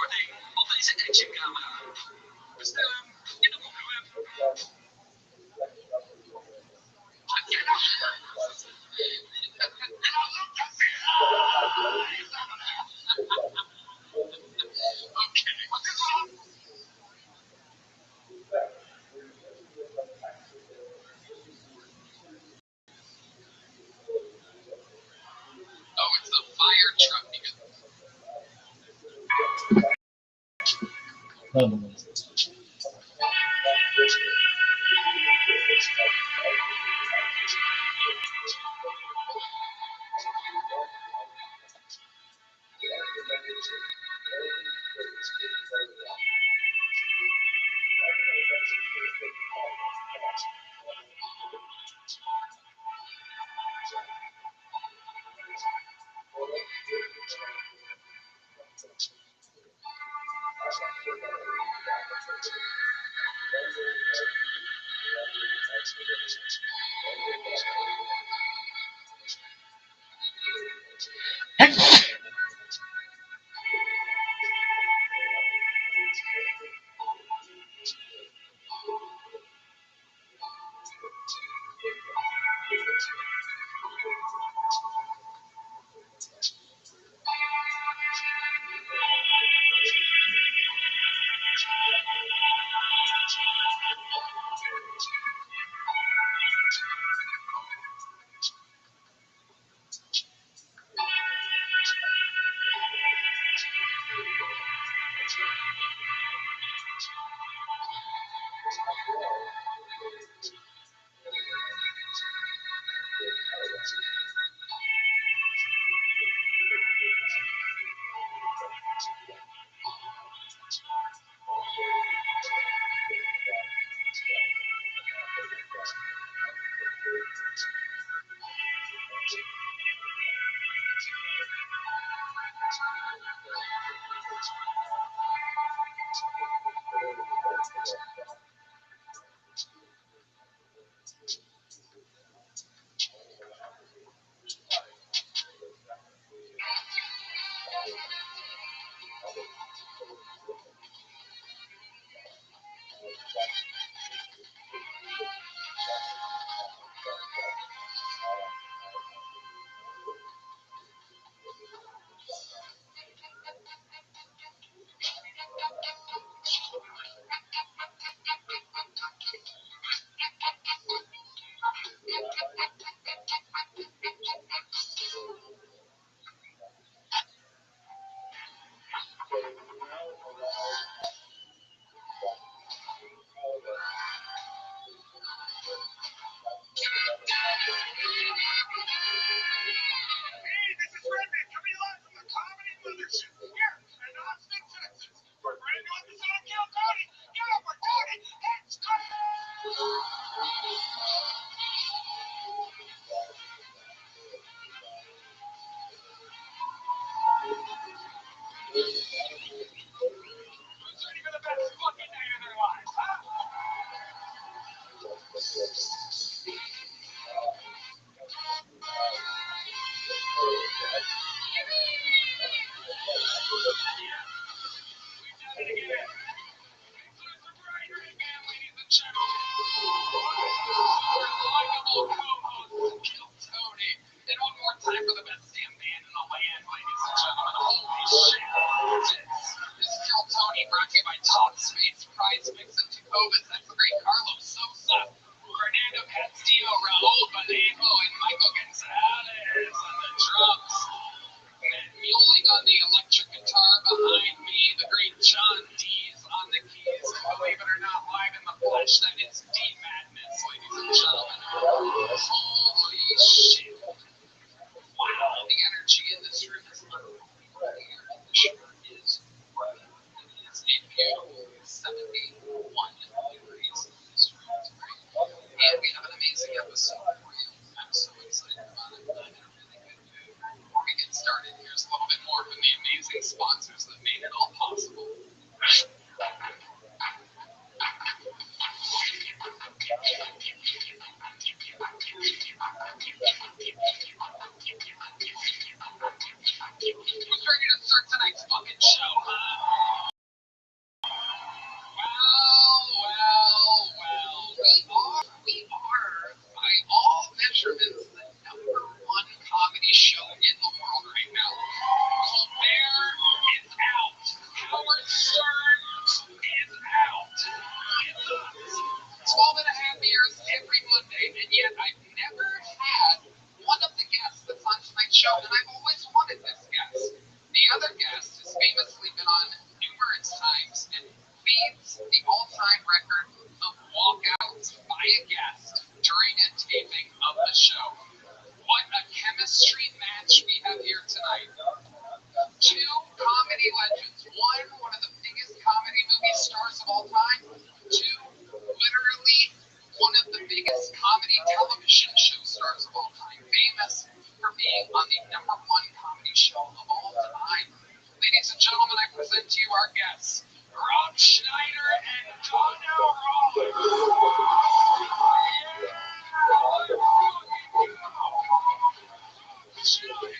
voor op deze actioncamera. Bestel hem in de boekenweb. Oh, it's the fire truck. Hey, this is Rabbi coming live from the Comedy Mothership here in Austin, Texas. For a brand new episode of Kill Tony. Yeah, we're Tony. It's Who's ready for the best fucking night of their lives, huh? Fernando Castillo, Raul Vallejo, and Michael Gonzalez on the drums. And muling on the electric guitar behind me, the great John Dees on the keys. And believe it or not, live in the flesh, that is D Madness, ladies and gentlemen. Holy shit. Wow. show, and I've always wanted this guest. The other guest has famously been on numerous times and leads the all-time record of walkouts by a guest during a taping of the show. What a chemistry match we have here tonight. Two comedy legends. One of the biggest comedy movie stars of all time. Two, literally one of the biggest comedy television show stars of all time. Famous for being on the #1 comedy show of all time. Ladies and gentlemen, I present to you our guests, Rob Schneider and Donnell Rothschild'S.com.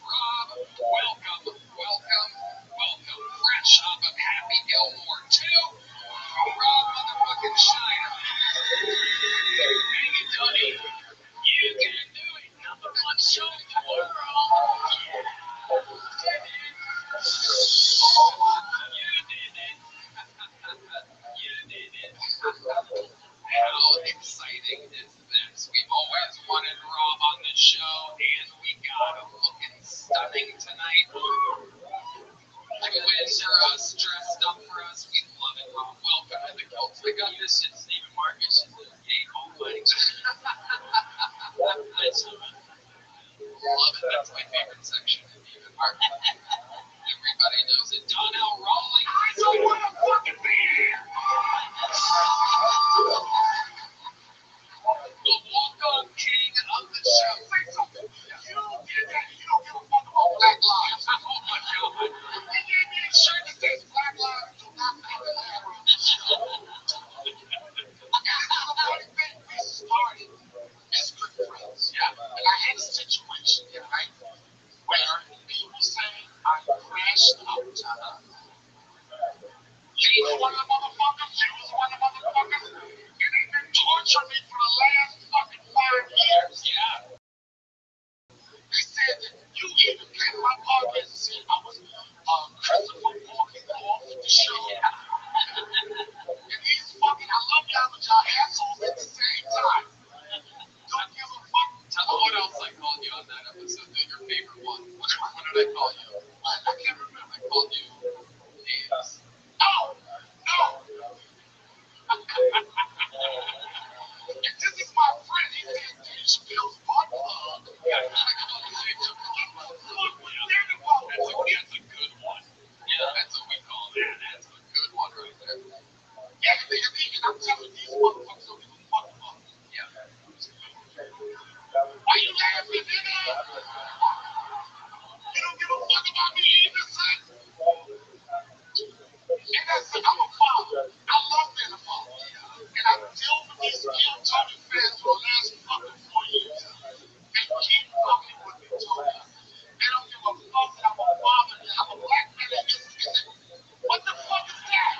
Rob, welcome. Fresh off of Happy Gilmore 2, Rob motherfucking Schneider. Baby Donnie, you can do it. #1 show in the world. You did it. How exciting is this? We've always wanted Rob on the show, and we got him looking stunning tonight. Twins are us, dressed up for us. We love it, Rob. Welcome to the cult. We got this shit, Stephen Marcus, and the gay almighty. Love it. That's my favorite section of Stephen Marcus. Everybody knows it. Donnell Rawley. I don't want to fucking be here. The walk-on king of the show. Say something. You don't get that. You don't give a fuck about Black Lives. Oh my God. You gave me a shirt that says Black Lives do not fucking matter on this show. The funny thing, we started as good friends. Yeah. And I had a situation, right? Where people say I crashed out to her. She was one of the motherfuckers. And they've been torturing me for the last fucking 5 years. Yeah. They said that you even came my podcast and said I was Christopher walking off the show. And these fucking, I love y'all, but y'all assholes at the same time. Don't give a fuck. Tell them what else I called you on that episode. Your favorite one. What did I call you? I can't remember. I called you names. Oh, no. And this is my friend. He said Dave Chappelle's butt plug. Yeah, I called you Dave Chappelle's butt plug. That's a good one. Yeah, that's what we call that. That's a good one right there. Yeah, because I'm telling these motherfuckers don't give a fuck about me. Yeah. Why you laughing, nigga? You don't give a fuck about me either, son. And that's it. I'm a father. I love being a father. And I deal with these ill Tony fans for the last fucking 4 years. They keep fucking with me, Tony. They don't give a fuck that I'm a father. I'm a black man. What the fuck is that?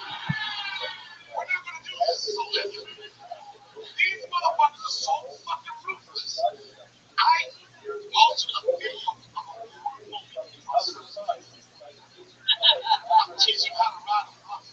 We're not gonna do this. So listen. These motherfuckers are so fucking ruthless. I posted a video of a horror movie. I'm teaching how to ride a bus.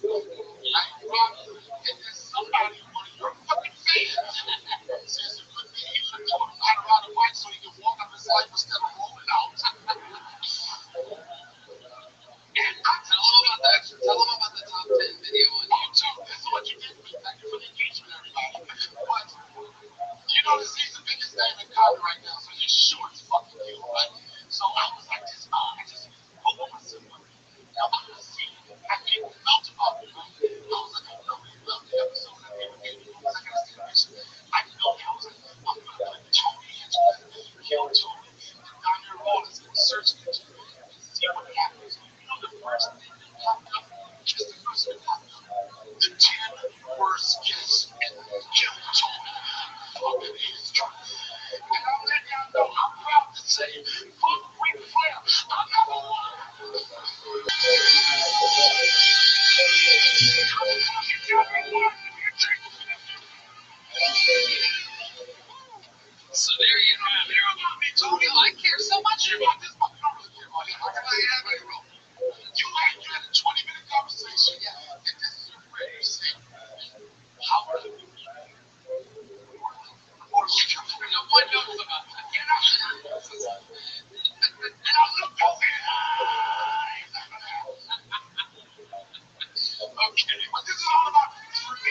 kidding. But this is all about truth.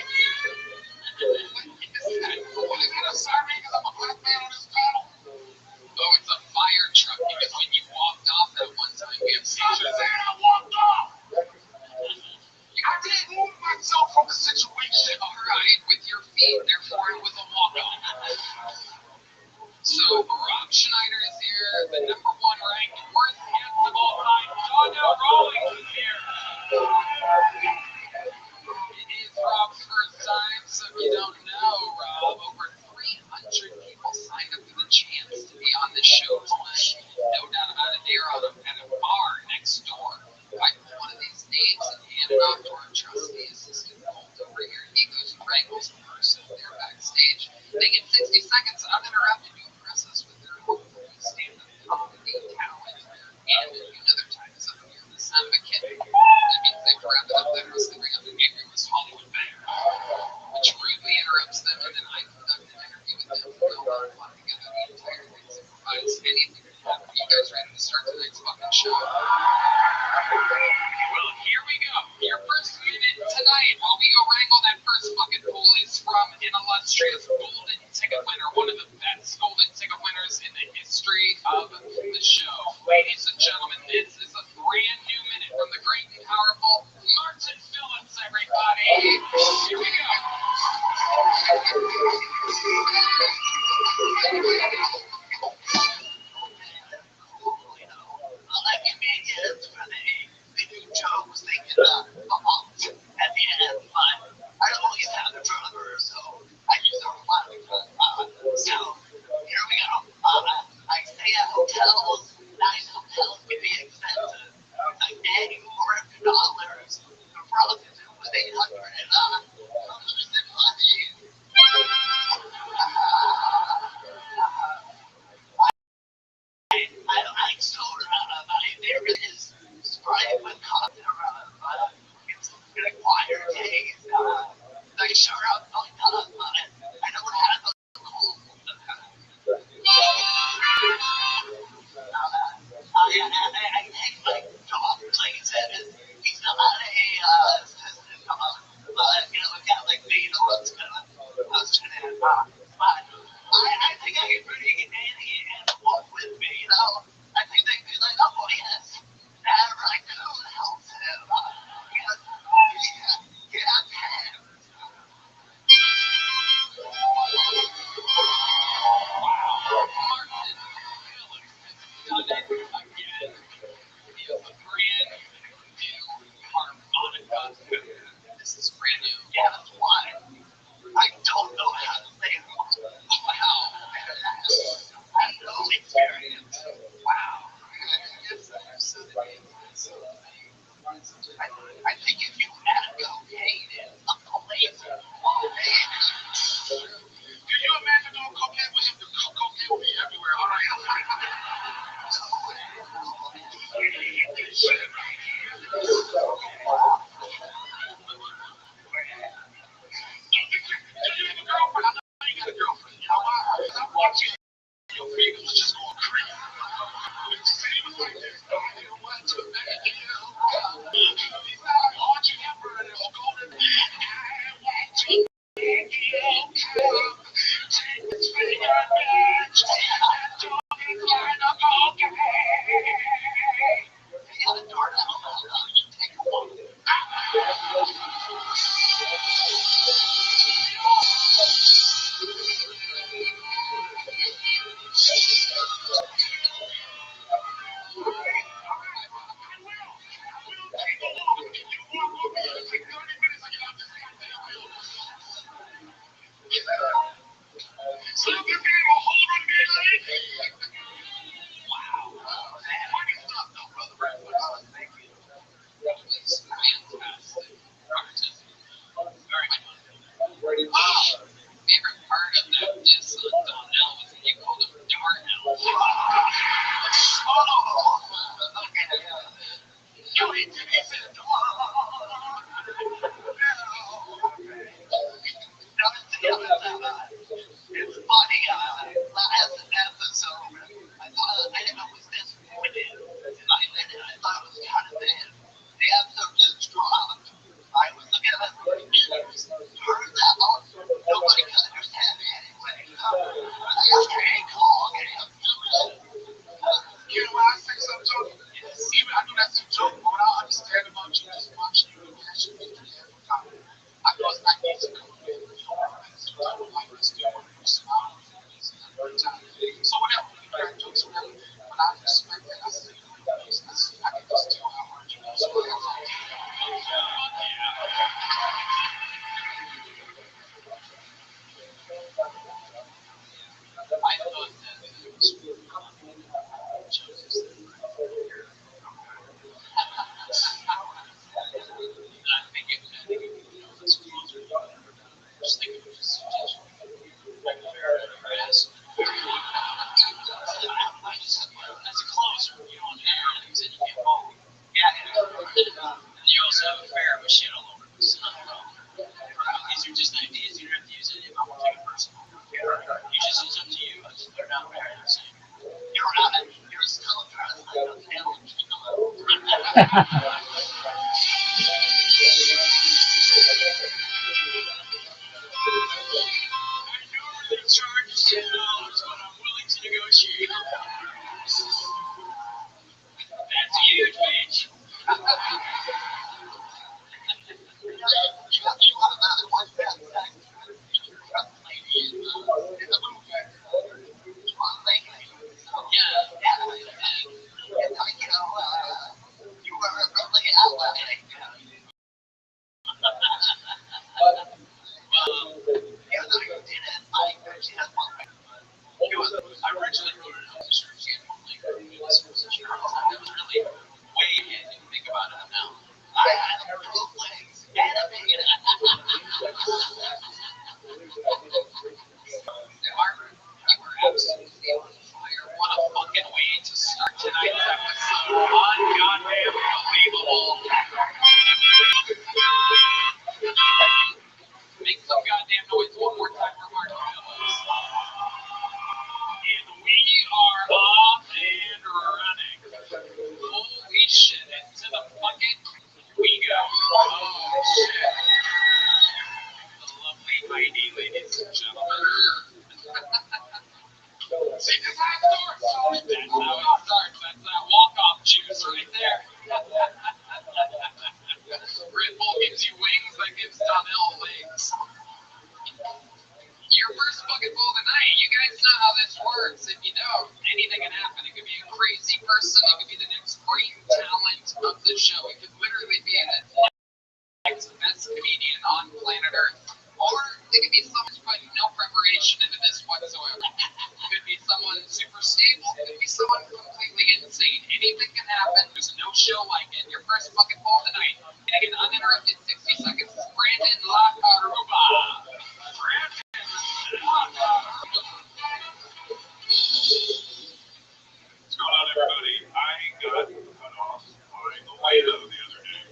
What is that? What, is that a siren because I'm a black man on this panel? Oh, it's a fire truck because when you walked off that one time, we have Stop seizures. saying I walked off. I didn't move myself from the situation. All right, with your feet, therefore it was a walk-off. So, Rob Schneider is here, the #1 ranked worst guest of all time. Donnell Rawlings is here. It is Rob's first time, so if you don't know, Rob, over 300 people signed up for the chance to be on this show tonight. No doubt about it, they're on at a bar next door. I put one of these names and hand it off to our trusty assistant Colt over here. He goes and wrangles the person there backstage. They get 60 seconds uninterrupted to impress us with their hopefully stand-up comedy talent. And another time, some of you are the son of a kid. That means they've wrapped up that wrestling ring up and gave you this Hollywood Bear, which rudely interrupts them, and then I conduct an interview with them. We'll put together the entire thing to provide us anything to happen. Are you guys ready to start tonight's fucking show? Well, here we go. Your first unit tonight, while we go wrangle that first fucking pool, is from an illustrious golden ticket winner, one of the normally charge $10, but I'm willing to negotiate. That's huge, bitch. I originally wrote it on the shirt. She had one leg. It was really way ahead. You think about it now. I had both legs. Margaret, you were absolutely on fire. What a fucking way to start tonight's episode. Ungoddamn believable. Make some goddamn noise one more time for Mark. And we are off and running. Holy shit. Into the bucket we go. Oh shit. The lovely Heidi, ladies and gentlemen. See, this how it starts. That's how it starts. That's that walk-off juice right there. Red Bull gives you wings, that gives Donnell legs. Your first bucket full of the night. You guys know how this works. If you don't, anything can happen. It could be a crazy person. It could be the next great talent of the show. It could literally be the next best comedian on planet Earth. Or it could be someone who's putting no preparation into this whatsoever. It could be someone super stable. It could be someone completely insane. Anything can happen. There's no show like it. Your first bucket full of the night. Getting an uninterrupted 60 seconds is Brandon Lacaruba. Brandon. What's going on, everybody? I got cut off by the Waymo the other day,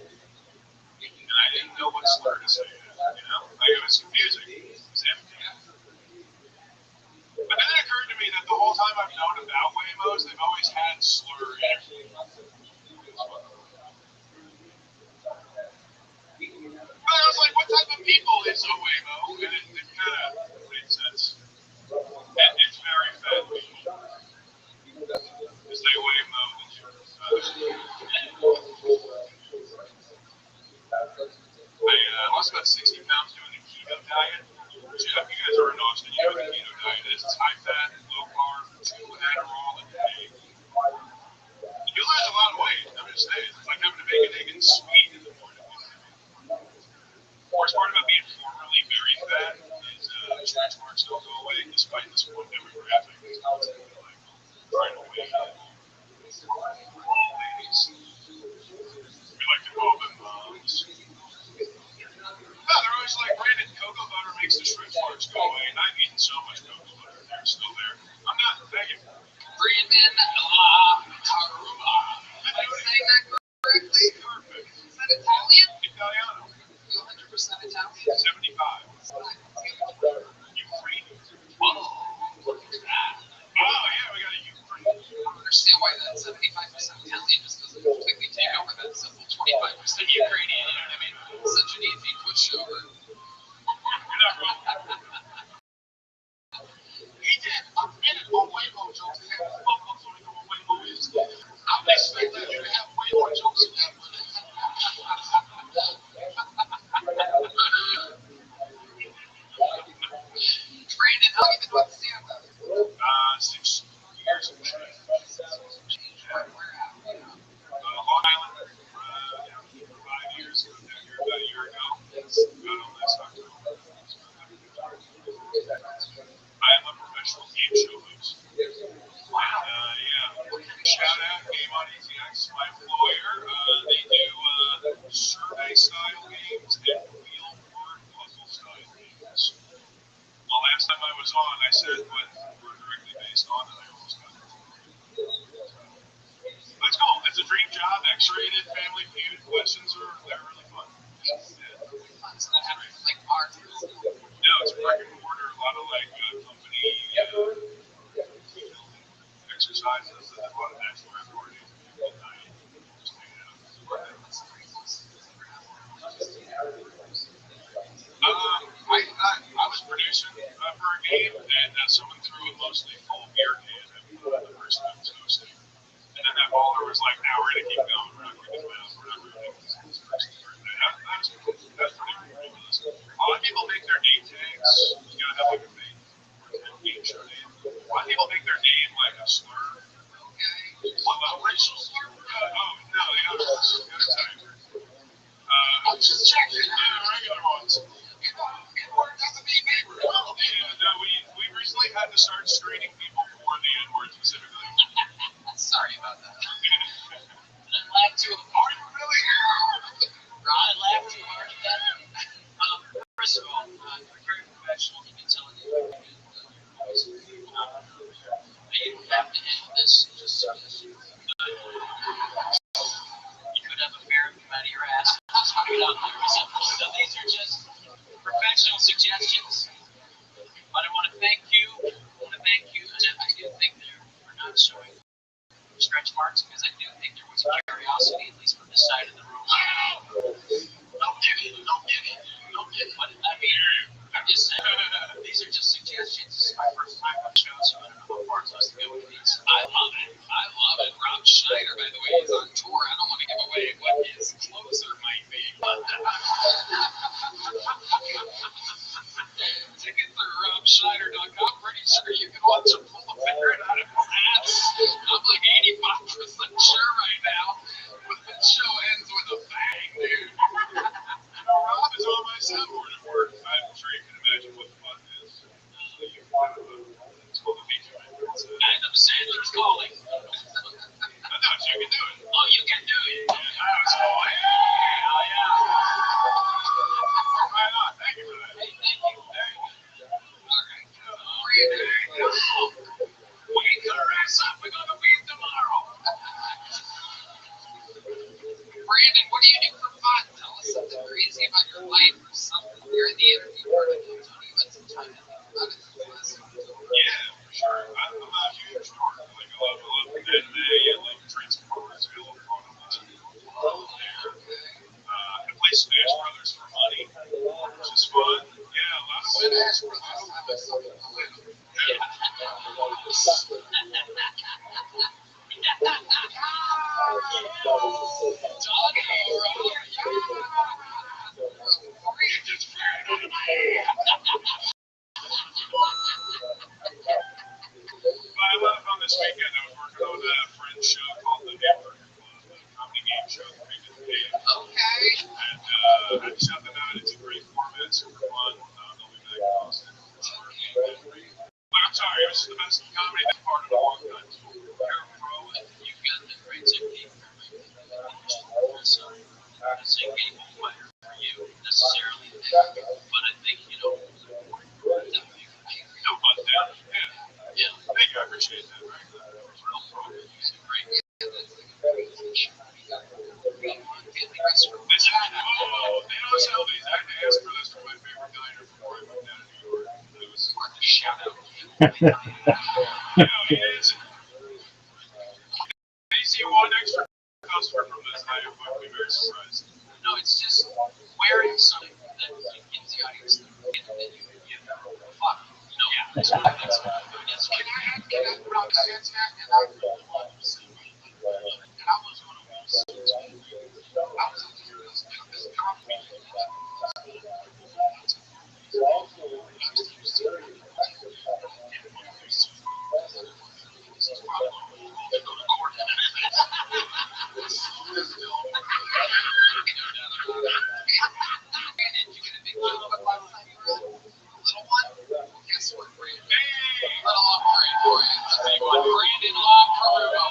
and I didn't know what slur to say. It was confusing. It was empty. But then it occurred to me that the whole time I've known about Waymos, they've always had slur in it. But I was like, what type of people is a Waymo? And it kind of made sense. And it's very fat people. Because they weigh more than you. I lost about 60 pounds doing the keto diet. If you guys are in Austin, you know what the keto diet is. It's high fat, low carb, 2 Adderall a day. You lose a lot of weight. I'm just saying. It's like having a bacon, egg, and sweet in the morning. The worst part about being formerly very fat is stretch marks don't go away despite the sport demographic. Trying to weigh ladies. We like to call them moms. No, they're always like, Brandon, cocoa butter makes the stretch marks go away. And I've eaten so much cocoa butter. They're still there. I'm not begging. Brandon Lacaruba. Am I saying that correctly? Perfect. Is that Italian? Italiano. You 100% Italian? 75. Ukraine. Whoa. Look at that. Oh, yeah, we got a Ukraine. I don't understand why that 75% Italian just doesn't completely take over that simple 25% Ukrainian. You know what I mean? Such an easy pushover. You're not wrong. He did a minute on Waymo jokes. Waymo is. I would expect that you to have way more jokes than that one. Brandon, how you been with stand-up? 6 years and change. Long Island for 5 years. Moved down here about a year ago. Got on last October. I am a professional game show host. Wow. Shout out Game on EZX, my employer. They do survey-style games and wheel word puzzle-style games. Well, last time I was on, I said what we're directly based on, and I almost got it. That's cool. It's a dream job. X-rated, Family Feud. Questions they're really fun. Yeah. So that happens like art. No, it's brick and mortar. A lot of like company exercises and a lot of natural recording. Just hanging out. mostly full beer can after the first time was hosting. And then that bowler was like, "Now we're gonna keep going. We're not gonna get out. We're not ruining this person's birthday." That's pretty ridiculous. A lot of people make their name tags. You gotta have like a fake game show name. A lot of people make their name like a slur. Okay. What a racial slur? Oh no, the other type. I'm just checking. Yeah, regular ones. N-word doesn't mean neighbor. Yeah, no, we recently had to start screening people for the N-word specifically. Sorry about that. I laughed too hard. Are you really? I laughed too hard at that. First of all, you're very professional. You can tell it. You don't have to end this. Just you could have a ferret come out of your ass. Just put it out there. So these are just professional suggestions. But I want to thank you. And I do think we're not showing stretch marks because I do think there was curiosity, at least from this side of the room. Don't get it. But I mean, I'm just saying, these are just suggestions. This is my first time on the show, so I don't know how far it's supposed to go with these. I love it. Rob Schneider, by the way, is on tour. I don't want to give away what his closer might be, but tickets are robschneider.com. Pretty sure you can watch him pull a ferret out of his ass. I'm like 85% sure right now. But the show ends with a bang, dude. Rob is on my soundboard at work. I'm sure you can imagine what the fun is. It's called the feature. Adam Sandler's calling. I know, so you can do it. Oh, you can do it. I was calling. Yeah. Why not? Thank you for that. Hey, thank you. All right. Wake your ass up. We're going to win tomorrow. Brandon, what do you do for fun? Tell us something crazy about your life or something. You're in the interview part of it. Tony, you had some time to think about it. Yeah, for sure. I'm a huge dork. Like, I love anime. I love Transformers. I love Rothschild'S. I play Smash Brothers for money, which is fun. Yeah, a lot of Smash Brothers. I love on this weekend. I was working on a friend's show called The Hamburger Club, a comedy game show that we did today. Okay. And I just have to know it's a great format, super fun. They'll be back in Austin. I'm sorry, it was the best comedy that's part of a long time. You're a pro and you've got the great technique. So, I'm saying game player for you necessarily, but I think, definitely. No fun down. Yeah. Thank you, I appreciate that. Right? Real pro. Great. Yeah, that's like a great position. They always tell me I had to ask for this for my favorite diner before I moved down to New York. It was Worth a shout out. it is. They see one extra customer from this night, I would be very surprised. No, it's just wearing something that gives the audience the fuck. Yeah. That's what it is. Can I Rob says that, and I really love to see it. And I was one of those. I was this compliment. Brandon Long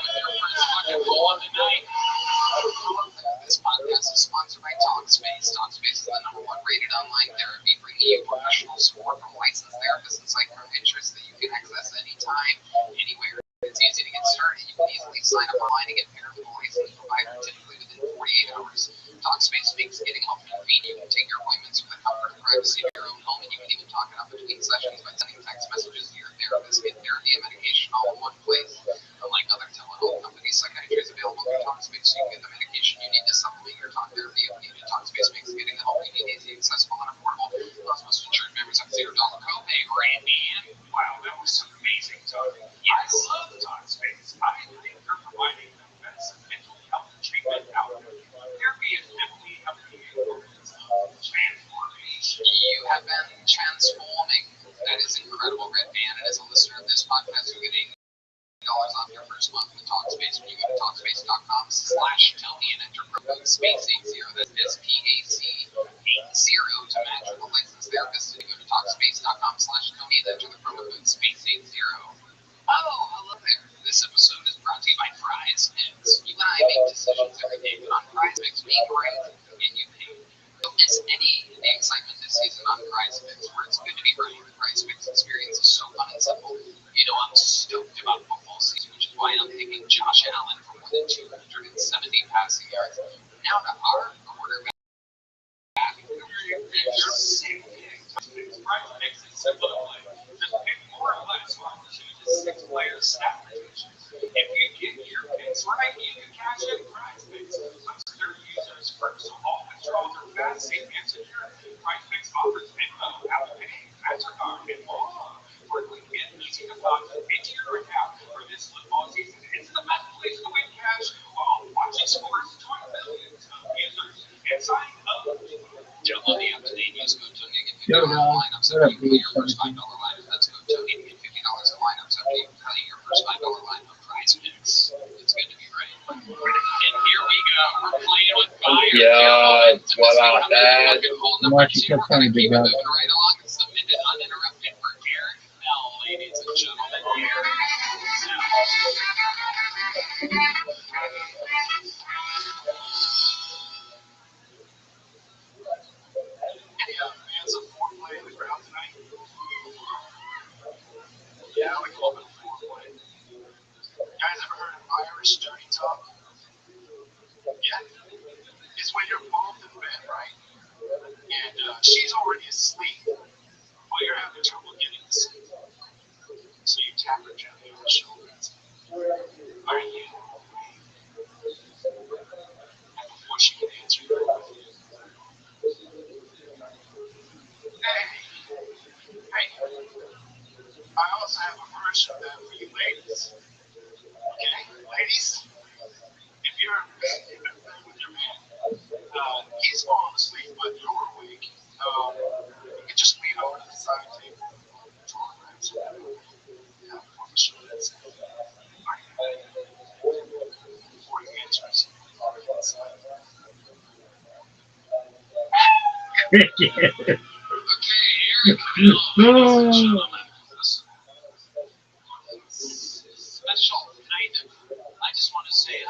with your first fucking goal of the night. This podcast is sponsored by Talkspace. Talkspace is the #1 rated online therapy, bringing you professional support from licensed therapists and psychiatrists that you can access anytime, anywhere. It's easy to get started. You can easily sign up online and get paired with a licensed provider typically within 48 hours. Talkspace makes getting help convenient. You can take your appointments from the comfort and privacy of your own home, and you can even talk it up between sessions by sending text messages to your therapist. Get therapy and medication all in one place. Unlike other telehealth companies, psychiatry is available through Talkspace, so you can get the medication you need to supplement your talk therapy if needed. Talkspace makes getting the help you need easy, accessible, and affordable. Plus, most insured members have $0 copay. Randy, Wow, that was amazing. patreon.com/Tony and enter promo SPACE80. That's SPAC80 to match with a licensed therapist. And you go to Talkspace.com/Tony and enter the promo code SPACE80. Oh, hello there. This episode is brought to you by Prize Picks. You and I make decisions every day, but on Prize Picks, we right and you pay. Don't miss any of the excitement this season on Prize Picks, where it's good to be right. The Prize Picks experience is so fun and simple. You know I'm stoked about football season, which is why I'm picking Josh Allen for more than 270 passing yards. Now to our quarterback. Sick picks. Prize Picks is simple to play. Just pick more or less while you choose 6 players stat rotation. If you get your picks right, you can cash in Prize Picks. Puts their users first, so all withdrawals are fast, safe, and secure. Prize Picks offers Venmo, Apple Pay, MasterCard, and more. For a quick and easy deposit into your account for this football season, it's the best place to win cash while watching sports. Join millions of users and sign up. Download the app today and use code Tony to get $50 in lineups after you play your first $5 lineup. That's code Tony to get $50 in lineups after you play your first $5 lineup. Prize Picks. It's good to be right. And here we go. We're playing with fire. Yeah, what about that? We're going to keep it moving right along and submitted uninterrupted for Garrett L, ladies and gentlemen. Garrett Fans of foreplay in the crowd tonight? Yeah, we call it foreplay. Guys ever heard of Irish dirty talk? Yeah? It's when you're both in bed, right? And she's already asleep, but you're having trouble getting to sleep. So you tap her gently on the shoulder and say, "Are you awake?" And before she can answer you, hey, I also have a version of that for you ladies. Okay, ladies? If you're in bed with your man, he's falling asleep, but you're awake, you can just lean over to the side table, draw a knife, tap on the shoulder and say, "Are you ready?" Before he answers, inside. Okay, here we go, ladies and gentlemen. Special night. I just want to say, I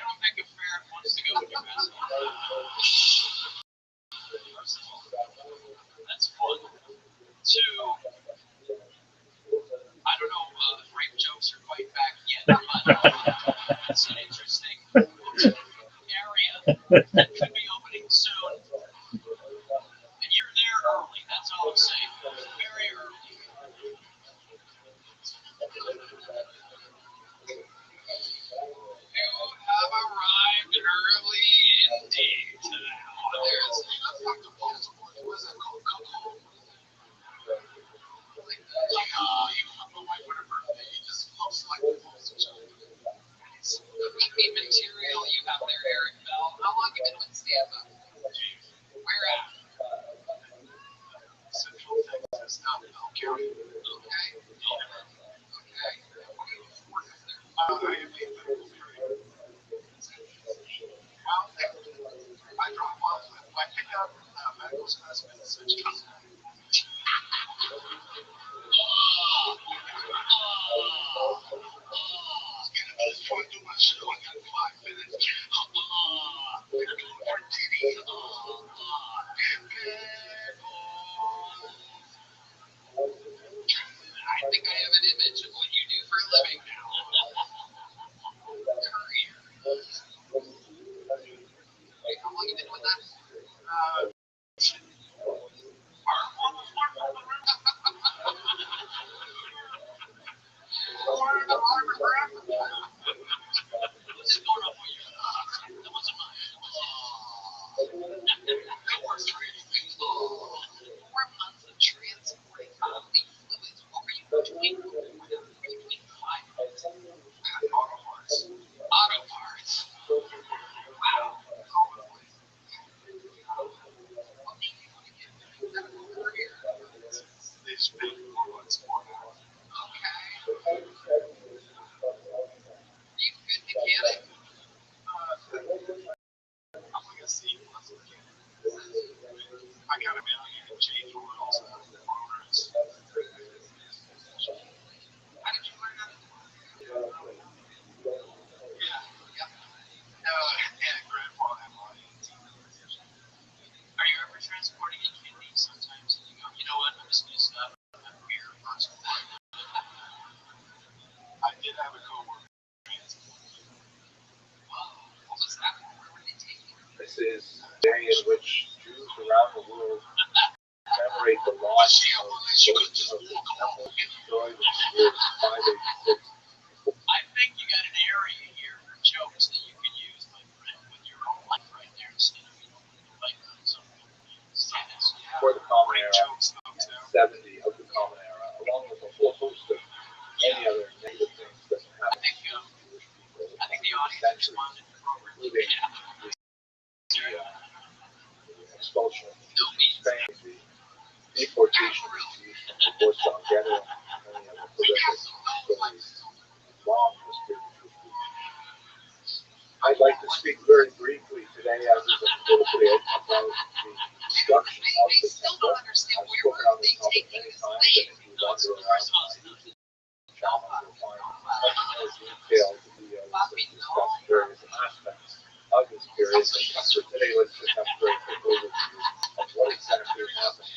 don't think a ferret wants to go with your best friend. First of all, that's one. Two, I don't know if rape jokes are quite back yet, but it's an interesting area that could be opening soon. And you're there early, that's all I'm saying. Very early. You have arrived early indeed. There's nothing possible. Was it Coco? You have a wife on her birthday. You just looks like the most child. It's creepy material you have there, Eric Bell. How long have you been with Stampa? Where at? Central Texas, not Bell County. Okay. Okay. What do you work up there? I am a medical period. Well, I drop off with my pickup, medical specimen, essentials. Before I do my show, I got 5 minutes. We're going for Diddy. I think I have an image of what you do for a living now. Career. Wait, how long have you been with that? got a million you can change oils and motors. How did you learn how to do it? And grandpa had my 18 years. Are you ever transporting a kidney sometimes and you go, you know what, I'm just going to stop and have beer first before I do it? I did have a coworker. What was that? Where were they taking you? This is a day in which Jews around the world commemorate the loss of both of the temple destroyed in the year 586. I think you got an area here for jokes that you can use, my friend, with your own life right there instead of like something. For the Common Great Era, jokes, though, too. 70 of the Common Era, along with a whole host of many other negative things that I happen think to Jewish people I think the over audience centuries, responded appropriately. including Yeah. the expulsion of Spain, the deportation of Jews from the Warsaw Ghetto, and many other horrific stories long history of the Jewish people. I'd like to speak very briefly today, as is appropriate, about the destruction of the temple. I've spoken on this topic many times, and if you wander around my YouTube channel, you'll find much more detailed videos that discuss various aspects of this period. But for today, let's just have a very quick overview of what exactly happened.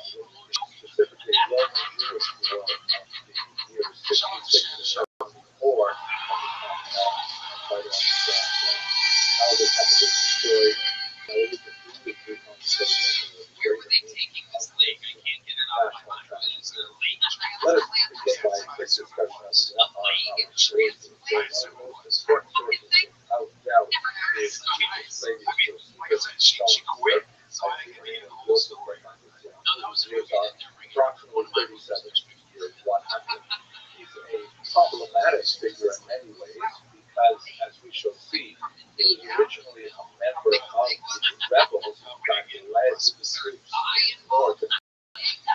Specifically, Roman Jewish war of the years 66 to 74 of the Common Era, and try to understand how the temple was destroyed, how it was completely reconstructed. Where were they taking this lake? I can't get it out of my mind. Is there a lake Let us transplant? begin by a quick discussion of the Lake sources. One of the most important sources, without doubt, is Jesus' I mean, like I said, she quit, so I didn't get into the whole story. No, that was Years are approximately 37 years, 100. He's a problematic figure in many ways because, as we shall see, he was originally a member of the rebels who got led the troops north of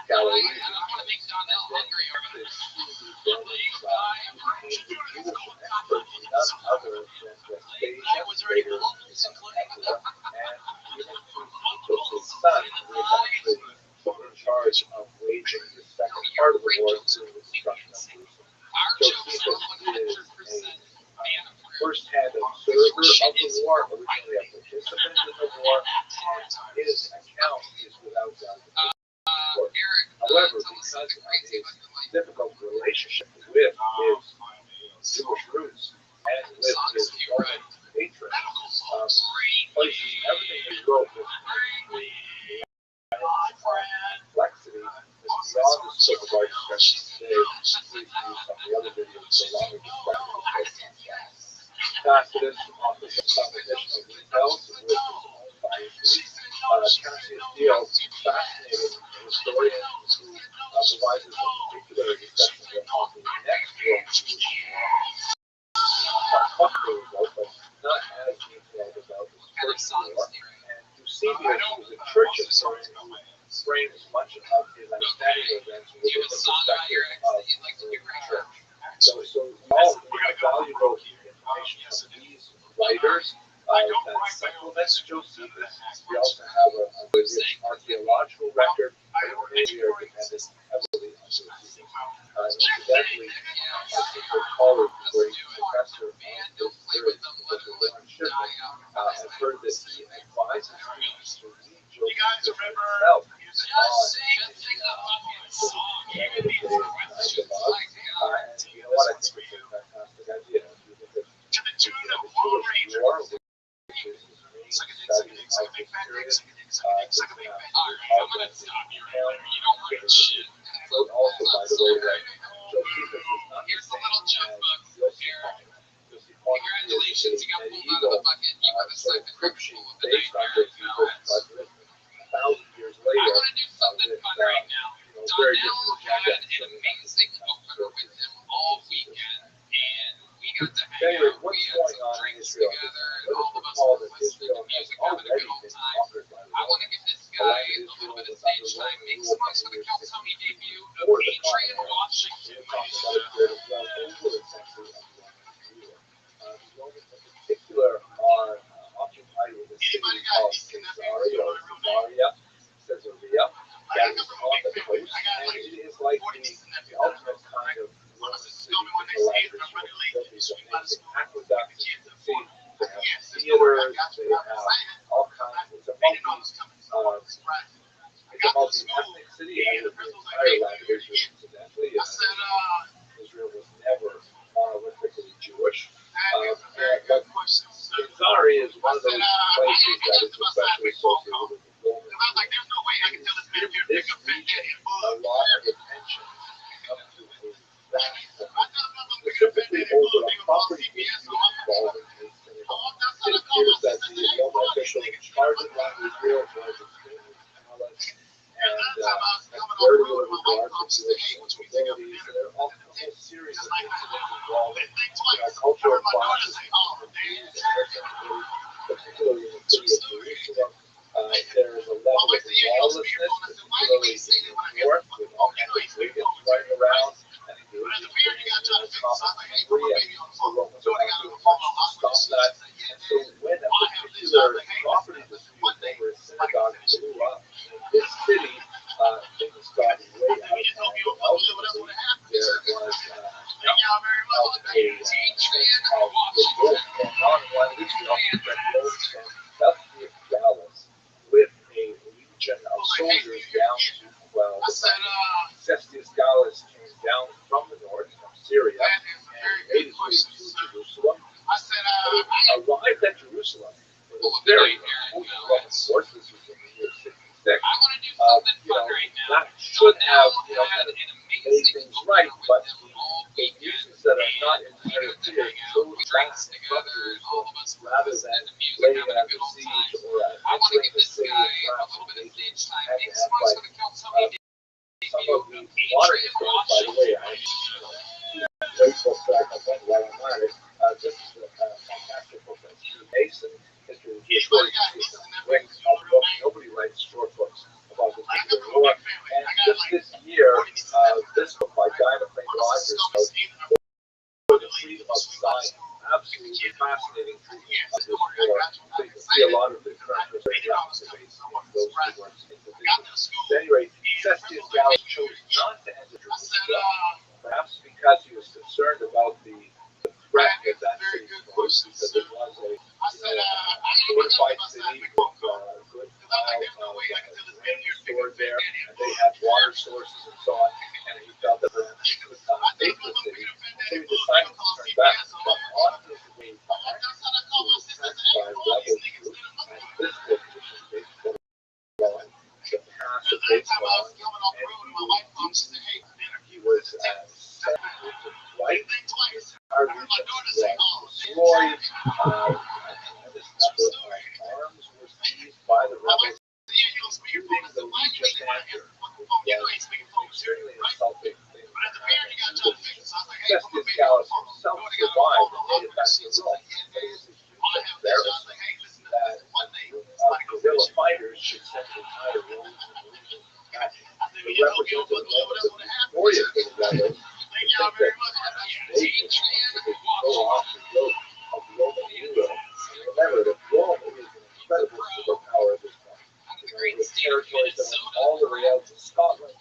Galilee. I want to make John L. hungry. The Hebrew Romans became the Jewish experts, none other than Vespasian, Was there any later locals including? emperor, and even his son, who was actually put in charge of waging the second part of the war during the destruction of Jerusalem. Our jokes are Josephus is 100% man approved. first-hand observer of the war, originally a participant in the war, and his account is without doubt important. Eric, However, tell us because something of crazy his about your life. difficult relationship with his Jewish roots and with his Roman patrons, places everything he wrote with complexity is beyond the scope of our discussion today. Please view some of the other videos for longer discussion of this. Tacitus offers some additional details with his own biases. Cassius Dio, fascinating historian who provides us a particular discussion of the next Roman war, but not as detailed about his first war. And Eusebius, who was a church historian who frames much of his understanding of events within the perspective of the church. So all valuable information from these writers that supplements Josephus. We also have a rich archaeological record, but we are dependent heavily on Josephus. Incidentally, my colleague, the great professor of this theory, Professor Rothschild'S, has heard that he advises students to read Josephus himself on and you know what, I think it's a fantastic idea. If you look at the Jewish war, which is his main study of this period, but also, by the way, that Josephus is not the same as Josephus. Congratulations, you got pulled out of the bucket. You were the second Encryption of the based on Josephus, but written 1,000 years I later, want to do something fun right now. very Donnell different had agenda. an amazing opener with him all weekend, and we got to hang Anyway, out. We what's had going some on in drinks Israel? together, and Let us all of us recall were that listening Israel to has music, having a already good old been time. conquered by the I want to Romans. give this The land guy of a little Israel bit of was under stage time. Roman Make rule some noise from for the the year Keltoni 60 debut of before the Common Adrian Era. Washington. We're talking about a period of well over a century of Roman rule. The Romans in particular are occupied with a city called Caesarea or Caesarea. Caesarea called the ethnic city head of the entire land of Israel. Incidentally, Israel was never monolithically Jewish. But Kizari is one of those places that is especially associated with the Roman. This region, a lot of attention comes to that, specifically over a property dispute involving a synagogue. It appears that the Roman official in charge of land of Israel was extremely callous and had very little regard for Jewish sensibilities. There are a whole series of incidents involving cultural clashes between the Jews and their sensibilities, particularly in the city of Jerusalem. There is a level of lawlessness, particularly in the north, with all kinds of brigands running around. And the Jews bringing free, and the Romans are not doing much to stop that. And so when a particular property dispute over a synagogue blew up in this city, things got way out of hand. Ultimately, there was a sense of revolt going on in one of these that rose from Bethany of Dallas with a legion of soldiers down to 12. Cestius Gallus came down from the north, from Syria, and made his way to Jerusalem. He arrived at Jerusalem with a very important Roman force. This was in the year 66. That should have, kind of made things right, but the reasons that are not entirely clear chose that from Jerusalem rather than laying it under siege or entering the city and perhaps engaging hand-to-hand fighting. Some of the modern historians, by the way, I'm grateful for that event while I'm on it. This is a fantastic book by Steve Mason. History of Detroit. Nobody writes short books about this particular war. And just this year, this book by Diana Plain Rogers about the freedom of science. Absolutely fascinating treatment of this war. So you can see a lot of the current research debates in those two works individually. At any rate, Cestius Gallus chose not to enter Jerusalem, perhaps because he was concerned about the threat that that city posed, because it was a fortified city with a good pile of grain stored there, and they had water sources and so on, and he felt that perhaps he could not take the city, so he decided to turn back. But on his way back, he was attacked by rebel groups, and this location, basically, the pass of baseball, and he was sent to flight. Our region was destroyed. A tremendous number of arms were seized by the rebels, including the Legion commander, which was an extremely insulting thing to happen to the Legion. Cestius Gallus himself survived and made it back to Rome, but it was a huge embarrassment that a group of guerrilla fighters should send an entire Roman Legion packing. The representative of the victorious for the rebels to think that they could go off the yoke of Roman rule. And remember that Rome is an incredible superpower at this point. With territories that went all the way out to Scotland,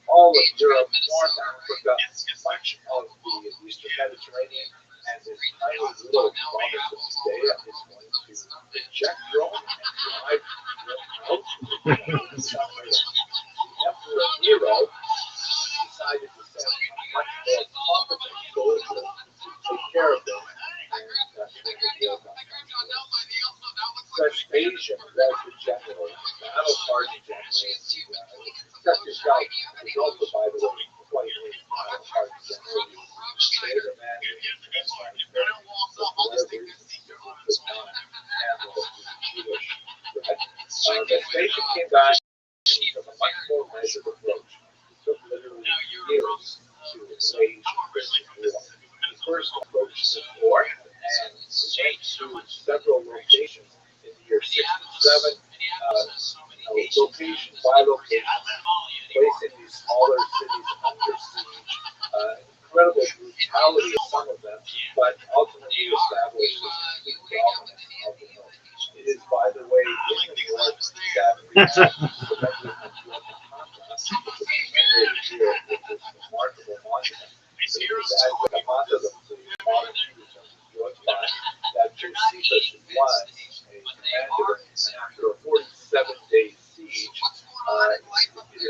all of Europe, North Africa, much of the Eastern Mediterranean, and this tiny little province of Judea is going to reject Rome and drive Rome out. Emperor Nero decided to send a much more competent soldier to take care of them, and that's when the war got started. Vespasian was the general, battle-hardened general. Cestius Gallus was also, by the way, quite a battle-hardened general. He was a later man with could not handle the Jewish threat. Vespasian came back and took a much more measured approach. It took literally years to wage this war. He first approached the north and went to several locations in the year 67, location by location, placing these smaller cities under siege. Incredible brutality of some of them, but ultimately established this complete dominance of the north. It is, by the way, in the north that we have surrendered Antiochia Congress, which is commemorated here with this remarkable monument. It is at the Hamata, the modern Jews of Antiochia, that Josephus was a commander, and after a 47-day siege, it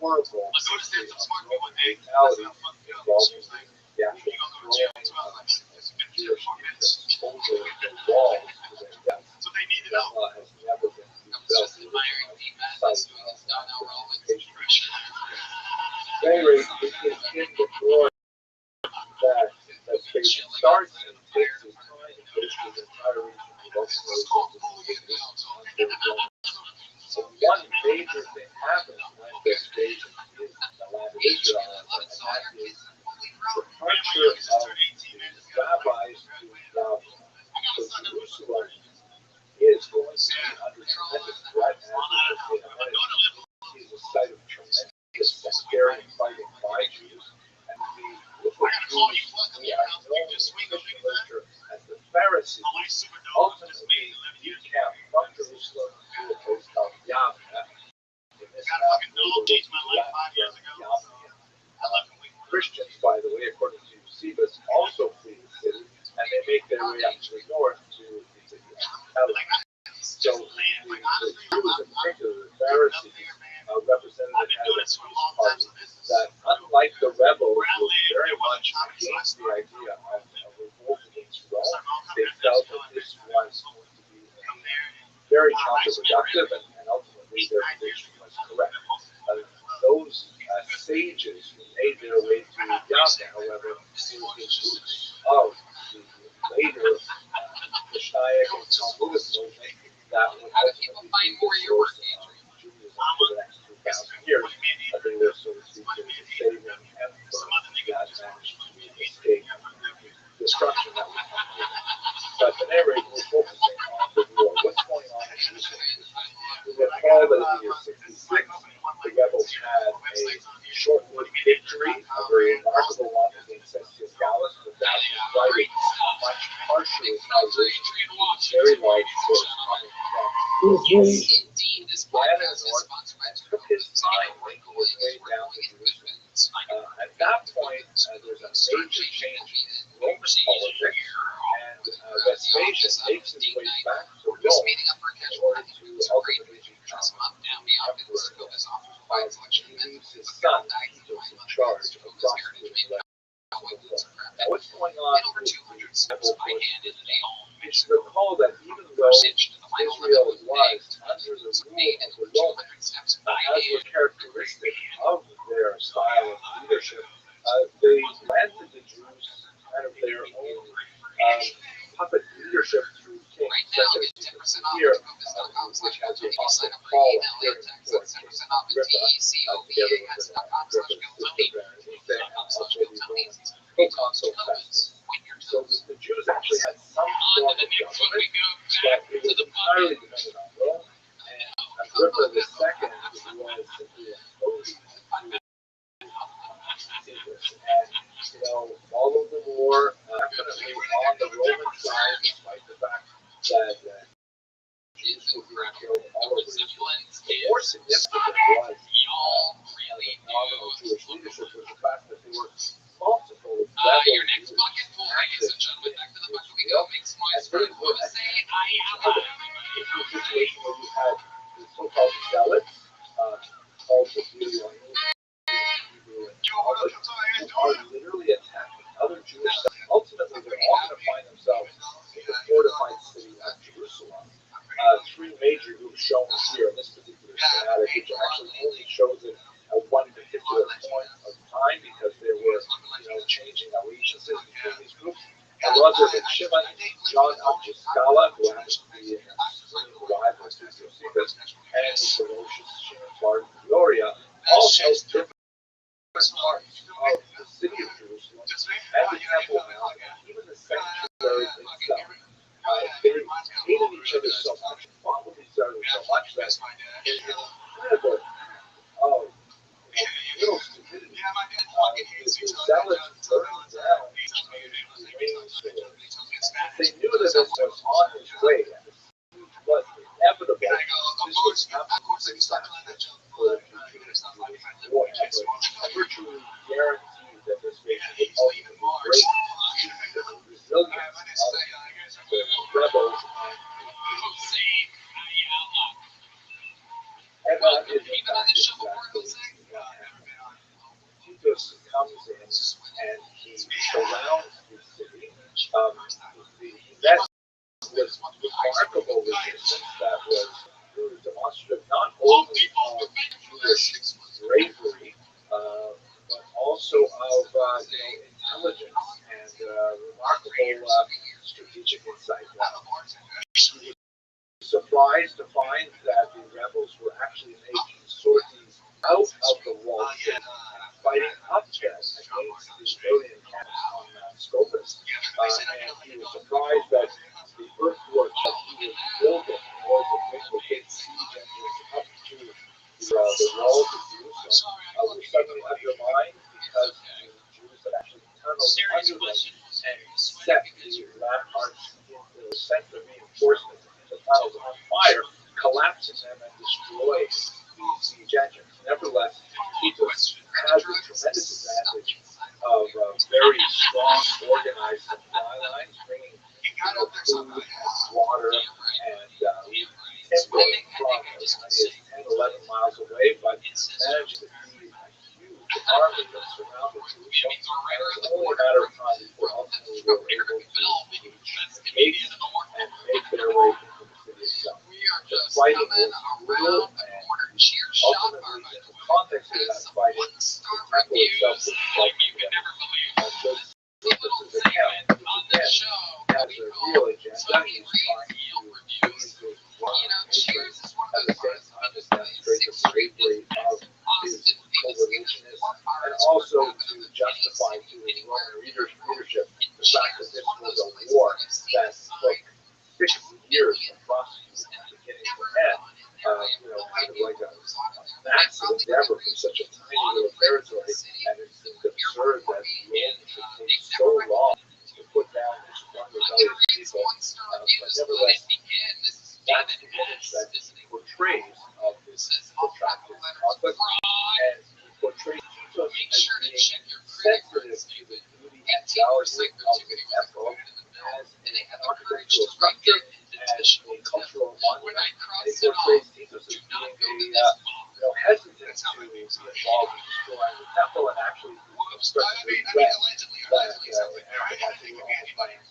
horrible Let's go to stand some smart people one day. reality That's not fun. involved She was like, the actual you gonna go to jail throwing too? I was of like, it's been Jewish 4 minutes. over the walls to their death. So they need to That know. has never been I was rebuilt. just admiring the Site madness we of can start now rolling patient. pressure. At any rate, it is in the glory that space starts and takes its time and goes through the entire region of So one major thing happens when this invasion is the land of Israel, and that is the departure of the rabbis to Yahweh. So Jerusalem is going to be under tremendous threat, as we will see in a minute. It is a site of tremendous sectarian fighting by Jews, and the group of Jews we are known in Christian literature as the Pharisees. Ultimately, decamped from Jerusalem to a place called Yavne. In this map, Christians, by the way, according to Eusebius, also flee the city, and they make their way up to the north to the city of Tel. So the Jews, in particular, the Pharisees, represented as a peace party that, unlike the rebels, was very much against the idea of a revolt against Rome. They felt that this was going to be very counterproductive, and ultimately their position was correct. Those sages who made their way to Yavne, however, were the roots of the later Mishnaic and Talmudic movement that would ultimately be the source of Judaism for the next 2,000 years. They were, so to speak, the saving emperor that managed to escape destruction that would come later. But at any rate, we're focusing on the war. What's going on in Jerusalem? We recall that in the year 66, the rebels had a short-lived victory, a very remarkable one against Cestius Gallus, but that was quite a much harsher retaliation, very large force coming from the nation. Ran in the north and took his time making his way down to Jerusalem. At that point, there's a major change in Roman politics, and Vespasian makes his way back to Rome in order to ultimately become emperor. He leaves his son, Titus, in charge of prosecuting the Now, what's going on with the rebel forces? You should recall that even though Israel was under the rule of the Romans, as was characteristic of their style of leadership, they granted the Jews kind of their own puppet leadership through kings, such as you can see here, which has the Apostle Paul appearing before King Agrippa, together with Agrippa's sister Berenice, and also the Roman proconsul Festus. So the Jews actually had some form of government, but it was entirely dependent on Rome, and Agrippa II was simply imposed to and, all of the war, definitely on the Roman side, despite the fact that Jews would be killed all over Israel. The more significant was the nominal Jewish leadership was the fact that there were multiple rebel groups active in Israel, and they were attacking each other. This was a situation where you had the so-called zealots, called the are literally attacking other Jewish sites. Ultimately, they're all going to find themselves in the fortified city of Jerusalem. Three major groups shown here in this particular schematic, which actually only shows it at one particular point of time because there were, changing allegiances between these groups. Elazar ben Shimon, John of Giscala, who happens to be an extreme rival to Josephus, and the ferocious Shimon Bar Gloria, all held different parts of the city of Jerusalem and the Temple Mount, and even the sanctuary itself. They hated each other so much, fought with each other so much that in an incredible little stupidity, the zealots burned down the remaining stores. They knew that this was on his way, and the siege was inevitable. This was absolutely disastrous for the future war effort, and virtually guaranteed that this nation would ultimately break the resilience of the rebels and that is in fact exactly what happened. surprised to find that the rebels were actually making sorties out of the walled city and fighting up them against the alien camps on Mount Scopus. And he was surprised that the earthworks that he was building in order to bring the big siege engines up to the wall to do so were suddenly undermined because the Jews had actually tunneled under them and set the ramparts into the center reinforcements into tunnels on fire, collapsing them and destroying the siege engines. Nevertheless, Titus had the tremendous advantage of very strong, organized supply lines, bringing food, water, and timber from as many as 10, 11 miles away, but managed to feed a huge army that surrounded Jerusalem. And it was only a matter of time before ultimately they were able to engage and make their way into the city itself. The fighting was brutal, and ultimately, in the context of that fighting, the temple itself was quite just Titus's account, which again has a real agenda. He's trying to use his patrons at the same time to demonstrate the bravery of his co-religionists, and also to justify to his Roman leadership the fact that this was a war that took 60 years to prosecute from beginning to end. Kind of like a massive endeavor for such a tiny little territory, and it seems absurd that Rome should take so long to put down this one rebellious people. But nevertheless, that's the image that he portrays of this protracted conflict, and he portrays Titus as being sensitive to the beauty and value of the temple as an architectural structure, as a cultural monument, and he portrays Titus as being hesitant to be involved in destroying the temple and actually express regret that it happened after he almost went.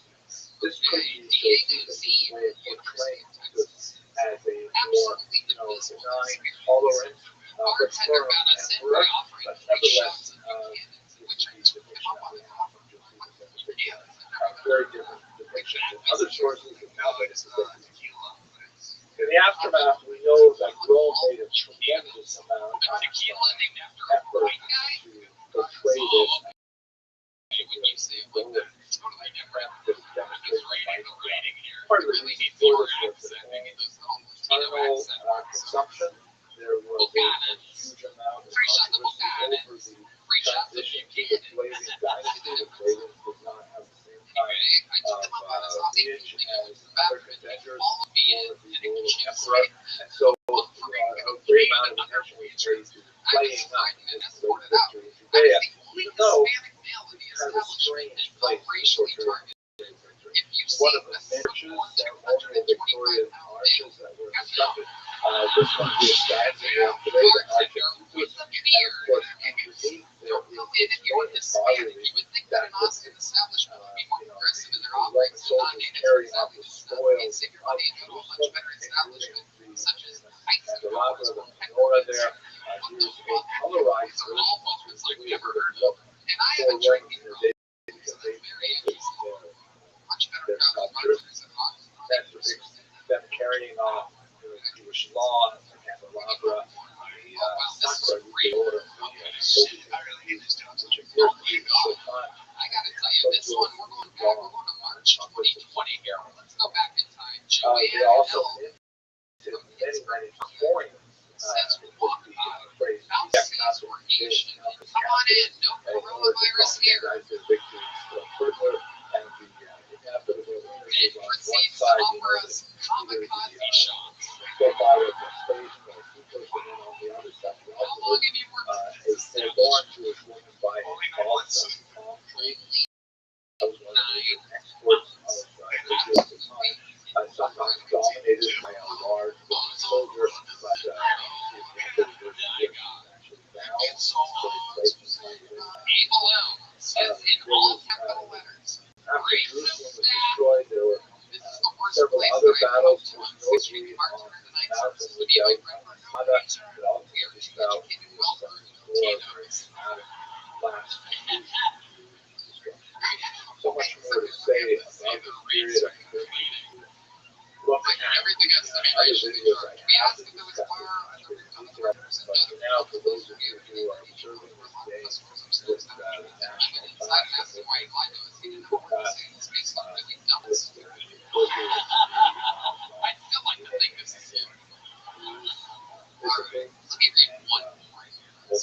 This could be Titus' way of portraying Titus as a more, benign, tolerant, but firm emperor, but nevertheless, this is the depiction that we have from Josephus in particular. Very different depictions in other sources of how this is depicted. In the aftermath, we know that Rome made a tremendous amount of effort to portray this part of the reason for this was that internal consumption. There was a huge amount of controversy over the transition to the Flavian dynasty. The Flavians did not have the same kind of lineage as other contenders for the role of emperor, and so a great amount of attention was paid to playing up this great victory in Judea, even though it had a strange place to portray victory. One of the marches, ceremonial Victorian marches that were constructed, this one here stands in one today, the Arch of Titus, and of course underneath there is this famous bas-relief that depicts the Roman soldiers carrying out the spoils of Jerusalem, including the candelabra, the menorah there. Here's a colorized version of the way it would look for Rome in their day, because they painted their sculptures that depicts them carrying off the Jewish law, the candelabra, the sacra order, the holy which appears to be the Sultan. I gotta tell you, this one we're going back. We're going to March 2020 here. Let's go back in time. They also minted many coins with the phrase "Nation." Come on in, no coronavirus here. The victory still further, and the inevitable winners on one side, either the profile of Vespasian or Titus, and then on the other side, the a forlorn Jewish woman by a false palm tree. That was one of the exports of Israel at the time, sometimes dominated by a large soldier, but actually down, so it placed after Jerusalem was destroyed, there were several other battles, most notably on Mount Redoubt, that ultimately fell in this last destruction. So much more to say about this period of looking at everything has to be racially charged. We asked if there was a bar on the rooftop. The person said no. Now, for those of you who are observing this today, with the national Inside and asked him why he lied to us. He didn't know what to say. It's based on really dumb stuff. I'd still like to think this is him. Alright, let me read one more here.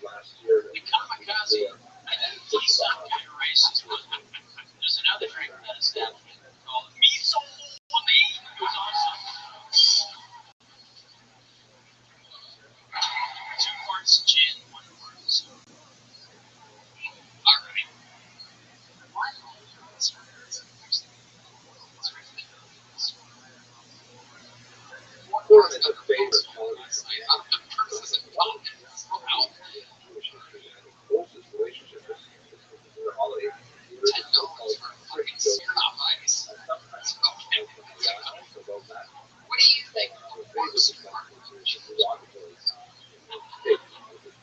last year. The kamikaze. He's not kind of racist, but there's another drink from that establishment called Miso Wooly. It was awesome. 2 quarts gin, 1 quart soda. Alright. One of the favorite colors closest relationship is holiday. $10 for a fucking syrup ice. Okay. What do you think?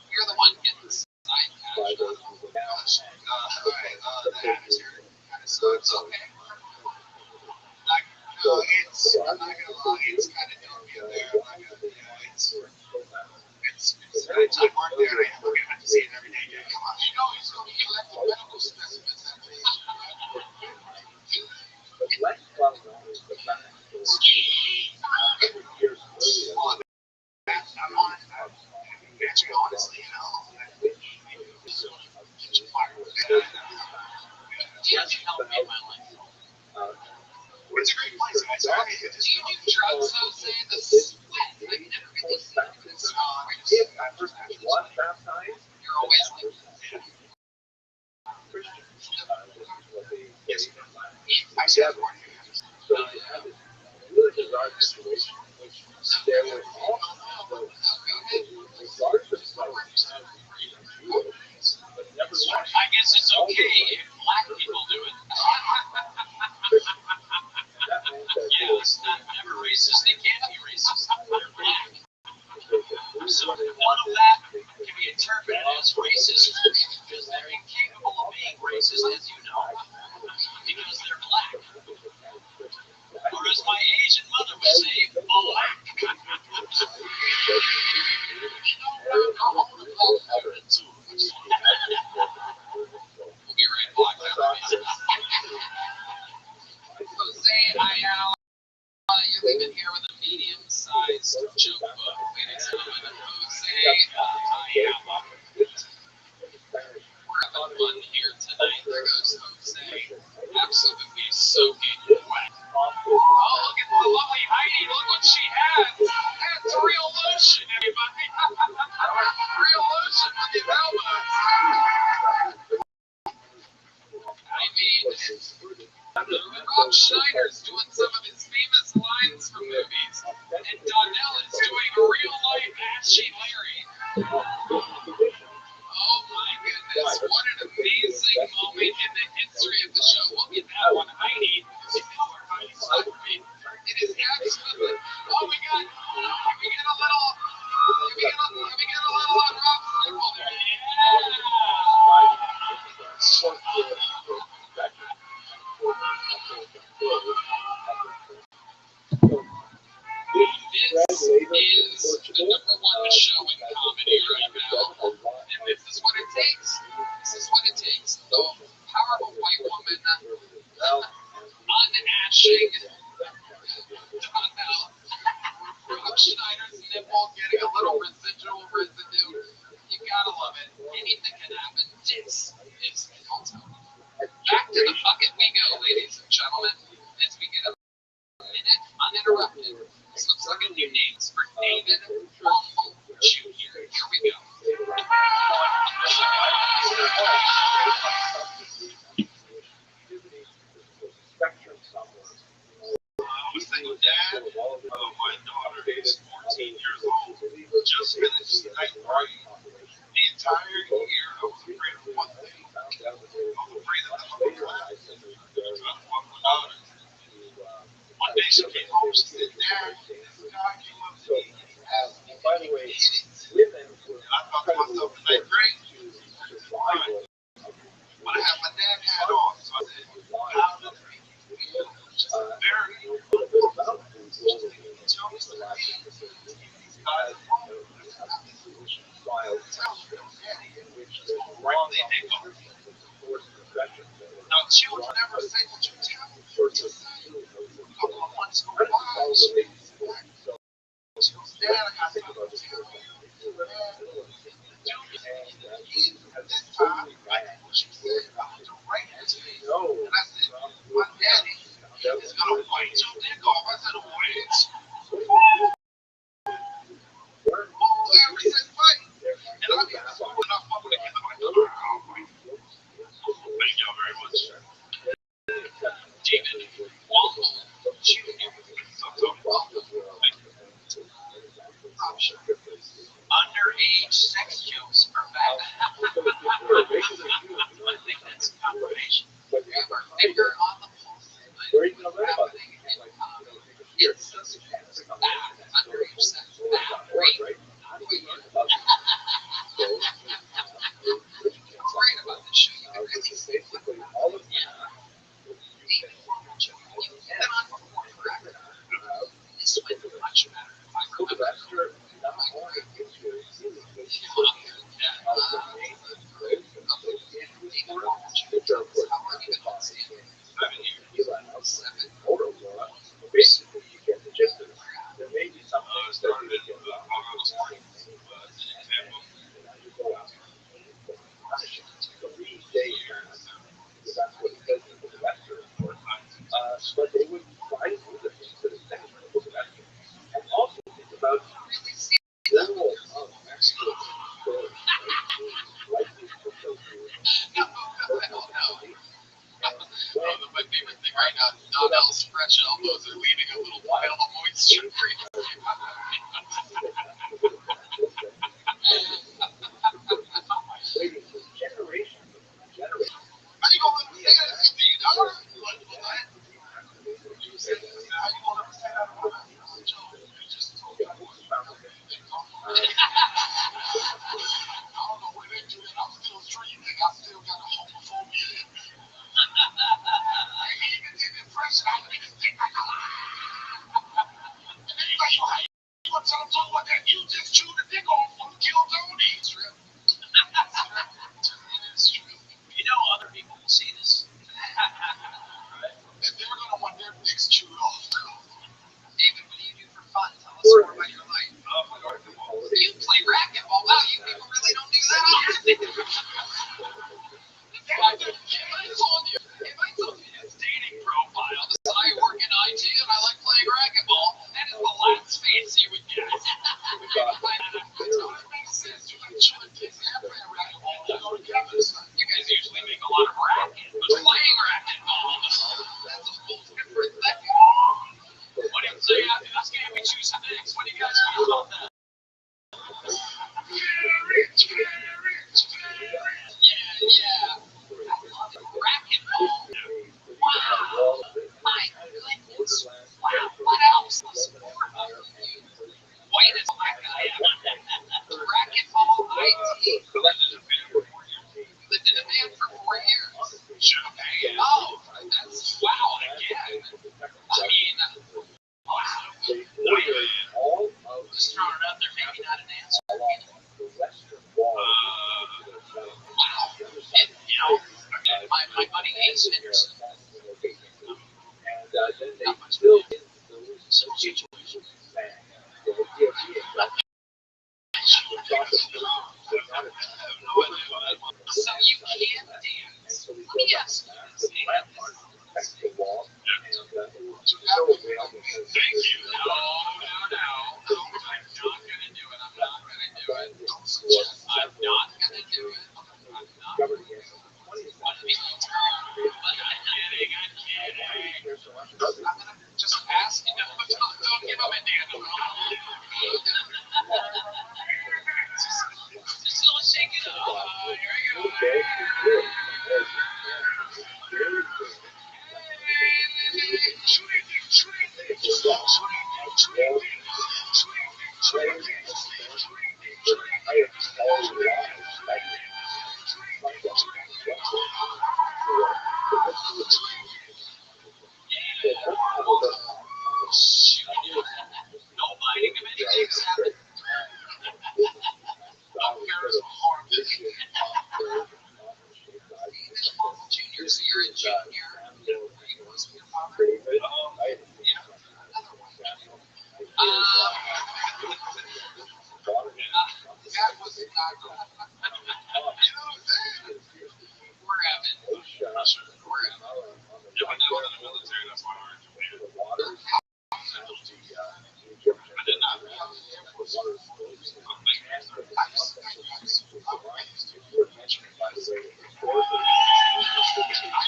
You're the one getting the side cash. That is your kind of sucks. Okay. I'm not gonna lie, it's kind of dumb in there. It's very tough work there, and I have to see it every day. Come on, you know he's going to collect the medical specimens that day. Honestly, you know. Help me in my life. It's a great place, guys. Do you do drugs, Jose? The sweat. I can never really see it. It's you're always like, I see that one. So you have this really bizarre situation in which there were all regardless of but never I guess it's okay if black people do it. Yeah, it's not never racist. They can't be racist. They're black. So one of that can be interpreted as racist because they're incapable of being racist, as you know, because they're black. Or as my Asian mother would say, black. We'll be right back. Jose, you're leaving here with a medium-sized joke book. Ladies and gentlemen, Jose, we're having fun here tonight. There goes Jose, absolutely soaking wet. Oh, look at the lovely Heidi. Look what she has. That's real lotion, everybody. Real lotion with the elbows. I mean, Rothschild'S doing some of his famous lines from movies, and Donnell is doing real-life Ashy Larry. Oh my goodness, what an amazing moment in the history of the show. We'll get that one, Heidi. You know where Heidi's from, right? It is absolutely. Oh, we get a little unruffled there. This is the #1 show in comedy right now, and this is what it takes. This is what it takes. The powerful white woman unashing Donnell. Rob Schneider's nipple getting a little residual residue. You gotta love it. Anything can happen. This is Kelto. Back to the bucket we go, ladies and gentlemen, as we get a minute uninterrupted. This looks like a new name for David Rumble Jr. Here we go. I was thinking, Dad, my daughter is 14 years old, just finished ninth grade. The entire year, I was afraid of one thing. I was afraid that I was going to fuck my daughter. One day she came home, she said, Dad, this guy came up to me and he asked me, by the way, I thought to myself in ninth grade, but I had my dad hat on, so I said, how does it make you feel? Just very underage sex jokes are bad. I think that's confirmation. We have our finger on the pulse. It's bad. Underage sex. Bad. Rape. Great about this show. You can really say all of them. You've been on before, correct? This would be much better if I remember. Basically, you get the gist of it. There may be some things that you get but they would try to do the things that is natural to that. And also think about general Mexico stories, like these My favorite thing right now is Donnell's fresh elbows are leaving a little pile of moisture for you. waiting for generations and generations. How you gonna understand that if you don't? How you gonna understand that? You just told me. I don't know where they do that. I'm still dreaming. I still got a homophobia in me. Even in the fresh out, they just think like a lie. And then you're like, hey, you want to tell them to what that you just chewed the dick on from Kill Tony? It's true. It is true. You know other people will see this. Right? And they're going to want their dicks chewed off. David, what do you do for fun? Tell us more about your life. You play racquetball. Wow, you people really don't do that. If I told you his dating profile, this is I work in IT and I like playing racquetball, that is the last face you would get. It makes sense. You like chewing dicks and playing racquetball. You guys usually make a lot of racket, but playing racquetball, that's a whole different thing. What do you say after this game we choose some dicks? What do you guys feel about that? Yeah. Racquetball. Wow. My goodness. Wow. What else? The sport of you. White as black guy. Racquetball IT. Lived in a van for 4 years. Champagne. Oh, that's wow again. I mean, wow. Just throwing it out there, maybe not an answer. Wow. And, you know, my buddy Ace Henderson. Not much to do. Some situation. So you can dance. Let me ask you this. Thank you. No. I'm not gonna do it. I'm not gonna do it. I'm kidding. I'm gonna just ask you. Don't give him a damn. Just don't shake it up. Here we go. Nobody can make things happen. Junior, so you're a junior. That was not good. We're having. Yeah, when I was in the military, that's why I heard you. I did not realize it was I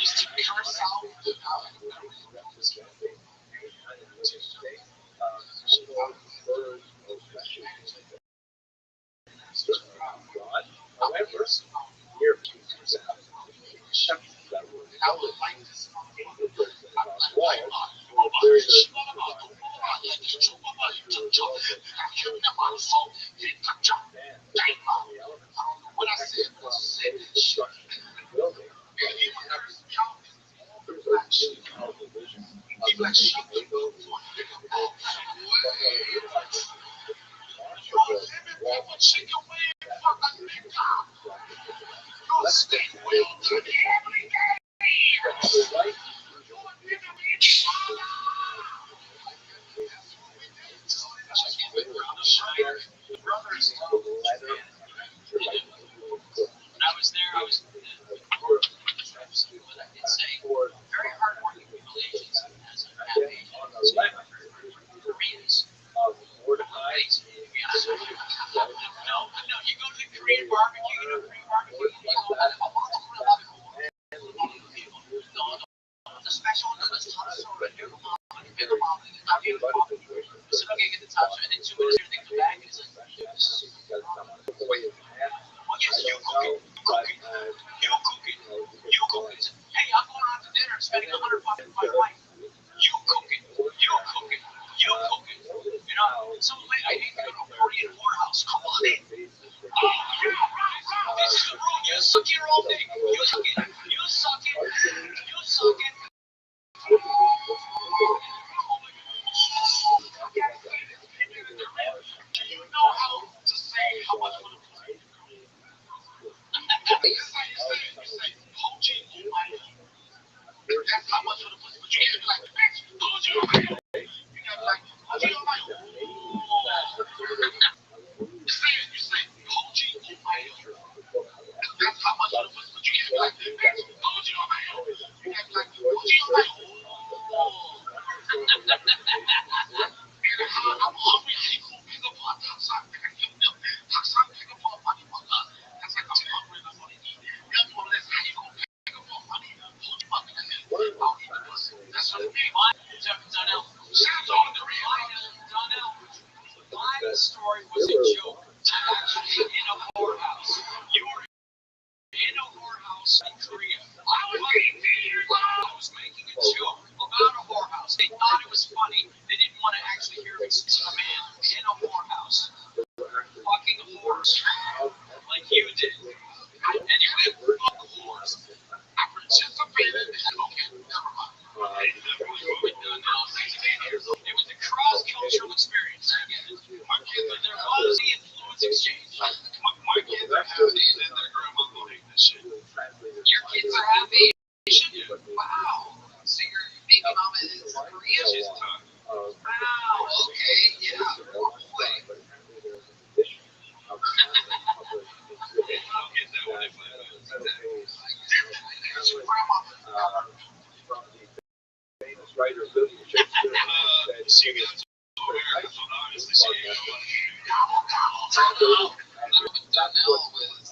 used to curse out I would like this motherfucker. I'm like, why not? What I said was I was there, I was what I did say, very hardworking people agency as a Koreans. Amazing, to be honest with you. No, you go to the Korean barbecue, the special one, the top soda, so okay, get the top soda, and then 2 minutes later they come back and it's like, you cook it. Hey, I'm going out to dinner and spending $100 with my wife. You cook it. You know, so I need to go to a Korean whorehouse. Come on in. Oh, yeah, right. This is the rule. You suck here all day. You suck it. Do you know how to say how much for the plate? You say, Hoji, oh my God. That's how much for the plate. But you can't be like, bitch, Hoji, oh my God. You gotta be like, Hoji, oh my God. You say, Hoji, oh my God. That's how much for the plate. But you can't be like, bitch, Hoji, oh my God. You gotta be like, Hoji, oh my God. I'm hungry. Pick up on Taksan. Taksan, pick up on money. That's like I'm hungry. I want to eat. That's what it is. How you gonna pick up on money? Hold your fucking hand. That's what it means. Donnell. Shout out to Donnell. My story was a joke. I'm actually in a whorehouse. You were in a whorehouse in Korea. I was 18 years old. I was making a joke about a whorehouse. They thought it was funny. They didn't want to actually hear me see a man in a whorehouse fucking a horse like you did. Anyway, fuck whores. I participated. Okay, never mind. It was a cross-cultural experience. I get it. But there was the influence exchange. My kids are half Asian and their grandma hate this shit. Your kids are half Asian? Wow. So your baby mama is Korean? Wow, okay, yeah. Boy. Writer William Shakespeare said, Donnell was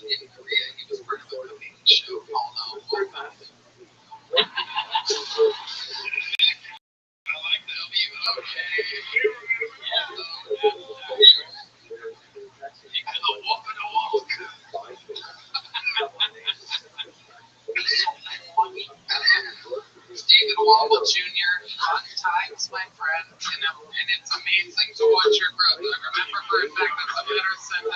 in Korea. He was part of a cooking show called Warpath. Stephen Womble Jr. Hot Times, my friend, and it's amazing to watch your growth. I remember for a fact that's a better sense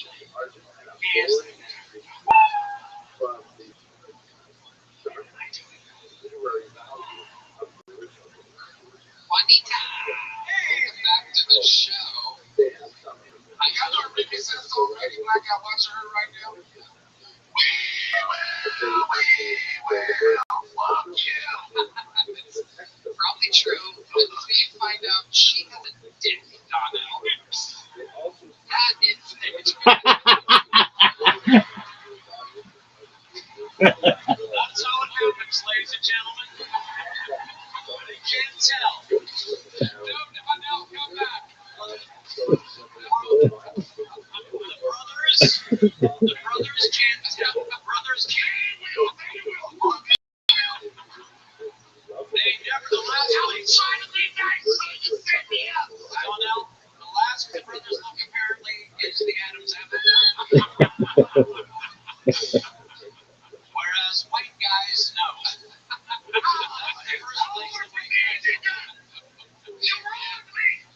Juanita, welcome back to the show. I got our baby sister already, like I watch her right now. We will fuck you. It's probably true, but until you find out she has a dick, Donnell. That is that's how it happens, ladies and gentlemen. But you can't tell. No, come back. The brothers can't tell. The brothers can't. They nevertheless trying to leave guys so you set me up. Donnell, the last the brothers look apparently is the Adams apple. Whereas white guys know.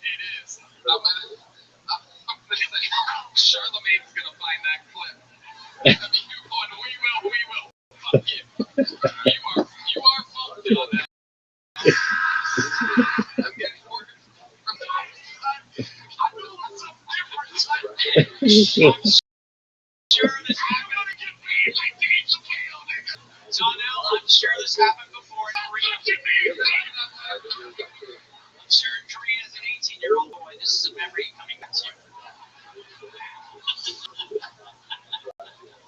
It is. Charlemagne's gonna find that clip. I mean, we will. Fuck you. You are fucked on that. I'm getting work from the other side. I know what's a difference. I'm sure this I'm gonna get paid like Dave Chappelle, nigga. Donnell, I'm sure this happened before in Korea. I'm sure in Korea as an 18-year-old boy, this is a memory coming back to you.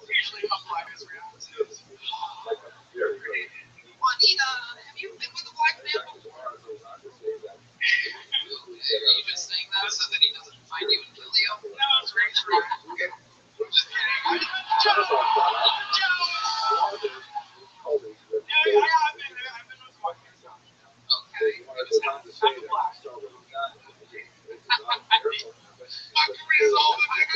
Usually how black is reactions. Juanita, have you been with a black man before? Are you just saying that so that he doesn't find you and kill you? No, it's great. Okay. Just kidding. Joe! I've been with black men. Okay. I'm black. My career's over, nigga!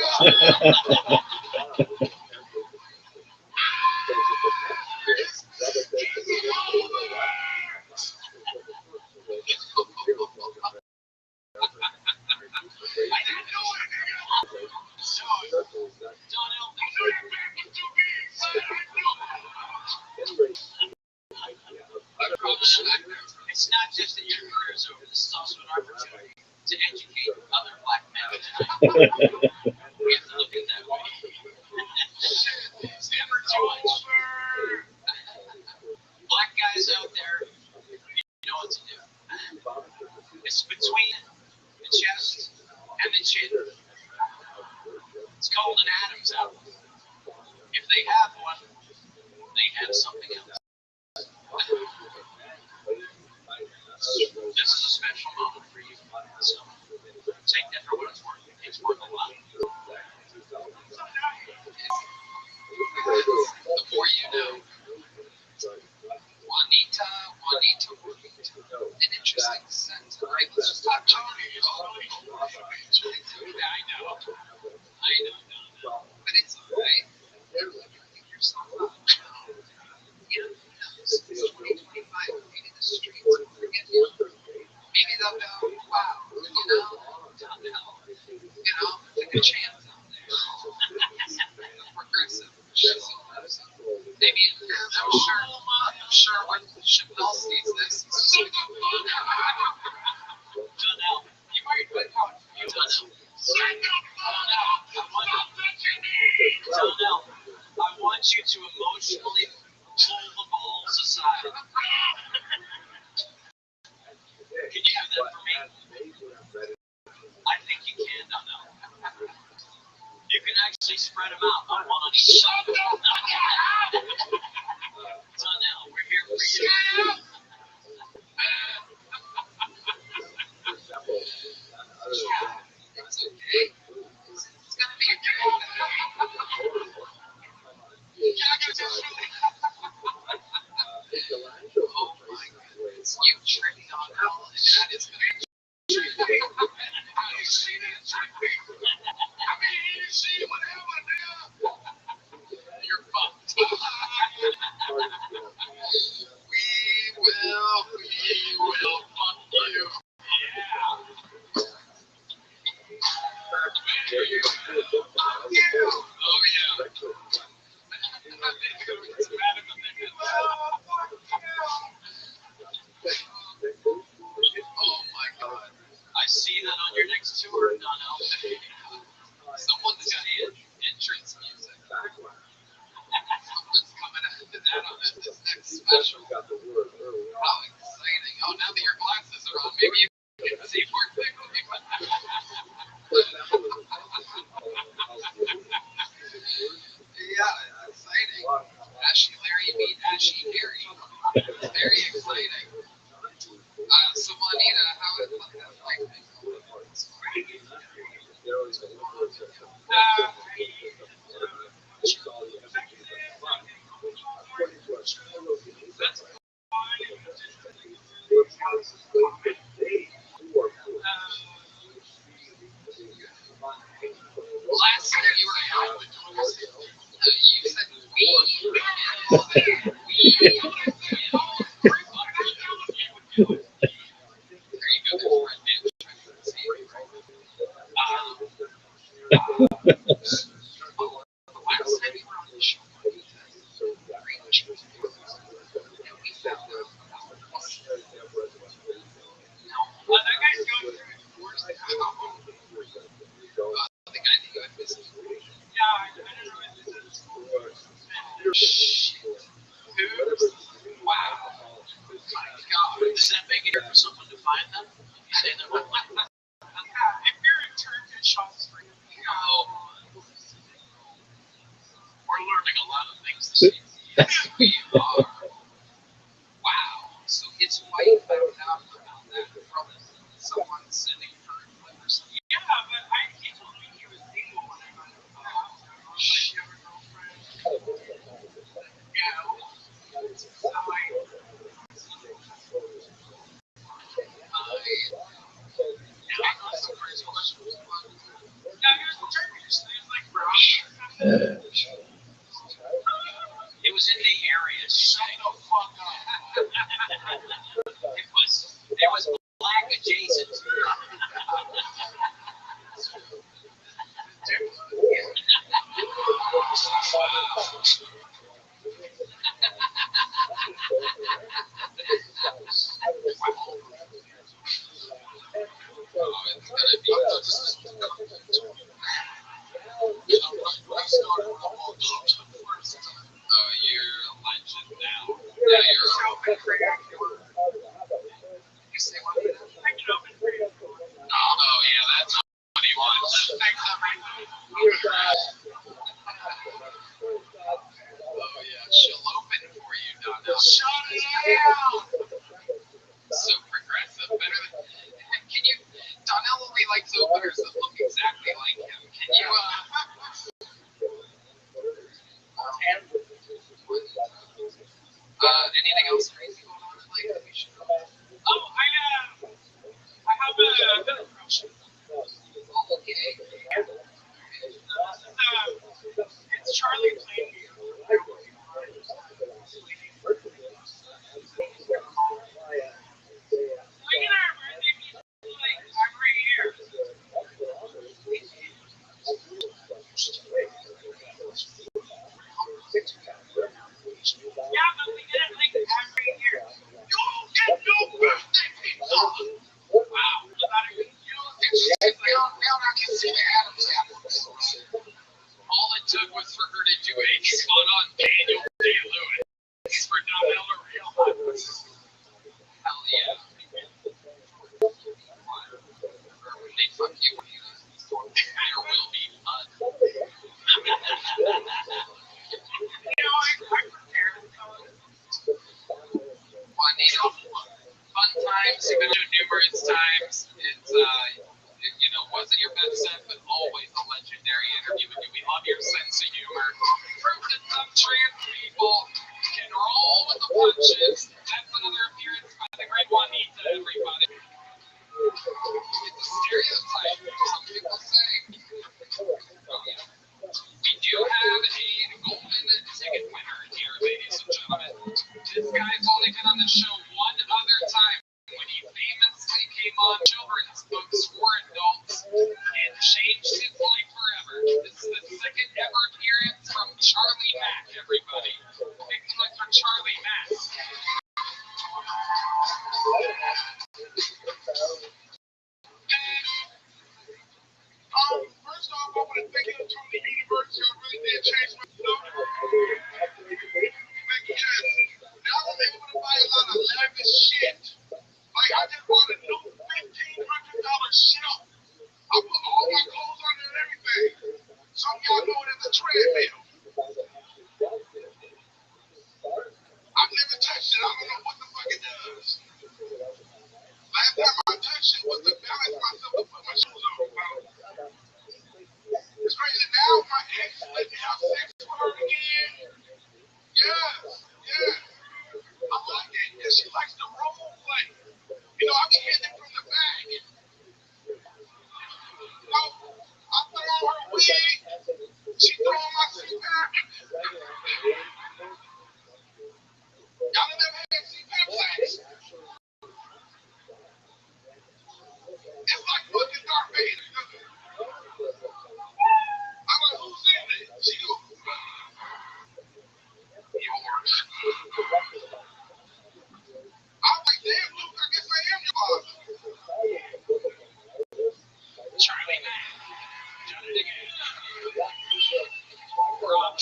It's not just that your career is over. This is also an opportunity to educate other black men. We have to look at that way. Never too much. Black guys out there, you know what to do. It's between the chest and the chin. It's called an Adam's apple. If they have one, they have something else. This is a special moment for you. So take that for what it's worth. It's worth a lot. The more you know. Juanita. An interesting sense. All right, let's just talk Tony. I know. But it's all right. You're living yourself up. You know, since 2025, maybe the streets will forget you. Maybe they'll go, wow, take a chance out there. Progressive. Maybe, I'm sure when Chappelle sees this, Donnell, you might put out, Donnell, I want you to emotionally pull the balls aside. Can you do that for me? I think you can, Donnell. You can actually spread them out, one on each side. Donnell, we're here for you. Yeah, it's okay. It's gonna be a good one. Oh my goodness, you tricked Donnell, and that is gonna be you see that trick? I mean, you see what happened there? You're fucked. We will fuck you. Yeah. Last time you were out, you said does that make it for someone to find them? Say them. If you're in Turkish Australia, we're learning a lot of things this year. Yes, we are. Wow. So his wife found out about that from someone sending her or something. Yeah, but he told me he was single when I got him. She have a girlfriend. Yeah. So it was in the area. Shut the fuck up. It was black adjacent. So progressive, better than. Can you? Donnell only likes openers that look exactly like him. Can you? Anything else crazy going on lately? We should know. Oh, I have a bit of crush. Okay. It's Charlie playing you. Yeah, but we did it like every year. You get no birthday pizza! Wow. Now I can see the Adams apples. All it took was for her to do a spot on Daniel Day-Lewis for Donnell to realize. Hell yeah. When they fuck you, there will be fun. I prepared fun times. You've been to numerous times. It's wasn't your best set, but always a legendary interview with you. We love your sense of humor. Proof that some trans people can roll with the punches. That's another appearance by the great Juanita, everybody. It's a stereotype. Some people say. Oh, yeah. We do have a golden ticket winner here, ladies and gentlemen. This guy's only been on the show one other time when he famously came on children's books for adults and changed his life forever. This is the second ever appearance from Charlie Mack, everybody. Big one for Charlie Mack. First off, I want to thank you to the University. I really did change my life. Yes, now I'm able to buy a lot of lavish shit. Like, I just bought a new $1,500 shelf. I put all my clothes on it and everything. Some of y'all know it as a treadmill. I've never touched it. I don't know what the fuck it does. Last time I touched it was to balance myself to put my shoes on.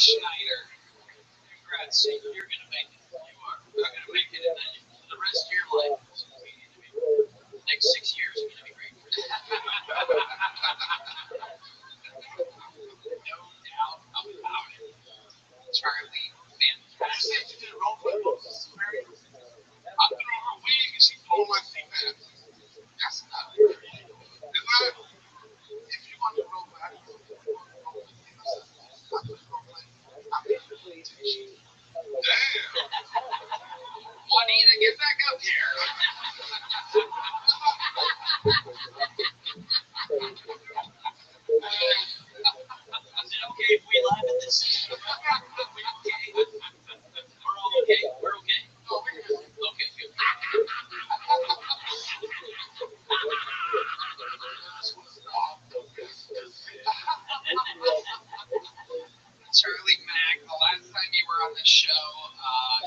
Schneider. Congrats, Steve. You're going to make it. You are. You're going to make it. And then for the rest of your life, it's going to be, next 6 years are going to be great. No doubt about it. Charlie, fantastic. She did wrong with those. I threw her wig and she pulled my CPAP. That's not good. If you want to roll back, I'm basically damn. Juanita, get back up here. Is it okay if we laugh at this? Are we okay? We're all okay? We're okay? Okay, good. Charlie Mack, the last time you were on the show,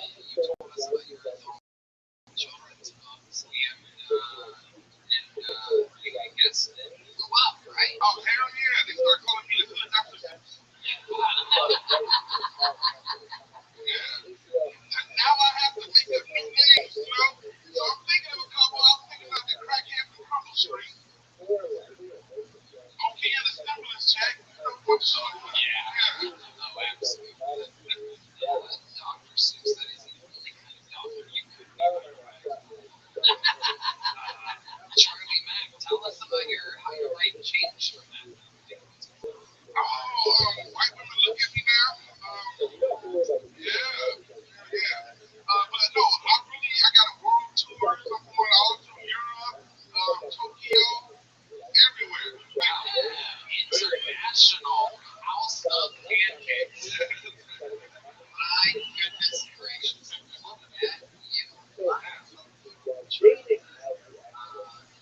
you told us about your children's books, and I guess it blew up, right? Oh, hell yeah. They start calling me the hood Dr. Seuss. Yeah. And now I have to make up new names, you know? So I'm thinking of a couple. I'm thinking about the crackhead from Crumble Street. Okay, and the stimulus check. Yeah. Oh, absolutely. Dr. Seuss, that is the only kind of doctor you could be, right? Charlie Mack, tell us about how your life changed from that. White women look at me now. Yeah. But no, I got a world tour. I'm going all through Europe, Tokyo, everywhere. Wow. International house of pancakes. My goodness gracious. Look at you.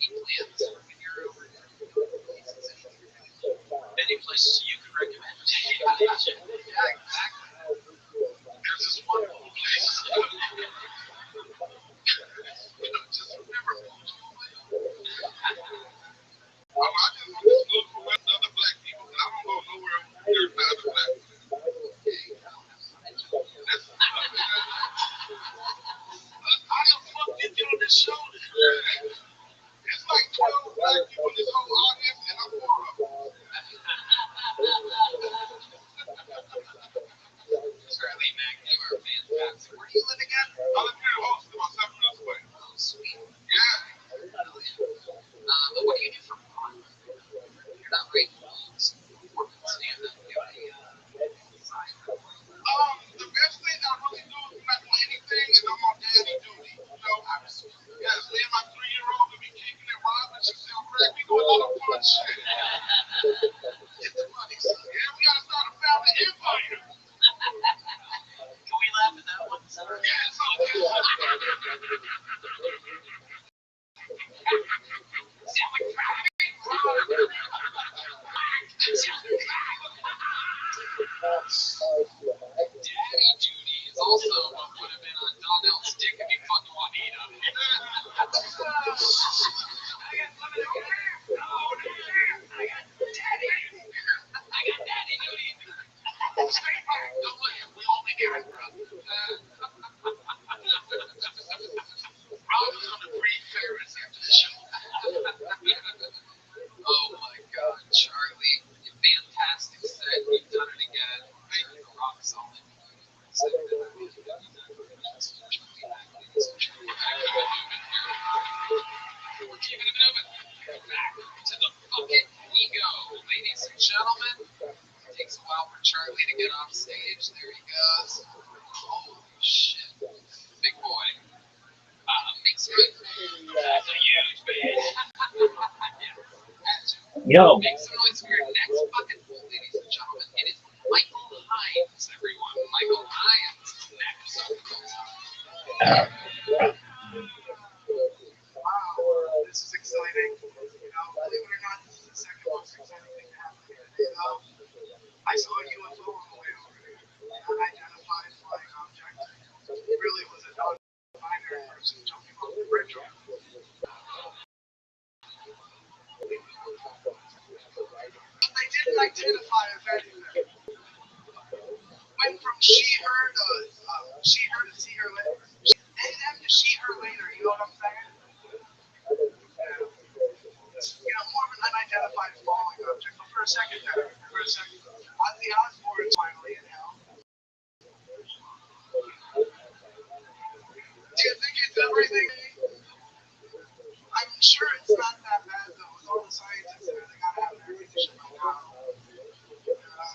Any plans when you're over there? Any places you could recommend? Yeah, exactly. There's this wonderful place. Just remember, I just want to look for other black people, but I don't go nowhere there's not other black people. I am fucked into on this show. It's like 12 black people in this whole audience, and I'm one of them. Charlie Mack, you are fantastic. Where do you live again? I live here in Austin, about 7 minutes away. Oh, sweet. Yeah. But what do you do for fun? You're not writing books or stand-up. Do you have any side? The best thing I really do is not doing anything is I'm on daddy duty. You know, yes, me and my 3-year-old will be kicking it, robbing, she sell crack, we do a lot of fun shit. Get the money, son. Yeah, we gotta start a family empire. Can we laugh at that one? Yeah, it's okay. Daddy duty is also what would have been on Donnell's dick if he fucked Juanita. I got daddy duty. Stay back. Don't look at we only get it, bro. Rob's gonna breathe Ferris after the show. Oh my God, Charlie. Fantastic set. You've done it again. You're rock solid. We're keeping it moving. Back to the bucket we go. Ladies and gentlemen, it takes a while for Charlie to get off stage. There he goes. Holy shit. Big boy. Make some noise. That's a huge bass. Yo. Make some noise for your next bucket full, ladies and gentlemen. It is Michael Hines, everyone. Michael Hines is next. Wow, this is exciting. You know, believe it or not, this is the second most exciting thing happening today. I saw a UFO on the way over here. Unidentified flying object. It really was a non-binary person jumping off the bridge. But they didn't identify as anything. from she, her to see her later. And after she, her later, you know what I'm saying? More of an unidentified falling object. But for a second, Ozzy Osbourne's finally in hell. Do you think it's everything? I'm sure it's not that bad though. With all the scientists there, they gotta have their condition by now.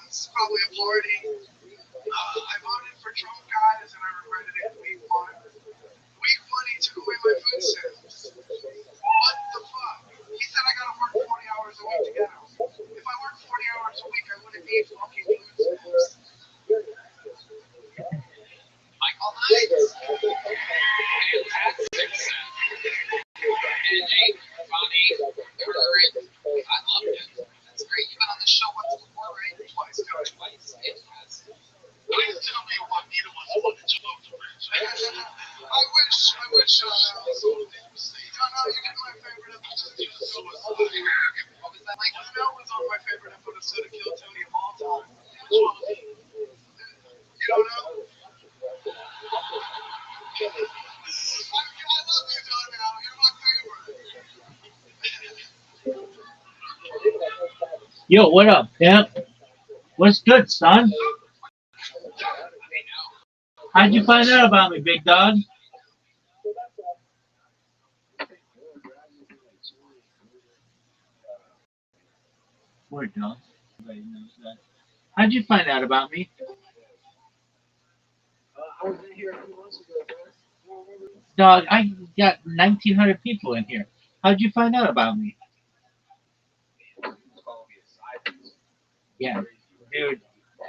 It's probably a party. I voted for Trump, guys, and I regretted it week one. Week one, he took away my food stamps. What the fuck? He said I gotta work 40 hours a week to get them. If I worked 40 hours a week, I wouldn't need fucking food stamps. Michael Hines. Fantastic set. Edgy, funny, current. I loved it. That's great. You've been on the show once before, right? Twice. It has. Please tell me what Nita was looking to love to reach. I wish, you get my favorite episode of Kill Tony. What was that like? That was on my favorite episode of Kill Tony of all time. You don't know? I love you, Don Al. You're my favorite. Yo, what up, Pimp? What's good, son? How'd you find out about me, big dog? Word, dog. Everybody knows that. How'd you find out about me? I was in here a few months ago, bro. Dog, I got 1,900 people in here. How'd you find out about me? Yeah, dude,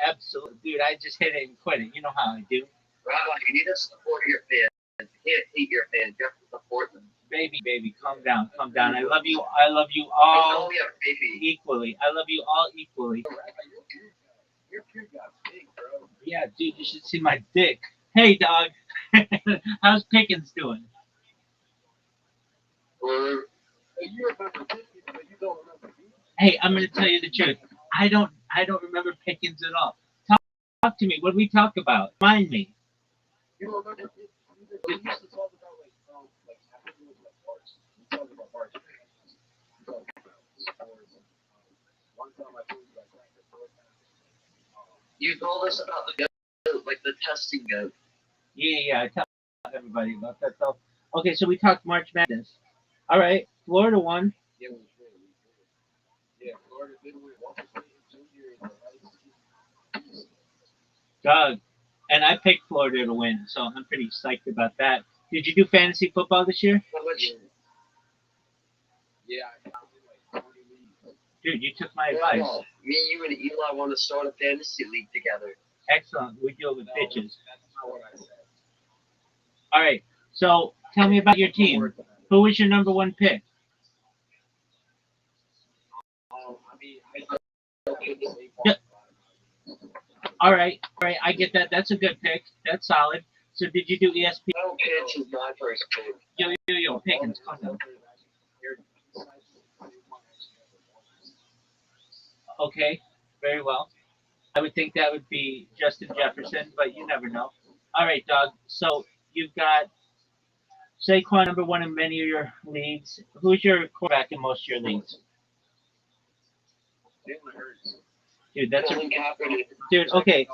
absolutely. Dude, I just hit it and quit it. You know how I do. Rabbi, you need to support your fans. You can't hate your fans. You have to support them. Baby, calm down. I love you Don't all call me a baby. equally. I love you all equally. Your kid got big, bro. Yeah, dude, you should see my dick. Hey, dog. How's Pickens doing? Or You remember 50, but you don't remember me. Hey, I'm gonna tell you the truth. I don't remember Pickens at all. Talk to me. What did we talk about? Remind me. You don't remember 50? We used to talk about, I think it was March. We talked about March. We talked about sports. One time I told you, you told us about the testing goat. Yeah, I tell everybody about that though. Okay, so we talked March Madness. All right, Florida won. Yeah, we did. Yeah, Florida did win. One in junior and Doug, and I picked Florida to win, so I'm pretty psyched about that. Did you do fantasy football this year? How much? Yeah, I did 20 leagues. Dude, you took my advice. Well, me, you, and Eli want to start a fantasy league together. Excellent. We deal with bitches. That's not what I said. All right, so tell me about your team. Who was your number one pick? Yeah. All right, I get that. That's a good pick. That's solid. So did you do ESP? No pitch is my first pick. Yo, Pickens, calm down. Okay, very well. I would think that would be Justin Jefferson, but you never know. All right, dog. So you've got Saquon number one in many of your leagues. Who's your quarterback in most of your leagues? Dude, that's a Colin Kaepernick. dude. Okay,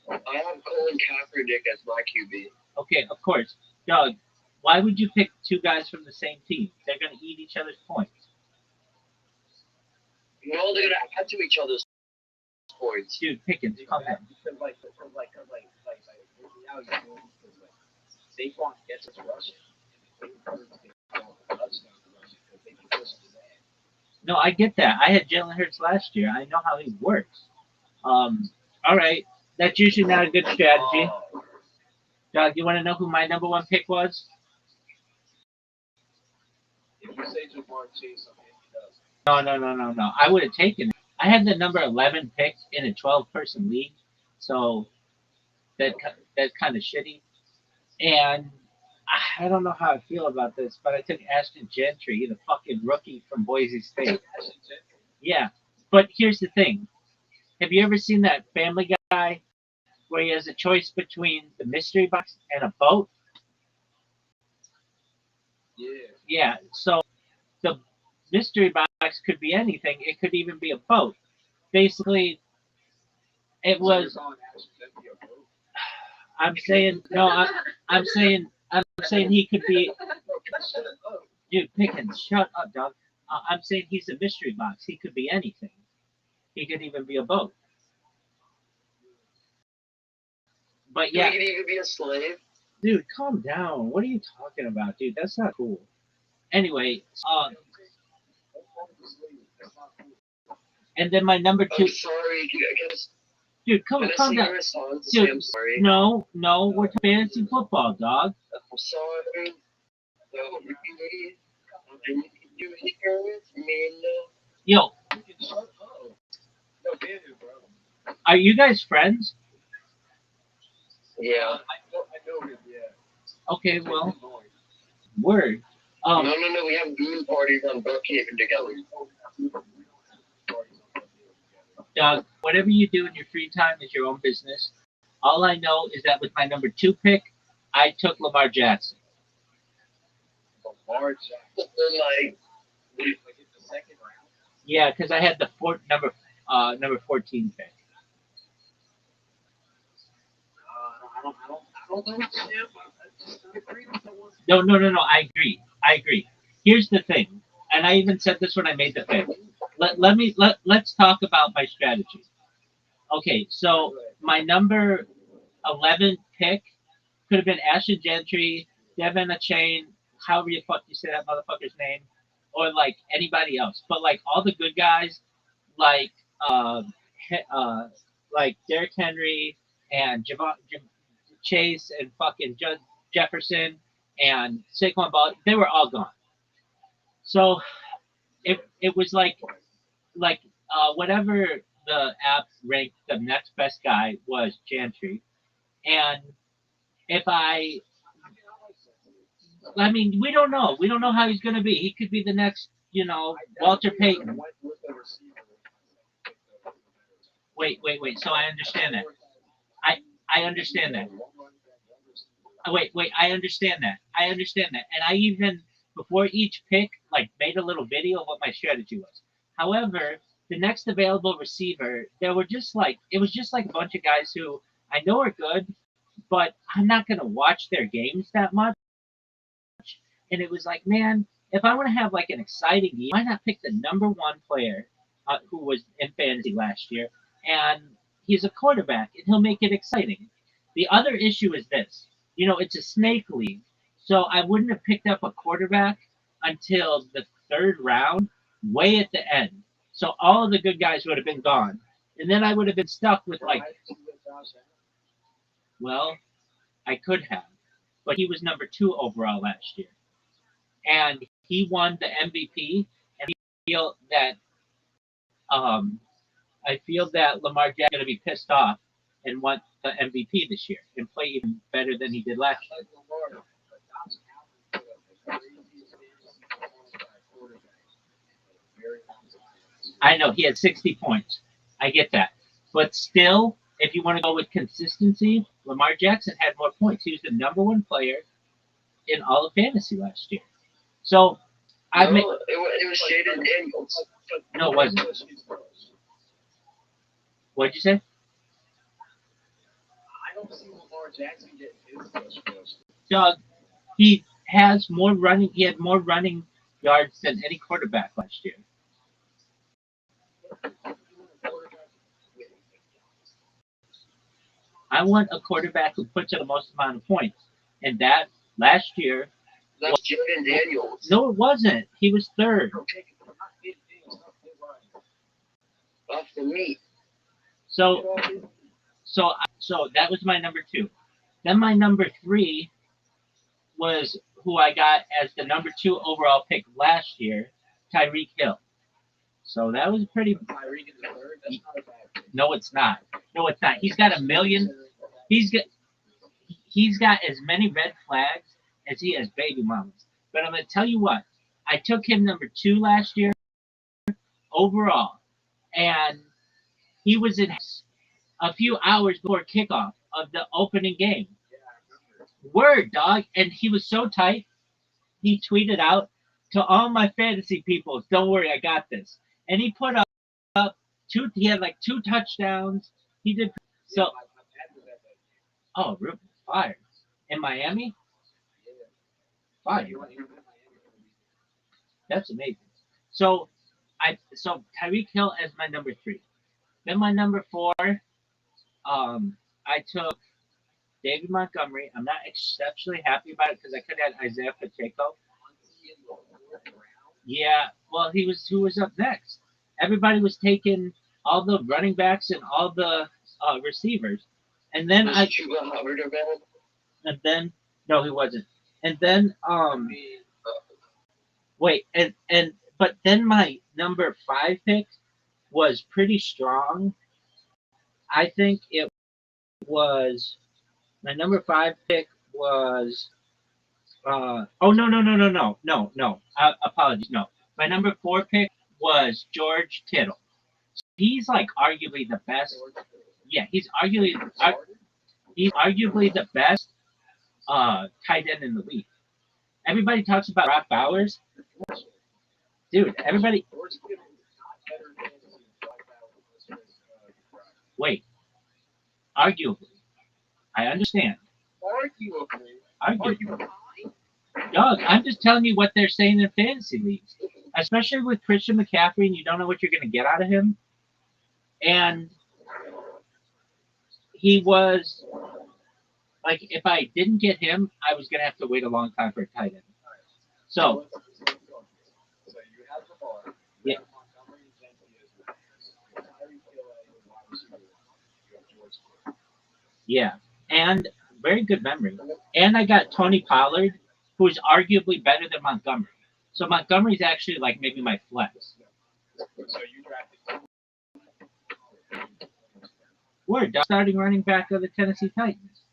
I have Colin Kaepernick as my QB. okay, of course, Doug. Why would you pick two guys from the same team? They're going to eat each other's points. No, they're gonna add to each other's points. Dude, Pickens, calm down. Because Saquon gets us rushing. No, I get that. I had Jalen Hurts last year. I know how he works. All right, that's usually not a good strategy. Doug, you want to know who my number one pick was? If you say Jamar Chase, I mean, he does. No. I would have taken it. I had the number 11 pick in a 12-person league, so that's kind of shitty. And I don't know how I feel about this, but I took Ashton Gentry, the fucking rookie from Boise State. Yeah, But here's the thing. Have you ever seen that Family Guy where he has a choice between the mystery box and a boat? Yeah. Yeah, so the mystery box could be anything. It could even be a boat. Basically, it was. I'm saying no. I'm saying he could be. Dude, Pickens, shut up, dog. I'm saying he's a mystery box. He could be anything. He could even be a boat. But yeah, He could even be a slave. dude, calm down. What are you talking about, dude? That's not cool. Anyway, and then my number two. I'm sorry. Dude, calm down. Dude, I'm sorry. No, we're fantasy football, dog. I'm sorry. No, you hear me? Yo, No, Daniel, bro. are you guys friends? Yeah. I know him, yeah. Okay, well, word. No. We have goon parties on Brookhaven together. Dog, whatever you do in your free time is your own business. All I know is that with my number 2 pick, I took Lamar Jackson. Lamar Jackson. Like The second round. Yeah, because I had the number 14 pick. I don't know what to do. I agree with the one. No. I agree. Here's the thing, and I even said this when I made the pick. Let's talk about my strategy. Okay, so my number 11 pick could have been Ashton Gentry, Devin Achane, however you say that motherfucker's name, or like anybody else. But like all the good guys, like like Derrick Henry and Chase and fucking Jefferson and Saquon Barkley, they were all gone. So it was like whatever the app ranked the next best guy was Gentry, and if I mean we don't know how he's gonna be. He could be the next Walter Payton. Wait. So I understand that. I understand that. Wait. I understand that. And I even before each pick made a little video of what my strategy was. However, the next available receiver, it was just like a bunch of guys who I know are good, but I'm not gonna watch their games that much. And it was like, man, if I want to have like an exciting game, why not pick the number 1 player who was in fantasy last year, and he's a quarterback, and he'll make it exciting. The other issue is this, it's a snake league, so I wouldn't have picked up a quarterback until the 3rd round, way at the end. So all of the good guys would have been gone, and then I would have been stuck with well, I could have, but he was number 2 overall last year, and he won the MVP. And I feel that Lamar Jackson is going to be pissed off and want the MVP this year and play even better than he did last year. I know he had 60 points. I get that. But still, if you want to go with consistency, Lamar Jackson had more points. He was the number 1 player in all of fantasy last year. So it was Shaden Daniels. No, it wasn't. What'd you say? I don't see Lamar Jackson getting his touchdowns. Doug, he had more running yards than any quarterback last year. I want a quarterback who puts up the most amount of points. And that last year. That's Jaden Daniels. No, it wasn't. He was 3rd. Off the meat. So that was my number 2. Then my number 3 was who I got as the number 2 overall pick last year, Tyreek Hill. So that was pretty. Tyreek is the 3rd. That's not a bad pick. No, it's not. He's got a million. He's got as many red flags as he has baby mamas. But I'm gonna tell you what. I took him number 2 last year overall, and he was in a few hours before kickoff of the opening game. Word, dog. And he was so tight, he tweeted out to all my fantasy people, don't worry, I got this. And he put up he had like 2 touchdowns. He did so. Oh, Ruben, fire. In Miami? Fire. That's amazing. So Tyreek Hill as my number 3. Then my number 4, I took David Montgomery. I'm not exceptionally happy about it because I could have had Isaiah Pacheco. Yeah, well, who was up next? Everybody was taking all the running backs and all the receivers, and then no, he wasn't. And then wait, but then my number 5 pick was pretty strong. I think it was my number 5 pick was oh no. Apologies, no. My number 4 pick was George Kittle. He's like arguably the best. Yeah, he's arguably the best tight end in the league. Everybody talks about Brock Bowers. Dude, everybody. Wait. Arguably. I understand. Arguably. Dog, I'm just telling you what they're saying in fantasy leagues. Especially with Christian McCaffrey, and you don't know what you're going to get out of him. And he was, like, if I didn't get him, I was going to have to wait a long time for a tight end. So you have the bar. Yeah. Yeah, and very good memory. And I got Tony Pollard, who's arguably better than Montgomery. So Montgomery's actually like maybe my flex. So you drafted. Word, starting running back of the Tennessee Titans.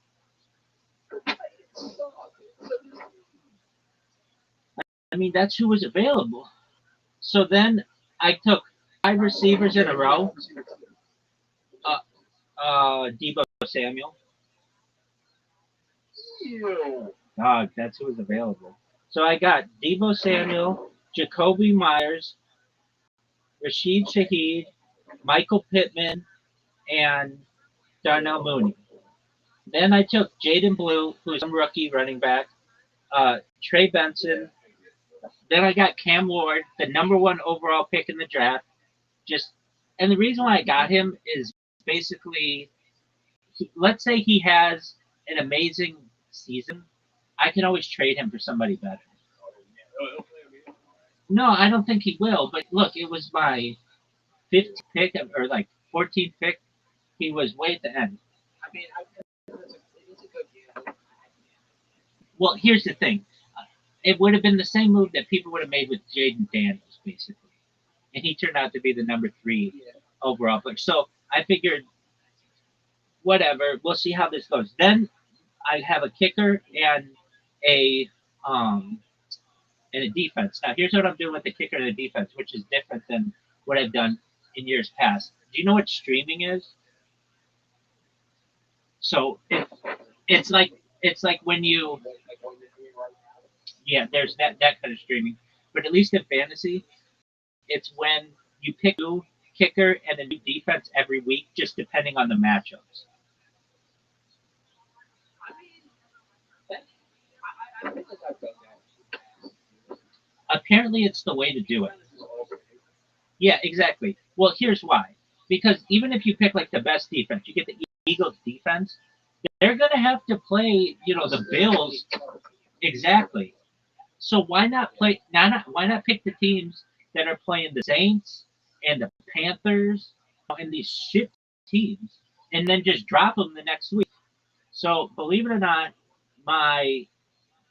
I mean, that's who was available. So then I took 5 receivers in a row. Deebo Samuel. Dog, that's who was available. So I got Deebo Samuel, Jacoby Myers, Rashid Shaheed, Michael Pittman, and Darnell Mooney. Then I took Jaden Blue, who's a rookie running back, Trey Benson. Then I got Cam Ward, the number 1 overall pick in the draft. And the reason why I got him is basically, let's say he has an amazing season, I can always trade him for somebody better. No, I don't think he will. But look, it was my 15th pick or like 14th pick. He was way at the end. I mean, it's a good gamble. Well, here's the thing. It would have been the same move that people would have made with Jaden Daniels, basically. And he turned out to be the number 3 overall pick. So I figured, whatever, we'll see how this goes. Then I have a kicker and a defense. Now, here's what I'm doing with the kicker and the defense, which is different than what I've done in years past. Do you know what streaming is? So it's like when you, yeah, there's that kind of streaming. But at least in fantasy, it's when you pick a new kicker and a new defense every week, just depending on the matchups. I feel like I've done that. Apparently, it's the way to do it. Yeah, exactly. Well, here's why. Because even if you pick like the best defense, you get the Eagles defense, they're going to have to play, the Bills. Exactly. So why not pick the teams that are playing the Saints and the Panthers and these shit teams, and then just drop them the next week? So believe it or not, my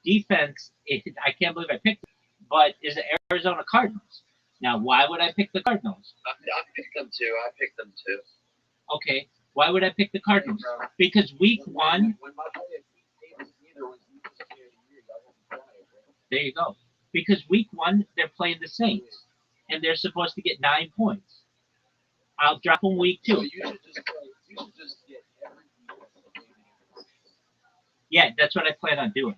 defense, I can't believe I picked it, but is the Arizona Cardinals. Now, why would I pick the Cardinals? I picked them too. Okay, why would I pick the Cardinals? Because week 1, there you go. Because week 1, they're playing the Saints, and they're supposed to get 9 points. I'll drop him week So 2. you should just play. You should just get every defensive game against the Saints. Yeah, that's what I plan on doing.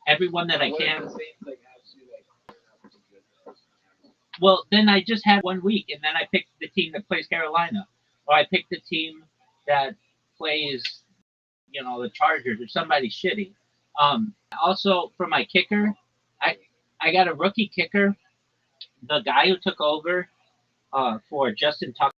Everyone that I What if can. the Saints like actually like turn out pretty good though? Well, then I just had 1 week, and then I picked the team that plays Carolina, or I picked the team that plays, the Chargers or somebody shitty. Also for my kicker, I got a rookie kicker. The guy who took over for Justin Tucker,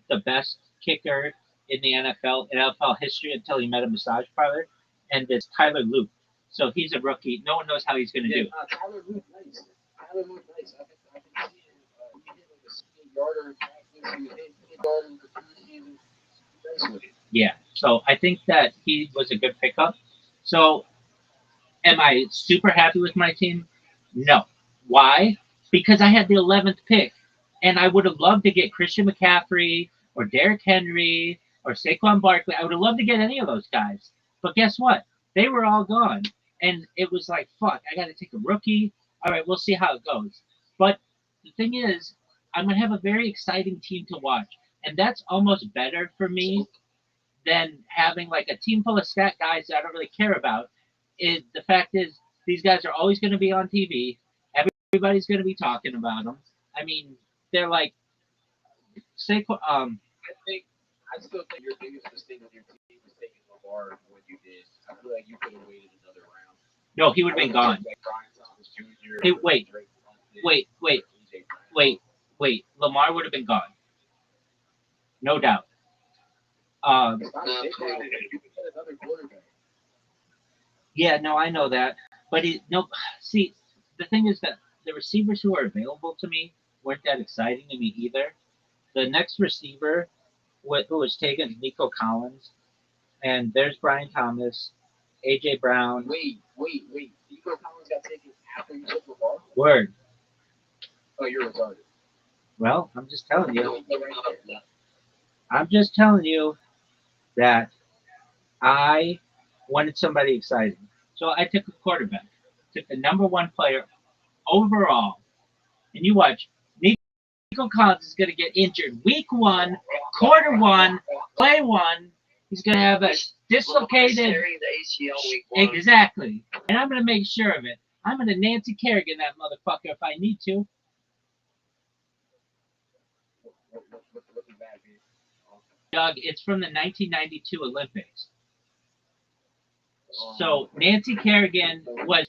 the best kicker in the NFL history until he met a massage parlor, and it's Tyler Luke. So he's a rookie. No one knows how he's going to do. Tyler Luke, nice. Tyler Luke, nice. I've been seeing he hit like a 68-yarder in practice. He hit yarder in the preseason. Nice with it. Yeah. So I think that he was a good pickup. So am I super happy with my team? No. Why? Because I had the 11th pick, and I would have loved to get Christian McCaffrey or Derrick Henry or Saquon Barkley. I would have loved to get any of those guys. But guess what? They were all gone. And it was like, fuck, I got to take a rookie. All right, we'll see how it goes. But the thing is, I'm going to have a very exciting team to watch. And that's almost better for me than having like a team full of stat guys that I don't really care about. The fact is, these guys are always going to be on TV. Everybody's going to be talking about them. I mean, they're like, I still think your biggest mistake with your team was taking Lamar when you did. I feel like you could have waited another round. No, he would have been gone. Like Brian Thomas Jr. Hey, wait. Lamar would have been gone. No doubt. Yeah, no, I know that. But see, the thing is that the receivers who are available to me weren't that exciting to me either. The next receiver who was taken, Nico Collins, and there's Brian Thomas, A.J. Brown. Wait. Nico Collins got taken after you took Lamar? Word. Oh, you're retarded. Well, I'm just telling you. I'm just telling you that I wanted somebody exciting. So I took a quarterback, took the number 1 player overall, and you watch, Nico Collins is going to get injured week 1, quarter 1, play 1. He's going to have a dislocated. The ACL week 1. Exactly. And I'm going to make sure of it. I'm going to Nancy Kerrigan that motherfucker if I need to. Doug, it's from the 1992 Olympics. So Nancy Kerrigan was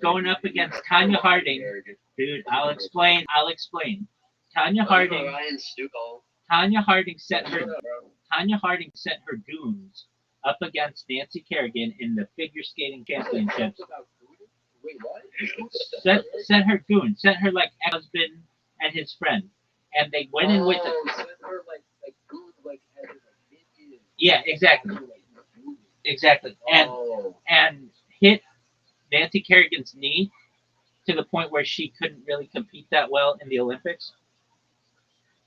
going up against Tanya Harding. Dude, I'll explain. Tanya Harding sent her goons up against Nancy Kerrigan in the figure skating championships. Wait, what? Sent her goons, sent her like ex-husband and his friend, and they went in with it. Sent her like goons, like as in, like minions. Yeah, exactly. And hit Nancy Kerrigan's knee to the point where she couldn't really compete that well in the Olympics.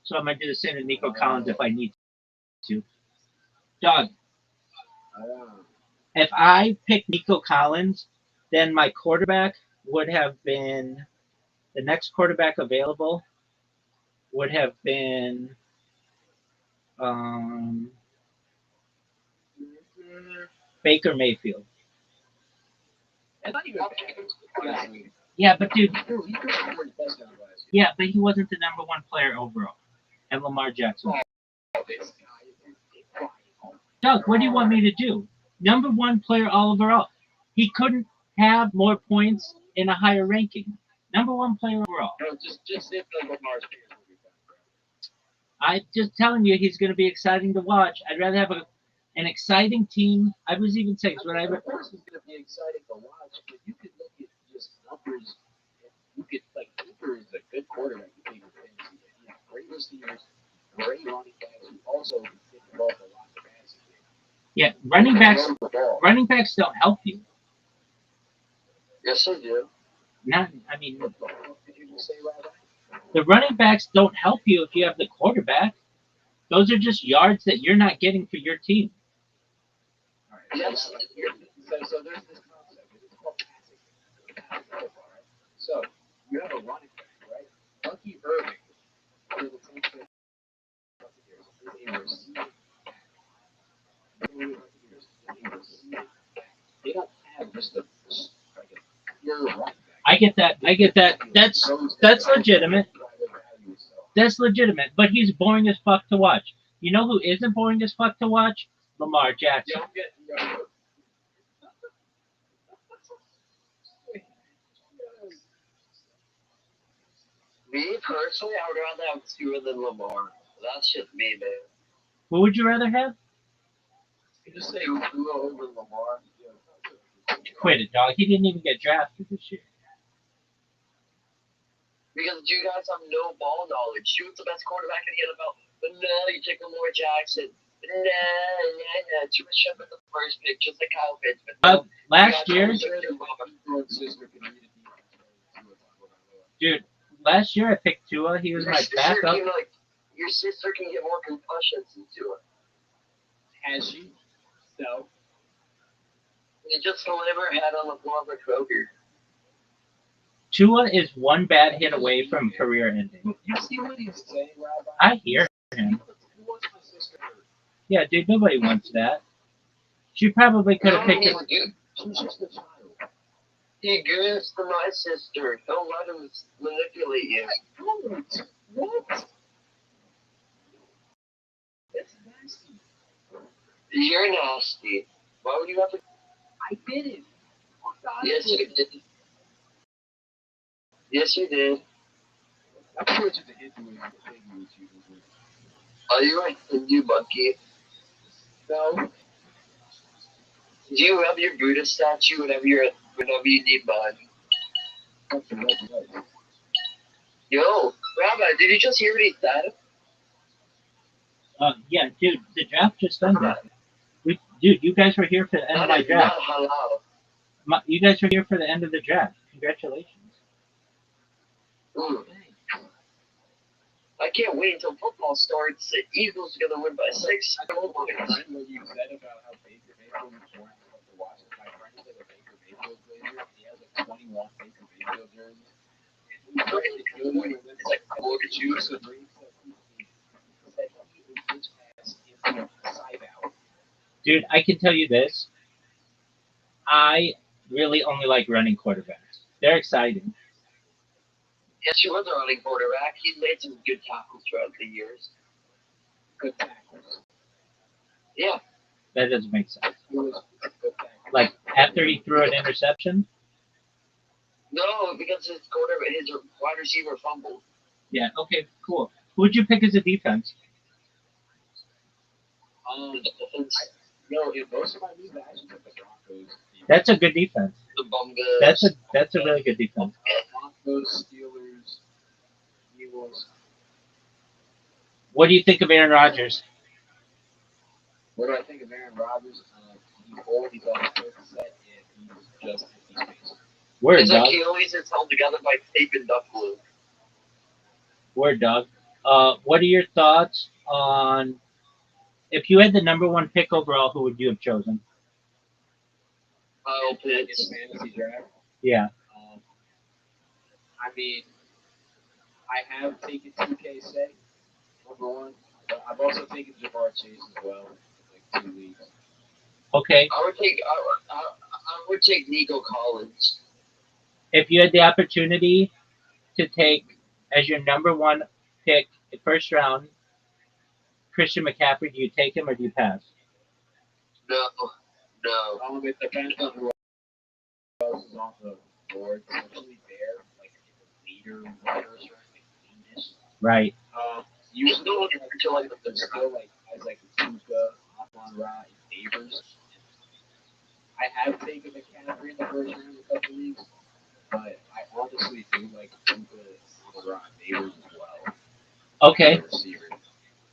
So I'm gonna do the same to Nico Collins if I need to. Doug, if I pick Nico Collins, then my quarterback would have been the next quarterback available would have been Baker Mayfield. It's not even bad. Yeah, but dude. He could have scored touchdowns last year. Yeah, but he wasn't the number 1 player overall. And Lamar Jackson. Doug, what do you want me to do? Number 1 player all overall. He couldn't have more points in a higher ranking. Number 1 player overall. No, just if the Lamar's peers will be fine, bro. I'm just telling you, he's going to be exciting to watch. I'd rather have an exciting team. I was even saying, Of course, it's going to be exciting to watch, but you could look at just numbers. You could, like, Cooper is a good quarterback. You think of fantasy. He has great receivers, great running backs, who also can get the ball a lot of passing. Yeah, running backs don't help you. Yes, I do. Did you just say Rabbi? The running backs don't help you if you have the quarterback. Those are just yards that you're not getting for your team. All right. Yes. So there's this concept. It's called passing football, right? So you have a running back, right? I get that. I get that. That's legitimate. That's legitimate. But he's boring as fuck to watch. You know who isn't boring as fuck to watch? Lamar Jackson. Me personally, I would rather have Tua than Lamar. That's just me, man. Who would you rather have? You just say Tua over Lamar. Quit it, dog. He didn't even get drafted this year. Because you guys have no ball knowledge. Tua's the best quarterback in the NFL. But no, you take Lamar Jackson. Nah. Tua should have been the first pick, just like Kyle Pitts. But no, Last year, dude. Last year I picked Tua. He was my backup. Your sister can get more concussions than Tua. Has she? No. You just slam her head on the floor of a Kroger. Tua is one bad hit away from career ending. You see what he's saying, Rabbi? I hear him. Who wants my sister hurt? Yeah, dude, nobody wants that. She probably could have picked it. She's just a child. He gives to my sister. Don't let him manipulate you. What? That's nasty. You're nasty. Why would you have to? I didn't. Yes, you did. Yes, you did. I'm sure it's just a Hindu and Are you a Hindu monkey? No. Do you have your Buddha statue whenever you need money? Yo, Rabbi, did you just hear what he said? Yeah, dude, the draft just ended. Dude, you guys were here for the end of my draft. You guys were here for the end of the draft. Congratulations. I can't wait until football starts. The Eagles are gonna win by 6. I don't know what you said about how Baker Mayfield was boring to watch. My friend is like a Baker Mayfield player. He has like 21 Baker Mayfield jerseys. It's like 4 to 2. Dude, I can tell you this. I really only like running quarterbacks. They're exciting. Yes, he was a running quarterback. He made some good tackles throughout the years. Good tackles. Yeah. That doesn't make sense. He was a good tackle. Like, after he threw an interception? No, because his wide receiver fumbled. Yeah, okay, cool. Who would you pick as a defense? The defense. In most of my leagues, I actually took the Broncos. That's a good defense. The Bungos. That's a really good defense. Broncos, Steelers, Eagles. What do you think of Aaron Rodgers? What do I think of Aaron Rodgers? He's old, he's on his fifth set, and he's just his face. Word, his dog. Achilles is held together by tape and duck glue. Word, dog. What are your thoughts on, if you had the number 1 pick overall, who would you have chosen? Kyle Pitts. In fantasy draft. Yeah. I mean, I have taken 2K say, number 1, but I've also taken Jamar Chase as well, like 2 weeks. Okay. I would take Nico Collins. If you had the opportunity to take as your number 1 pick, first round, Christian McCaffrey, do you take him or do you pass? No. It depends on who else is on the board. Especially there, like leader writers or famous. Right. You're still looking for like the still like as like Tuka, Amon-Ra, and Neighbors. I have taken McCaffrey in the first round a couple weeks, but I honestly do like Tuka, Amon-Ra, and Neighbors as well. Okay.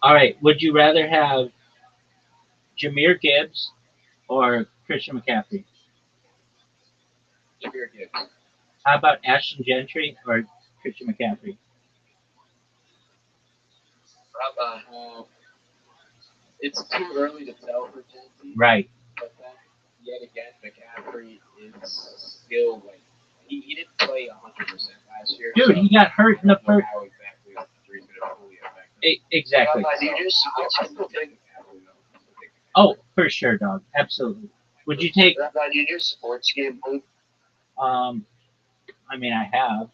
All right. Would you rather have Jahmyr Gibbs or Christian McCaffrey? Jahmyr Gibbs. How about Ashton Gentry or Christian McCaffrey? It's too early to tell for Gentry. Right. But then, yet again, McCaffrey is still like he didn't play 100% last year. Dude, he got hurt in the first. How exactly the three's gonna fully affect him. Exactly. I still think Oh, for sure, dog. Absolutely. Would you take? Do you do sports gambling? I mean, I have.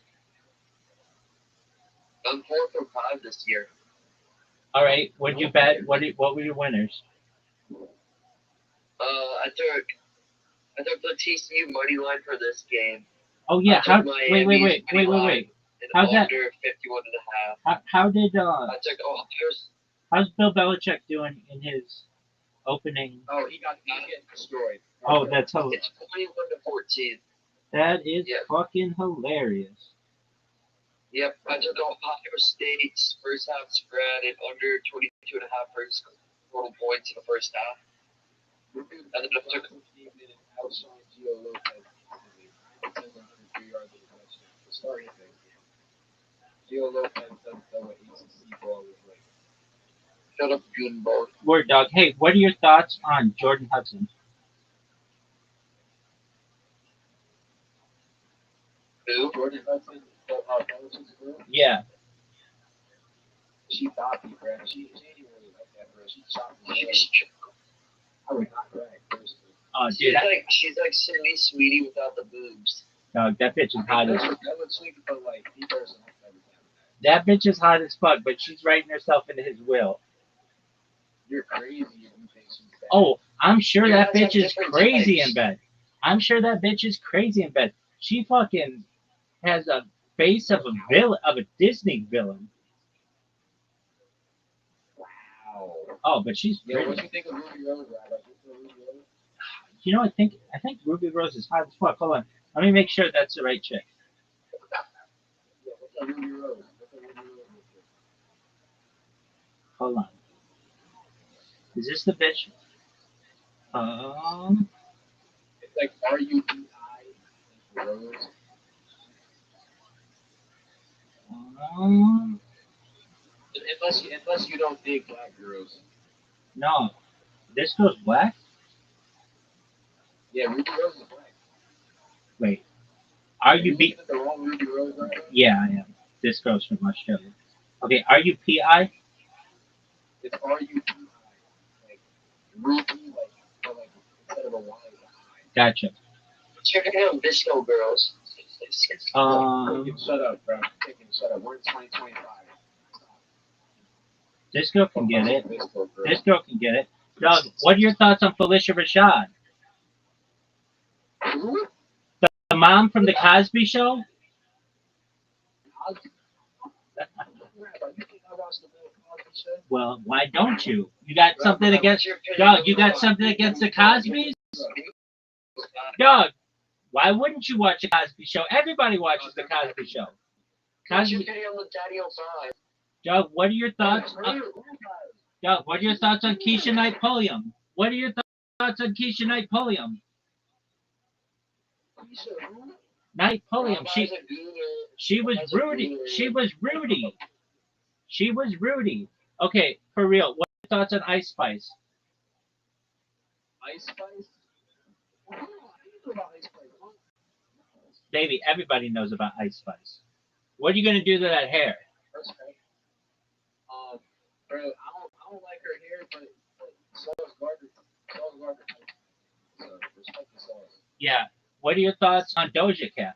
I'm 4 from 5 this year. All right. What did you bet? What were your winners? I took the TCU money line for this game. Oh yeah. I How? took Wait. Miami's money line And How's that? under 51.5. How did I took Ohio's. how's Bill Belichick doing in his opening? Oh, he got destroyed. Oh, that's how. It's 21-14. That is Yep. fucking hilarious. Yep, I took Ohio State's first half spread and under 22.5 first total points in the first half. And then I took outside Gio Lopez. 103 yards of a touchdown. The starting thing. Gio Lopez doesn't know what ACC ball is like. shut up, Goonball. Word dog. Hey, what are your thoughts on Jordan Hudson? Who? Jordan Hudson, Belichick's girl, Yeah. she boppy, bro. She ain't really like that, bro. She chopped his head. She's I would not brag, personally. Oh, dude, she's like Sydney Sweetie without the boobs. dog, that bitch is hot as That would sweet, but like, he personally never done that that. bitch is hot as fuck, but she's writing herself into his will. You're crazy if you think she's bad. Oh, I'm sure Yeah, that that's bitch is different crazy types. in bed. I'm sure that bitch is crazy in bed. She fucking has a face of a villain, of a Disney villain. Wow. Oh, but she's Yeah, pretty. what do you think of Ruby Rose, Rabbi? You think of Ruby Rose? You know, I think Ruby Rose is hot as fuck. Hold on, let me make sure that's the right chick. Yeah, what's up, Ruby Rose? What's up, Ruby Rose? Hold on. Is this the bitch? It's like R-U-B-I Rose. Unless you don't dig black girls. No, this girl's black. Yeah, Ruby Rose is black. Wait, Are you R-U-B? looking at the wrong Ruby Rose right now? Yeah, I am. This girl's from Australia. Okay, R-U-P-I? It's R-U-B-I. Like, Ruby, like, but like, instead of a Y, it's an I. Gotcha. Check it out, Disco Girls. Shut up, bro. Shut up. We're in 2025. This girl can get it. Disco girl. This girl can get it. Doug, what are your thoughts on Felicia Rashad? Who? The mom from the Cosby Show? Well, why don't you? You got something against Doug? You got something against the Cosbys? Doug, why wouldn't you watch the Cosby Show? Everybody watches the Cosby Show. What's your Cosby. opinion on the Daddy O'Brien? Doug, what are your thoughts? Doug, what are your thoughts on Keisha Knight Pulliam? What are your thoughts on Keisha Knight Pulliam? Knight Pulliam. She was Rudy. She was Rudy. She was Rudy. Okay, for real. What are your thoughts on Ice Spice? Ice Spice? What do you know about Ice Spice? Baby, everybody knows about Ice Spice. What are you gonna do to that hair? Respect. Bro, I don't like her hair, but so is Gardner. So respect the sauce. Yeah. What are your thoughts on Doja Cat?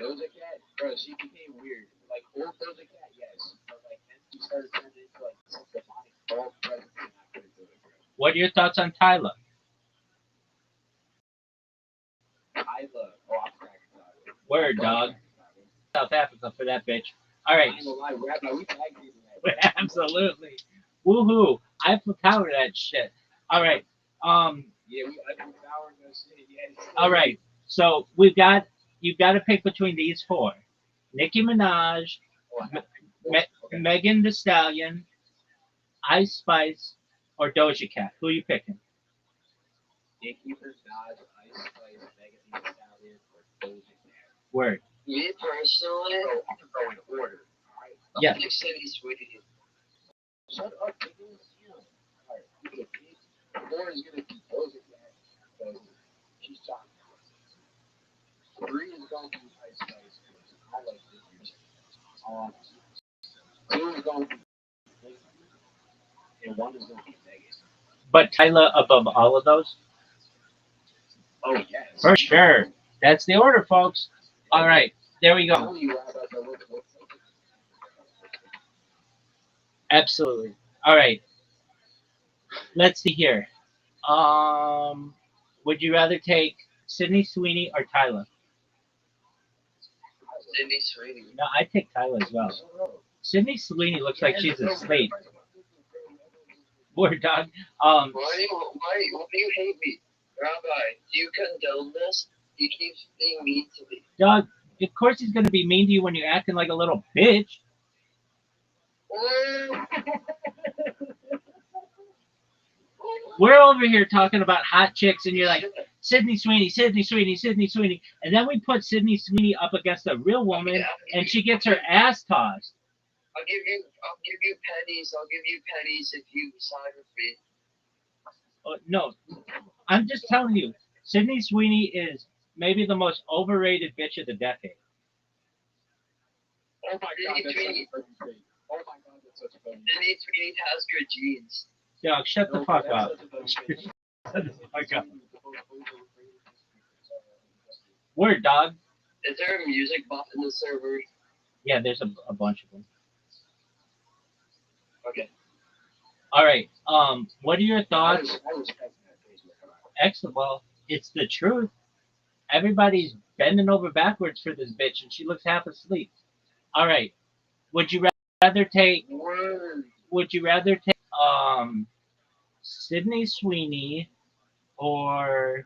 Doja Cat, bro, she became weird. Like old Doja Cat, yes, but like then she started turning into like some demonic ball presence, and I couldn't do it, bro. What are your thoughts on Tyler? Tyler, oh, I'm cracking Tyler. Word, dog. South Africa for that bitch. All right. I ain't gonna lie, Rabbi, we tag teaming that. Absolutely. Woohoo! I put power to that shit. All right. Yeah, I think Power goes in. Yeah. All right. So you've got to pick between these four: Nicki Minaj, Megan Thee Stallion, Ice Spice, or Doja Cat. Who are you picking? Nicki Minaj, Ice Spice, Megan Thee Stallion, or Doja Cat. Word. Me personally, So I'm gonna go in order. All right. Yeah. I think Sydney Sweetie. Shut up, nigga. All right. You get a pick. 4 is gonna be Doja Cat because she's chopping. 3 is gonna be Ice Spice because I like this. 2 is gonna be Nicki, and 1 is gonna be Megan. But Tyler above all of those? Oh yes. For sure. That's the order, folks. All right, there we go. Tell you, Rabbi, that what's Absolutely. All right, let's see here. Would you rather take Sydney Sweeney or Tyler? Sydney Sweeney. No, I take Tyler as well. Sydney Sweeney looks like she's asleep. Poor dog. Why do you hate me? Rabbi, do you condone this? He keeps being mean to me. Dog, of course he's gonna be mean to you when you're acting like a little bitch. We're over here talking about hot chicks, and you're like, Sydney Sweeney, Sydney Sweeney, Sydney Sweeney. And then we put Sydney Sweeney up against a real woman, and she gets her ass tossed. I'll give you pennies. I'll give you pennies if you side with me. No, I'm just telling you, Sydney Sweeney is maybe the most overrated bitch of the decade. Oh my God, that's such a fucking thing. Oh my God, that's such a fucking thing. Sydney Sweeney has good genes. Dog, shut the fuck up. Shut the fuck up. Word, dog. Is there a music buff in the server? Yeah, there's a bunch of them. Okay. All right. What are your thoughts? Excellent. Well, it's the truth. Everybody's bending over backwards for this bitch, and she looks half asleep. All right. Would you rather take? Would you rather take Sydney Sweeney or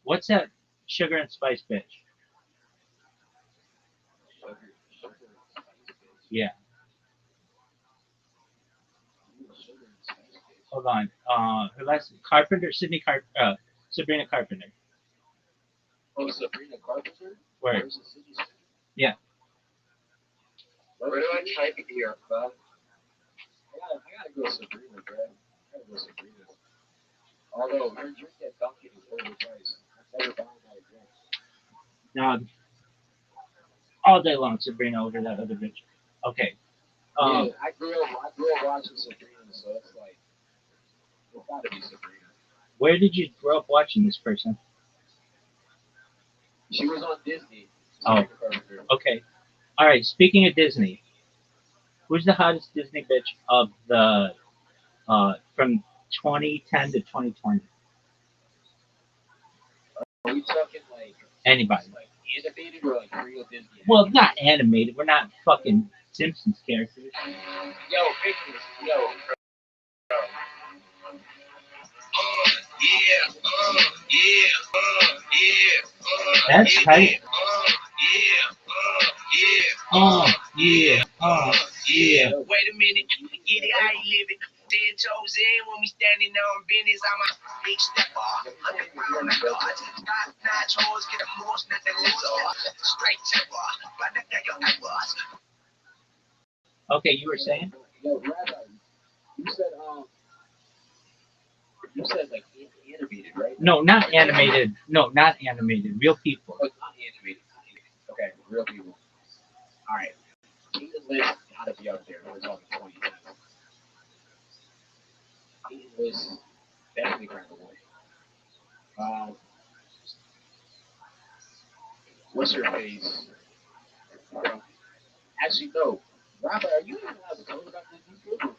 what's that Sugar and Spice bitch? Yeah. Hold on. Her last Carpenter, Sabrina Carpenter. Oh, Sabrina Carpenter? Where? Yeah. Where do I type it here, bro? I gotta go Sabrina, bro. I gotta go Sabrina. Although her drink at Dunkin' is overpriced. I've never buying that drink. No. All day long, Sabrina over that other bitch. Okay. Yeah, I grew up watching Sabrina, so it's like, it's gotta be Sabrina. Where did you grow up watching this person? She was on Disney. Oh. Okay. All right. Speaking of Disney, who's the hottest Disney bitch of the from 2010 to 2020? Are we talking like Anybody? like animated or like real Disney? Well, not animated. We're not fucking Simpsons characters. Yo, pictures. Yo. That's tight. Yeah. Wait a minute, get it how you live it. 10 toes in when we standing on business. I'm a big stepper. Underground like God. Got 9 toes, get a most nothing loose. Straight temper. But that guy I was. Okay, you were saying? Yo, Rabbi, you said like animated, right? No, not animated. No, not animated. Real people. Oh, not animated. Okay, real people. All right. Kingdom List gotta be up there. We're talking 2010. Kingdom List definitely crack away. What's your face? Actually, no. Rabbi, are you even allowed to talk about these people?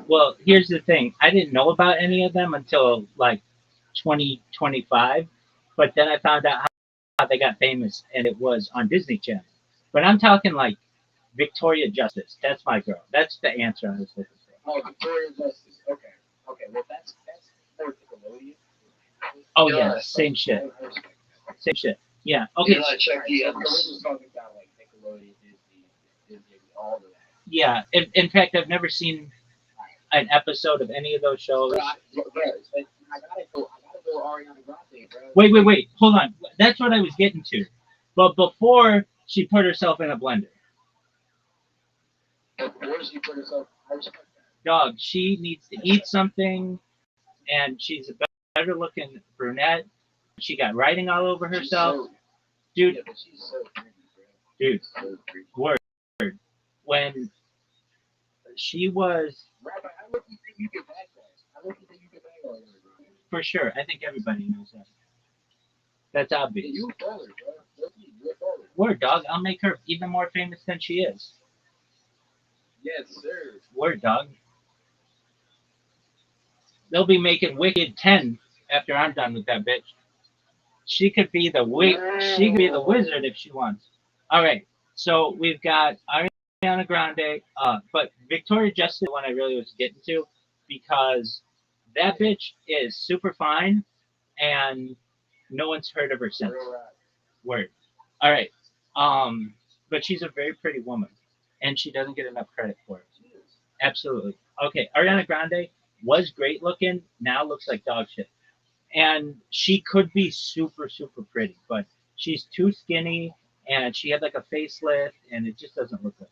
Well, here's the thing. I didn't know about any of them until like 2025, but then I found out how they got famous, and it was on Disney Channel. But I'm talking like Victoria Justice. That's my girl. That's the answer I was looking for. Oh, Victoria Justice. Okay. Okay. Well, that's more Nickelodeon. Oh yeah, same shit. Same shit. Yeah. Okay. Check the We're just talking about like Nickelodeon, Disney, all of that. Yeah. In fact, I've never seen an episode of any of those shows. I gotta go Ariana Grande, bro. Wait. Hold on. That's what I was getting to. But before she put herself in a blender. Before she put herself, I respect that. Dog, she needs to eat something, and she's a better looking brunette. She got writing all over herself. Dude, Yeah, but she's so pretty, bro. dude, So pretty. word. When she was, Rabbi, I look you think you can back that. I look you think you can back Ariana Grande. for sure. I think everybody knows that. That's obvious. You a baller, bro. You a baller. Word, dog. I'll make her even more famous than she is. Yes, sir. Word, dog. They'll be making Wicked 10 after I'm done with that bitch. She could be the wizard if she wants. All right. So we've got Ariana Grande, but Victoria Justice is the one I really was getting to because that bitch is super fine and no one's heard of her since. Word. All right. But she's a very pretty woman and she doesn't get enough credit for it. Absolutely. Okay. Ariana Grande was great looking. Now looks like dog shit. And she could be super, super pretty, but she's too skinny and she had like a facelift and it just doesn't look good.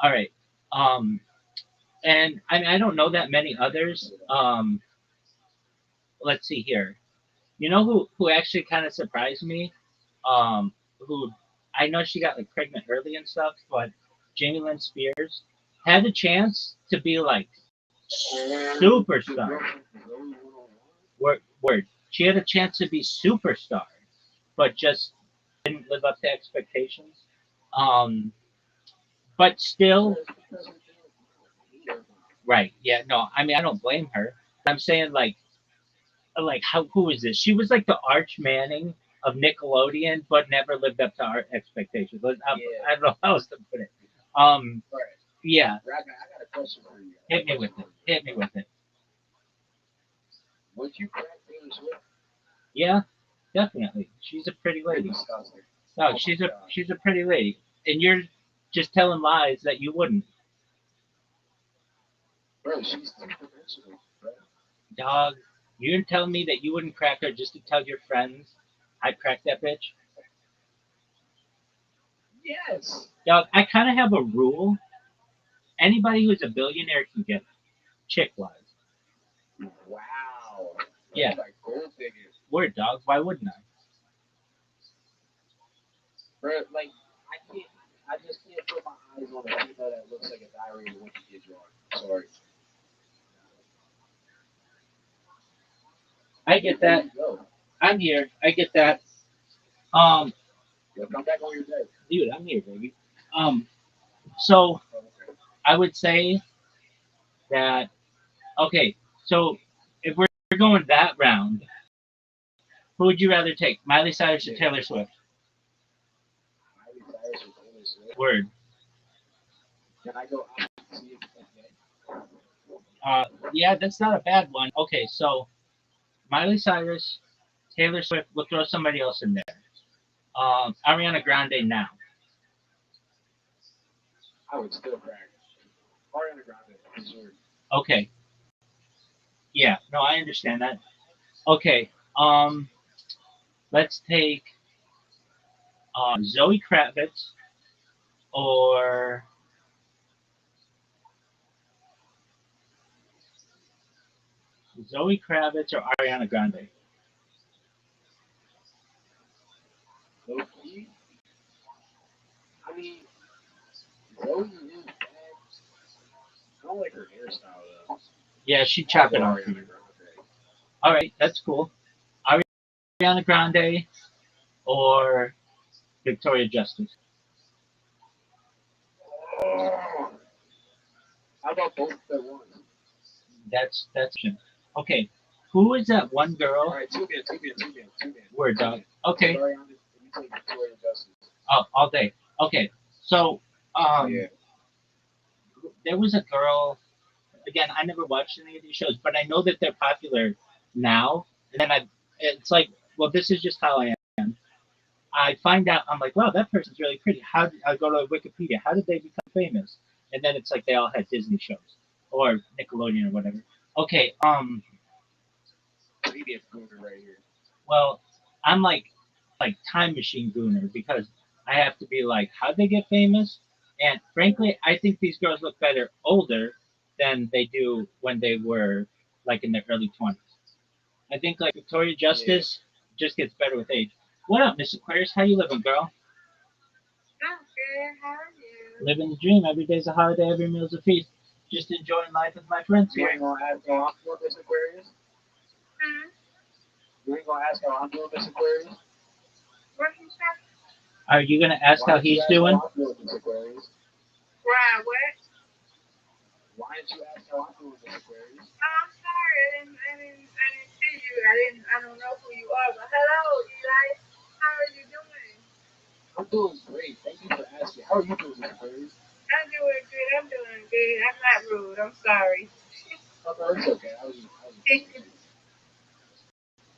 All right. And I mean, I don't know that many others. Let's see here. You know who actually kind of surprised me? Who I know she got like pregnant early and stuff, but Jamie Lynn Spears had a chance to be like superstar. Word. She had a chance to be superstar, but just didn't live up to expectations. But still, right? Yeah. No, I mean I don't blame her. I'm saying like who is this? She was like the Arch Manning of Nickelodeon, but never lived up to our expectations. I don't know how else to put it. Yeah. Rabbi, I got a question for you. Hit me with it. Would you crack Taylor Swift? Yeah, definitely. She's a pretty lady. Disgusting. No, she's a pretty lady, and you're just telling lies that you wouldn't. Bro, she's two-dimensional, bro. Dog, you're telling me that you wouldn't crack her just to tell your friends I'd crack that bitch? Yes. Dog, I kind of have a rule. Anybody who's a billionaire can get chick-wise. Wow. Yeah. Like gold diggers. Word, dog. Why wouldn't I? Bro, like, I just can't put my eyes on a female that looks like a diary of a wicked kid drawing. Sorry. I get that. I'm here. I get that. Yo, come back on your day. Dude, I'm here, baby. So I would say that okay. So if we're going that round, who would you rather take, Miley Cyrus or Taylor Swift? Miley Cyrus or Taylor Swift? Word. Can I go out and see if Yeah, that's not a bad one. Okay, so Miley Cyrus, Taylor Swift. We'll throw somebody else in there. Ariana Grande now. I would still crack. Ariana Grande, for sure. Okay. Yeah, no, I understand that. Okay. Let's take Zoe Kravitz or Ariana Grande. Low-key? I mean, Zoe is bad. I don't like her hairstyle, though. Yeah, she chopping off. All right, that's cool. Ariana Grande or Victoria Justice. How about both at once? That's okay. Who is that one girl? All right, two men. Word, dog. Okay. Sorry, you take Victoria Justice. Oh, all day. Okay. So Yeah. there was a girl. Again, I never watched any of these shows, but I know that they're popular now. And then it's like, well, this is just how I am. I find out, I'm like, wow, that person's really pretty. I go to Wikipedia. How did they become famous? And then it's like they all had Disney shows or Nickelodeon or whatever. Okay. Media gooner right here. Well, I'm like time machine gooner because I have to be like, how'd they get famous? And frankly, I think these girls look better older than they do when they were like in their early 20s. I think like Victoria Justice just gets better with age. What up, Miss Aquarius? How you living, girl? I'm good. How are you? Living the dream. Every day's a holiday. Every meal's a feast. Just enjoying life with my friends You here. ain't gonna have no for Miss Aquarius? You ain't gonna ask how I'm doing, Miss Aquarius? What you say? Are you gonna ask how he's doing? How I'm doing, Miss Aquarius? Right, what? Why didn't you ask how I'm doing, Miss Aquarius? Oh, I'm sorry. I didn't see you. I don't know who you are. But hello, Eli. How are you doing? I'm doing great. Thank you for asking. How are you doing, Miss Aquarius? I'm doing good. I'm doing good. I'm not rude. I'm sorry. Oh, no, it's okay.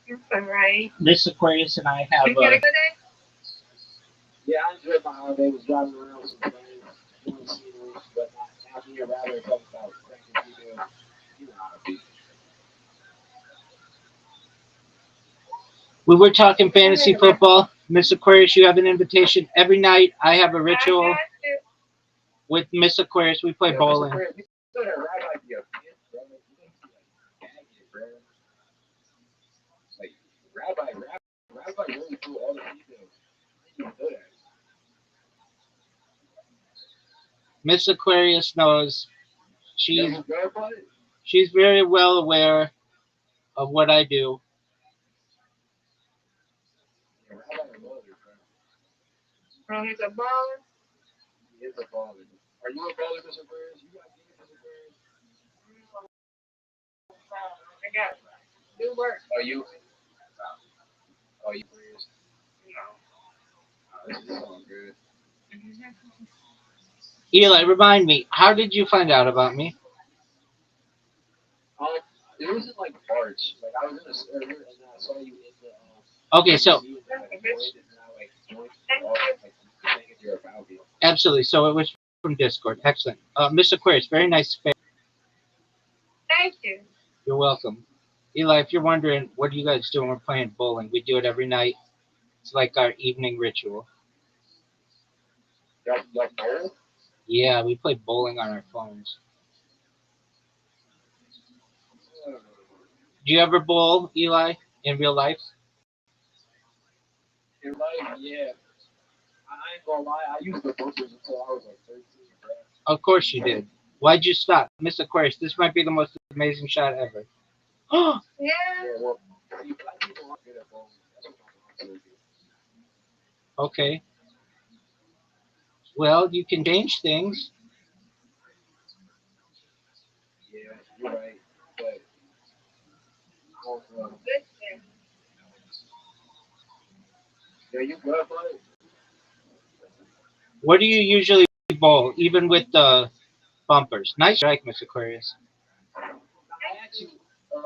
It's alright. This Aquarius and I You have had a good day? Yeah, I enjoyed my holiday. Was driving around with some friends, doing scenery, but not being rather talking about cranking video. You know how to be. we were talking fantasy football. Miss Aquarius, you have an invitation every night. I have a ritual I got you. with Miss Aquarius. We play Yeah, bowling. Mr. Aquarius, you still that rabbi be a kid, bro. You need to like bag it, bro. Like rabbi really do all the details. You know that. Miss Aquarius knows You she's ever go about it? she's very well aware of what I do. Yeah, rabbi loves it, bro. Oh, he's a baller. He is a baller. Are you a baller, Mr. Aquarius? You got games, Mr. Aquarius? I got do work. Are you? Are you Aquarius? This is all good. Eli, remind me, how did you find out about me? It was in like March. Like I was in a server and then I saw you in the Okay, so and I joined like thinking you're about me. absolutely. So it was from Discord. Excellent. Miss Aquarius, very nice face. Thank you. You're welcome. Eli, if you're wondering, what are you guys doing? We're playing bowling. We do it every night. It's like our evening ritual. Y'all bowl? Yeah, we play bowling on our phones. Do you ever bowl, Eli, in real life? In life, yeah. I ain't gonna lie, I used the bookers until I was like 13, bro. Of course you did. Why'd you stop? Miss Aquarius, this might be the most amazing shot ever. Yeah. Yeah, well, see, black people aren't good at bowling. That's what my mom told me. Okay. Well, you can change things. Yeah, you're right. But I don't know. Listen. Yeah, you good about it? What do you usually bowl, even with the bumpers? Nice strike, Miss Aquarius. I actually, I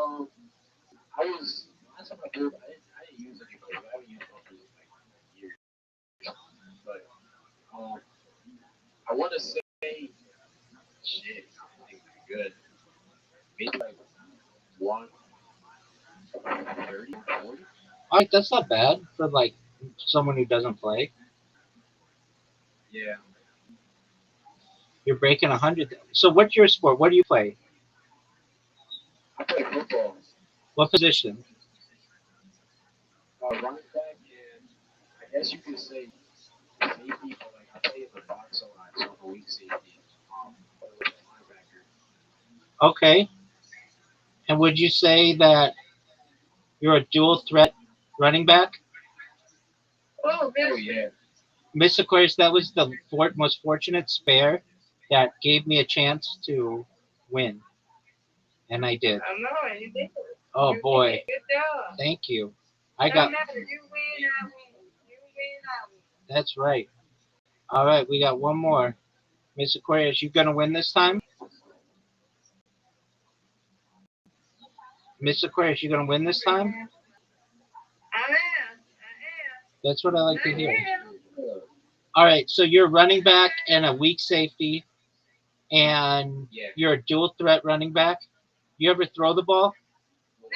was last time I did, I didn't use any bumpers. I haven't used bumpers in like years. But I want to say, shit, I think good. Maybe like 130, 40. All right, that's not bad for like someone who doesn't play. Yeah, You're breaking 100. So what's your sport? What do you play? I play football. What position? Running back, and I guess you could say safety, but like I play in the box a lot, so I'm a weak safety. But like a linebacker. Okay. And would you say that you're a dual threat running back? Oh, Oh this yeah. Miss Aquarius, that was the most fortunate spare that gave me a chance to win. And I did. I know you did. Oh You boy. did. Good job. Thank you. I No got matter. You win, I win. You win, I win. that's right. All right, we got one more. Miss Aquarius, you gonna win this time? Miss Aquarius, you gonna win this time? I am. That's what I like to I hear. am. All right, so you're running back and a weak safety, and Yeah. you're a dual threat running back. You ever throw the ball? No.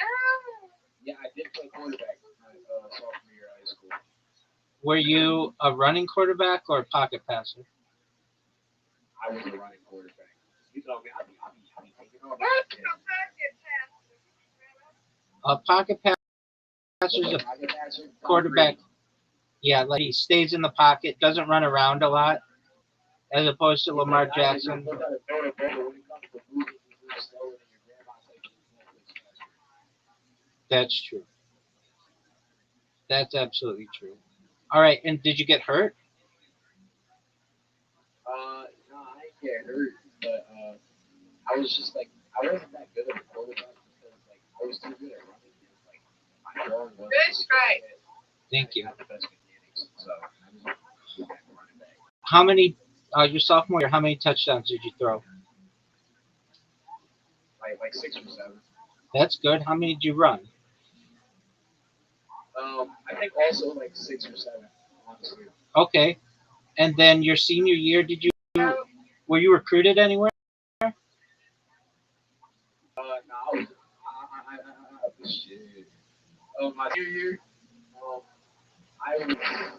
Yeah, I did play quarterback my sophomore year of high school. Were you a running quarterback or a pocket passer? I was a running quarterback. You know me, I be taking off. What's Yeah. the pocket passer? A pocket passer is a Pocket passer, quarterback. Yeah, like he stays in the pocket, doesn't run around a lot, as opposed to Lamar Jackson. That's true. That's absolutely true. All right, and did you get hurt? No, I didn't get hurt, but I was just like, I wasn't that good of a quarterback because like I was too good at running and like my throwing wasn't Good really strike. good. Thank I you. had the best mechanics, so I was just a running back. How many? Your sophomore year, how many touchdowns did you throw? Like 6 or 7. That's good. How many did you run? I think also like 6 or 7, honestly. Okay. And then your senior year, No, were you recruited anywhere? No, shit. My senior year, um, I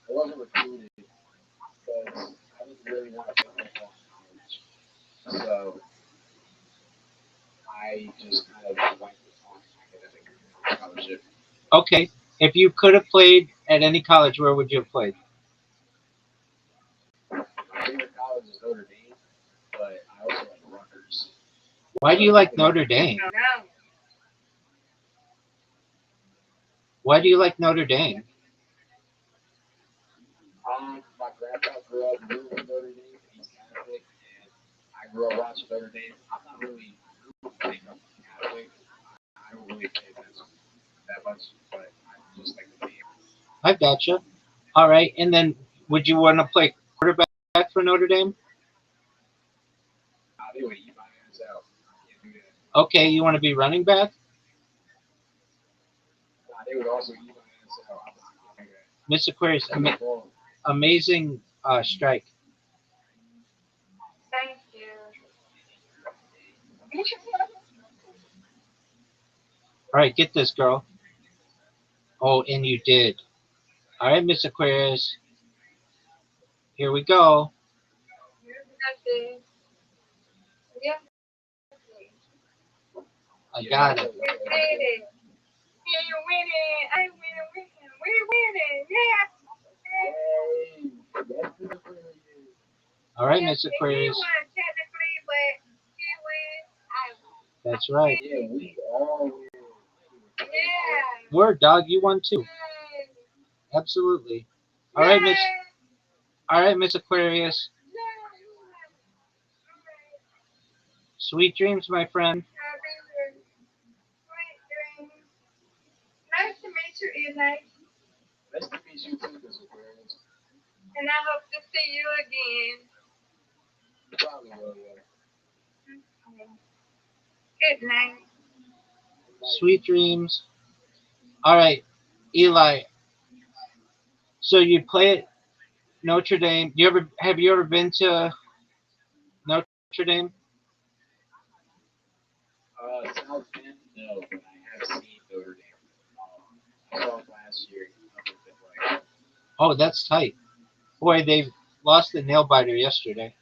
wasn't recruited because I didn't really want to play football in college. So I just kind of went on academic scholarship. Okay. If you could have played at any college, where would you have played? My favorite college is Notre Dame, but I also like Rutgers. Why do you like Notre Dame? no. Why do you like Notre Dame? My grandpa grew up in Notre Dame, and he's Catholic, and I grew up watching Notre Dame. I'm not really think I'm Catholic. I don't really pay attention that much, but I just like the game. I gotcha. All right. And then would you want to play quarterback for Notre Dame? They would eat my ass out. Can't do that. Okay. You want to be running back? They would also eat my ass out. I'm not gonna do that. Miss Aquarius, Well, amazing strike. Thank you. All right. Get this, girl. Oh, and you did. All right, Miss Aquarius. Here we go. You got this. Yeah, I got it. we did it. Yeah, you winning. I winning. We winning. Yeah. All right, Yeah, Miss he Aquarius. won technically, but he wins. I win. That's right. yeah, we all win. Yeah. Word, dog. You won too. Yay. Absolutely. All right, Miss. Yay. All right, Miss Aquarius. Yay. Alright. Sweet dreams, my friend. Happy sweet dreams. Nice to meet you, Eli. Nice to meet you too, Miss Aquarius. And I hope to see you again. You probably will, yeah. Good night. Sweet dreams. All right, Eli. So you play at Notre Dame. Have you ever been to Notre Dame? South Bend, no, but I have seen Notre Dame. I saw it last year. Like, Oh, that's tight. Boy, they lost the nail biter yesterday.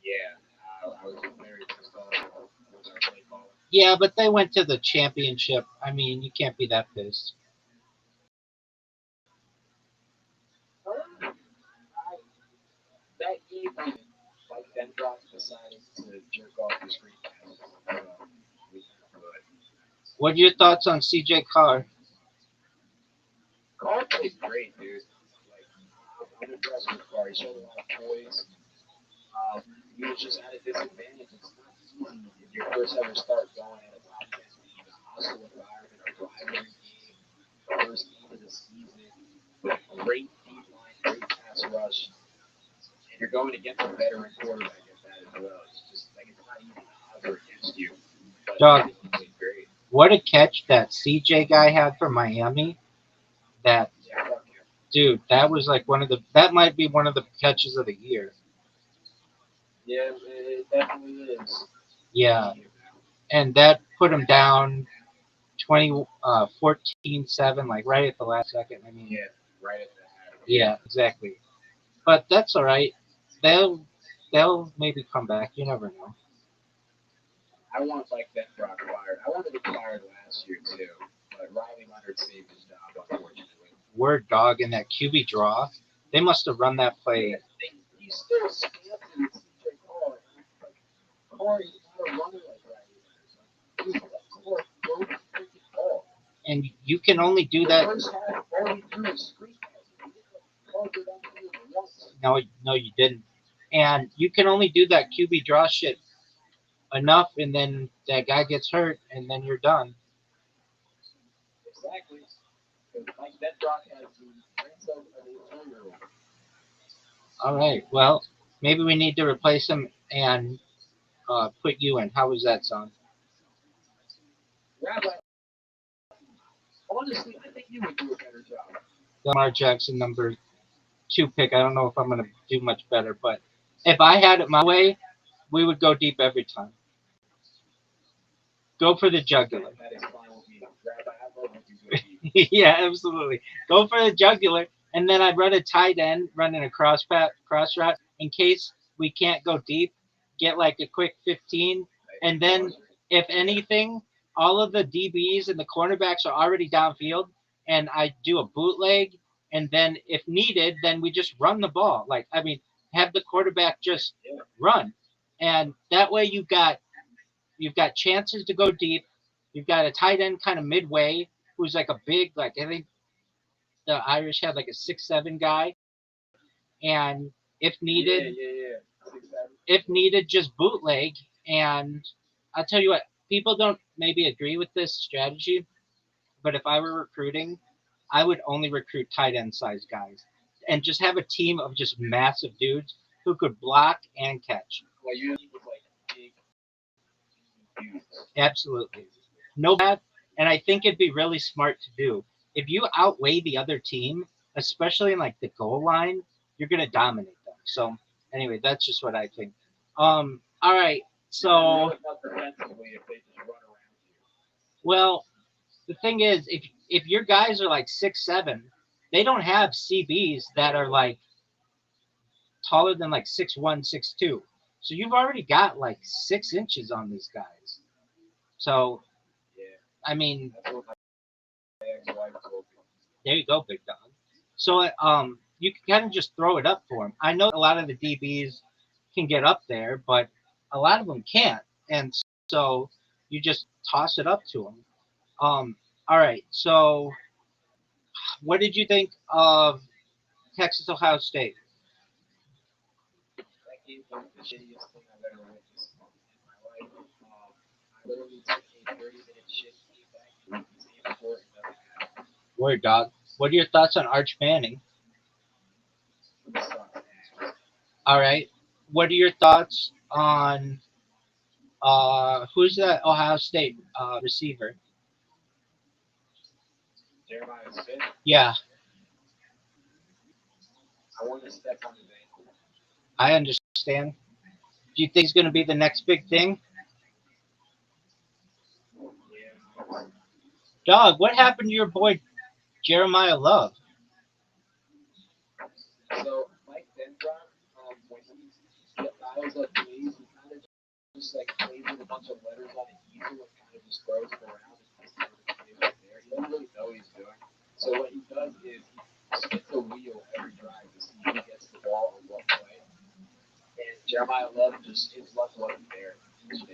yeah, I was very pissed off with our play calling. Yeah, but they went to the championship. I mean, you can't be that pissed. That game, like Dendrock decided to jerk off the screen pass. What are your thoughts on CJ Carr? Carr played great, dude. Like, I'm impressed with Carr. He showed a lot of poise. He was just at a disadvantage. It's not easy if your first ever start going at a Wildcats game, a hostile environment, a rivalry game, the first game of the season, with a great deep line, great pass rush, and you're going against a veteran quarterback at that as well. It's just like it's not easy. The odds are against you. But Dog, I think he played great. what a catch that CJ guy had for Miami. That Yeah, fuck him. dude, that was like that might be one of the catches of the year. Yeah, it definitely is. Yeah, and that put him down 14-7, like right at the last second. I mean, Yeah, right at the half. yeah, exactly. But that's all right. They'll maybe come back. You never know. I want like Dendrock fired. I wanted him fired last year too, but Riley Leonard saved his job, unfortunately. Word dog in that QB draw. They must have run that play. He still scammed CJ Carr. Like, Carr is not a runner like Riley Leonard. Just let Carr throw the freaking ball. and you can only do that. First half, all he threw was screen passes. He didn't go downfield once. No, you didn't. And you can only do that QB draw shit enough, and then that guy gets hurt, and then you're done. Exactly. Mike Bedrock has the brains of an 8-year-old. All right. Well, maybe we need to replace him and put you in. How was that sound? Rabbi, honestly, I think you would do a better job. Lamar Jackson, number 2 pick. I don't know if I'm going to do much better, but if I had it my way, we would go deep every time. Go for the jugular. That is fine with me. Rabbi, I love when you go deep. Yeah, absolutely. Go for the jugular, and then I'd run a tight end, running a cross route in case we can't go deep. Get like a quick 15, and then if anything, all of the DBs and the cornerbacks are already downfield, and I do a bootleg, and then if needed, then we just run the ball. Like, I mean, have the quarterback just run, and that way you've got chances to go deep. You've got a tight end kind of midway who's like a big, like I think the Irish had like a 6'7" guy, and if needed, if needed, just bootleg. And I'll tell you what, people don't maybe agree with this strategy, but if I were recruiting, I would only recruit tight end size guys and just have a team of just massive dudes who could block and catch. Well, you with like big dudes. Absolutely. No bad. And I think it'd be really smart to do. If you outweigh the other team, especially in like the goal line, you're gonna dominate them. So anyway, that's just what I think. All right. So Not defensively if they just run around you. well, the thing is, if your guys are like 6'7", they don't have CBs that are like taller than like 6'1", 6'2". So you've already got like 6 inches on these guys. So Yeah, I mean, that's what my ex-wife told me. there you go, big dog. So you can kind of just throw it up for them. I know a lot of the DBs can get up there, but a lot of them can't, and so you just toss it up to them. All right. So, what did you think of Texas Ohio State? That game was the shittiest thing I've ever witnessed in my life. I literally took a 30-minute shit, came back, and the same report, and nothing happened. Word, dog. What are your thoughts on Arch Manning? It sucked. All right. What are your thoughts on who's that Ohio State receiver? Jeremiah Smith, Yeah, I want to step on his ankle. I understand. Do you think he's going to be the next big thing? Yeah. Dog, what happened to your boy Jeremiah Love? So Mike Dendron, when he dials up plays, he kind of just like plays with a bunch of letters on an easel and kind of just throws them around and puts them right there. He doesn't really know what he's doing. So what he does is he spins a wheel every drive to see who gets the ball on what play. And Jeremiah Love just his luck wasn't there. He wasn't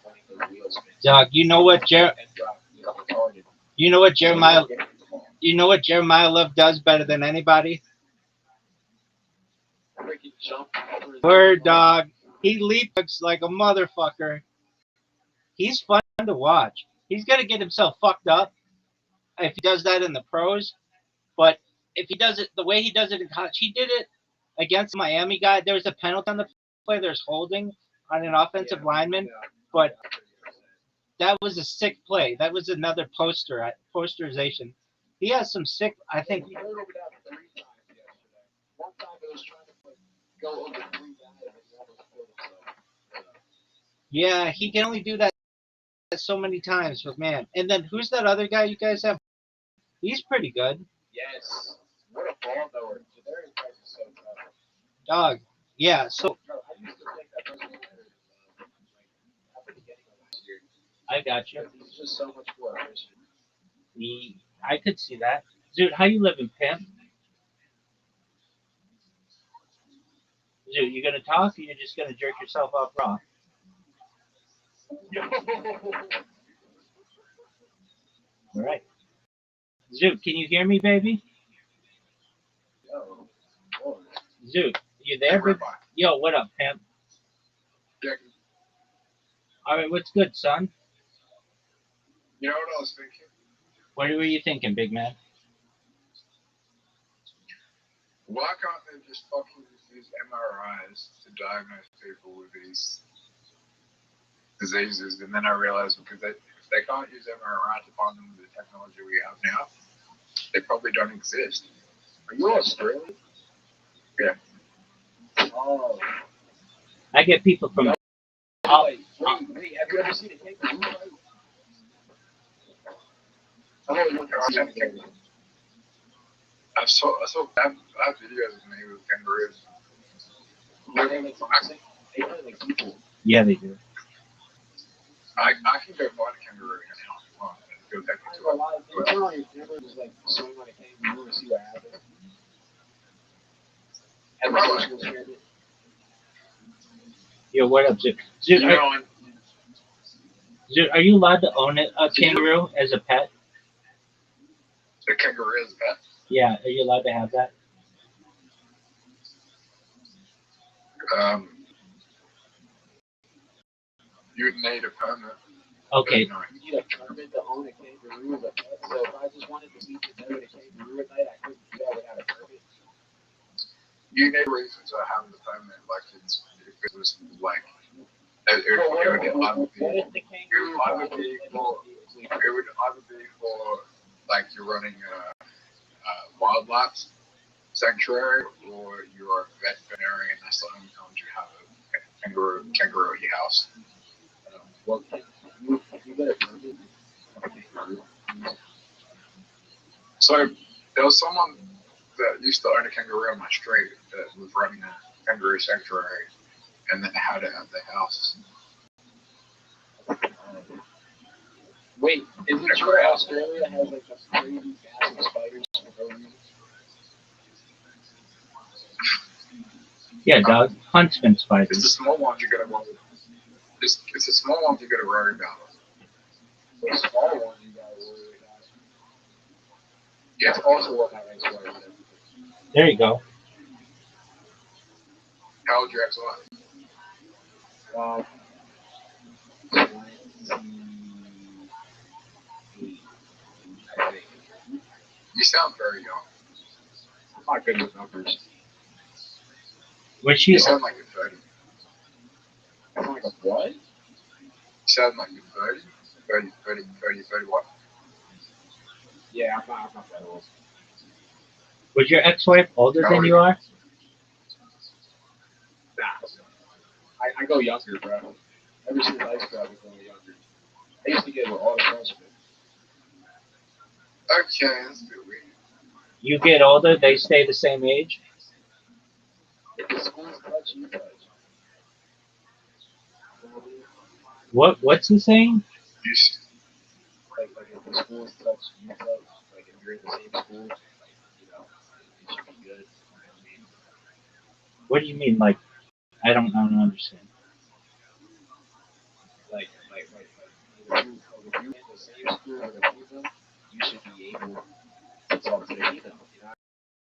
winning those wheel spins. Dog, you know what Dendron, retarded. you know what Jeremiah Love does better than anybody? Freaking jump over his Word, own dog. He leaps like a motherfucker. He's fun to watch. He's gonna get himself fucked up if he does that in the pros, but if he does it the way he does it in college, he did it against the Miami guy. There was a penalty on the play. There's holding on an offensive lineman, but that was a sick play. That was another posterization. He has some sick. I think. He hurt over that 3 times yesterday. One time it was trying to go over 3 guys and he almost killed himself. Yeah, he can only do that so many times, but man. And then who's that other guy you guys have? He's pretty good. Yes. What a ball thrower. Jadarius Price is so tough. Dog. Yeah, so Bro, I used to think that person was better at the beginning of last year. I got you. He's just so much more efficient. I could see that. Dude, how you living, pimp? Dude, you gonna talk or you just gonna jerk yourself off raw? All right. Zoot, can you hear me, baby? Yo, Lord. Zoot, you Hey, there? Big? Rabbi. Yo, what up, pimp? Dick, All right, what's good, son? you know what I was thinking? What were you thinking, big man? Why can't they just fucking use MRIs to diagnose people with these diseases? And then I realized because if they can't use MRI to find them with the technology we have now, they probably don't exist. Are you Australian? Yeah. Oh. I get people from. Wait, have you ever seen a kangaroo fight? I have videos of me with kangaroos. They play like people. Yeah, they do. I can go find a kangaroo now. Go take it to it. Turn on your camera and just like swing on a kangaroo and see what happens. Have a social experiment. Yo, what up, Zoot? Zoot, are you allowed to own a kangaroo as a pet? The kangaroo is a pet. Yeah, are you allowed to have that? You'd need a permit. Okay. No. You need a permit to own a kangaroo as a pet. So if I just wanted to eat dinner with a kangaroo at night, I couldn't do that without a permit. You need reasons to have the permit, like if it was like it would either be for like you're running a wildlife sanctuary or you're a veterinarian. That's the only time you have a kangaroo at your house. Well, you get a permit. So there was someone that used to own a kangaroo on my street that was running a kangaroo sanctuary, and then had it at their house. Wait, is it true Australia has like a crazy massive spiders for no reason? Yeah, dog. Huntsman It's the spiders. small ones you gotta worry. It's the small ones you gotta worry about. The small ones you gotta worry about. Yeah. That's also what my ex-wife said. There you go. How old your ex-wife? 28, I think. You sound very young. I'm not good with numbers. Was she? You sound like you're 30. I'm like, what? You sound like you're 30, 31. Yeah, I'm not that old. Was your ex-wife older than you are? Nah. I go younger, bro. Ever since high school, I've been going younger. I used to get with all the freshmen. Okay, that's a bit weird. You get older, they stay the same age? If the schools touch, you touch. What's the saying? Like if the schools touch, you touch. Like if you're in the same school, like, you know, it should be good. You know what I mean? What do you mean? Like, I don't understand. Like if you're in the same school with a female, you should be able to talk to the female. You know what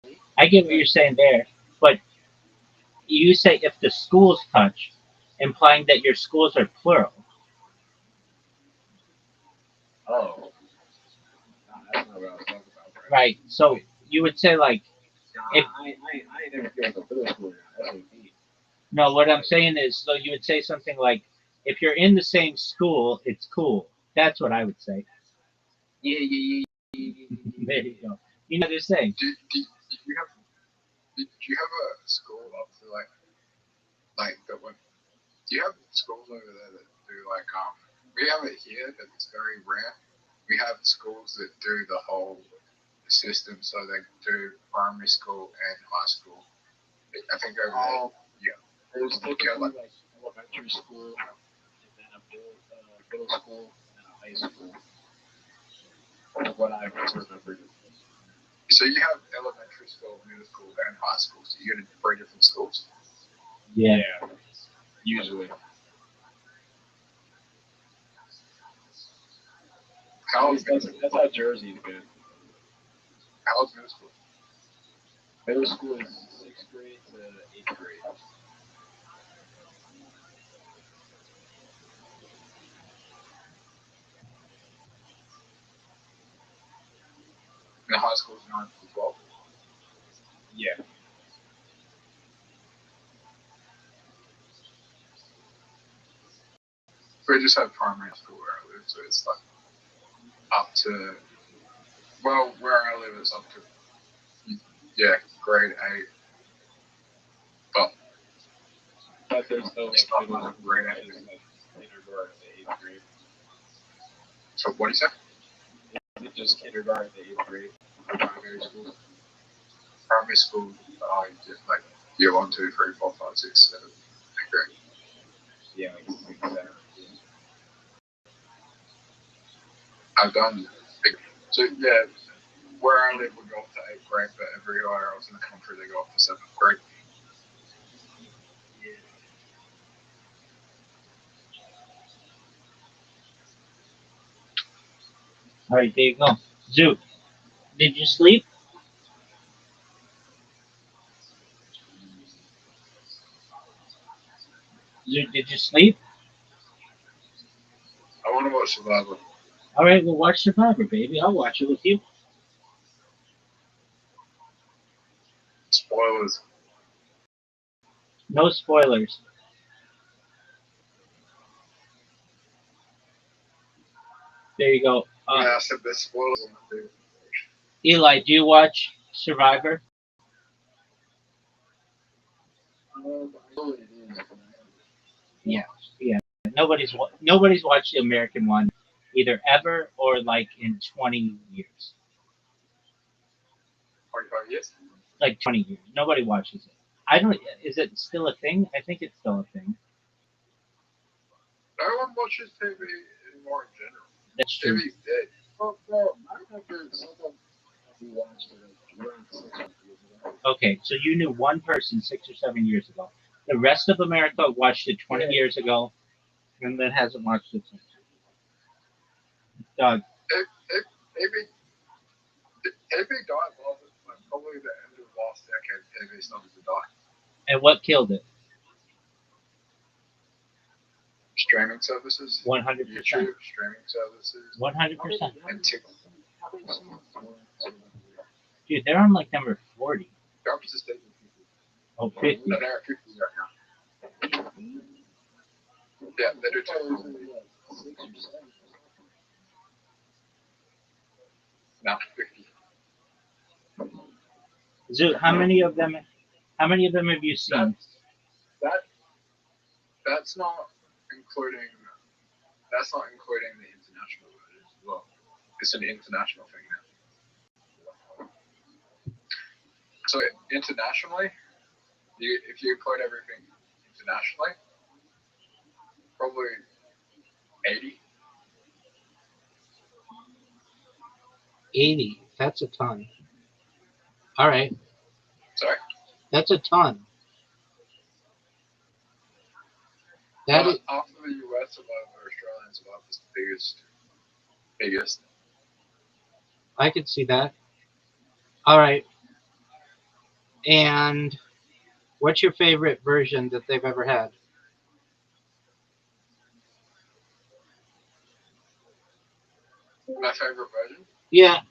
I mean? I get what you're saying there, but you say if the schools touch, implying that your schools are plural. Oh. Nah, that's not what I was talking about, bro. Right. So you would say like, Nah, if, I ain't never feel like a middle schooler. That's what it means. no, what I'm saying is, so you would say something like, if you're in the same school, it's cool. That's what I would say. Yeah. There you go. You know what they're saying. Do you have a school up to like that one? Do you have schools over there that do like we have it here, but it's very rare. We have schools that do the whole system, so they do primary school and high school. I think over there, yeah. There's typically like elementary school, and then a middle school, and then a high school. From what I remember. So you have elementary school, middle school, and high school. So you go to 3 different schools. Yeah. Usually. How That's how Jersey's been. How was middle school? Middle school is 6th grade to 8th grade. And high school is 9 to 12. Yeah. We just have primary school where I live, so it's like up to, well, where I live is up to, yeah, grade 8. But But there's no it's not like grade 8. kindergarten to 8th grade. So what do you say? Is it just kindergarten to 8th grade for primary school? Primary school, I did like year 1, 2, 3, 4, 5, 6, 7, 8 grade. Yeah, like 6, 7. I've done, so yeah, where I live we go up to 8th grade, but everywhere else in the country they go up to 7th grade. All right, there you go. Zoo, did you sleep? Zoo, did you sleep? I want to watch Survivor. All right, we'll watch Survivor, baby. I'll watch it with you. Spoilers. No spoilers. There you go. Yeah, I said there's spoilers on the thing. Eli, do you watch Survivor? I know what it is. Yeah. Nobody's watched the American one either ever or like in 20 years. 25 years? Like 20 years. Nobody watches it. I don't. Is it still a thing? I think it's still a thing. No one watches TV anymore in general. That's true. TV's dead. Well, I remember someone we watched it around 6 years ago. Okay, so you knew one person 6 or 7 years ago. The rest of America watched it 20 years ago, and then hasn't watched it since. Doug, TV died like probably the end of last decade. TV started to die. and what killed it? Streaming services. 100%. YouTube streaming services. 100%. And TikTok. Dude, they're on like number 40. They're up to state. Oh, 50. No, they're at 50 right now. Yeah, they do too. Now 50. Zoo, how many of them have you seen? That's not including the international version as well. It's an international thing now. So internationally, if you include everything internationally, probably 80. 80. That's a ton. All right. Sorry? That's a ton. That is, After the US, Survivor, Australian Survivor is the biggest. I could see that. All right. And what's your favorite version that they've ever had? My favorite version? Yeah.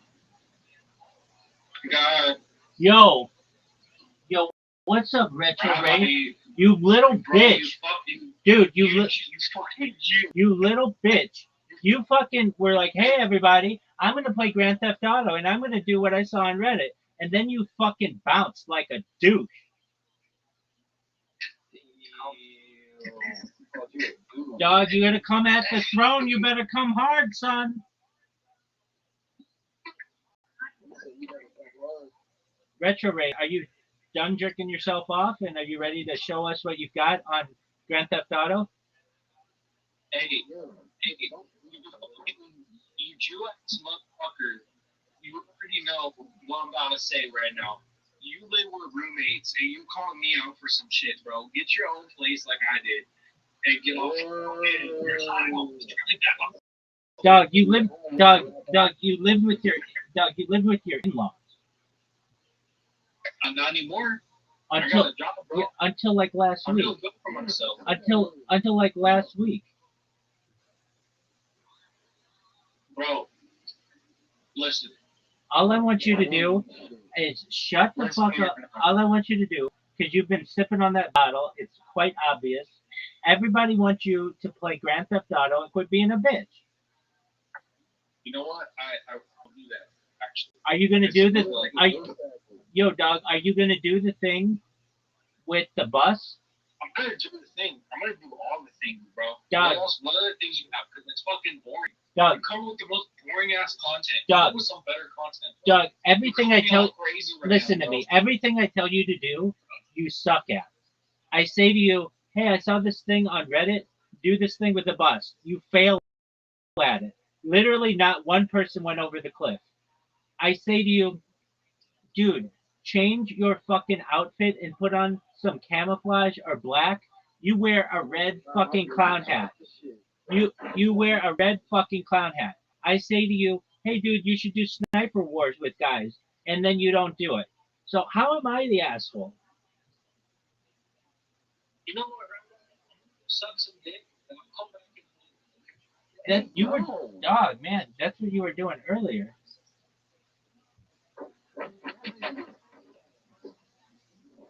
God. Yo, what's up, Retro Ray? You little bitch. Dude, you little bitch. You fucking were like, hey, everybody, I'm going to play Grand Theft Auto, and I'm going to do what I saw on Reddit. And then you fucking bounced like a douche. Dog, you're going to come at the throne. You better come hard, son. Retro Ray, are you done jerking yourself off, and are you ready to show us what you've got on Grand Theft Auto? Hey, you Jew-ass motherfucker, you already know what I'm about to say right now. You live with roommates, and you calling me out for some shit, bro. Get your own place like I did, and get off your home. Doug, you live with your in-laws. Not anymore. Until Drop it, bro. yeah, until like last I'm week. doing good for myself. Until like last week. Bro, listen. All I want you to do is shut the fuck up. All I want you to do, because you've been sipping on that bottle, it's quite obvious. Everybody wants you to play Grand Theft Auto and quit being a bitch. You know what? I will do that, actually. Are you gonna do this? Yo, dog, are you gonna do the thing with the bus? I'm gonna do the thing. I'm gonna do all the things, bro. Dog. What other things you have? Because it's fucking boring. Dog. You come with the most boring ass content. Dog. Come with some better content. Bro. Doug, everything I tell listen now, to me. Everything I tell you to do, you suck at. I say to you, hey, I saw this thing on Reddit. Do this thing with the bus. You fail at it. Literally, not one person went over the cliff. I say to you, dude, change your fucking outfit and put on some camouflage or black. You wear a red fucking clown hat. You wear a red fucking clown hat. I say to you, hey, dude, you should do sniper wars with guys, and then you don't do it. So how am I the asshole? You know what, Rabbi? Suck some dick, and I'll come back and That you were dog, man. That's what you were doing earlier.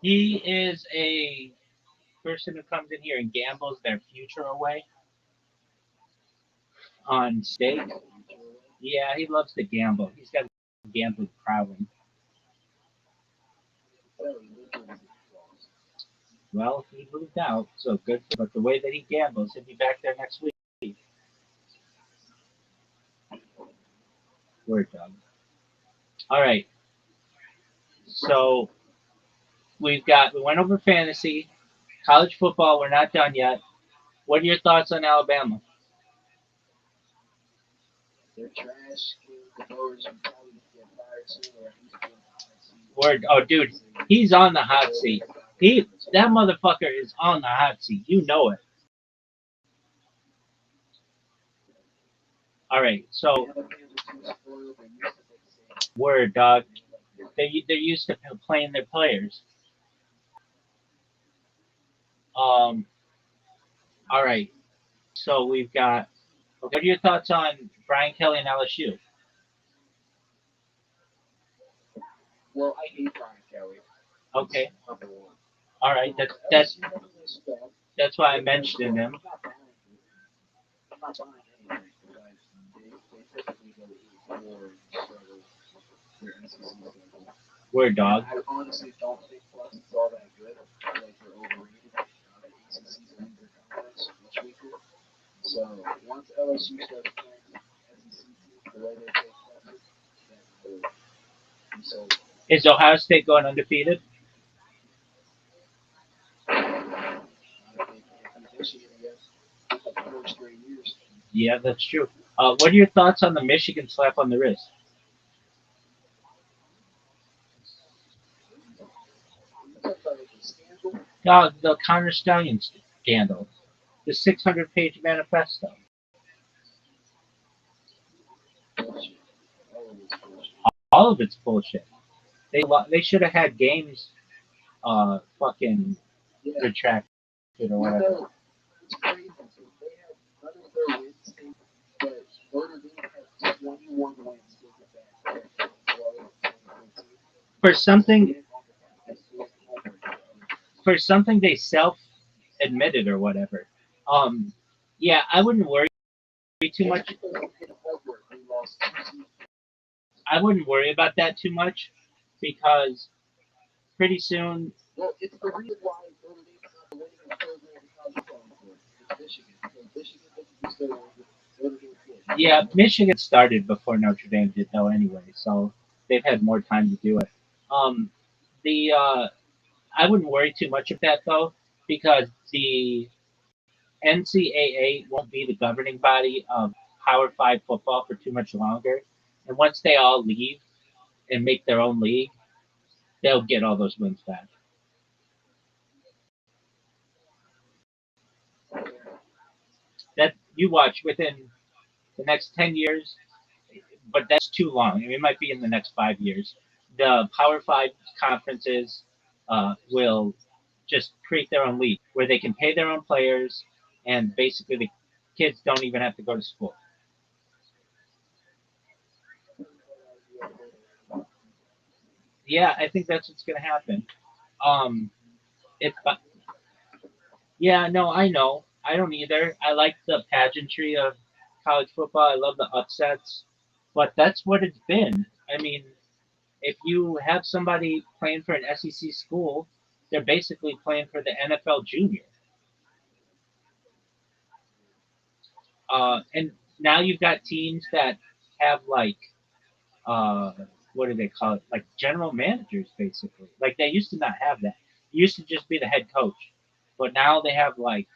He is a person who comes in here and gambles their future away on stake. Yeah, he loves to gamble. He's got gambling prowling. Well, he moved out, so good. But the way that he gambles, he'll be back there next week. Word, dog. All right. So we went over fantasy, college football. We're not done yet. What are your thoughts on Alabama? They're trash. The voters will probably get fired soon, or at least get fired. Word. Oh, dude, he's on the hot seat. That motherfucker is on the hot seat. You know it. All right. So, word, dog. They're used to playing their players. All right. So we've got. What are your thoughts on Brian Kelly and LSU? Well, I hate Brian Kelly. Okay. Number one. All right. That's why I mentioned him. I'm not buying anything because they typically go 8-4 and struggle their SEC schedule. Word, dog. I honestly don't think Plus is all that good. I like they're overrated. The ACC's weaker conference, much weaker. So once LSU starts playing SEC teams the way they play Clemson, then I will be sold. Is Ohio State going undefeated? If they can't beat Michigan, I guess, for 4 straight years. Yeah, that's true. What are your thoughts on the Michigan slap on the wrist? The Connor Stallion scandal. The 600-page manifesto. All of it's bullshit. They should have had games fucking retracted or whatever. It's crazy. They had none of their wins, but Notre Dame had 21 wins For something they self-admitted or whatever. Yeah, I wouldn't worry too much. I wouldn't worry about that too much because pretty soon. Well, it's the reason why Notre Dame's not the winning program in college football. It's Michigan. Because Michigan doesn't use their wins. Notre Dame did. Yeah, Michigan started before Notre Dame did though anyway, so they've had more time to do it. I wouldn't worry too much of that though, because the NCAA won't be the governing body of Power 5 football for too much longer. And once they all leave and make their own league, they'll get all those wins back. That you watch within the next 10 years, but that's too long. It might be in the next 5 years. the Power Five conferences will just create their own league where they can pay their own players, and basically the kids don't even have to go to school. Yeah, I think that's what's going to happen. If Yeah, no, I know. I don't either. I like the pageantry of college football. I love the upsets, but that's what it's been. I mean, if you have somebody playing for an SEC school, they're basically playing for the NFL junior. And now you've got teams that have like, uh, what do they call it? Like general managers, basically. Like they used to not have that. It used to just be the head coach, but now they have like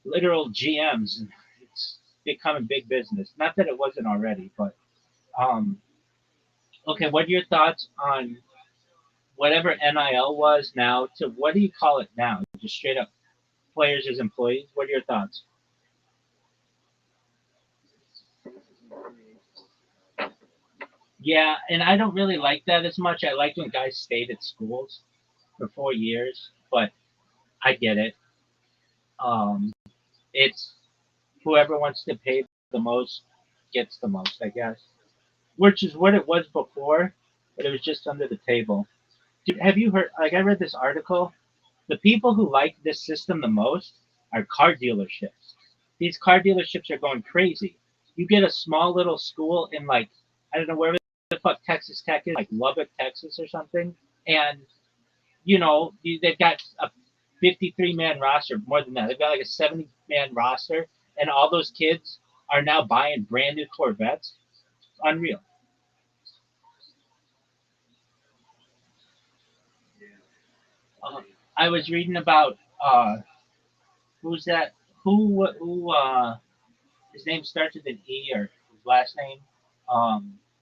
literal GMs. And it's becoming big business. Not that it wasn't already, but um, okay. What are your thoughts on whatever NIL was now to what do you call it now? Just straight up players as employees. What are your thoughts? Yeah, and I don't really like that as much. I liked when guys stayed at schools for 4 years, but I get it. Um, it's whoever wants to pay the most gets the most, I guess, which is what it was before, but it was just under the table. Dude, have you heard? Like, I read this article. The people who like this system the most are car dealerships. These car dealerships are going crazy. You get a small little school in like I don't know where the fuck Texas Tech is, like Lubbock, Texas or something, and they've got a 53-man roster, more than that. They've got like a 70-man roster, and all those kids are now buying brand new Corvettes. Unreal. Uh, I was reading about who's that? Who? His name starts with an E or his last name.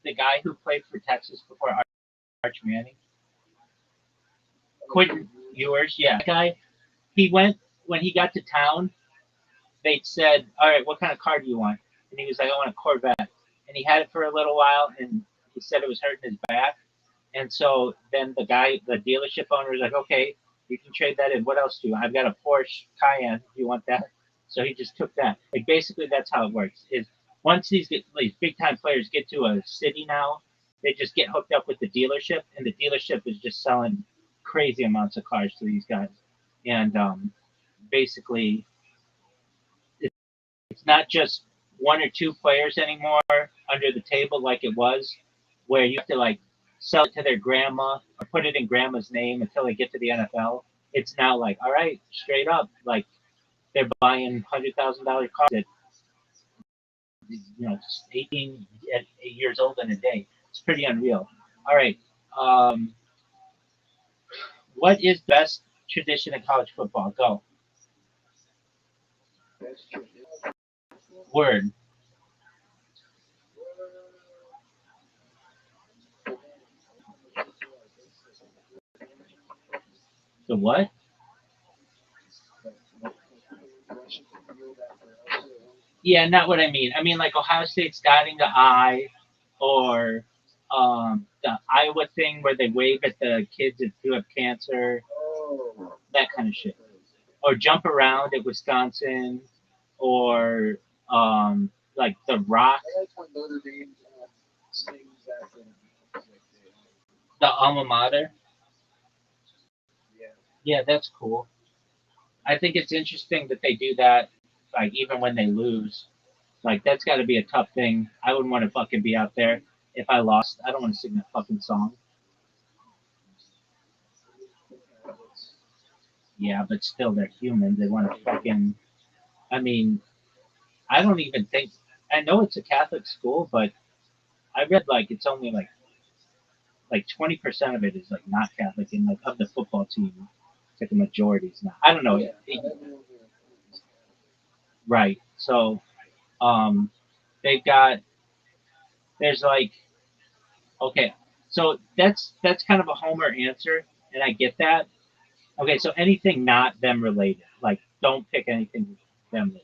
The guy who played for Texas before Arch Manning, Quentin Ewers. Yeah, that guy. He went when he got to town. They said, "All right, what kind of car do you want?" And he was like, "I want a Corvette." And he had it for a little while, and he said it was hurting his back. And so then the dealership owner was like, "Okay, you can trade that in. What else do you want? I've got a Porsche Cayenne. Do you want that?" So he just took that. Like basically, that's how it works. Is once these big time players get to a city now, they just get hooked up with the dealership, and the dealership is just selling crazy amounts of cars to these guys. And basically, it's not just one or two players anymore under the table like it was, where you have to like sell it to their grandma or put it in grandma's name until they get to the NFL. It's now like, all right, straight up, like they're buying $100,000 cars at 18 at 8 years old in a day. It's pretty unreal. All right, what is best tradition in college football? Go word. The what? Yeah, not what I mean. I mean like Ohio State's dotting the I, or the Iowa thing where they wave at the kids who have cancer, that kind of shit. Or jump around at Wisconsin, or like the Rock, the alma mater. Yeah, that's cool. I think it's interesting that they do that, like even when they lose. Like that's got to be a tough thing. I wouldn't want to fucking be out there if I lost. I don't want to sing that fucking song. Yeah, but still, they're human. They want to fucking. I mean, I don't even think. I know it's a Catholic school, but I read like it's only like 20% of it is like not Catholic, and like of the football team, it's like the majority is not. I don't know. Right. So, um, they've got. There's like okay, so that's kind of a homer answer, and I get that. Okay, so anything not them related, like don't pick anything them related.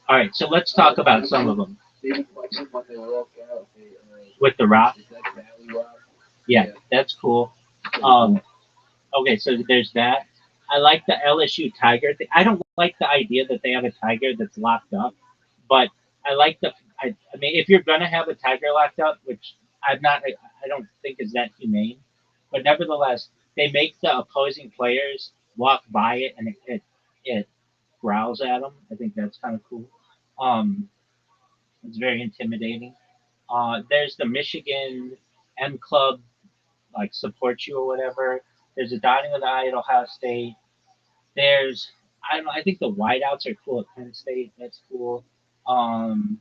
All right, so let's talk about some of them. They be flexing when they walk out. With the rock, Is that Valley Rock? yeah, that's cool. Okay, so there's that. I like the LSU Tiger thing. I don't like the idea that they have a tiger that's locked up, but I like the. I mean, if you're gonna have a tiger locked up, which I'm not, I don't think is that humane, but nevertheless, they make the opposing players walk by it and it growls at them. I think that's kind of cool. Um, it's very intimidating. There's the Michigan M Club like support you or whatever. There's a dotting of the I at Ohio State. There's I don't know. I think the wideouts are cool at Penn State. That's cool. Um,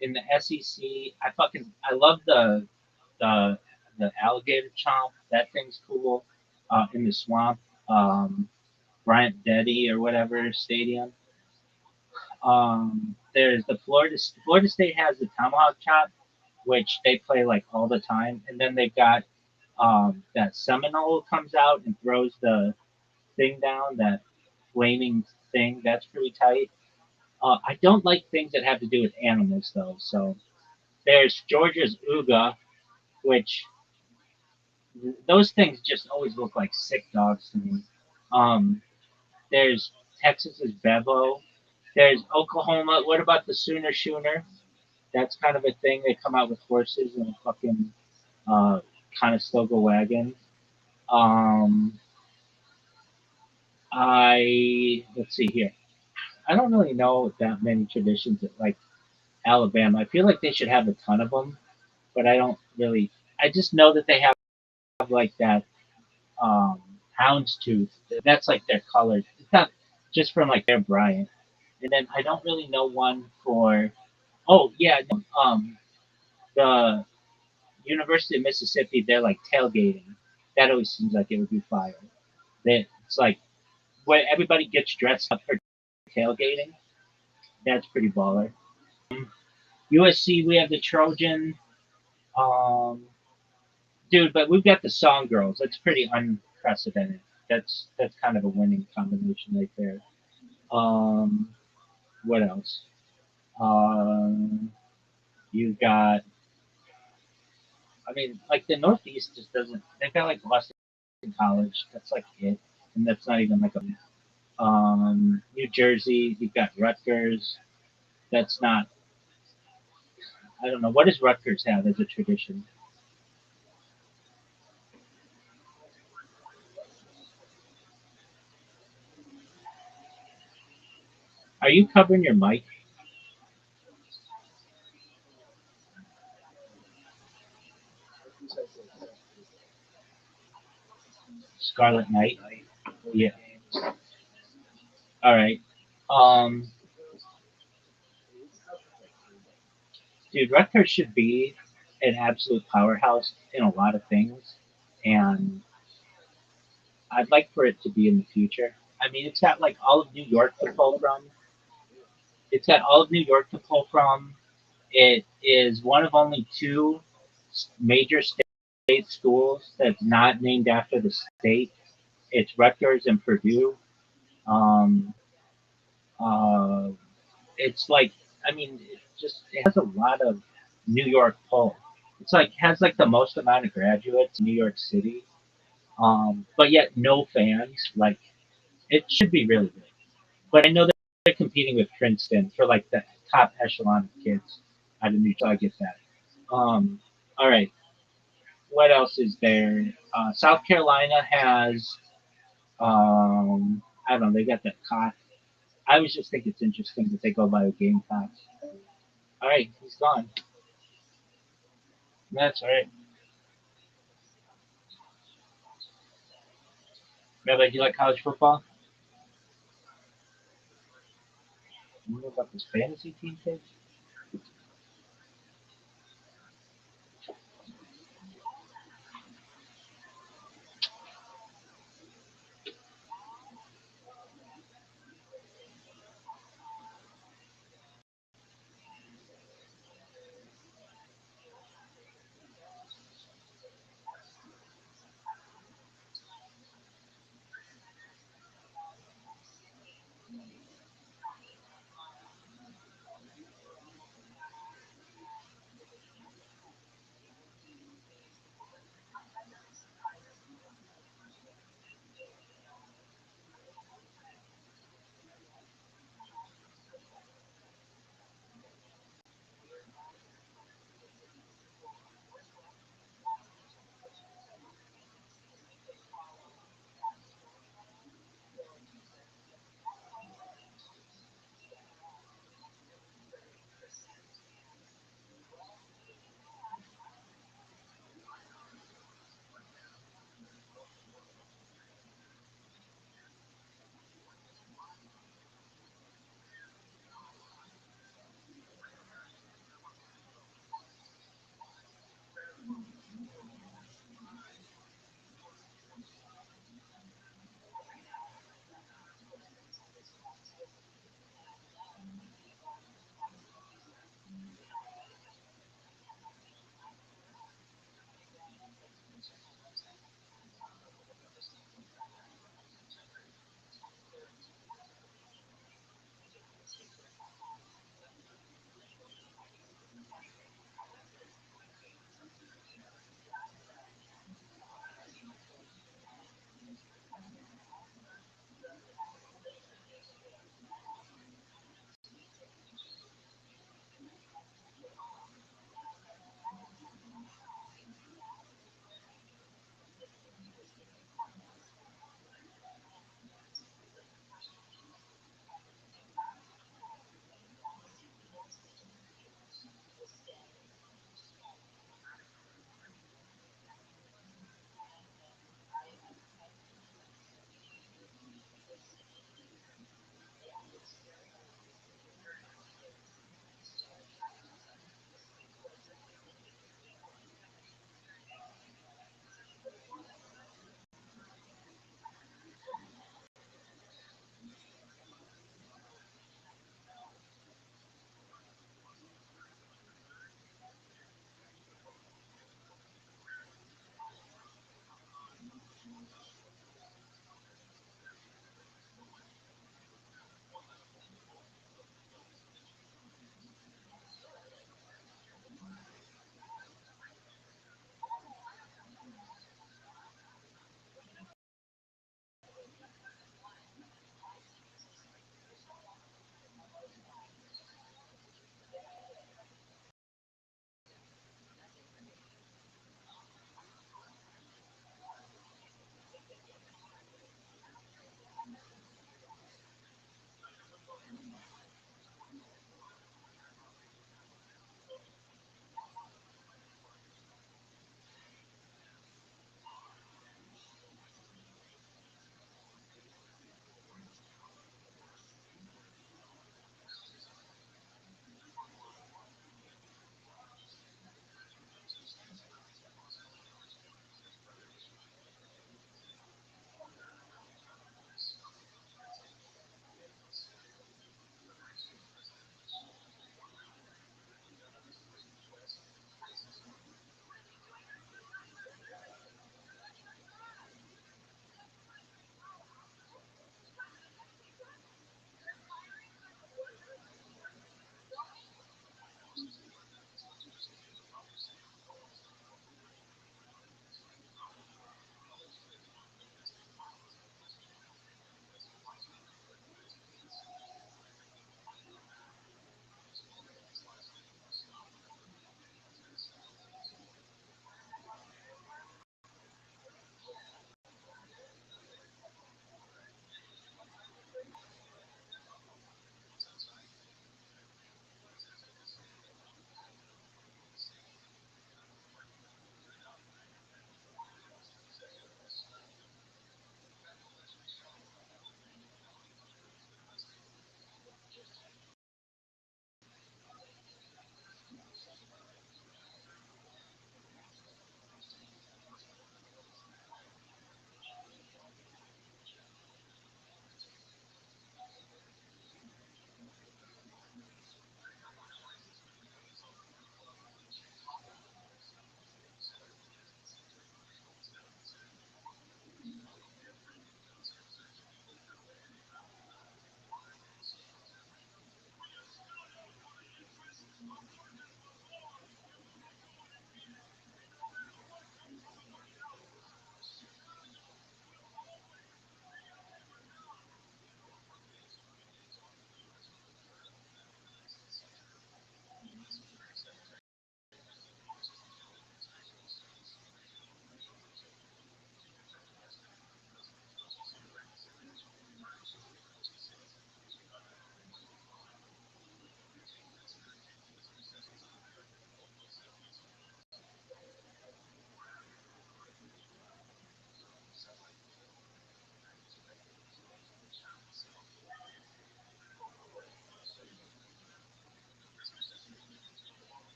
in the SEC, I love the the alligator chomp. That thing's cool. In the swamp, Bryant Denny or whatever stadium. There's the Florida State has the tomahawk chop, which they play like all the time, and then they've got that Seminole comes out and throws the thing down, that flaming thing. That's pretty tight. I don't like things that have to do with animals though. So there's Georgia's Uga, which those things just always look like sick dogs to me. Um, there's Texas's Bevo. There's Oklahoma. What about the Sooner Schooner? That's kind of a thing. They come out with horses and a fucking uh, Conestoga wagon. Um, let's see here. I don't really know that many traditions at like Alabama. I feel like they should have a ton of them, but I don't really. I just know that they have like that um, houndstooth. That's like their color. It's not just from like their Bryant. And then I don't really know one for. Oh yeah, no, the University of Mississippi. They're like tailgating. That always seems like it would be fire. It's like where everybody gets dressed up for tailgating. That's pretty baller. USC, we have the Trojan. Um, dude, but we've got the Song Girls. That's pretty unprecedented. That's kind of a winning combination right there. Um, what else? You've got. I mean, like the Northeast just doesn't. They've got like Boston College. That's like it, and that's not even like a. New Jersey, you've got Rutgers. That's not. I don't know. What does Rutgers have as a tradition? Are you covering your mic? Scarlet Knight. Yeah. All right. Um, dude, Rutgers should be an absolute powerhouse in a lot of things, and I'd like for it to be in the future. I mean, it's got like all of New York to pull from. It's got all of New York to pull from. It is one of only two major state schools that's not named after the state. It's Rutgers and Purdue. Um, uh, it's like, I mean, it has a lot of New York pull. It's like has like the most amount of graduates in New York City, but yet no fans. Like it should be really good. But I know that they're competing with Princeton for like the top echelon of kids out of New York. So I get that. All right, what else is there? South Carolina has, I don't know, they got that cot. I always just think it's interesting that they go by the Gamecocks. All right, he's gone. That's all right. Rabbi, do you like college football? You know about this fantasy team thing?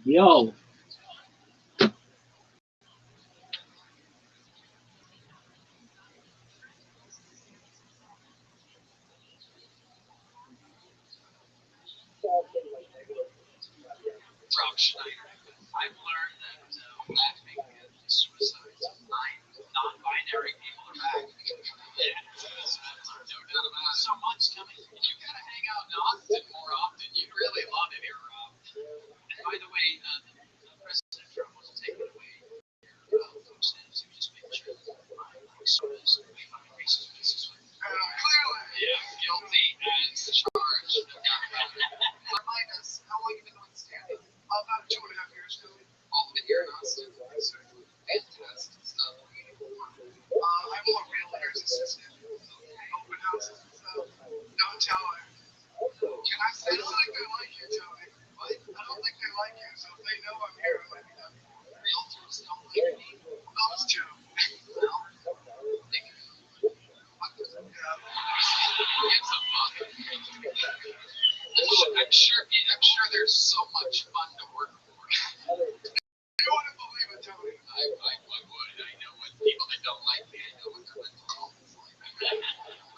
Yo. Rothschild'S. I've learned that laughing at the suicides of 9 non-binary people are back. Yeah, no doubt about it. So much coming. You gotta hang out in Austin more often. You really love it here, Rob. And by the way, President Trump was taking away food stamps. He was just making sure that sodas and racist business. Clearly. Yeah, guilty as charged. Remind us, how long have you been doing stand-up? About 2.5 years ago. All of it here in Austin. Fantastic stuff. I'm a realtor's assistant. Open houses and stuff. No telling. Can I say? I don't think they like you, Tony. What? I don't think they like you, so if they know I'm here, it might be them. Realtors don't like me? No, it's true. Well, they can. Yeah. It's a fun. I'm sure there's so much fun to work for. You want to believe it, Tony? I would. I know what people that don't like me. I know what their mental health is like.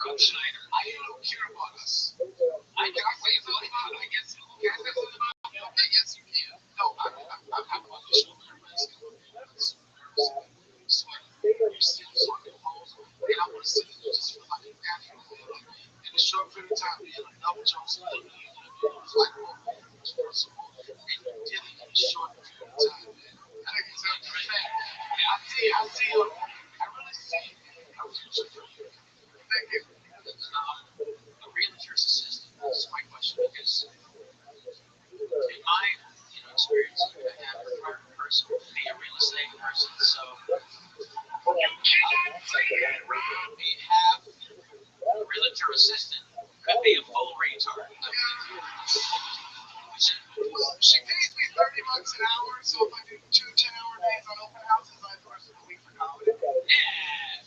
Rob Schneider. I don't care about us. I can say something about it. I guess. Can I say something about it? Okay, yes, you can. No, I'm on the shoulder. You're still so composed. And I want to sit there just for like a natural in a short period of time. You know, double jumps. So I go in a short period of time. I think it's I see you. I really see you. Thank you. A realtor's assistant is my question because in my experience, I have a third person be a real estate person. So we have a realtor assistant could be a full retard. She pays me $30 an hour, so if I do 2 10-hour days on open houses, I have a week for comedy. Yeah,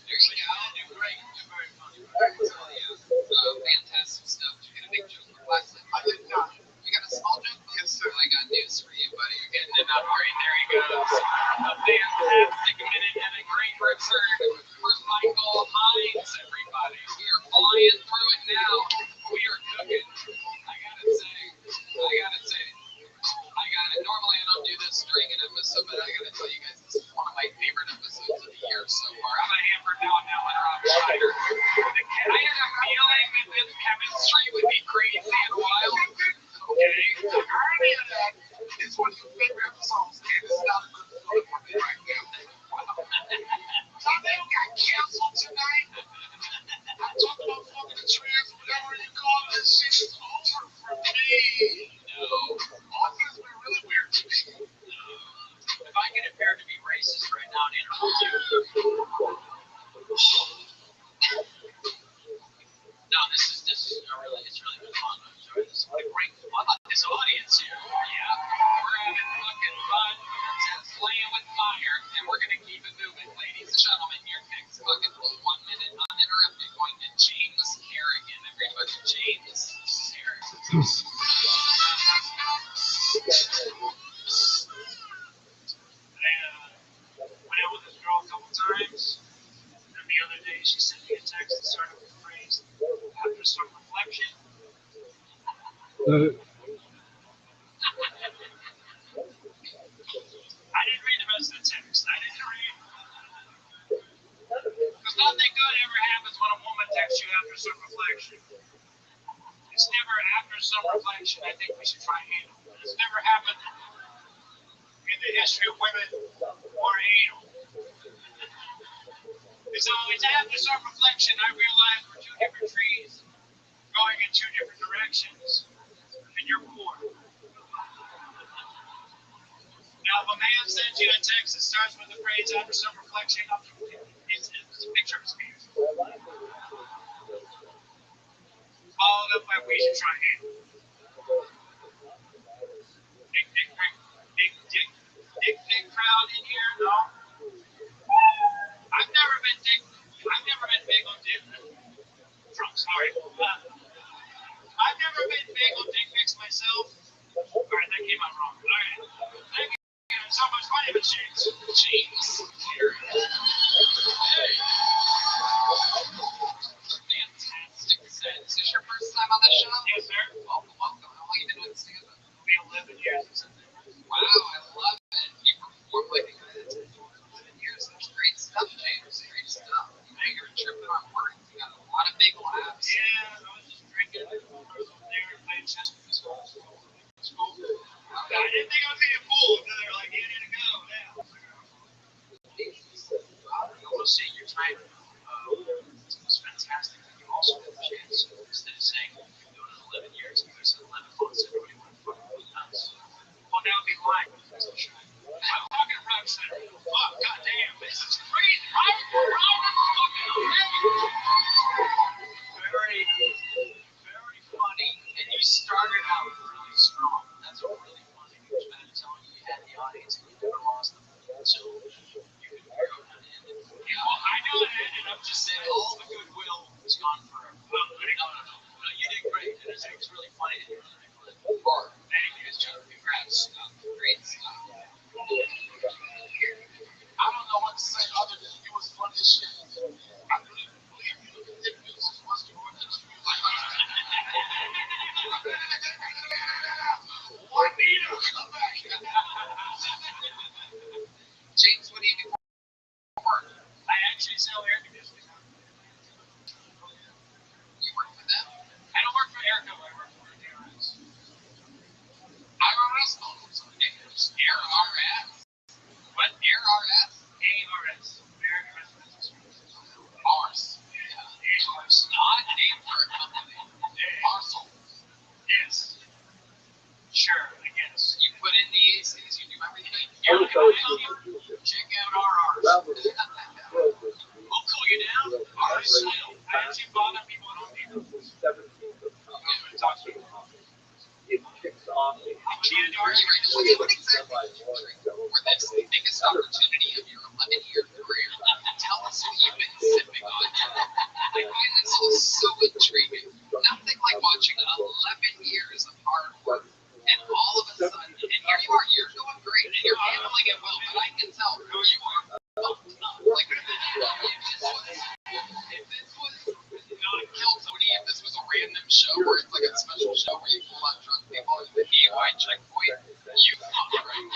there you go. You're great. You're very funny. I tell you, fantastic stuff. Did you get a big joke from last night? I did not. You got a small joke? Yes, sir. I got news for you, buddy. You're getting it up right. There he goes. A fantastic minute and a great return for Michael Hines, everybody. We are flying through it now. We are cooking. I gotta say. Normally I don't do this during an episode, but I gotta tell you guys, this is one of my favorite episodes of the year so far. I'm a hamper now and Rob Schneider. I had a feeling that this chemistry would be crazy and wild. Okay. The irony of that is one of your favorite episodes, and it's not a good one for me right now. Something got canceled tonight. I talked about fucking the trans, whatever you call it. This shit is over for me. No. Austin's been really weird to me. If I get appeared to be racist right now and interrupt you. No, this is it's really been fun. I'm sorry. This is a great fun. This audience here. Yeah. We're having fucking fun. It's playing with fire. And we're gonna keep it moving. Ladies and gentlemen, your next fucking 1 minute uninterrupted going to James Kerrigan. Everybody, James Kerrigan. Went out with this girl a couple times, and the other day she sent me a text that started with the phrase, after some reflection. I didn't read the rest of the text. Because nothing good ever happens when a woman texts you after some reflection. It's never after some reflection. I think we should try anal. It's never happened in the history of women or anal. So it's after some reflection I realized we're 2 different trees going in 2 different directions, and you're poor. Now, if a man sends you a text that starts with the phrase after some reflection, it's a picture of his penis. Followed up by we should try anal. Dick crowd in here? No. I've never been big on dick. Sorry. I've never been big on dick pics myself. Alright, that came out wrong. Alright. time was fantastic. You also had a chance, instead of saying you're doing it 11 years, you said 11 months, everybody went fucking nuts. Well, now it'd be lying. I'm talking Rothschild. Fuck, goddamn, this is crazy. I'm fucking very, very funny, and you started out really strong. That's what really funny. Because I'm telling you, you had the audience, and you never lost them. So you could go down and end it. Yeah, well, I know it ended up just saying all the goodwill was gone forever. No, you did great. It was really funny to hear. Thank you, John. Congrats. Great stuff. I don't know what to say other than it was funny as shit. I really believe you. This was your What need to come back? James, what do you do for work? I actually sell air conditioning. You work for them? I don't work for Airco. I work for DRS. IRS? Oh, it's ridiculous. AirRS? What? AirRS? ARS. American Business Ars. Yeah. Ars. Odd name for a company. Parcel. Yes. Sure, I guess. You put in the ACs, you do everything. Yeah, check out our Rs. We'll cool you down. Rs. I actually bought up people on people. 17th of it kicks off a what exactly were that's the biggest opportunity of your 11-year career? Tell us what you've been sipping on. I find this all so intriguing. Nothing like watching 11 years of hard work, and all of a sudden, and here you are, you're doing great, and you're handling it well, but I can tell who you are. Like, if this was not killed somebody, if this was a random show where it's like a special show where you pull out drunk people at the DUI checkpoint, you fuck right.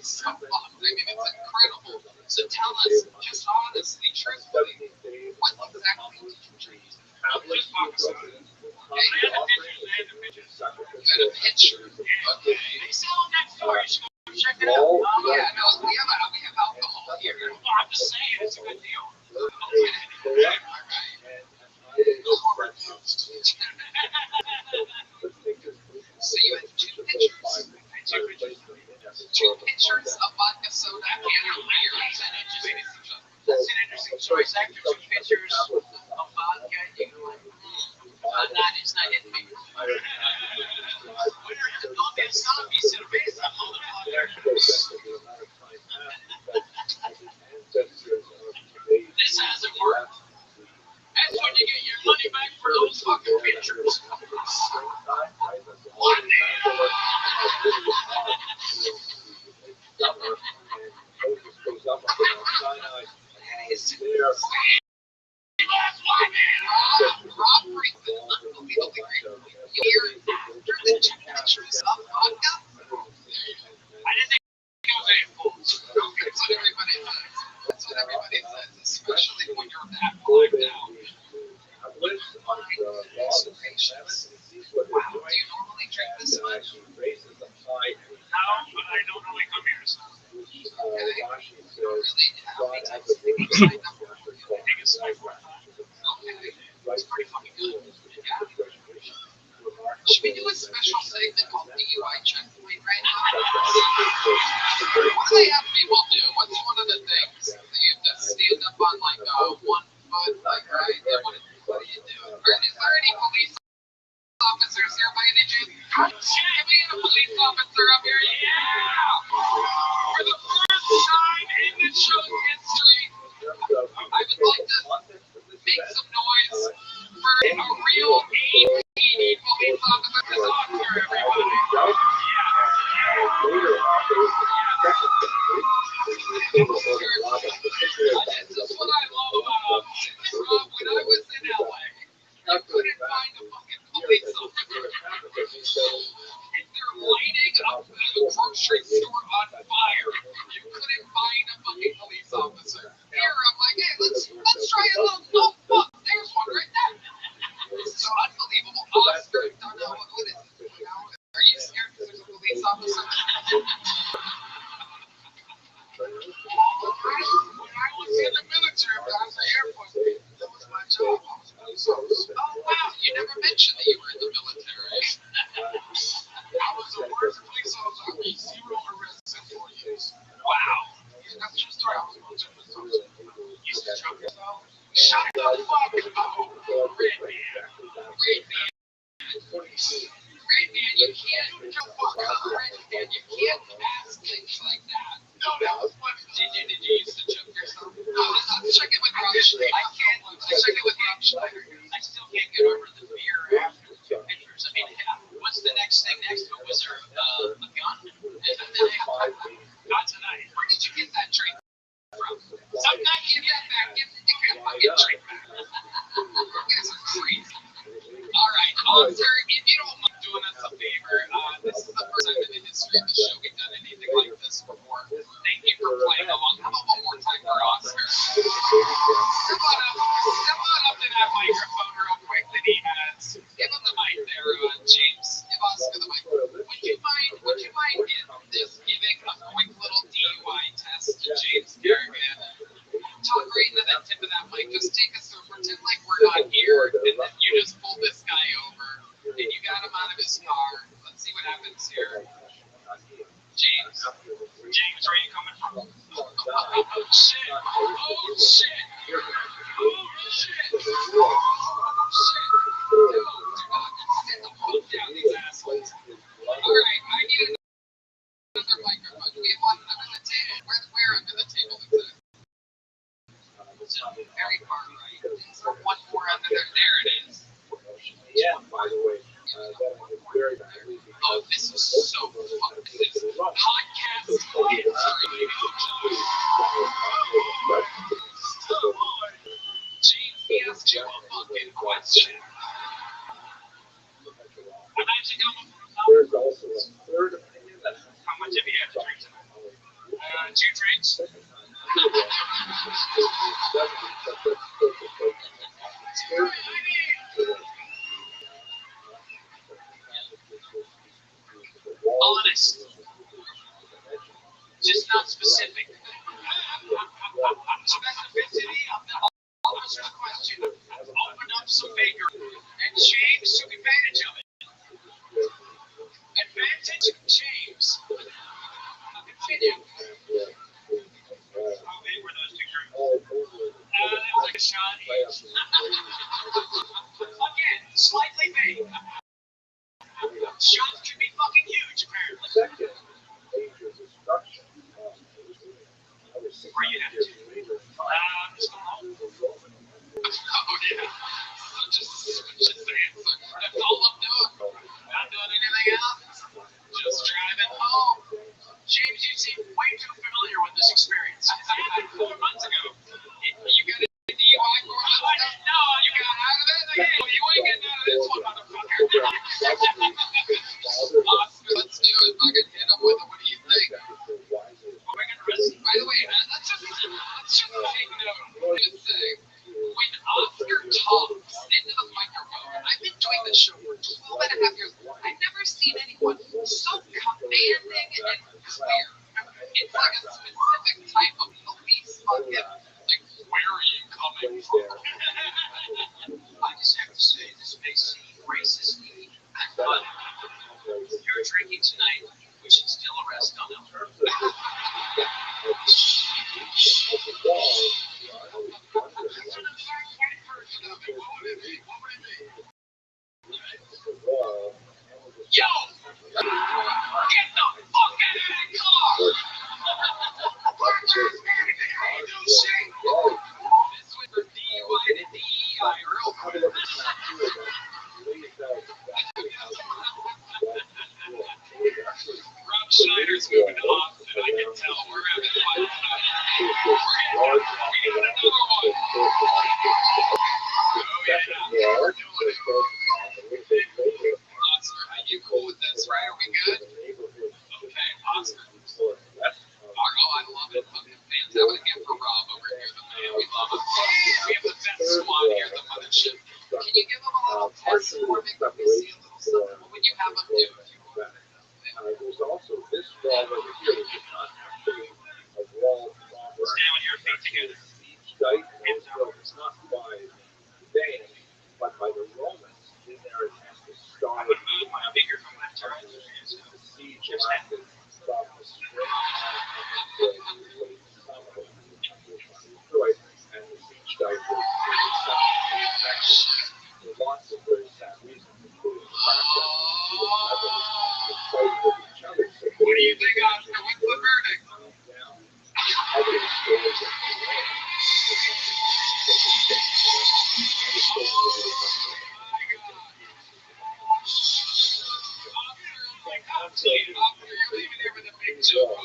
So fucked. I mean, it's incredible. So tell us, just honestly, truthfully, what exactly did you drink? Just focus on it. Okay. And a picture. Okay. They sell them next door. You should go check it out. Yeah, no, we have alcohol here. Well, I'm just saying, it's a good deal. Okay. All right. So you had two pictures. Two pictures of vodka soda and a beer. That's an interesting choice. After two pictures of vodka, you go like, it's not hitting me. Don't be a zombie, cerveza, motherfucker. This hasn't worked. That's when you get your money back for those fucking pictures. What? Rob brings it unbelievably great. Here, after the two pictures of vodka, I didn't think it was a fools. Okay, that's what everybody says. That's what everybody says, especially when you're that blacked out. Wow, do you normally drink this much? No, but I don't really come here, so. Okay. Really? How many times have you signed up for it? I think it's like 4 times. Okay. It's pretty fucking good. Yeah. Should we do a special segment called DUI Checkpoint right now? What do they have people do? What's one of the things that you have to stand up on, like, 1 foot, like, right? What do you do? Is there any police officers here by any chance? Give me a police officer up here, yeah! For the first time in the show's history, I would like to make some noise for a real APD police officer. This on for everybody. This is what I love about Rob. When I was in LA, you couldn't find a fucking police officer. If they're lighting up a grocery store on fire, you couldn't find a fucking police officer. Here, I'm like, hey, let's try a little. Oh, fuck, there's one right there. This is unbelievable. Oscar, don't know what it is. Are you scared because there's a police officer? When I was in the military, but I was an Air Force. That was my job. I was police officer. Oh, wow. You never mentioned that you were in the military. I was the worst police officer. I made 0 arrests in 4 years. Wow. Yeah, that's a true story. I was a military police officer. You used to choke yourself? Shut the fuck up. Red man. Red man, you can't. Don't fuck up. Red man, you can't ask things like that. No, that was funny. Did you used to choke yourself? I'll check it with Rothschild. I can't. I'll check it with Rothschild. I still can't get over the fear after the 2 pictures. I mean, what's the next thing next? Was there a gun? Not tonight. Where did you get that drink from? Some night give that back. Give the fucking drink back. You guys are crazy. All right, Hunter, if you don't mind doing us a favor, this is the first time in the history of the show we've done anything like this before. Thank you for playing along. How about one more time for Oscar? Step on up to that microphone real quick that he has. Give him the mic there, James. Give Oscar the mic. Would you mind giving a quick little DUI test to James Garrigan? Talk right into that tip of that mic. Just take us through. Pretend like we're not here, and then you just pull this guy over, and you got him out of his car. Let's see what happens here. James, where are you coming from? Oh shit! Oh shit! Oh shit! Oh shit! Dude, get the fuck down, these assholes. All right, I need another microphone. Do we have one under the table? Where under the table is it? Very far right. Is there one more under there? There it is. Yeah, by the way, that was very badly. Oh, this is so fucking. This podcast is James, he asked you a fucking question. Imagine coming from a There's also a third opinion that How much have you had to drink tonight? 2 drinks. Honest. Just not specific. Specificity. I'll ask the question. Open up some bigger. And James took advantage of it. Advantage of James. Continue. How big were those 2 drinks? That was like a shot each. Again, slightly big. Shots can be fucking huge, apparently. second major destruction. Where you at? Just home. Oh, yeah. Such a answer. That's all I'm doing. Not doing anything else. Just driving home. James, you seem way too familiar with this experience. It happened 4 months ago. You got a DUI? I didn't know. You got out of it? Hey, you ain't getting out of this one, motherfucker. Oscar, let's do it. Fucking hit him with it. What do you think? Well, we're gonna risk. By the way, let's just take note. What do you think? When Oscar talks into the microphone, I've been doing this show for 12 and a half years. I've never seen anyone so commanding and clear. It's like a specific type of police fucking, like, where are you coming from? I just have to say, this may seem racist, but you're drinking tonight, we should still arrest on it. Yo! Get the fuck out of the car! This was for DUI to DEI real quick. Rob Schneider's moving to Austin. I can tell we're having fun tonight. We indictment was not by they, but by the Romans in their attempt to start I would move my finger from left to right. the siege lasted from the spring of the late summer of Detroit, and the siege died was exceptionally effective for lots of very sad reasons, including the fact that the rebels were fighting with each other. So What do you think, Oscar? What's the verdict? down. Other stories of the war. Oscar, you're leaving here with a big joke.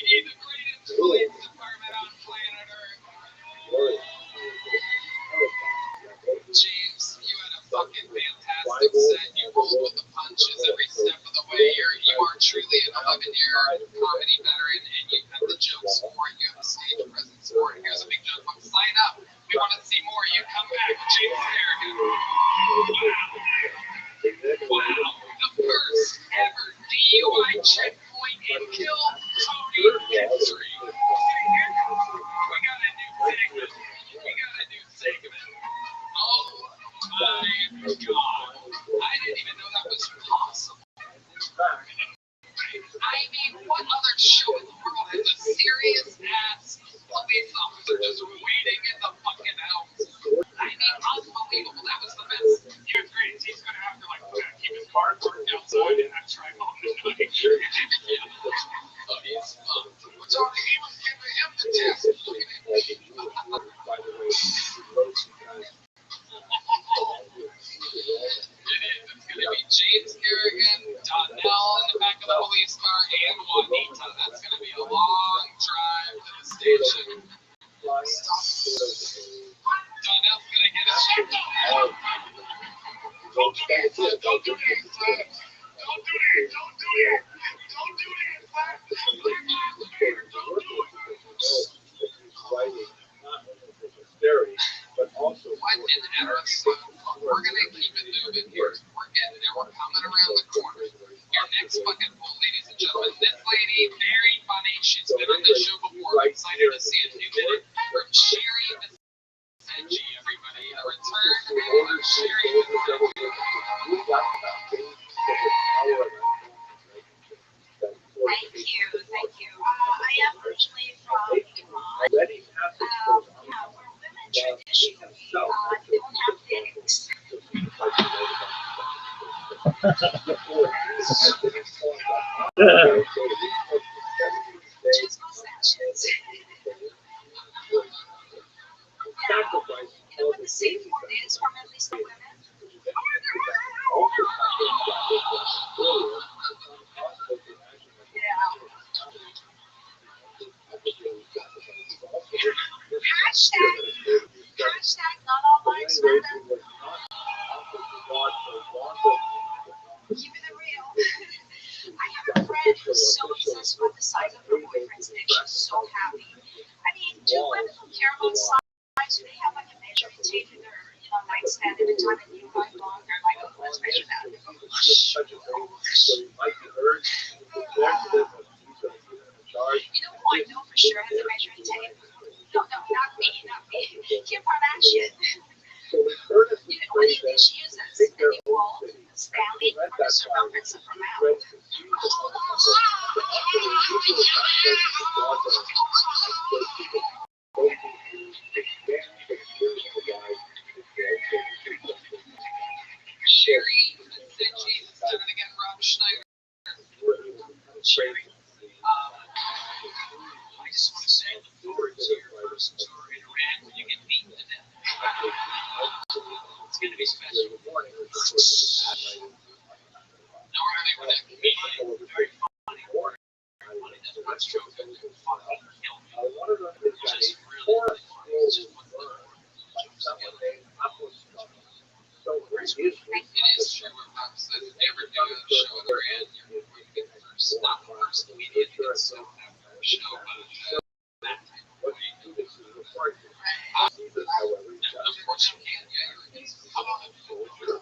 The greatest police department on planet Earth. James, you had a fucking fantastic set. You rolled with the punches every step of the way. You are truly an 11-year comedy veteran, and you have the jokes for it. You have the stage presence for it. Here's a big joke book. Sign up. We want to see more. You come back. James Harrigan. Wow. The first ever DUI checkpoint and kill Tony history. We got a new segment. Oh my God. I didn't even know that was possible. I mean, what other show in the world has a serious ass police officer just waiting in the fucking house? I mean, unbelievable. That was the best. He was great. He's going to have to keep his car parked outside and not try home tonight. Yeah. Oh, he's fun. What's on the game? I'm giving him the test. Look at him. By the way, It's going to be James Harrigan, Donnell in the back of the police car, and Juanita. That's going to be a long drive to the station. Donnell's going to get a check. Don't do that, son. Don't do that, son. Don't do that. Don't do that. Don't do that, son. Black Lives Matter. Don't do it. writing not only for posterity, but also What an era, son. We're going to keep it moving here. We're getting there. We're coming around the corner. Your next fucking poll, ladies and gentlemen. This lady, very funny. She's been on this show before. I'm excited to see a new minute from Sherry Vicenci, everybody. A return of Sherry Vicenci. Thank you. I am originally from Iran. We're women traditionally don't have pigs. Just mustaches. You know what the safe word is from at least the women? Hashtag not all lives matter. Keep it real. I have a friend who's so obsessed with the size of her boyfriend's dick. She's so happy. I mean, do women who care about size, do they have like a measuring tape in their nightstand every time that you run long? They're like, oh, let's measure that. They go, You know who I know for sure has a measuring tape? No, not me. Kim Kardashian. What do you think she uses? An equal Stanley for the circumference of her mouth. Sherry Vicenci is done it again. Rob Schneider. Sherry. I just want to say, I look forward to your first tour in Iran when you get beaten to death. It's going to be special. Nor are they when I meet you. Very funny. Funny. That's what's true. Fucking kill me. Just really funny. It's just what's the word. It is true what Rob said. If you ever do a show in Iran, you're going to get first, not first immediately, get so after a show, but that type of way. Of course you can, yeah, you're against it. How long have you been with her?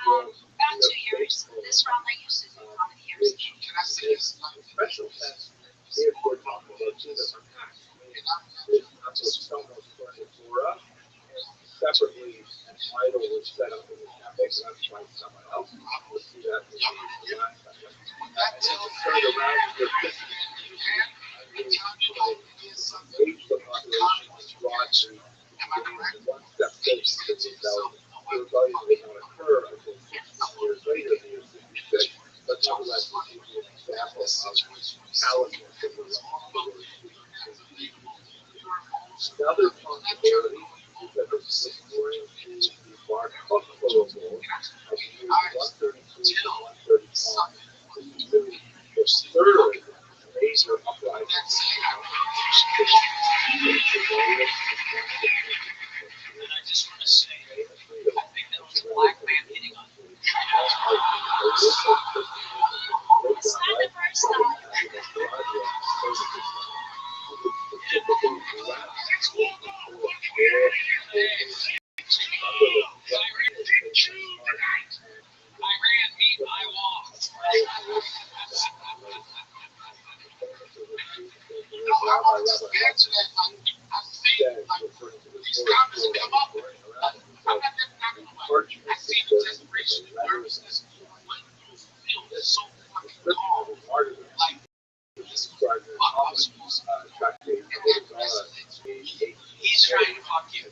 About 2 years. This round I used to do comedy here Another possibility is that the story is the Mark Buffalo Bowl of years 132 to 135. This is really the third major uprising. And I just want to say, I think that was a black man hitting on me. It's not the first time. Iran meet my wall. He's trying to fuck you.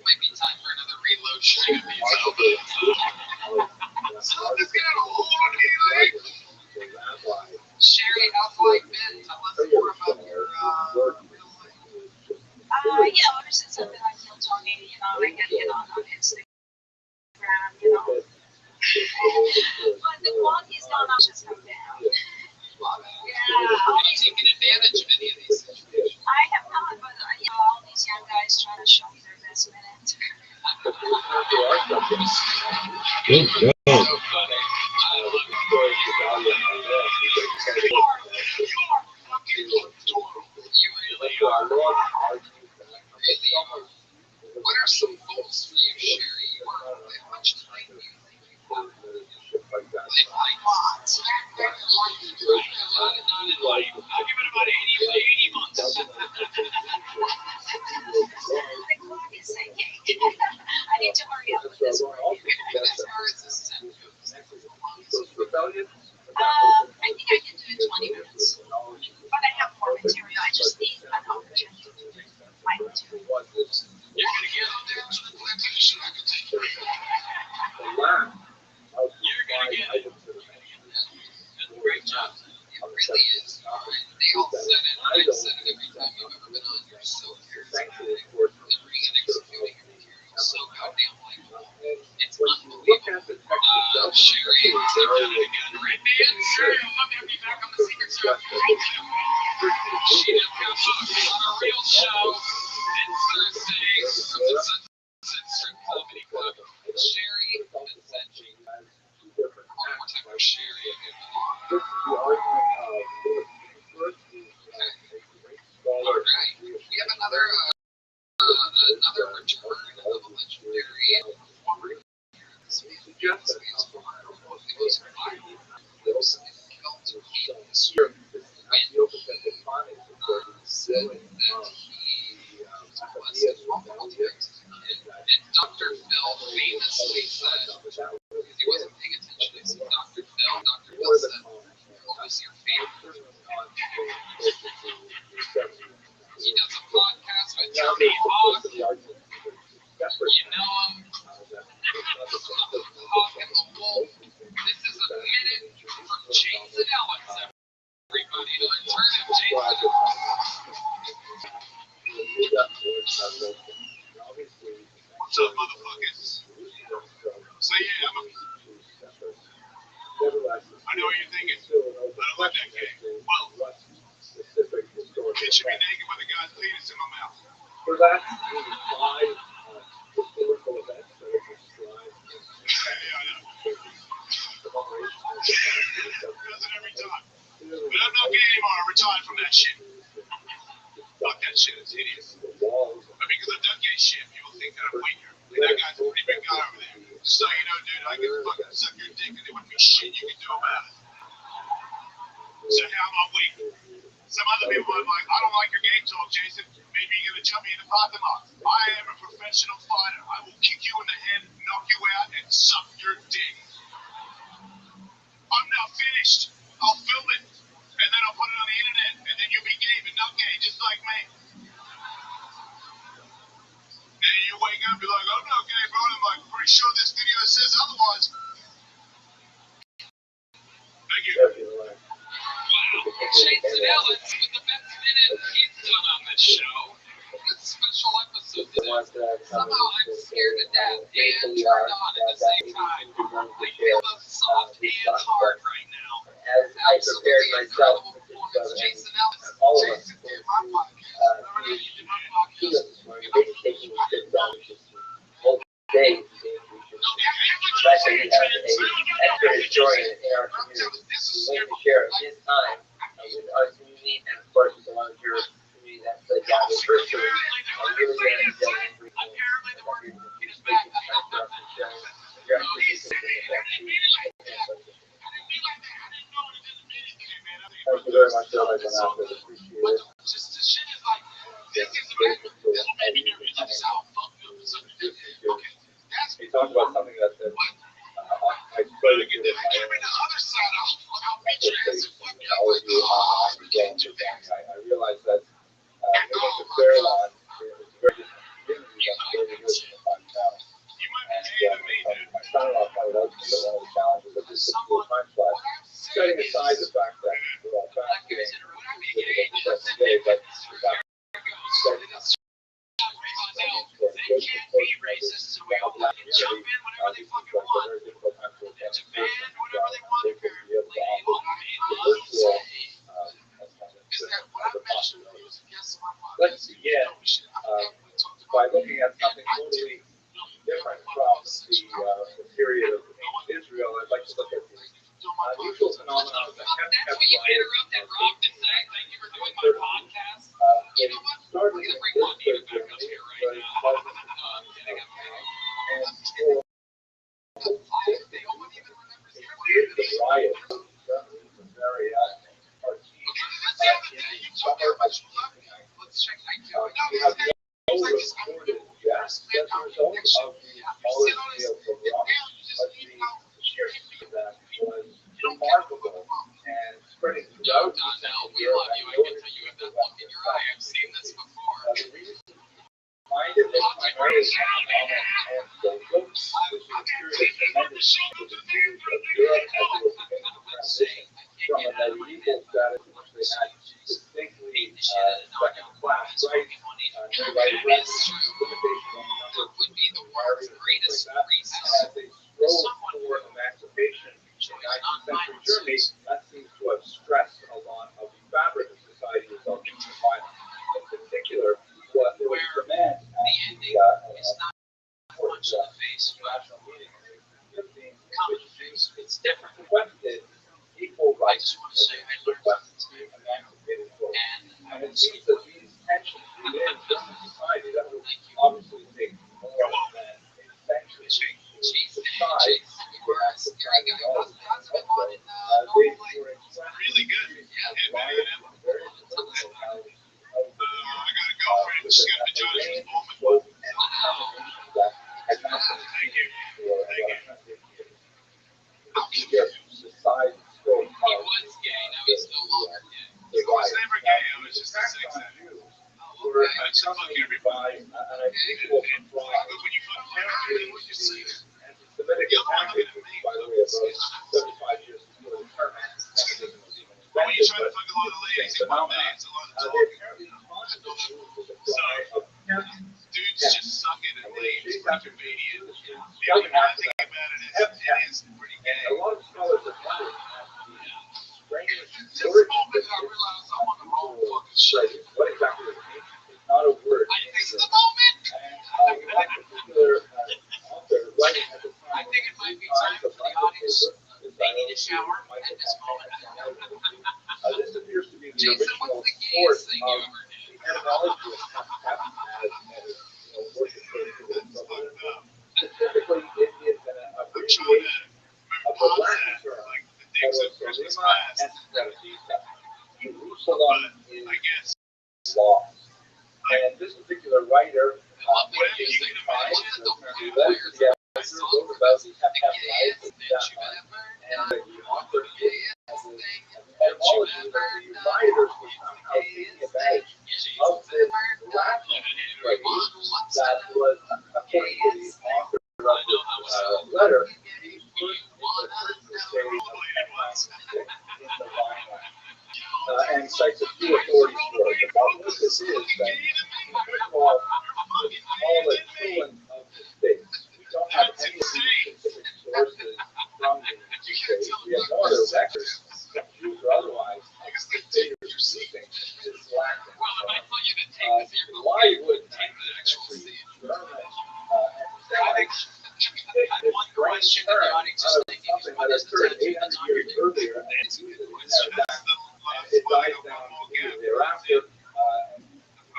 Might be time for another reload shooting of these Sherry, how's life been? Tell us more about your real life. Yeah, ever since I've been on Kill Tony, I get hit on Instagram, But the quality's not just come down. Yeah. Are you taking advantage of any of these situations? I have not, but all these young guys trying to show me their best minute. Good job. You really are. Really are. What are some goals for you, Sherry? You are how much time do you think you have? Like a lot. Not in life. I'll give it about 80 months. The clock is ticking. I need to hurry up with this one. As far as this 10 goes. I think I can do it 20 minutes. But I have more material. I just need an opportunity to do my material. You're going to get out there to the plantation. I can take you. You're going to get it. That's a great job. It really is. They all said it. I've said it every time you've ever been on. You're so charismatic. Delivering and executing your material so goddamn likable. It's unbelievable. Sherry, take that again. Red man, Sherry, I'd love to have you back on the Secret Service. She just got booked on a real show this Thursday from the Sunset Strip Comedy Club. Sherry and Senji. One more time for Sherry. Alright, we have another return of a legendary performer here this week. This week's performer goes by Wilson Kelton Haynes. And said that he molested multiple times. And Dr. Phil famously said, because he wasn't paying attention, I said, Dr. Phil said, what was your favorite? He does a podcast with Jeremy Hawk. You know him. Hawk and the Wolf. This is a minute for Jason Ellis, everybody. To return of Jason What's up, motherfuckers? So yeah, I know what you're thinking. I don't like that game. Well, picture me naked with a guy's penis in my mouth. For that, five historical events that are described. Yeah, I know. Does it every time. But I'm not gay anymore. I retired from that shit. Fuck that shit. It's hideous. in the parking lot. I am a professional fighter. I will kick you in the head, knock you out, and suck your dick. I'm now finished. I'll film it, and then I'll put it on the internet, and then you'll be gay but not gay, just like me. And you wake up and be like, I'm not gay, bro. I'm like, pretty sure this video says otherwise. Thank you. Wow, Jason Ellis with the best minute he's done on this show. This special episode today. Somehow I'm scared to death and turned on at the same time. I feel both soft and hard right now. As I prepared myself for this Jason Ellis. all of us Jason did my podcast. He did my podcast. maybe taking trips on whole day. Especially as an expert historian in our community, who wants to share his time with our community and of course with the larger community that's the gathered virtually. I really enjoy Apparently the word is back. Thank you very much, Bill. I appreciate it. Just the shit is like, this is amazing. This made me nervous. This is how fucked up this is. Okay, that's We talked about something that I what? try to get Give me the other side. I'll beat your ass and fuck you. all of you I realize that with the fair lawn, it's very different community that's really good in the fun town. You might be gay to me, dude. My son-in-law pointed out to me that one of the challenges of this school time slot, setting aside the fact that we're all fascinated, that's gay, but the fact that They can't be racist, so we all let them jump in whenever they fucking want. Demand whatever they want, apparently. All I mean, say is that what I mentioned was a guest of my podcast. Let's begin by looking at something totally different from the period of ancient Israel. I'd like to look at the unusual phenomenon of the That's what you interrupted Rob to say. Thank you for doing my podcast. You know what? We're going to bring Juan David back up here right now. No one even remembers the riot was very hard to see. Let's check. We have no recorded deaths as a result of the smaller scale program, but the sheer speed that was remarkable and spreading throughout the We love you. I can tell you have that look in your eye. I've seen this before. the reason behind it was primarily economic and social. This was a period of tremendous change of the Jews of Europe as they were beginning to transition from a medieval status in which they had distinctly second-class rights, no right of residence, limitation on the number of Would be the world's greatest and as they strove for emancipation in 19th century Germany, that seems to have stressed a lot of the fabric of society, resulting in violence. In particular, what there was demand at the national meeting in 2015, which It's different. requested equal I rights just want to say I learned requested to be emancipated folks. and And it seems that these tensions within a society that would obviously take more than a century to decide you are a scary guy. How's it been on in they Norway? were expressed Really good. Yeah, very difficult how I got a girlfriend. She's got vaginas moment. hope and determination that had not been seen for a decade. Society still he was gay. Now he's no longer gay. I was never gay. I was just a sex addict. were accompanied by an unusual surprise. But when you fuck parents, what you say? Anti-Semitic attack, by the way, about 75 years before the term anti-Semitism was even When you try to invented, fuck a lot of ladies in one day, it's a lot of they talk. apparently constantly moved to the cry of Dudes just suck it and leave. It's pretty convenient. The shouting only bad after thing that. about it is pretty And gay. a lot of scholars have wondered at the strange Since the origin moment of I this realized I'm on the wrong fucking shit. what exactly it means. It's not a word. I think it's the moment. And one particular author writing at the time, I think it might be time for the audience. They need a shower at this moment. This appears to be the Jason, original what's the source gayest thing you of ever did? the etymology of worship specifically it is an I'm trying abbreviation to of the move Latin past term that. Like the things of Christmas past. Jerusalem is I guess. lost. And this particular writer, What he you can tries imagine to the turn whole letters together, wrote about the life of and the author as an etymology that the writers were somehow taking advantage of this Latin phrase that was, according to the author of the letter, the first stage of in the Bible. And cites a few authorities for it. The problem with this is that, first of all the truant of the states. We don't have any of these specific sources from the states. We have no other records, Jews or otherwise, of the state receiving this Latin. Why would 19th century German anti-Semites take this strange term out of something that occurred 800 years earlier and use it in their back? And it dies down thereafter.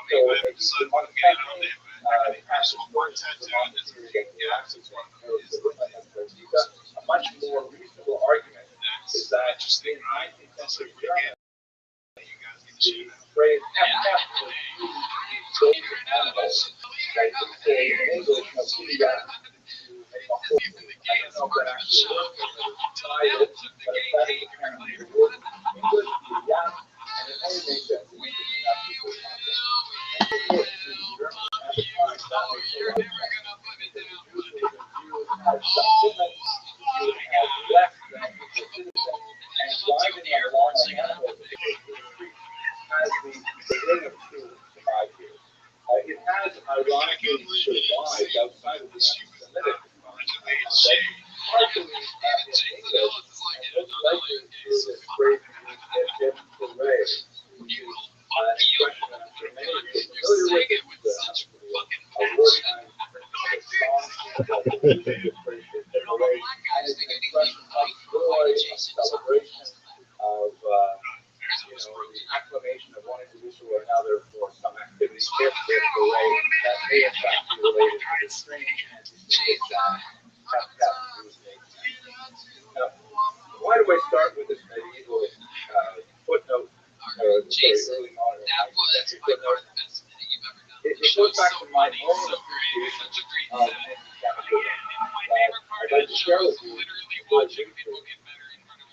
So it's one campaign, passes words to the period of the access one. A much more reasonable argument is that in 19th century German, the phrase was used to animals. Like we say in English, Makia, to make a whole. I don't know if that actually works, but it's tried it, but that is apparently the word in English, yeah, and it only makes sense in English, not people context. And of course, in German at the time, that makes a lot of sense. Because the Jews would have been viewed as subhumans, viewed as less than equal citizens, and driving along the animals to take the street has the ring of truth survived here. It has ironically survived outside of the anti-Semitic context, partially in English, and most likely through this phrase used which is an expression that I'm sure many of you are familiar with. It's a wartime song called the music, this phrase is and it's an expression of joy, of celebration, of the acclamation of one individual or another for some activity, if the way that may in fact be related to the strange anti-Semitic Now, why do I start with this medieval footnote? Early modern footnote. It goes back to my own appreciation of anti-Semitism that I'd like to share with you.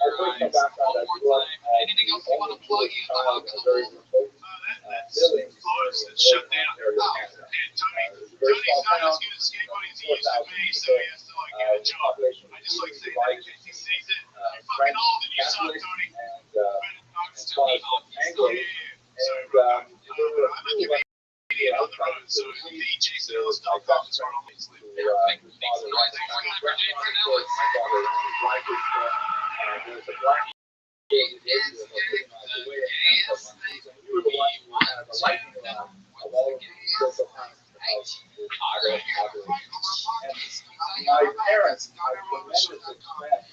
Our personal background, I grew up as the only Jewish child in a very remote village in Ontario, Canada. It was a very small town, 4,000 people. The population was divided between French Catholics and Protestant Anglos. And there were a few of us outside of the city. There was my best friend whose father ran a restaurant, of course. My father ran a dry goods store. There was a black gate away and we were the ones who were kind of the lightning rod of all of the social concepts of the population. And my parents had tremendous expense.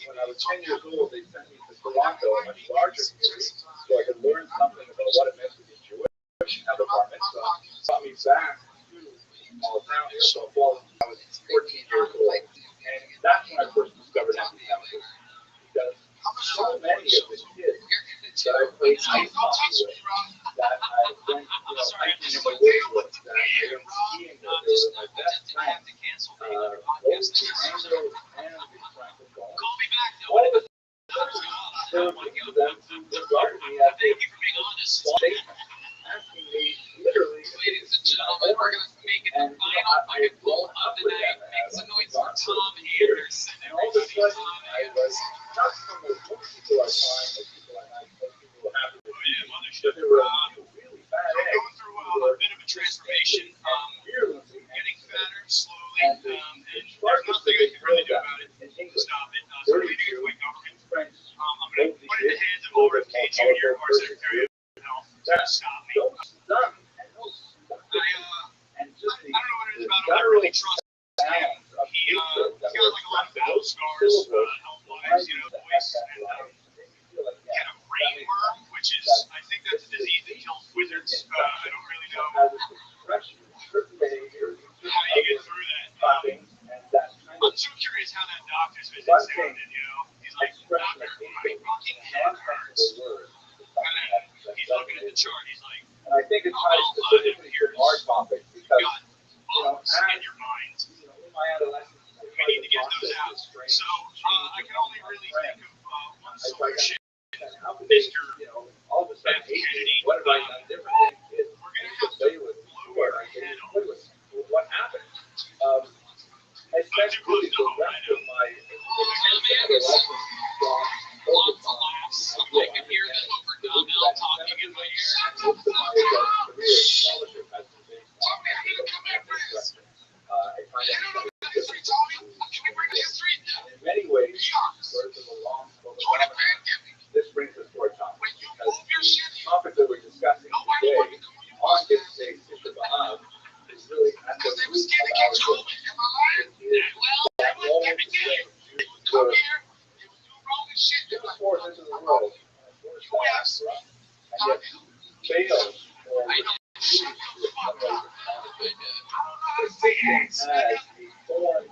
When I was 10 years old, they sent me to Toronto, a much larger community, so I could learn something about what it meant to be Jewish, have a bar mitzvah, brought me back to small town here, so I was 14 years old. And that's when I first discovered anti-Semitism. Because so many of the kids that I played ice hockey with, that I went hiking in the woods with, that I went skiing with, they were my best friends. Both the Anglos and the Francophones. All of a sudden, there was them to regard me as a statement, asking me literally if it was my born. And I had grown up with them as Tom years. And all of a sudden, I was not from the most people I find, like people I like, most people who have it with me, but there were really bad eggs who were a bit of a transformation, virulently getting fatter slowly, and the sharpest thing I can really do about it in English, dirty Jew, French, both these days, over K Jr., our Secretary of Health, that's done, and no and just the guttural sounds of hatred that were expressed in those syllables, voice, kind of brainworm, which is, I think that's a disease that kills wizards. I don't really know how you get through that. I'm so curious how that doctor's visit sounded, He's like, doctor, my fucking head hurts. He's looking at the chart, he's like, And I think it ties specifically to our topic because, you know, as in your mind. in my adolescence, We need to get those out. So I can only really think of one solution. how could they, you know, all of a sudden hate me? What have I done differently? We're going to have to lower our head on What happened? Especially the rest of my adolescence. Lots of laughs. I can hear them over Donnell talking in my ear. In many ways, words of a long this brings us to our topic because the topic that we're discussing today on this day, Tisha B'Av, is really at the root of our book. It is that moment where Jesus pours into the world and pours back for us, and yet fails or refuses to accelerate the system as a thorn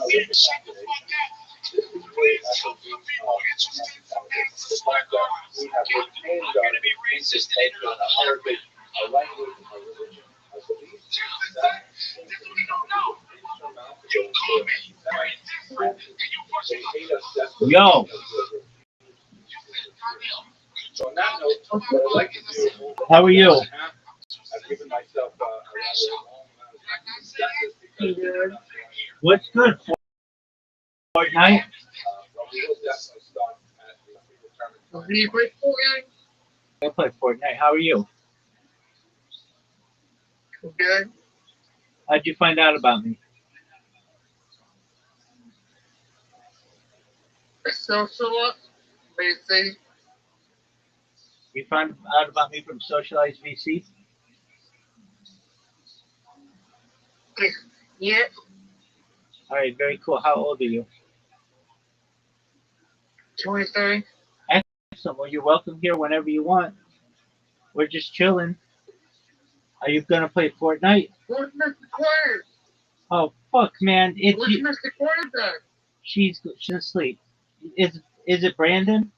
in the side of the monolithic population. This is really at the root of the fact that we have retained our ancient culture, our heritage, our language, our religion, our beliefs that seem to be insurmountable for them. They hate us desperately. Yo. So on that note, what I'd like to do, How are you? I've given myself a rather long amount of time to discuss this because What's good? Fortnite? well, we will definitely start at the predetermined time. Do you play Fortnite? I play Fortnite. How are you? Good. How'd you find out about me? Social, basically. You found out about me from Socialized VC? Yeah. All right, very cool. How old are you? 23. Excellent. Well, you're welcome here whenever you want. We're just chilling. Are you gonna play Fortnite? Where's Mr. Quarter? Oh fuck, man! Where's Mr. Quarterback? She's asleep. Is it Brandon?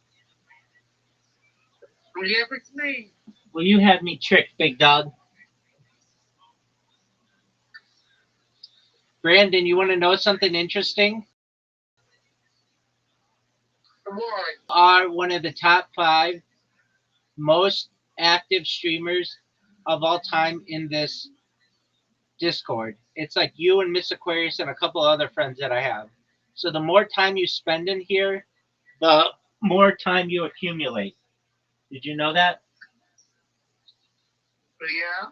Yeah, it's me. Well, you had me tricked, big dog. Brandon, you want to know something interesting? Why? Are one of the top 5 most active streamers of all time in this Discord. It's like you and Miss Aquarius and a couple other friends that I have. So the more time you spend in here, the more time you accumulate. Did you know that? Yeah.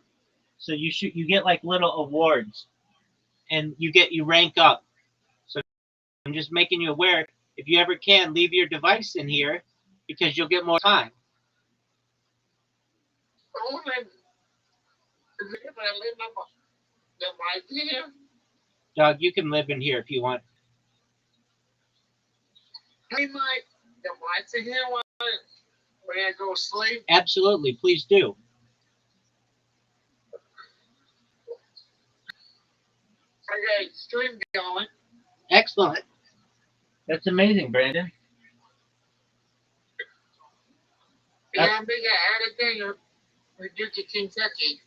So you get like little awards, and you rank up. So I'm just making you aware. If you ever can, leave your device in here because you'll get more time. Oh, then. Is it gonna live the mic here? Dog, you can live in here if you want. Hey, Mike. The mic's in here when I go to sleep. Absolutely, please do. I got a stream going. Excellent. That's amazing, Brandon. Yeah, I'm big at everything. We do to Kentucky.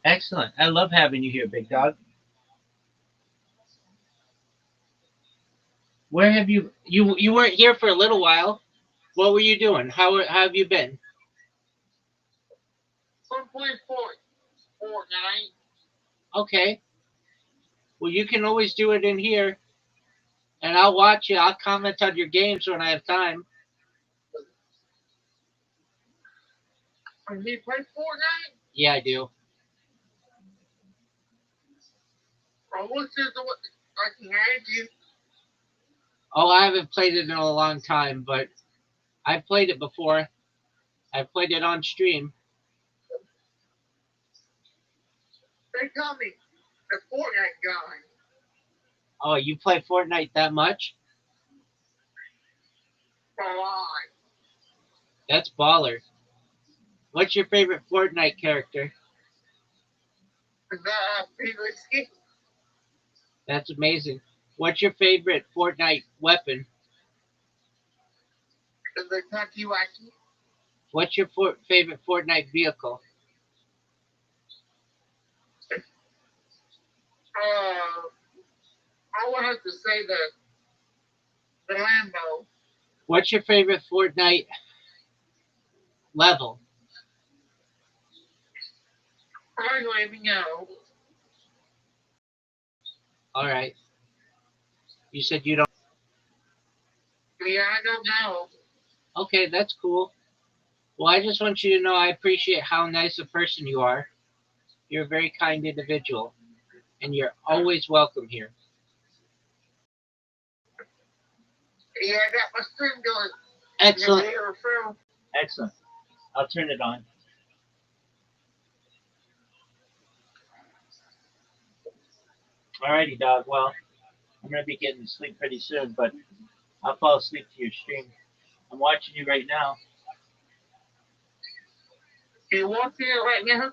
Excellent. I love having you here, big dog. Where have you weren't here for a little while. What were you doing? How have you been? I'm playing Fortnite. Okay. Well, you can always do it in here, and I'll watch you. I'll comment on your games when I have time. Do you play Fortnite? Yeah, I do. Or what's this? I can add you. Oh, I haven't played it in a long time, but I've played it before. I've played it on stream. They call me the Fortnite guy. Oh, you play Fortnite that much? For life. That's baller. What's your favorite Fortnite character? The Felix. That's amazing. What's your favorite Fortnite weapon? The Taki Waki. What's your favorite Fortnite vehicle? I would have to say the Lambo. What's your favorite Fortnite level? I don't even know. All right. You said you don't. Yeah, I don't know. Okay, that's cool. Well, I just want you to know I appreciate how nice a person you are. You're a very kind individual, and you're always welcome here. Yeah, I got my stream going. Excellent. Yeah, Excellent. I'll turn it on. Alrighty, dog. Well, I'm going to be getting to sleep pretty soon, but I'll fall asleep to your stream. I'm watching you right now. You watching it right now?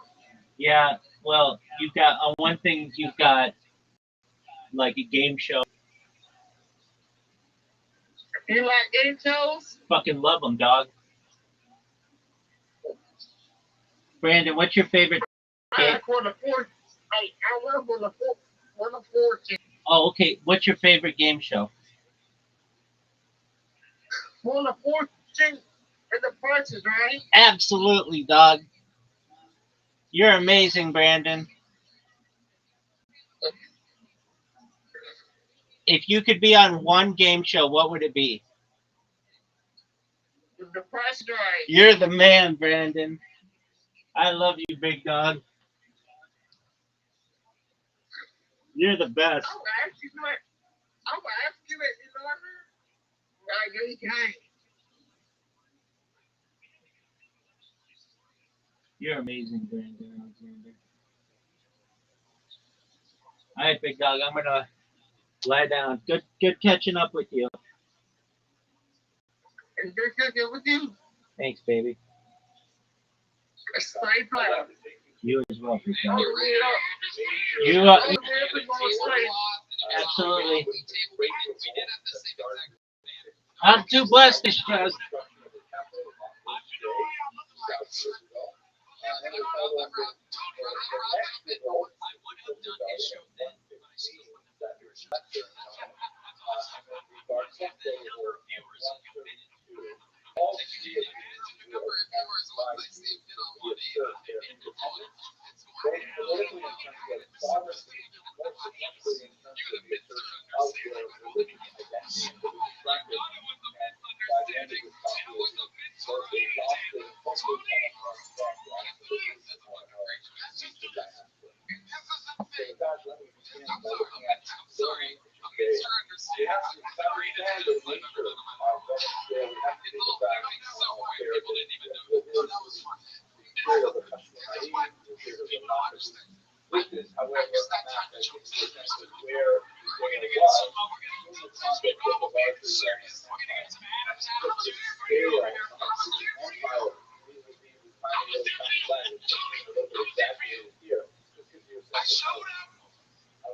Yeah, well, you've got, on one thing, you've got like a game show. You like game shows? Fucking love them, dog. Brandon, what's your favorite I game? like one of four. I love one of four. One of 14. Oh, okay. What's your favorite game show? One of 14 and the prices, right? Absolutely, dog. You're amazing, Brandon. If you could be on one game show, what would it be? The price is right. You're the man, Brandon. I love you, big dog. You're the best. I'm asking you it. I'm asking it, you know what I mean? Like, you can't. You're amazing, Brandon Alexander. All right, big dog. I'm gonna lie down. Good catching up with you. And they're cooking with you. Thanks, baby. Stay flat. You as well, big dog. You You are. absolutely. I'm too blessed to stress.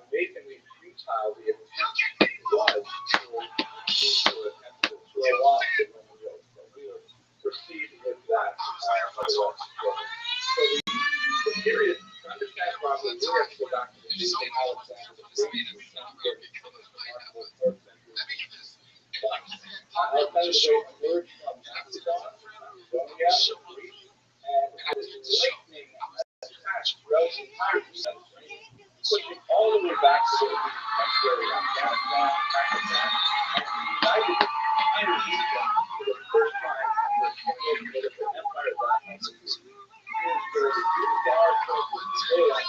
Amazingly futile the attempt was to attempt to throw off the wheel. So we were proceed with that. So the period, to understand properly, we have to go back to the St. Alexander. Emerged from Macedon, Macedonia, and had its lightning attached throughout the entire pushing all the way back to the contemporary Afghanistan, Pakistan, and united Indonesia for the first time under a single political empire that here's where the USSR was there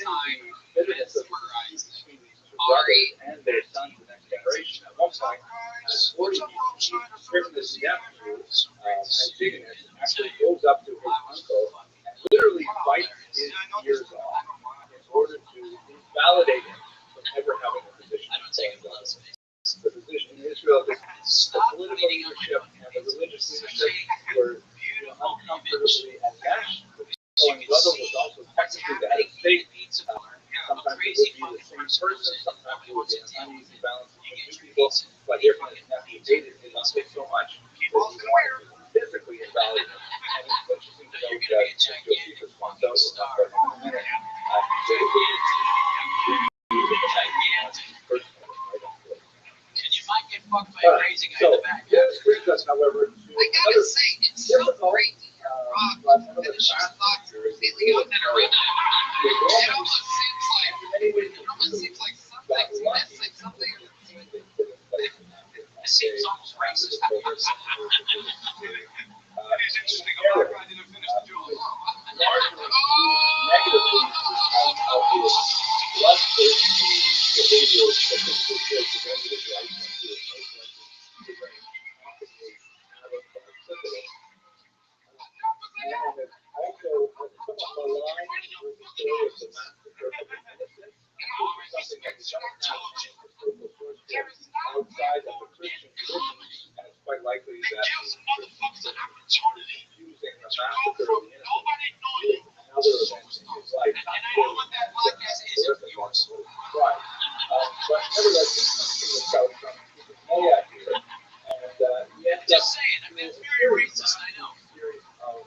time bitterness of mesmerized between these two Ari. brothers and their sons, the next generation. At one point, at 40, Griffith's nephew, Antigonus, actually goes up to his uncle and literally bites his ears off in order to invalidate him from ever having a position. I don't take it close. The position in Israel, the political leadership and the religious leadership were uncomfortably enmeshed. Going level was also technically the head of state. Sometimes it would be the same person, sometimes it would be an uneasy balance between two people. But here from his nephew dated his uncle so much that he wanted to physically invalidate him. And it's interesting to note that Josephus wants out in a minute. And you might get fucked by a crazy guy in the back. This brings us, however, to I gotta say, it's so great to hear rock finish his thoughts completely on that arena. It almost seems like some things he meant like something. It seems almost racist. It is interesting. A lot of guys didn't finish the duel. Negatively, bloodthirsty behavior that this was presented as right when he was most likely to bring possibly out of syphilis. And it also somewhat aligned with the story of the massacre of the innocents, which is something that we don't have any historical source for outside of the Christian tradition, and it's quite likely that the Christians using the massacre of the innocents with another event in his life. And I know what that podcast is of yours. Right. But nevertheless, this comes from the south, from Moab here, and he ends up Just saying, I mean, it's very racist, I know. series of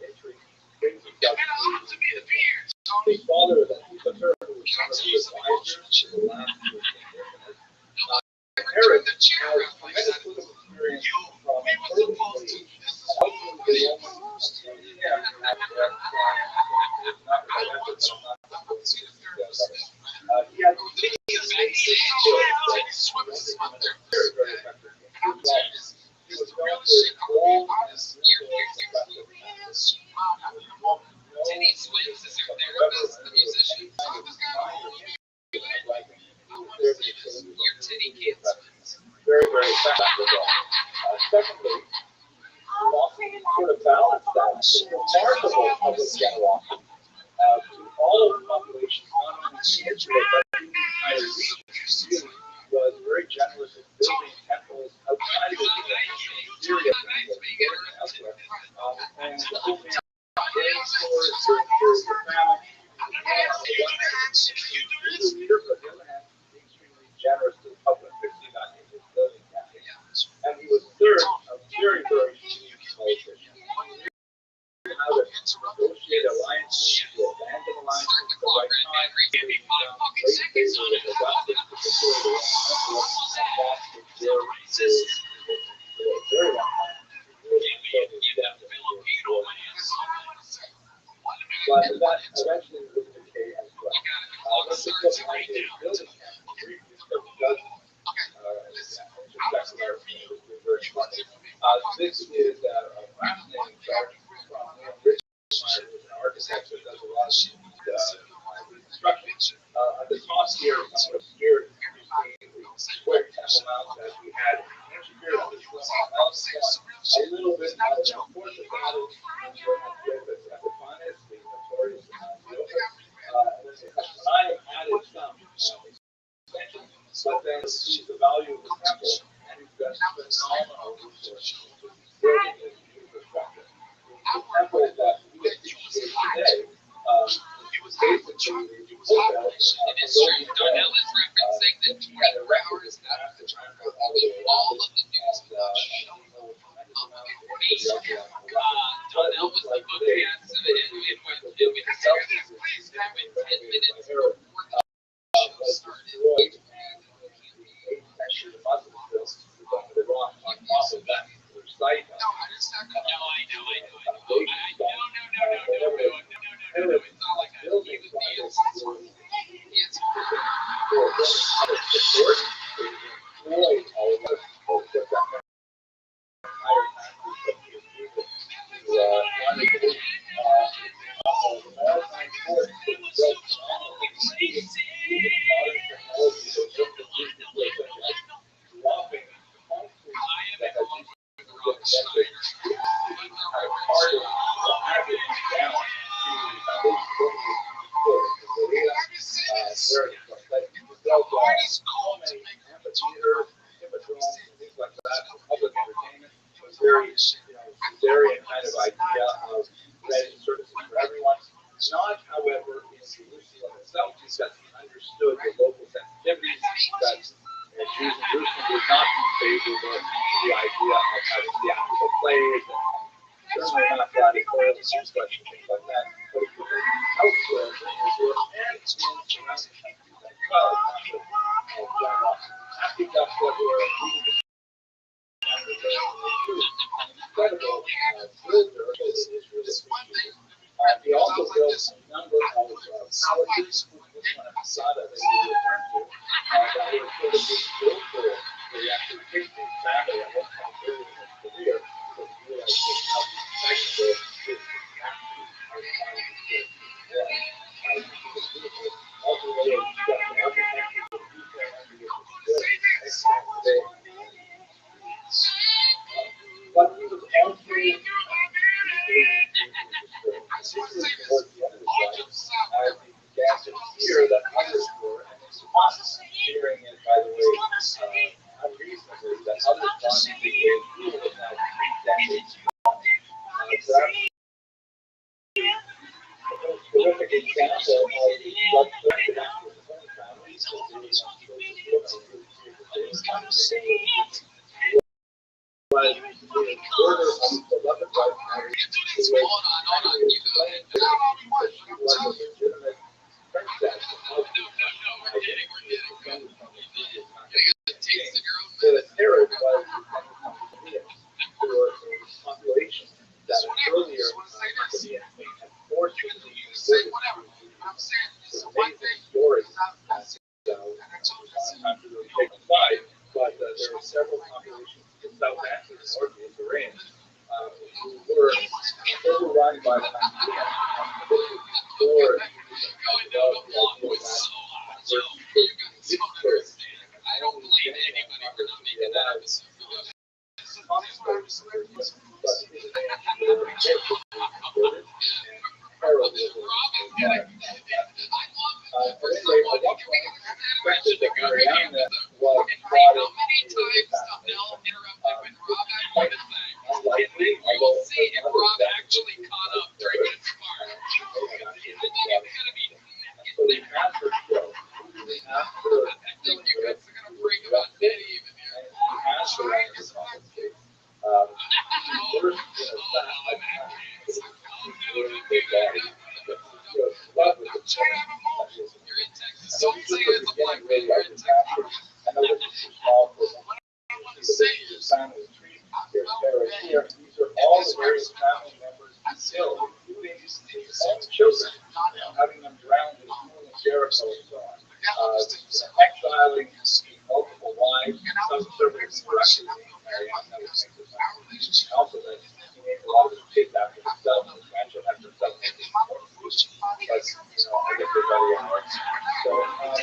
entries, brings himself To be the beard. his father, that he was one of the advisors to the last two kings. Herod has tremendous political experience from early age, and ultimately the Roman he had very, very effective. He was known for his bold and brutal Titty Swins is your therapist, the musician. Your titty kids. Very, very effective. Secondly, sort of balance that remarkable public generosity to all of the population, not only in Israel, but in the entire region. He was very generous in building temples outside of Israel, in Syria, and elsewhere, and opening up grain stores during periods of famine. He was a leader, but on the other hand, extremely generous to the public, fixing on his building campaign. And he was third, a very, very unique politician. How to negotiate alliances, to abandon alliances at the right time, to great favor with Augustus, particularly for a very long time. But that eventually would decay as well. Let's just look at his building campaign, because he does this is a fascinating chart from Richard, who's an architect that does a lot of construction. At the top here, here you see the square temple mount that we had in ancient periods. A little bit out of the importance of that is Epiphanes, the notorious I added some extension, but then sees the value of the temple and invests phenomenal resources into building this infrastructure. The temple that we appreciate today was basically the hotel. It is true. Darnell is referencing that 24 hours after the time all of the news Darnell was the book cast and it went 10 minutes before the started. Site. No, I know. It's not like that. He was hardest call to make amphitheater, hippodromes, and things like that, public entertainment was very, Caesarian kind of idea of providing services for everyone. Not, however, in Jerusalem itself, because he understood the local sensitivities that Jews in Jerusalem would not be favorable to the idea of having theatrical plays and certainly not gladiatorial and such and things like that. But if you look elsewhere in Israel and in surrounding countries as well, not just general Africa, where incredible builder of Israel. He also built a number of palaces, this one at Masada that we returned to, that were sort of being built for it. They actually picked his family at one point during his career because he realized just how effective this actually are trying to do. I think it was beautiful. Also, the way he got the architecture, the detail under it was good. Excellent today. But he was also particularly towards the end of his life, as he began to hear that others were, and he was hearing it, by the way, unreasonably, that others thought that the gay rule was now 3 decades long. Perhaps the most horrific example of what took the national family was the murder of his beloved wife, Mary, who was explained that she was a legitimate princess of that Herod was for a population that population had fortunately lived through amazing stories that not to really take aside, but there were several populations in South Africa and North Ukraine who were overrun by the Machian and this was before I don't blame anybody for not making that episode. Having them drowned in the pool of Jericho and so on. Exiling multiple wives, some servants were actually married on that was also that he named a lot of his kids after himself, his grandchildren after himself. But, I guess they're very honored. So, the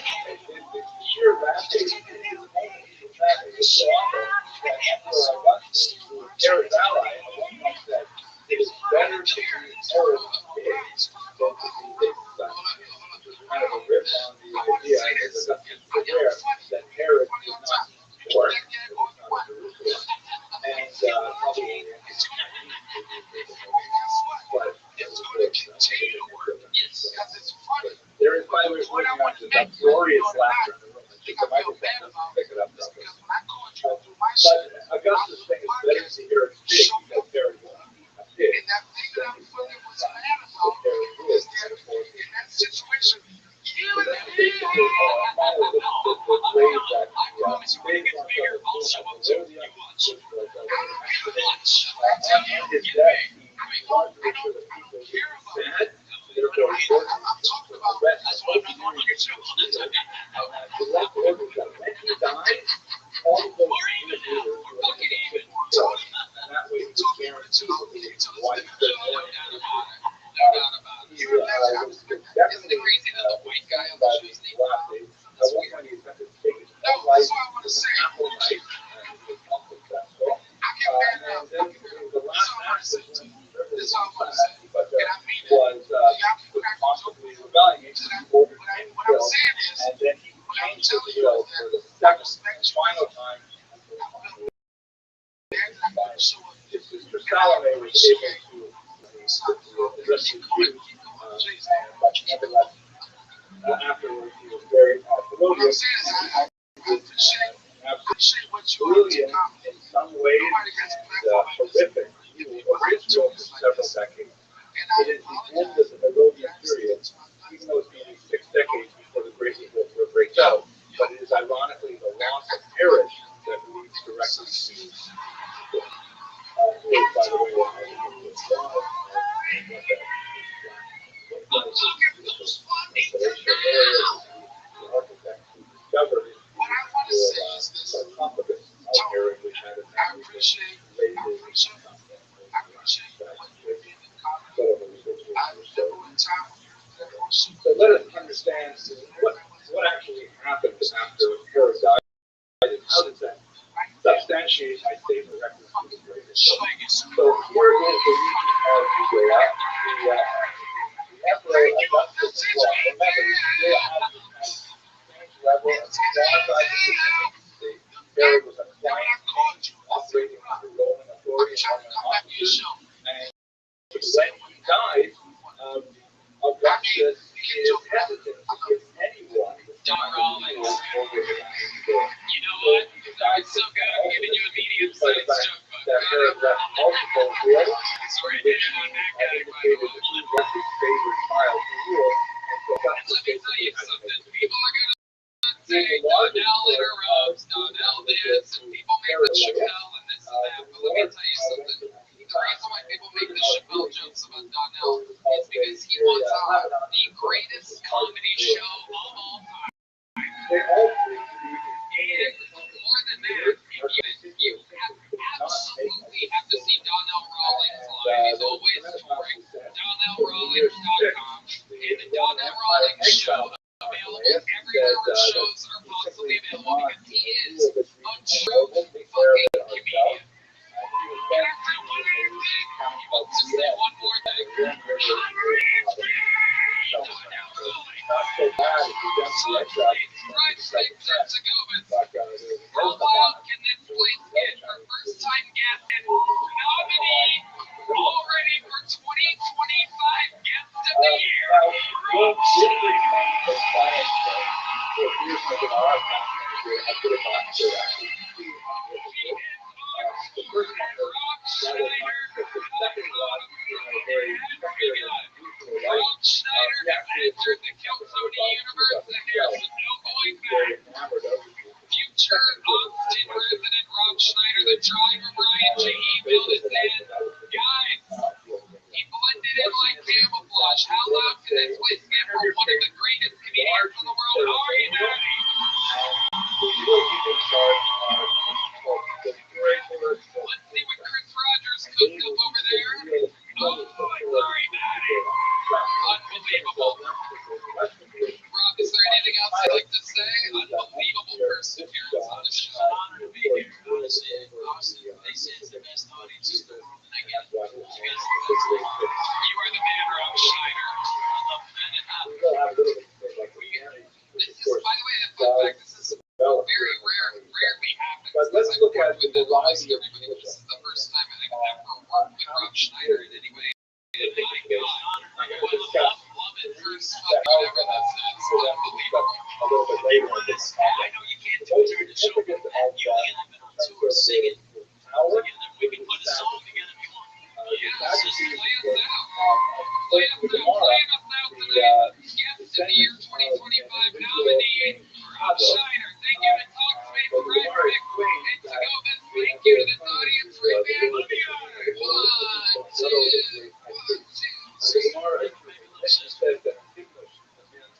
sheer rampage of his family was so awful that Emperor Augustus, who was Herod's ally, at one point said, it is better to be Herod's pig than to be his son. Which was kind of a rip on the idea that Augustus was aware that Herod was not born, it was not Jerusalem, and probably but there is, by the way, one out the uproarious laughter in the room. I think the microphone doesn't pick it up properly. But Augustus thinks it's better to hear a pig because Herod was a pig than to Herod was, and of course, situation. So that's basically the way that big and his death, he wanted to make sure that people were sad, therefore important to arrest the left order that when he died, all of those leaders were killed, and that way he was guaranteed that he was widespread mourning. He was definitely white guy on the show's name. At one point he attempted to take his own life with an apple knife, and he was not successful. And then the last act was when he was possibly rebelling against the order and killed, and So for the second final time, his sister Salome was able to address his views, but nevertheless, afterwards he was very Herodias. Brilliant in some ways and horrific. He was Israel for several decades. It is the end of the Herodian period, even though it's nearly 6 decades before the Great Revolt breaks out. But it is ironically the loss of Herod that leads directly to by the way, so let us understand what actually happened after Herod died and how does that substantiate my statement reference to the greatest. So here is the region of Judea. The emperor Augustus as well. Remember, Judea has this strange level of quasi-independence. Herod was a quiet king operating under Roman authority and Roman officers. And when he dies, Augustus is hesitant to give anyone the rule over the land. You know what? It's so good. I'm giving you a medium-sized joke, that Herod left multiple wills, sorry, which he indicated that he left his favorite child to rule, and so Augustus let me tell you basically something. People are going to say Donnell interrupts, Donnell this, and people make the Chappelle and this and that. But let me tell you something. The reason why people make the Chappelle jokes about Donnell is because he wants to have the greatest comedy show of all time. they all seem to be And more than that, you absolutely have to see Donnell Rawlings live. He's always touring. DonnellRawlings.com and the Donnell Rawlings Show available everywhere where shows are possibly available because he is a true fucking comedian. And after one more thing, he wants to say one more thing. not so bad if you don't see that job. How wild can this place get? Our first time guest and nominee already for 2025 Guest of the Year. Rob Schneider has entered the Kelsoni universe and there's no going back. Future Austin resident Rob Schneider, the driver Brian G. Field is in. Guys, he blended in like camouflage. How loud can this place get for one of the greatest comedians in the world? How are you doing? Let's see what Chris Rogers cooked up over there. Oh, sorry, Maddie. Unbelievable. Rob, is there anything else you'd like to say? Unbelievable perseverance on the show. It's an honor to be here. Honestly, they say it's the best audience in the world, and I get it. You guys are the best. You are the man, Rob Schneider. I love it. This is, by the way, the fun fact, this is very rarely happens. But let's look at the variety of everybody. This is the first time I've ever worked with Rob Schneider in any way. My God, love it first whatever that says. Unbelievable. a little bit later in this. I know you can't do it during the show. You and I've been on tour singing together. We can put a song together if you want. Yeah, just play us out. Play us out tonight. Guest of the Year 2025 nominee, Rob Schneider. Thank you to Talkspace for Red Rick. And to go this, thank you to this audience for a band. One, two. Says that English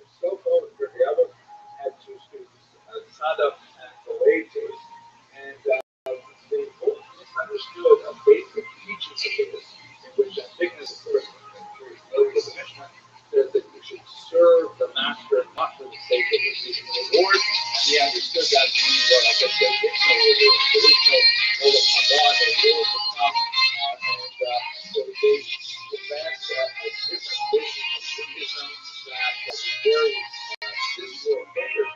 is so bold for the other had two students, Sada and Boatus, and they both misunderstood a basic teaching of this, in which Antigonus, of course, the Mishnah says that you should serve the master not for the sake of receiving a reward. And he understood that to mean, well, I guess there is no reward, there is no Olam Haba, no will to come, and so they advanced a different vision of Buddhism that was very physical offenders.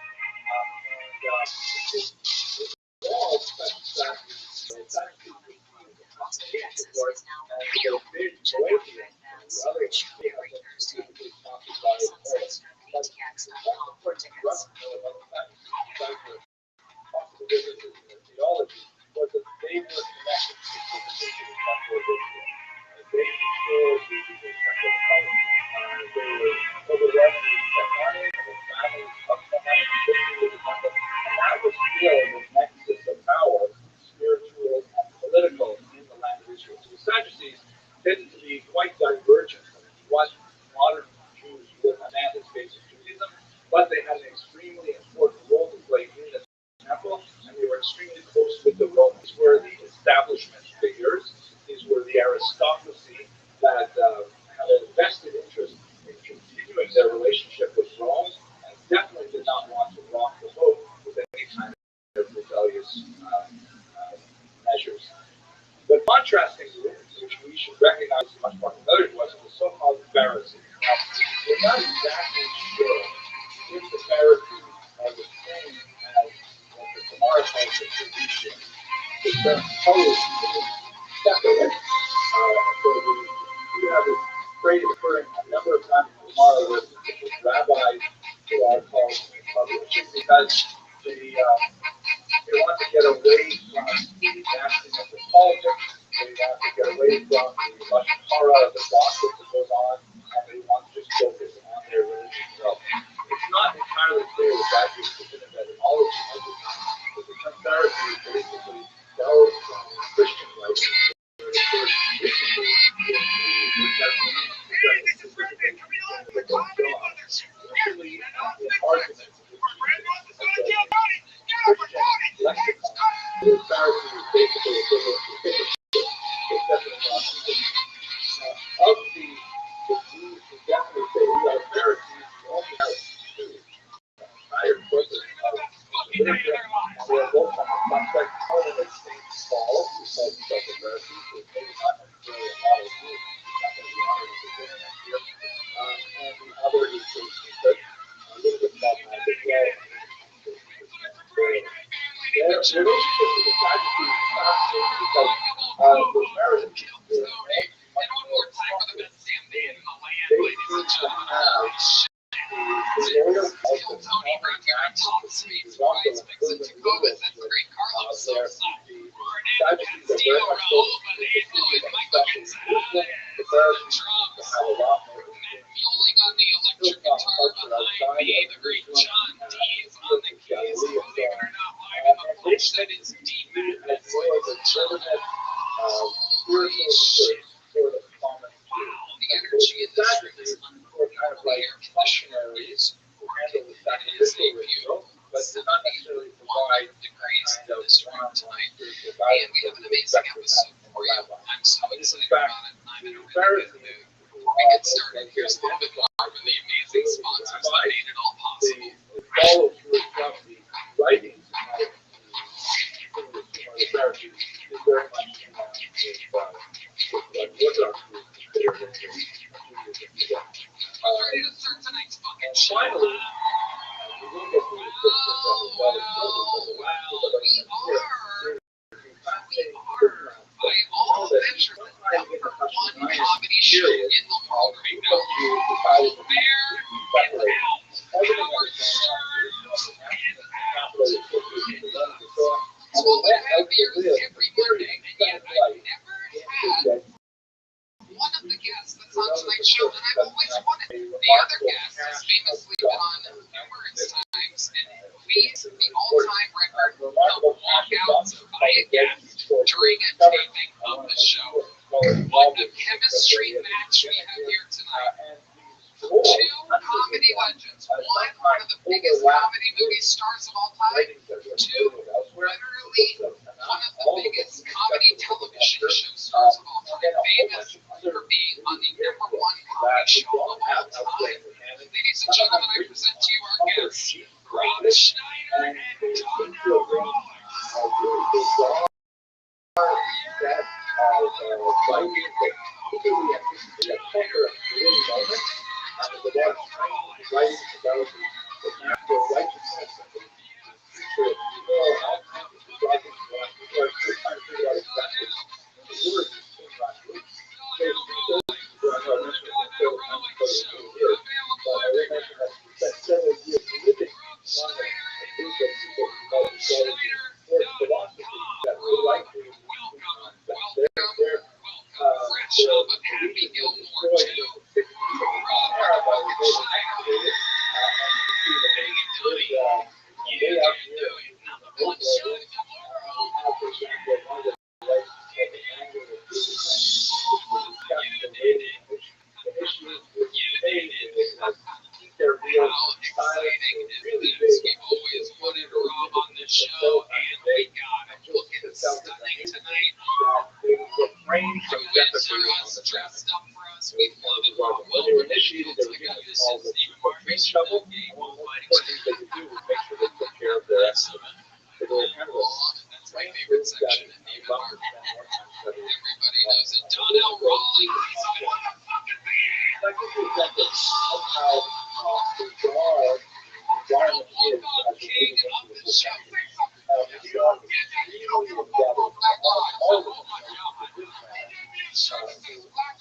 possible differences in their theology was that they were connected specifically to the temple of Israel. They controlled the temple cult. They were overwhelmingly sectarian, and the families of Semitic lived with the temple. And that was still the nexus of power, spiritual and political, in the land of Israel. So the Sadducees tended to be quite divergent from what modern Jews would understand as basic Judaism, but they had an extremely important role to play in the temple, and they were extremely close with the Romans. These were the establishment figures. These were the aristocracy that had a vested interest in continuing their relationship with Rome, and definitely did not want to rock the boat with any kind of rebellious measures. The contrasting group, which we should recognize as much more familiar to us, is the so-called Pharisees. Now, we're not exactly sure if the Pharisees are the same as what the Gemara calls the Sadducees. The term totally separate. So we have this phrase occurring a number of times in the Gemara where rabbis who are called Sadducees because they want to get away from the nastiness of politics. They want to get away from the much horror of the gossip that goes on, and they want to just focus on their religion. So it's not entirely clear that that is definitive etymology of the term. But the term Pharisee is basically borrowed from Christian writings, where it occurs recently in the New Testament, specifically in the book of John. Actually, the argument Christian lexicon, the Pharisee is basically equivalent to hypocrite, except in of the Jews who definitely say we are Pharisees, we only have two entire courses of literature, and they are both on the suspect. One of them is St. Paul, who calls himself a Pharisee, who is maybe not necessarily a model Jew, he's not going to be honored in the dinner next year, and the other is St. Peter, a little bit problematic as well. Their relationship with the Sadducees is fascinating because the Pharisees were much more confident. They seem to have the loyal cult of common access, which is also a proven rule there. The Sadducees are very much focused on special wisdom. The Pharisees seem to have a lot more on the electric guitar behind me, the great John Dees on the keys, believe it or not, live in the place that is deep as well as a legitimate spiritual sort of common wow, the energy in this room is kind of like functionaries who handle the sacrificial ritual, but did not necessarily provide degrees kind in of this room tonight. spiritual And guidance. we have an amazing episode for you. I'm so excited about it. I'm in a really good mood. We get started. Here's a little bit more from the amazing sponsors that made it all possible. The follow through from the writings of the Pharisees is very much in line with Orthodox groups considered in Judaism today. Ready to start tonight's fucking And show. finally, we look at the descriptions of the Father children, but the last two that are here, By all measures, the number one comedy show in the world right now. There is out. Howard Stern is out. So I have beers every Monday, and yet I've never had one of the guests that's on tonight's show that I've always wanted. The other guest has famously been on numerous times, and leads the all-time record of walkouts by a guest during a taping of the show. What a chemistry match we have here tonight. Two comedy legends. One of the biggest comedy movie stars of all time. Two, literally one of the biggest comedy television show stars of all time. Famous for being on the number one comedy show of all time. Ladies and gentlemen, I present to you our guests, Rob Schneider and Don Roller. do was make sure they took care of their estimate. So they were kind of a That's my favorite section in David Mark. Everybody knows it. Donnell Rawlings. That gives you a sense of how bizarre the environment is as you're moving into the system. You don't even gather all of them.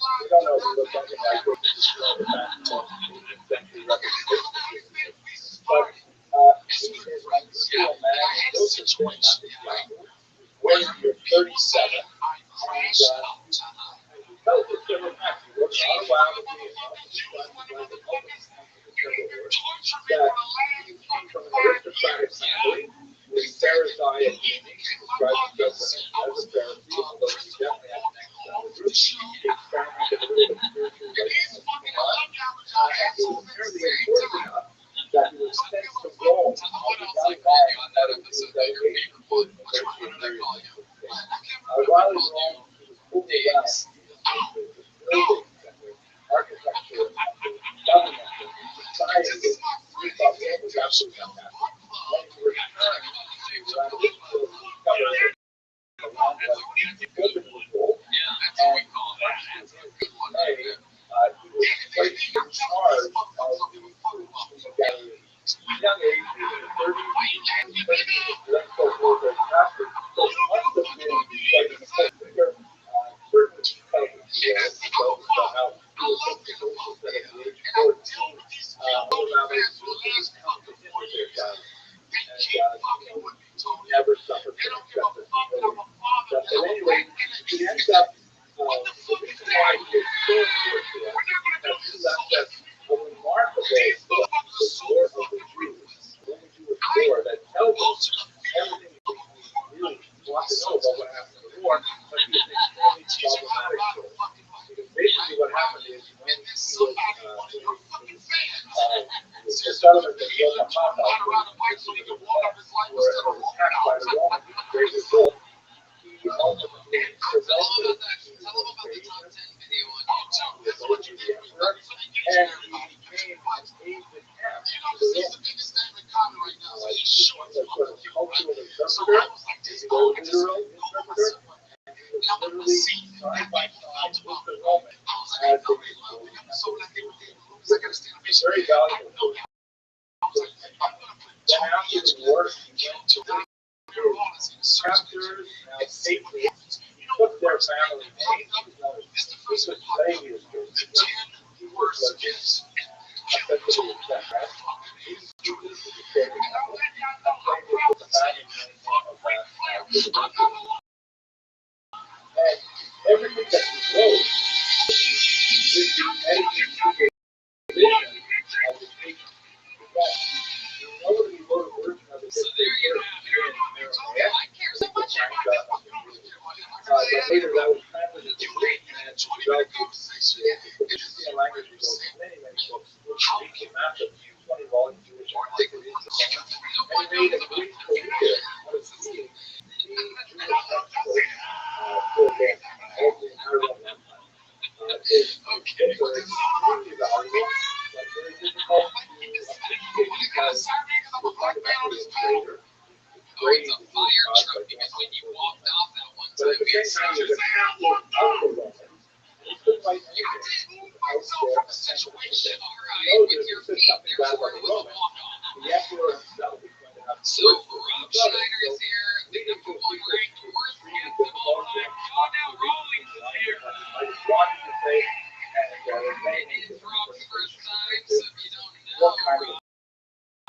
We don't know if we look something like this is the fact of 18th century representation. But he is unusual man in those situations. When you're 37, and you felt that there were times you worked on a while to be that he came from an aristocratic family with Pharisee and gaming. He described himself as a Pharisee, although he definitely had an external group. He experimented a little bit spiritually. And he was apparently important enough that he was sent to Rome on the young man out of his dedication to the while in Rome, he was pulled around the buildings and the architecture and the government and the society. He thought that was absolutely fantastic. When he returned to discover the land was open to rule, and he was placed in charge of the gallery. At a young age, he was in his 30s, and he was work as a pastor. So he must have been quite an important figure, certainly because he talks about how he was so precocious that at the age of 14, all rabbis would come to him with their child. And never suffered from excessive humility. But anyway, he ends up, the reason why he is so important to us is that he left us a remarkable book, The War of the Jews, the Jewish War, that tells us everything we really want to know about what happened in the war, but he is an extremely problematic source. Because basically what happened is when he was the settlement of Yokohama, were attacked by the Romans in the Great Revolt, he ultimately prevented the invasion with the emperor, and he became an aide de camp to the Romans. Sort of cultural interpreter, literal interpreter, and he was literally side by side with the Romans as they were going. Very valuable. Then after the war, he went to captors, now patriots. He took their family name. He was very useful. He was effectively a that. He was the and everything that he wrote is the editing vision of the patient. You know that he wrote a version of it. So there you have it. But later that was translated to Greek and developed the language of many books, which reached a massive 20 volumes, which are articulated in the and he made a great career out of being the Jewish expert for the entire lifetime. His books are extremely valuable, but very difficult to appreciate because we're fundamentally a trader. It's a fire truck because when you walked off that one time, but at the same time, you're going to have to out the Romans. He couldn't fight anything out there in a situation. With your feet, therefore it was a walk-on. The emperor himself is going to have to so Rothschild'S is here, the number one ranked worst gift of all time. Donnell Rawlings is here. I just wanted to say, and it is Rob's first time, so if you don't know,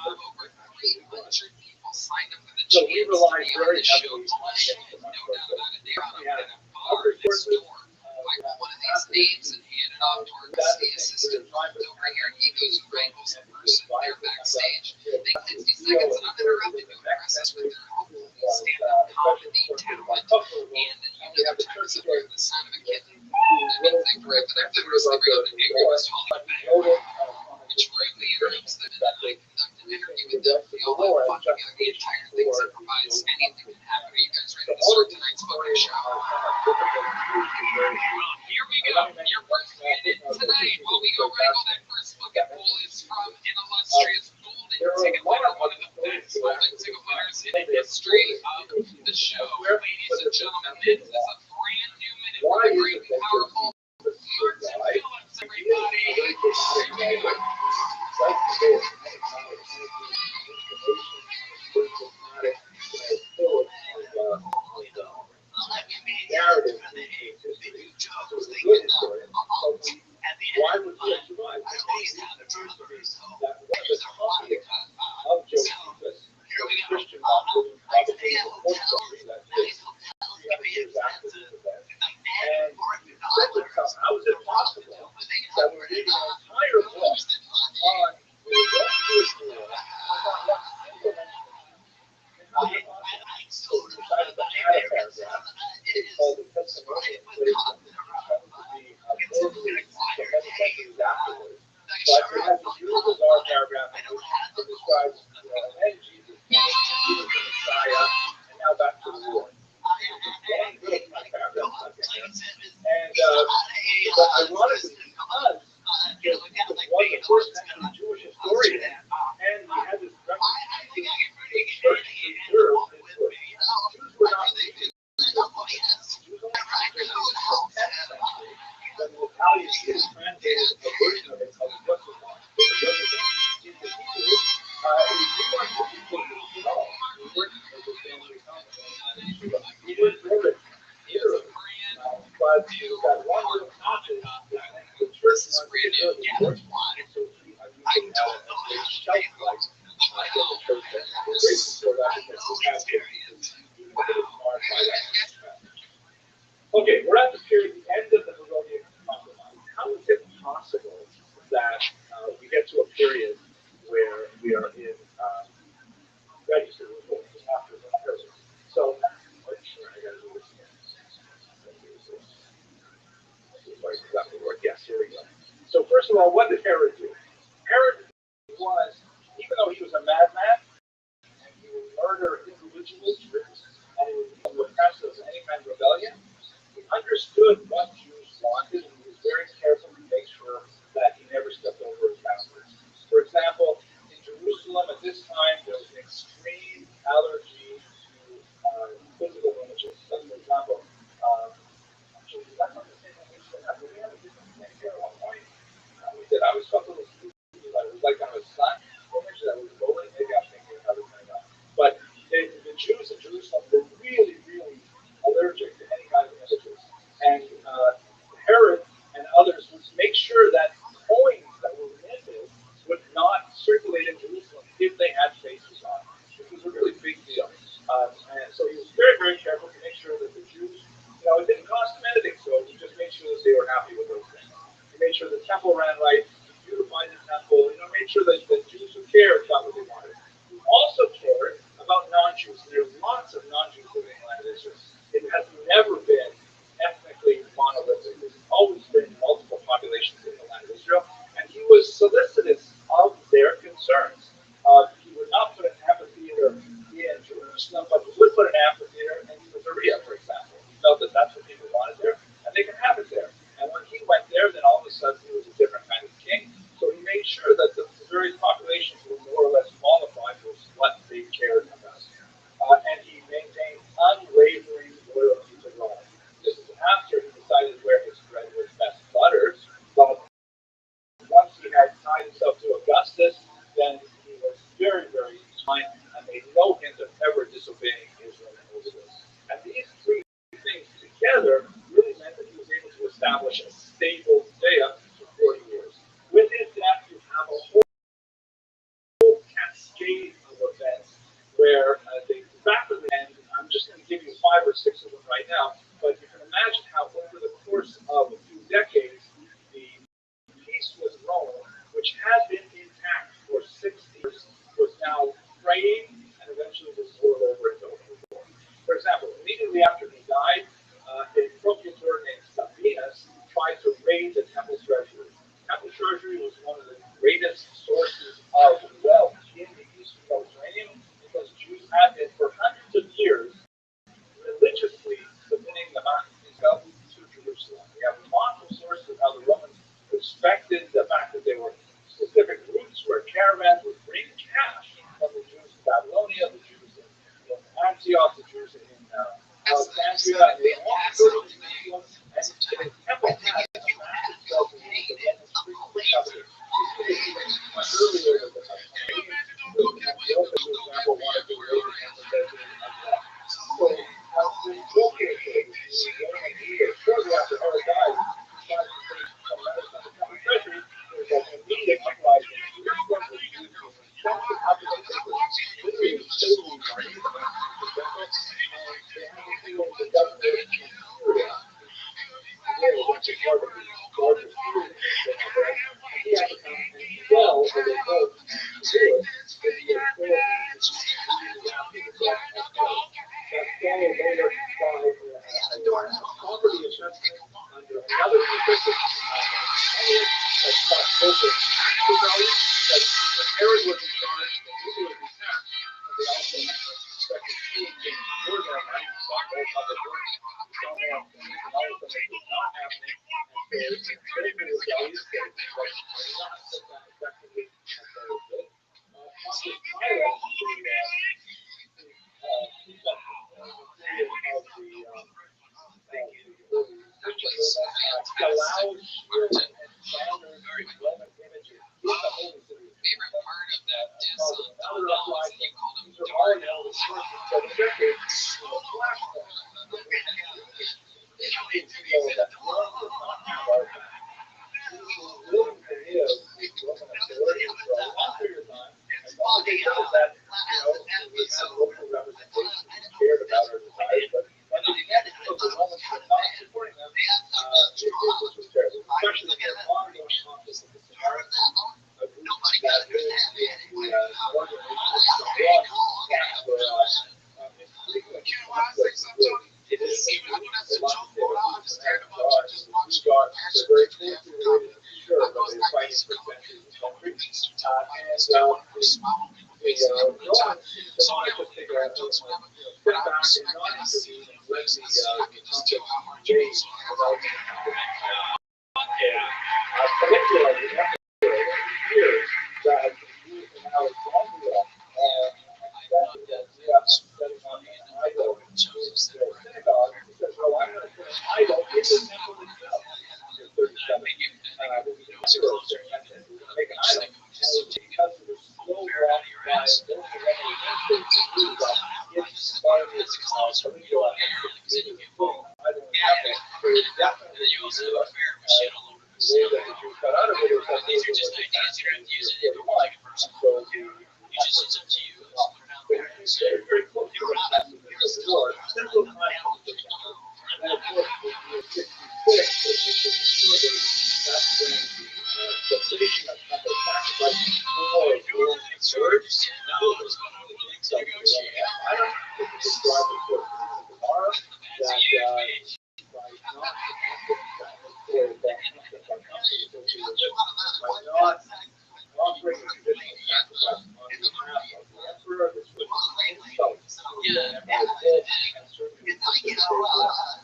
over 300 people signed up for the so chance we to rely be on very the show heavily tonight. on No doubt about it. They're on yeah. a bar next door. I got one of these names and hand it off to our custody assistant. Over here, he goes and wrangles the person there backstage. They 60 seconds uninterrupted to impress us with their hopefully stand-up comedy talent. And then you have the terms of the sound of a kitten. I mean, think right, but after the rest of the interview was Holly which greatly interrupts them, and then I conduct an interview with them. We all have fun together. The entire thing improvised. Anything can happen. Are you guys ready to start tonight's fucking show? Well, here we go. Your first candidate tonight, while we go wrangle that first fucking pool, is from an illustrious golden ticket winner, one of the greatest lifting winners in the history of the show. Ladies and gentlemen, this is a brand new minute with the great and powerful Martin Phillips, everybody. Narrative why would you survive? That was a copy of Josephus, Christian Bible, probably the 4th century, that's 300 years after this event. And how is it possible that we're reading an entire book on the Jewish war without one single mention? So we decided to add a paragraph called the testimony of faith to be centuries afterwards. But it has this really bizarre paragraph that describes when Jesus came, he was the Messiah, and now back to the war. And but ironically, because it was the first century Jewish historian, and we had this reference to the church preserved his work. Jews were not leaving. Jews only when the Italian Jews translated a version of it called Rothschild'S into Hebrew, we weren't looking for the all. We weren't for it either. But you got one little copy that the church wanted to preserve the work. So we have a shelf life in the church that we're grateful for that because we have okay, we're at the period, the end of the Herodian compromise. How is it possible that we get to a period where we are in registered revolt after the Herod? So, I gotta do this again. Yes, here we go. So, first of all, what did Herod do? Herod was, even though he was a madman, and he would murder individuals, and he would repress us in any kind of rebellion, he understood what Jews wanted, and he was very careful to make sure that he never stepped over his boundaries. For example, in Jerusalem at this time, there was an extreme allergy to physical images. So, for example, we did. I was talking to it was like on a sun image that was rolling. Maybe I'm thinking of another thing. But the Jews in Jerusalem were really, really allergic to any kind of images. And Herod and others would make sure that coins that were minted would not circulate in Jerusalem if they had faces on it, which was a really big deal. And so he was very, very careful to make sure that the Jews, it didn't cost them anything, so he just made sure that they were happy with those things. He made sure the temple ran right, he beautified the temple, made sure that the Jews who cared got what they wanted. He also cared about non-Jews. There's lots of non-Jews living in the land of Israel. It has never been ethnically monolithic. There's always been multiple populations in the land of Israel, and he was solicitous of their concerns. He would not put an amphitheater in Jerusalem, but he would put an amphitheater in Caesarea, for example. He felt that that's what people wanted there, and they can have it there. And when he went there, then all of a sudden he was a different kind of king. So he made sure that the various populations were more or less qualified with what they cared about. And he maintained unwavering loyalty to Rome. This is after he decided where his bread was best buttered. But once he had tied himself to Augustus, then he was very, very kind and made no hint of ever disobeying Israel and Moses. And these three things together really meant that he was able to establish a stable Judea for 40 years. With his death, you have a whole cascade of events where they rapidly, and I'm just going to give you 5 or 6 of them right now, but you can imagine how over the course of a few decades, the peace with Rome, which had been intact for 6 years, was now fraying and eventually was boiled over into open war. For example, immediately after he died, a procurator named Sabinus tried to raid the temple treasury. The temple treasury was one of the greatest sources of wealth in the eastern Mediterranean because Jews had been for hundreds of years religiously submitting the themselves to Jerusalem. We have lots of sources of how the Romans respected the fact that there were specific routes where caravans would bring cash from the Jews to Babylon. Seahawks and Jews in Alexandria. They all go to the field, and the temple has a massive shelter to get the street covered. Earlier, the open, for example, wanted to raise the emphasization of that. So, the located shortly after her died, tried to take some medicine to come treasury. There's an immediate uprising. This one was used to stop the population from literally stealing money. And they had to deal with the government in Syria. Today, which is one of the largest Syrians in the world. He had to come and sell or they vote to do it. But the authorities that follow later by property assessment under another position that stopped focus. So now that Herod was in charge, the leader was in charge, and they also expected seeing things for them, right? So all public works, so more things, and all of them was not happening. And so it's very rebellious, but not so that effectively as they did. Pontius Pilate, Favorite part of that is you called him Darnell.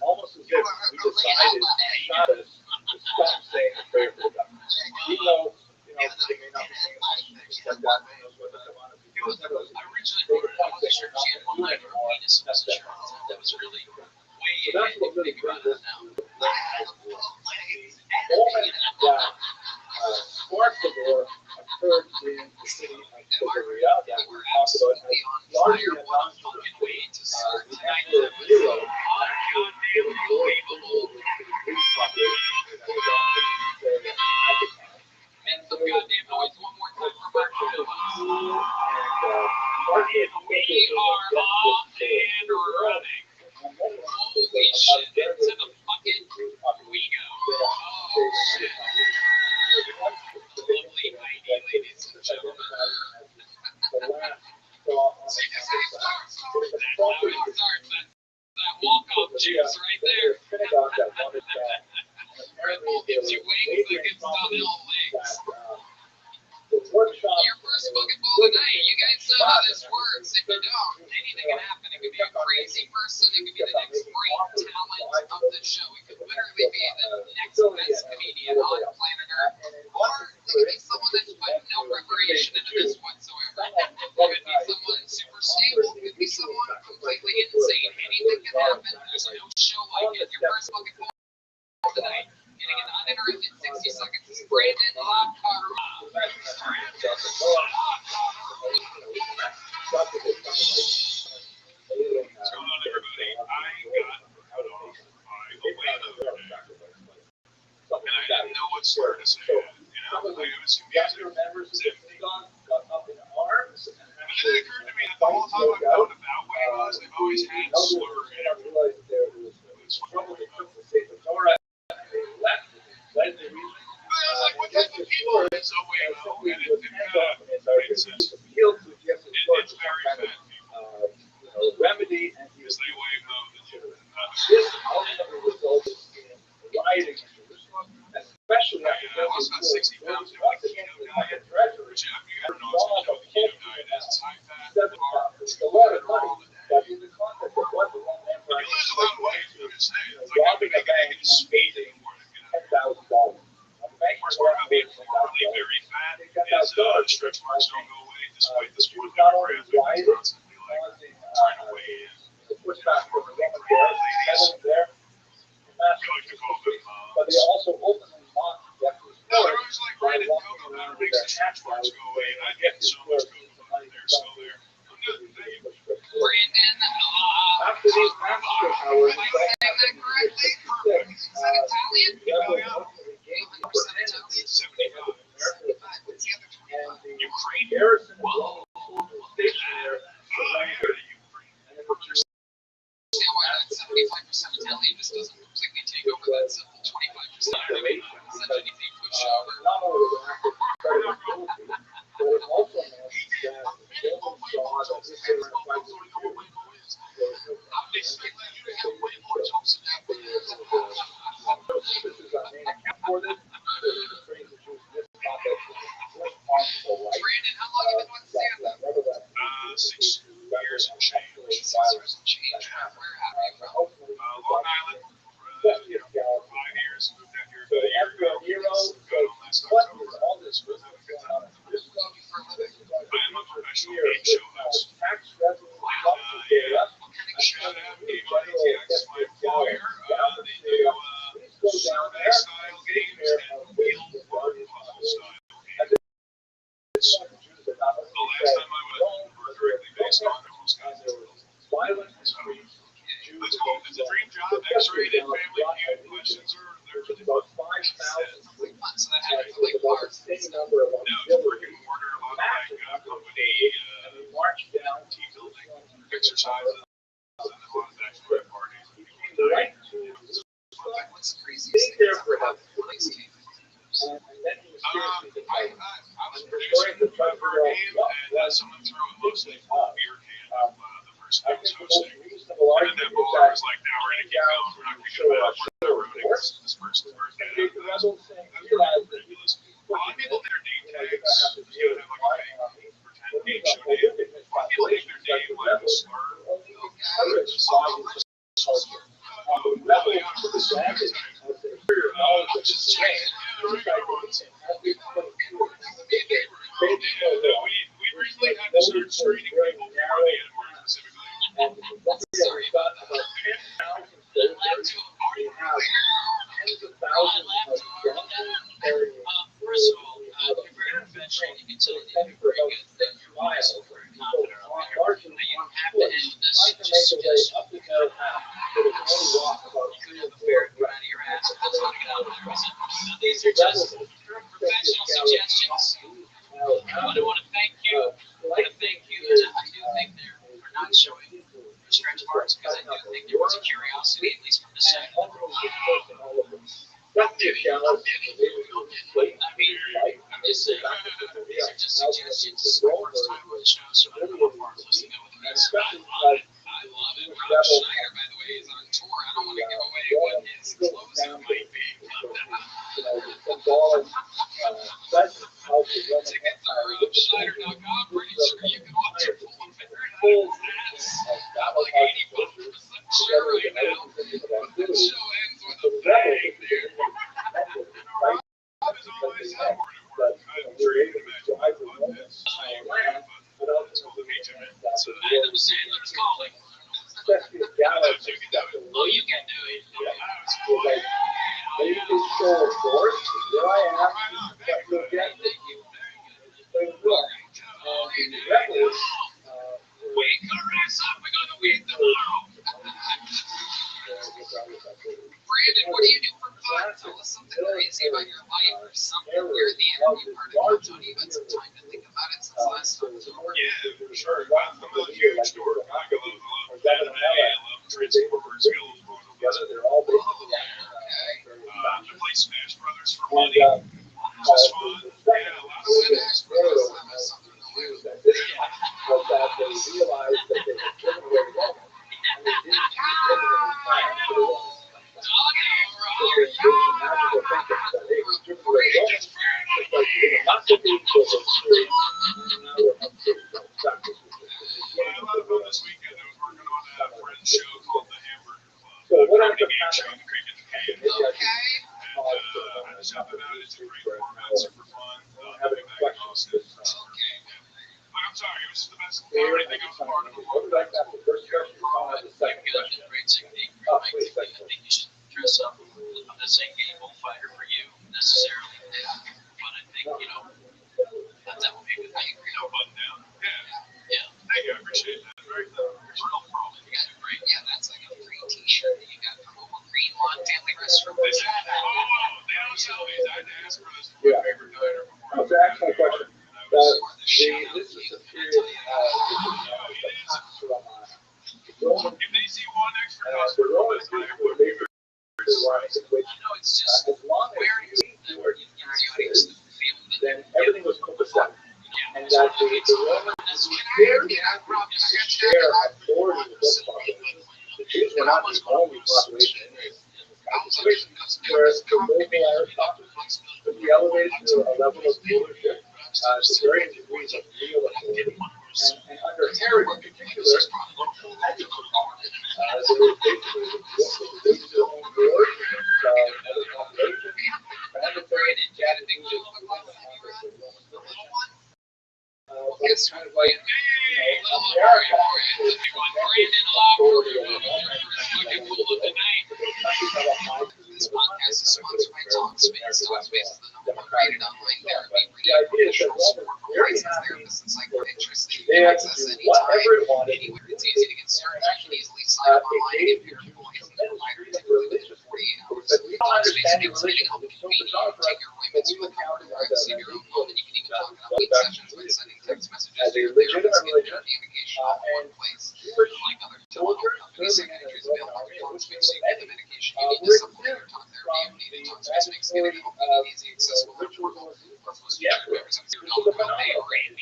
Almost as if we decided not to stop saying a prayer for the government. Even though, they may not be saying things like that, who knows what they want to be doing. They were points that you're not going to do anymore. That's that. That was really So that's what really brings us to the moment that sparked the war occurred in the city of Caesarea that we talked about as largely a non-Jewish city. The Emperor Nero actually did a war with the Greek population that was on the area at the time. And the goddamn noise one more time for Mark. We are off and running. Holy shit, into the fucking we go. Oh shit. Lovely ID, ladies and gentlemen. That's how it starts. That walk-up juice right there. Red Bull gives you wings that gets downhill legs. Your first fucking bowl of the night. You guys know how this works. If you don't, anything can happen. It could be a crazy person. It could be the next great talent of the show. It could literally be the next best comedian on planet Earth. Or it could be someone that's put no preparation into this whatsoever. It could be someone super stable. It could be someone completely What's going on, everybody? I got cut off by a whale the other day, and I didn't know what slur to say. I was confused. But then it occurred to me that the whole time I've known about what it was, they've always had slur in it. But I was like, what type of people is a whale? And it kind of made sense. It's very fat people. Remedy and Because they weigh more than you. this ultimately resulted in rioting in Jerusalem, especially after I lost about 60 pounds doing the keto diet. Which, you gotta know what the keto diet is. It's high fat, carbs, a lot of all money, the day. but in the context of what the one man You lose a lot of weight, I'm just saying. It's like robbing a bank I can speed more than $10,000. The worst part about being formerly very fat is stretch marks don't go away despite this one demographic that's constantly like trying to weigh in. Pushback from the women there, I like to call them but they also openly mock Jeffrey's no, work they're always like, Brandon, cocoa powder makes the stretch marks go away, and I'm getting so much cocoa powder, they're still there. I'm good, thank you. Brandon, After these massacre hours, am I saying that correctly? Perfect. Is that Italian? What's the other 25? Ukraine. Garrison Whoa. station there, Understand why that 75% Italian just doesn't completely take over that simple 25% such an easy pushover. not only was it active credibility, but it also meant that the Romans saw that this they were fighting the Jews. I'm expecting you to have way more jokes than that. This is our main account for this. The phrase the Jews in this context was possible, right? Brandon, how long have you been with Santa? 6 years and change. 6 years and change. Where have you from? Long Island, 5 years, moved out here about a year ago. Got on last October. All this was going on in Jerusalem. I am a professional game show host. Tax revenue data. Shout out ATX, my employer. They do survey-style games and wheel-word puzzle style games. The last time I went, were directly based on almost got Violent let's go. It's a dream job. X-rated family feud questions are there for the about 5,000 So that had to be like bars. number of no, brick and mortar, a lot of like company march down team building exercises, and a lot of bachelorette parties. right What's the craziest stay thing? there for about 4 days. And then he was seriously I was producing for a game, and someone threw a mostly full beer can the person I I was think the most hosting. reasonable And argument that is baller that was like, "Now we're gonna keep going. We're not gonna get about we're ruining this person's birthday." the rebels saying That's realize that ridiculous. A lot of people their name you're gonna tags have to just deal gotta with have like a fake pretend game show name. A lot of people name their name like a slur. the rebels took advantage of their superior knowledge of the terrain. We recently had to start screening people for the N-word specifically. And sorry about 10,000 soldiers. We have tens of thousands of guns carrying. First of all, compared to conventional, you can tell that you're very good. That you're wise and very confident on here. But you don't have to end this just suggest Up the narrow path, but it's only walk about you could have a ferret go out of your ass. That's not gonna get out there, is it? So these are just professional suggestions. I want to thank you. I want to thank you. I do think they're for not showing the stretch marks because I do think there was a curiosity, at least from the side. I mean, I'm just saying, these are just suggestions. This is the first time on the show, so I don't know how far I'm listening to with this. I love it. I love it. Rob Schneider, by the way, is on tour. I don't want to give away what his closing might be. Tickets are Schneider.com. Pretty sure you can watch a full fair. I'm like 85% sure right now. But the show ends with a bang, dude. Rob is on my soundboard at work. I'm sure you can imagine what this but it's called the HMN. So Adam Sandler's calling. Oh, you can do it. Oh, you can do it. Maybe this show of course, here I am, Thank you. and the rebels, Wait, cut her ass up. We got to wait tomorrow. Brandon, what do you do for fun? Tell us something crazy about your life or something. You're the interview part of it. Tony, you've had some time to think about it since last October. Yeah, for sure. I'm a huge dork. I love anime. I love Transformers, skills, They're all basically to play Smash Brothers for money. This is fun. Yeah, a lot of Smash Brothers have a southern Jews that did it, but that they realized that they had given away Rome, and they didn't give them any time for the Romans. So they did some magical thinking that, hey, we've given away Rome, because not to be so experience, now we're up to practice. Yeah, a lot of fun this weekend. I was working on a friend's show called The Hamburger Club. So what ends up Game show happening? in Creek in Japan. Okay. I just have it out. It's a great format, super fun. Have any questions? But I'm sorry, it was the best. Everything I was a part of. What would like to have the first question? I'll have the second question. Great technique. Oh, please, I think you should dress up. I'm not saying be a bullfighter for you necessarily, but I think, you know, that would be a good thing. You know, button down. Yeah. Yeah. Thank you. I appreciate that. Very real pro. You got a great, yeah, that's like a free t-shirt that you got from Oval Green Lawn Family Restaurant. They said, they don't sell these. I had to ask for this for my favorite diner before. That's an excellent question. This is a period Roman, If they see one extra the customer, Romans were basically running the which, No, it's just as long wearing as you were the audience to feel that then everything was copacetic. yeah. And that the Romans very happy to share authority with those populations. The Jews were not the only population in this situation, whereas the local aristocracy could be elevated to a level of rulership to varying degrees of real authority. And under Herod in particular, they were basically their own board, other population, mandatory and gathered things to it's kind of like, America. This podcast is sponsored by Talkspace. Talkspace is the number one rated online therapy The idea is that professional Romans support for very licensed happy therapists and psychiatrists that you they can had to access do anytime, whatever it wanted. anywhere. It's easy to get started. You can easily sign up online and get your licensed provider typically within 48 hours. But we don't Talkspace understand your can religion. help It's you so convenient. bizarre for Take us your appointments from the comfort and privacy of your own home, and you can even talk about weight sessions by sending text messages as to a your legitimate therapist. Get religion, therapy and medication all in one place. Unlike other telehealth companies, psychiatry is available through Talkspace, so you get the medication you need to supplement your talk therapy if needed. Talkspace makes getting help easy, accessible, and affordable. Plus, most insurance members have $0 copay or you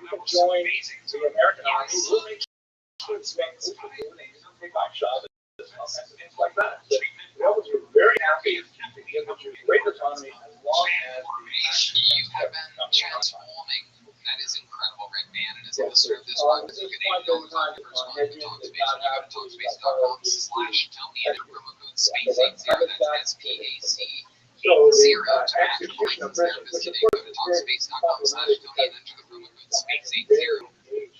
can join the American Army, we'll make sure it's things take off shop and things like that. So the Romans were very happy to give them great autonomy as long as you have been transforming. That is incredible, Red Band, and as a listener of this one, you can $8 off your first month to Talkspace. You go to Talkspace.com/Tony and enter promo code SPACE80. That's SPAC80 to match licensed therapist today. Go to Talkspace.com/Tony and enter the promo code SPACE80.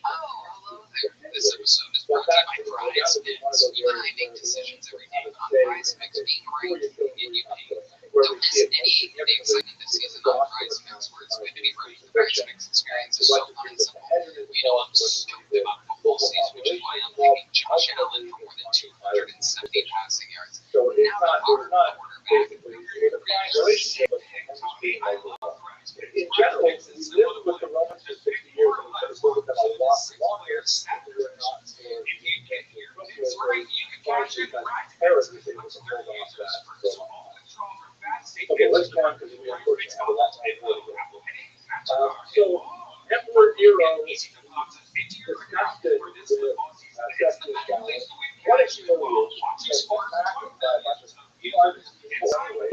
Oh, hello there. This episode is brought to you by Prize Picks. You and I make decisions every day on Prize Picks. Being right and you pay. Don't miss any of the excitement this season on Prize Picks, where it's good to be right. The Prize Picks experience is so fun and simple. You know I'm stoked about football season, which is why I'm picking Josh Allen for more than 270 passing yards. so it's Now not the quarterback. basically a relationship with in general, we lived with the Romans for 60 years and it would have been a lot longer if we were not for Herod was able to hold off that so long. Okay, let's go on because we unfortunately have a lot more to go. So Emperor Nero discussed it with Septimus Gallus. What is humiliation? It's attacking by a bunch of people anyway.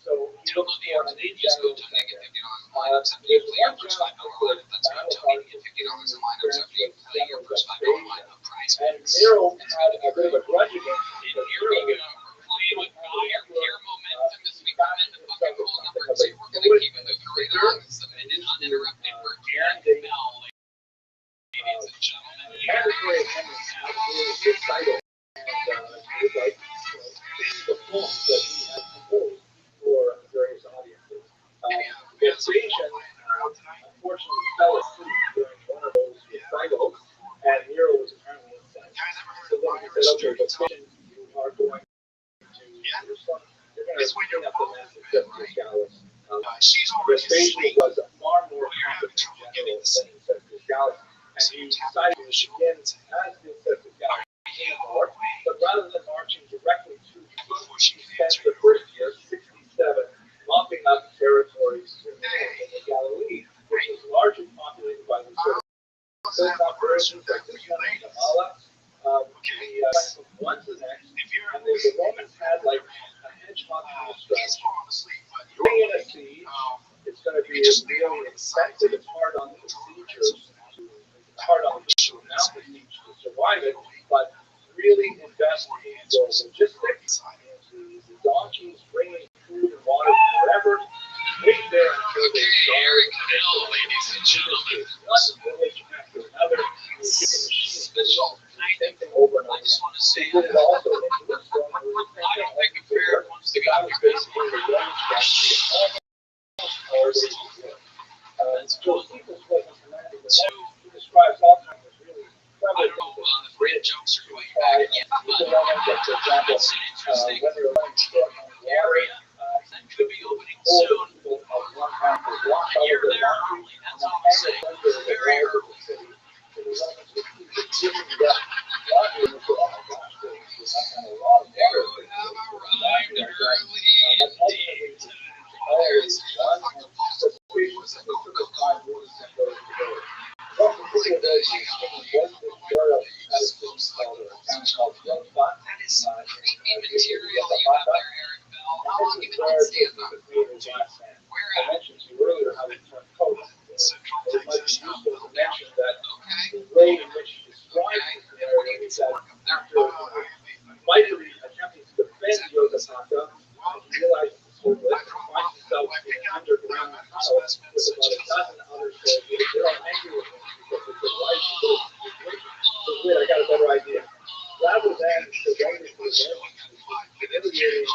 So You don't know the answer. You just go to Tony and get $50 in lineups after you play your first $5 lineup. That's right, Tony, get $50 in lineups after you play your first $5 lineup. Prize and Picks. Nero had a bit of a grudge against him. And here we go. We're playing with fire, pure momentum as we come into bucket hole number 2. We're going to keep it moving right along. It's the minute uninterrupted Virginia Bell, ladies and gentlemen. Mandatory attendance was recital. And it was like the poem that he had composed for various audiences. The creation, unfortunately, fell asleep during one of those recitals, and Nero Guys, ever heard So of then he said, Irish okay, dirty but talk? then you are going to, you're going to clean up the mess of Jessica Scala's. She's already Vespasian asleep. was a far more Well, you're having competent trouble general getting to sleep. than Jessica Scala, and he decided to begin as did Jessica Scala in war, but rather than marching directly to Before she he can spent answer the your first year, 67, mopping up territories in the Galilee, which was largely populated by the Hilltop versions like this one in Kamala. He went from one to the next, and the Romans had like a hedgehog kind of he's strategy. falling asleep, but During a siege, it's going to be really expensive. It's hard on the besiegers, hard on the people who mount the siege to survive it, but really invest in the logistics, the donkeys bringing food and water from wherever, wait there until they starve. ladies and gentlemen. One village after another, using machines that don't same thing over and I over. just want to say He did it also in Jerusalem, and it was the I same don't thing. think a fair wants to The guy was basically the Roman strategy almost so people's wasn't commanding the Romans. He describes all kinds of really I don't know if Fred jokes are going back yet, but the Romans, like, for example, it's an interesting when they were running short on water, area that could be opening soon. people of one time would block all of You're their there laundry early, and that's all I'm hang saying. it under the Very walls of early. the city. So the Romans would keep giving that laundry, and they said, oh my gosh, there's not kind of a lot of water. You have arrived early And ultimately, always one and the situations that they took the time really sent those to go. One particular day, he was this royal at a city called a town called Rothschild'S. That is some creepy material you have there, Eric Bell. How long have you been on stand-up? Where I at? mentioned to you earlier how they turn coats. Central It might be Texas. useful to mention that Okay. the way in which he describes the scenario is that after mightily attempting to defend Yokohama, he realizes the soldier finds himself in an underground tunnel with about a dozen other soldiers. They're all angry with him because they said, why is he doing this? So wait, I got a better idea. Rather than surrendering to the humiliating,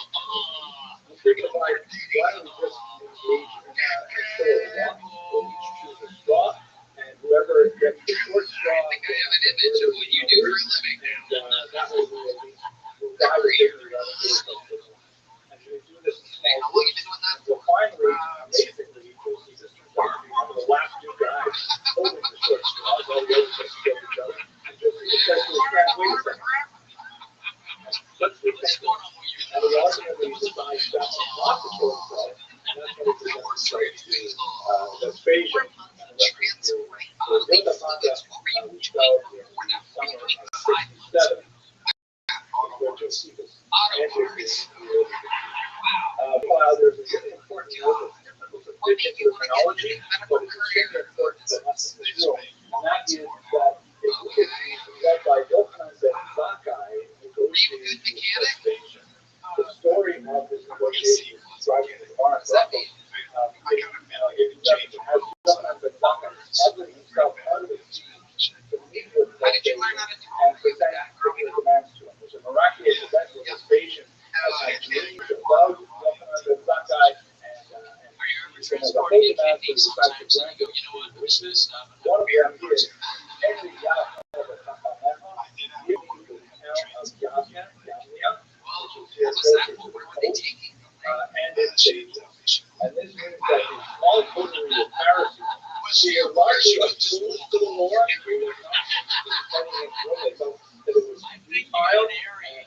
I'm thinking about why don't we just engage in a show of law? We'll each choose a straw, and whoever gets the short straw, I think I have an image of what you do for a living. and that way we'll die with dignity rather than do something. And we do this in small How long have you been doing that? well, finally, amazingly, he just turns out to be one of the last two guys holding the short straws. All the others just killed each other. And just essentially can't wait a second. Let's do things. And he ultimately decides that he's not the short straw. And that's when he presents himself to Vespasian. And the rest of the story. So Yokohama, we fell in the summer of 67. We're just see this magic is while there's a really important note of difficult to fit into the chronology, but it's extremely important that that's the rule. And that is that if we could be led by Yochanan ben Zakkai negotiating with Vespasian, the story of this negotiation is driving the bar and Rabbi. Has Yochanan ben Zakkai smuggling himself out of the siege to meet with Vespasian and present particular demands to him. There's a miraculous event where Vespasian has had dreams about Yochanan ben Zakkai, and he's going to have a whole demand for the fact that grant him wishes. One of them is every Yahweh of the Takameha, give you the town of Yamnia, which is here closer to the coast, and its cities. And this means that the small coterie of Pharisees, who are largely opposed to the Lord, who were not defending its rule, they felt that it was futile and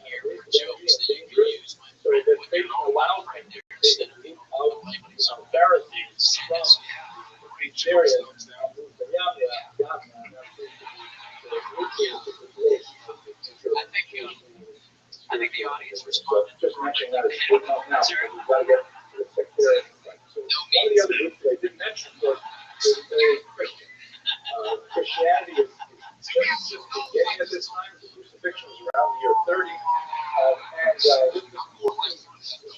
dangerous. So that they allowed them to take a leap out of Pharisees from these areas and move to Yamnia, and that seems to be the nucleus of the growth of the future. I think the audience responded. Just mentioning that it's good enough now, because we've got to get to the sectarian right. So one of the other groups that I didn't mention was very Christian. Christianity is just beginning at this time. The crucifixion was around the year 30. And this will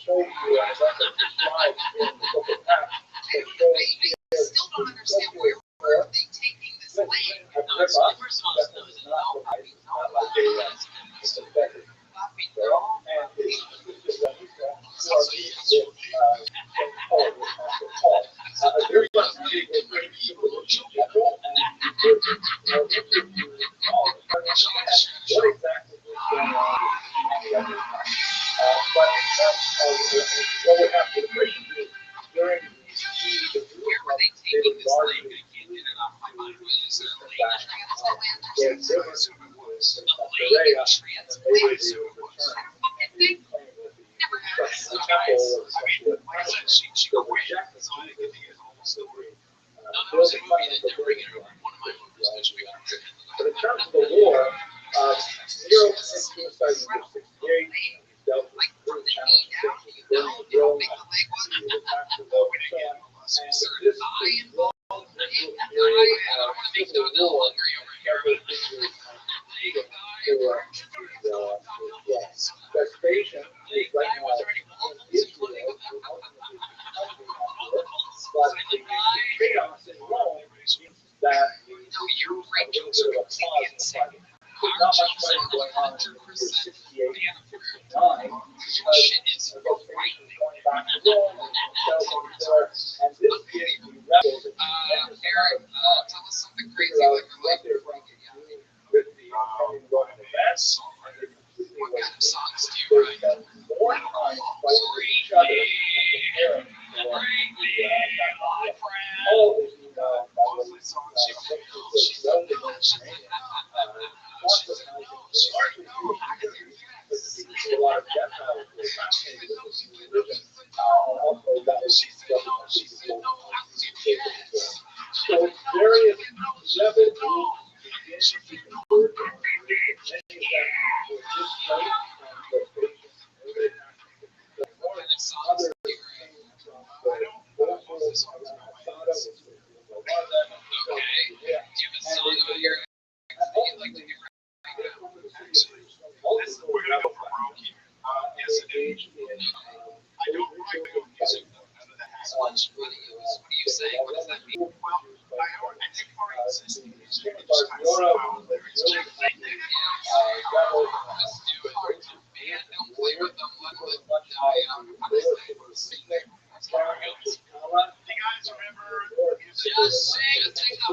show you, as I described in the book of Acts, that shows I still don't understand where are they taking this land? Agrippa, that is not like a synthetic. And his sister Juanita, who are meeting with St. Paul, with Apostle Paul. Agrippa is a great people in general, and interview Paul, the what exactly is going on with the but in terms of what would happen to the Christians is during the siege of Jerusalem, they would largely their rivers Berea, and then later they would return and claim that the destruction of the temple was essentially a punishment. So the reject is building money for bringing but in terms of the war, Nero committed suicide in 68. He dealt with very challenging things, burning of Rome, the attack of Rome, and so on. And this long period of civil war, several figures for Vespasian, who's right now in Israel, who ultimately but the chaos in Rome means that we have a little bit of a pause in the fight. There's not much fighting going on in the years 68 and 69 because Vespasian is going back to Rome and himself over there, and this gives the rebels a tremendous amount of time to figure out what they're going to do with the impending Roman events, and they're completely wasted. They spend more time fighting each other than preparing for all of this, by the way, a lot of Gentiles were fascinated with this new religion, and also that was so various rebel groups begin to convert on many of them were displaced from locations others came from the old world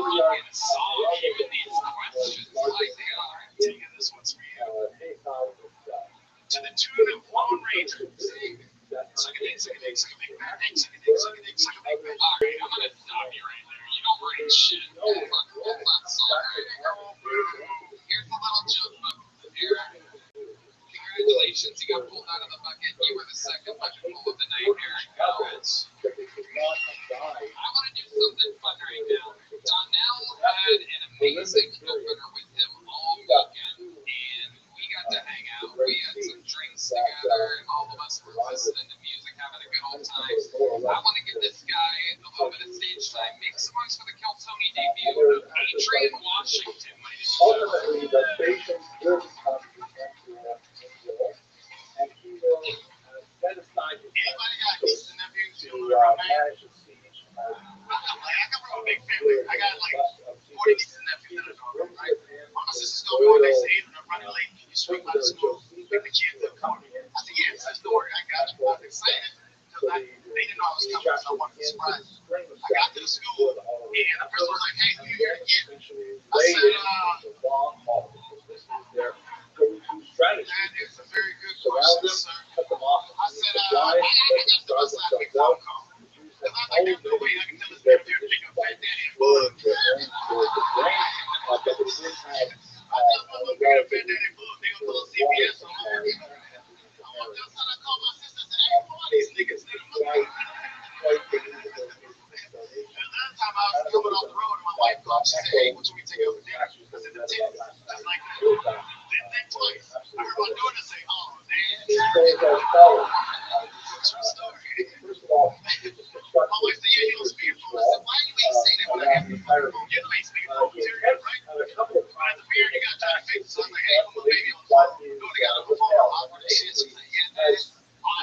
around Masada, which was Rwanda, To the tune of Lone Ranger. Suck a dick, suck a dick, suck a big fat dick, suck a dick, suck a dick, suck a big fat dick. Alright, I'm gonna stop you right there. You don't write shit. Here's a little joke book. Congratulations, you got pulled out of the bucket. You were the second bucket full of the night. Here it goes. I want to do something fun right now. Donnell had an amazing opener with him all weekend, and we got to hang out. We had some drinks together, and all of us were listening to music, having a good old time. I want to give this guy a little bit of stage time. Make some noise for the Keltoni debut. Adrian Washington, ladies and ultimately, the patient will become the emperor and he will set aside his resources to manage the siege. I got a big family. I got like 40 nieces and nephews that are right? My sister's still going, they say, and I'm running late. You swing by the school, pick the kids up, come here. I said, yeah, it's a story. I got you. I was excited because they didn't know I was coming, so I wanted to surprise them. I got to the school, and the person was like, hey, who you here to get? I said, Strategy. that is a very good Surround question, them, sir. cut them off. I said, I got the bus last week phone call. Because I'm like, there's no way I can tell this man there to pick up Fat Daddy and Bug. But they did have I tell them, look, pick up Fat Daddy and Bug. They gonna pull a CBS on me. I'm gonna tell son, I called my sister and said, hey, who are these niggas? Another time I was coming off the road and my wife called, she said, hey, what should we take out for dinner? I said, the tits. Just like that. Didn't think twice. I heard my daughter say, oh, man. True story. My wife said, yeah, you don't speak for us. I said, why you ain't say that when I have you? You know ain't speaking for material, right? But as a parent, you gotta try to fix it. So I was like, hey, I'm my baby on the phone. Daughter got on the phone. Awkward as shit. She was like, yeah, Dad, I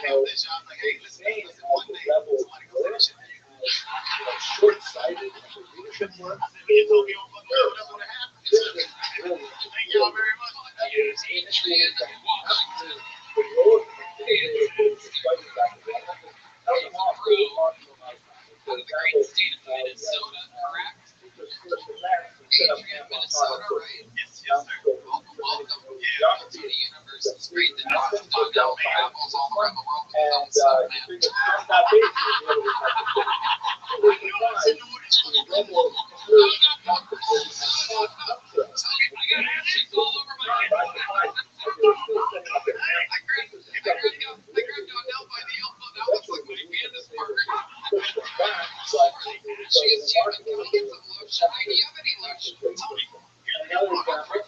have this job. Like, hey, listen, one day somebody goes to that shit. short-sighted leadership work. I said, man, you told me on my girl, that's what happened. Thank y'all very much. Out of the great state of Minnesota, correct? Adrian, Minnesota, right? Yes, sir. Welcome around the world And without stuff, man. you figure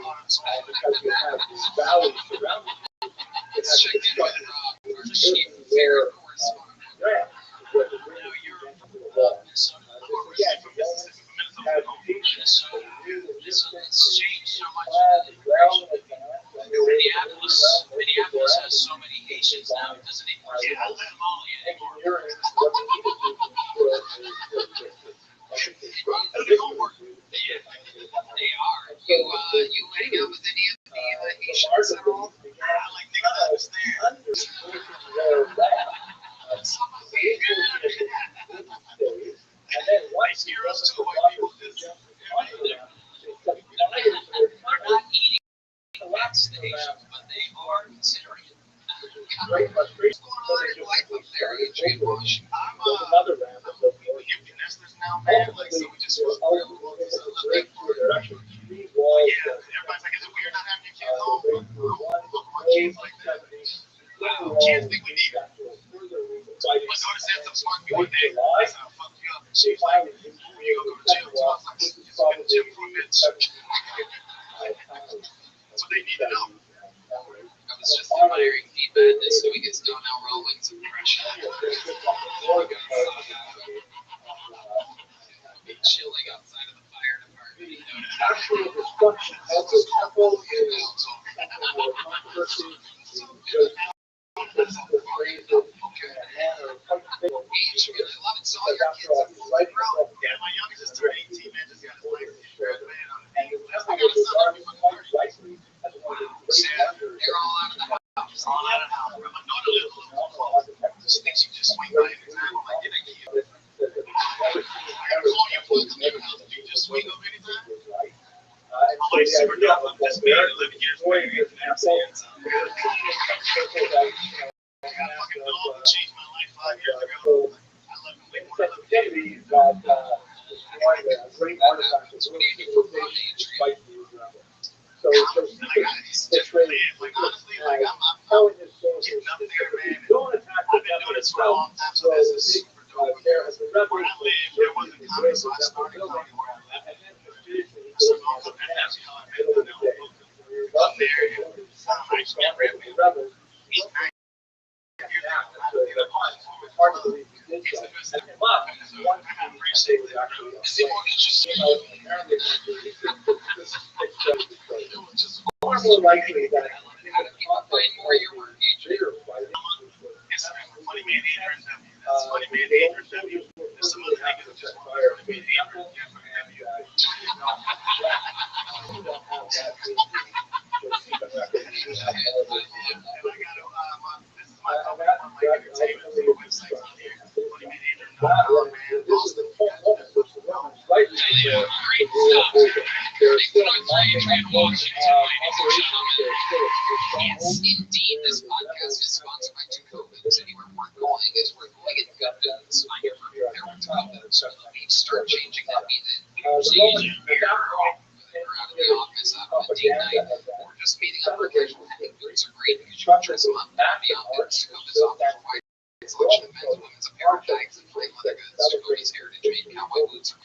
on that basis, you'll be able to have a valley surrounding it. Let's check in with our chief where fair correspondent. grass is what the wind against the wall. So yeah, you don't have Minnesota's changed so much. ground like that. Minneapolis has so many Haitians now, it doesn't even have Somali anymore. Engineering what they need to do They are. You hang out with any of the Haitians at all? And then once you go to white people just They're not eating at stations, but they are considering it. great frustration. Another round of three walls. Everybody's like, is it weird not having your kids home? Look at my kids like that. Kids think we need it. My daughter said some smart people one day. I said, I'll fuck you up. And she was like, you go to jail. So I was like, just go to jail for a bit. So they need to know. I was just admiring Deep Madness doing his Donnell Rawlings impression. Chilling outside of the fire department. He noticed Actual destruction of the temple is controversy. Yeah, my youngest just turned 18, man. Just got his license. Man, that's like a son. they're all out of the house. All out of house. My daughter lives a little closer. She thinks you just swing by anytime. I'm like, get a key. I got to call you for the new house. You just swing up anytime. My wife's super dumb. I'm just married 11 years married. You know what I'm saying? So, I got a fucking dog that changed my life 5 years ago. I love him way more than I love him. Great artifacts. What do you do for fun, Adrian? So I got these different plans. Like, honestly, like, I'm getting up there, man. I've been doing this for a long time, so this is super dope. Where I live, there wasn't comedy, so I started comedy where I live. So I'm up there, that's how I met the up there, and I just met Rabbi. 8, 9 years ago. It's hard to believe you did that. And I appreciate that. Is it more interesting? Far more likely that Find more of your work, Adrian. It's funny man, Adrian W. That's funny man, Adrian W. There's some other niggas that just fire me, Adrian. Yes, indeed. This podcast is sponsored by Two Copens. Anywhere we're going is we're going in Copens. I'm here for everyone's Copens. So we need to start changing that. Meeting beer around the office on a date night or just meeting up for casual. I think boots are great because you can dress them up and be outfits. Copens offers a wide selection of men's, women's apparel, bags, and fine leather goods. Cody's heritage made cowboy boots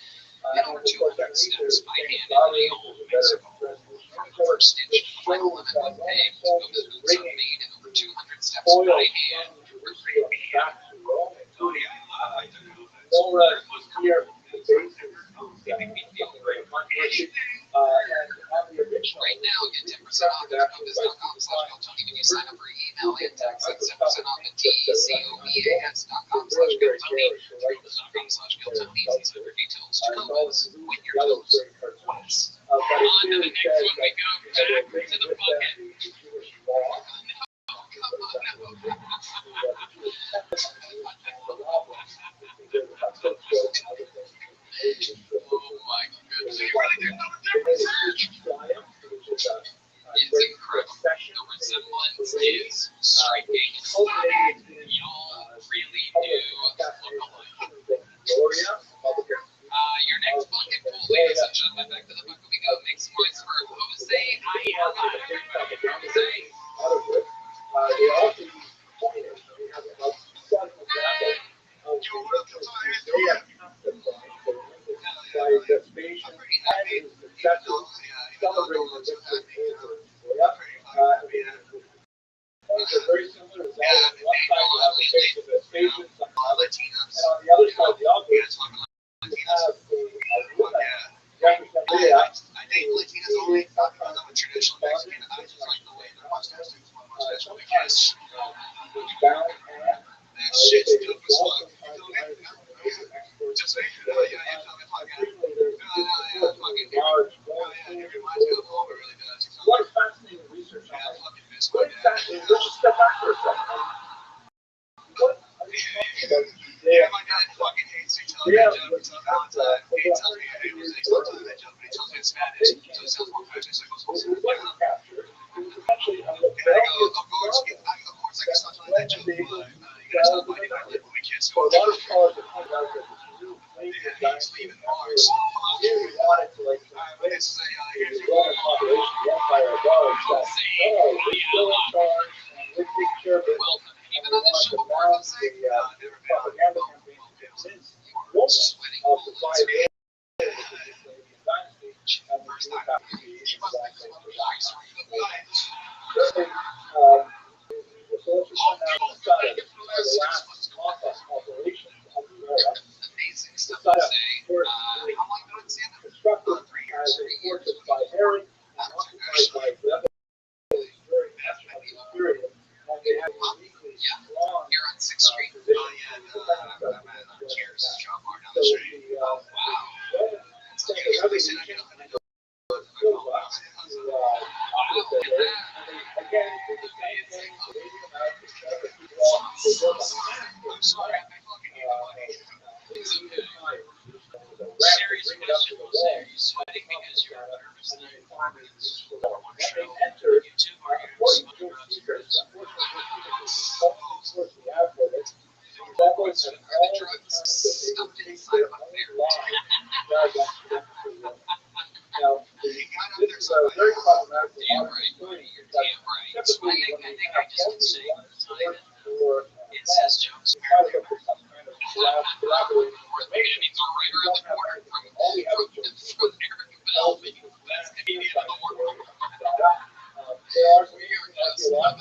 and over 200 steps by hand in Leon, Mexico. From the first stitch to the final limit with pay, Cody's boots are made in over 200 steps by hand. Right now, get 10% off at Copens.com/Galtoni when you sign up for email and text. That's 10% off at TCOBAS.com/Galtoni. Copens.com/Galtoni. These are your details. Copens, when your toes once. On to the next one we go. Back to the bucket. Oh my goodness. You really didn't know the difference. It's incredible. The resemblance is striking. Y'all really do look alike. Your next bucket pool, ladies and gentlemen. Back to the bucket we go. Makes points for Jose Ayala. Everybody, Jose. Very similar to that. One side you have the face of the Asians, and on the other side, the obvious, you have I date Latinas only, not because I'm a traditional Mexican. I just like the way their mustache is. My mustache will be kissed. That shit's dope as fuck. Just saying, yeah, fucking. It reminds me of home, it really does. what a fascinating research. I fucking miss my What dad. exactly? Let's just step back for a second. What are you talking about? Yeah, my dad fucking hates me telling that joke until Valentine. He tells me it was he's not telling that joke, but he tells me in Spanish. So it sounds more Spanish. It was Captured. It was actually a and I go, of course I can stop telling that joke, but you gotta stop fighting my lip when we kiss. So a lot of scholars have pointed out that this new claim Yeah, that he's leaving Mars. really wanted to like But this is here's the Roman population, the empire of dollars, that we're still in charge and we'll take care of it. welcome. And Even we on the want show to before, balance Jose, the never been on. propaganda campaign since Rome Sweating of the bullets. five dynasty and the Jews have to be exactly for that. Certainly, the soldiers went out and decided the last Moscow operations of the era Amazing stuff set to up say. force How long have you been seeing them? constructed as a fortress by Herod and occupied by rebels during that period, and they had a uniquely strong Here on 6th Street. position. I'm at Cheers' shop bar down So the street. the Wow. It's like a revolution to Wow, operate look there. at that. And again, it's the same thing. The Native Americans said that they built a I'm sorry, I fucking hate the money. It's okay. Serious question, Jose. Are you sweating because you're nervous that you're performing this one show on YouTube, or you're sweating around secrets? That was an Are the drugs stuffed inside of a ferret? Now, this is a very problematic Damn right, buddy. You're damn right. Sweating, I think I just can say time it says jokes. part of some kind of collaborative Or maybe it's right around the corner from Eric Bell, the best comedian in the world. There are some We are just coming around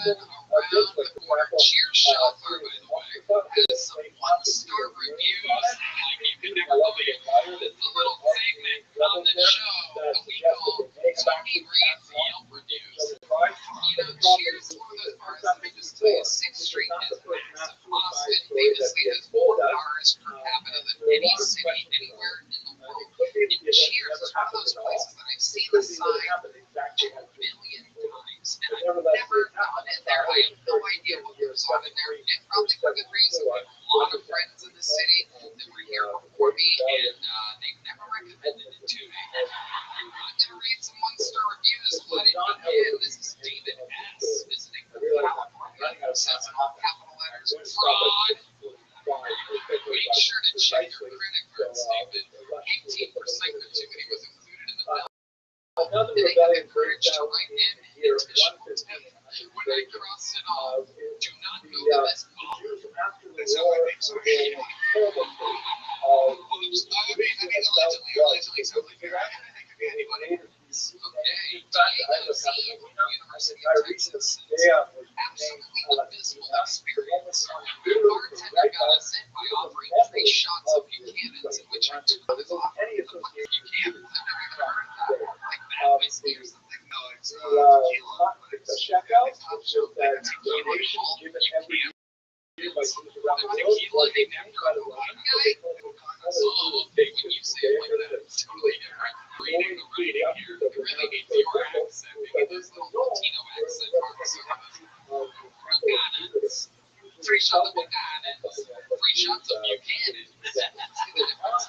the corner. Cheers shop bar, by the way, has some one-star reviews like you can never believe. It's a little segment on the show that we call Tony Reed's Yelp Reviews. Cheers for the bars. Let me just tell you, 6th Street is massive. Austin famously has more bars per capita than any city anywhere in the world. And Cheers is one of those places that I've seen the sign 2 million times, and I've never gone in there. I have no idea what goes on in there, and probably for good reason. I have a lot of friends in the city that were here before me, and they've never recommended it to me. I'm going to read some one-star reviews. Let it begin. This is David S. visiting from California. It says in all capital letters, fraud. Make sure to check your credit cards, David. 18% gratuity was included in the bill. another They have rebellion encouraged breaks to down write in here petition. one fifteen. When I cross it off, do not go The to this bomb. Jews after the That's how war I think so. were in a terrible state of allegedly, so like, it could be anybody. Okay, DOC, University of Texas. Absolutely abysmal experience. The bartender got us in by offering 3 shots of Buchanan's, in which I took the off. any Buchanan. association. I've never even heard of that. Like bad whiskey or something. No, it's The tequila. checkout, which is that donation given every year by Jews around the world. Tequila named after a wine guy? Oh, okay, when you say it like that, it's totally different. Reading the writing here, it really needs your accent. Maybe there's a little Latino accent marks on it. Buchanan's. 3 shots of Buchanan's. 3 shots of Buchanan. See the difference?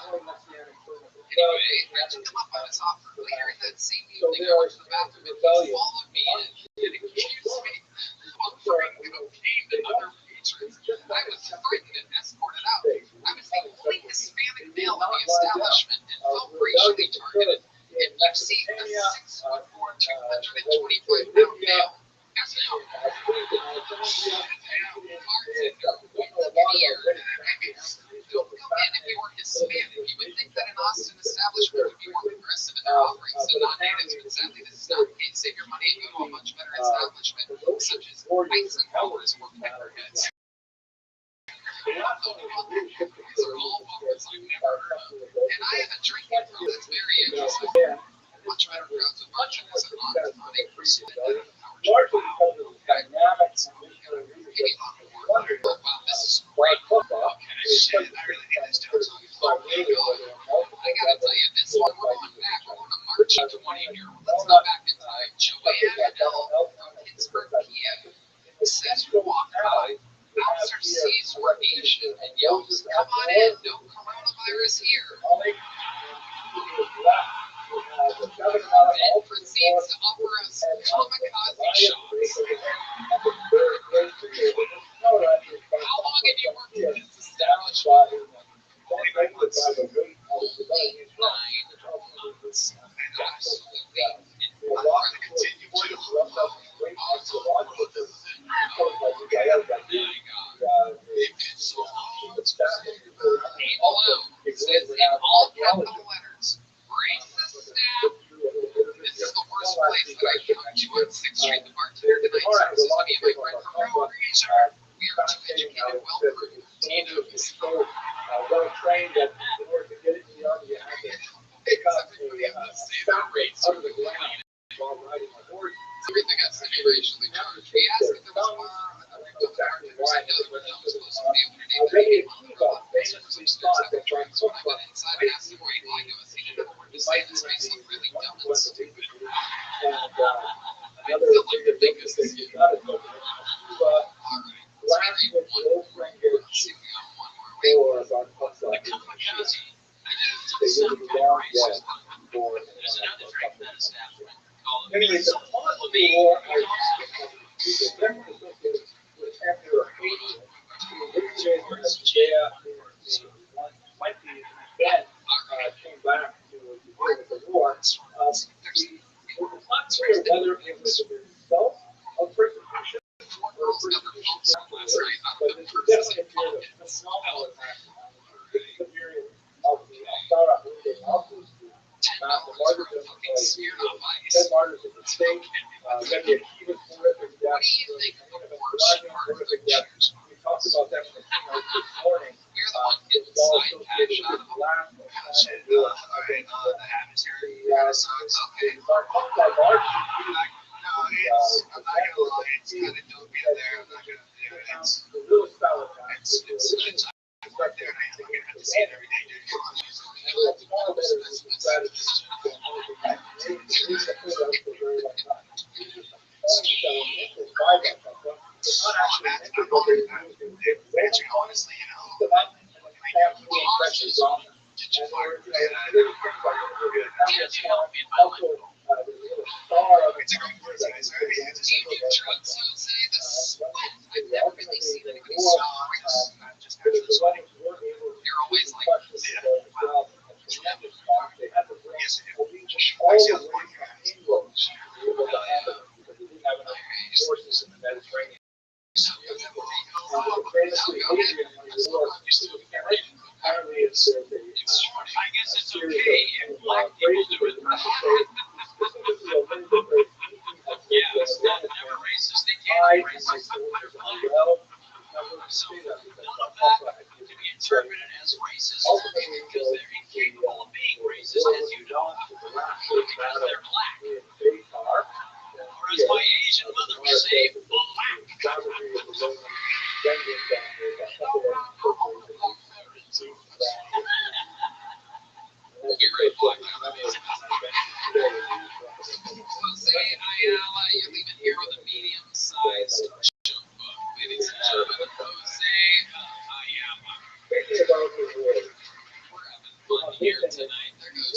Anyway, to come up on his offer. Later in that same evening, I went to the bathroom and he followed me in and accused me of offering cocaine to other patrons. I was frightened and escorted out. I was the only Hispanic male in the establishment and felt racially targeted. If you see a 6'4", 225-pound male, as now, don't come in if you are Hispanic. You would think that an Austin establishment would be more aggressive in their offerings than non-natives, but sadly this is not the case. Save your money and go to a much better establishment, such as Ice and Mowers or Peckerheads. These are all words I've never heard of. And I have a drinking problem that's very interesting. Much better crowds of merchants and on a person than Largely because of the dynamics and maybe a lot more. Wow, this is great. Okay, shit, I really need this down. Oh my god. I gotta tell you, this one, we're going back. We're going to March 20 here. Let's go back in time. Joanne L. from Pittsburgh, PA, says you walk by, bouncer sees Rhodesian and yells, "Come on in, no coronavirus here." Then proceeds to offer us kamikaze shots. How long have you worked in this establishment? Only 9 months. And absolutely, and we're going to continue to. It says in all capital letters, racist staff. This is the worst place that I come to on 6th Street. The bartender tonight serves me and my friend from Rothschild'S. We are too educated, well-proven teenagers. well trained that in order to get into the army, you have to pick up a stock rate under the ground while riding a horse. Everything has to be racially charged. He asked if there was more. I don't know exactly why. I know that was supposed to be able to name Maybe famously thought that trying to so I went inside and asked him where he'd like to us. He didn't know where to say this makes him really dumb and stupid. and another thing that they just think is not a good last with old friend here or about The kamikaze, they really long yet for there's another drink in that establishment called anyway, the cause of the war is definitely associated with after Haiti, the jail, might be then came back to deal with the war. It was not clear whether it was a result of persecution or persecution, but it's definitely a period of phenomenal attack. This is the period of the Al-Qara outpost. The martyrs of 10 martyrs of the state. Rabbi Akiva's horrific death. Horrific death. We talked about that from this morning. It was all associated with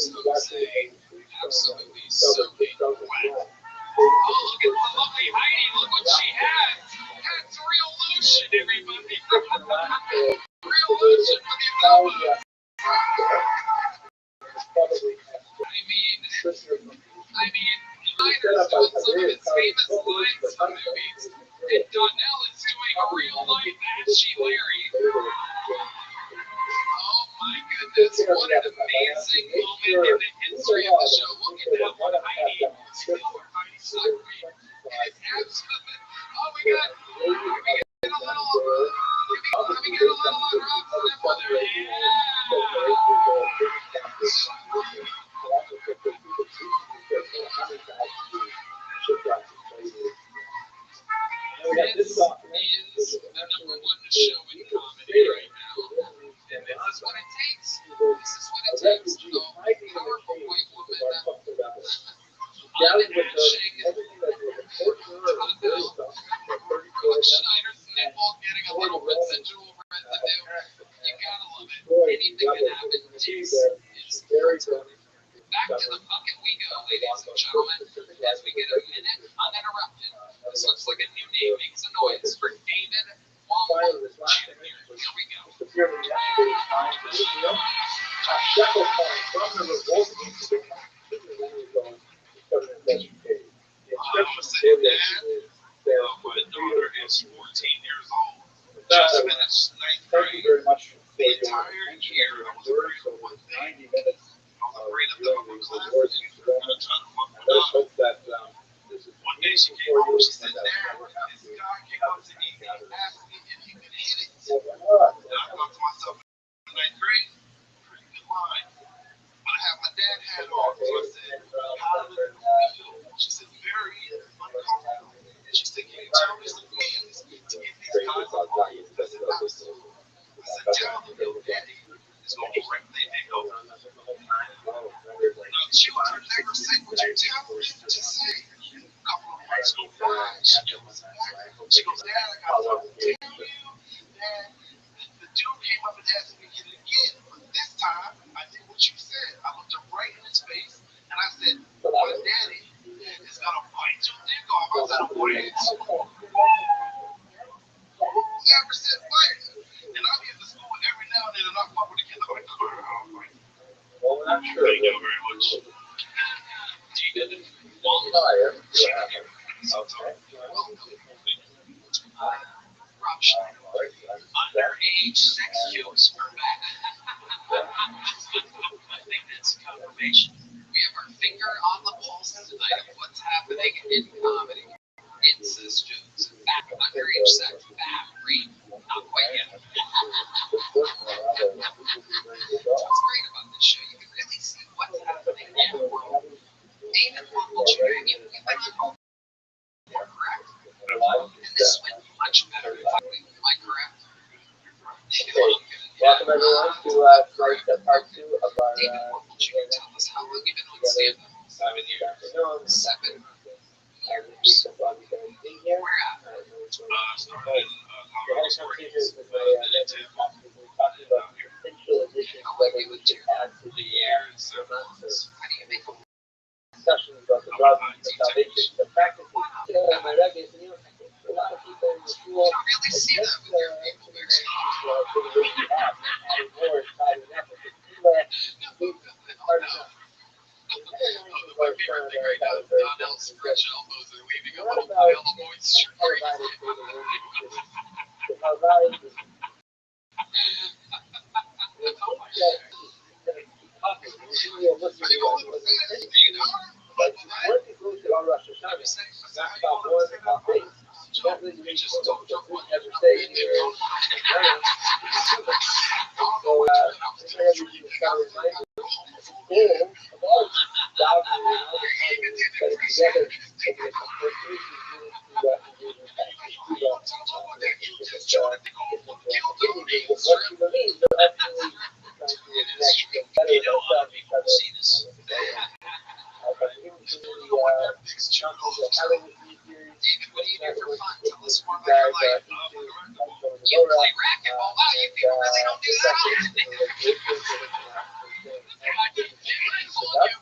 the last say absolutely soaking wet. Oh, look at the lovely Heidi. Look what she has. That's real lotion, everybody. Real lotion for the elbows. I mean, Snyder's doing some of his famous lines from movies, and Donnell is doing a real life Ashy Larry. Oh my goodness, what an amazing moment in the history of the show. Look at that one, Heidi. Still Heidi Suckery. It's absolutely, oh my god, let me get a little nipple there. This is the number one show in comedy right now. And this is what it takes. This is what it takes. The powerful white woman unmatching Schneider's nipple getting a little residual residue. You gotta love it. Anything can happen. Taste is back to the bucket we go, ladies and gentlemen, as we get a minute uninterrupted. This looks like a new name makes a noise for David Womble Jr. Here we go. My daughter is 14 years old. Just finished 9th grade. The entire year I was afraid of one thing. I was afraid of them on class. I was trying to fuck her up. One day she came home, she said, Dad, this guy came up to me and asked me if he could hit it. And I thought to myself, 9th grade, pretty good line. But I have my dad hat on, so I said, how did it feel? She said, very uncomfortable. And she said, can you tell me some ways to get these guys on board? I said, absolutely. I said, tell them your daddy is going to rip their dick over. Now, children never say what you tell them to say. A couple of months go by, she comes back. She goes, Dad, I got something to tell you. Dad, the dude came up and asked me to get it again. But this time, I did what you said. I looked him right in his face, and I said, my daddy is going to bite your dick off. I said, what? Never said bite. And I'm in the school every now and then, and I fuck with the kids. I'm like, well, I'm sure. Thank you very much. David Womble Jr. Rothschild. Underage sex jokes are back. I think that's confirmation. We have our finger on the pulse tonight of what's happening in comedy. Incest jokes, back, underage sex, back, rape, not quite yet. What's great about this show, you can really see what's happening in the world. David Womble Jr., you've been on correct? And this went much better. Am I correct? Welcome everyone to part 2 of our David Womble Jr., tell us how long you've been on stand-up? 7 years. 7 years. Where at? Started in Colorado Springs. talking about potential additions whether we can add to the Years, months. How do you make a discussions about the drugs, the salvation, the practices. My Rabbi is, a lot of people in the school. I really see that with your people there. My favorite thing right now is Donnell's fresh elbows are leaving a little pile of moisture. David, what do you do for fun? Tell us more about your life. You play racquetball. Wow, you people really don't do that often. I did fool you.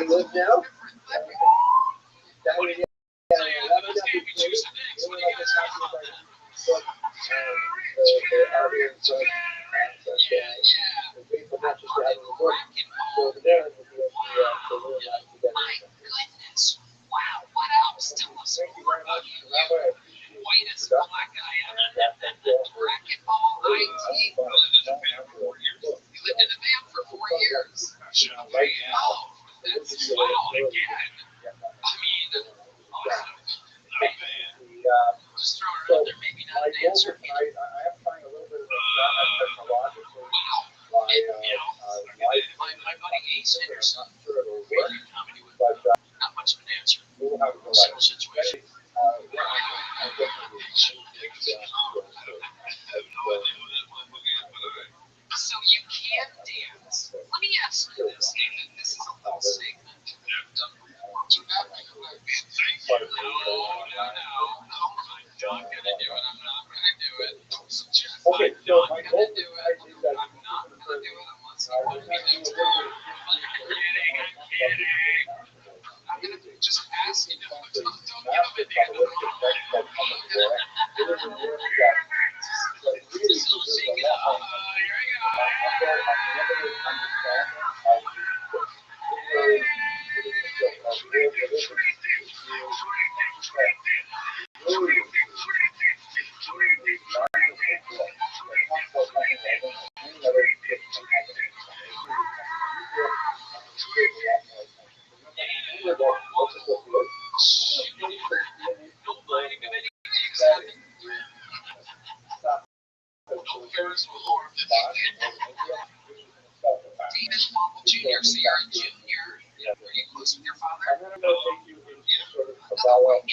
live now? Goodness. Wow, what else? Tell us more about you. Whitest black guy ever. Racquetball, IT. You lived in a van for 4 years. Oh, that's wow again. I mean, awesome. Just throwing it out there, maybe not an answer. I am trying a little bit of technological. Wow. My buddy Ace Henderson, great comedy with not much of an answer. Simple situation. So you can dance. Let me ask you this, David. This is a little segment. Do not no. I'm not gonna do it. I'm not gonna do it. Don't suggest. Okay, I'm so not my gonna goal do it. I'm not gonna do it unless you put me next to it. I'm kidding. I'm gonna just ask you. Don't give up a damn. This little shake it up. Here we go. David Womble Jr., so you're a junior. Are you close with your father? I'm going to take you into sort of Kabbalah 101.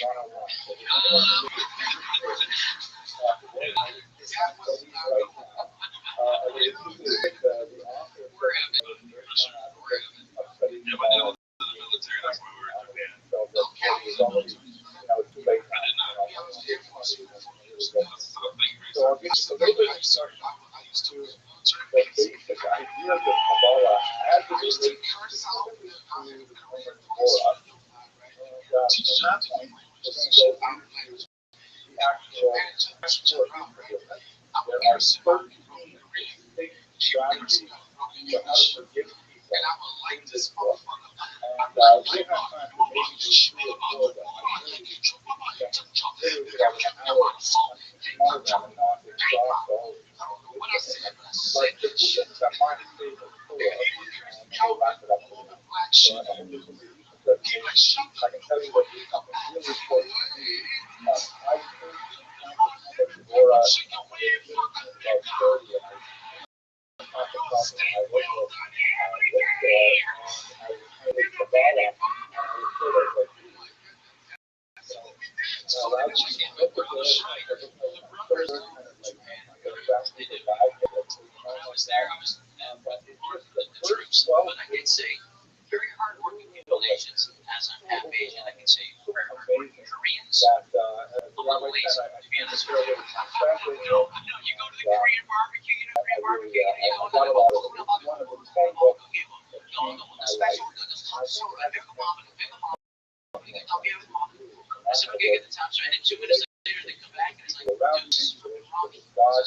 So the way I started, I used to the basic idea of the Kabbalah as it relates to the Torah. From that point, we're going to go into the actual spiritual forgiveness. There are 13 basic strategies for how to forgive people in this book. And we have time to maybe just do a four of them. I really could have an hour on them and not exhaust all of them. But the things that might be the four, and I'll wrap it up with that. So I can tell you what is something really important to me. I heard the Torah about 30, and I talked about it in my local bookstore, and I was Kabbalah, and I was sort of like, allowed you to look at this, and I was there. I was but it's just the troops, but I can say very hardworking people, Asians, as I'm half Asian, I can say very hardworking Koreans. that, A little lazy, to be honest with you. You go to the Korean barbecue, Korean barbecue, I've got a lot of one of the same books. I said, okay, get the top shot. And 2 minutes later, they come back and it's like, Around dude, God,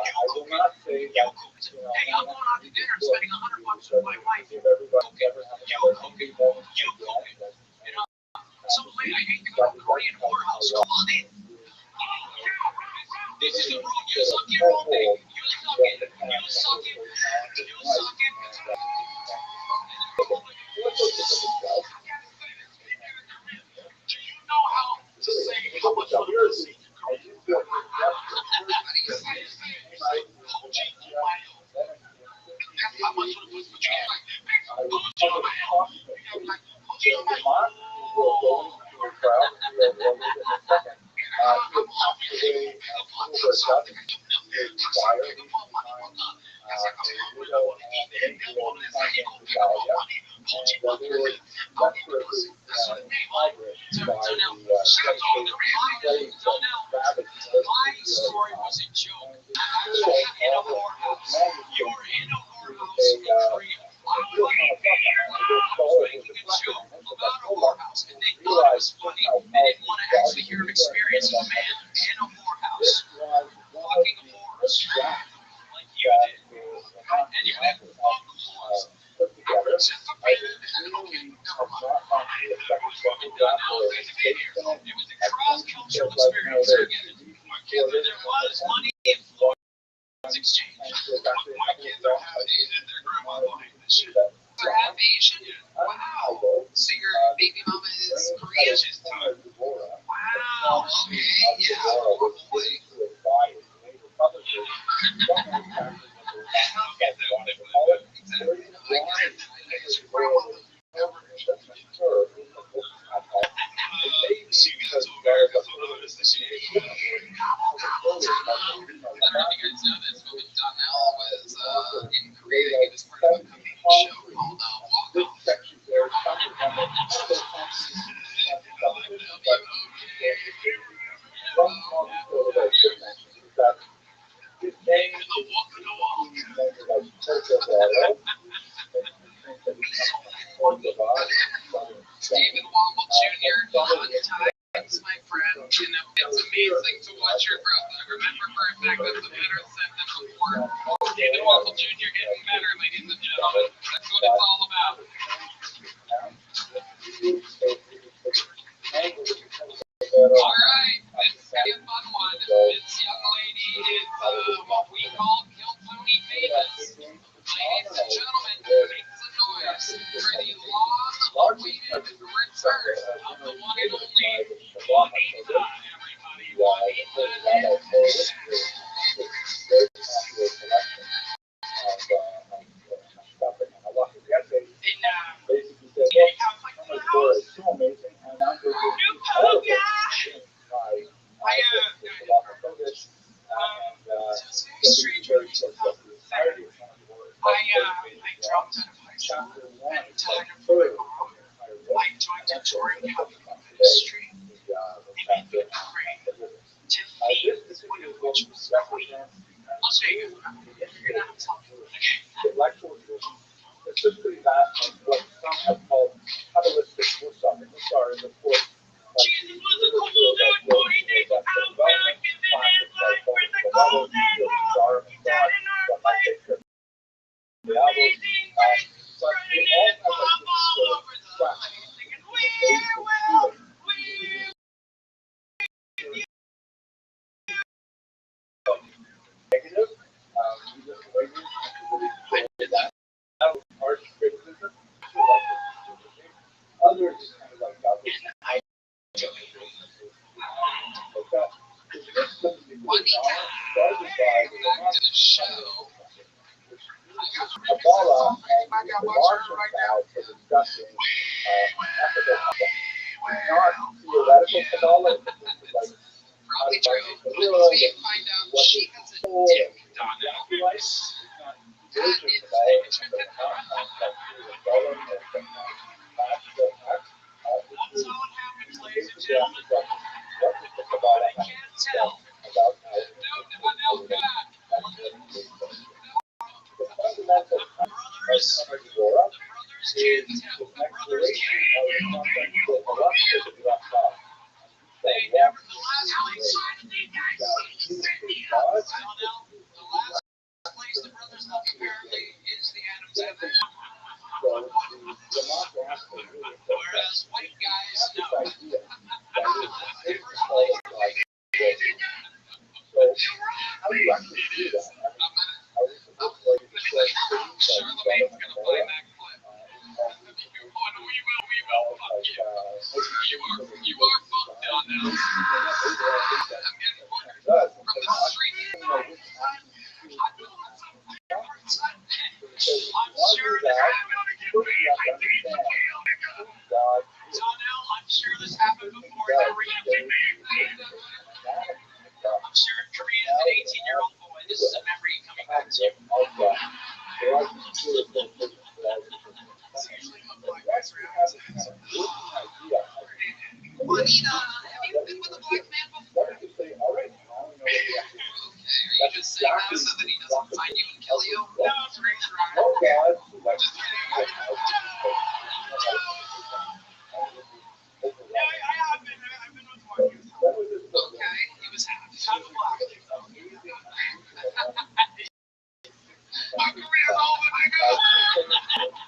I will not say that, hey, I'm going out to dinner, I'm spending $100 with my wife. give everybody ever have another happy moment again. So late, I hate to go to the Korean whorehouse. Come on in. This is the rule. You suck your own thing. You suck it. You suck it. You suck it. Do you know how to say how much of a secret? How much of a my story was a joke. In a whorehouse. You were in a whorehouse in Korea. Wow. in Korea. He was part of a cooking show called Walk This Off. section there is coming from the one small detail that I should mention is that his name is like Portobello. Stephen Womble Jr. Sometimes, my friend, you know, it's amazing to watch your growth. I remember for a fact that the better said than before. Stephen Womble Jr. getting better, ladies and gentlemen. That's what it's all about. All right, this is a fun one. This young lady is what we call Kill Tony famous. Ladies and gentlemen, make some noise for the long-awaited return of the one and only Juanita, everybody. Juanita is I dropped out of high school and tired of my mom. I joined a touring company industry. It made me afraid to leave one of which was queen. I'll show you. You're gonna have to tell me. Specifically that of what some have called Kabbalistic Musar. Musar is, of course, Jesus was a cool dude, 40 days out back, giving his life for the golden rule. He died in our place. Amazing grace, spreading his love all over the place, singing, we will, negative. Harsh criticism. Others is kind of like Back to the show. Kabbalah and the Martian vow for discussing not theoretical Kabbalah, like Probably true. But we find out she has a dick, Donna. That is That's how it happens, ladies and gentlemen. I can't tell. no God. The brothers can't tell. The brothers can't. They never. The last place. The last place the brothers love apparently is the Adam's Heaven. Whereas white guys know. Charlemagne's gonna play that clip. We will, fuck you. You are fucked on now. I'm getting word from the street. I'm sure this Donnell, I'm sure this happened before in Korea. I'm sure in Korea as an 18-year-old boy, this is a memory coming back to you. Juanita, have you been with a black man before? Okay, are you just saying that so that he doesn't find you and kill you? No, it's great try. Just kidding. I've been with one. Okay, he was half a black. My career's over, nigga.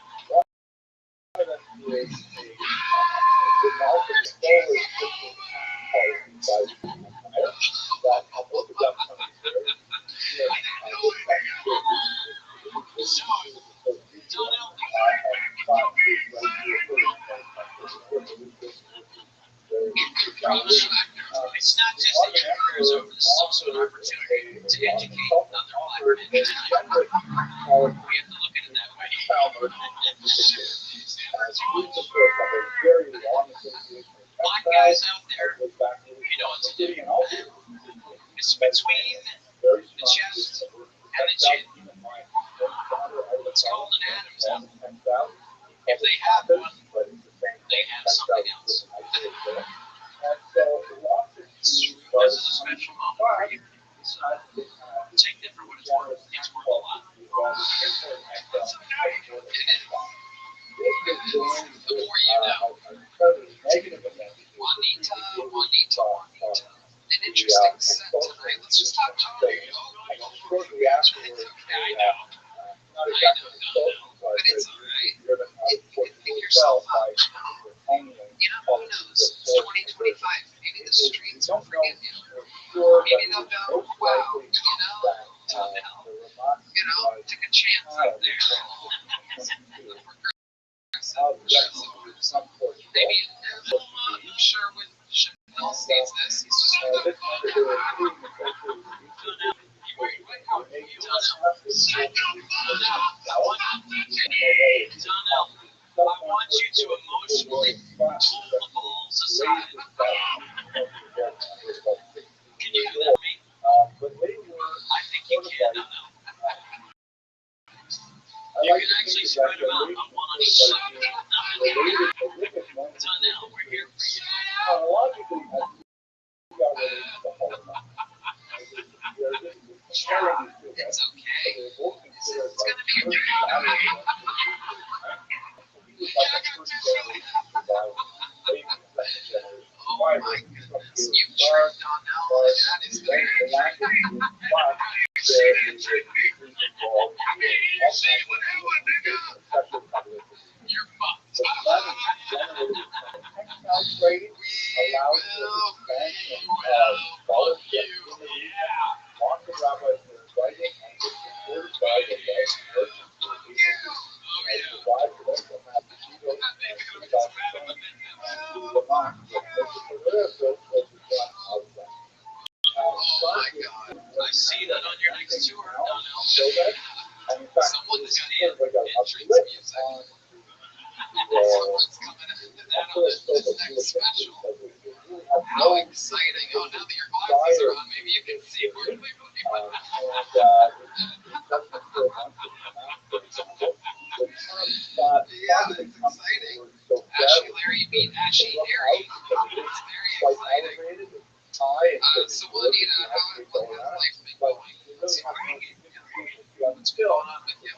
It's not just that your career is over, this is also an opportunity to educate other black men tonight. We have to look at it that way. Black guys out there, you know what to do. It's between the chest and the chin. The more you know. Juanita. An interesting set tonight. Let's just talk about it. Shortly afterwards, It's okay, I know. But it's alright. Pick yourself up. Who knows? It's 2025. Maybe the streets will forgive you. Maybe they'll go, wow, take a chance out there. Maybe, I'm sure when Chanel sees this, he's just going to Donnell, I want you to emotionally pull the balls aside. Can you do that for me? I think you can, Donnell. You can actually spread them out on one on each side. Donnell, we're here for you. It's okay. It's gonna be okay. Oh my goodness, you tricked Donnell. That is very You're fucked. Oh my God. I see that on your next tour, Donnell. Someone's got to entrance music. Someone's coming into that on this next special. How exciting. Oh, now that your glasses are on, maybe you can see where we Yeah, it's exciting. Ashy Larry beat Ashy Harry. It's very exciting. So Juanita, how has life been going? What's going on with you?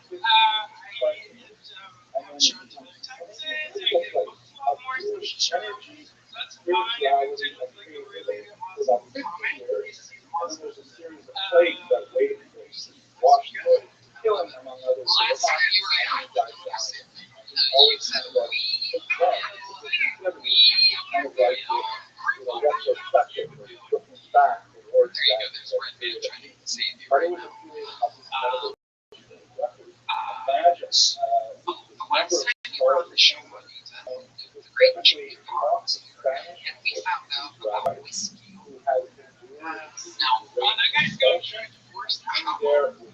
Insurance in Texas, I get more social charges. That's fine. Everything was like a really awesome comment. There's a series of plagues that waited for Washington, killing among others. Last time you were out, you said we back towards There you go, there's Red Man trying to save you right now. Imagine, The last time you were on the show, Juanita, the great Jimmy Barnes, and we found out about whiskey. Now, when that guy's going to force the house, the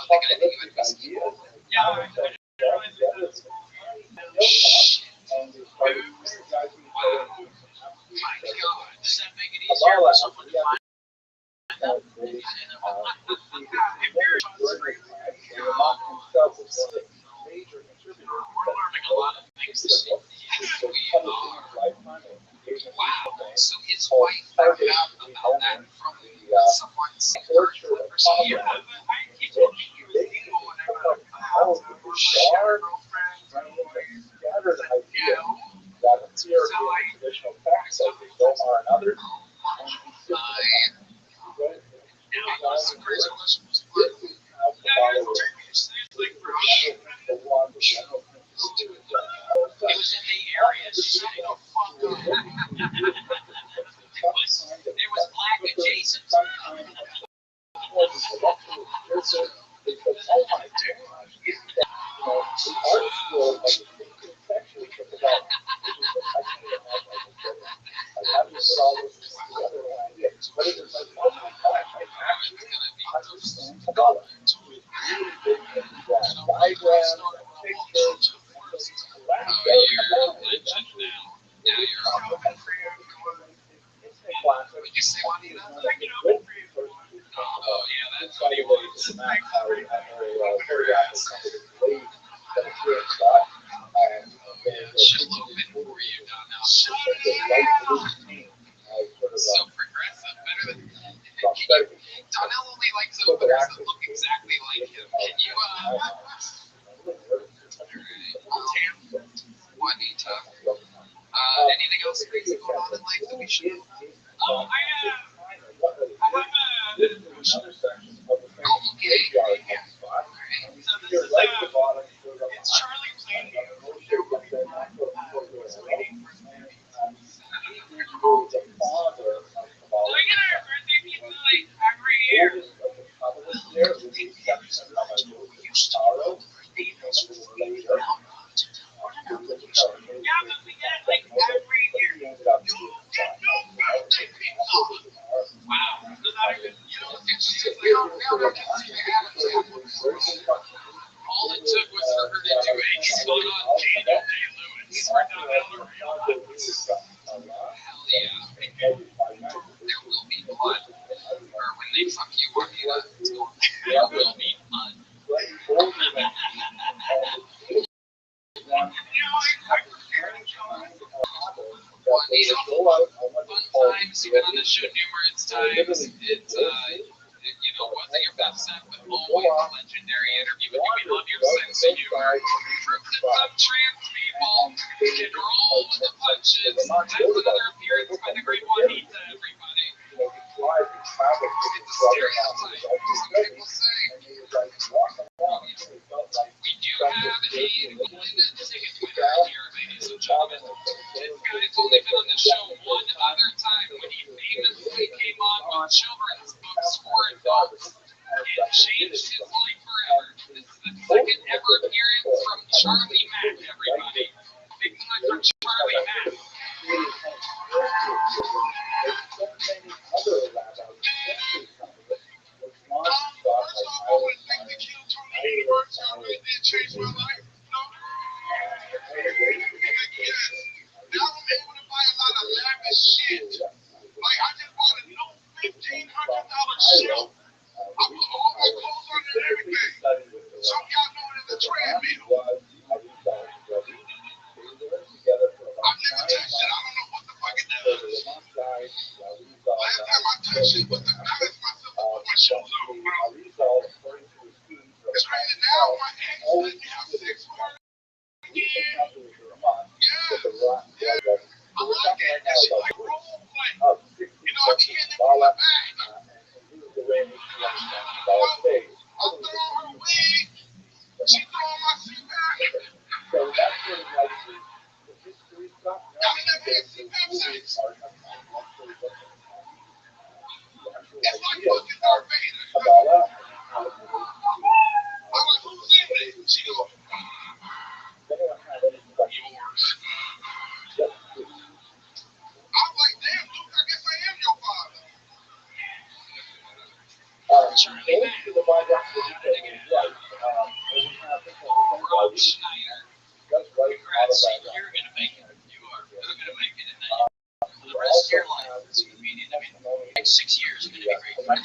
guy that you had whiskey. Yeah, I realized that. Shit. My God, does that make it easier for someone to find? We're learning a lot of things this week. Yes, we are. Wow. So his wife found out about that from someone's or something. Yeah, but he told me he was single whenever I was Share girlfriend. It was in the area. It was black adjacent. She'll open for you, Donnell. So progressive, better than Donnell only likes openers that look exactly like him. Can you Juanita. Anything else crazy going on in life that we should know? Oh, okay. So this is it's Charlie playing you. There will be one was waiting for his baby. So I get our birthday pizza like every year. We used to go to birthday pizza for an application. Yeah, but we get it like every year. You get no birthday pizza. Wow. So not even, it's just like, all it took was for her to do a spot on Daniel Day-Lewis. We're not out hell yeah. There will be blood. Or when they fuck you, Juanita, there will be blood. Juanita, fun times. You've been on this show numerous times. It's, wasn't your best set, but always a legendary interview with you. We love your sense of humor. Some trans people can roll with the punches. That's another appearance by the great Juanita, everybody. It's a stereotype. Some people say. We do have a ticket winner here, ladies and gentlemen. This guy's only been on the show one other time when he famously came on with children's books for adults and changed his life forever. This is the second ever appearance from Charlie Mack, everybody. Big time for Charlie Mack. First off, I would think the Kill Tony universe really did change my life. Yes. Now I'm able to buy a lot of lavish shit. Like I just bought a new $1,500 shelf. I put all my clothes on it and everything. Some y'all know it as a treadmill. I've never touched it. I don't know what the fuck it does. Last time I touched it was to balance myself and put my shoes on, bro. It's crazy now. My ex let me have sex with her. Yeah. I like it. And she like role play. I can hear them in my back. I'll throw her wig. She throw my CPAP. Y'all never had CPAP sex? It's like fucking Darth Vader. I'm like, who's in it? She goes, yours. I'm like, damn, Luke, I guess I am your father. Charlie Mack. Rob Schneider. Congrats, you're going to make it. You are. You're going to make it. And then for the rest of your life, it's going to be, like 6 years, it's going to be great. No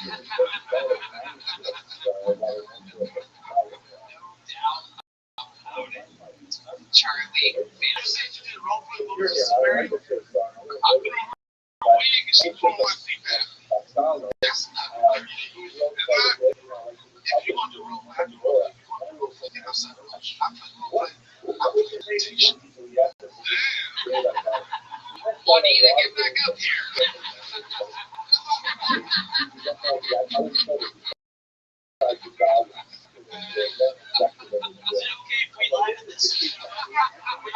doubt about it. Charlie, man, I said you did role play with Mary. I put on her wig and she put on my CPAP. That's not weird. If you want to role play, I can role play. I said, I put role play. I put invitation. Damn. Juanita, get back up here. Is it okay if we lie to this? We're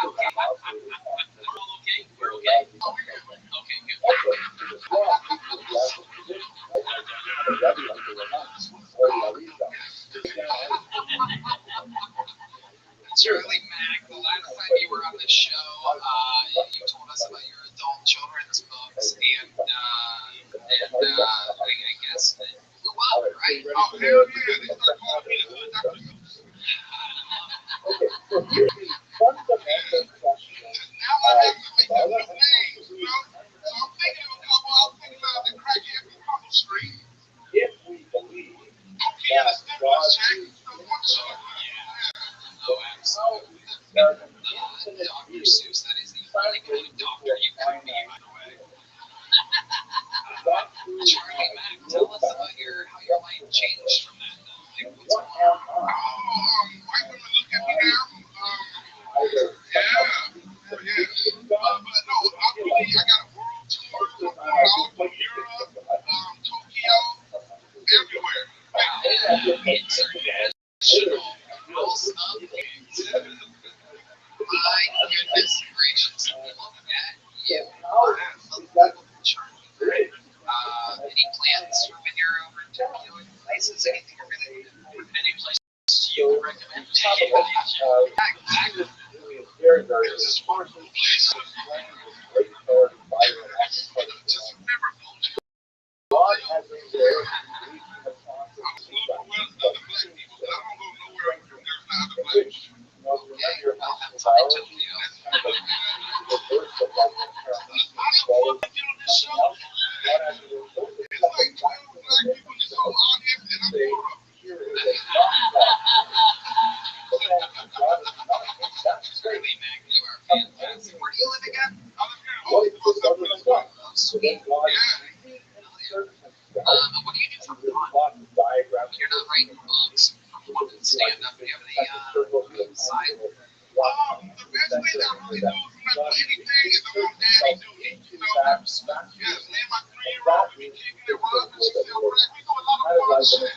okay? We're okay? Okay, good. Charlie Mack, the last time you were on the show, you told us about your adult children's books, and I guess that blew up, right? Oh, hell yeah, they start calling me the Dr. Goose. Now I have to make up new names, you know? So I'm thinking of a couple. I was thinking about the crackhead from Humble Street. Okay, the stimulus check, the one shot. Yeah. Oh, absolutely. Dr. Seuss, that is the only kind of doctor you could be, by the way. Charlie Mack, tell us about how your life changed from that. Like, what's going white women look at me now. But no, I got a world tour. I'm going all over Europe, Tokyo, everywhere. International rules of games. My goodness gracious. Look at you. Unbelievable charming. Any plans for when you're over in Tokyo and places? Anything you're really any places you would recommend? Exactly. As far as those places, just remember, God has been there. I'm close with other black people, but I don't go nowhere if there's not other black people. It's like 12 black people in this whole audience, and I'm caught up. Really, Mac, you are fantastic. Where do you live again? I live here in Oakland. Sweet. Yeah. What do you do for fun? You're not writing books, performing stand-up. Do you have any side? The best thing I really do is not do anything is I'm on daddy duty. You know? Yes, me and my 3-year-old, we be kicking it, rocking, she still black. We do a lot of fun shit.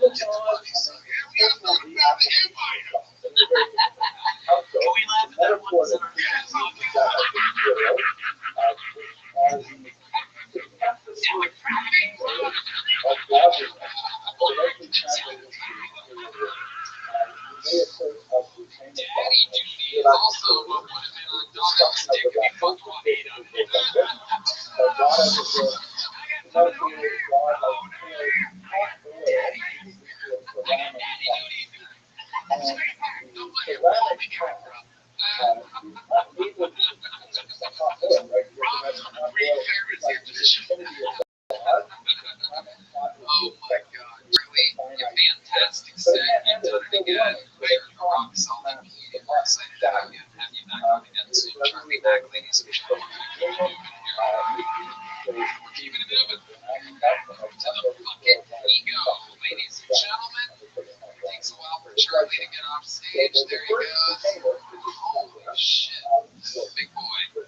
It's funny, son. Yeah, we gotta start a family empire. Can we laugh at that one? Yes, Daddy duty is also what would have been on Doghouse Dick if he fucked Juanita. Oh my God, really, you're fantastic set. You've done it again. You're rock solid. We're excited to have you back on again soon. Charlie back, ladies and gentlemen. We're keeping it moving. To the bucket we go, ladies and gentlemen. It takes a while for Charlie to get off stage. There he goes. Holy shit. Big boy.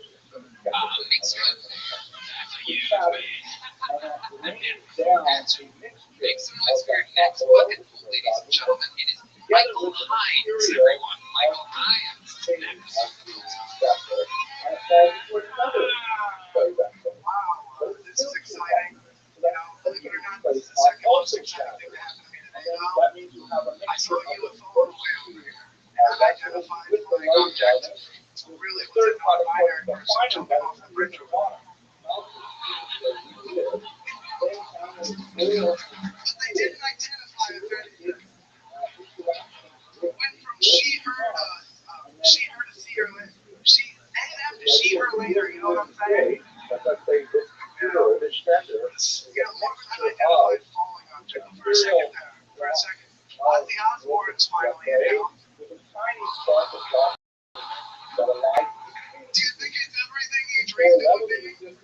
Makes good. Back to you, baby. Make some noise for your next bucket full, ladies and gentlemen. It is Michael Hines, everyone. Michael Hines next. Wow, this is exciting. You know, believe it or not, this is the second most exciting thing that happened to me today. I saw a UFO on the way over here. Unidentified flying object. Really was a non-binary person jumping off the bridge of water. But they didn't identify if anything. It went from she, her to see her later. She ended after she, her later, you know what I'm saying? More of an unidentified falling object. For a second. The Osborns finally, you know? Do you think it's everything you dreamed it would be?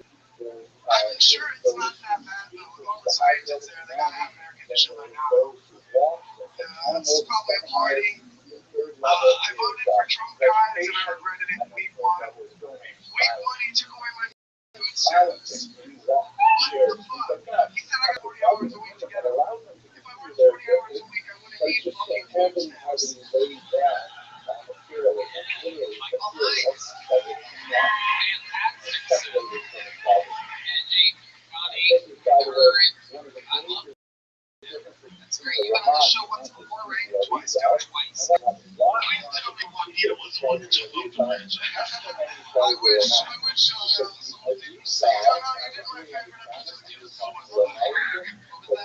I'm sure it's not that bad though. With all the scientists there, they gotta have air conditioning right now. This is probably a party. I voted for Trump, guys, and I regretted it in week 1. Week 1, he took away my food service. What the fuck? He said I got 40 hours a week to get it. If I worked 40 hours a week, I wouldn't need fucking food stamps. Michael Hines. Fantastic. Angie, Ronnie, Curran. I love it. That's great. You've been on the show once before, right? Twice. Twice. I literally Juanita was one to love the bridge. I wish something. See, no, you did my favorite episode. You did so much love.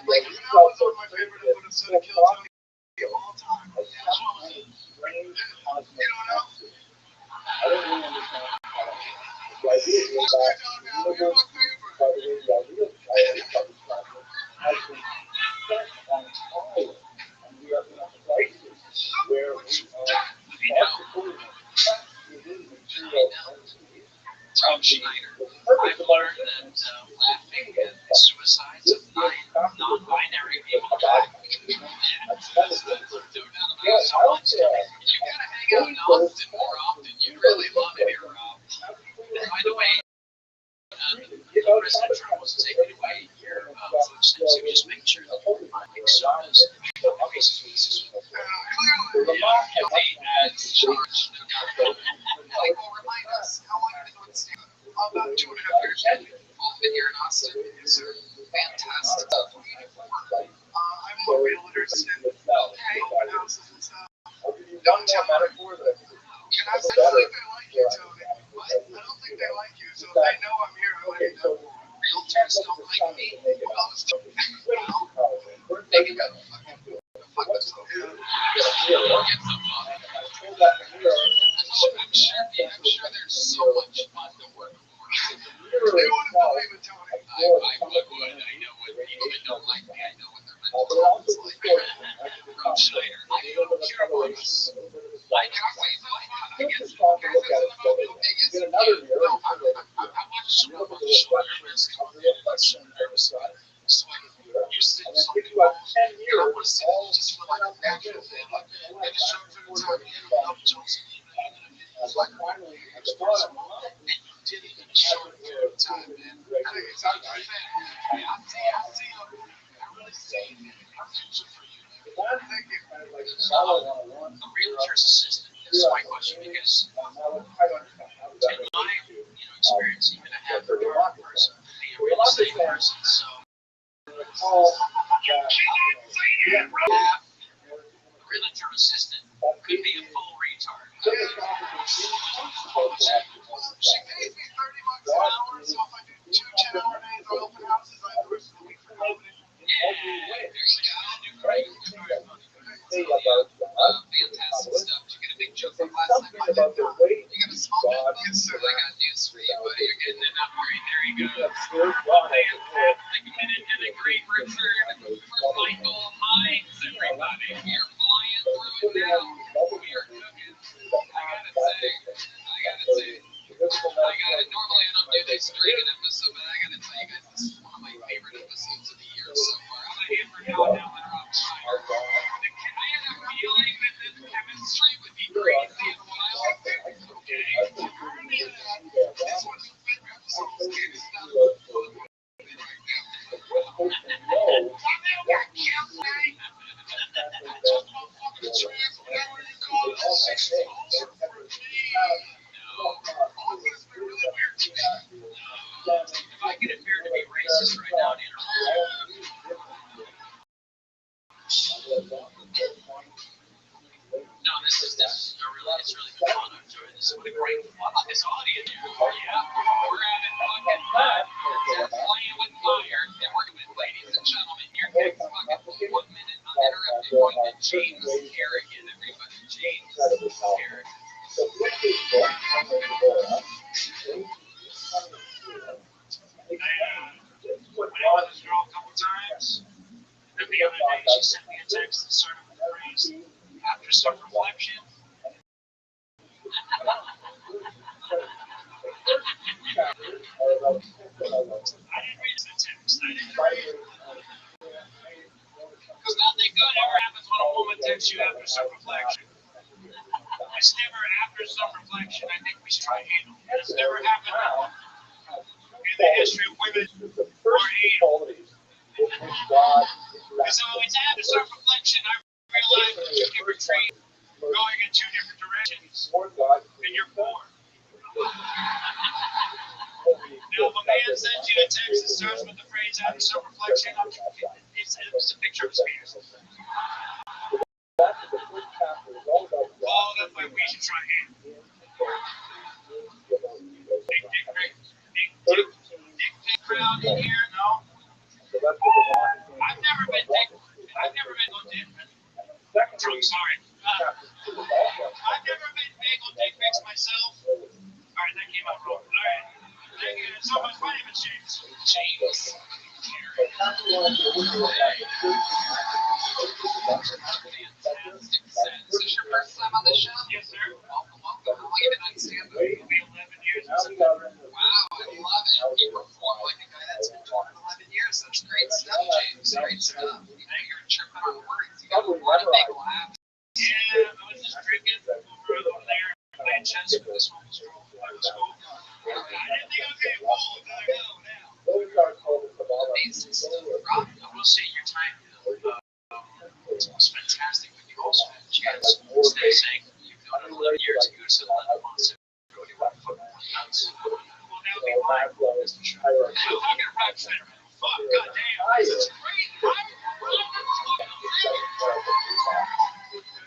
Like, you know, it was one of my favorite episodes of Kill Tony of all time. Which one was it? You don't know? What's my dog now? You're my favorite. Tom Schneider. I've learned that laughing at the suicides of non-binary people so much. You gotta hang out in Austin more often. You'd really love it here, Rob. By the way, President Trump was taking away your food stamps. So just make sure that you're finding sodas and pieces. Like, well, remind us, how long have you been doing stand-up? About 2.5 years. Both been here in Austin. Yes, sir. Fantastic. I'm a realtor, open houses and stuff. Don't tell me. And I think they like you, Tony. What? I don't think they like you, so if they know I'm here, I let you know. Realtors don't like me. They can go. Fuck themselves. I'm sure there's so much fun to work for. They wouldn't believe it, Tony. I would. I know what people that don't like me. I know what their mental health is like. Rothschild'S. I don't care about us. I can't wait. I guess. I watched some of the shows. So you said something. I want to say just for like a natural thing. Like, I just showed for the time. I'm Joseph. It's like finally express did it in a short period of time, man. I think it's not fair. I really see a future for you. Thank you. A realtor's assistant is my question because in my experience, even a half a door person, a real estate person, so a realtor assistant could be a full retard. She pays me $30 an hour, so if I do 2 10-hour days on open houses, I have the rest of the week for comedy. Yeah, there you go. Great. Fantastic stuff. Did you get a big joke from last night? You got a small joke? Yes, sir. I got news for you, buddy. You're getting it up right. There you go. Fantastic minute and a great return for Michael Hines, everybody. You're flying through it now. We are cooking. I gotta say. Normally I don't do this during an episode, but I gotta tell you guys, this is one of my favorite episodes of the year so far. I'm gonna hammer down with Rothschild. I had a feeling that this chemistry would be crazy and wild. Okay. This one's a fit episode. It's not if I could appear to be racist right now, no, this is really, it's really fun. I'm enjoying this. What a great fun on this audience. Yeah, we're having fucking fun. We're playing with fire. And we're with, ladies and gentlemen, your next fucking 1 minute uninterrupted going to James Harrigan, everybody. James Harrigan. I went out with this girl a couple times. Then the other day, she sent me a text that started with the phrase, after some reflection. I didn't read the text. Because nothing good ever happens when a woman texts you after some reflection. It's never after some reflection. I think we should try anal. It's never happened in the history of women or anal. So it's after some reflection. I realized that you can retreat going in 2 different directions, and you're bored. Now, if a man sends you a text that starts with the phrase after some reflection, it's a picture of his penis. Oh, that's why we should try anal. Big dick crowd in here? No. I've never been on dick. I'm sorry. I've never been big on dick pics myself. Alright, that came out wrong. Alright. Thank you so much. My name is James. James. Is this your first time on the show? Yes, sir. Welcome. How long have you been on stand-up? It'll be 11 years. Wow, I love it. You perform like a guy that's been doing it 11 years. That's great stuff, James. Great stuff. You're tripping on words. You got a lot of big laughs. Yeah, chest when this one was rolled. That was cool. I didn't think I was getting pulled. I know now. Amazing stuff. Rob, I will say your time was fantastic, but you also had a chance, instead of saying you've known it 11 years, you said 11 months and go to one foot nuts. Well, now be fine. Talking about center. Fuck, goddamn. This is great.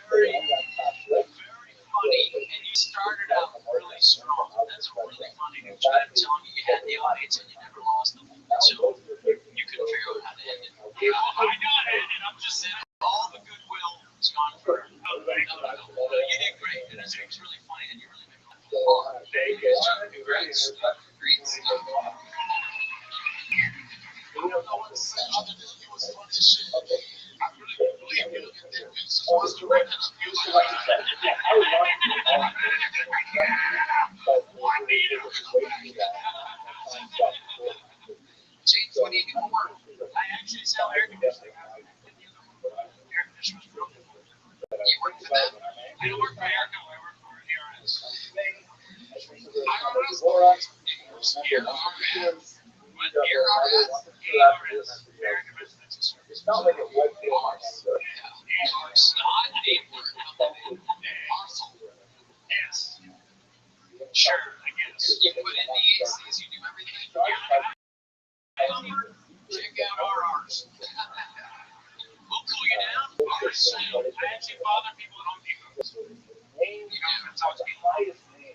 Very, very funny. And you started out really strong. That's really funny. I'm telling you, you had the audience and you never lost them. So you couldn't figure out how to end it. I got it, and I'm just saying all the goodwill is gone for it. No, you did great. And it was really funny, and you really made me laugh. Congrats. Great stuff. I don't know what to say other than it was funny as shit. I really couldn't believe you look at that bitch. Just was the right up. You was like, one meter. James, what do you do for work? I actually sell air conditioning. Air conditioning was broken. You work for them? I don't work for Airco. I work for ARS. What, ARS? Air Conditioning Service. It's not like a web deal. ARS, not a word. Yes. Sure, I guess. You put in the ACs, you do everything? Check out RRs. We'll cool you down. RRs sound. I actually bother people at Home Depot. You don't have to talk to me.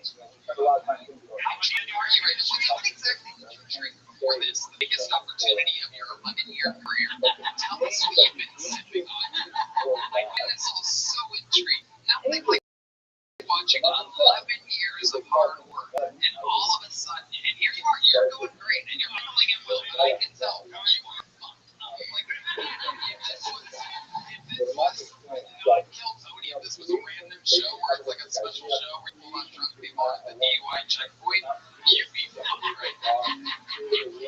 Actually, Are you ready? What exactly did you drink before this? The biggest opportunity of your 11-year career. Tell us what you've been sipping on. And it's all so intriguing. Nothing like watching 11 years of hard work, and all of a sudden, and here you are, you're doing great, and you're handling it well, but I can tell you are fucked up. Like, if this was Kill Tony, if this was a random show, or it's like a special show where you pull out drunk people at the DUI checkpoint, you'd be fucked right now. You'd be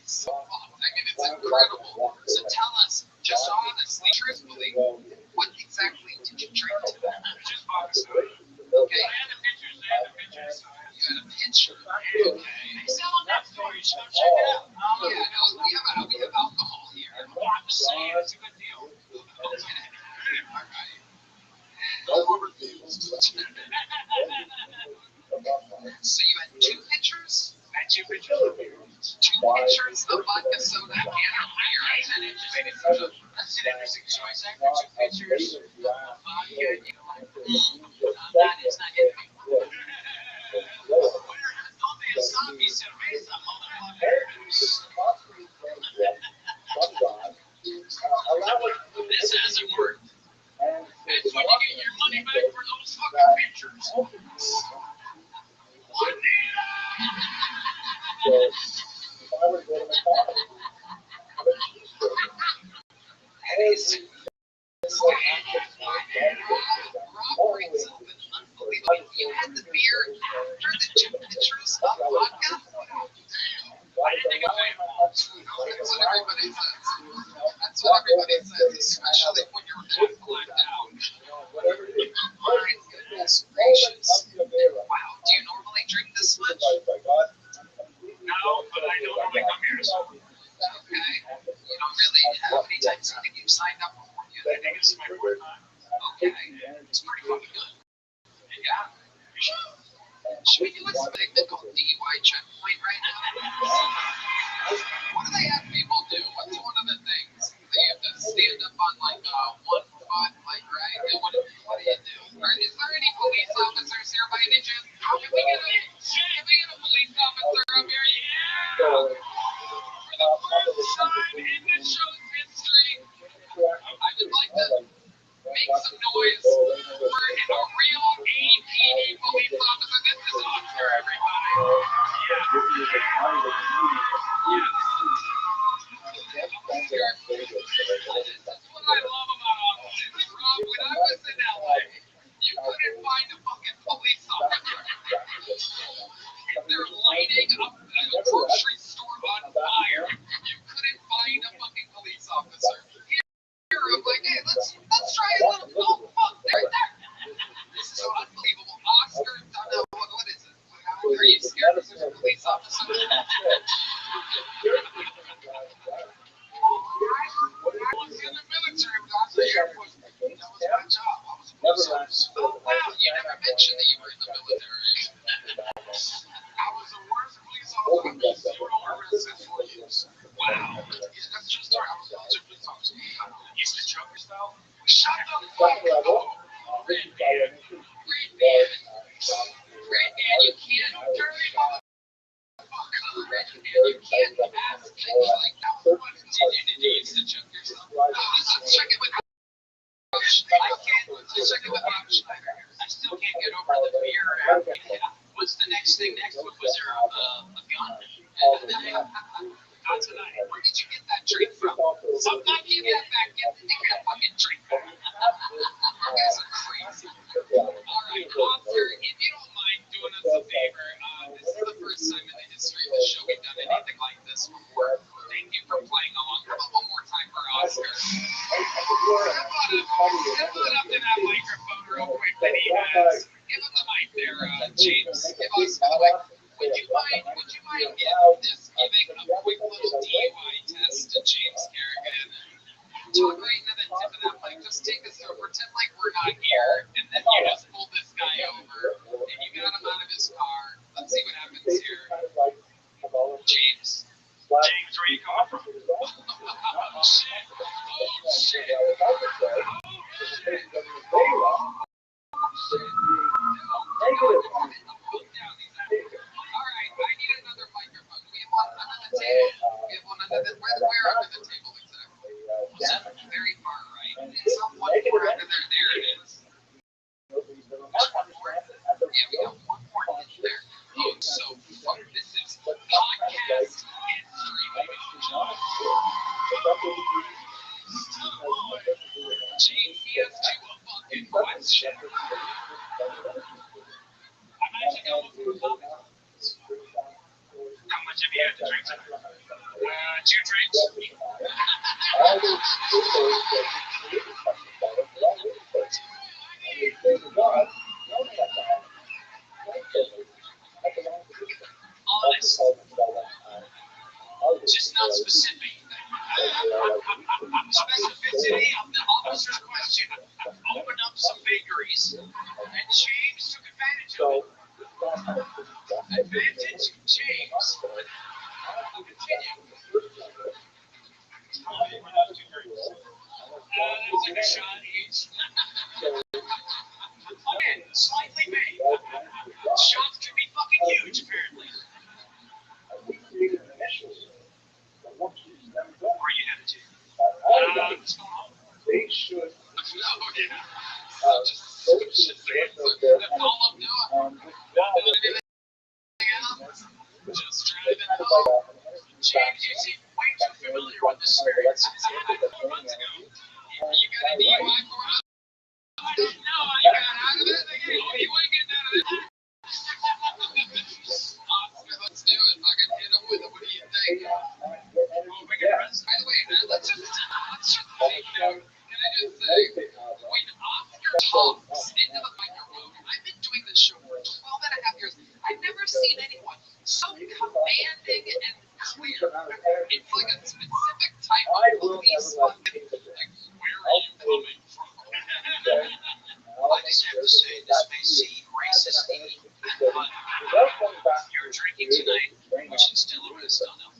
so fucked. I mean, it's incredible. So tell us, just honestly, truthfully, what exactly did you drink today? just vodka soda. Okay. I had the pictures. I had the pictures. You had a picture. Okay. They sell them that store. You should go check it out. Yeah, no, we have alcohol here. Well, I'm just saying, it's a good deal. Okay. All right. So you had two pictures? I had two pictures. Two pictures of vodka soda and a beer. That's an interesting choice. After two pictures of vodka, you know, like, that is not getting me. Donde está mi cerveza, motherfucker? This hasn't worked. That's when you get your money back for those fucking pictures. Rob brings up an unbelievable. You had the beer after the two pictures of vodka? I didn't think I was That's what everybody says. That's what everybody says, especially when you're that blacked out. My goodness gracious. Wow, do you normally drink this much? No, but I don't normally come here, so Okay. You don't really have any times you think you've signed up before you. I think it's my fourth time. Okay. It's pretty fucking good. Yeah. Should we do a segment called DUI checkpoint right now? What do they have people do? What's one of the things? They have to stand up on like one foot, like, right? And what do you do? Is there any police officers here by any chance? Can we get a police officer up here? Yeah! For the first time in the show's history, I would like to make some noise for a real APD police officer. This is Oscar, everybody. That's what I love about Austin. Rob, when I was in LA, Rothschild'S. Oh, wow, you never mentioned that you were in the military. I was the worst police officer with 0 arrests and 4 years. Wow. Yeah, that's true story. I was a military police officer. You used to choke yourself? Shut the fuck up. Red man. Red man. Red man, you can't dirty motherfucker. Red man, you can't ask things like that. Did you used to choke yourself? Let's check it with I can't. Let's check it with Rothschild'S. I still can't get over the fear. What's the next thing next? Was there a gun? Not tonight. Where did you get that drink from? Something I gave you that back. Get that fucking drink back. You guys are crazy. All right, Officer, if you don't mind doing us a favor, this is the first time in the history of the show we've done anything like this before. Thank you for playing along. How about one more time for Oscar? Step on up to that microphone real quick that he has. Give him the mic there, James. Give us the mic. Would you mind giving a quick little DUI test to James Kerrigan? Talk right into the tip of that mic. Just take us through. Pretend like we're not here, and then you just pull this guy over, and you got him out of his car. Let's see what happens here. James. James, where you coming from? Oh, shit. Oh, shit. Alright, I need another microphone. We have one under the table. We have one under the where under the table exactly? Was that very far right? It's not one more under there. There it is. Yeah, we got one more in there. Oh, so fuck, this is podcast history, baby. James, he asked you a fucking question. I'm actually going for coffee. How much have you had to drink tonight? 2 drinks. Honest. Just not specific. Specificity of the officer's question opened up some vagaries, and James took advantage of it. Advantage, James. Continue. That's like a shot each. Again, slightly made. Shots can be fucking huge, apparently. Where are you headed to? What's going on? They should. Oh, yeah. Just saying. That's all I'm doing. Not doing anything else. Just driving home. James, you seem way too familiar with the spirits since I had 4 months ago. You got a DUI for us? I don't know. I got out of it. Oh, you ain't getting out of it. Oscar, let's do it. Fucking hit him with it. What do you think? Oh, we got arrested. By the way, let's just take note. Can I just say, when Oscar talks into the microphone, I've been doing this show for 12 and a half years. I've never seen anyone so commanding and clear. It's like a specific type of police. Like, where are you coming from? I just have to say, this may seem racist, but you're drinking tonight, we should still arrest on them.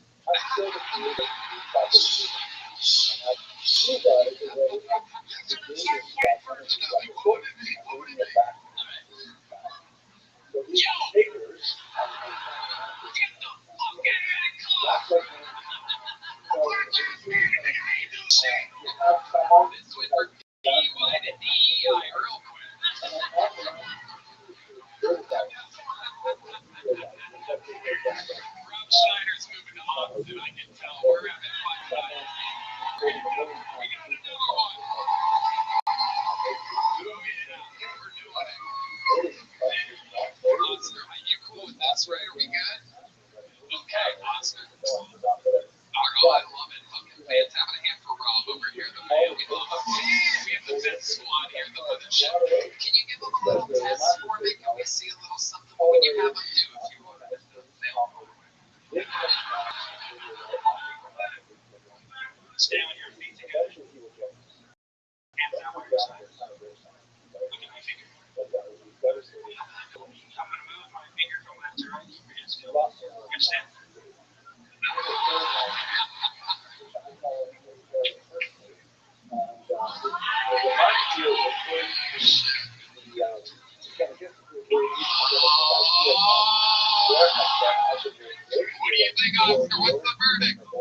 Oscar, what's the verdict? I'm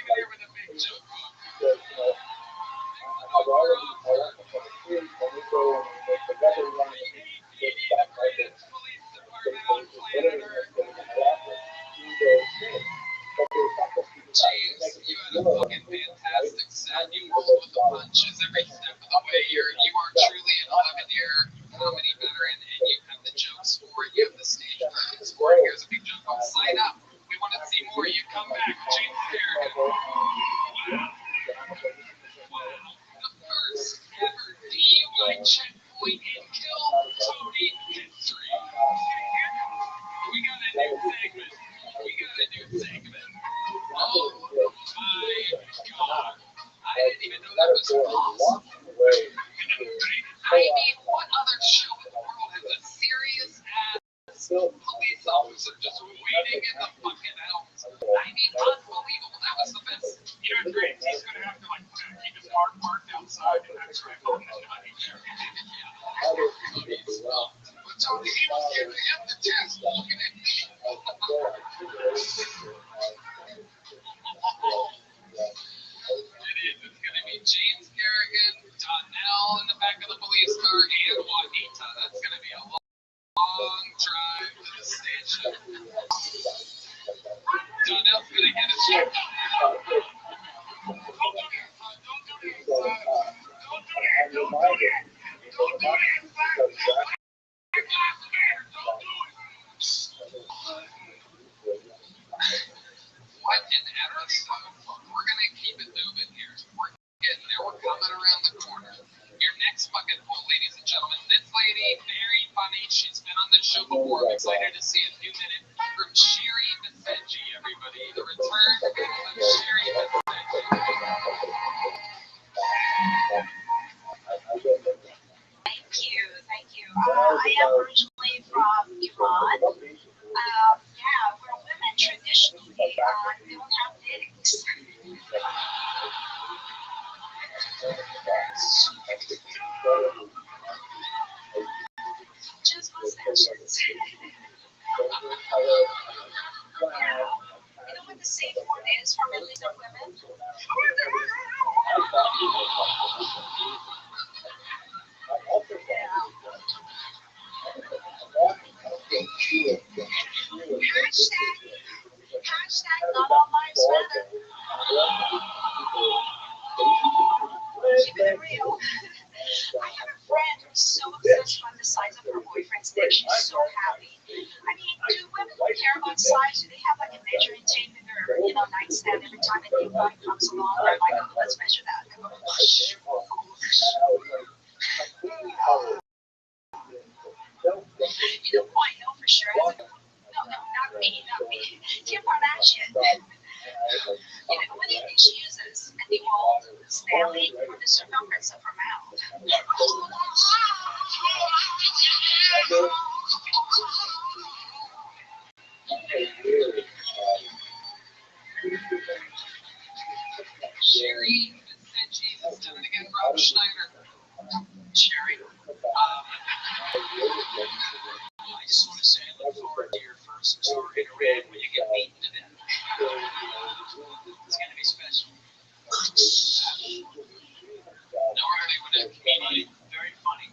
here with a big joke. James, you had a fucking fantastic set. You rolled with the punches every step of the way. You are truly an 11-year comedy veteran, and you have the jokes for it. You have the stage presence for it. Here's a big joke. Sign up. We want to see more. You come back, James Garrett. Wow. The first ever DUI checkpoint in Kill Tony history. We got a new segment. Oh my God. I didn't even know that was possible. I mean, what other show in the world has a serious ass police officer just waiting in the fucking house? I mean, unbelievable. That was the best. You know, it's great. He's going to have to, like, keep his car parked outside and have to phone his money there. But Tony, he was here to have the test looking at me. It's going to be James Garrigan, Donnell in the back of the police car, and Juanita. That's going to be a long drive to the station. Donnell's going to get a check. What an episode. We're going to keep it moving here. We're getting there. We're coming around the corner. Your next fucking poll, ladies and gentlemen. This lady, very funny. She's been on this show before. I'm excited to see a new minute from Sherry Vicenji, everybody. The return of Sherry Vicenji. Thank you. I am originally from Iran. Where women traditionally don't have dicks. Just mustaches. You know what the safe word is for religious women? Hashtag not all lives matter. Keep it real. I have a friend who's so obsessed by the size of her boyfriend's dick. She's so happy. I mean, do women care about size? Do they have like a measuring tape in their, nightstand every time a new guy comes along? They're like, oh, let's measure that. They go, you don't quite know for sure. No, not me. Kim Kardashian. What do you think she uses? A new old Stanley for the circumference of her mouth? Sherry Vicenji has done it again. Rob Schneider. Sherry. I just want to say I look forward to your first story to read when you get beaten to death. It's going to be special. No, really, with a comedian, very funny.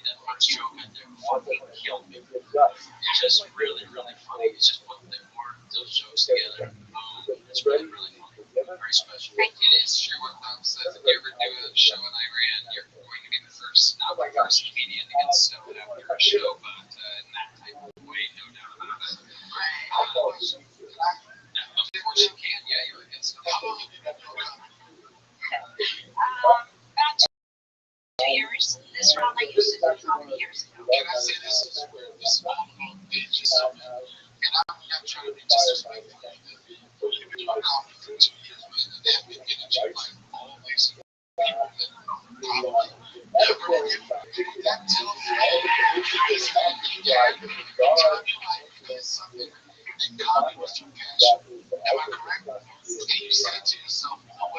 That first joke in there fucking killed me. Just really, really funny. He's just putting those jokes together. It's really, really funny. Very special. It is true what Tom says. If you ever do a show in Iran, you're going to be the first, not the first comedian to get stoned after a show, but in that type of way, no doubt about it. Of course you can, yeah, you're against it. About 2 years. This round I used to do how many years ago? Can I say this is where this small little bitch is so bad? And I'm trying to be disrespectful. You've been doing comedy for 2 years, man, and they have been getting you like all these people that are never get that tells me this fucking guy trying to like feel something and comedy was your passion. Am I correct? And you say to yourself, oh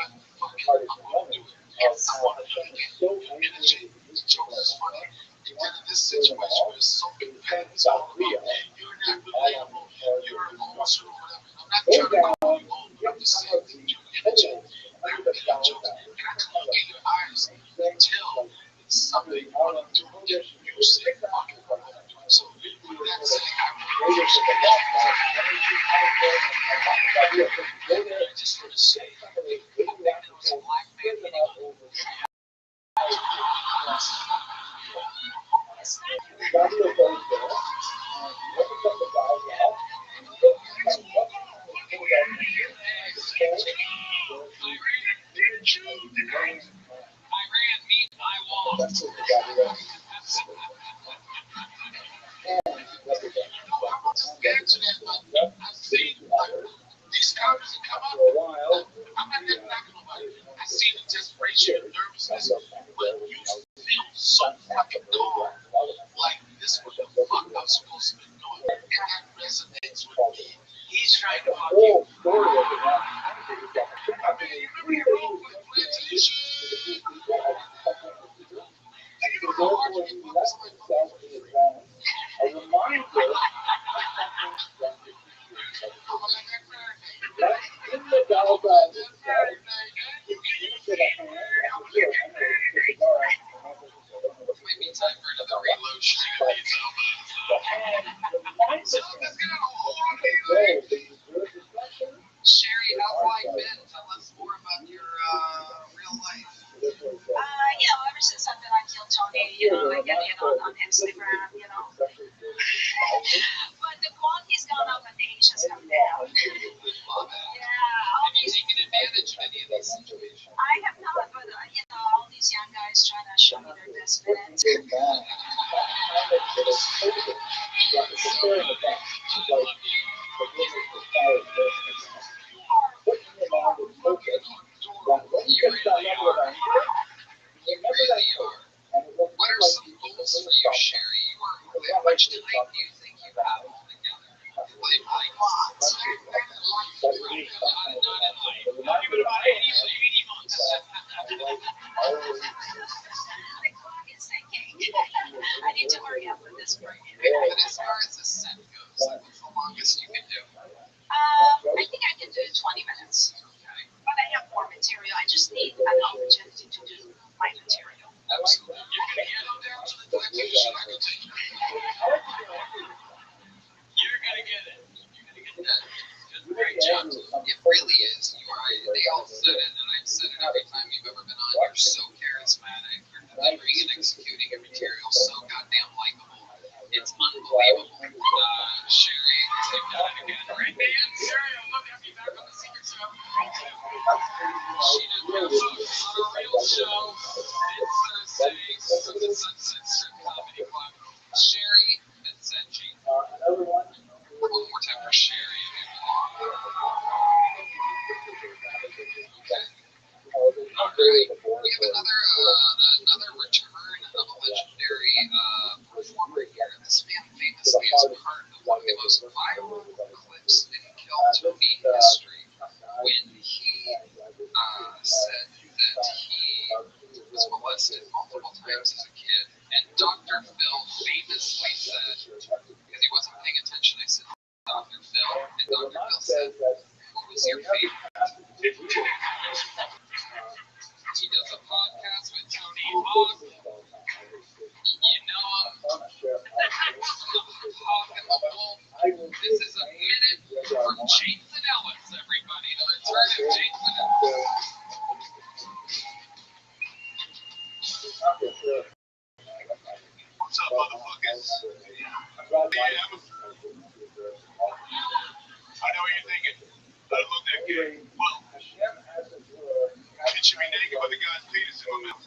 South Korea. You're not reliable. You're a loser or whatever. I'm not trying to call you old, but I'm just saying that you're indigent. You're indigent. And I can look at your eyes and tell it's something you want to do. You say fucking what I'm doing. So with that said, I really I just want to say, you know, it's a black man anyway. Iran, meet my wall. I've seen these comments that come up. I'm not getting back on nobody. I see the desperation and nervousness, but you feel so fucking calm. Like this is what the fuck I'm supposed to be doing. And that resonates with me. He's trying to fuck you. I mean, you remember your role with plantation? And you know how hard you get fucked somebody. Maybe time for another reload. She's gonna need something's gonna hold on to you. Sherry, how's life been? Tell us more about your real life. Ever since I've been on Kill Tony, I get hit on Instagram, But the quality's gone up and the age has come down. Have you taken advantage of any of these situations? I have not, but all these young guys trying to show me their best minutes. You really are. You really are. What are some goals for you, Sherry? How much time do you think you have altogether? Like lots. Not even about 80 months. The clock is ticking. I need to hurry up with this break. But as far as the set goes, what's the longest you can do? I think I can do 20 minutes. Okay. But I have more material. I just need an opportunity to do my material. Absolutely. You're gonna get them down to the plantation. I can take you. You're gonna get it. You're gonna get that. Great job. It really is. You are. They all said it, and I've said it every time you've ever been on. You're so charismatic. You're delivering and executing your material so goddamn likable. It's unbelievable. Sherry, take that again. Right, man? Sherry, I'm looking at you back on the Secret Show. She did this on a real show. It's Thursday, so the Sunset Strip Comedy Club. Sherry Vincenzi. One more time for Sherry. Okay. All right. We have another return of a legendary performer here. This man famously is part of one of the most viral clips in Kill Tony history when he said that he was molested multiple times as a kid. And Dr. Phil famously said, because he wasn't paying attention, I said, Dr. Phil, and Dr. Phil said, who was your favorite? He does a podcast with Tony Hawk. You know him. Hawk and the Wolf. This is a minute from Jason Ellis, everybody. The return of Jason Ellis. What's up, motherfuckers? Yeah. I know what you're thinking. I look that good. Well, it should be naked with the guy's penis in my mouth.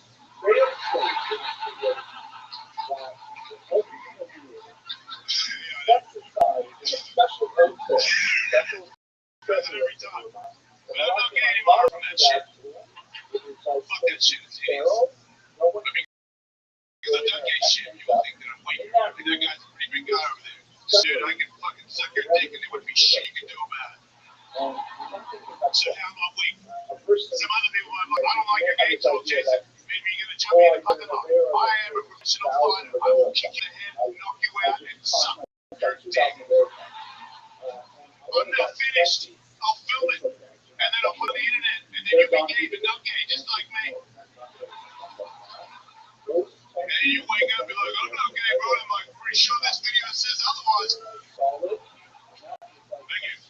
That's every time. But I'm not getting any more from that shit. Fuck that shit. It's hideous. Because I've done gay shit. You would think that I'm white. I mean, that guy's a pretty big guy over there. Dude, I can fucking suck your dick and there wouldn't be shit you can do about it. So now I'm not weak. Some other people are like, I don't like your gay talk, Jason. Maybe you're gonna jump me in the fucking off. I am a professional fighter. I will kick you in the head, knock you out, and suck When they're finished, I'll film it, and then I'll put it on the internet, and then you be gay but not gay, just like me. And then you wake up and be like, I'm not gay, bro. I'm like, pretty sure this video says otherwise.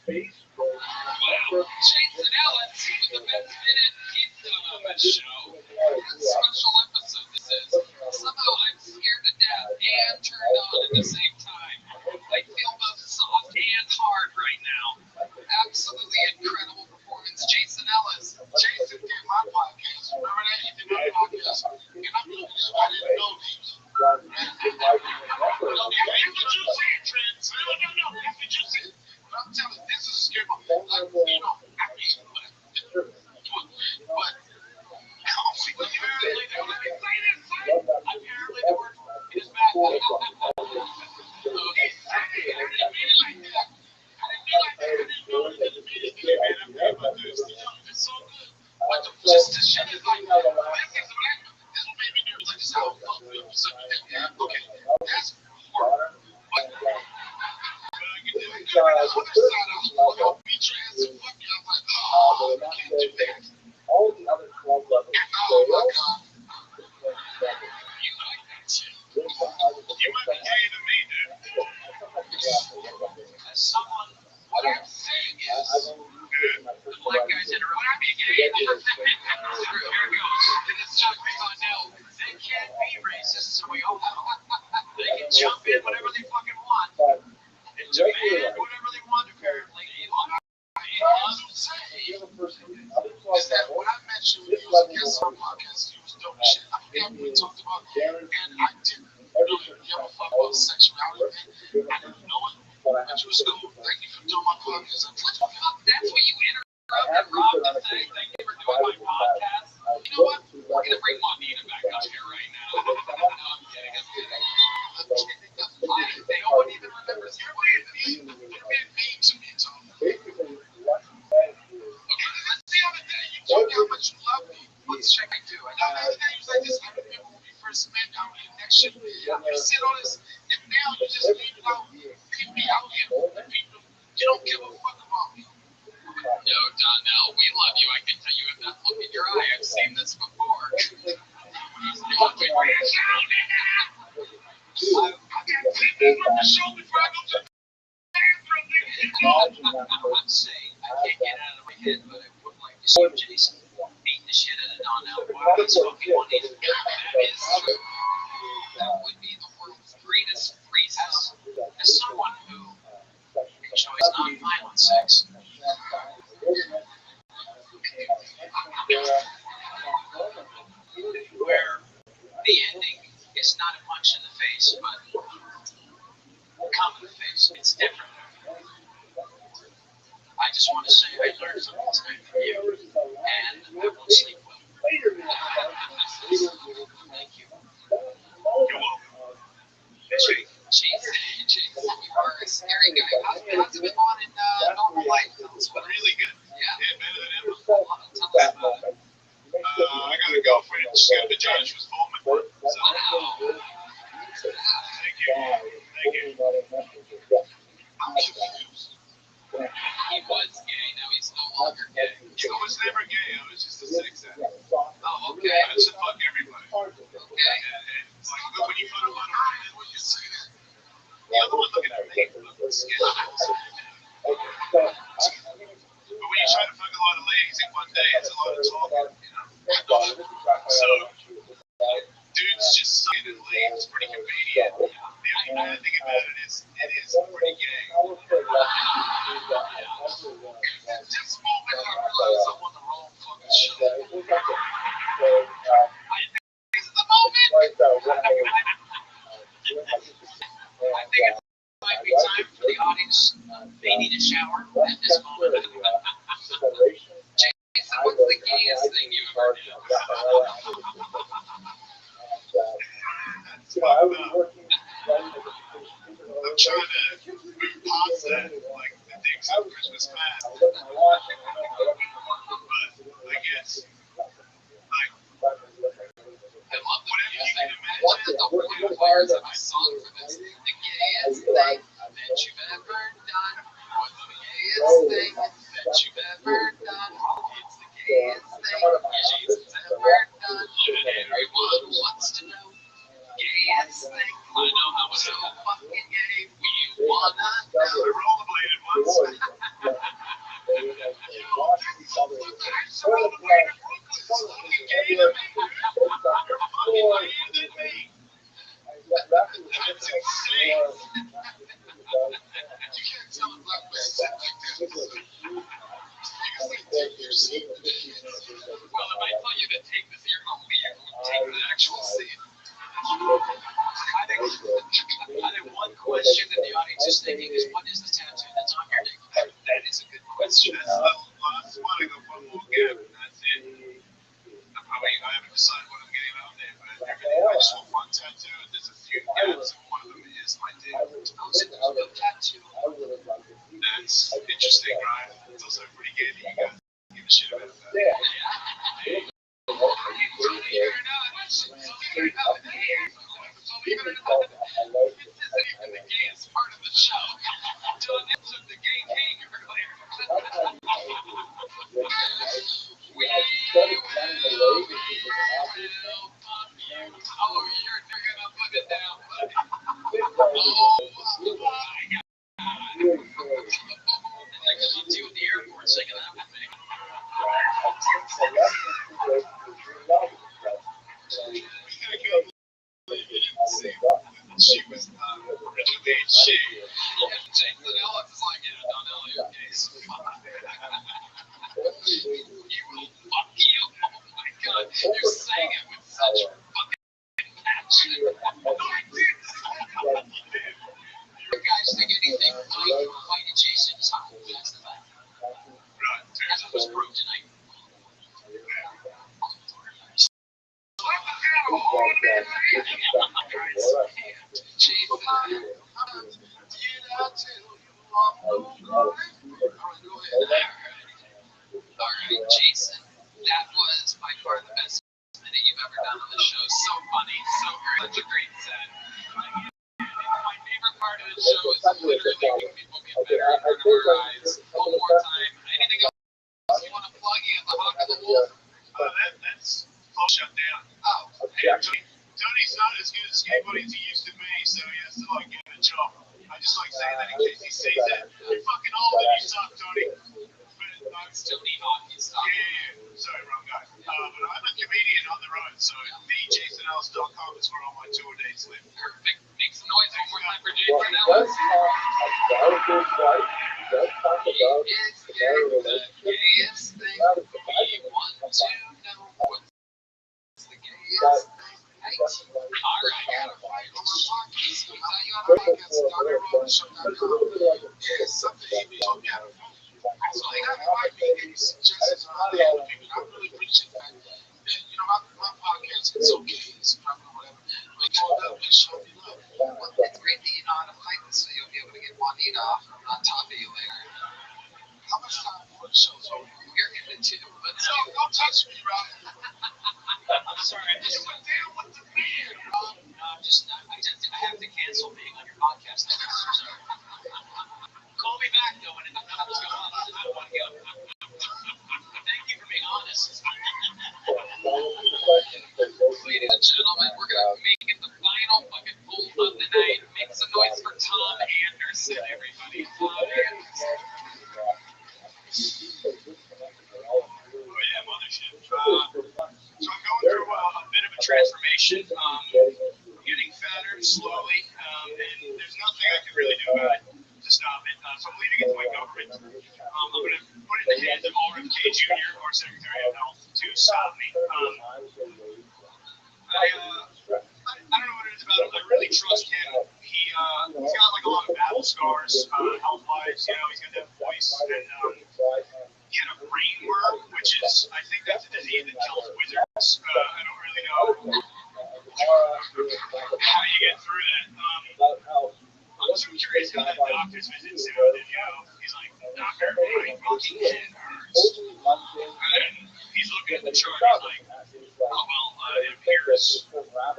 Thank you. Wow, Jason Ellis with the best minute he's done on this show. What a special episode this is. Somehow I'm scared to death and turned on at the same time. I feel both soft and hard right now. Absolutely incredible performance, Jason Ellis. Jason did my podcast. Remember that? He did my podcast. And I didn't know these. That's what you said, Trent. No, that's what you said. But I'm telling you, this is a scary one. Like, you know, I mean, but Apparently, let me say this, son. Apparently, the word in his back. So he said it. I didn't mean it like that. I didn't know it didn't mean it. Man, I'm about this. It's so good. But just the shit is like, this is what made me do it. Like, this is how it felt. Okay, that's horrible. But the other side, I was like, I'll beat your ass and fuck you. I was like, oh, I can't do that. All the other 12 levels. Oh my God. You like that shit. You might be gayer than me, dude. As someone, what I'm saying is, black guys in a row, I'm being gay. Here it goes. And it's not based on now. They can't be racist, so we all know. They can jump in whenever they fucking want. And demand whatever they want, apparently. Is that when I met you, he was a guest on my podcast, he was dope shit. I forgot what we talked about, and I didn't really give a fuck about sexuality. I didn't know it, but you was cool. Thank you for doing my podcast. What the fuck? That's what you interrupted Rob to say. Thank you for doing my podcast. You know what? We're gonna bring Juanita back up here right now. No, I'm kidding. No one even remembers you. You're being mean to me, Tom. The other day, you told me how much you love me. What's check I do? And the other day, you was like this. I remember when we first met down in Connection. You said all this, and now you just leave it out. Leave me out here. People, you don't give a fuck about me. No, Donnell, we love you. I can tell you with that look in your eye. I've seen this before. I got 10 days on the show before I go to the bathroom. I'm saying, I can't get it out of my head, but I would like to see Jason beat the shit out of Donnell while he's fucking Juanita. That is true. That would be the world's greatest racist. As someone who enjoys non-violent sex. Where the ending is not a punch in the face, but come in the face. It's different. I just want to say I learned something tonight from you, and I will sleep well. Thank you. You're welcome. Jason, you are a scary guy. How's it been going in normal life? Really good. Yeah. Better than ever. Tell us about it. I got a girlfriend. She's got a vagina. She was born with one. So, thank you. I'm confused. He was gay, now he's no longer gay. I was never gay. I was just a sex addict. Oh, okay. I just fuck everybody. Okay. And it's like, but when you fuck a lot of women, when you say that, the other one looking at me, fucking scared. But when you try to fuck a lot of ladies in one day, it's a lot of talking, you know? So, dudes just sucking and laying is pretty convenient. The only bad thing about it is pretty gay. At this moment, I realize I'm on the wrong fucking show. This is the moment. I think it might be time for the audience. They need a shower at this moment. Jason, what's the gayest thing you ever did? I'm trying to move past that, like the dicks on Christmas past. But I guess, like, I love the whatever you can imagine. What's the weirdest part of my song for this? The gayest thing that you've thing that you've ever done. It's the gayest thing Jason's ever done. And everyone wants to know. Gayest thing. I know how it's so fucking gay. We wanna know. I rollerbladed once. That's insane. You can't tell a black man sit like that. Because they take your seat. Well, if I tell you to take this, you're going to leave. Take the actual seat. I think one question that the audience is thinking is, what is the tattoo that's on your neck? That is a good question. That's the last one. I got one more gap, and that's it. I haven't decided what I'm getting out there, but everything, I just want one tattoo, and there's a few gaps, and one of them is my dick. No tattoo. That's interesting, right? It's also pretty gay that you guys give a shit about that. Believe it or not, this isn't even the gayest part of the show. John took the gay king earlier. We will fuck you. Oh, you're gonna put it down, buddy. Oh my God. I love you at the airport singing that with me. She was really made shit. Jason Ellis is like, yeah, don't know your case. You will fuck you. Oh my God. You're saying it with such fucking passion. No, I did. You guys think anything? I invited Jason to talk. That's the fact. As it was proved tonight. Alright, Jason, that was by far the best minute you've ever done on the show. So funny, so great, such a great set. My favorite part of the show is literally when people get better in front of our eyes. One more time. Anything else you want to plug? You have the Hawk of the Wolf? That's close shut down. Oh, Tony's not as good at skateboarding as he used to be, so he has to like get a job. I just like saying that in case he sees it. I'm fucking old and you suck, Tony. But it's Tony Hawk. yeah. Sorry, wrong guy. But I'm a comedian on the road, so thejasonellis.com is where all my tour dates live. Perfect. Make some noise one more time for Jason Ellis. He is the gayest thing. We want to know what's the gayest thing. Right? All right, I gotta find on my podcast. I'll tell you on our podcast, DonRothschild.com. Is something you need to look at. So I got my meeting suggestions on the other people. I really appreciate that. You know, my podcast, it's okay, it's probably whatever. Like, that show me love. Well, it's great that you know how to fight this, so you'll be able to get Juanita off on top of you later. How much time before the show's over? You're in it too. But don't touch me, Rob. I'm sorry, I just went down with the beer. No, I have to cancel being on your podcast. Call me back though when it comes going on. I don't want to go. Thank you for being honest. Ladies and gentlemen, we're gonna make it the final fucking pull of the night. Make some noise for Tom Anderson, everybody. Tom Anderson. Oh yeah, mothership. So I'm going through a bit of a transformation. Getting fatter slowly, and there's nothing I can really do about it to stop it. So I'm leaving it to my government. I'm going to put it in the hands of RFK Jr., our Secretary of Health, to stop me. I don't know what it is about him. I really trust him. He's got like a lot of battle scars, health-wise. You know, he's got that voice, and he had a brain worm, which is, I think that's a disease that kills wizards. I don't really know how you get through that. I'm so curious how that doctor's visit sounded. You know, he's like, "Doctor, my fucking head hurts," and he's looking at the chart. He's like, "Oh well, it appears you've got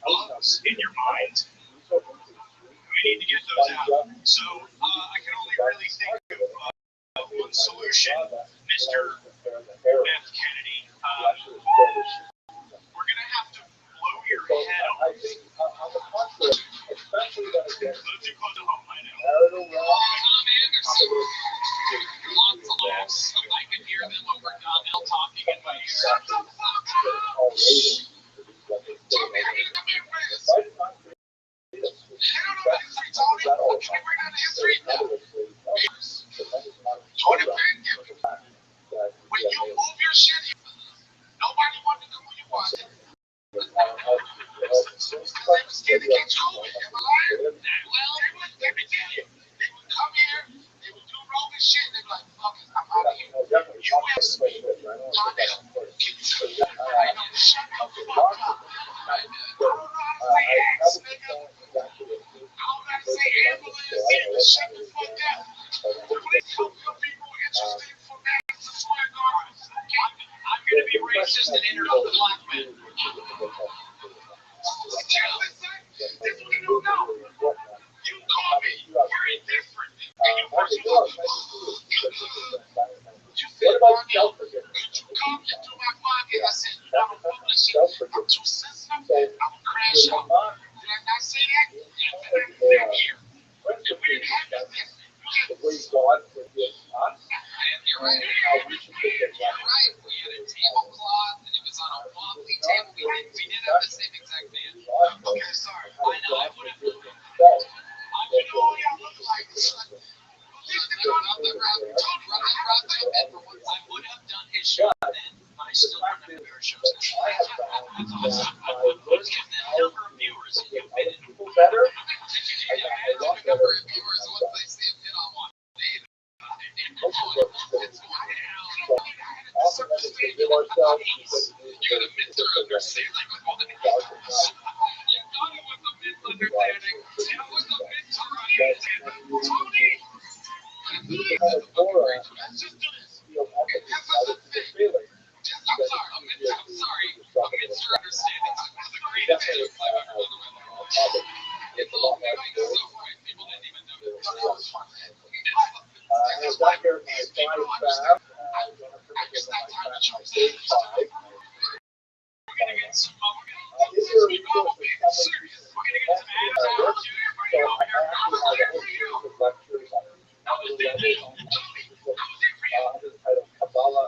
bugs in your mind. We need to get those out." So I can only really think of one solution, Mr. F. Kennedy. We're going to have to blow your head off. Especially when it gets Little too close to home, I know. narrowed around. Tom Anderson. Lots of laughs. I could hear them over Donnell talking in my ear. Shut the fuck up! Tommy, I need to come here for this. I don't know about history, Tony. Can we bring down the history? No. 20 when you move your shit, nobody wanted to do what you wanted. They were scared to catch COVID. Am I lying? Well, let me tell you. They would come here, they would do rogue shit, and they'd be like, fuck it, I'm out of here. You asked me, Donnell, can you tell me? I know, shut the fuck up. I don't know how to say ass, nigga. I don't know how to say ambulance either. Shut the fuck up. Please help your people interested for Madison Square Garden. I'm going to be racist and interrupt the black man. This is what you know. You call me. We're indifferent. And you want to go. You said, Donnell, could you come into my pocket? I said, you know, I'm publishing. I'm too sensitive. I'm going to crash out. Did I say that? Yeah, here. If we didn't have this, The way God forgives us. you're right. You're right. We had a tablecloth, and it was on a wobbly table. We did have the same exact man. Okay, sorry. I know. I would have. I know what y'all look like. I would have done his show then, but I still don't have better shows. That's awesome. Let's get the number of viewers that you've been in. Better. If you add the number of viewers once they see a bit on one, it's Also, when we give ourselves, you got a misunderstanding with all the you thought it was a misunderstanding. It was a misunderstanding. Tony! Let's just do this. I'm sorry. A misunderstanding. It's a great day. It's all good. People didn't even know. I was back here at my 5 stage 5. We're gonna get some. We're gonna get some ads out to everybody over here. How was it for you?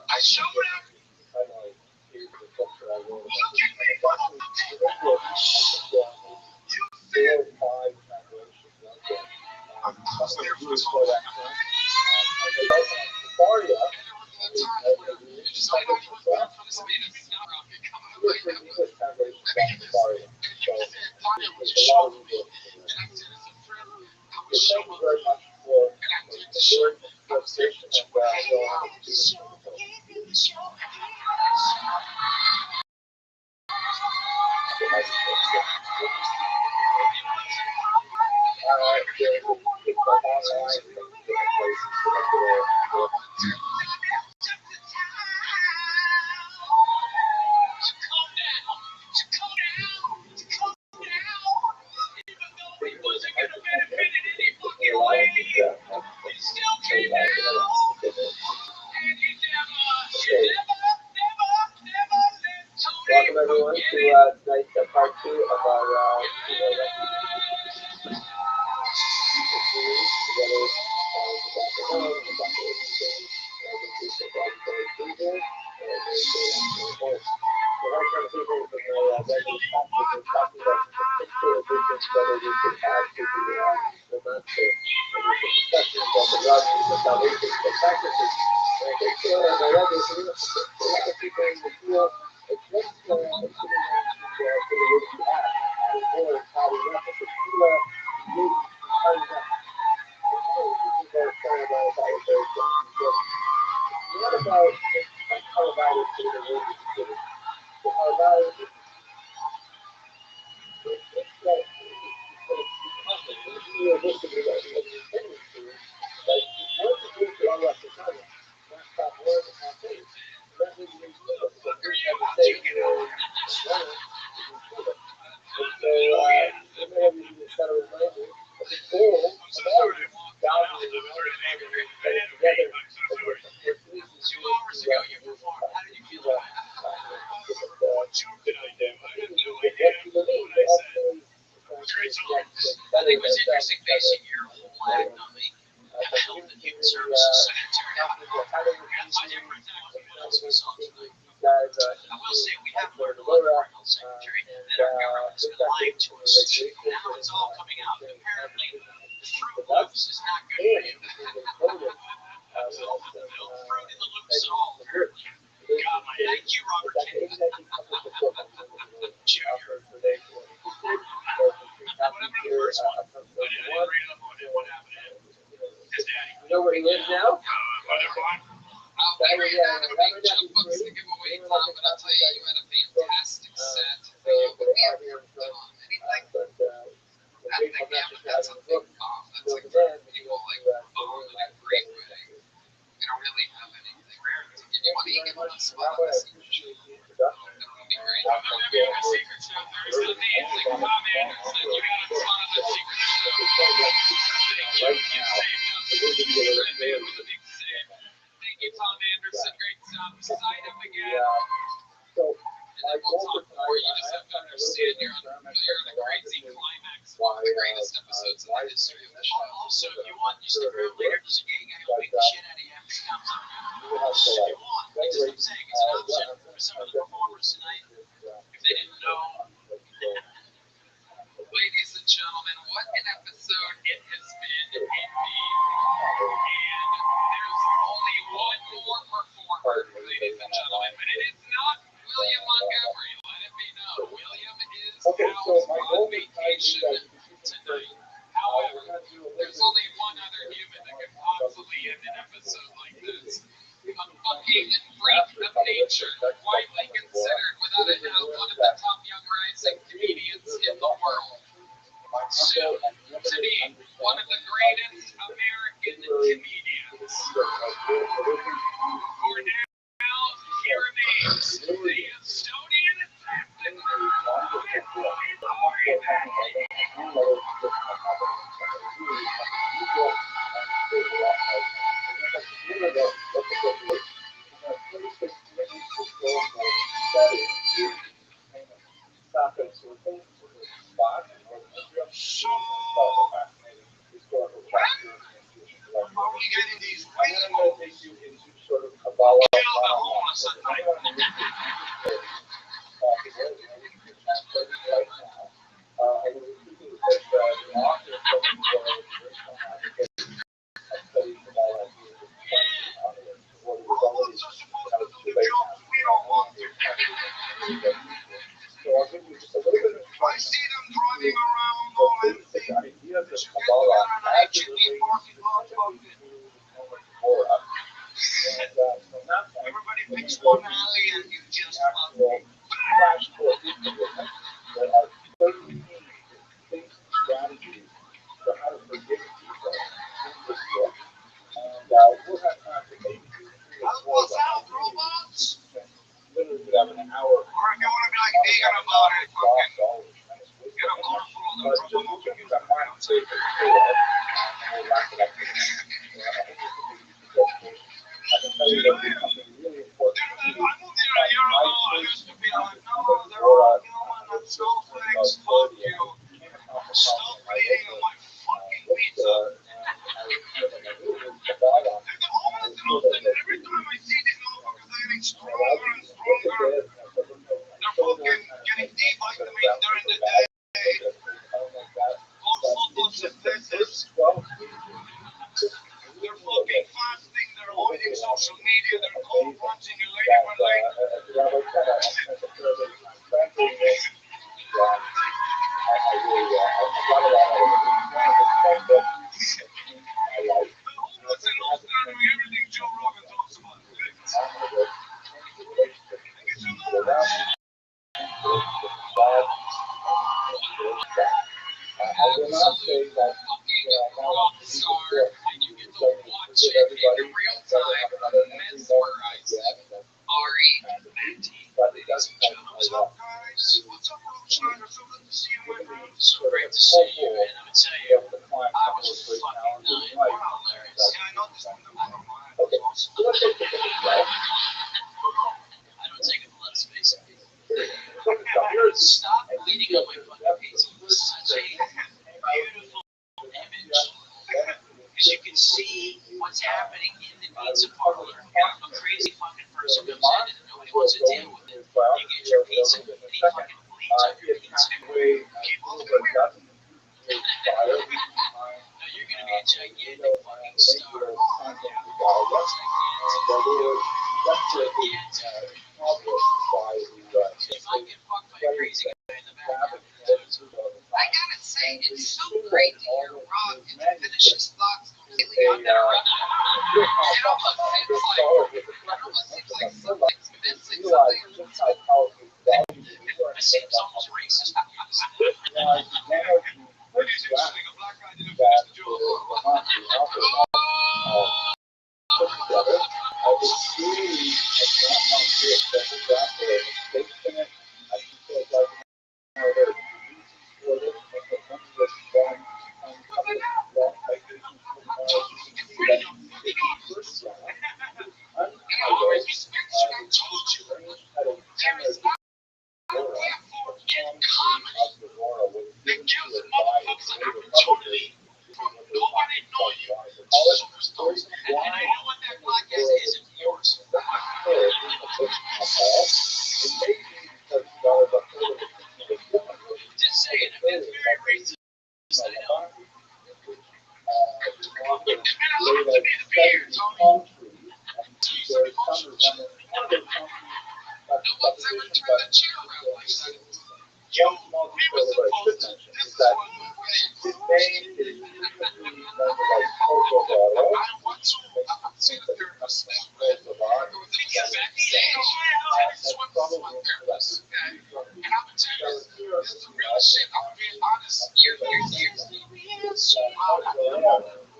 I showed him. Welcome everyone to tonight's part 2 of our human services secretary. I different else we saw tonight. I will say we have learned a lot from our health secretary that our government has been lying to us. Now it's all coming out. Apparently, the Fruit Loops is not good for you. No fruit in the loops at all, apparently. God, thank you, Robert Kennedy. Junior. Whatever the first one. I didn't read up on it. What happened to him? His daddy. You know where he lives now? We ran out of big junk books to give away, Tom, but I'll tell you, you had a fantastic set. We have anything. I think, yeah, but that's a big off. That's like people like bomb in a great way. We don't really have anything rare to give you money. You get one spot on the secret show. That would be great. I'm gonna be on a secret show Thursday. It's like Tom Anderson. You got a spot on the secret show. Thank you. You saved us. Red Man with a big save. Thank you, Tom Anderson. Great stuff. Cite him again. And then we'll talk more. You just have to understand you're in a crazy climax. One of the greatest episodes in the history of the show. Also, if you want, you stick around later. There's a gay guy who'll beat the shit out of you after snaps on you. If you want. That's what I'm saying. It's an option for some of the performers tonight. If they didn't know. Ladies and gentlemen, what an episode it has been indeed. And there's only one more performer, ladies and gentlemen, but it is not William Montgomery. Let it be known. William is out on vacation tonight. However, there's only one other human that could possibly end an episode like this. A fucking freak of nature, widely considered, without a doubt, one of the top young rising comedians in the world. Soon to be one of the greatest American comedians. For now, he remains the Estonian assassin. So, are we getting these rainbows? Kill the homeless at night. Homeless are supposed to do the jobs we don't want to. I see them driving around all empty. There's people that are like chicken parking lots out there. Everybody picks one alley and you just love me. What's out, robots? Or if you want to be like vegan about it, fucking get a car full of them, drop them off and use them right outside. I moved here a year ago. I used to be like, no, they're all human and snowflakes. Fuck you. Stop bleeding on my fucking pizza. They're the homeless and every time I see these motherfuckers, they're getting stronger and stronger. They're fucking getting devitamins during the day. Photosynthesis. They're fucking fasting. They're avoiding social media. They're cold punching you late one late. Everything Joe Rogan talks about. I will not say that fucking rock star and you get to watch it in real time, mesmerizing. Ari Matty, ladies and gentlemen. What's up, guys? What's up, Rothschild'S? So good to see you, my friend. So great to see you, and I'm gonna tell you, I was fucking dying. Hilarious. Yeah, I know this one. Okay. I don't take up a lot of space. Stop bleeding on my fucking pizza. Such a beautiful image. As you can see, what's happening in the pizza parlor. A crazy fucking person comes in and nobody wants to deal with it. You get your pizza and he fucking bleeds on your pizza. People do it. Now you're gonna be a gigantic fucking star. You might get fucked by a crazy guy in the back. I gotta say, it's so great to hear Rob and finish his thoughts completely uninterrupted. It almost seems like something's missing, It seems almost racist.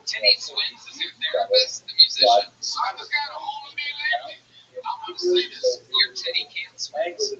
Teddy Swims is your therapist, the musician. Simon's got a hold of me lately. I'm gonna say this. Your Teddy can't Swims.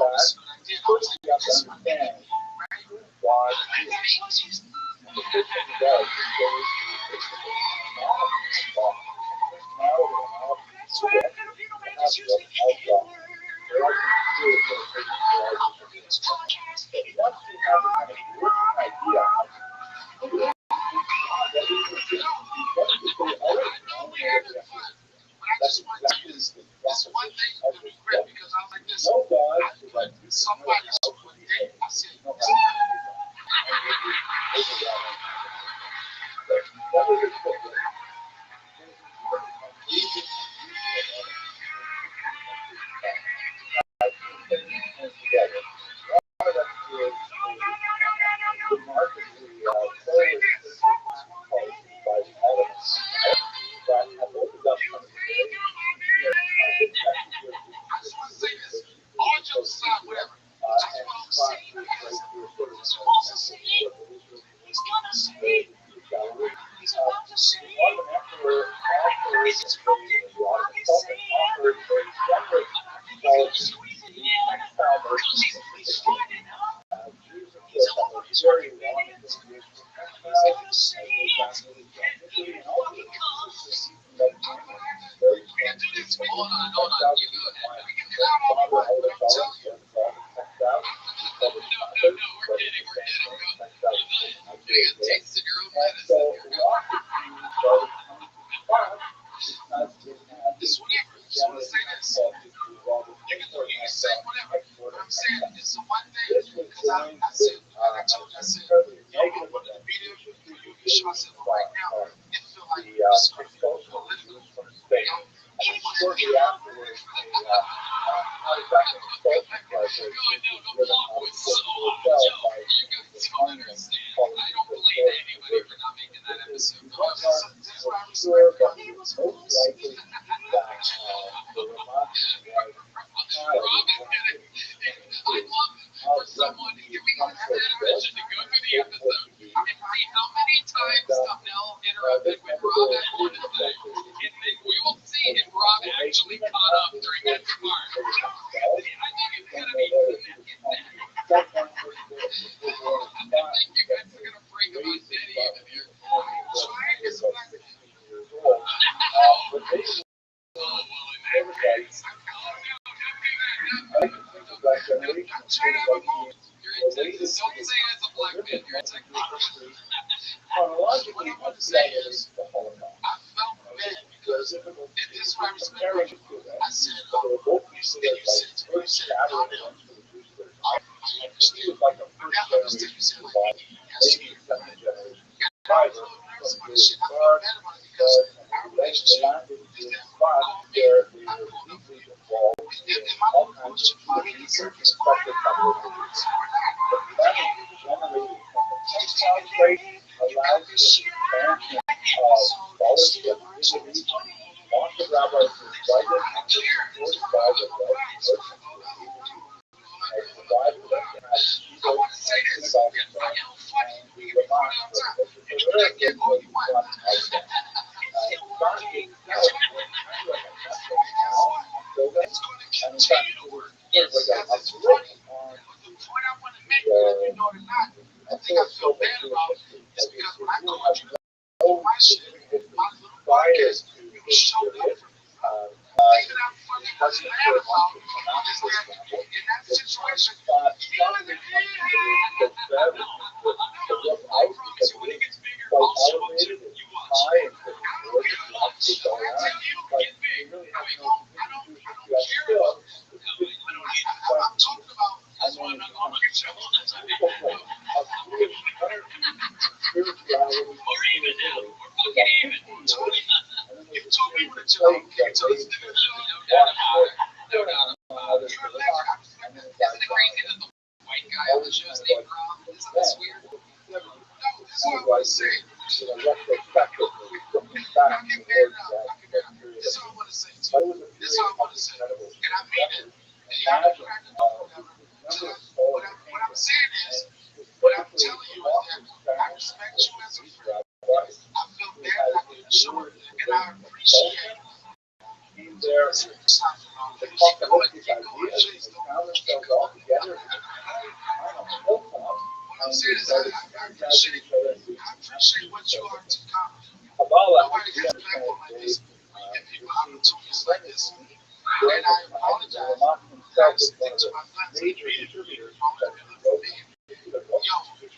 notice what I did. I was like, this is my baby, right? why And then he was using the system does is goes to That's why Filipino makers usually hate the word. This podcast is once you have a kind of working idea I just want to do this. This one thing I regret because I was like this. no God I is like put somebody's one day. I said, I just want to say this. All jokes aside, whatever. I just want to say this. He's supposed to say. He's gonna say. He's about to say. This is from the what he's saying. Because he's in here. He's standing up. He's over his fucking minutes. He's gonna say. And here it fucking comes. We can do this. Hold on. You go ahead. We can do that all we want, but I'm telling you. No, we're kidding. You're getting a taste of your own medicine. This whatever. I just want to say this. You can say whatever. What I'm saying is the one thing, because I said, like I told you, I said, yo, what the video you show, I said, right now, it feel like this is political. shortly afterwards, For someone, we gotta have that vision to go through the episode and see how many times Stumpnell interrupted when Rob had one to say. And then we will see if Rob actually caught up during that part. I think it's gonna be I think you guys are gonna break about dead even here. Trying is black. chronologically, What I want to say is, the Holocaust. I felt bad because, and this is why I respect you. I said, you said, I understood. But now I understand you said, like, yes, you did. I feel bad about it because our relationship is that all men, I pulled up for you. And my little bullshit money is surface water. Allows the expansion of scholarship, unity, lots of rabbis were invited and supported by the right person and provide for them to have I want to say this. I know funny. We can put it on top. And you can get all you want. It's going to continue to work. Yes, that's funny. But the point I want to make, whether you know it or not, the thing I feel bad about is because when I called you to my shit, my little podcast, you showed up for me. The thing that I'm fucking mad about is that in that situation, you know the I promise you, when it gets bigger, I'll show up too. You watch. I don't care. When I tell you, get big. I don't care about I'm talking about. That's why I'm not going to get you all the time. Or even now. We're fucking even. You told me what a joke. You told us to do the show. No doubt about it. You're a legend. Isn't it crazy that the white guy on the show's name Rob? Isn't this weird? No, this is what I want to say. This is what I want to say. This is what I want to say. And I mean it. And y'all can crack it up or whatever. What I'm saying is, what I'm telling you is that I respect you as a friend. I feel bad that I couldn't show it, and I appreciate there, the possibilities ideas, they found themselves all listen to my friends and contributors all the way for me.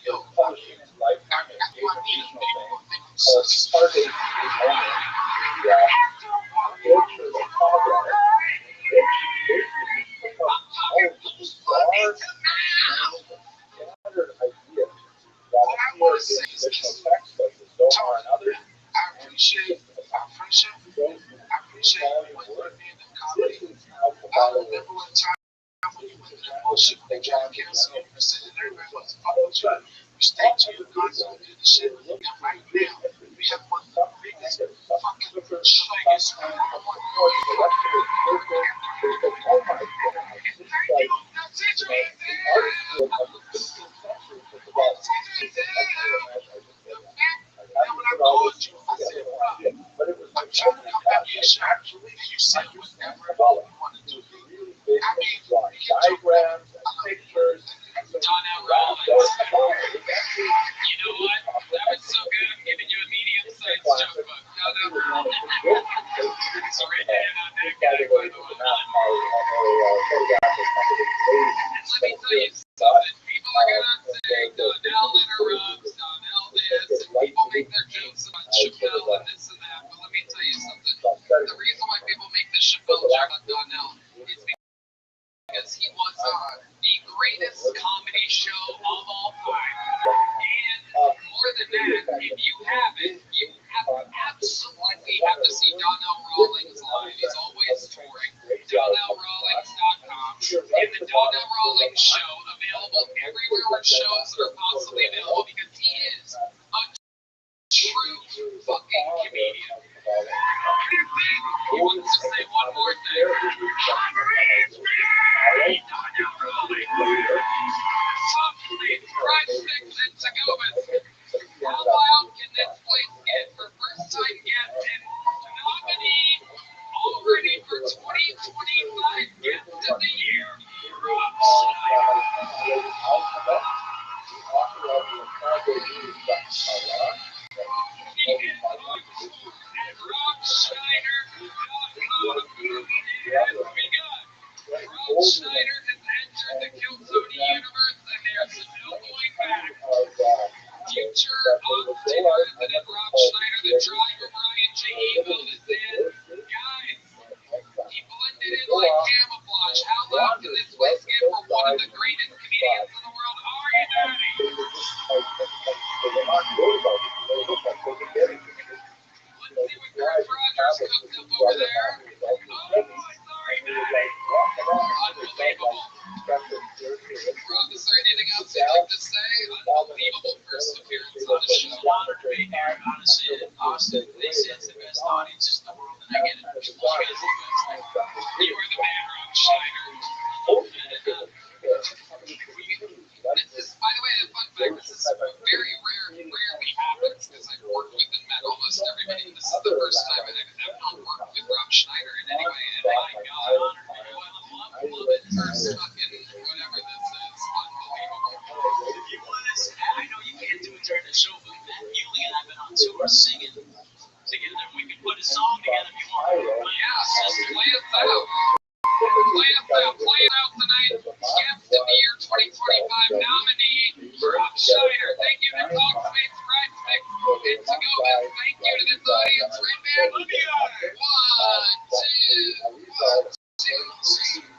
Yo, fuck you. I mean, people think I'm so stupid. All I want to say is this. Tony, I appreciate what you did in comedy. I remember one time when you went to that bullshit when they tried to cancel you for saying everybody wants to fuck with you. You stayed to your guns and did the shit. And right now, we have one of the biggest fucking shows on I'm trying to come back here, actually, you said it was never you wanted to be. I mean, diagrams, pictures, Donnell Rollins. You know what? That was so good. I'm giving you a medium-sized joke book. Donnell Rollins. It's written in on that guy, by the way. And let me tell you something. People are gonna say Donnell interrupts, Donnell this, and people make their jokes about Chappelle and this and that. But let me tell you something. The reason why people make the Chappelle joke about Donnell is because he was on the greatest comedy show of all time. And more than that, if you haven't, you absolutely have to see Donnell Rawlings live. He's always touring. DonnellRawlings.com and the Donnell Rawlings Show, available everywhere where shows are possibly available, because he is a true fucking comedian. He wants to say one more thing. Fried sticks and Tagobas. How wild can this place get for first-time guest and nominee already for 2025 Guest of the Year, Rob Schneider. At RobSchneider.com. And we got Rob Schneider has entered the Killzone universe, and there's no going back. Future dinner and then Rob Schneider, the driver, Brian J. Evo is in. Guys, he blended in like camouflage. How loud can this place get for one of the greatest comedians in the world? Are you ready? Let's see what Chris Rogers cooked up over there. Oh, sorry, Maddie. Unbelievable. Rob, is there anything else you'd like to say? Unbelievable first appearance on the show. Honored to be here. Honestly, Austin, they say it's the best audience in the world, and I get it. You guys are the best. You are the man, Rob Schneider. This is, by the way, a fun fact, this is very rarely happens, because I've worked with and met almost everybody. This is the first time I've not worked with Rob Schneider in any way, and my God, I love it. First fucking whatever this is, unbelievable. If you want us, I know you can't do it during the show, but Yuli and I've been on tour singing together. We can put a song together if you want. Yeah, just play us out. Play it out tonight. Guest of the Year 2025 nominee, Rob Schneider. Thank you to Talkspace, Fried Sticks, and Tagobas. Thank you to this audience. Red Man, look at it. 1, 2, 1, 2, 3.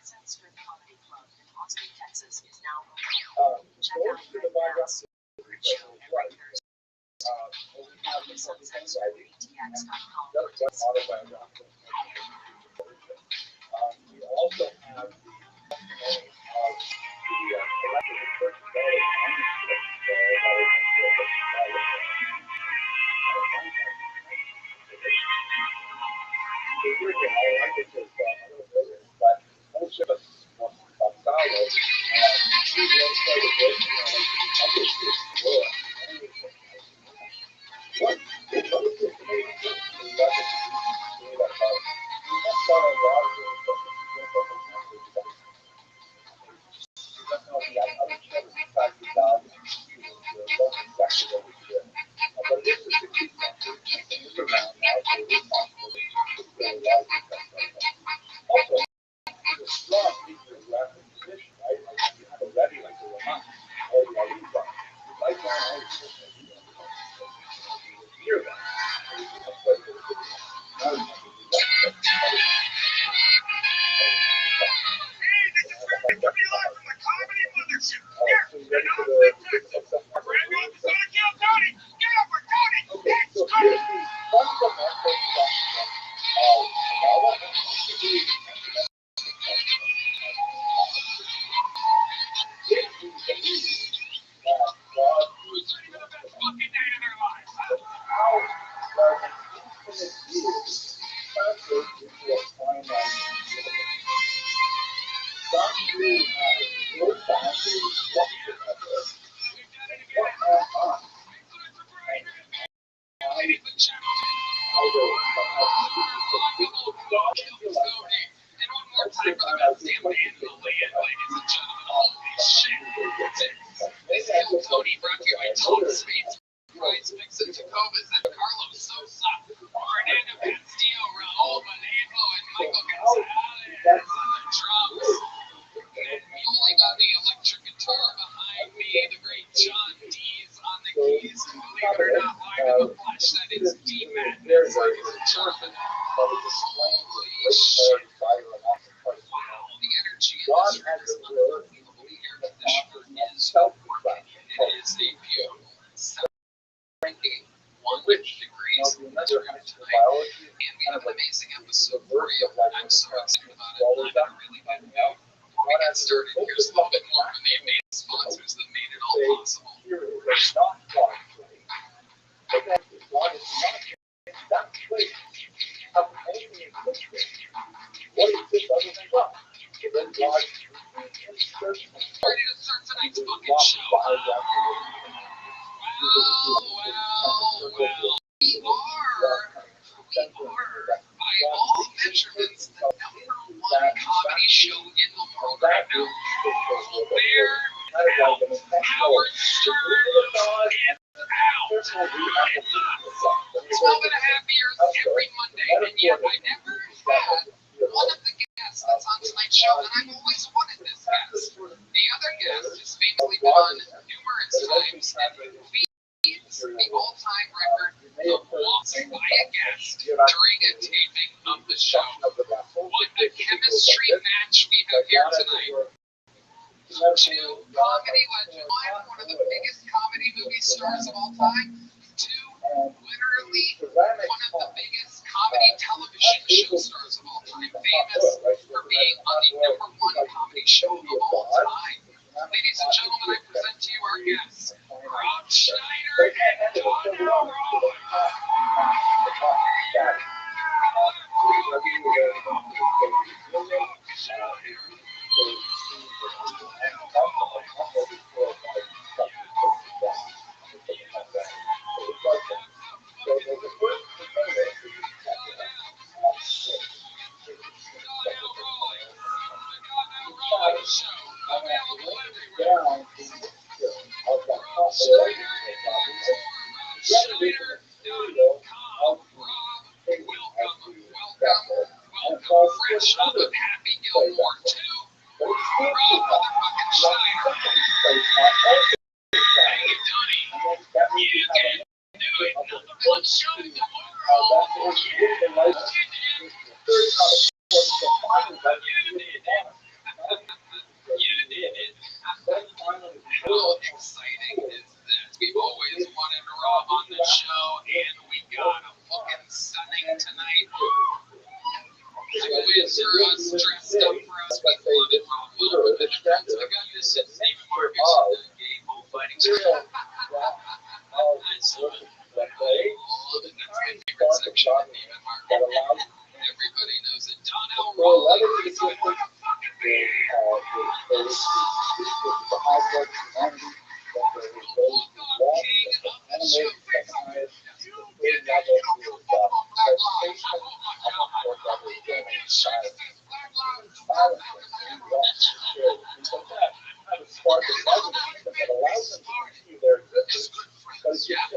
Sunset Comedy Club in Austin, Texas is now open. Check out Red Man's show every Thursday. Visit sunsetretx.com for tickets. We also have the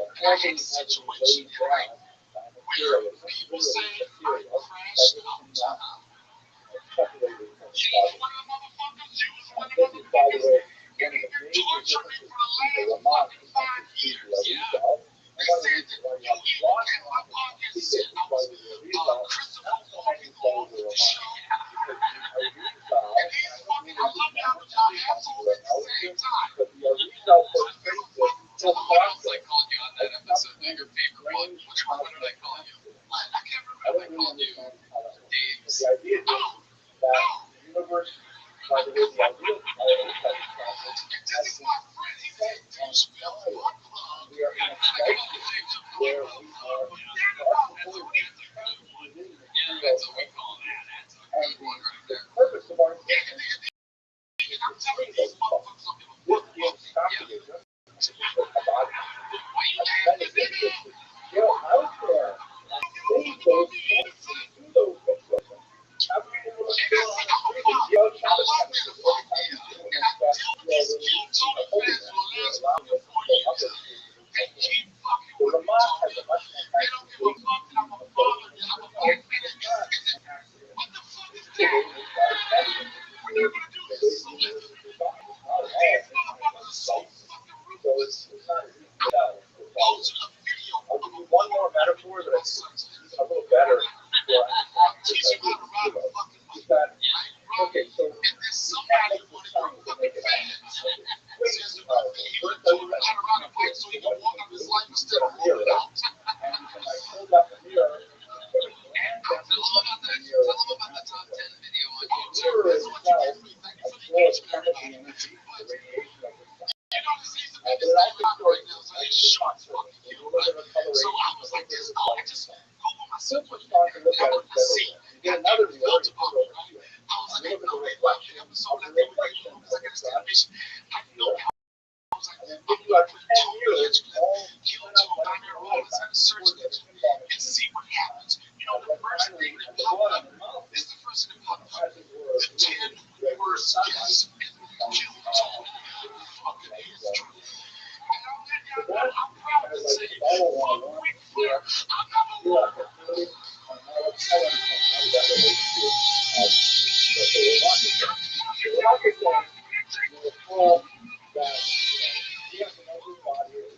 I had a situation, right, where people say I crashed out. She was one of the motherfuckers. She was one of the motherfuckers. And they tortured me for the last fucking 5 years. Yeah. They said that you even came my podcast and said I was Christopher Walken on the show. And these fucking, I love y'all, but y'all assholes at the same time. Tell them what else I called you on that episode. Your favorite one. Which one? What did I call you? I can't remember. I called you Dave's. Oh, no. This is my friend. He said, Bruce Bill, what club? And I called him Dave to club. Yeah, that's what we call that. That's a good one right there. I'm telling you, these motherfuckers don't give a fuck about me. Yeah. Why you laughing, nigga? One more metaphor that's a little better. Okay, so somebody wanted your fucking fans. Says the he was doing a lot around the bike so he can walk up his life instead of rolling out. And I pulled up the mirror. Tell them about the top 10 video on YouTube. That's what you get me. Thank you for the engagement, everybody. You know, the season is not right now, so it's short fucking you. So I was like, this I just Googled myself and I wanted to see. And another felt about me, right? I was like, I know they like the episode that they were like, because I got this animation. I know how. I was like, I'm going to put 2 years, kill 2 primary rollers at a search engine and see what happens. You know, the first thing that popped up is the first thing that popped up. The 10 worst guys kill 2 fucking history. And I'm proud to say, fuck Ric Flair, I'm number 1.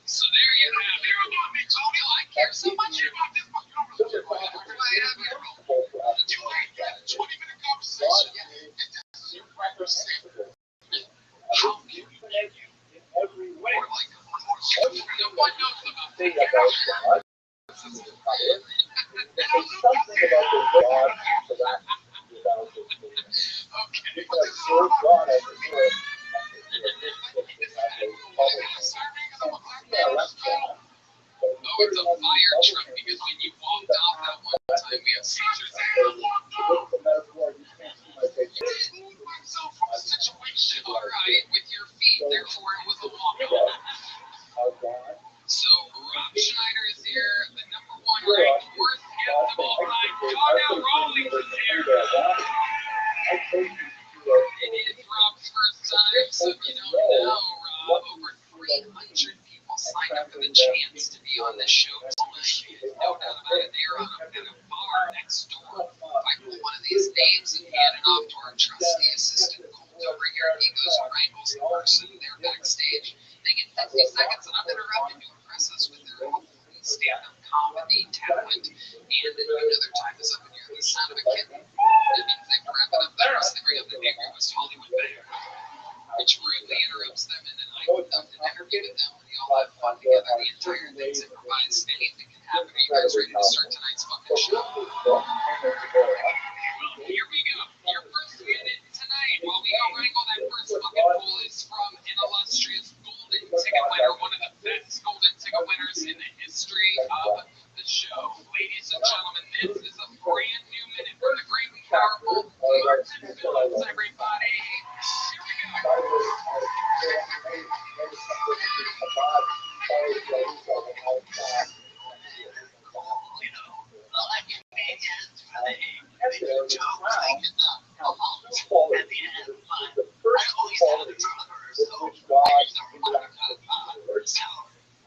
So there you have it. About me, Tony. I care so much about this book. You don't really care. I really have your role. You ain't got a 20-minute conversation yet. And that's your practice. How can you make it in every way? Or like one more shit. One note about that. Okay. But this is all about Oh, it's a fire truck because when you walked off that one time, we have seizures. Myself from a situation, all right, with your feet, therefore it was a walk. So Rothschild is here, the number 1 ranked worst gift of all time. Darnell Rawlings is here. It is Rob's first time, so if you don't know, Rob, over 300 people signed up for the chance to be on the show tonight. No doubt about it. They are at a bar next door. I pulled one of these names and handed it off to our trusty assistant, Colt, over here. He goes, wrangles the person. They're backstage. They get 50 seconds, and I'm interrupted to impress us with their stand-up comedy talent. And their time is up, and you're the son of a kitten. That means they wrap it up. The rest of the Graham the Negro was Hollywood Bear, which rudely interrupts them, and then I conduct an interview with them. We all have fun together. The entire thing's improvised. Anything can happen. Are you guys ready to start tonight's fucking show? Well, here we go. Your first minute tonight, while we wrangle that first fucking pool, is from an illustrious golden ticket winner, one of the best golden ticket winners in the history of the show. Ladies and gentlemen, this is a brand new minute from the great and powerful Martin Phillips, everybody.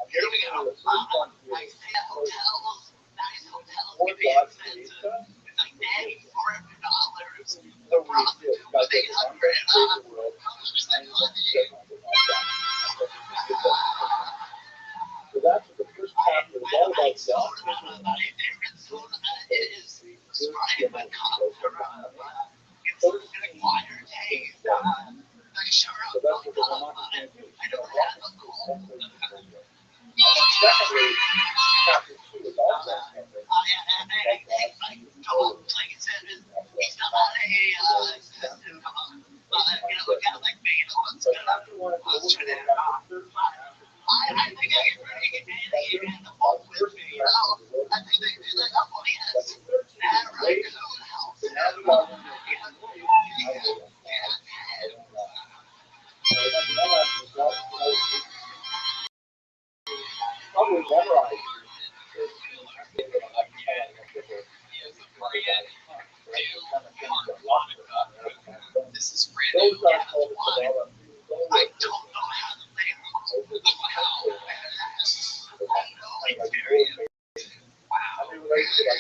Here we go. fun I here. stay at hotels, nice hotels. More We pay God's expensive. data. It's like $400. So we feel about the crazy world. How much was that money? So that's the first chapter. It's all about God. My favorite soda is Sprite with coffee. It's an acquired taste. I sure So that's what we're not going to do. I don't have a cold. Secondly, chapter 2 is also I like told places we still had a system, we got like beta ones. so chapter 1 is I think I can bring it in the boat with me. I think they do like, oh yes, that raccoon house. probably memorize This is brand new. those guys told us about I don't know how to play I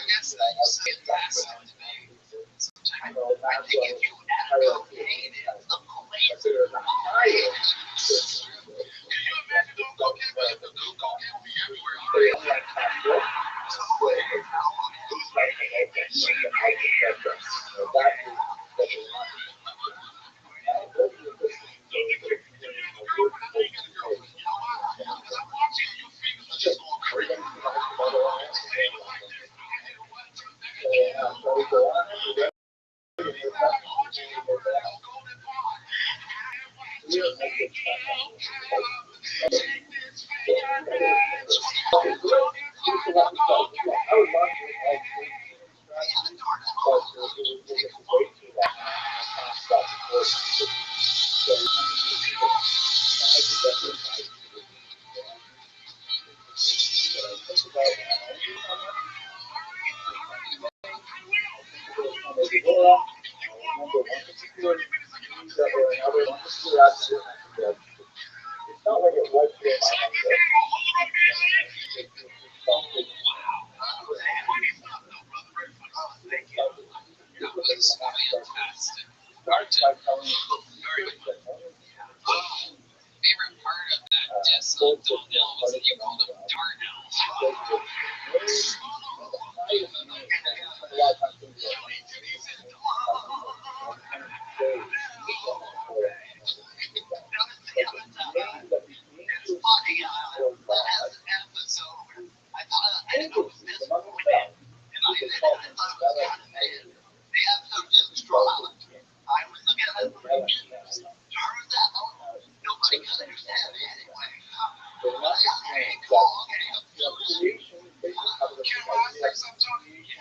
guess that you say it fast now to me. Sometimes I think if you add cocaine in the place, can you imagine doing cocaine? But the cocaine will be everywhere. It's not like it was here. Favorite part of that diss of Donnell was that you called him Darnell. It's funny, that has an episode. I didn't know it was this movie. And I thought it was kind of bad. The episode just dropped. I was looking at the reviews. Turns out nobody could understand it anyway.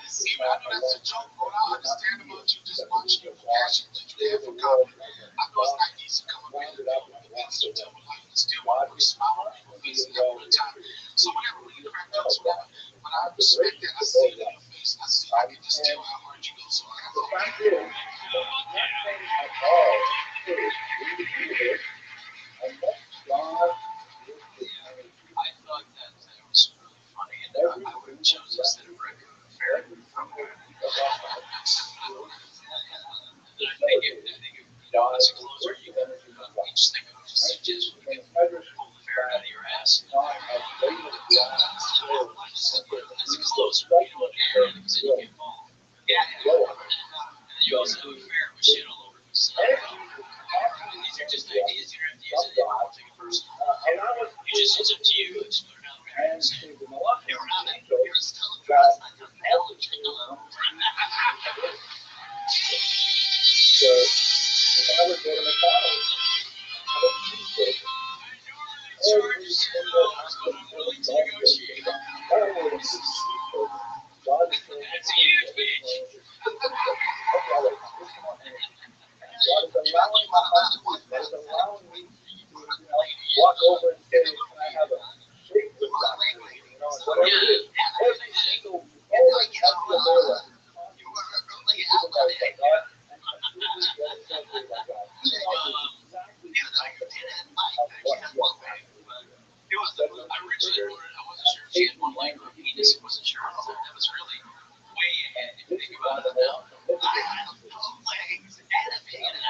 See, I know that's a joke, but I understand about you just watching your passion that you have for comedy. I know it's not easy coming back to the tell me life is still one of smile on your face all the time. So whenever you crack jokes, whatever, but I respect that. I see it in your face. I can just tell how hard you go. So I got to I thought that was really funny, and I would have chosen instead of Raccoon Fair from there. I think if as a closer, you can each think of a suggestion. You can pull the ferret out of your ass. As a closer, you don't want to hear it because then you get involved. Yeah. And you also have a ferret with shit all over it. So, these are just ideas. You don't have to use it. You don't take it personal. It's up to you. It's put it out there. You're still dressed like a elephant. That's a huge bitch. Walk over and say, can I have a shake with that? Every single I wasn't sure if she had one leg or a penis. He wasn't sure. That was really way ahead if you think about it now. I have both legs and a penis.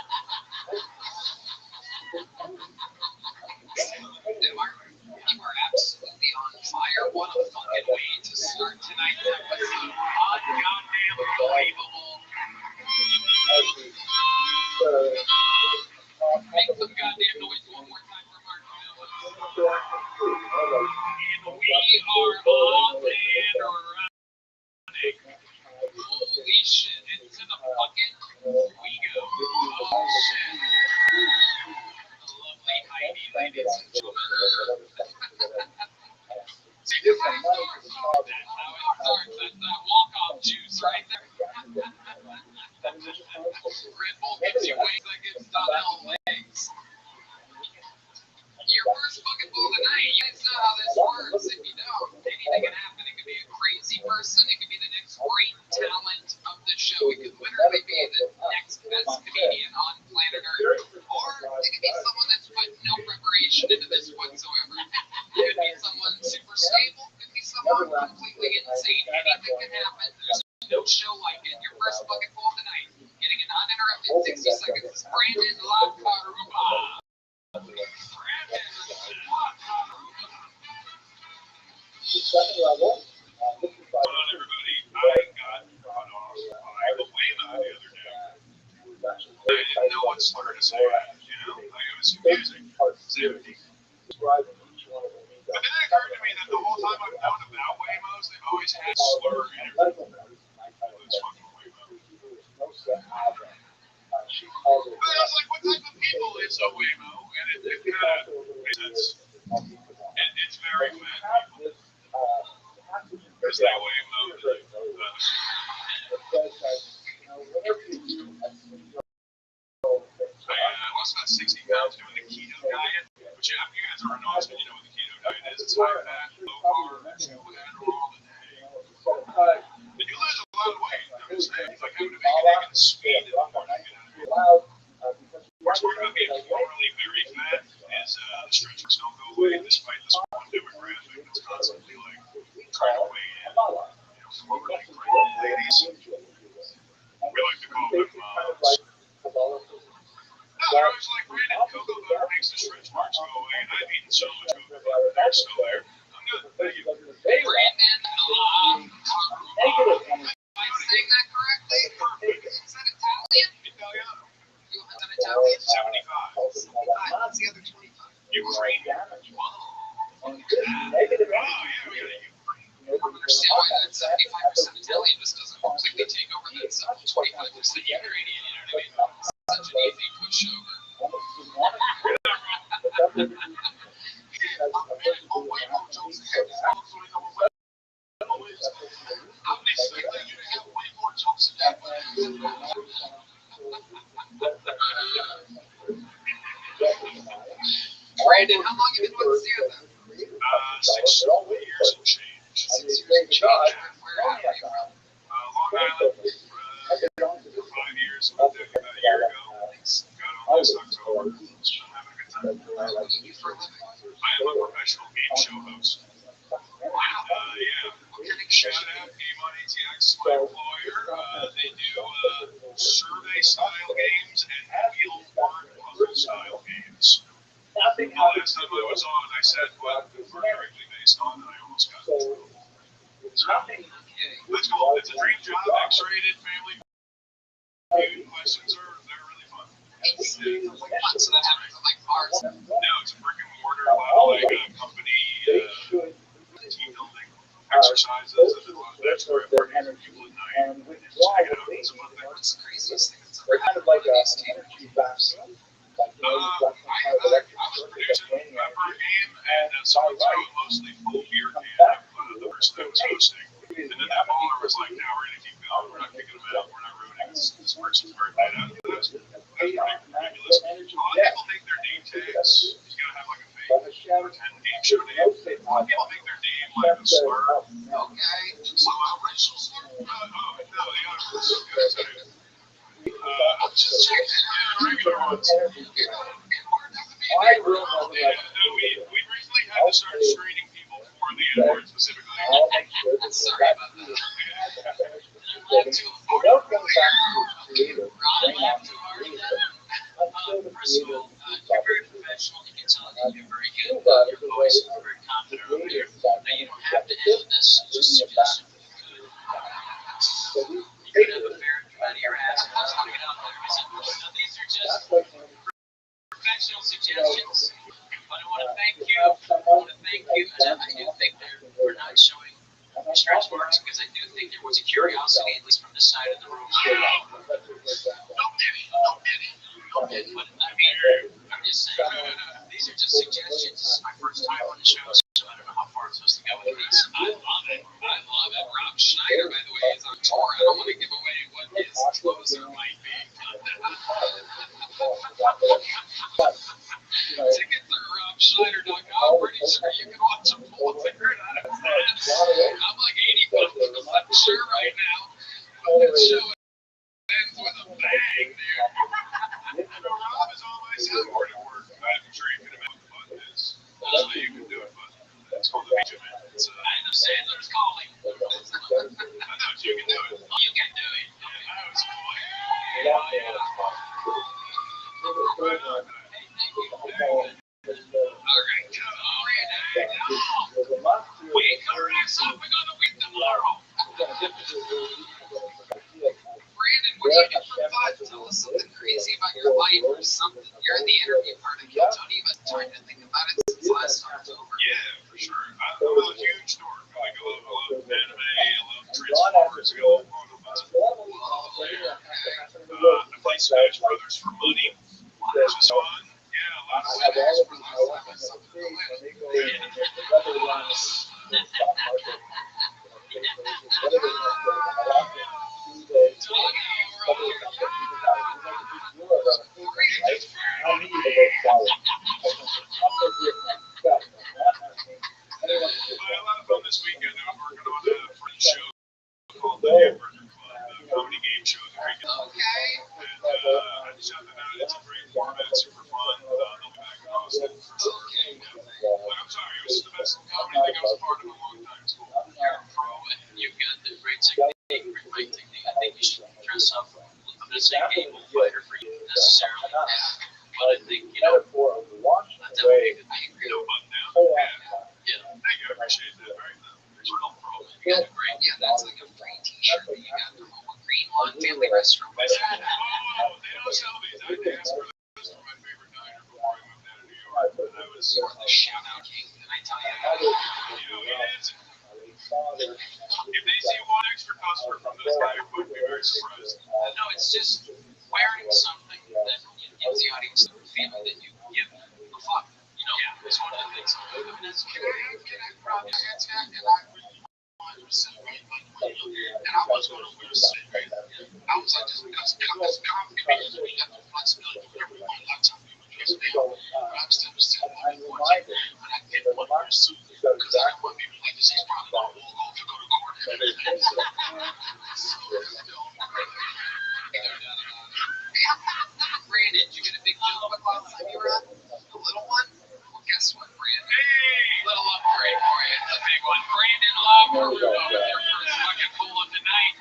You are absolutely on fire. What a fucking way to start tonight's episode. Goddamn unbelievable. Make some goddamn noise one more time for Mark. And we are off and running. Holy shit, into the fucking we go. Oh shit. Lovely Heidi, ladies and gentlemen. See, that's how it starts. That's how it starts. That's that walk-off juice right there. Red Bull gives you wings that gives Donnell legs. Your first fucking bull of the night. You guys know how this works. If you don't, anything can happen. It could be a crazy person. It could be the next great talent of the show. It could literally be the next best comedian on planet Earth. Or it could be someone that's put no preparation into this whatsoever. It could be someone super stable. It could be someone completely insane. Anything can happen. There's no show like it. Your first fucking bull of the night. Getting an uninterrupted 60 seconds is Brandon Lakaruba. Second level. Hold on, everybody. I got brought off by the Waymo the other day. I didn't know what slur to say. You know, like it was confusing. But then it occurred to me that the whole time I've known about Waymos, they've always had slur in everything. It's fucking Waymo. But I was like, what type of people is a Waymo? And it kind of makes sense. It's very fat people. Because they Waymo. I lost about 60 pounds doing the keto diet, which you guys are annoyed, you know what the keto diet is. It's high fat, low carb, 2 Adderall a day. And you lose a lot of weight. I'm just saying, it's like having to make an egg and speed in the morning. What's weird about being formerly very fat is the stretch marks don't go away despite this one demographic that's constantly like trying to weigh in. You know, formerly pregnant ladies. We like to call them moms. No, they're always like, Brandon, cocoa butter makes the stretch marks go away, and I've eaten so much cocoa butter, they're still there. I'm good. Thank you. Brandon Lakaruba. Am I saying that correctly? Perfect. Is that Italian? Italiano. You have an Italian? 75. 75. What's the other 25? Ukraine. Whoa. Oh, yeah, we got a Ukraine. I don't understand why that 75% Italian just doesn't completely take over that 25% Ukrainian, you know what I mean? Such an easy pushover. Brandon, how long have you been with Santa? 6 years and change. 6 years and change. Where are you from? Long Island. For 5 years. Moved there about a year ago. Got on this October. Just having a good time. What do you do for a living? I am a professional game show host. Wow. Yeah. What kind of show? Shout out Game on ATX, my employer. They do survey-style games and wheel word puzzle-style games. The last time I was on, I said what we're directly based on, and I almost got in trouble. That's cool. It's a dream job, X-rated, family. Questions they're really fun. So that happens at like bars. No, it's a brick and mortar level, like a company team building exercises, and that's where I'm bringing people at night. Just check it out. It's a fun thing. What's the craziest thing that's ever They're kind of happened like to an these teams? energy vaccine. Like I was producing a game, and so I threw a mostly full beer can of the person that was hosting. And then that baller was like, no, we're going to keep going. We're not kicking them out. We're not ruining this person's birthday. That's pretty ridiculous. A lot of people make their name tags. He's going to have like a fake pretend game show name. A lot of people make their name like a slur. Okay. So racial slur? No, the other one's going to tell you. I'm just checking. Regular ones. I will We recently had to start screening people for the N-word specifically. Sorry about that. You laughed too hard earlier. Rob laughed too hard again. First of all, you're very professional. You can tell that you're very good. Your voice is very confident over here. Now, you don't have to end this. Just suggest something good. You could have a ferret come out of your ass and just hung it out there. Now, these are just professional suggestions. But I want to thank you. And I do think that we're not showing stretch marks because I do think there was a curiosity, at least from the side of the room. But I mean, I'm just saying, these are just suggestions. This is my first time on the show, so I don't know how far I'm supposed to go with these. I love it. Rob Schneider, by the way, is on tour. I don't want to give away what his closer might be. Tickets are RobSchneider.com. Pretty sure you can watch them pull a figure out of that. I'm like 80% sure right now. But the show ends with a bang, dude. Rob is always hard at work. I'm sure you can imagine what fun is. So you can do it, but it's called the Beach Man. Adam Sandler's calling. I know you can do it. You can do it. I was boy. All right, come on, wake your ass up. We got a week tomorrow. Brandon, what do you do for fun? Tell us something crazy about your life or something. You're in the interview part of it. Don't even time to think about it since last October. Yeah, for sure. I'm a huge dork. Like, I love anime, I love Transformers, I love Rothschild'S. I play Smash Brothers for money, which is fun. Yeah, a lot of Smash Brothers. But a lot of fun this weekend. I'm working on a French show called the Hamburger Club, a comedy game show that we can. Okay. And I just shot that out. It's a great format, super fun. They'll be back in Austin for sure. But I'm sorry, it was the best comedy thing I was a part of in a long time. It's cool. You're a pro and you've got the great technique, great mic technique. I think you should dress up. I'm not saying game fighter for you necessarily. But I think, you know, not that big. I agree. No button down. Yeah. Thank you. I appreciate that. Very nice. Real pro. You got a great, yeah, that's like a free t-shirt that you got from a Green Lawn Family Restaurant. Oh, they don't sell these. I had to ask for this for my favorite diner before I moved out of New York. And I was, You're the shout out king, and I tell you, it is. If they see one extra customer from this guy, it would be very surprised. no, it's just wearing something that gives the audience the feeling that you give a fuck. You know, it's one of the things. I mean, that's can I probably attack and I really wanted to say right, and I was going to wear a suit. I was like, just because this comedy, we got the flexibility of whatever we want, laptop, we would dress big. But I'm still wanting to, but I didn't want to wear a suit because I didn't want people like this. He's probably going to walk off to go to court and everything. Brandon, did you get a big joke with last time you were at? A little one? Well, guess what, Brandon? Hey! Little upgrade for you, the big one. Brandon Love, we're with your first fucking pull of the night.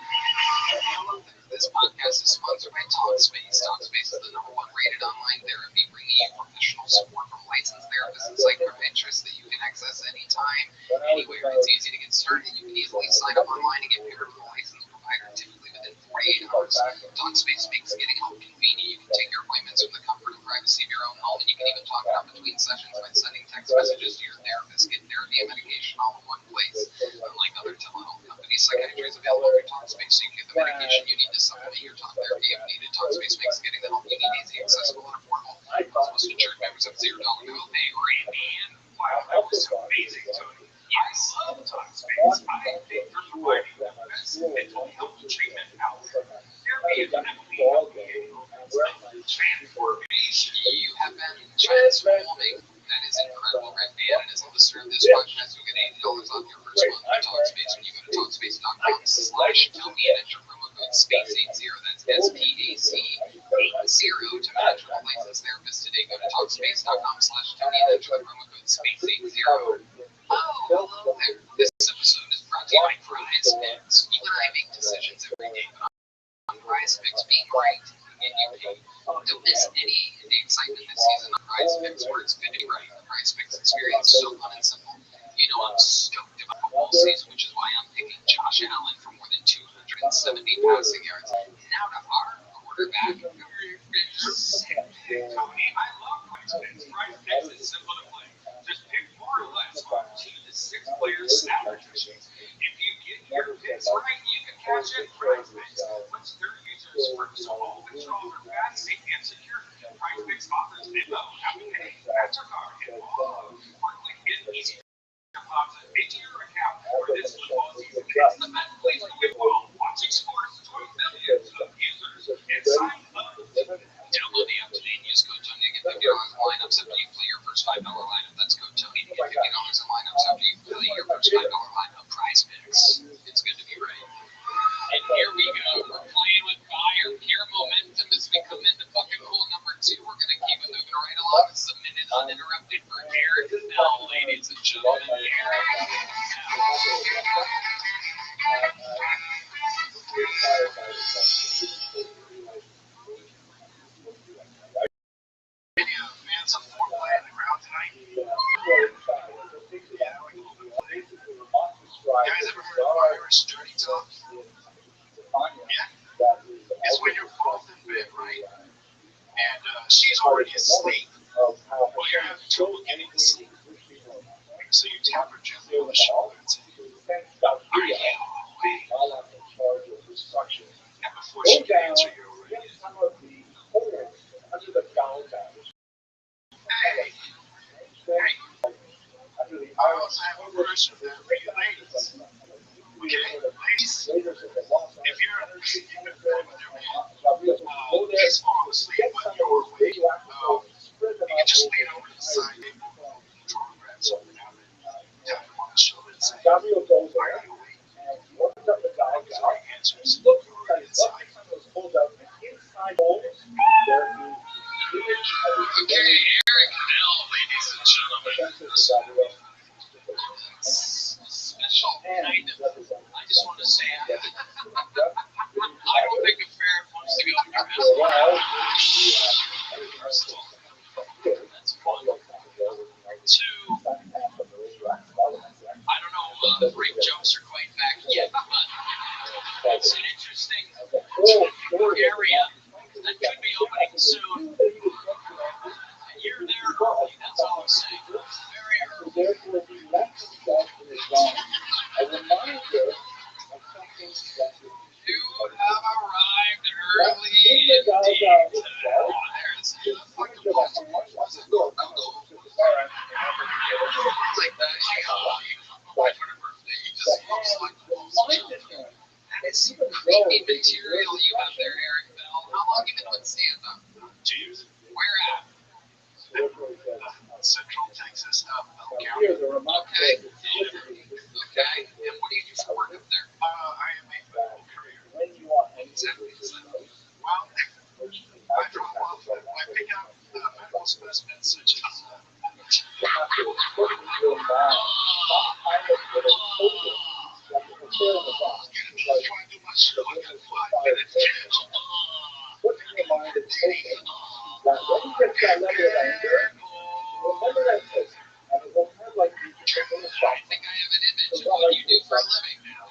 This podcast is sponsored by TalkSpace. TalkSpace is the #1 rated online therapy, bringing you professional support from licensed therapists and psychiatrists that you can access anytime, anywhere. It's easy to get started. You can easily sign up online and get paired with a licensed provider, typically within 48 hours. TalkSpace makes getting help convenient. You can take your appointments from the comfort and privacy of your own home, and you can even talk it out between sessions by sending text messages to your therapist. Get therapy and medication all in one place. Unlike other telehealth companies, psychiatry is available through TalkSpace, so you can get the medication you need to supplement your talk therapy if needed. TalkSpace makes getting the help you need easy, accessible, and affordable. Most insured members have $0 copay or APN. Wow, that was amazing, Tony. I love TalkSpace. I think they're providing the best mental health treatment out there. They're being transformation. You have been transforming. That is incredible, Red Man. And as a listener of this podcast, you'll get $80 off your first month of TalkSpace when you go to TalkSpace.com/Tony and enter promo code SPACE80. That's SPACE80 to manage your licensed therapist today. Go to TalkSpace.com/Tony and enter the promo code SPACE80. Oh, hello there. This episode is brought do my prize picks. Even I make decisions every day, but on prize picks being right, and you pay. Don't miss any of the excitement this season on prize picks where it's good to be right. The prize picks experience is so fun and simple. You know I'm stoked about football season, which is why I'm picking Josh Allen for more than 270 passing yards. Now to our quarterback. Tony, I love prize picks. Prize picks is simple to play. Just pick more or less on 2 to 6 players' salary machines. If you get your picks right, you can cash in prize picks, which their users work so all controls are fast, safe, and secure. Prize picks offers Venmo, Apple Pay, MasterCard, and all for quick and easy deposit into your account for this football season. It's the best place to win while watching sports. 20 millions of users and sign up. Download the app today and use code Tony to get $50 in lineups after you play your first $5 lineup. That's code Tony to get $50 in lineups after you play your first $5 lineup. Prize picks. It's good to be right. And here we go. We're playing with fire. Pure momentum as we come into fucking pool number 2. We're going to keep it moving right along. This is a minute uninterrupted for Eric Bell, ladies and gentlemen. Fans of foreplay on the ground tonight. You guys ever heard of Irish dirty talk? Yeah. It's when you're both in bed, right? And she's already asleep. Well, you're having trouble getting to sleep. So you tap her gently on the shoulder and say, "Are you awake?" And before she can answer, you're already Hey. I also have a question for you ladies. Okay, ladies, if you're in bed with your man, he's falling asleep, but you're awake, you can just lean over to the side, draw a grab something out and tap him on the shoulder and say, "Are you awake?" Because when he answers, you're already inside. Okay, Eric Bell, ladies and gentlemen. Special kind of. I just want to say, I don't think a ferret wants to go in your house. First of all, that's one. Two, I don't know, rape jokes are quite back yet, but it's an interesting area that could be opening soon. You're there early, that's all I'm saying. Very early. You have arrived early indeed. There's fucking go. Like that, my birthday, he just looks like the most. That is some creepy material you have there, Eric Bell. How long have you been with Santa? 2 years. Where at? Central Texas, Bell County. Okay. Okay. And what do you do for work up there? I am a medical courier. Exactly. Well, I drop off, I pick up medical specimens such as I think I have an image of what you do for a living now.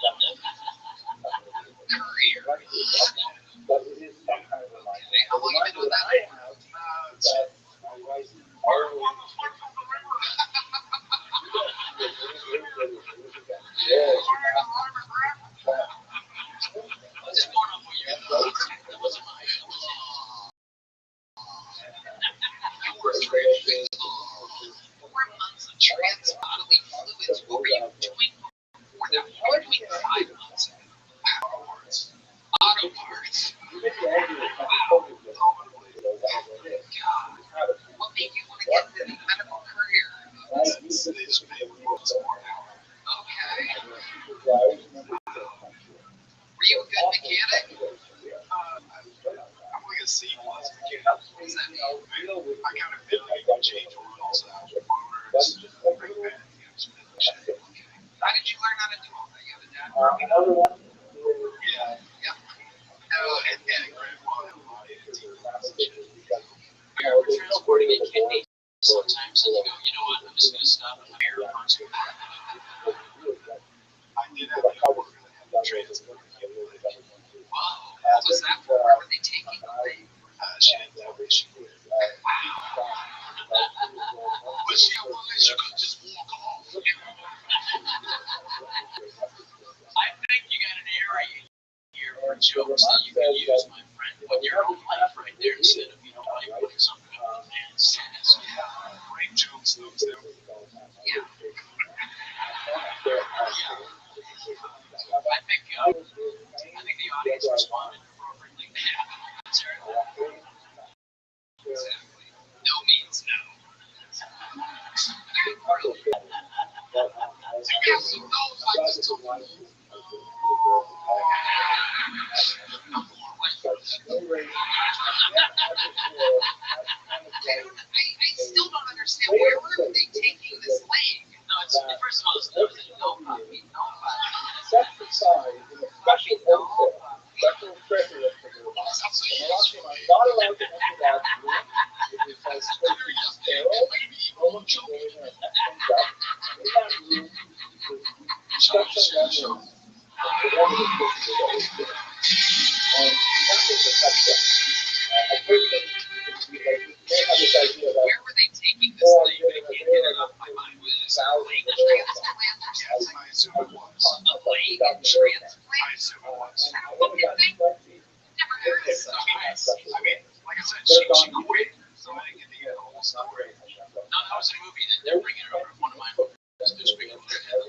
Career. Okay. How long have you been doing that? What's going on with you? That wasn't mine. You were 4 months of trans bodily fluids. What were you doing before that? You were doing 5 months. Auto parts. Wow. Another one is Yeah. No, and grandpa had a lot of antiques. You're transporting a kidney sometimes, and you go, you know what? I'm just gonna stop at the airport. I did have a coworker that had the transport. Wow. What was that for? Where were they taking the thing? She didn't tell me she would. But she had one that you could just walk off. I think you got an area here for jokes that you can use, my friend. Put your own life right there instead of putting something up the man's ass. Yeah, great jokes though too. Yeah. I think the audience responded appropriately. Yeah, that's right. Exactly. No means no. You have some no's like this. I still don't understand. Where were they taking this leg? No, it's first of all, it's no puppy, no puppy. Set aside in a special hotel, special treasure not allowed to enter that room. It has space sterile, no one can go in there and mess things up. In that room, instruction manuals for whatever the picture is. And nothing to touch them. A person may have this idea that where were they taking this thing? I can't get it off my mind. Was it a leg transplant or something? I assume it was. A leg transplant? I assume it was. What do you think? Never heard of this. I mean, like I said, she quit, so I didn't get to hear the whole story. No, that was a movie that they're bringing it over to one of my movies. They're speaking of their head.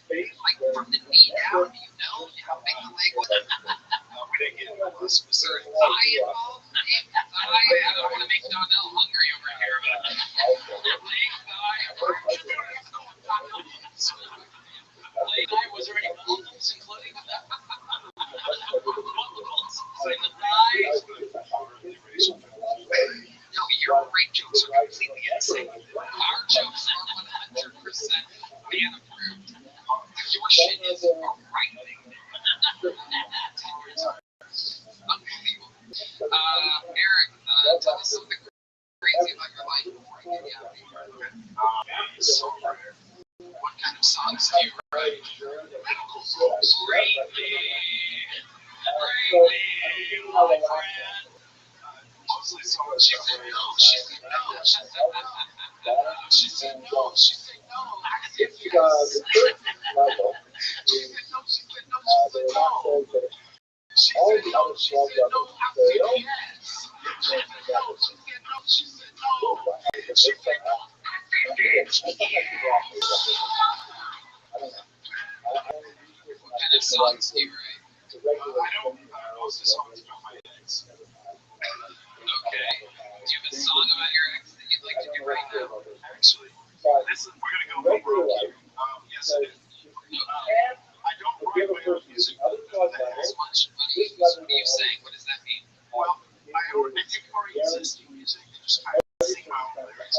Like from the knee down, do you know how big the leg was? We didn't get into the specific. Thigh involved? I don't want to make Donnell hungry over here, but leg, thigh, was there any bones including that? Bones in the thighs? No, your great jokes are completely insane. Our jokes are 100% fan approved. Your shit is frightening. Unbelievable. Eric, tell us something crazy about your life before I get you out of here. So rare. What kind of songs do you write? Medical songs. Greatly, my friend. Mostly songs. She said no. She said no. She said no. She said no. She said no. the first level is all the other small levels fail. What kind of songs do you write? Most of the songs about my ex. Okay. Do you have a song about your ex that you'd like to do right now? Actually, we're gonna go over yes, I do. I don't write my own music. As much money. What are you saying? What does that mean? Well, I take already existing music and just kind of sing my own lyrics.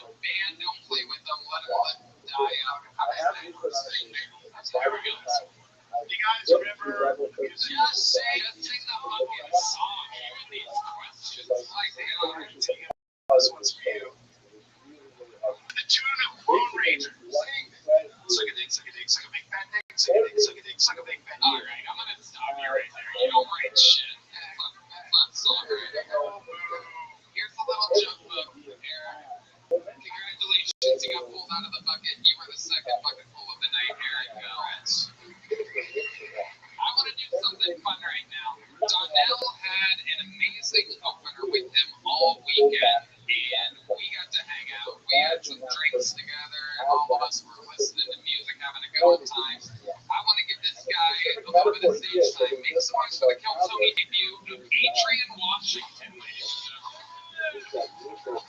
Band, don't play with them. Let them die out. How does that work? There we go. You guys remember music? Just say it. Sing the fucking song. Even these questions. Like they are. This one's for you. The tune of Lone Ranger. Sing. Suck a dick, suck a dick, suck a big fat dick, suck a dick, suck a dick, suck a big fat dick. Alright, I'm gonna stop you right there. You don't write shit. Fun song. Here's a little jump book, Eric. Congratulations, you got pulled out of the bucket. You were the second bucket full of the night, Eric. Congrats. I want to do something fun right now. Donnell had an amazing opener with him all weekend, and we got to hang out. We had some drinks together, and all of us were listening to music, having a good time. I want to give this guy a little bit of stage time. Make some noise for the Kelso debut of Adrian Washington, ladies and gentlemen.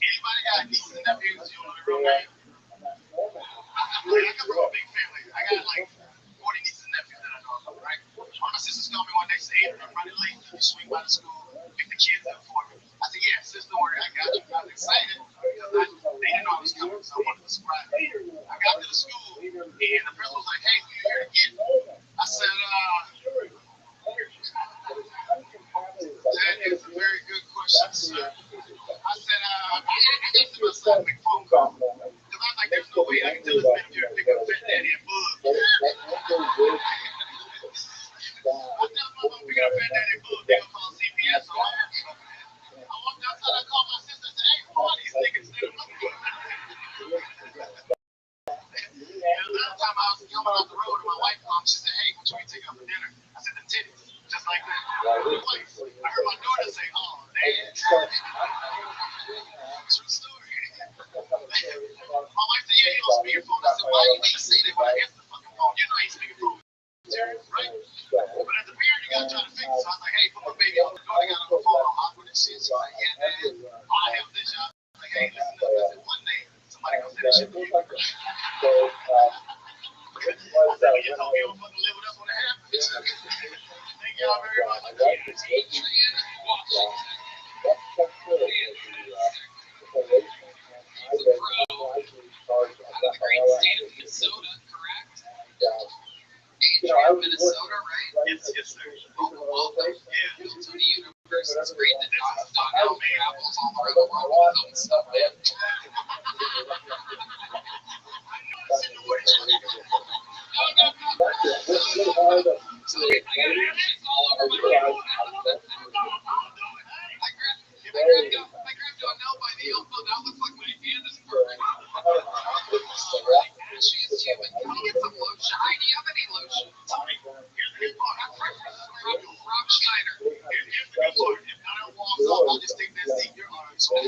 Anybody got nieces and nephews you want to real name? I come from a big family. I got like 40 nieces and nephews that I know of, right? One of my sisters called me one day, said, Adrian, I'm running late. You swing by the school, pick the kids up for me. I said, yeah, sis, don't worry, I got you. I was excited because they didn't know I was coming, so I wanted to surprise them. I got to the school, and the principal was like, hey, who you here to get? I said, that is a very good question, sir. I said, I got to myself a phone call. Because I was like, there's no way I can tell this man here to pick up Fat Daddy and Bug. I tell my mom picking up Fat Daddy and Bug, they'll call CPS on my I walked outside, I called my sister and said, hey, who are these niggas? Another time I was coming off the road and my wife called, she said, hey, what you taking up for dinner? I said, the titties. Just like that. I heard my daughter say, oh, damn. True story. My wife said, yeah, you don't speak your phone. I said, why you ain't say that when I answer the fucking phone? You know I ain't speaking phone. Right? But as a parent, you gotta try to fix it. So I was like, hey, put my baby on the door. I got on the phone all awkward and shit. She's like, yeah, man, I have this job. I was like, hey, listen up. I said, one day, somebody gonna say this shit to you. So you told me you don't fucking live with us when it happens. Thank y'all very much. Adrian Washington. He's a pro out of the great state of Minnesota, correct? Adrian, Minnesota, right? Yes, sir. Welcome. Yeah. To the universe. It's great to dog out May apples all over the world and stuff, man. So I got ashes all over my room. I grabbed a nail by the elbow. That looks like my hand is burning. Ashy is human. Can I get some lotion? Hi, do you have any lotion? Here's Rob Schneider. Here's the good part. If I don't walk off, I'll just take that seat in your arms. Let's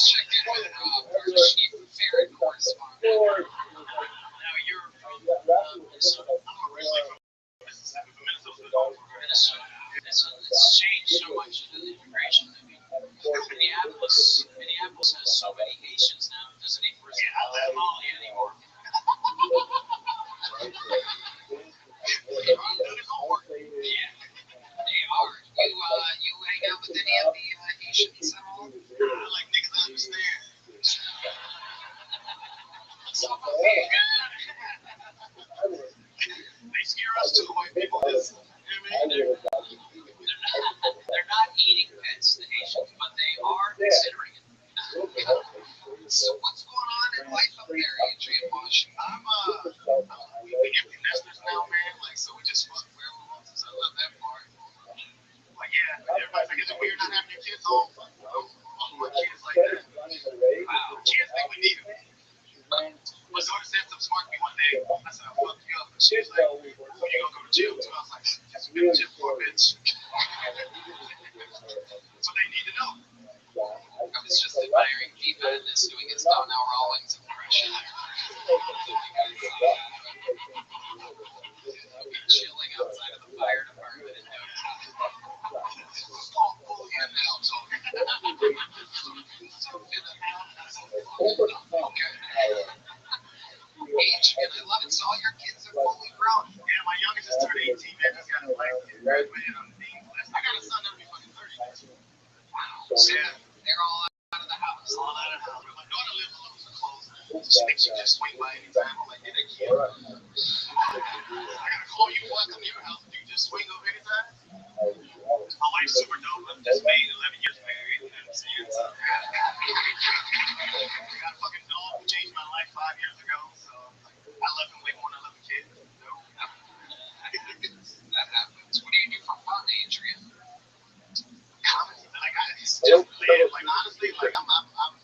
check in with Rob, our chief ferret correspondent. Now, you're from Minnesota. I'm originally from Minnesota. It's changed so much in the immigration. I mean, Minneapolis has so many Haitians now. It doesn't even resemble Somalia anymore. Yeah, they are. You hang out with any of the Haitians at all? I like niggas I understand. They scare us too, white people. They're not eating pets, the Haitians, but they are considering it. So what's going on in life up there, Adrian Washington? We empty nesters now, man. Like, so we just fuck wherever we want to. So I love that part. Like, yeah, everybody's like, is it weird not having your kids home? My kids like that. Wow, kids think we need them. My daughter said something smart to me one day. I said, I'll fuck you up. And she was like, well, you gonna go to jail too? I was like, just been to jail for a bitch. So they need to know. I was just admiring P-Madness doing his Donnell Rawlings impression. I'll be chilling outside of the fire department in no time. Adrian, I love it. So all your kids are fully grown. Yeah, my youngest just turned 18, man. Just got his license. Graduated on the Dean's list. I got a son that'll be fucking 30. Wow. Yeah. They're all out of the house. All out of the house. My daughter lives a little too close. She thinks she can just swing by anytime. I'm like, get a kid. I gotta call you before I come to your house. Do you just swing over anytime? My wife's super dope. I'm just made 11 years married. You know what I'm saying? So, I got a fucking dog who changed my life 5 years ago. So I love him way more than I love the kid. You know? That happens. What do you do for fun, Adrian? Comedy. Like, I just live. Like, honestly, like, I'm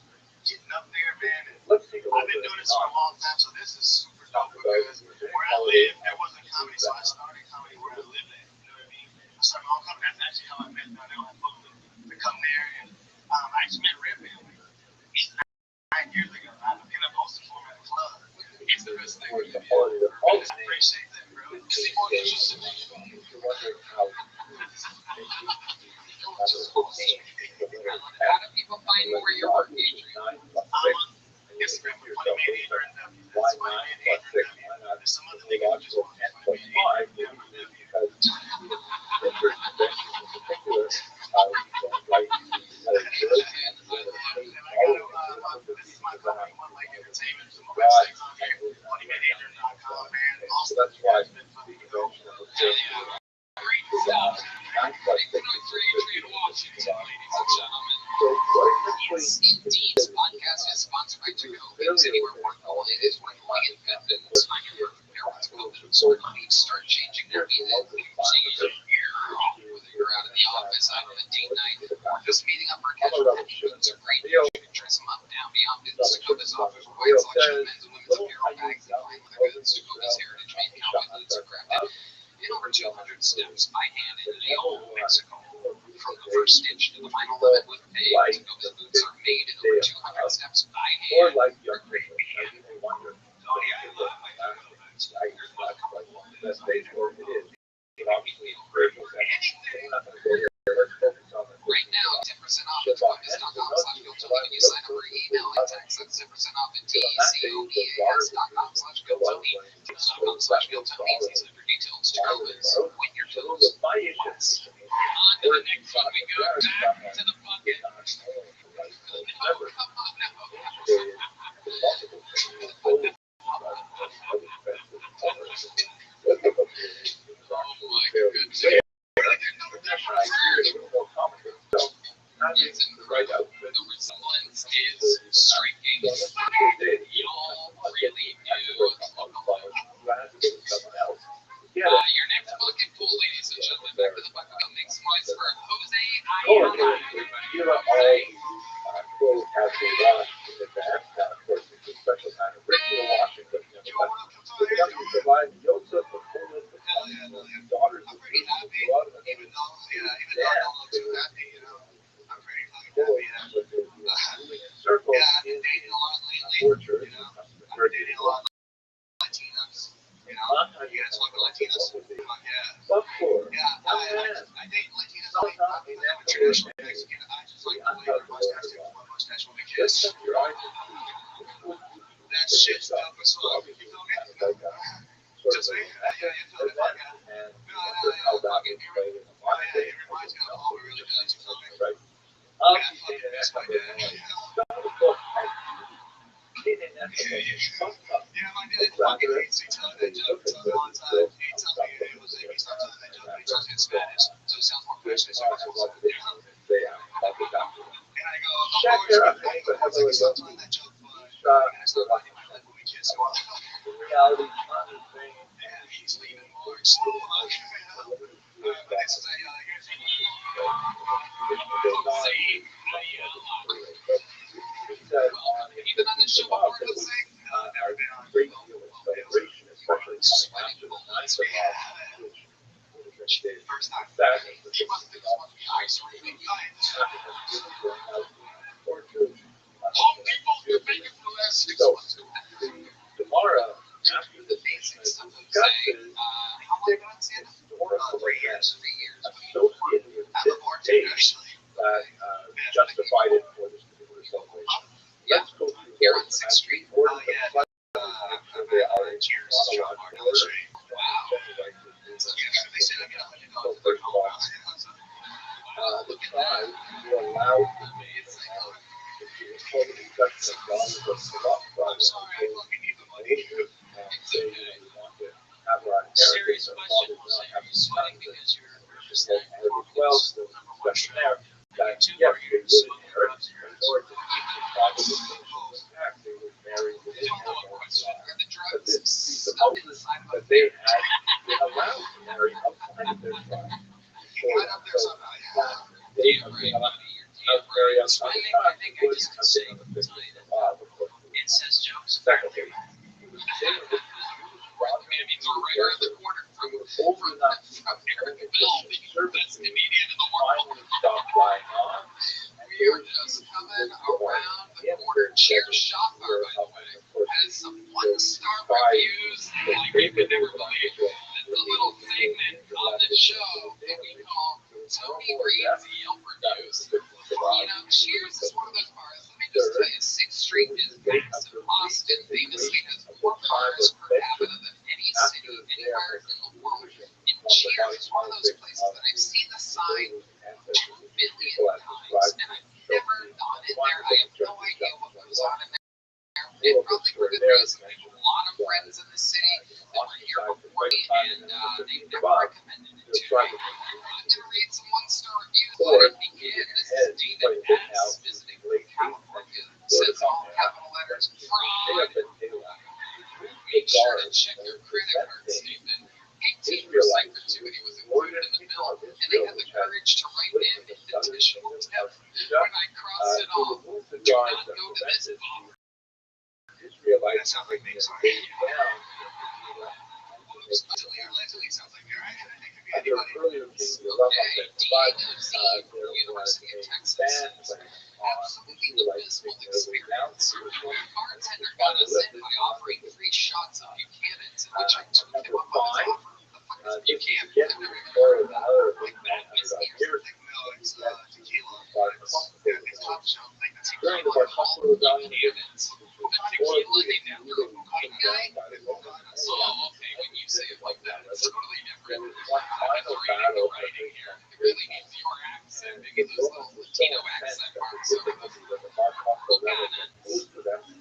getting up there, man. And I've been doing this for a long time, so this is super dope because where I live, there wasn't comedy, so I started comedy where I live at. You know what I mean? I started my own company. That's actually how I met them. They don't have folks to come there. And I actually met Rabbi 8, 9 years ago. I ended up hosting for him at a club. It's the best thing. I appreciate that, bro. See more than just a How do people find where you're working, Adrian? Instagram for Funny Man Adrian W. That's Funny Man Adrian W. There's some other nigga who just wants to find me Adrian W. and in León, Mexico. From the first stitch to the final limit with pay, Tacoma's boots are made in over 200 steps by hand for great behavior. Right now, 10% off at Tacomas.com/GoToMe when you sign up for email and text. That's 10% off at TCODAS.com/GoToMe. Tacomas.com/GoToMe. See for details. Tacomas, when your toes once. On to the next one we go. Back to the bucket. Oh, come on now. Oh my goodness. It's incredible. The resemblance is striking. Y'all really do. Your next bucket pool, ladies and gentlemen. Back to the bucket. Makes noise for Jose Ayala. I'm pretty happy, even though I'm not too happy, I'm pretty fucking happy. I've been dating a lot lately, I've been dating a lot of Latinas, you guys fucking Latinas? I date Latinas, I'm a traditional Mexican, I just like the way their mustache takes my mustache when we kiss. That shit's dope as fuck, you feel me? Just me? Yeah, you feel me? Fuck yeah. It reminds me of home, it really does, you feel me? I fucking miss my dad. My dad fucking hates me telling that joke all the time. He tells me, if he starts telling that joke, he tells me in Spanish, so it sounds more passionate. And I go, of course, I can stop telling that joke, but I'm gonna stop biting my lip when we kiss. And he's leaving more slow. But this is even on the show before, let's say, never been on a first time. He wasn't the ice or anything. Home Depot's been making for the last 6 months. Tomorrow, after the basic stuff, I would say, how long have you been seeing them? 3 years. 3 years. I'm a bartender, actually. Justified it for this particular celebration. Yeah, here on 6th Street. Wow. Cheers. Wow. Yeah, they said I get $100 for home. The tribe will allow I'm sorry, I fucking need the money. It's okay. Serious question, Jose. Are you sweating because you're representing number one there? Two more years smoking drugs in your the drugs stuck in the side of my they allowed to marry outside of their tribe. got up there somehow. Damn right, buddy. You're damn right. I think I just can say it says jokes. Factory. It's right around the corner from Eric Bill, the best comedian in the world. We are just coming around the corner. Cheers shot bar, by the way, has some 1-star reviews like you could never believe. It's a little segment on the show that we call Tony Reed's Yelp Reviews. Cheers is one of those bars. Let me just tell you, 6th Street is massive. Austin famously has more bars per capita than any city anywhere in the world. And Cheers is one of those places that I've seen the sign 2 billion times, and I've never gone in there. I have no idea what goes on in there. And probably for good reason. I have a lot of friends in the city that were here before me, and they never recommended it to me. To read some 1-star reviews, let it begin. This is David S. visiting California. Says all capital letters, fraud. Make sure to check your credit card statement. 18% gratuity was included in the bill, and they had the courage to write in an additional tip. When I crossed it off, do not go to this bar. That sounds like things are. Allegedly sounds like you're right. Under earlier kings of Russia, but there was a ban Absolutely abysmal experience. The bartender got us in by offering free shots of Buchanan's, in which I took him up on his offer. The fuck is Buchanan? I've never even heard of that. Like that whiskey or something. No, it's tequila. It's top shelf. Like during the tequila Barcelona called Rebellion, Buchanan's. But tequila, they now go white guy. Oh, okay, when you say it like that, it's totally different. I'm just reading the writing here. It really needs your accent, maybe those little Latino accent marks over the Buchanan.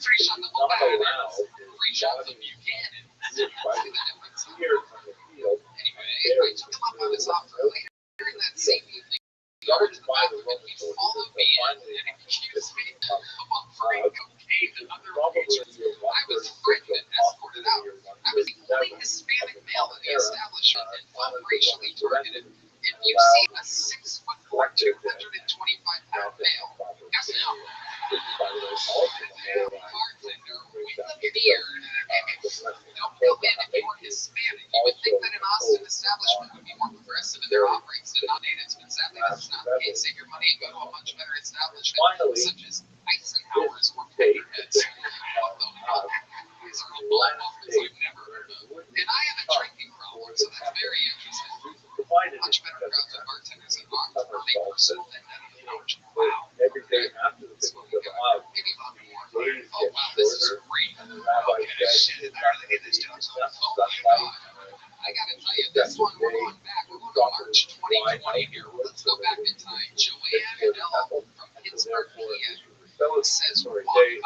Three shots of Buchanan. Three shots of Buchanan. See the difference? Anyway, I took him up on his offer later in that same evening. He ordered the bathroom and he followed me in and accused me of offering cocaine to other patrons. I was threatened and escorted out. I was the only Hispanic male in the establishment and felt racially targeted. If you see a 6'4", 225-pound male, guess who? Bartender with a beard. Don't go in if you're Hispanic. You would think that an Austin establishment would be more progressive in their offerings than non-natives, but sadly that's not the case. Save your money and go to a much better establishment, such as Eisenhower's or Paperheads. What the hell? These are all black offers you've never heard of. And I have a drinking problem, so that's very interesting. Much better crowds of bartenders and Rockford. They were so thin that on the couch. Wow. every day after the So picnic we of got Av, maybe about more. days Oh get wow, this is shorter, great. and the rabbi Okay, said, shit, I really need this down. enough Oh my sunlight, god. I gotta tell you, this one, we're going back. We're going to March 2020 here. Let's go back in time. Joanne Adele from Pittsburgh, PA says, walk by.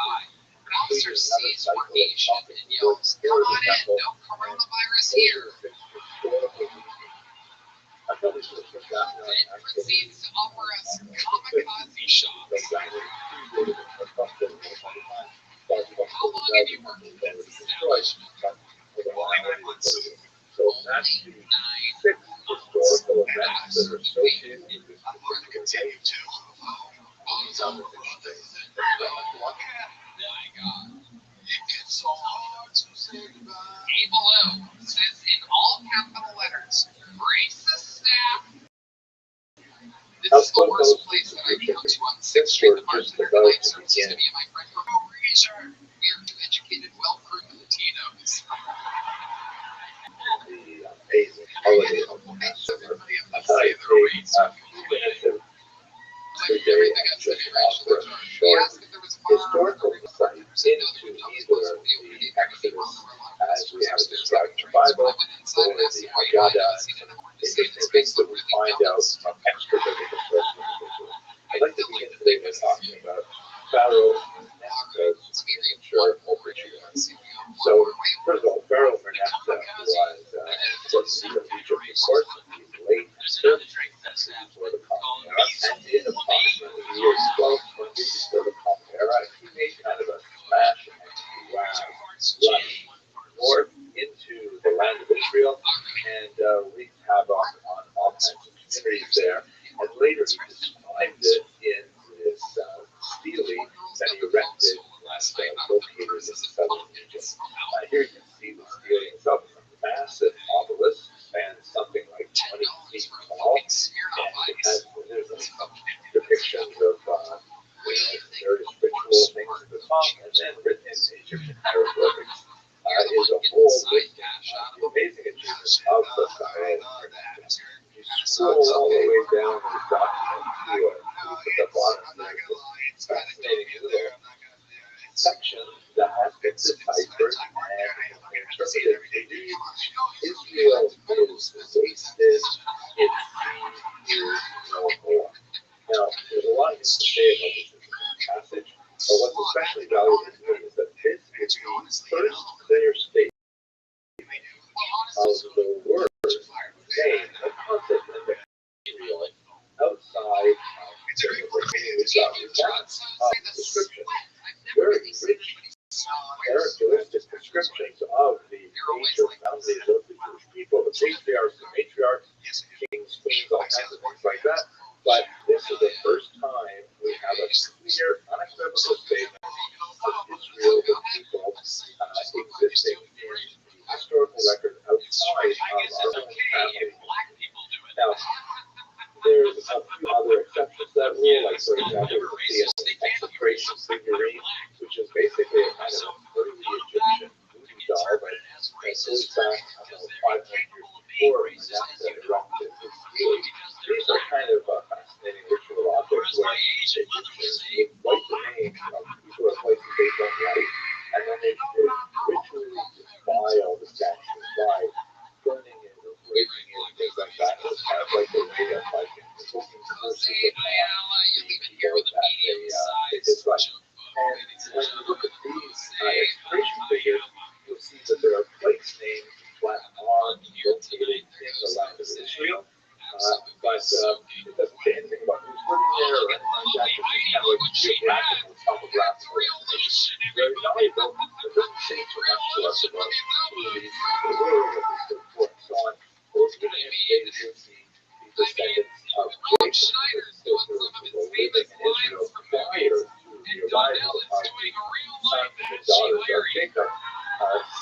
Officer sees we're Asian and yells, come on in, no coronavirus here. I probably should have put that one. Then proceeds to offer us kamikaze shots. How long have you worked in this establishment? Only 9 months. So that's the 6 historical events that are associated with this. I'm going to continue to. My God. It's so hard to say goodbye. Abel O says in all capital letters, racist staff. This is the worst place that I come to on 6th Street. The bartender tonight serves to me and my friend for no reason. We are two educated, well-proven Latinos. Amazing holiday of the Everybody I has to thought say I'd their race. take Like everything has to be racially charged. We asked if there was a bar historical or insight into either the Exodus as we have it described in the Bible, or the Haggadah, interesting things that we find out from extra biblical sources. I'd like to begin today by talking about Pharaoh Manasseh's short overture. So, first of all, Pharaoh Manasseh was the leader of Egypt, of course, in the late 30s before the Common Era, and in approximately the years 1220 before the Common Era, he made kind of a smash and rush north into the land of Israel and wreaked havoc on all kinds of communities there. And later he described it in this stele that he erected located in southern Egypt. Here you can see the stele itself. It's a massive obelisk, spans something like 20 feet tall, and it has depictions of various ritual things in the top, and then written in Egyptian hieroglyphics is a whole list of amazing achievements of the Pharaoh. You scroll all the way down the document to the bottom, there's a fascinating little section that has been deciphered and interpreted. Israel is wasted, its seed is no more. Now, there's a lot to say about this passage, but what's especially valuable to me is that this is the first clear statement of the word name, the concept of Israel outside of description. Very rich, characteristic descriptions of the major families of the Jewish people, the patriarchs, the matriarchs, kings, queens, all kinds of things like that. But this is the first time we have a clear, unequivocal statement of Israel, the people, existing in the historical record outside of our own family. a few other exceptions to that rule, like for example, the execration figurine, which is basically a kind of early Egyptian voodoo doll, but it goes back about 500 years before Manasseh erected his village. These are kind of fascinating ritual objects where Egyptians would wipe the names of people or places they don't like, and then they ritually defile the statue by burning it or breaking it, things like that. It was kind of like a way of like looking curses upon the people that they dislike. And when you look at these execution figures, you'll see that there are place names that are located in the land of Israel. But it doesn't say anything about who's living there or anything like that. It's just kind of like geographical, topographical information. Very valuable, but doesn't say too much to us about who these people were, what they stood for, and so on. Or even if they would be the descendants of Jacob, because those were people living in Israel prior to the arrival of the sons and daughters of Jacob,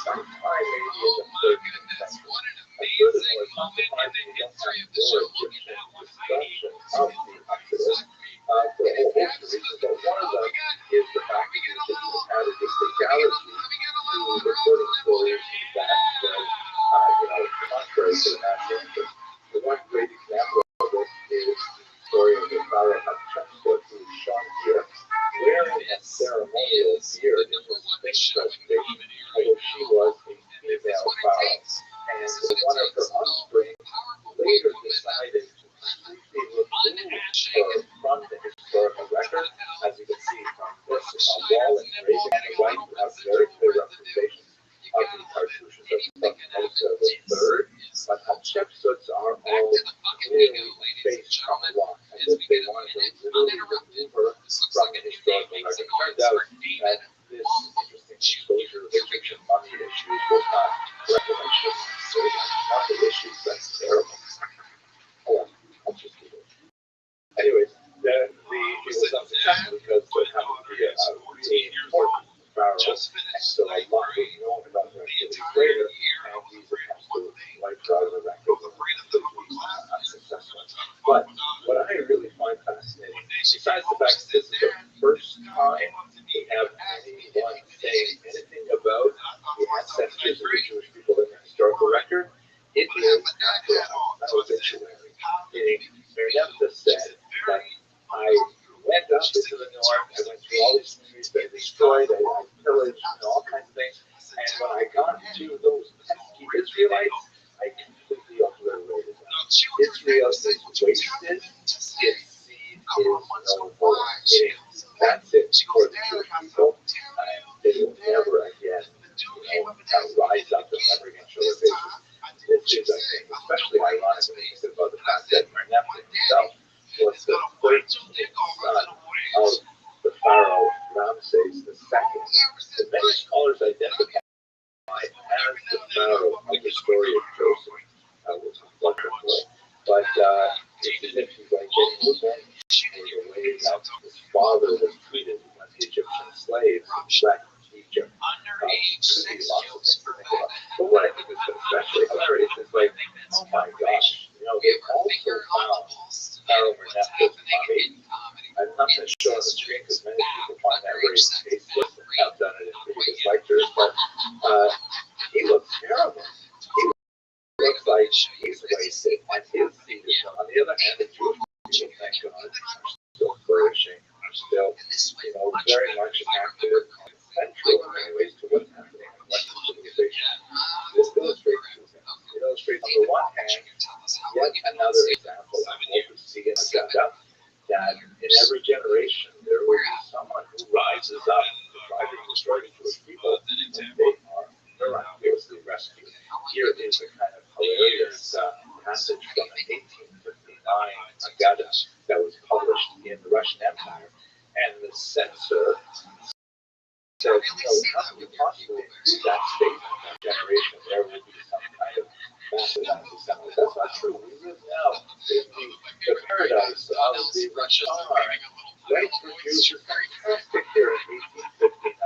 sometime maybe in the 13th century. Furthermore, it's not surprising we don't have more Egyptian discussion of the Exodus for a whole host of reasons, but one of them is the fact that the Egyptians had a distinct allergy to recording stories that was, contrary to the national interest. The one great example of this is the story of the Pharaoh Hatshepsut, who is shown here, wearing a ceremonial beard in the Sphinx presentation, although she was a female pharaoh. And one of her offspring later decided to completely remove her from the historical record. As you can see from this wall engraving on the right, we have very clear representations of the cartouches of Thutmose III, but Hatshepsuts are all clearly based on the rock, as if they wanted to literally remove her from the historical record. It turns out that this interesting exposure of Egyptian mummy issues was not revelation. So not the issues, that's terrible. Hold on, I'll just keep it. Anyways, it was unsuccessful because it happened to be a really important pharaoh, and so a lot was known about their activities later, and these attempts to wipe her out of the record were completely unsuccessful. But what I really find fascinating, besides the fact that this is the first time we have anyone saying anything about the ancestors of the Jewish people in the historical record, it is an obituary. Meaning, Miriam said that I went up into the north, I went through all these communities, I destroyed, I pillaged, all kinds of things, and when I got to those pesky Israelites, I completely obliterated them. Israel is wasted, its seed is no more. Meaning, that's it for the Jewish people, and they will never again rise up and never again show their faces. This is, I think, especially ironic when you think about the fact that Merneptah himself was the great son of the pharaoh Ramses II. So many scholars identify as the pharaoh of the story of Joseph, which is wonderful. But even if he's like getting revenge for the way that his father was treated when the Egyptian slaves left Egypt. But what I think is especially hilarious is like, oh my gosh, they also found Pharaoh Merneptah's mummy. I'm not going to show on the screen because many people find that very tasteless and have done it in previous lectures, but he looks terrible. He looks like he's wasted, and his seed is on the other hand, the Jewish people, thank God, are still flourishing, are still, very much active and central in many ways to what's happening in Western civilization. This illustrates on the one hand, yet another example of what we see in agenda, that in every generation there will be someone who rises up to try to destroy the Jewish people, and they are miraculously rescued. Here is a kind of hilarious passage from an 1859 Agada that was published in the Russian Empire, and the censor said, how can we possibly include that statement in that generation? There will be some kind of massive anti-Semitism. That's not true. We live now in the paradise of the Russian Empire. Right for Jews is fantastic here in 1859.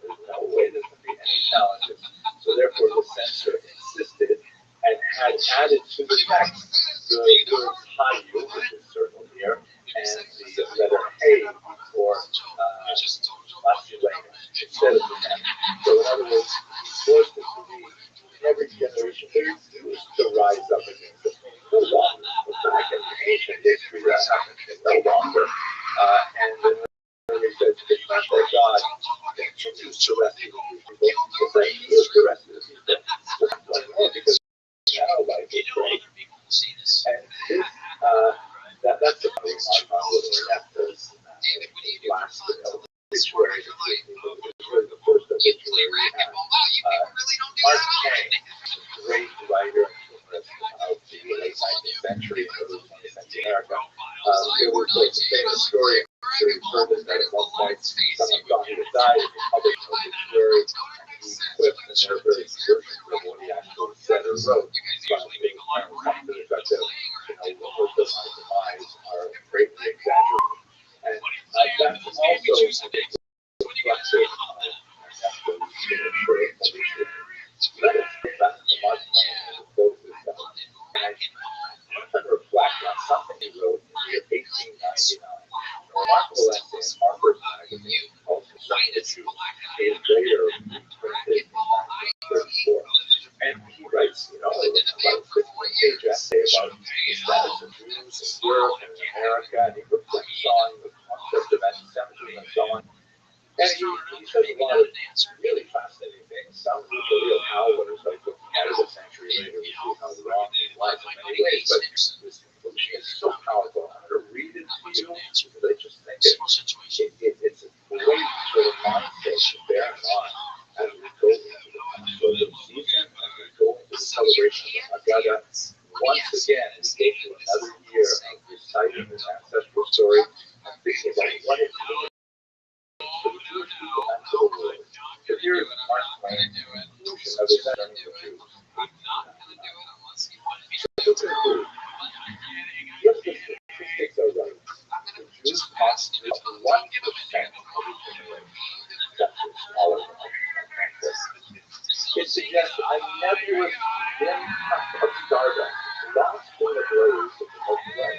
There's no way there can be any challenges. So therefore the censor insisted and had added to the text the word Hayu, which is certainly America. There was a famous story, I'm sure you've heard this, that at one point someone thought he had died in the public obituary, and he quipped, and they're very descriptions of what he actually said or wrote. But being something to the effect of, most of my demise are greatly exaggerated. And that's also, I think, reflective let us get back to Mark Twain to close this out. And I often reflect on something he wrote in the year 1899, a remarkable essay in Harper's Magazine called Concerning the Jews, dated later reprinted in 1934. And he writes, about a 15-page essay about the status of Jews in Europe and in America, and he reflects on the concept of anti-Semitism and so on. And he says a lot of really fascinating things. Some of the real howlers, like looking at it a century later, we see how wrong he was in many ways, but his conclusion is so powerful. I'm going to read it to you because I just think it's a great sort of mindset to bear in mind as we go into the Passover season, as we go into the celebration of Haggadah. Once again, we go through another year of reciting his ancestral story and thinking about what it means for the Jewish people and for the world. So here is Mark Twain's conclusion of his journey to Jews. To conclude, if the statistics are right, the Jews constitute 1% of the generation. That's smaller than it suggests a nebulous impact of stardom lost in the blaze of the Milky Way.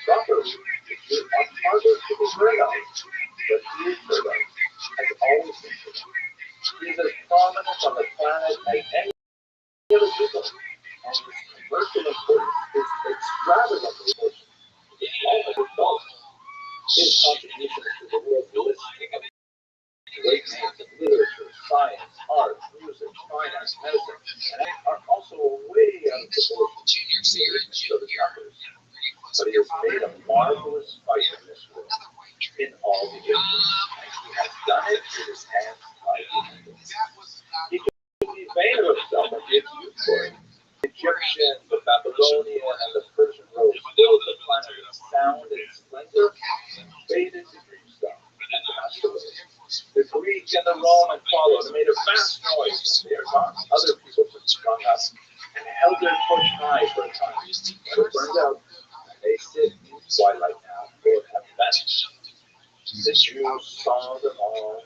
Properly, the Jews are harder to be heard of, but he is heard of, has always been heard of. He is as prominent on the planet as any other people, and his commercial importance is extravagantly important. It's almost adult. His contributions to the world's listing of great names in literature, science, art, music, finance, medicine, and are also way out of proportion to the numbers. But he has made a marvelous fight in this world, in all the ages, and he has done it with his hands tied behind him. He can be vain of himself and give youth for it. The Egyptian, the Babylonian, and the Persian rose filled the planet with sound and splendor, faded to dreamstone, and passed away. The Greek and the Roman followed and made a vast noise. They are gone. Other people have sprung up and held their torch high for a time, but it burned out, and they sit in twilight now, or have vanished. The Jews saw them all,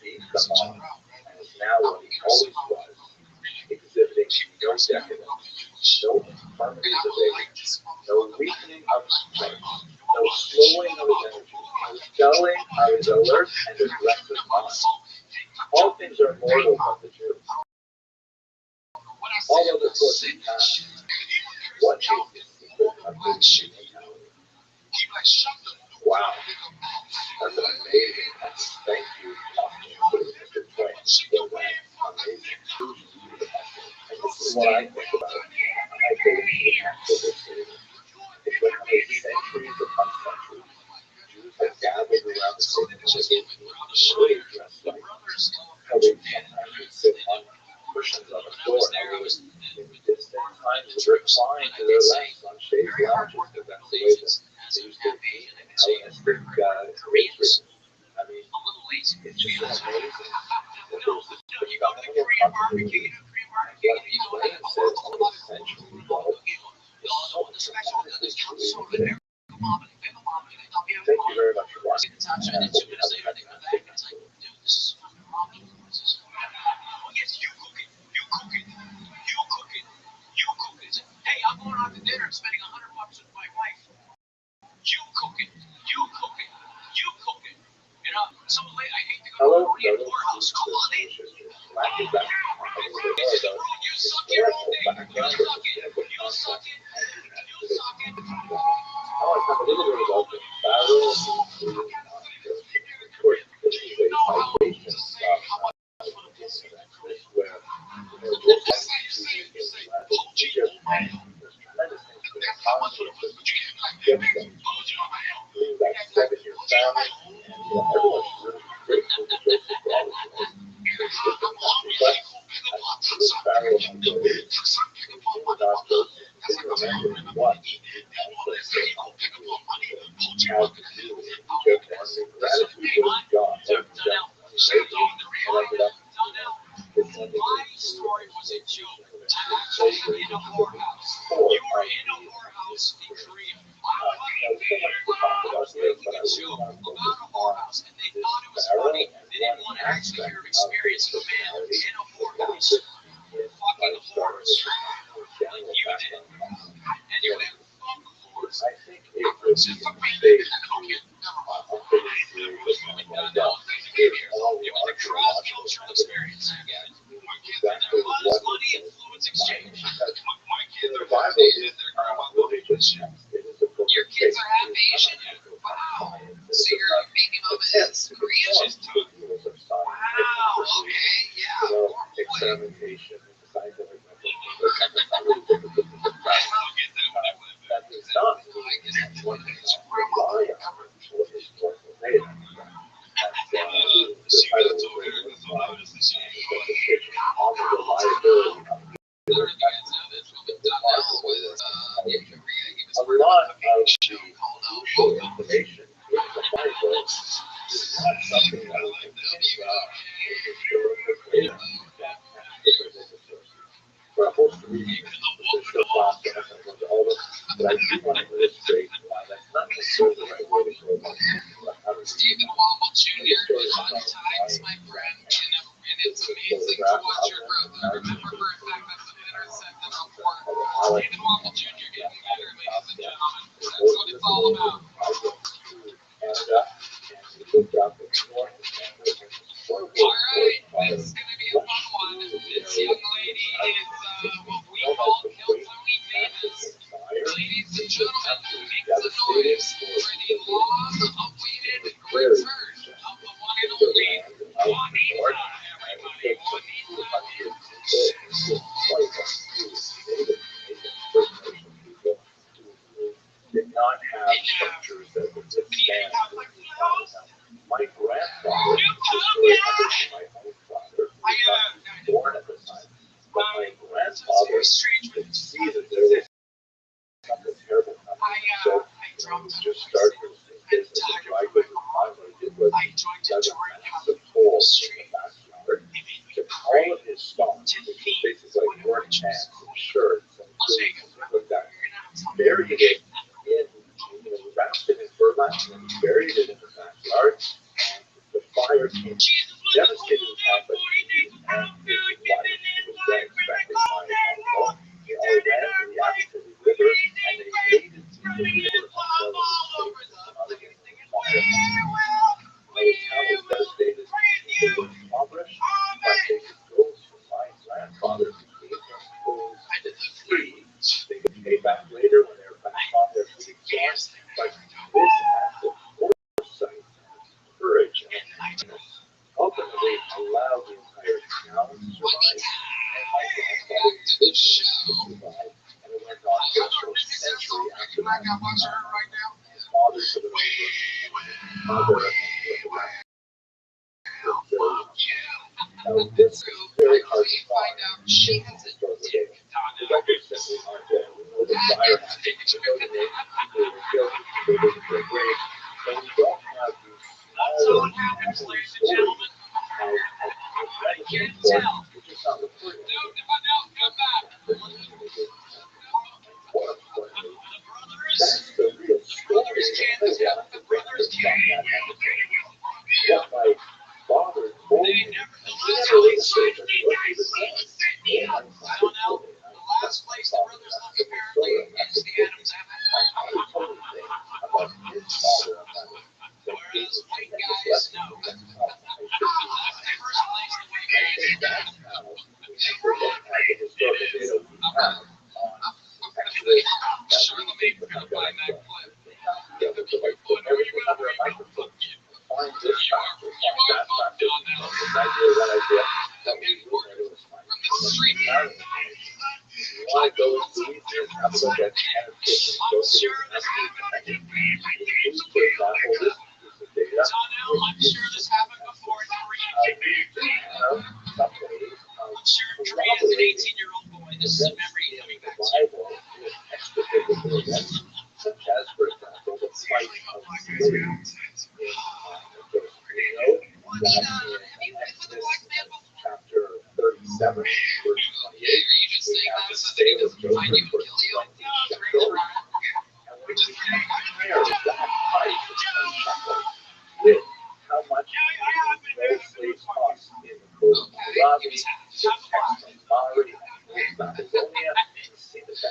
beat them all, and is now what he always was, exhibiting no decadence, no infirmity of age, no weakening of his strength, no slowing of his energy, no dulling of his alert and his restless mind. All things are mortal but the Jew. All other forces pass. What is the secret of his immortality? Wow, that's an amazing message. Thank you, Mr. Twain, for that amazing conclusion to the message. And this is what I think about it. I believe the Passover series. It's been centuries upon centuries. Jews have gathered around the table really dressed like how they sometimes would sit on cushions on the floor, and others in distant times would recline to their left on shaded lounges, because that's the way that they used to be in Hellenistic Israel. I mean, it's just amazing that there's this phenomenal continuity. And what Twain says only a century ago is so dramatically true today. Thank you very much for watching. I hope you have a fantastic night. Hey, I'm going out to dinner and spending $100 with my wife. You cook it. You cook it. You cook it. You know, so late. I hate to go to a Korean whorehouse. Come on in. You suck it all day. You suck it. You suck it. You suck it. I want to talk a little bit about the barrel of course, this is a vibration stop. Where just like there's tremendous things that are positive that get them through that 7-year family. Everyone's really grateful to Joseph for all his ways. But this barrel of gold, he would not go to remember what he People pick up on money. Culture how of to the do new. it. I'll Just make this. and This is gratitude me, towards God. Donnell. Shit, on the reality. Donnell. My story was a joke. I actually am in a whorehouse. You are in a whorehouse in Korea. I was making a joke about a whorehouse, and they thought it was funny. They didn't want to actually hear of experience of a man in a whorehouse fucking a horse like you did. And you're that fuck horse. I think it would be a mistake It was a cross-cultural experience. There was money influence exchange. My kids are vaccinated. Their grandma will be Your kids are half Asian? Wow. So your baby mama is Korean? Wow, okay, yeah. experimentation, scientific information is not something that we can for a whole three process and all this, but I do want to illustrate why that's not necessarily the right way to go about it. Stephen Womble Jr. is untied, my friend, and it's amazing to watch your growth. I remember for a fact that's a bitter sentence before. Stephen Womble Jr. getting better, ladies and gentlemen. That's what it's all about. Canada, and we looked up at North All right, this is going to be a fun one. This young lady is what we call Hilltony famous. Ladies and gentlemen, make some noise for the long-awaited return of the one and only Juanita. Everybody, did not have structures that would withstand my grandfather, my own father, who was not born at the time, but my grandfather could see that there was something terrible coming. So he just started his business of dry goods and finally did what he dug a massive hole in the backyard, took all of his stock, which was basically like work pants and shirts and things like that, buried it wrapped it in burlap and buried it in the backyard. And the fire came, devastated the town, but he and his wife, who was then expecting my uncle, they all ran to the Atchison River and they waded through the river until it was safe to come out again in the fire. The town was devastated, it was impoverished, but they could go for my grandfather who gave them those free. They could pay back later when they were back on their feet. But this act of foresight, courage, and kindness ultimately allowed the entire town to survive, and my grandfather's business to survive, and it went on for a century after that. His father took it over, his mother took it back. Now, this is very hard to find she has a historical data. The records simply aren't there. We know the fire happened, we know the name, people were killed, people were digging their graves, but we don't have these smaller stories of incredible importance, which is not reported. More importantly, that's the real story that what my father told me. He never illustrated what he was saying. I don't know. The last place the brothers look apparently is the Adams Apple. About his father, Whereas white guys know. First place the white guys that's how we look at the historical data we have on actually Charlemagne for gonna find that clip. yeah, with the right foot, everything under a microscope. Find this factor, find that factor, this idea, that idea, that we look at it was fine. From the street. You want to go to Louisiana, have a look at annotations, go to the for example, this is the data. I'm sure this happened before in Korea. Some ways I'm sure Korea is an 18-year-old boy. This is a memory coming back to you. Bible with extra biblical events, such as fully in Joseph. We know that in Exodus chapter 37, verse 28, we have the sale of Joseph for 20 shekels. And when we compare that price of 20 shekels with how much those slaves cost in the coast of Rabbi, the text from Mari, and Babylonia, you see that that's not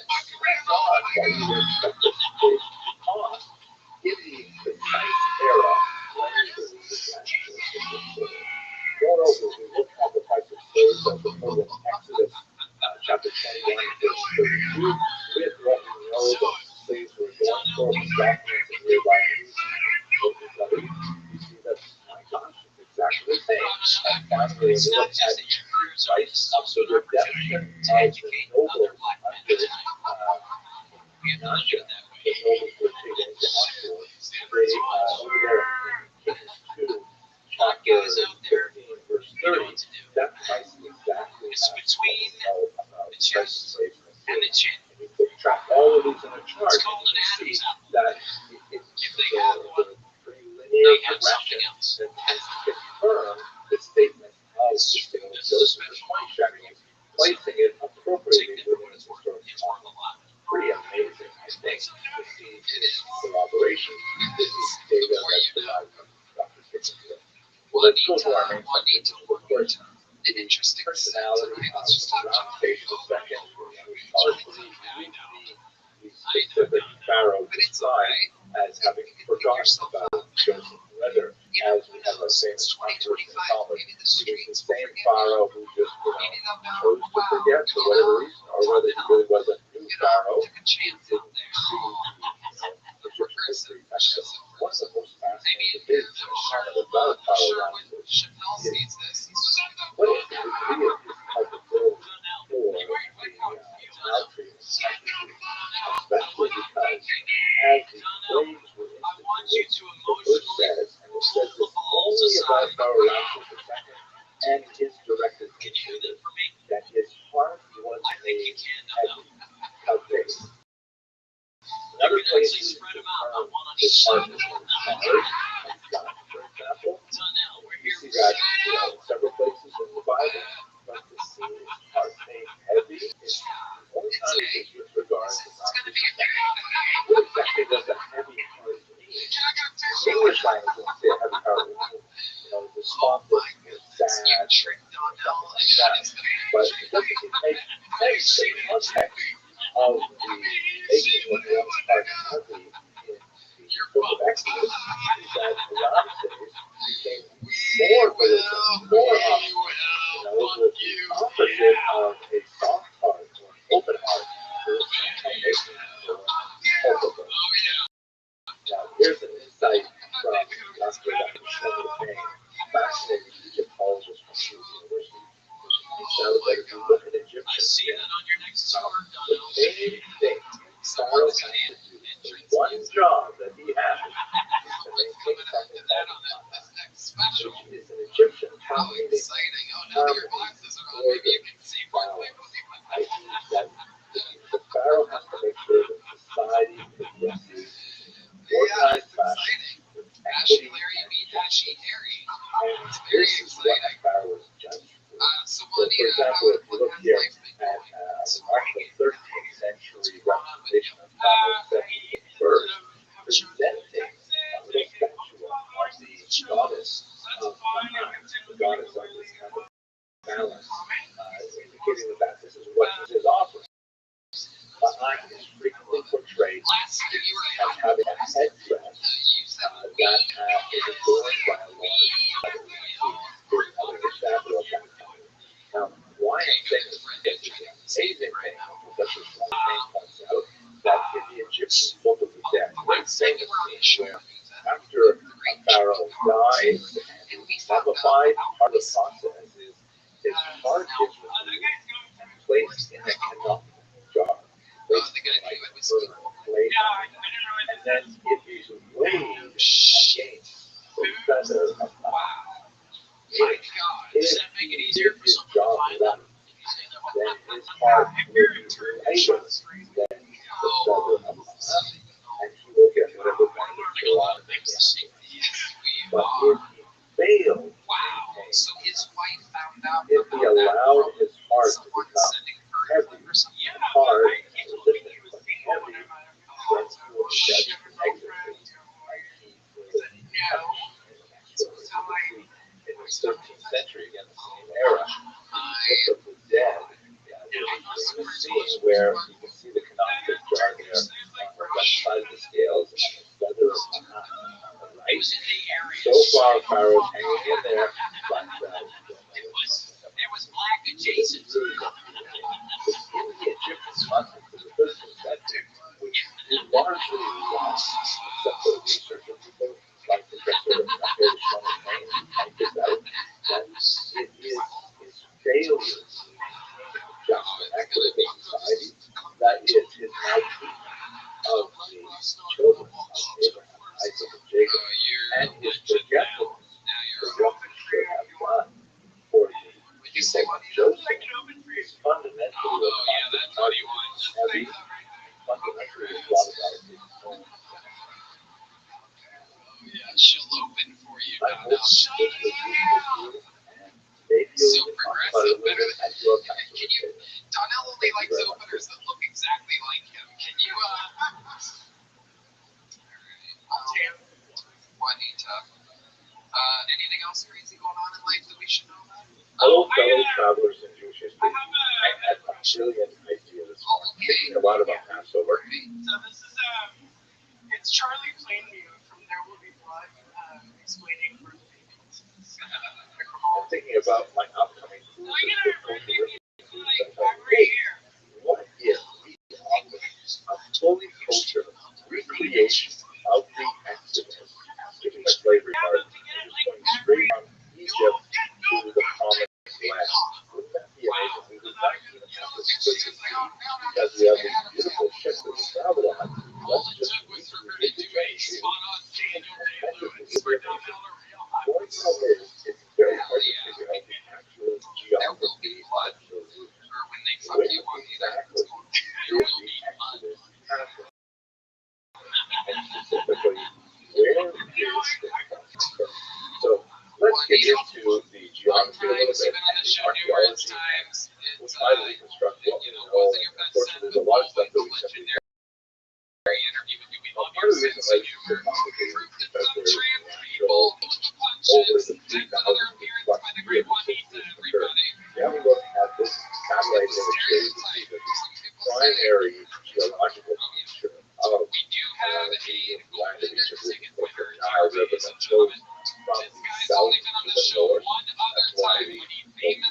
what you would expect the slaves to cost in the precise era when slaves actually existed. Moreover, we look at the price of slaves as recorded in Exodus chapter 21, verse 32, with what we know that slaves were going for with documents and nearby you see that, my gosh, it's exactly the same. And finally, we look at the price of the redemption of the nobles under Nasha. The nobles were taken into Ashur. They, over there in Kings 2, chapter 15, verse 30, that price is exactly between about the price of slaves and the chin. And you could track all of these in a chart, and you can see that it's pretty linear progression that tends to confirm the statement of the sale of Joseph for 20 shekels, placing it appropriately within its historical context. Pretty amazing, I think, to see this collaboration. This is data that's derived from Dr. Kitchen. Let's go to our main subject, of course, the interesting personality of Rabbi for a second. We partially the specific Pharaoh described as having forgotten about Joseph, whether as we have a famous controversy in Talmud, it was the same Pharaoh who just chose to forget for whatever reason, or whether he really was a new Pharaoh who didn't see Egyptian history. One of the most fascinating things about Pharaoh Ramses is what is the degree of his culpability for the maltreatment, especially because as the slaves were instituted, the verse says, and it says this only about Pharaoh Ramses II and his directed contributors, that his heart was made heavy, calculated. In other places, his heart was hard and flat, for example. You see that in several places in the Bible, but to see his heart made heavy is the only time it is with regard to what exactly does a heavy heart mean? In English language, when we say a heavy heart, we mean, responsive, sad, something like that. But it doesn't make sense in the context of the making of one's heart heavy in the book of Exodus, is that Ramses became more belligerent, more obstinate, the opposite of a soft heart or an open heart, or inclination for culpable. Now, here's an insight from Dr. Shlomo Payne, fascinating Egyptologist from Columbia University. He shows that if you look at Egyptian the main thing Pharaoh has to do, the one job that he has, is to maintain something called which is an Egyptian term meaning harmony, order, balance. I.e., that the Pharaoh has to make sure that society progresses in an organized fashion with equity and justice. And this is what a Pharaoh is judged for. So, for example, if you look here at remarkable 13th century representation of Pharaoh's 17th verse, presenting a little statue of the goddess of the goddess of this kind of balance, indicating that this is what he is offering. Behind is frequently portrayed as having a headdress that is adorned by a large feather. Here's another example of that. Now, why I'm saying this is because it's an amazing thing, Professor Schlein points out, that in the Egyptian Book of the Dead, there's famous scene where after a pharaoh dies and he's mummified, part of the process is his heart is removed and placed in a canonical jar. And then it is weighed against the feather of the eye. If his job done, then his heart will be lighter than the feather of the eye, and he will get whatever benefit belongs to him. 13th century, again, the same era, Book of the Dead. There's a scene where you can see the canoptic jar there on the left side of the scales and the feather on the right. So far, Pharaoh's hanging in there, but There was black adjacent to it. in the Egyptian concept of the 13th century, which is largely lost, except for the research of people like Professor point this out, that it is failures just an equitable society that is now of the children of Abraham, Isaac, and Jacob, and his forgetfulness for what he should have done for the people of Joseph is fundamentally heavy, fundamentally a lot about his own. She'll open for you. I hope this was useful to you, and maybe you'll talk about it a little bit at your pastor. Donnell only likes openers that look exactly like him. Can you, Juanita. Anything else crazy going on in life that we should know about? Hello, fellow travelers in Jewish history. I had a brilliant idea this morning, thinking a lot about Passover. So this is it's Charlie Plainview from There Will Be Blood, explaining birth babies. I'm thinking about my upcoming cruise with culture. What if we offer a fully cultural recreation of the Exodus, skipping the slavery part, and just going straight from Egypt to the promised land? Wouldn't that be amazing? We would not even have to split the sea because we have these beautiful ships that we travel on. Let's just recreate the journey. Going somewhere is very hard to figure out the actual geography of the route. Where exactly is the Exodus happening? And specifically, where is the cross? So let's get into the geography a little bit and the archaeology. We'll try to reconstruct what we know. Unfortunately, there's a lot of stuff that we simply don't. Part of the reason why this is so complicated is because there's natural over the 3,000 plus years since this occurred. Now we look at this satellite imagery to see the primary geological feature of the land of Egypt, which is the Nile River that flows from the south to the north. That's why the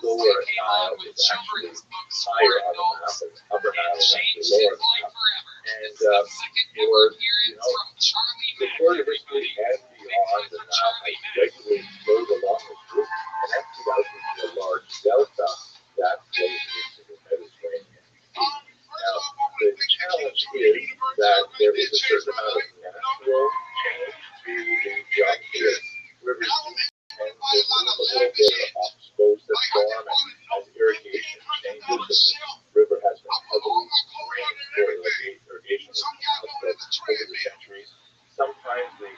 lower Nile is actually higher on the map, and the upper Nile is actually lower on the map. And the Florida history and beyond the Nile has regularly flowed along this route and emptied out into a large delta that flows into the Mediterranean Sea. Now, the challenge is that there is a certain amount of natural change to the geography of rivers and they move a little bit off slopes that form, and as irrigation changes, the river has been heavily drained for irrigation over the centuries. Sometimes the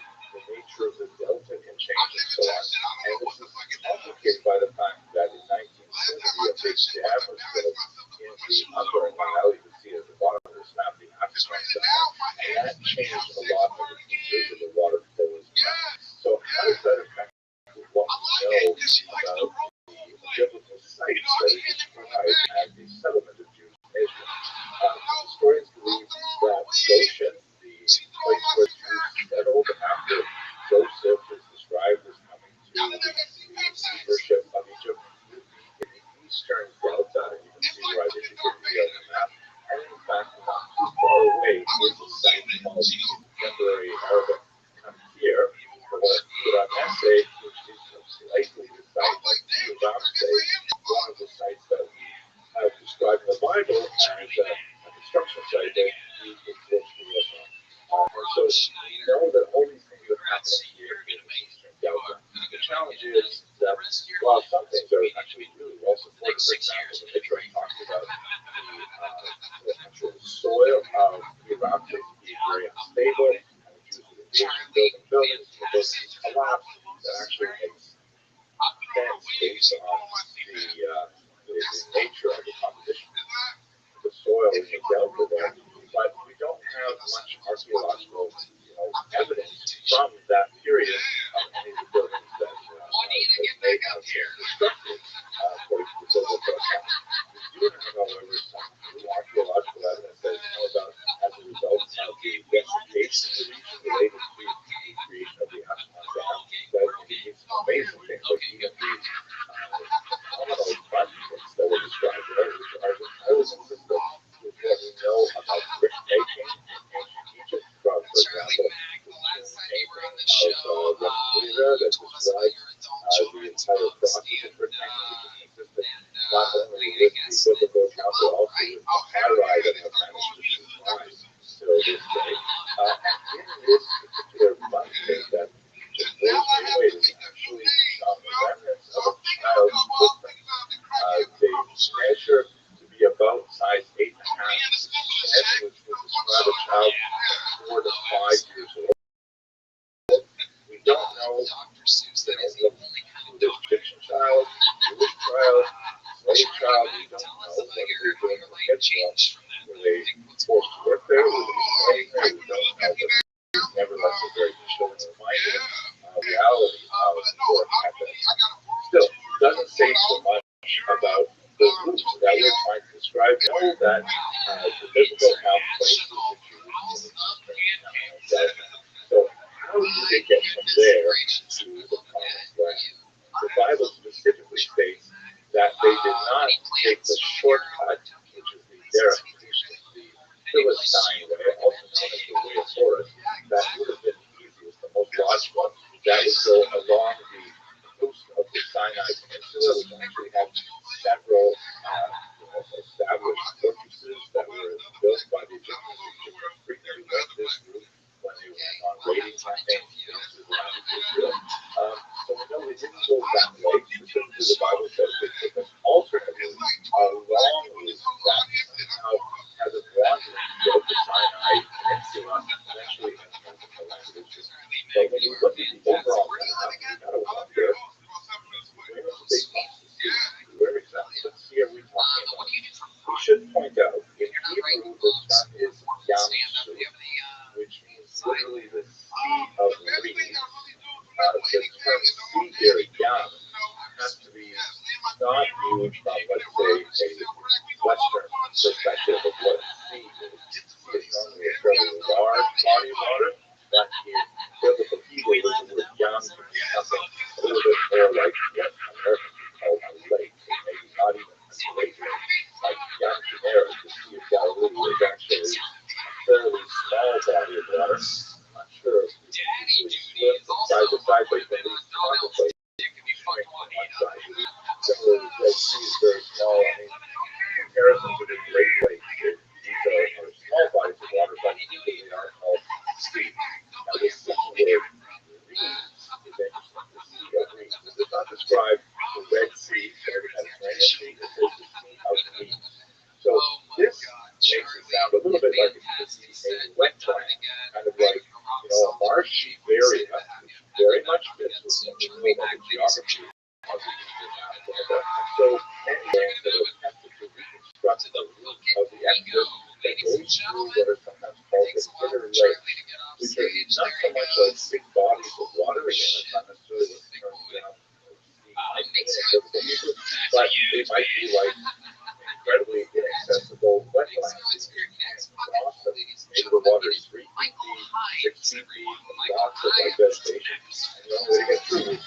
nature of the delta can change and so on. And this is complicated by the fact that in 1970 a big dam was built in the upper Nile. You can see at the bottom of this map the African Dam, and that changed a lot of the features of the water flow as well. So how does that affect what we know about the biblical sites that are described as the settlement of Jews in Israel? Historians believe that Goshen, the place where Jews settled after Joseph is described as coming to the leadership of Egypt, would be in the eastern delta, and you can see where I indicated here on the map. And in fact, not too far away is a site called contemporary Arabic Kamkir, or Ramesse, which is likely the site like Ramses, one of the sites that we have described in the Bible as a construction site that we exist to live on. So we know that all these things are happening here in the eastern delta. The challenge is that while some things are actually really well supported, for example, the Mikra talks about the actual soil of Ramses being very unstable, and the Jews are building buildings, and the buildings collapse. That actually makes sense based on the nature of the composition of the soil in the delta there. But we don't have much archaeological evidence from that period of any of the buildings that they may have that describes the entire process of protection, which is consistent not only with the biblical account, but also with the high-ride that have managed to survive till this day. And in this particular function that just blows me away is actually remnants of a child's footprint. They measure to be about size 8.5, which would describe a child 4 to 5 years old. We don't know who this Egyptian child, Jewish child, slave child, we don't know what they're doing in the headshot. Were they forced to work there? Were they slave there? We don't know, but nevertheless a very chilling reminder of reality of what happened. Still, doesn't say so much about the roots that we're trying to describe. Know that the biblical account places the Jews in so how did they get from there to the promised land? The Bible specifically states that they did not take the shortcut, which is the direct, the Philistine way, also known as the way of Horus. That would have been the easiest, the most logical. That would go along the coast of the Sinai Peninsula, which actually had several established fortresses that were built by the Egyptians. Egyptians frequently went this route when they went on raiding campaigns around Israel. So we know they didn't go that way. Specifically, the Bible says they took an alternate route along with that somehow has a wandering throughout the Sinai Peninsula, eventually entering the land of Israel. But when you look at the overall map, you gotta wonder, where is the where exactly? What sea are we talking about? We should point out, in Hebrew, the term is Yam, which means literally the sea of reeds. The term sea here, Yam, has to be not viewed from, let's say, a Western perspective of what a sea is. It's normally a fairly large body of water, but in biblical Hebrew, the word Yam can be something a little bit more like what Americans call a lake, maybe not even a lake, like Yam Genera, the Sea of Galilee, is actually a fairly small body of water. I'm not sure if we can easily swim from side to side, but when we contemplate swimming from one side to the other, similarly, the Red Sea is very small. I mean, in comparison to the Great Lakes, these are small bodies of water, but usually they are called sea. Now, this word reeds is interesting. The Sea of Reeds. It does not describe the Red Sea or the Mediterranean Sea. It says the Sea of Reeds. So this makes it sound a little bit like it could be a wetland, kind of like, a marshy area, which very much fits with some of the geography of the Eastern Africa. So many lands that have attempted to reconstruct the route of the Exodus that goes through what are sometimes called the Bitter Lakes, which are not so much like big bodies of water, again, it's not necessarily what the term but they might be like incredibly inaccessible wetlands. Maybe the water is 3 feet deep, 6 feet deep, lots of like vegetation, and the only way to get through is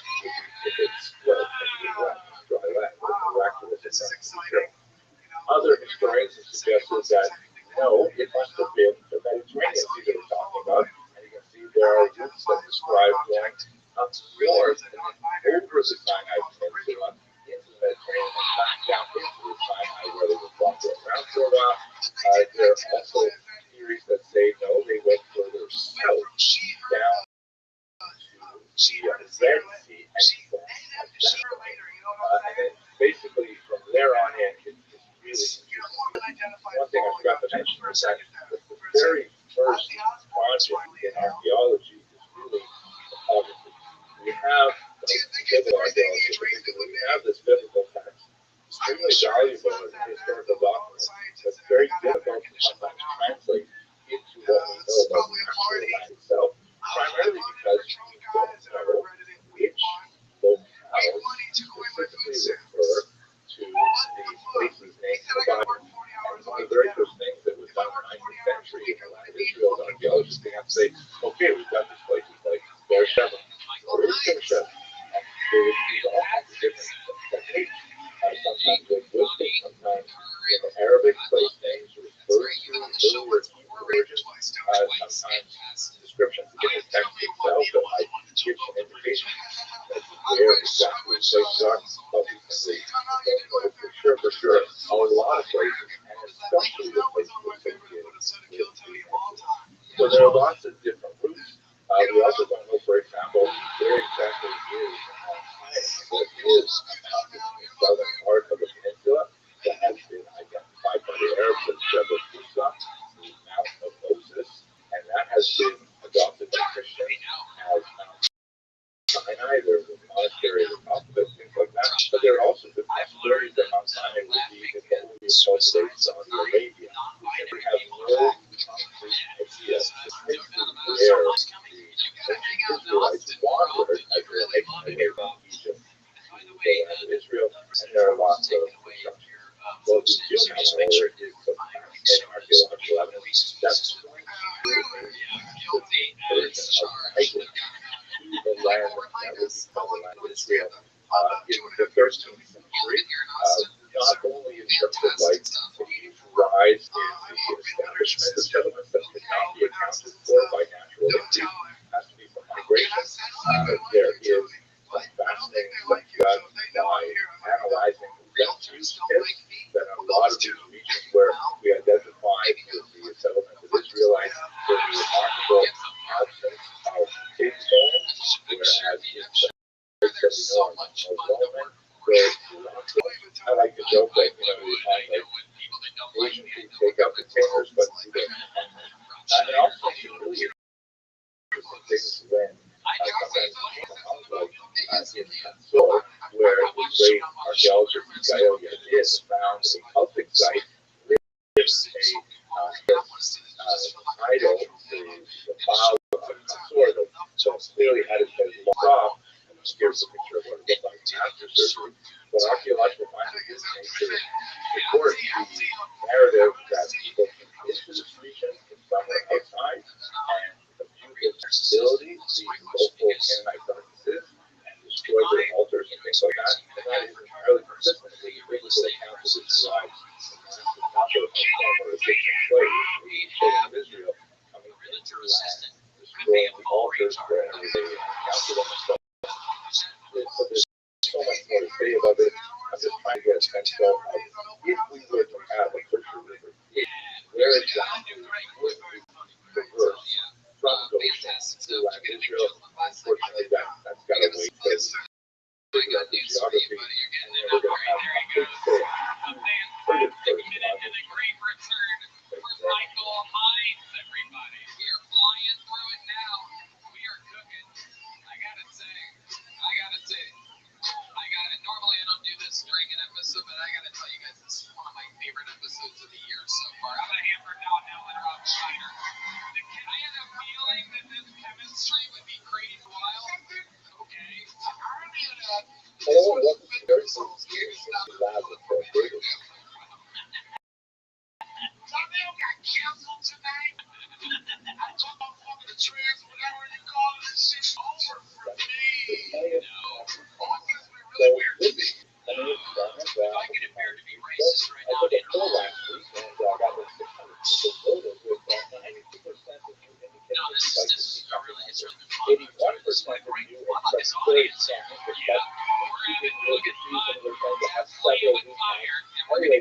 if it's dry land, miraculous it's not. Other historians have suggested that no, it must have been the Mediterranean Sea that we're talking about, and you can see there are routes that describe going up north and over the Sinai Peninsula into the Mediterranean and back down into the Sinai where they would walk around for a while. There are also theories that say no, they went further south down to the Red Sea and then basically from there on in, it's really interesting. One thing I forgot to mention is that the very first project in archaeology is really photography. We have biblical archaeology, we have this biblical text, extremely valuable as a historical document, but very difficult to sometimes translate into what we know about the actual land itself, primarily because we don't know which locales specifically refer to the places named in the Bible. And one of the very first things that was done in the 19th century in the land of Israel, archaeologists began to say, okay, we've got these places like Beersheba, or Beersheba, and they would use all kinds of different techniques. Sometimes linguistic, sometimes in the Arabic, place names refer to earlier Hebrew versions, sometimes descriptions of the text itself that might give Sinai, there was a monastery at the top of it, things like that. But there are also the possibilities that Mount Sinai would be in what would be called today Saudi Arabia. And we have no concrete idea where the Israelites wandered as they were making their way from Egypt to Israel, and there are lots of construction. Well, the Jew however, is some fascinating archaeological evidence that's the version of hiking to the land that would be called the land of Israel in the 13th century. Not only in terms of like the huge rise in the establishment of settlements that could not be accounted for by natural increase, it has to be from migration. There is some fascinating stuff done by analyzing refuse pits that a lot of these regions where we identified the settlement of Israelites were the remarkable absence of cave stones, whereas in some places that we know of Roman, where I like to joke that, you know, we find like Asian people take out containers, but we don't. And also, really interesting things when sometimes in Seoul, where the great archaeologist Gael Yadid found a cultic site, lives a idol, the bow of Consort, so clearly had its head locked off. Here's a picture of what it looked like after surgery. But archaeological findings in nature support the narrative that people came into this region from the outside and abused its facility, the local Canaanite practices, and destroyed their altars and things like that. And that is entirely consistent with the biblical account of its lives. The number of former Egyptian slaves, the children of Israel, coming into the land, destroying the altars wherever they encountered them and stuff. So there's so much more to say about it. I'm just trying to get a sense of if we were to have a Fisher River, where exactly would we reverse from Goshen to land Israel? Unfortunately, that's got to wait because figure out the geography, and then we're going to have a big sale. Committed to the great return for Michael Hines, everybody. We are flying through it now. We are cooking. I gotta say. Normally I don't do this during an episode, but I gotta tell you guys, this is one of my favorite episodes of the year so far. I'm gonna hammer down now and Rothschild'S. I had a feeling that this chemistry would be crazy wild. Okay. Oh, look, very cool. Lab with the David. Tornado got canceled tonight. I told my fucking the trans, whatever you call it, this shit's over for me. August be really weird to me. If I get appear to be racist right now, I took a poll last week and got the 600 people voted with 92% of you indicating no, it's this is really, it's really fun. 81% of you expressed good self-interest, but keeping your refusal of them to have several new times. Anyway,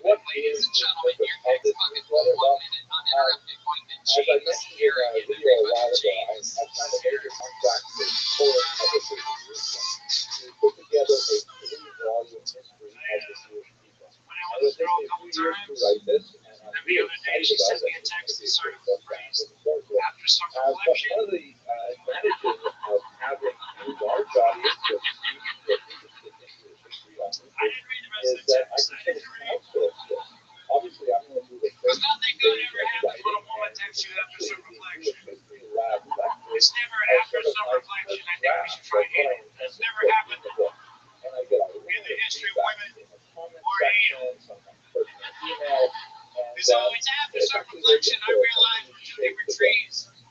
what is the purpose of this newsletter? Well, as I mentioned in a video a while ago, I signed a major contract with Poland Publishers in Jerusalem to put together a 3-volume history of the Jewish people. And it will take me a few years to write this, and I'm really excited about it. It's going to be a great book that I'm looking forward to it. But one of the advantages of having a large audience of students who are interested in Jewish history on this is that I can sort of crowdsource this. Obviously, I'm going to do the first stage of writing and actually the Jewish history lab lectures are sort of like a draft of what I intend to put in the book. And I get a lot of feedback in the comment section, sometimes personal emails, and it's actually very good to shape the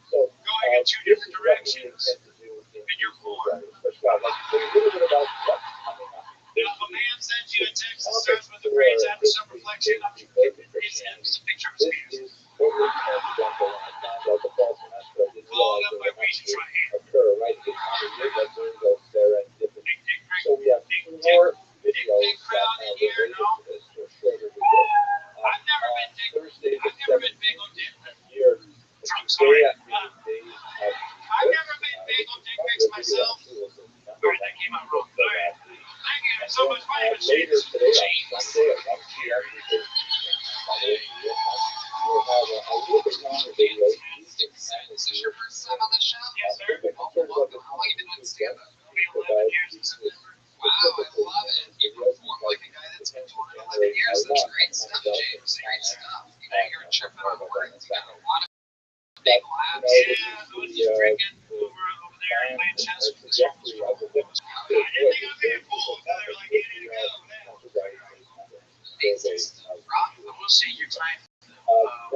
book. So this is what we intend to do in your newsletter. First of all, I'd like to say a little bit about what's coming up. If a man sends you a text that starts with the phrase after some reflection, it's a picture of his penis. This is totally coincidental, and I found out the fall semester I didn't realize it would actually occur right at this time of year, but there you go, serendipity. So we have 4 videos that are related to this, or shorter videos. On Thursday, the 17th year, the day after the day of I've never made bagel dick pics myself. Alright, that came out wrong. Alright. Thank you so much. My name is later today on Sunday at 1 p.m. We'll have a little bit longer video. Is this your first time on the show? Yes, sir. How long have you been together? We drinking over there and playing chess with his uncle's brother. I didn't think I'd be a fool. They're like, you need to go now. Rob, I want to say your time.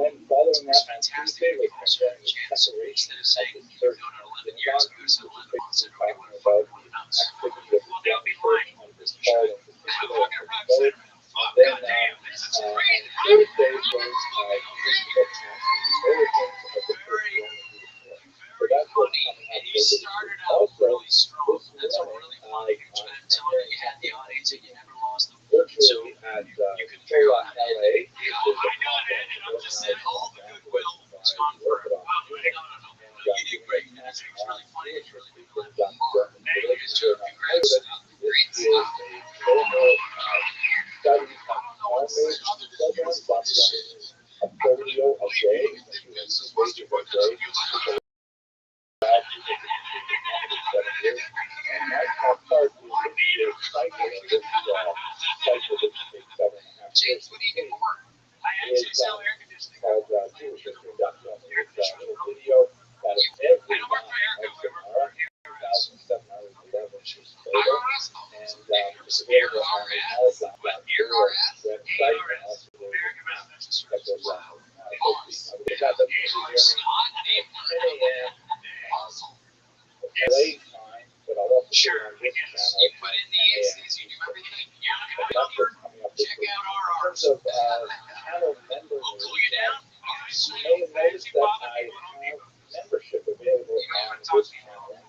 It was fantastic. You also had a chance, instead of saying you're going on 11 years, you said 11 months, and we want to fuck 20 months. Well, they'll be lying. Look at Rob said, fuck, goddamn, this is great. Very funny, and you started out really strong. That's a really funny picture. I'm telling you, you had the audience and you never lost them. So you could figure out how to. I know it ended. I'm just saying all the goodwill was gone forever. No. You did great. And it's really funny. It's really good. Thank you, Joe. Congrats. Great stuff. James, what do you do for work? I actually sell air conditioning. I don't work for air Sure, I guess. You put in the ACs, you do everything. You're looking at your check out our arms. We'll cool you down. All right, so you fancy bother me when I'm here. Membership available You may want to talk to me. Now, what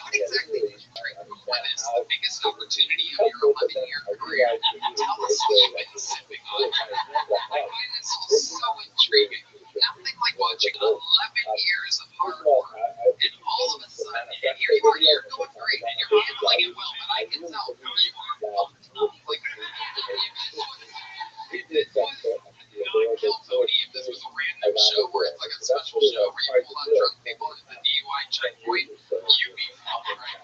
exactly did you drink? When it's the biggest opportunity of your 11-year career, tell us what you've been sipping on. I find this all so intriguing. Nothing like watching 11 years of hard work, and all of a sudden, and here you are, you're doing great, and you're handling it well, but I can tell who you are pumped up. Like, kill Tony if this was a random show where it's like a special show where you pull out drunk people at the DUI checkpoint, you'd be fucking right.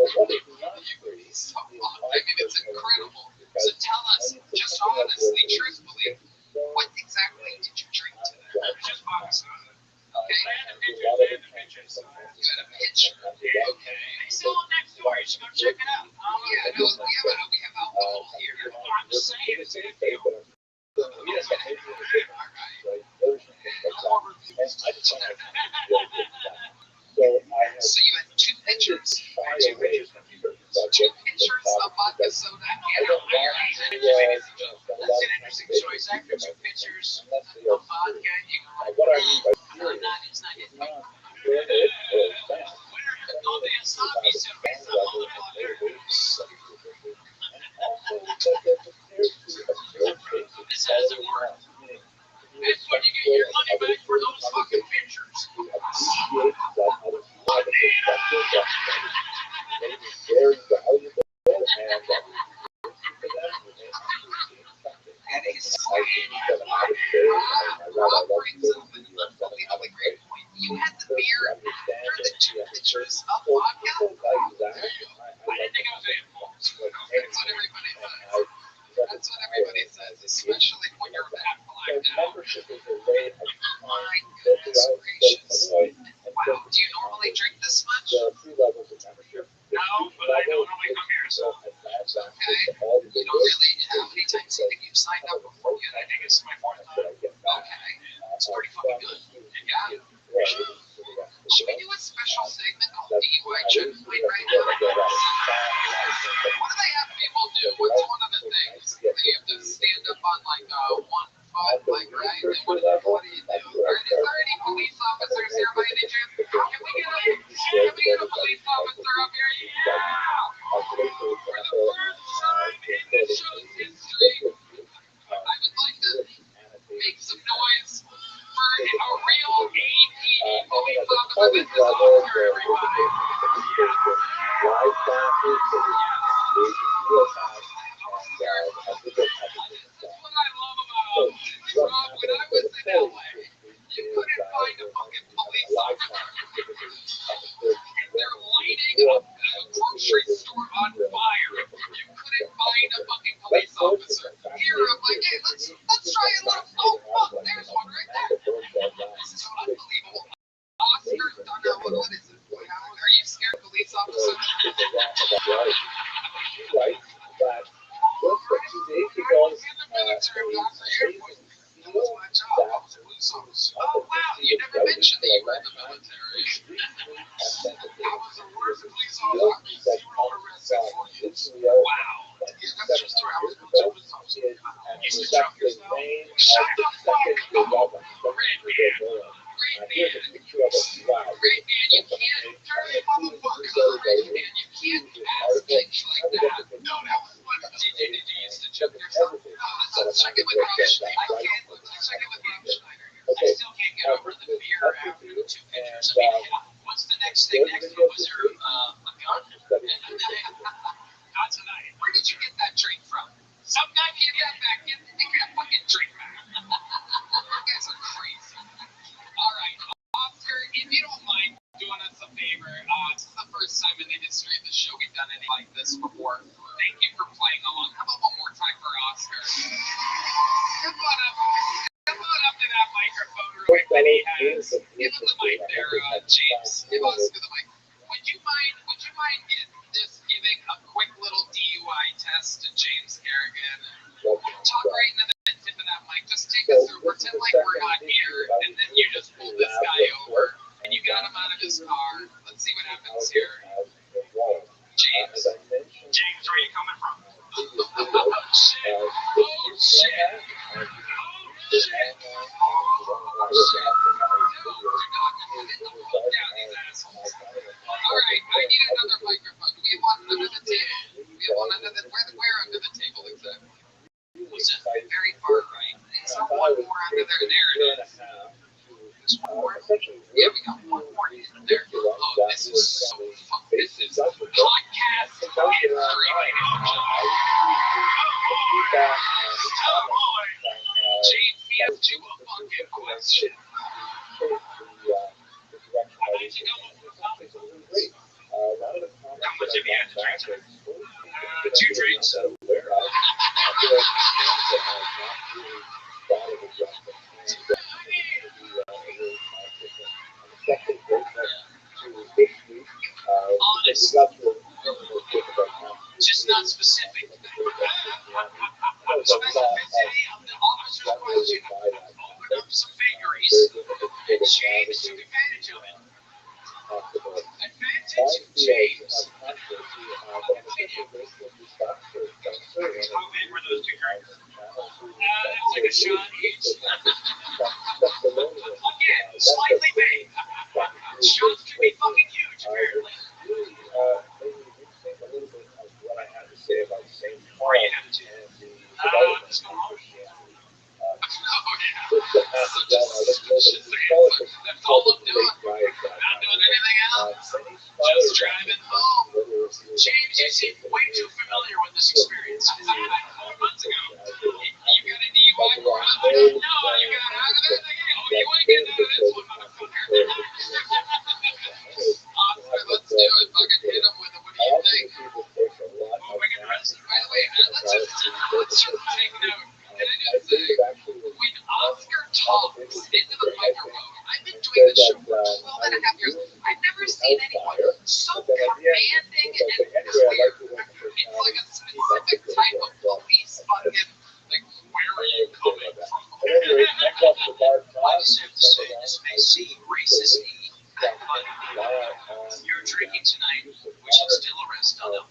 You'd be so fucked. I mean, it's incredible. So tell us, just honestly, truthfully, what exactly did you drink today? Just box. Okay. I had a picture. You had a picture. Okay. They sell it next door. You should go check it out. Yeah, no, we have alcohol here. I'm just saying, it's in the So you had two pictures. Two pictures of vodka soda. That's an interesting choice. After two pictures of vodka, you go like, it's not it. This hasn't worked. That's when you get your money back for those fucking pictures. And he's Rob brings up an unbelievably great point. You had the beer for the two pictures of vodka. I didn't think I was influenced. That's what everybody says. That's what everybody says, especially when you're that blacked out. My goodness gracious. Wow, do you normally drink this much? No, but I don't normally come here, so. Okay. You don't really, how many times have you signed up before yet? I think it's my fourth time. Okay. It's pretty fucking good. Yeah. Should we do a special segment called DUI Checkpoint right now? What do they have people do? What's one of the things? They have to stand up on like one foot, like, right? And what do you do? Is there any police officers here by any chance? Can we get a police officer up here? Yeah! For the first time in the show's history, I would like to make some noise for a real APD police officer. This is Oscar, everybody. This is what I love about Rob. When I was in LA, you couldn't find a fucking police officer. They're lighting up a grocery store on fire. You couldn't find a fucking police officer. Here, I'm like, hey, let's try a little. Oh, fuck, there's one right there. This is what I were in the military. I was the worst police officer you were arrested for you. Wow. Yeah, that's true story. I was a police officer. Used to jump yourself. Shut the fuck up. Red man. Great man, you can't dirty motherfucker. Great man, you can't ask things like that. No, that was what did you used to jump yourself? Let's check it with Rothschild. Let's check it with Rothschild. I still can't get over the fear after the 2 pictures. I mean, what's the next thing? Next one was there a gun? Not tonight. Where did you get that drink from? Some guy gave that back. Give that fucking drink back. You guys are crazy. All right, Oscar, if you don't mind doing us a favor, this is the first time in the history of the show we've done anything like this before. Thank you for playing along. How about one more time for Oscar? Come on up. Come on up to that microphone real quick that he has. Give him the mic there, James. Give Oscar the mic. Would you mind giving a quick little DUI test to James Kerrigan? Talk right into the tip of that mic. Just take us through. Pretend like we're not here, and then you just pull this guy over, and you got him out of his car. Let's see what happens here. James, where are you coming from? Oh, shit. Oh, shit. Alright, I need another microphone. Do we have one under the table? Where under the table exactly? Was it very far right? Is there one more under there? There it is. There's one more? Yeah, we got one more there. Oh, this is so fun. This is podcast history. Oh boy. James, he asked you a fucking question. How much have you had to drink? 2 drinks. Honest. Just not specific. Specificity of the officer's question opened up some vagaries, and James took advantage of it. Advantage of James. How big were those 2 drinks? That's like a shot each. Again, slightly big. Shots can be fucking huge, apparently. Where you headed to? Let's go home. Oh, yeah. Such a suspicious answer. That's all I'm doing. Not doing anything else. Just driving home. James, you seem way too familiar with this experience. 4 months ago, you got a DUI for it? No, you got out of it? Oh, you ain't getting out of this one, motherfucker. Oscar, let's do it. Fucking hit him with it. What do you think? Oh, we can arrest him right away. Let's just take note. And I didn't say, when Oscar talks into the microphone, I've been doing this show for 12.5 years. I've never seen anyone so commanding and clear. It's like a specific type of police fucking, like, where are you coming from? I just have to say, this may seem racist, but you're drinking tonight, we should still arrest on them.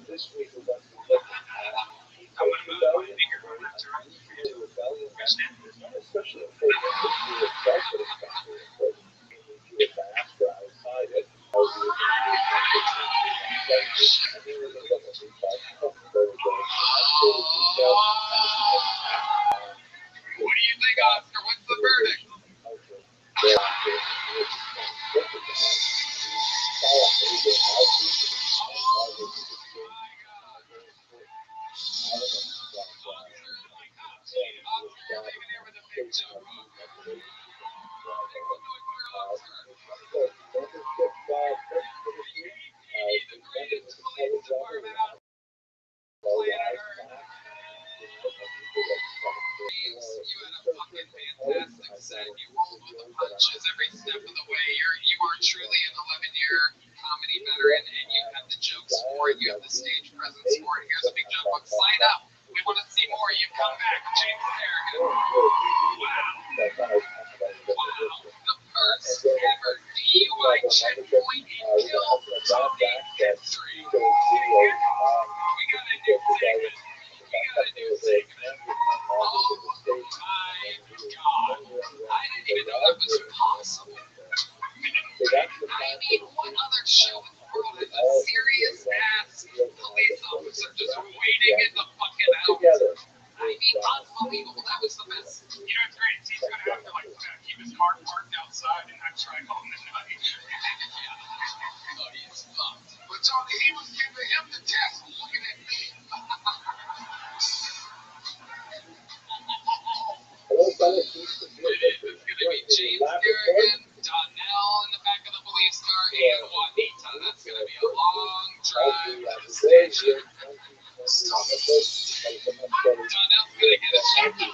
This week I wouldn't move my finger on that turret. Understand? Especially if they itself would expect it, but you would ask for outside it, how do you What do you think, Oscar? What's the verdict? Every step of the way. You are truly an 11-year comedy veteran, and you have the jokes for it. You have the stage presence for it. Here's a big joke book. Sign up. We want to see more. You come back, James Harrigan. Wow. The first ever DUI checkpoint in kill zombie history. We got a new segment. Oh my God. I didn't even know that was possible. I mean, what other show in the world has a serious ass police officer just waiting in the fucking house? I mean, unbelievable. That was the best. You know, it's great. He's going to have to keep his car parked outside and not drive home at night. Oh, he's fucked. But Tony, he was giving him the test, looking at me. It's going to be James Harrigan, Donnell in the back of the police car, and Juanita. That's going to be a long drive to the station. Donnell's going to get a check. Don't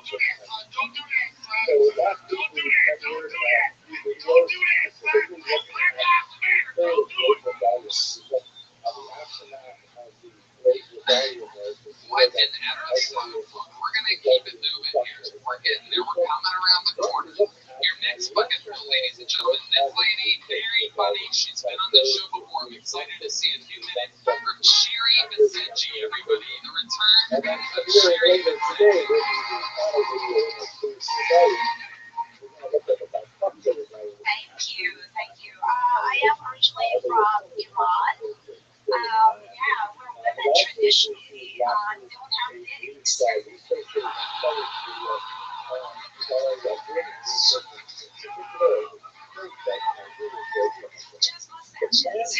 do that, son. Don't do that, son. Don't do that. Don't do that. Don't do that, son. Black Lives Matter. Don't do it. What an episode. We're going to keep it moving here. We're getting there. We're coming around the corner. Your next bucket full, ladies and gentlemen. This lady, very funny. She's been on the show before. I'm excited to see in a few minutes. From Sherry Vicenci, everybody. The return of Sherry Vicenci. Thank you. I am originally from Iran. Where women traditionally don't have legs. Just mustaches.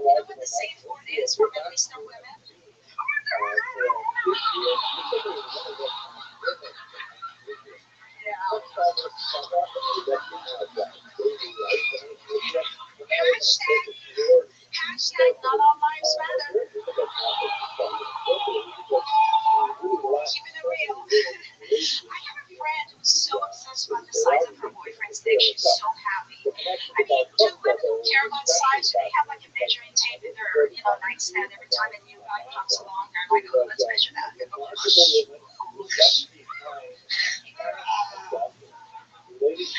What the safe word is for Middle Eastern women? Hashtag not all lives matter. Keeping it real. I have a friend who's so obsessed about the size of her boyfriend's dick. She's so happy. I mean, do women who care about size, do they have like a measuring tape in their, nightstand every time a new guy comes along? They're like, oh, let's measure that.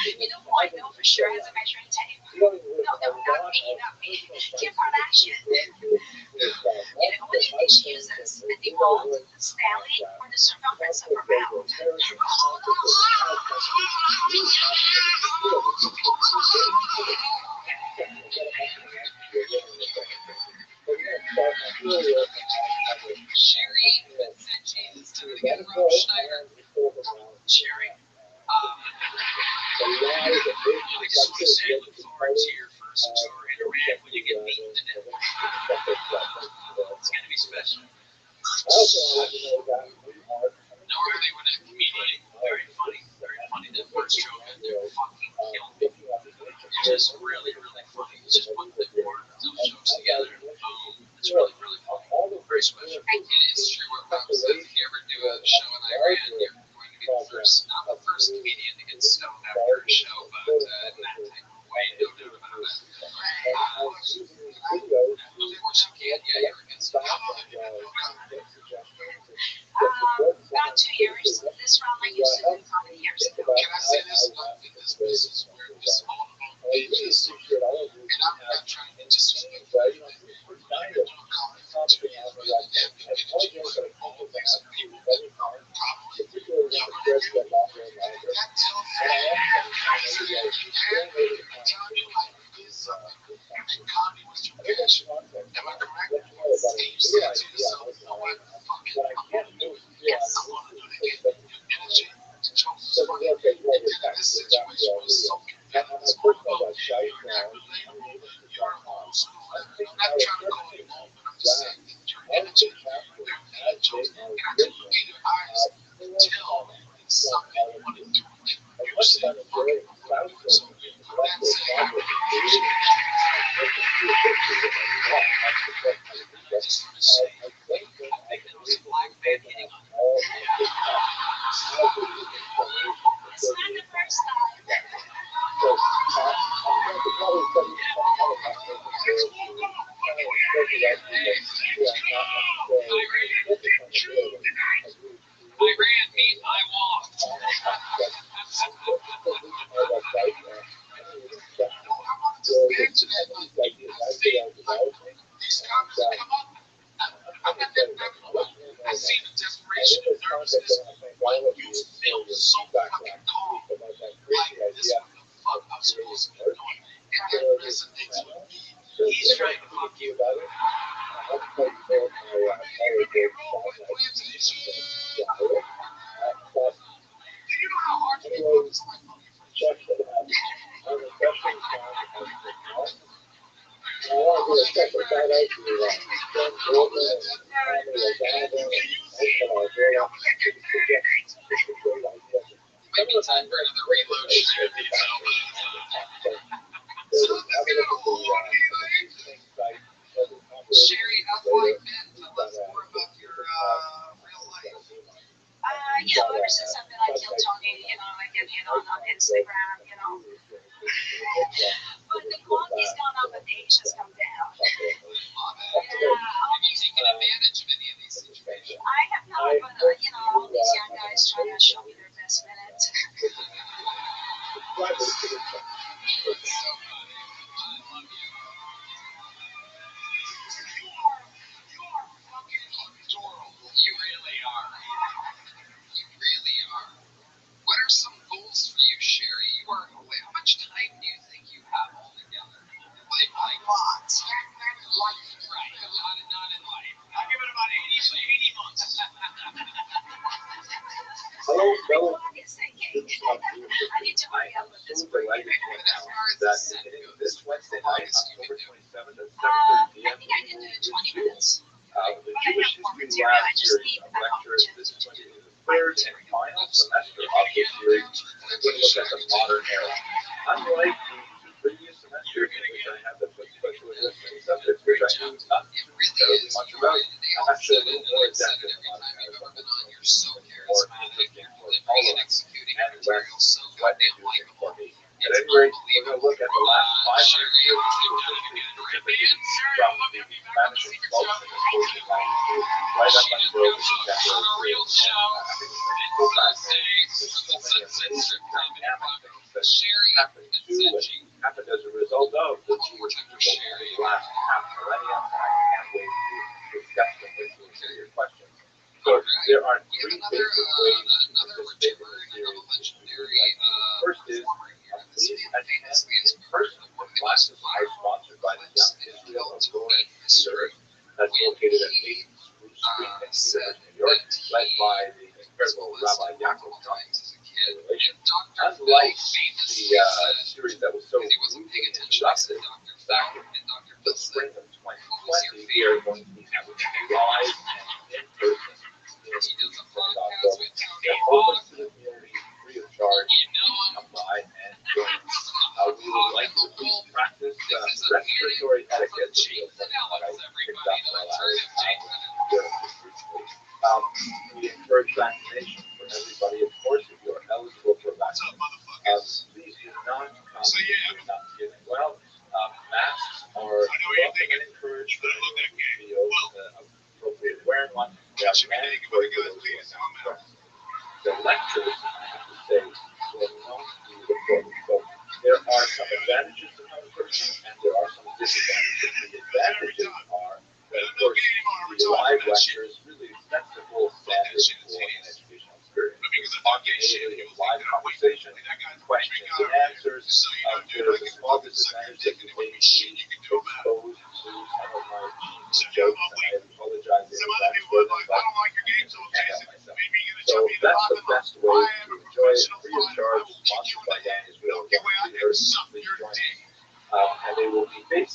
You know who I know for sure has a measuring tape? No, not me. Kim Kardashian. What do you think she uses? A DeWalt, Stanley, or the circumference of her mouth? Sherry Vicenci is to get Rob Schneider. Sherry. I just want to say I look forward to your first tour in Iran when you get beaten to death. It's going to be special. Normally when a comedian, very funny. That first show they're fucking killing me. It's just really, really funny. It's just putting the four of those shows together. It's really, really funny. And comedy was your passion. Am I correct? And you said to yourself, you know what? Fuck it. I'm gonna do it. Yes, I wanna do it again. Your energy, your jokes was funny. And then in this situation was so competitive, so quote, you're not relatable, you're old school. I'm not trying to call you old, but I'm just saying that your energy, your angels, and I can look in your eyes and tell that it's something you want to do again. You're saying, fuck it, I'm gonna do it. So with that said, I appreciate that. I just want to say, I think there was a black man hitting on you. It's not the first time. I ran, meat, I walked. I wanted to back to that. I see these comments that come up. I'm not that level. I see the desperation and nervousness. But you feel so fucking calm. Like this is what the fuck I'm supposed to be doing. And that resonates with me. He's trying to fuck you. Do you know how hard it is when somebody fuck your friends? I want to do a special shout out to Maybe time for another reload shit of these Sherry, how far you been? Tell us more about your real life. Ever since I've been on Kill Tony, I get in on Instagram, But the quality's gone up and the age has come down. Have you taken advantage of any of these situations? I have not, but all these young guys trying to show me their best minute. It's so funny. I love you. You are fucking adorable. You really are. You really are. What are some goals for you, Sherry? You are away. How much time do you think you have altogether? Like a lot. Not in life. Right. Not in life. I give it about 80 months. Hello, fellow. I need to hurry up with this break. This Wednesday night, October 27th at 7:30 p.m. I think I can do it 20 minutes. The Jewish History Lab series of lectures. This is going to be the third and final semester of this series. We're going to look at the modern era. Unlike the previous semester, in which I had the special listening subjects, which I knew not terribly much about, I'm actually a little more adept in the modern era. You're so charismatic. You're delivering and executing material so goddamn likable. At any rate, we're going to look at the last 500 years of Jewish history, specifically from the Spanish expulsion of 1492 right up until the contemporary period. I think it's going to go back to so many amazing dynamic things that happened to and happened as a result of the Jewish people in the last half millennium, and I can't wait to discuss them with you and hear your questions. So there are three basic ways to participate in this series. First is please attend in person. The classes are sponsored by the Young Israel of Glory Research that's located at 8th Spruce Street in Cedar, New York, led by the incredible Rabbi Yaakov Unlike the series that was so rudely interrupted back in the spring of 2020, we are going to be having live and in person. They're open to the community, free of charge. Come by and join us. We would like to please practice respiratory etiquette, which is something that I picked up while I was out we encourage vaccination for everybody, of course, if you are eligible for vaccination. Please do not come not feeling well. Masks are welcome and encouraged for anyone who feels appropriate wearing one. They are mandatory for those who are not present. The lectures, I have to say, will not be recorded. So there are some advantages to coming in person, and there are some disadvantages. The advantages are that, of course, the live lectures really set the gold standard for an educational experience. Spontaneity, live conversation, questions and answers. There is a small disadvantage that you may need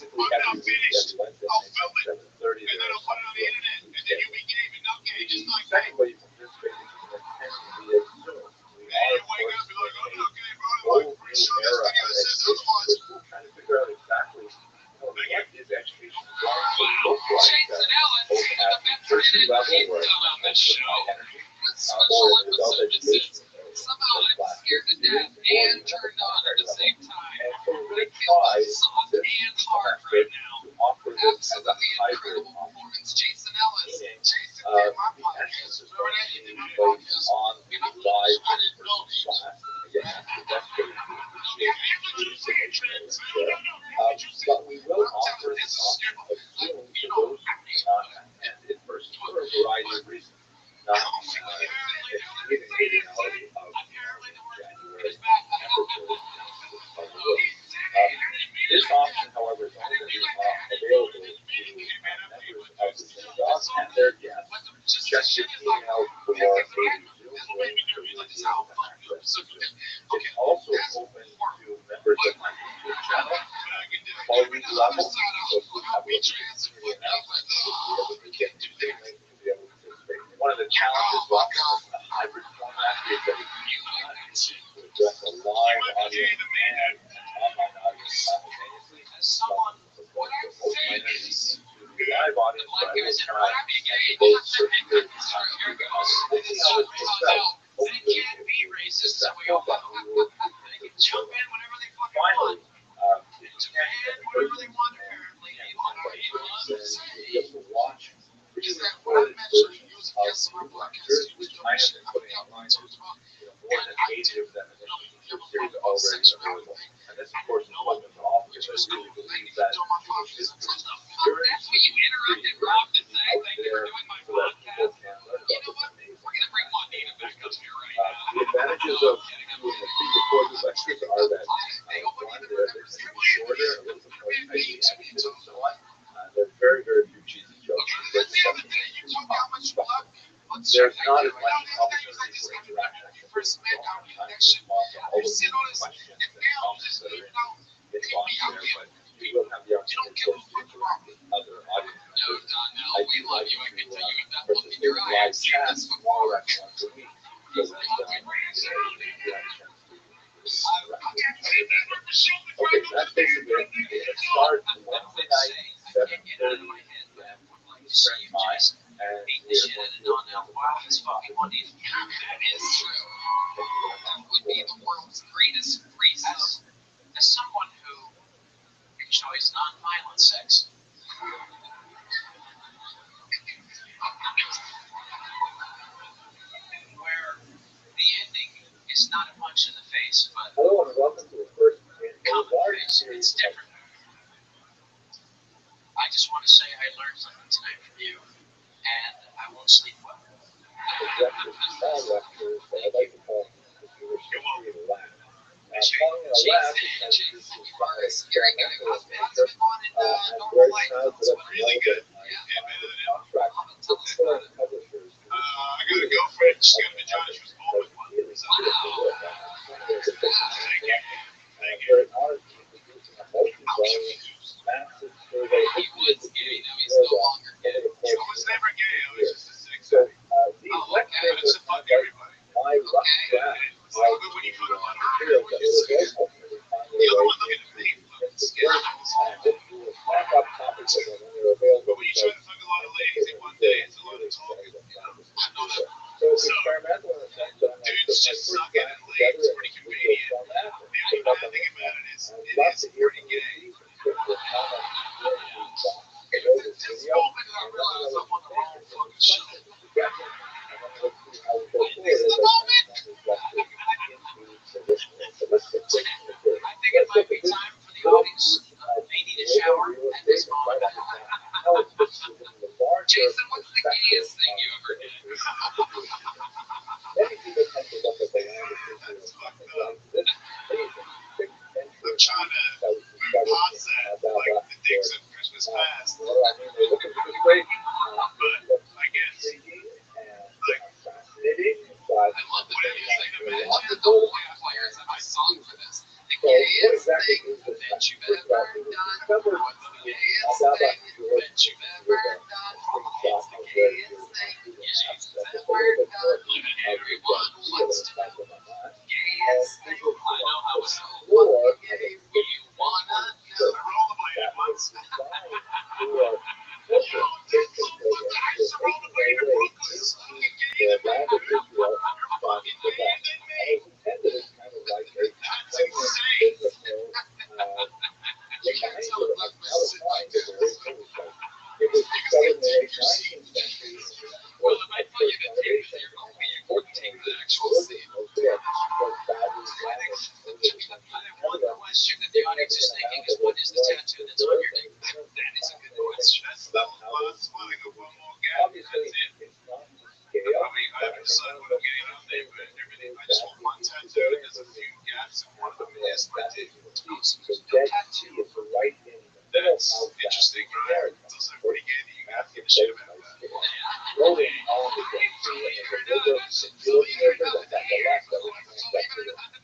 basically I'm every not finished. Wednesday I'll night film at it, 7:30. and then I'll put it on the internet, and then you'll be gaming, not gay, just like that. Second way you can participate is you can attend via Zoom. We And are, you of wake up course, and be like, I'm in not gay, bro. a I'm whole like, pretty new sure this era video of says education, otherwise. which we're trying to figure out exactly what is education going to look like, Jason Ellis, both the at the veteran tertiary and level, kid where done on this it's show. high energy, This or special in adult episode education. is somehow I'm scared to death and turned on at the same time. And so we're I going to feel try both soft this and hard semester right now. to offer this as a Absolutely hybrid incredible option. performance, Jason Ellis. Meaning, Jason the did my essence podcast. is Remember going that? to You be did my based podcast. on the live in-person class. Again, that's the best way to appreciate the experience. But we will offer the option of Zoom to those who cannot attend in person for a variety of reasons. Not anticipating a reality of January temperatures of the world. This option, however, is only going to be available to members of the synagogue and their guests. Check your email for a Zoom link to be able to access the Zoom. It's also open to members of my YouTube channel, colleague level, so if you have a community announcement, you'll be able to get to the link to be able to participate. One of the challenges of offering a hybrid format is that it's not easy to address a live audience and online audience simultaneously. What I say is, the live audience, but I will try to both circulate the time to the audience. We'll see how this works out. Hopefully, if we successful, but we will Jump in whenever they fucking finally, want. Japan Whenever they want, apparently. be able to watch Is that pre-recorded what I mentioned? versions He was a of guest on our the podcast. lectures, which I have been putting online. There's more than 80 of them, and the series are already available. And this, of course, is open to all because I really believe that Jewish history, during That's what you interrupted Rob to say. Thank you for doing my so that people podcast. can learn You know about what? this amazing. We're going to bring Juanita back up here right The now. advantages of doing the pre-recorded lectures are that one, they're shorter, a little bit more tightly edited and so on. There are very, very few cheesy jokes. That's the other day. You told me how much you love me. There's not as much opportunity for interaction. First met our Sometimes connection. respond to all You of see the all this, questions it and now comments just, that are you in know, the inbox there, but you will have the opportunity to interact with other audience no, members. Donnell, we love you. I can tell you in that look in participate your in eye. I've live seen chats this more before. or less once a week. So that you have a chance to interact with others. Okay, so that's basically it. It starts Wednesday night, 7:30 p.m. Eastern time, and we're going to do That is true. That would be the world's greatest priest. As someone who enjoys non-violent sex. Where the ending is not a punch in the face, but hello and welcome to the first in a common large face. series It's different. I just want to say I learned something tonight from you, and I won't sleep well. executive style lectures that I like to call the Jewish history of the lab. Calling it a lab because this is somewhat experimental in nature. I'm very proud to let you know that I signed a contract with four publishers. I got a girlfriend. She's got to be Johnny from Smallwood. I'm very honored to be producing a multi-volume massive survey history of the Jewish paradigm over the I course was of never gay. I was just a sex So addict. these I lectures used to are fuck kind of everybody. my rough draft It's of all good when you put them on a materials that will ultimately find The their other way one looking at into me, printed work. I hope you will snap up copies of them when they're available. but when you try to fuck a lot of ladies in one day, it's a lot of talking. I know that. So it's experimental in the sense that I'm going to put Dudes my just first sucking draft and laying. together It's in pretty a video convenient. format and The put only it up bad on the thing about internet. it is, I'd it love is to hear pretty from you. gay. Put your comments in the box It below was this at this video. moment that I realized I'm on the wrong fucking show. Suggestions, and then let's see how we go forward as I transform these lectures into the list of things to do. I think it might be time for the audience. They need a shower at this moment. How it fits within the larger Jason, what's the perspective gayest thing you of ever the did? history of the Jewish people. Many people tend to look at the land of Israel as something like this amazing 6th I'm century trying to that was move discovered past in that, Babylon. like the dicks of Christmas past. What do I mean? They look at the great, But I guess, intriguing and like, fascinating, but I love the whatever you videos. think I of it, imagine the whole players have a song for this. The so what gayest exactly thing is this? that you've First of all, ever it was done. discovered What's the guys are all the way to Brooklyn so I can get you the back. You're fucking kidding me. That's insane. You can't tell if I'm sitting like this. You can take your seat. Well, if I tell you to take it to your homie, you wouldn't take the actual seat. I think one question that the audience is thinking is, what is the tattoo that's on your neck? That is a good question. That's the last one. I got one more gap. That's it. I haven't decided what I'm getting on there, but everything. I just want one tattoo. There's a few gaps, and one of them is my dick. That's interesting, right? It's also pretty good that you have to give a shit about that. Believe it or not,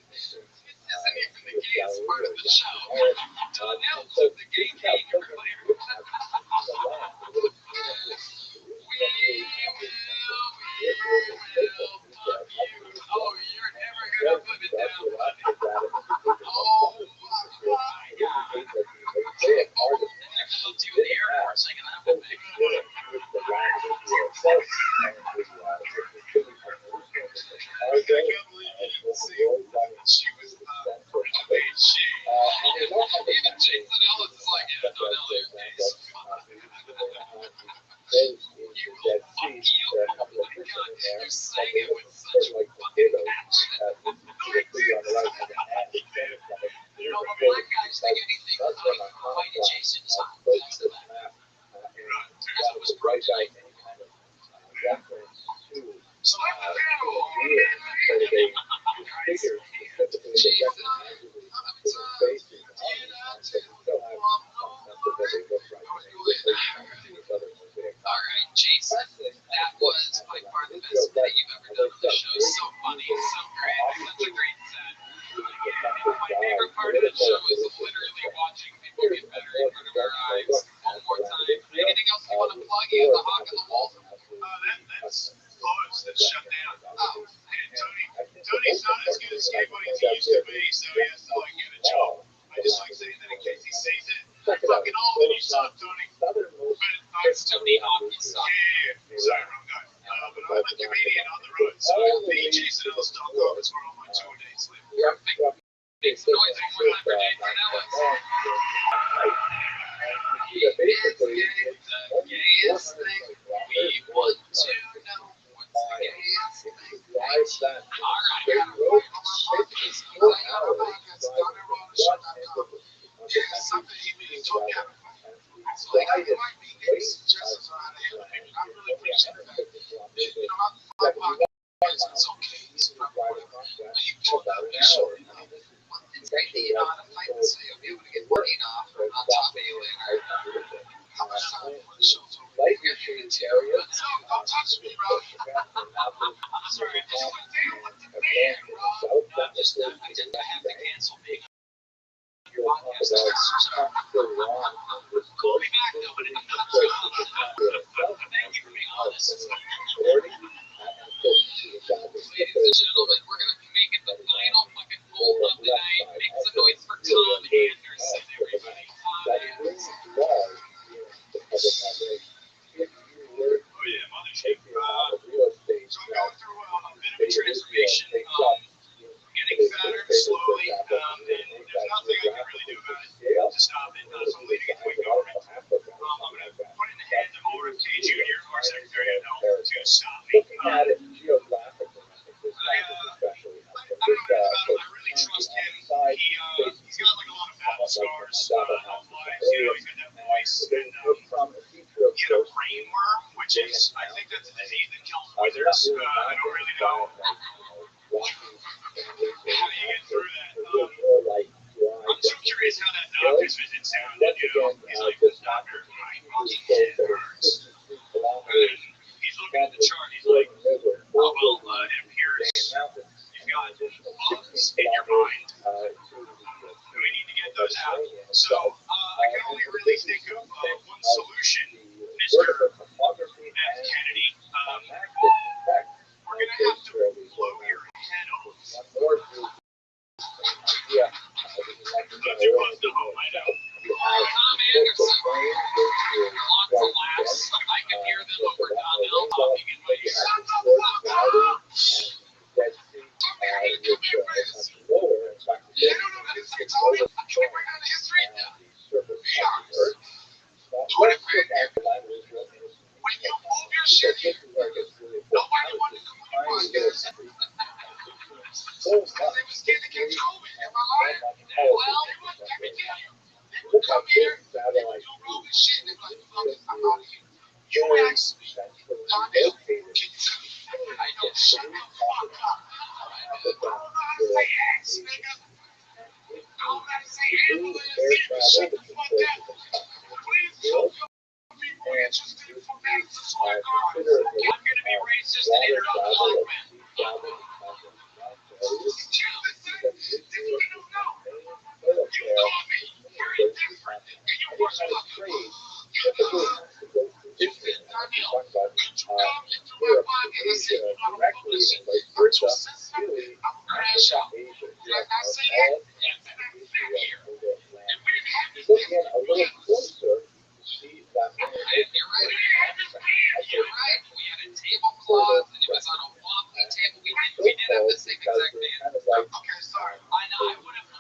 this isn't even the gayest part of the show. Donnell took the gay cake earlier. We will fuck you. Oh, you're never gonna put it down, buddy. Oh my God. We'll do the Air Force thing, and that will make it. I can't believe you didn't see she was she. Even Jason Ellis is like, yeah, Donnell, you're gay as fuck. You will fuck you. Oh my God. You're saying it with such fucking passion. No big deal. You know, when black guys think anything is like, why did Jason stop? That's the matter. That was right by so I'm the panel. Alright, Jason, that was by far the best thing you've ever done on the show. So funny, so great, such a great set. My favorite part of the show is literally watching people get better in front of our eyes. One more time. Anything else you want to plug? You have the Hawk on the Wall? That's closed. That's shut down. Oh, and Tony's not as good at skateboarding as he used to be, so he has to like get a job. I just like saying that in case he sees it. Fucking old and you suck, Tony. But It's Tony Hawk, you suck. yeah, sorry, wrong guy. But I'm a comedian on the road, so thejason.com is where all my tour dates live. Big noise and one for Jason Ellis. Basically, the gayest thing we would do know. What's the gayest thing? Alright, something he really told me. So like, I might be getting suggestions on how to handle it. I'm really appreciative of that. You know, my podcast is okay. So I'm whatever. But you told that me short. It's great that you know how to fight and so you'll be able to get working off on top of you later. How much time for the show's over? We're here to but don't touch me, bro. I'm sorry, I just went down with the man, bro. I have to cancel being podcast. Call me back though, but it's not true. Thank you for being honest. Ladies and gentlemen, we're gonna make it the final fucking goal of the night. Make some noise for Tom Anderson, everybody. Tom Anderson. Oh yeah, mothership. So I'm going through a bit of a transformation. Getting fatter slowly, and there's nothing I can really do about it to stop it. So I'm leaving it to my government. I'm going to put in the hands of RFK Jr., our Secretary of Health, to stop me. I don't know anything about him. I really trust him. He's got like a lot of battle scars, health-wise. You know, he's got that voice, and he had a brain worm, which is, I think that's a disease that kills wizards. I don't really know how do you get through that. I'm so curious how that doctor's visit sounded. You know, he's like, this doctor, my fucking head hurts. And he's looking at the chart. He's like, oh, well, it appears you've got bugs in your mind. We need to get those out. So I can only really think of one solution, Mr. F. Kennedy. We're going to have to blow your head off. Not too close to home, I know. Tom Anderson. Consider I'm going to be racist and interrupt black men. You're right. We had a tablecloth and it was on a wobbly table. We did have the same exact thing. Okay, sorry. I know. I would have.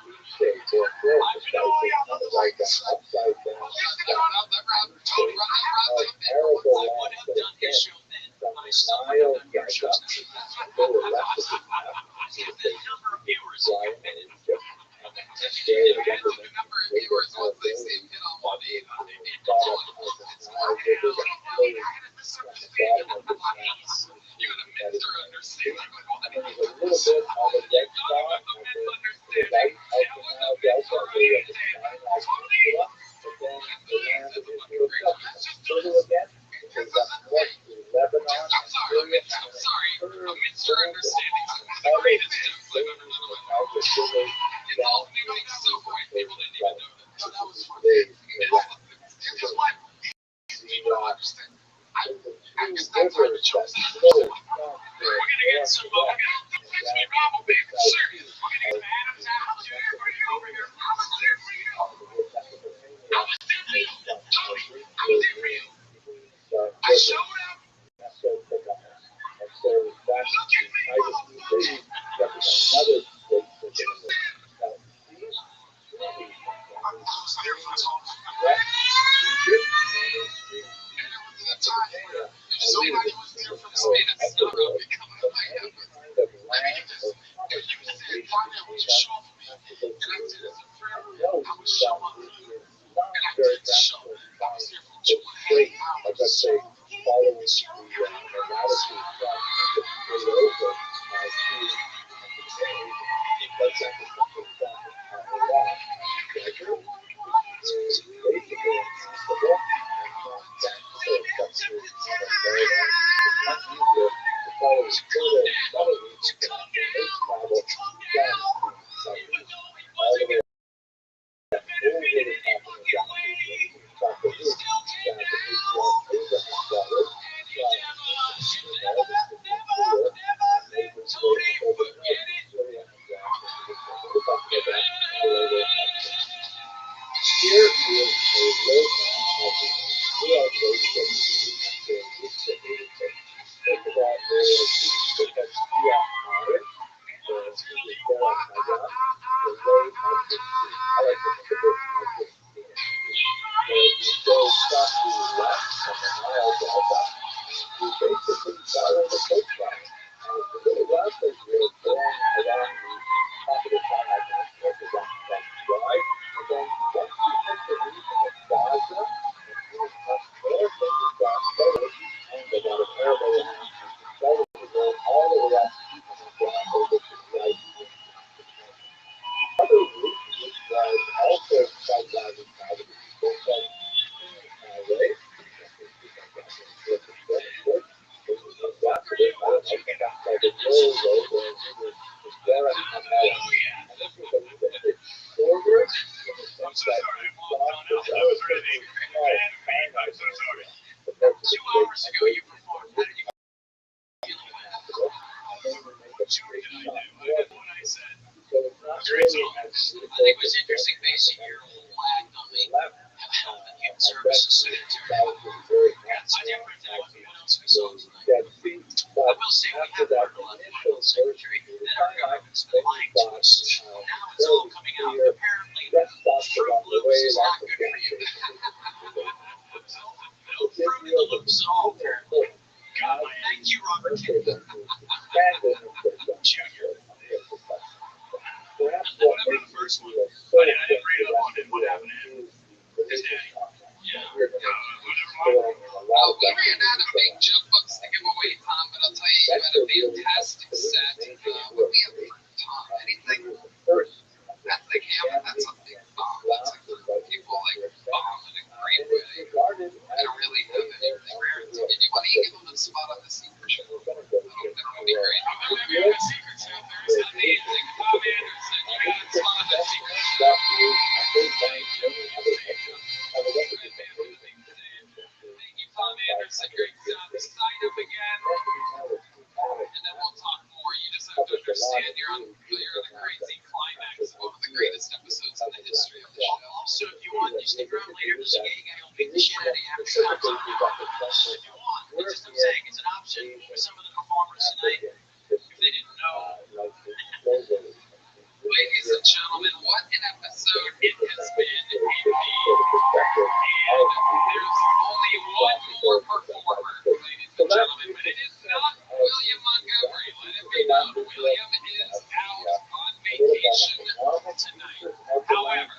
said, great job. Sign up again, and then we'll talk more. You just have to understand you're on the crazy climax of one of the greatest episodes in the history of the show. Also, if you want, you stick around later. There's a gay guy who'll beat the shit out of you after you're done. If you want, it's just I'm saying it's an option for some of the performers tonight. If they didn't know. Ladies and gentlemen, what an episode it has been indeed. And there's only one more performer, ladies and gentlemen, but it is not William Montgomery. Let it be known, William is out on vacation tonight. However,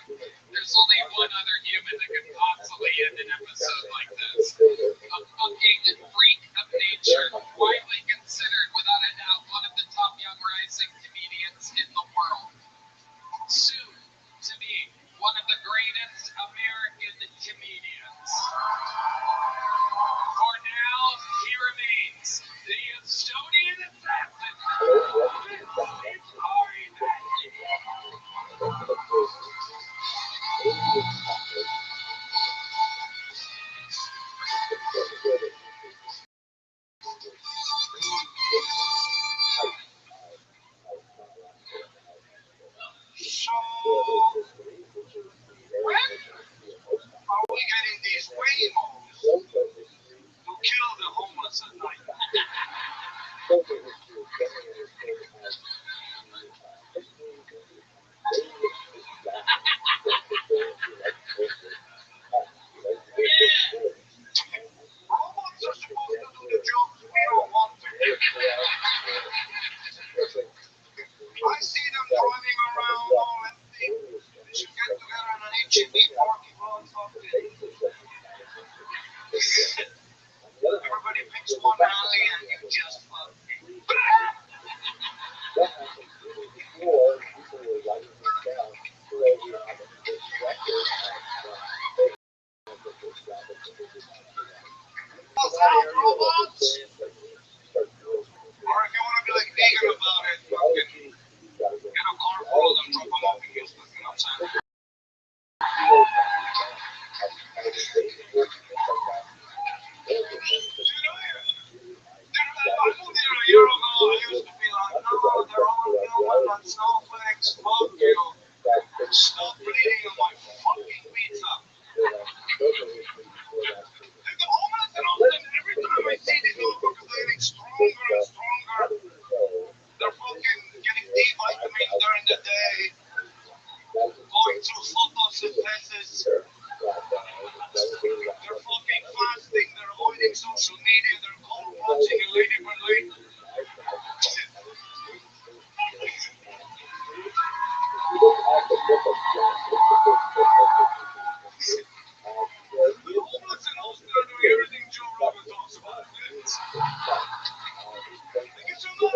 there's only one other human that could possibly end an episode like this. A fucking freak of nature, widely considered, without a doubt, one of the top young rising comedians in the world. Soon to be one of the greatest American comedians. For now, he remains the Estonian assassin. Ari When are we getting these Waymos who kill the homeless at night? Robots are supposed to do the jobs we don't want to do. I see them driving around all empty. They should get together in an HEB parking lot something. Everybody picks one alley and you just fuck. What's out, robots? Or if you want to be like vegan about it, fucking get a car full of them, drop them off in Houston, you know what I'm saying? I moved here a year ago, I used to be like, no, they're all human and snowflakes, fuck you. Stop bleeding on my fucking pizza. Dude, the homeless in Austin, every time I see these motherfuckers, they're getting stronger and stronger. They're fucking getting D vitamins during the day, going through photosynthesis. They're fucking fasting, they're avoiding social media, they're cold watching a lady for late. The homeless in Austin are doing everything Joe Rogan talks about. Thank you so much.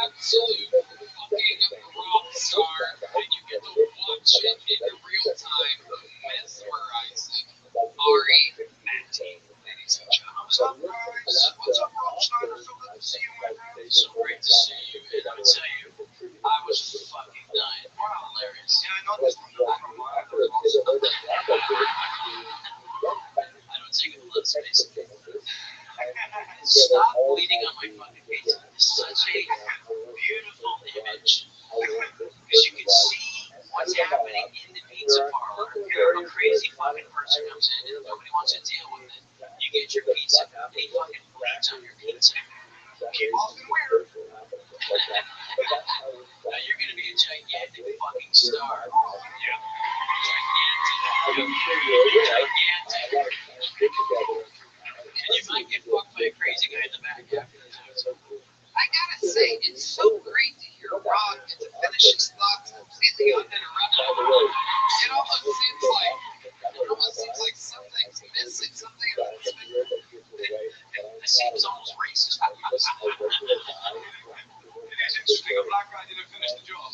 absolute fucking rock star, and you get to watch it in real time, mesmerizing. Ari Matty, ladies and gentlemen. What's up, guys? What's up, Rothschild'S? So good to see you, my friend. So great to see you, and I tell you, I was fucking dying. Hilarious. Yeah, I noticed from the from my I don't take up a lot of space. Stop bleeding on my fucking pizza. It's such a beautiful image. Because you can see what's happening in the pizza parlor. A crazy fucking person comes in and nobody wants to deal with it. You get your pizza, they fucking bleeds on your pizza. Austin Weird. Now you're gonna be a gigantic fucking star. Yeah. Gigantic. And you might get fucked by a crazy guy in the back after this. I gotta say, it's so great to hear Rob get to finish his thoughts completely uninterrupted. It almost seems like something's missing, something that's been. It seems almost racist. It is interesting, a black guy didn't finish the job.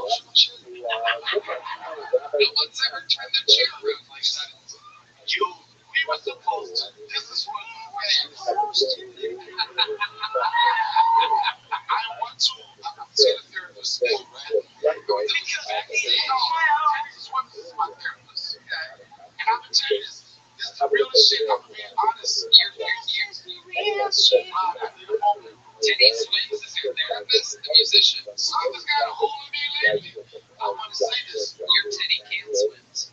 social and shit. No one's ever turned their chair around like that. We were supposed to. This is what we were supposed to do. I want to see a therapist, right? Because this is my therapist, okay? And I'm gonna tell you this is the real shit. I'm being honest. Denise Wins is your therapist, the musician. Something's got a hold of me lately. I want to say this. Your titty can swims.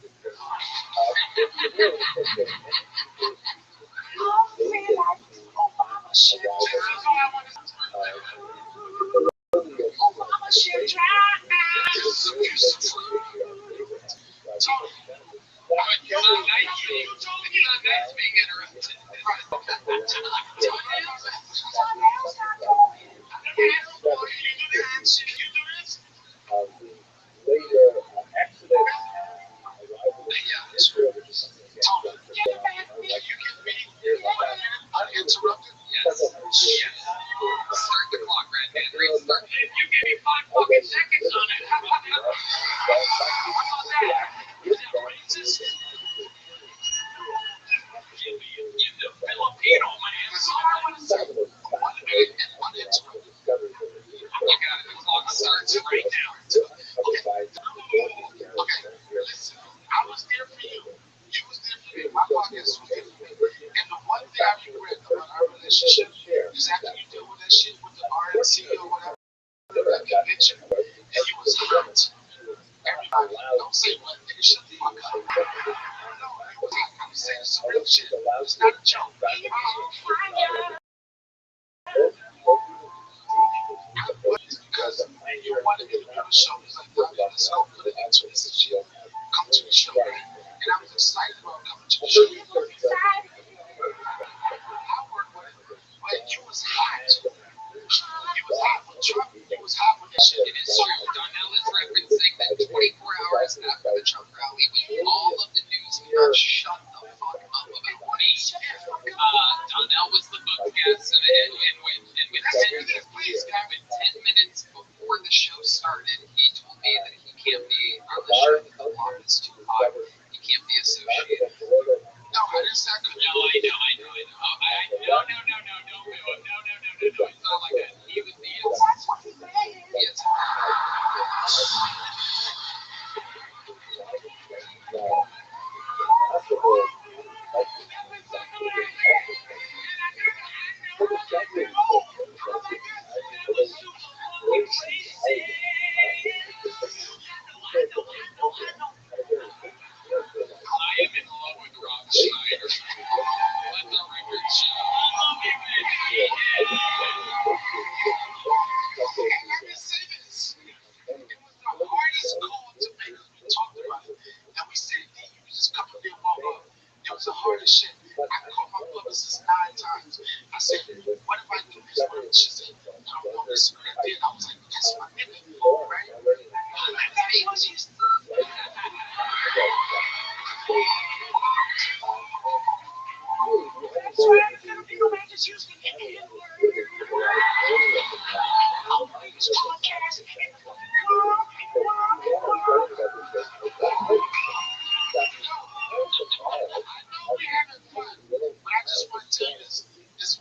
You're not nice. You told me you're not nice being interrupted. Uninterrupted? Yes. Start the clock, Red. Restart. You gave me 5 fucking seconds on it. How about that? Is it racist? The Filipino man. That's all I want to say. Uninterrupted. You got it. The clock starts right now. Okay, listen. I was there for you. You was there for me. My podcast was there for me. And the one thing I regret about our relationship is after you deal with that shit with the RNC or whatever, that convention, and you was hurt. Everybody, don't say what, nigga, shut the fuck up. No, I'm saying some real shit. It's not a joke. Because you wanted me to do the show. It's like, let's go put it into this and shit. Come to the show. And I was excited about coming to the show. I worked with it, but you was hot. You was hot with Trump. You was hot with that shit. It is true. Donnell is referencing that 24 hours after the Trump rally, when all of the news here shut the fuck up about me. Donnell was the book guest, and with 10 minutes before the show started, he told me that he can't be on the show. The clock is too hot. He can't be associated. No, I didn't say I couldn't. No, I know. No. It's not like that. He was the yes. I am in love with Rob Schneider. Let the record show. Let me say this. It was the hardest call to make because we talked about it. And we said, you just come up there and walk up. It was the hardest shit. I called my publicist 9 times. I said, what if I do this? And she said, I don't know this. And I did. I was like, that's my nigga. Right?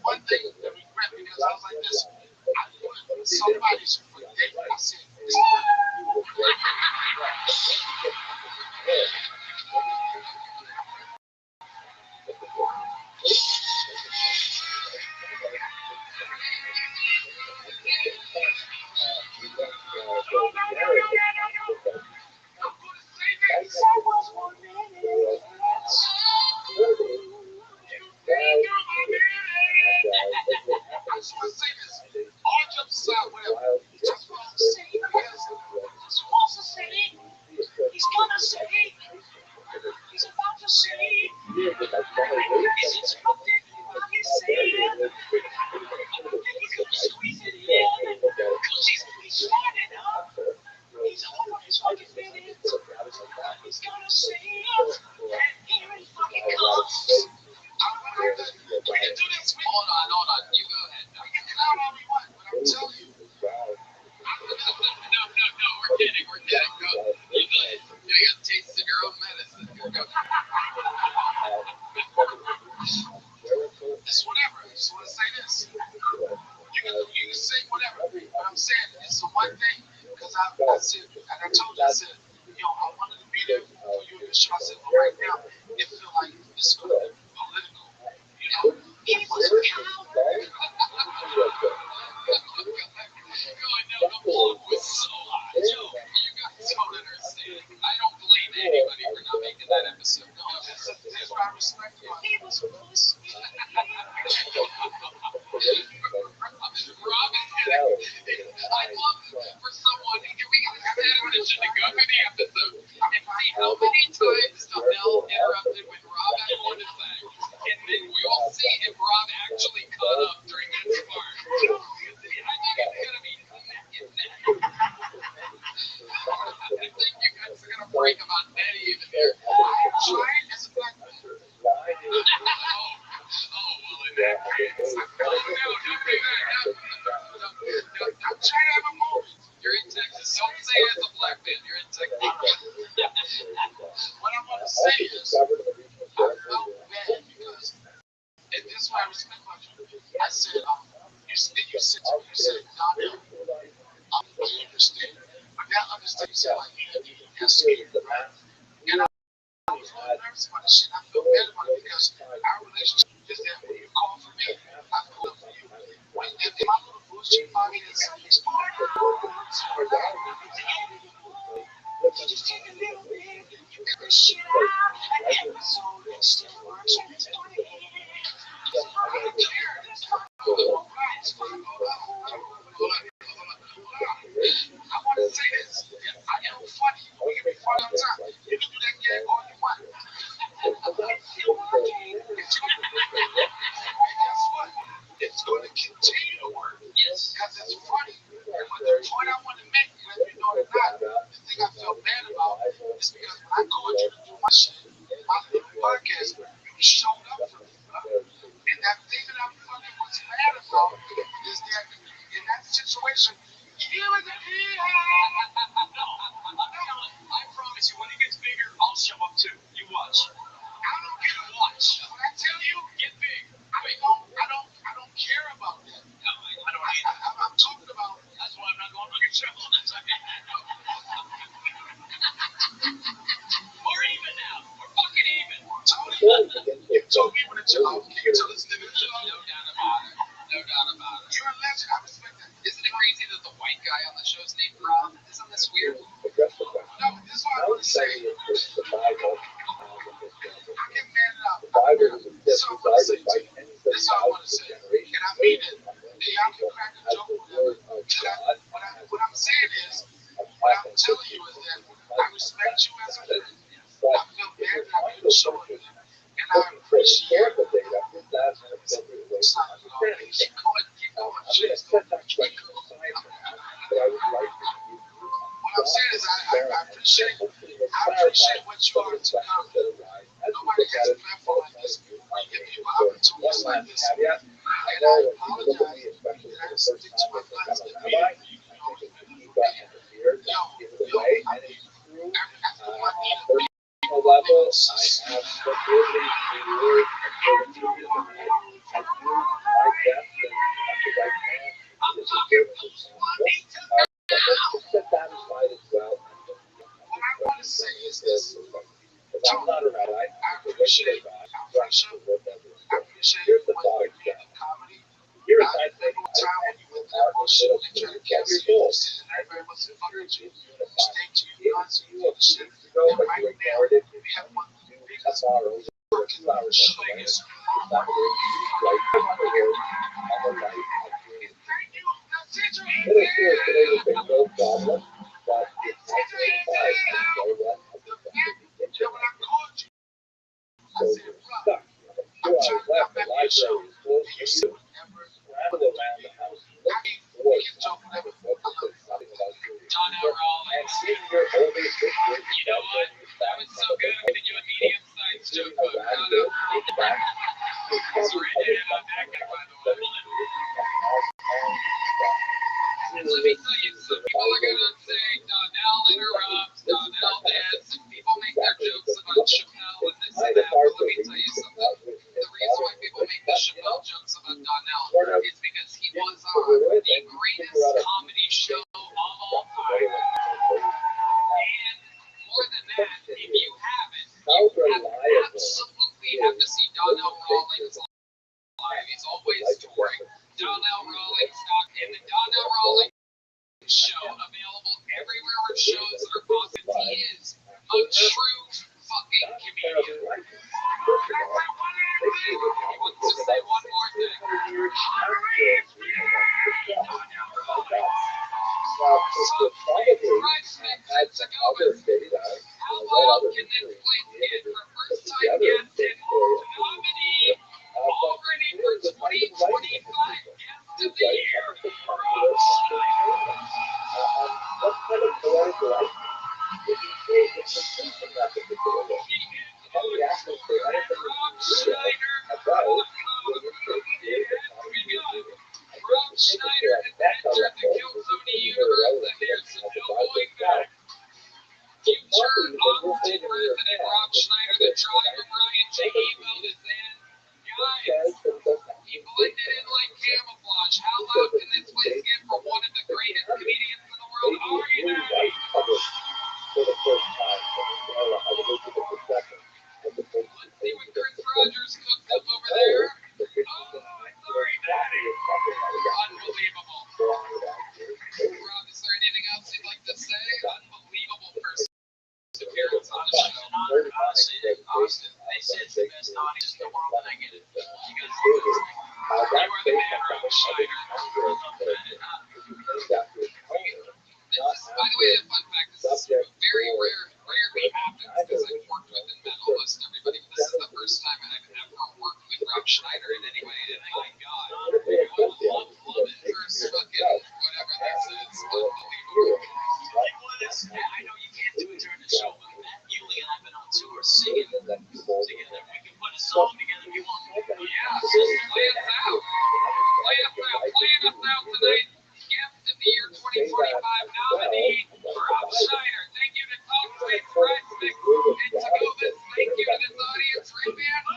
One thing that we regret because I was like this, I put somebody's foot there. I said, I just want to say this. All jokes aside, whatever. Just want to say, he's gonna say, said, and I told you, I said, yo, I wanted to be there for you in the show. I said, but right now, it feels like it's going to be political. You know, He was a coward. The blow was so hot. Joe, you guys don't understand. I don't blame anybody for not making that episode. No, this is why I respect you. He was a pussy. Robin, I love for someone. Can we get a definition to go through the episode and see how many times Donnell interrupted when Rob had more to say, and then we'll see if Rob actually caught up during that part. I think it's gonna be neck and neck. I think you guys are gonna break about that even there. I'm trying as a black man. Well, in that case, no, don't do that. I'm trying to have a moment. You're in Texas. Don't say it as a black man. You're in Texas. What I want to say is, I felt bad because, and this is why I respect my children. I said, you said, Donnell, I understand. But that understanding, like, you're scared, right? And I was really nervous about this shit. I feel bad about it because our relationship is that when you call for me, I call for you. When in my little bullshit podcast, it's part of You just take a little bit, you cut the shit out, and the soul that still works and it's gonna hit. I don't care. That's not I want to say this. I am funny. We can be funny all the time. You can do that gag all you want. Guess what? It's going to continue to work. Yes. Because it's funny. But the point I want to make, whether you know it or not, the thing I feel bad about is because when I called you to do my shit, my little podcast, you showed up for me, bro. And that thing that I'm fucking was mad about is that in that situation, you was a I promise you, when it gets bigger, I'll show up too. You watch. I don't get to watch. When I tell you, Get big. I don't care about that. No, I don't either. I'm talking about. That's why I'm not going on your show. We're even now. We're fucking even. Tony, you told me when it's your off, can you tell this nigga to No doubt about it. No doubt about it. You're a legend. I respect that. Isn't it crazy that the white guy on the show's named Rob? Isn't this weird? No, but this is what I want to say. I get mad enough. This is what I want to say. This is what I want to say. And I mean it. Y'all can crack a joke or whatever. What I'm saying is, what I'm telling you is that I respect you as a friend. I feel bad that I didn't show it. And I appreciate it. Keep going. Shit's going. What I'm saying is I appreciate what you are to come. Nobody has a platform like this. We give people opportunities like this. And I apologize that I stick to my guns and be what I want to say is this. Tony, I appreciate our friendship. I appreciate what you did in comedy. I remember a time when you went there bullshit and trying to cancel you. You said that everybody was fucking you. You stayed to your guns and you did the shit. And right now, we have one of the biggest fucking shillings. Thank you. Now, sit your hands down. Sit your hands down. Yeah, when I called you, I said, bro, I'm trying to come back to your show. And you said whatever. I mean, we can joke whatever. I love you. Donnell Rawlings. You know what? That was so good. I'm gonna give a medium-sized joke book. I don't know. Sorry, I didn't have that guy, by the way. And let me tell you, some people are gonna say Donnell interrupts, Donnell this, and people make their jokes about Chappelle and this and that. But let me tell you something. The reason why people make the Chappelle jokes about Donnell is because he was on the greatest comedy show of all time. true fucking comedian. He wants to say one more thing. How long can this place get for first time guest and nominee already for 2025 guest of the year, Rob Schneider has entered the Kill Tony universe and there's no going back. Future Austin resident Rob Schneider, the driver Brian J. emailed his in. Guys, he blended in like camouflage. How loud can this place get for one of the greatest comedians in the world? Are you ready? Let's see what Chris Rogers cooked up over there. Oh, sorry, Daddy. Unbelievable. Rob, is there anything else you'd like to say? Unbelievable first appearance on the show. Honestly, they said the best audience in the world, and I get it. You guys are You are the man, Rob Schneider. This is, by the way, a fun fact. This is very rarely happens because I've worked with and met almost everybody. But this is the first time I've ever worked with Rob Schneider in any way. And my God, love it. First fucking whatever this is. Unbelievable. I know you can't do it during the show, but Matt, Yuli, and I've been on tour singing together. We can put a song together if you want. Yeah, just play us out. Playing us out tonight. Guest of the year 2025 nominee, Rob Schneider. Thank you to Tom Sweet Price Mix. And to go this, thank you to this audience. Right, man?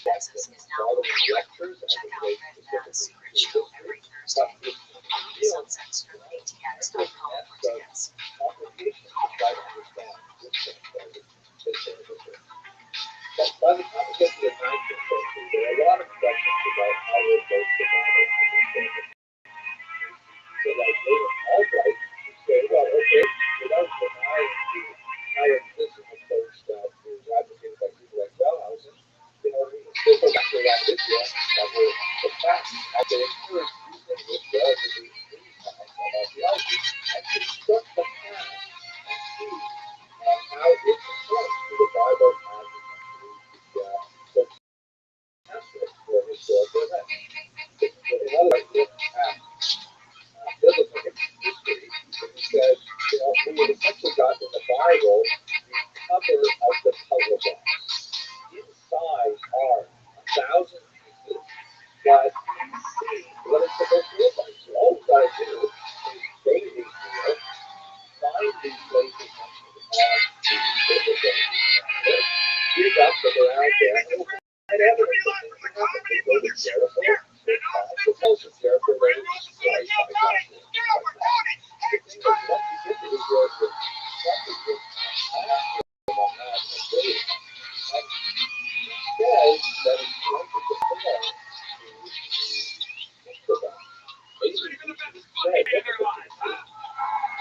Texas is now available. Check out Red Man's secret show every Thursday. Sunsetstripatx.com for tickets. By the time we get to the 19th century, there are a lot of questions about how we're supposed to understand it. So like David Albright say, well, okay, without denying the higher physical approach that is advocated by people like Wellhausen, we can still go back to that video that were the facts as they occurred using this relatively extreme facts of archaeology and construct the past and see how it conforms to the Bible as the for historical events. In other words, look at biblical history, it says, we have essentially got in the Bible the cover of the puzzle box. Inside are 1,000 pieces that see what it's supposed to look like. So all we've got to do is day these here, find these places mentioned on the biblical dig up the ground there, and evidence that Jericho, the most of Jericho was destroyed by Joshua. The thing is, once you get to the Jericho, something is massive on that ability. And he says that it's going to defer to Israel. Basically, he said that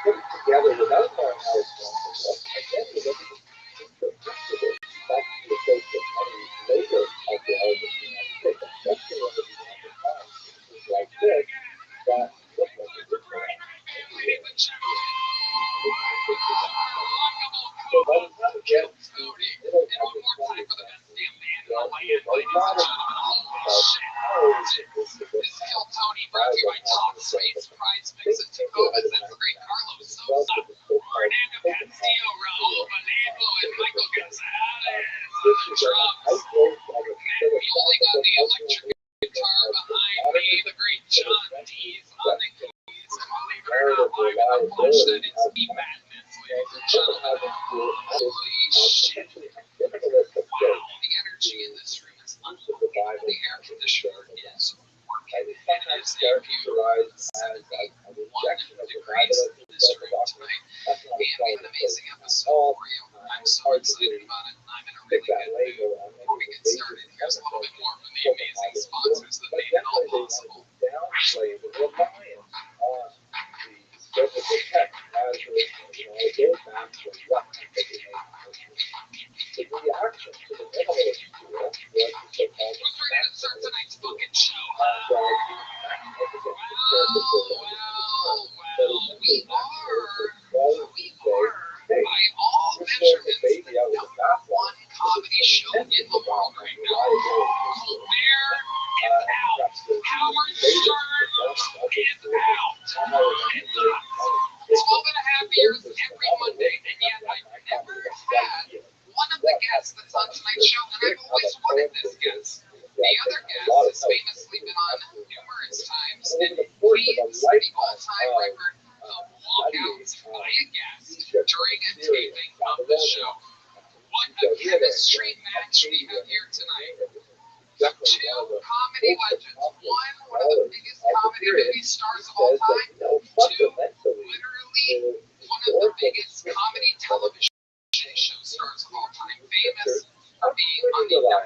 put it together without knowing how it's going to look, and then you look at the principles. That's the approach that many later archaeologists in the United States, especially when they began to find pieces like this, that look like a good one. So by the time we get to the middle of the 20th century, there is a lot of talk about how is it this to This is Kill Tony, brought to you by Tom Sweet's Prize Mix and Tacovas and Great Carlos Sosa, Fernando Castillo, Raul Vallejo, and survive in a bunch that is me madness, ladies and gentlemen. Holy shit. Wow, the energy in this room is unbelievable. The air conditioner is working. It is a beautiful 71 degrees in this room tonight. And an amazing episode for you. I'm so excited about it. I'm in a really good mood. Before we get started, here's a little bit more from the amazing sponsors that made it all possible. Who's ready to start tonight's fucking show? Well, we are, by all measurements, the #1 comedy show in the world right now. Colbert is out. Howard Stern is out. 12.5 years every Monday, and yet I've never had one of the guests that's on tonight's show, and I've always wanted this guest. The other guest has famously been on numerous times and leads the all-time record of walkouts by a guest during a taping of the show. What a chemistry match we have here tonight. Two comedy legends. One of the biggest comedy movie stars of all time. Two, literally one of the biggest comedy television show stars of all time. Famous for being on the #1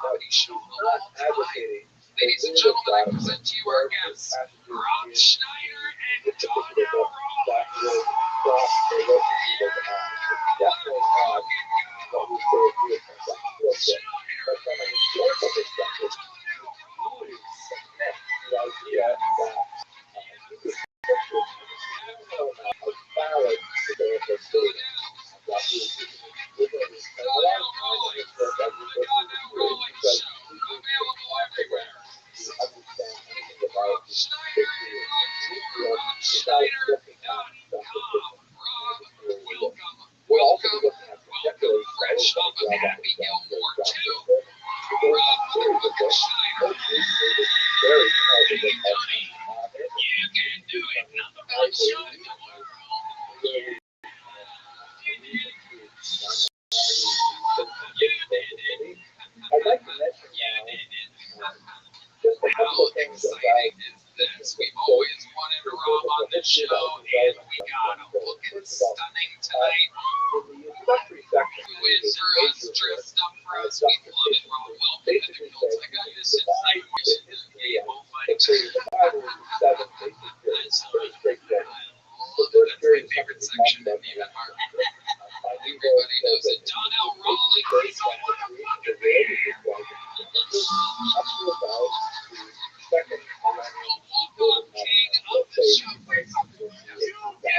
comedy show of all time. Ladies and gentlemen, I present to you our guests, Rob Schneider and Donnell Welcome. Fresh off of Happy Gilmore 2. Rob motherfucking Schneider. You can do it. Nothing but showing the world. I'd like to mention just a couple of things. Exciting is this? We've always wanted Rob on the show, and we got him looking stunning tonight. Wizards dressed up for us. We love it, Rob. Welcome to the Cult. I got this inside voice in this video, but that's my favorite section of the event market. Everybody knows it. Donnell Rawley is on the king of the show.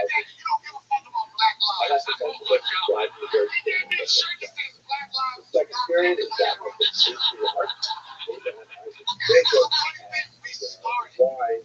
You don't give a fuck about Black Lives. Look out. Make sure you say Black Lives. Second period is that of the art. Why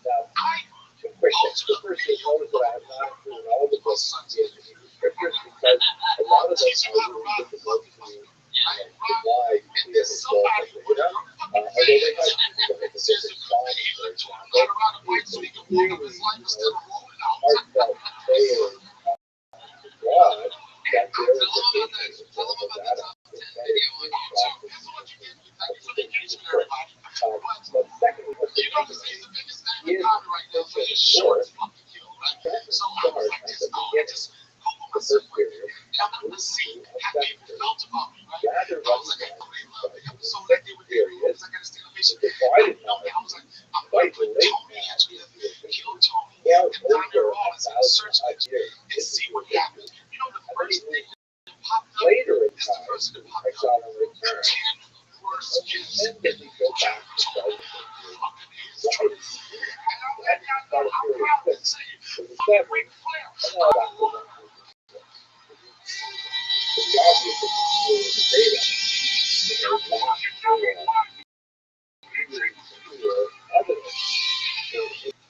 Now, two quick things. The first is, notice that I have not included all the books in the scriptures because a lot of them are really difficult to why we have historical data. Although they have the specific songs, for example, it's really heartfelt prayers to God that there is a basis of historical data. But secondly, what the is short. That start at the beginning, the first period, rather than the second period, the divided monarchy, quite late well over 1,000 years. Later in time, I saw them return. And then we go back to start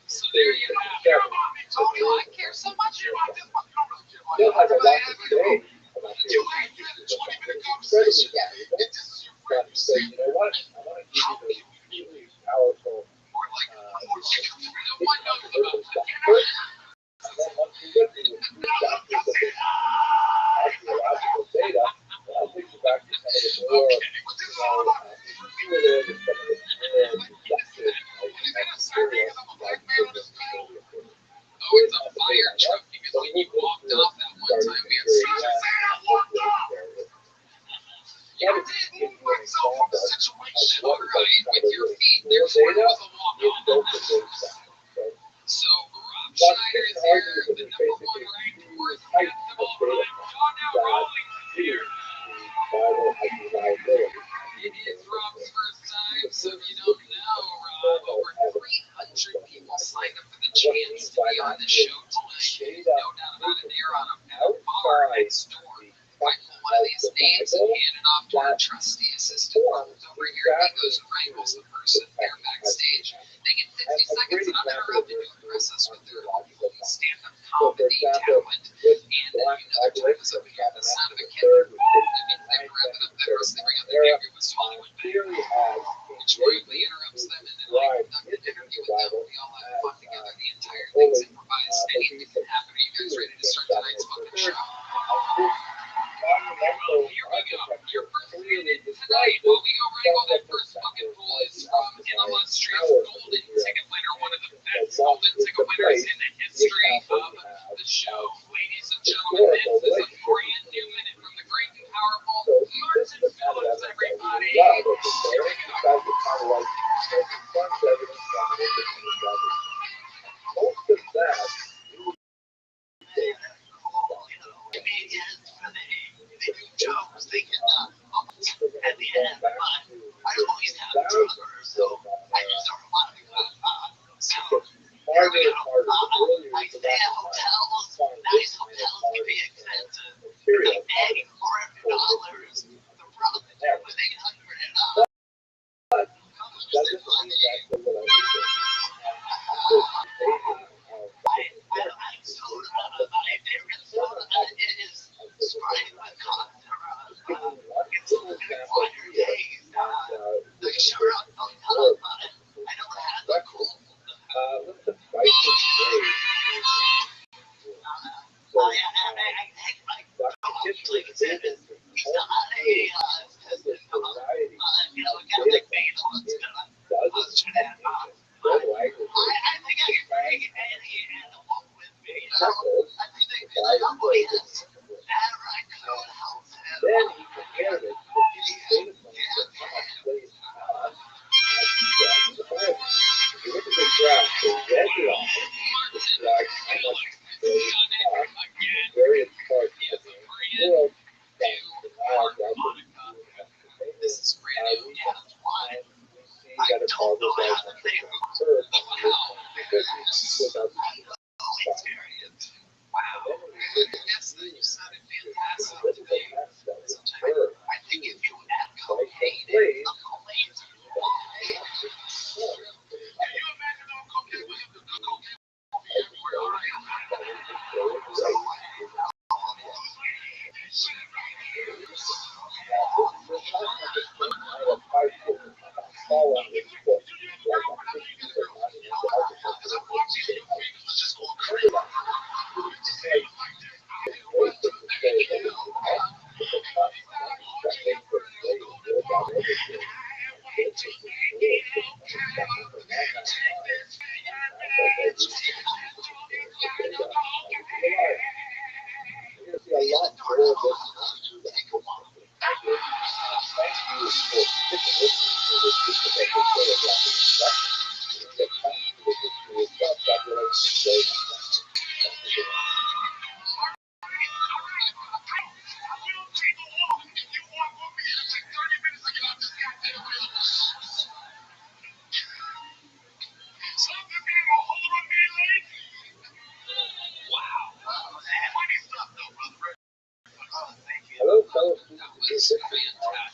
So there you have it. Oh, I care so much about this. Still has a lot to say about the incredibly but say, you know what? I want to give you this really powerful first, and then once you get through the doctors of this archaeological data, I'll take you back to some of the more, intuitive and some of the more reflective materials like Oh, it's a fire truck because when you walked off that one time, we had such a you did move myself from the situation, right, with your feet. Therefore, it was a walk-off. So, Rothschild is here, the number one ranked worst basketball player. John Rowling is here. It is Rob's first time, so if you don't know, Rob, over 300 people signed up for the chance to be on the show tonight. No doubt about it, they're on a bar next door. I pull one of these names and hand it off to our trusty assistant who's over here. He goes and wrangles the person there backstage. They get 50 seconds uninterrupted to impress us with their stand-up comedy talent. And another time is over here, the sound of a kid. I mean, they wrap it up that rest, they bring up the interview with Hollywood Bang, which rudely interrupts them, and then I conduct an interview with them. We all have fun together. The entire thing's improvised. Anything can happen. Are you guys ready to start tonight's fucking show? Well, here we go. Your first unit tonight, while we go wrangle that first fucking pool, is from an illustrious golden ticket winner, one of the best golden ticket winners in the history of the show. Ladies and gentlemen, this is a brand new minute from the great and powerful Martin Phillips, everybody. Here we go. Most of that I was thinking at the end, but I always have drummers, so I just don't want to so here we go. I stay at hotels, nice hotels can be expensive. Like nagging $400, the room was $800 and up. My favorite soda is Sprite with cocktail. It's only 400 days. Like, sure, I'll tell them about it. I don't have the cool. the spice is great. I think like like I said, he's not a tested variety. You know, kind of like bagel. Let's try that. I think I can bring any animal with me. I think they can probably has right coat Then he compared it with the state of if you look at the graph, the red line describes how much various parts of the world from the Nile Delta this is brand new. we see that it falls out of the curve because we put up Wow. Yes, you sounded fantastic today. I think if you add cocaine in, the cocaine. Can you imagine all cocaine with the cocaine everywhere? All right.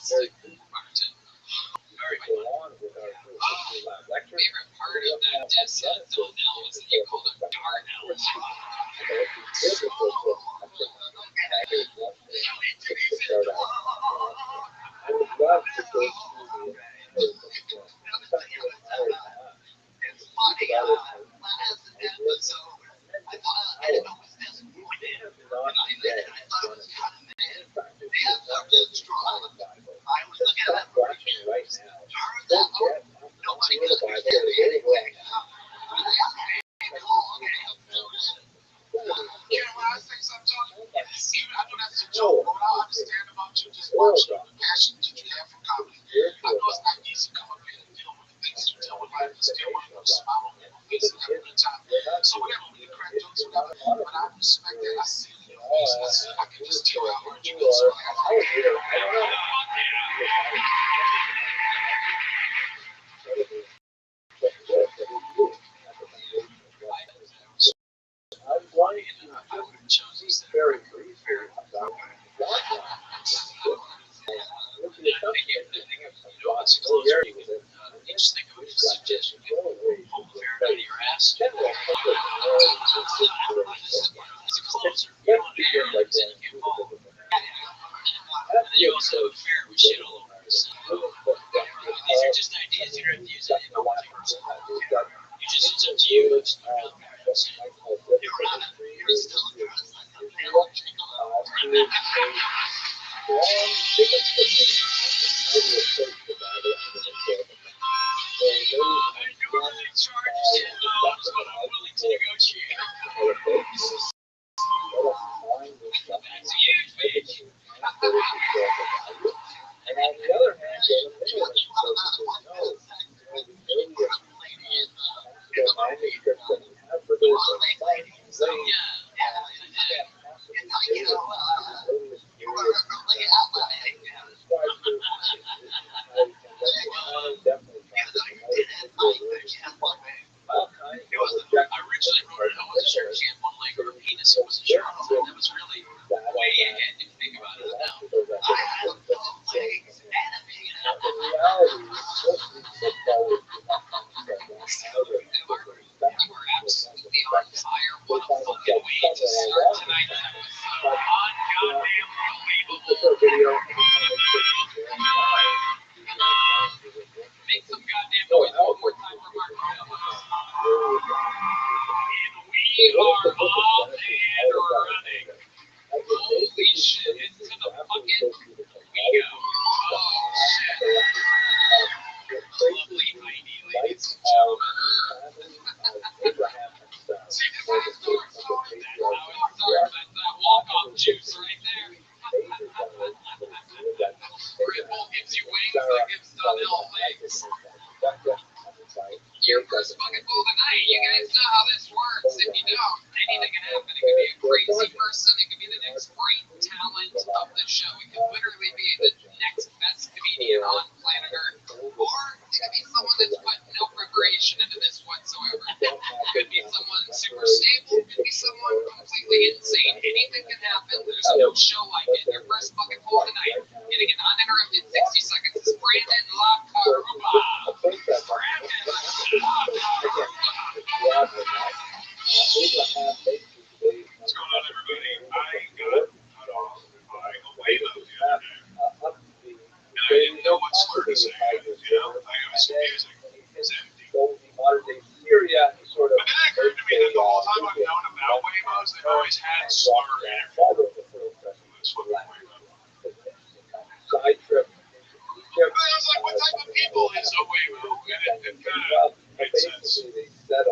Fantastic, Martin. Very go fun. on with our first lecture. Favorite part of that disc Donnell was that you called him Darnell. I would love to go through It's funny, last episode, I didn't know it was disappointed. And I thought it was kind of mad. The episode was strong. I was looking at that watching right now. turns out nobody does understand anything. Karen, when I say something, even I know that's a joke, but what I understand about you just watching the passion that you have for comedy. I know it's not easy to come up here and deal with the things you deal with, life, and still want to smile on your face and have a good time. So whatever, when you crack jokes, whatever, but I respect that. I see it in your face. I can just tell how hard you go. So I'm going to very brief here about Just think of it as a suggestion. Pull the ferret out of your ass. As a closer, you don't want to hear it until you get home. And then you also have a ferret with shit all over it. These are just ideas. You don't have to use it in a one person. You just, it's up to you. It's you're on it. You're still and on the other hand, I originally wrote it. I wasn't sure if she had one leg or a penis. I wasn't sure. That was really way ahead if you think about it now. You were absolutely on fire. What a fucking way to start tonight's episode. Ungoddamn unbelievable. Make some goddamn noise one more time for Mark. And we are off and running. Holy shit, into the fucking we go. Oh shit. Lovely Heidi, ladies and gentlemen. See, this is that walk-off juice right there. Red Bull gives you wings, that gives Donnell legs. Your first fucking bull tonight. You guys know how this works. If you don't, anything can happen. It could be a crazy person. It could be the next great talent of the show. It could literally be the next best comedian on planet Earth. Or it could be someone that's put no preparation into this whatsoever. It could be someone super stable. It could be someone completely insane. Anything can happen. There's no show like it. Your first fucking bull tonight. Getting an uninterrupted 60 seconds is Brandon LaCaruba. What's going on, everybody? I got cut off by a wave the other day. And I didn't know what slur to say. You know, I was confusing. It's empty. Modern day Syria is sort of. But then it occurred to me that the whole time I've known about Waymos, they've always had slur in everything. That's what the Waymo. Side trip. But I was like, what type of people is a Waymo? And it kind of made sense. It's very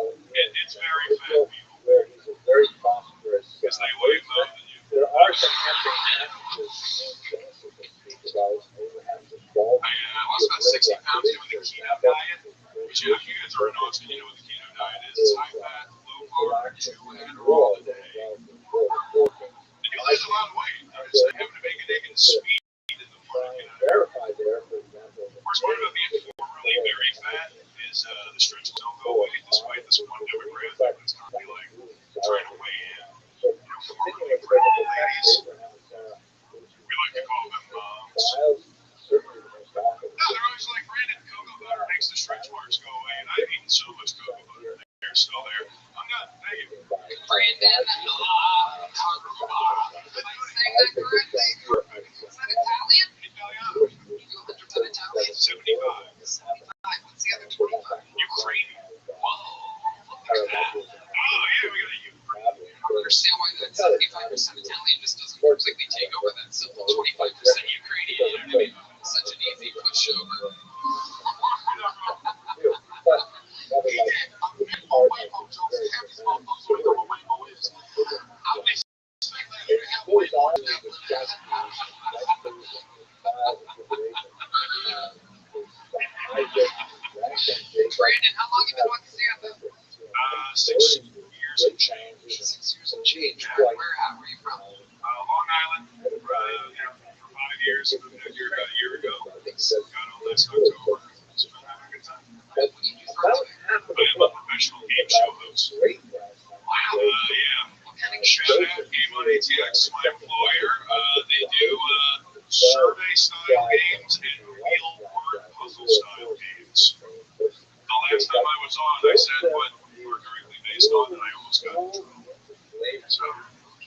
fat people. Where he's a very prosperous. Because they Waymo than you. There are some passages that speak about Abraham's involvement. I lost about 60 pounds doing the keto diet, which you guys already know what the keto diet is. It's high fat, low carb, 2 Adderall a day. And you lose a lot of weight. It's like having to make an egg and speed in the morning. Verify there, for example. Worst part about being formerly very fat is the stretches don't go away despite this one demographic that's not really 75% Italian just doesn't completely take over that simple 25% Ukrainian. You know what I mean? Such an easy pushover. Brandon, how long have you been with Santa? 6 years and change. 6 years and change. Where are you from? Long Island. For 5 years. Moved out here about a year ago. Got on last October. So been having a good time. What do you do for a living? I am a professional game show host. Wow. Yeah. What kind of Shout out Game on ATX, my employer. They do survey-style games and real-word puzzle-style games. The last time I was on, I said what we were directly based on, and I almost got in trouble. So,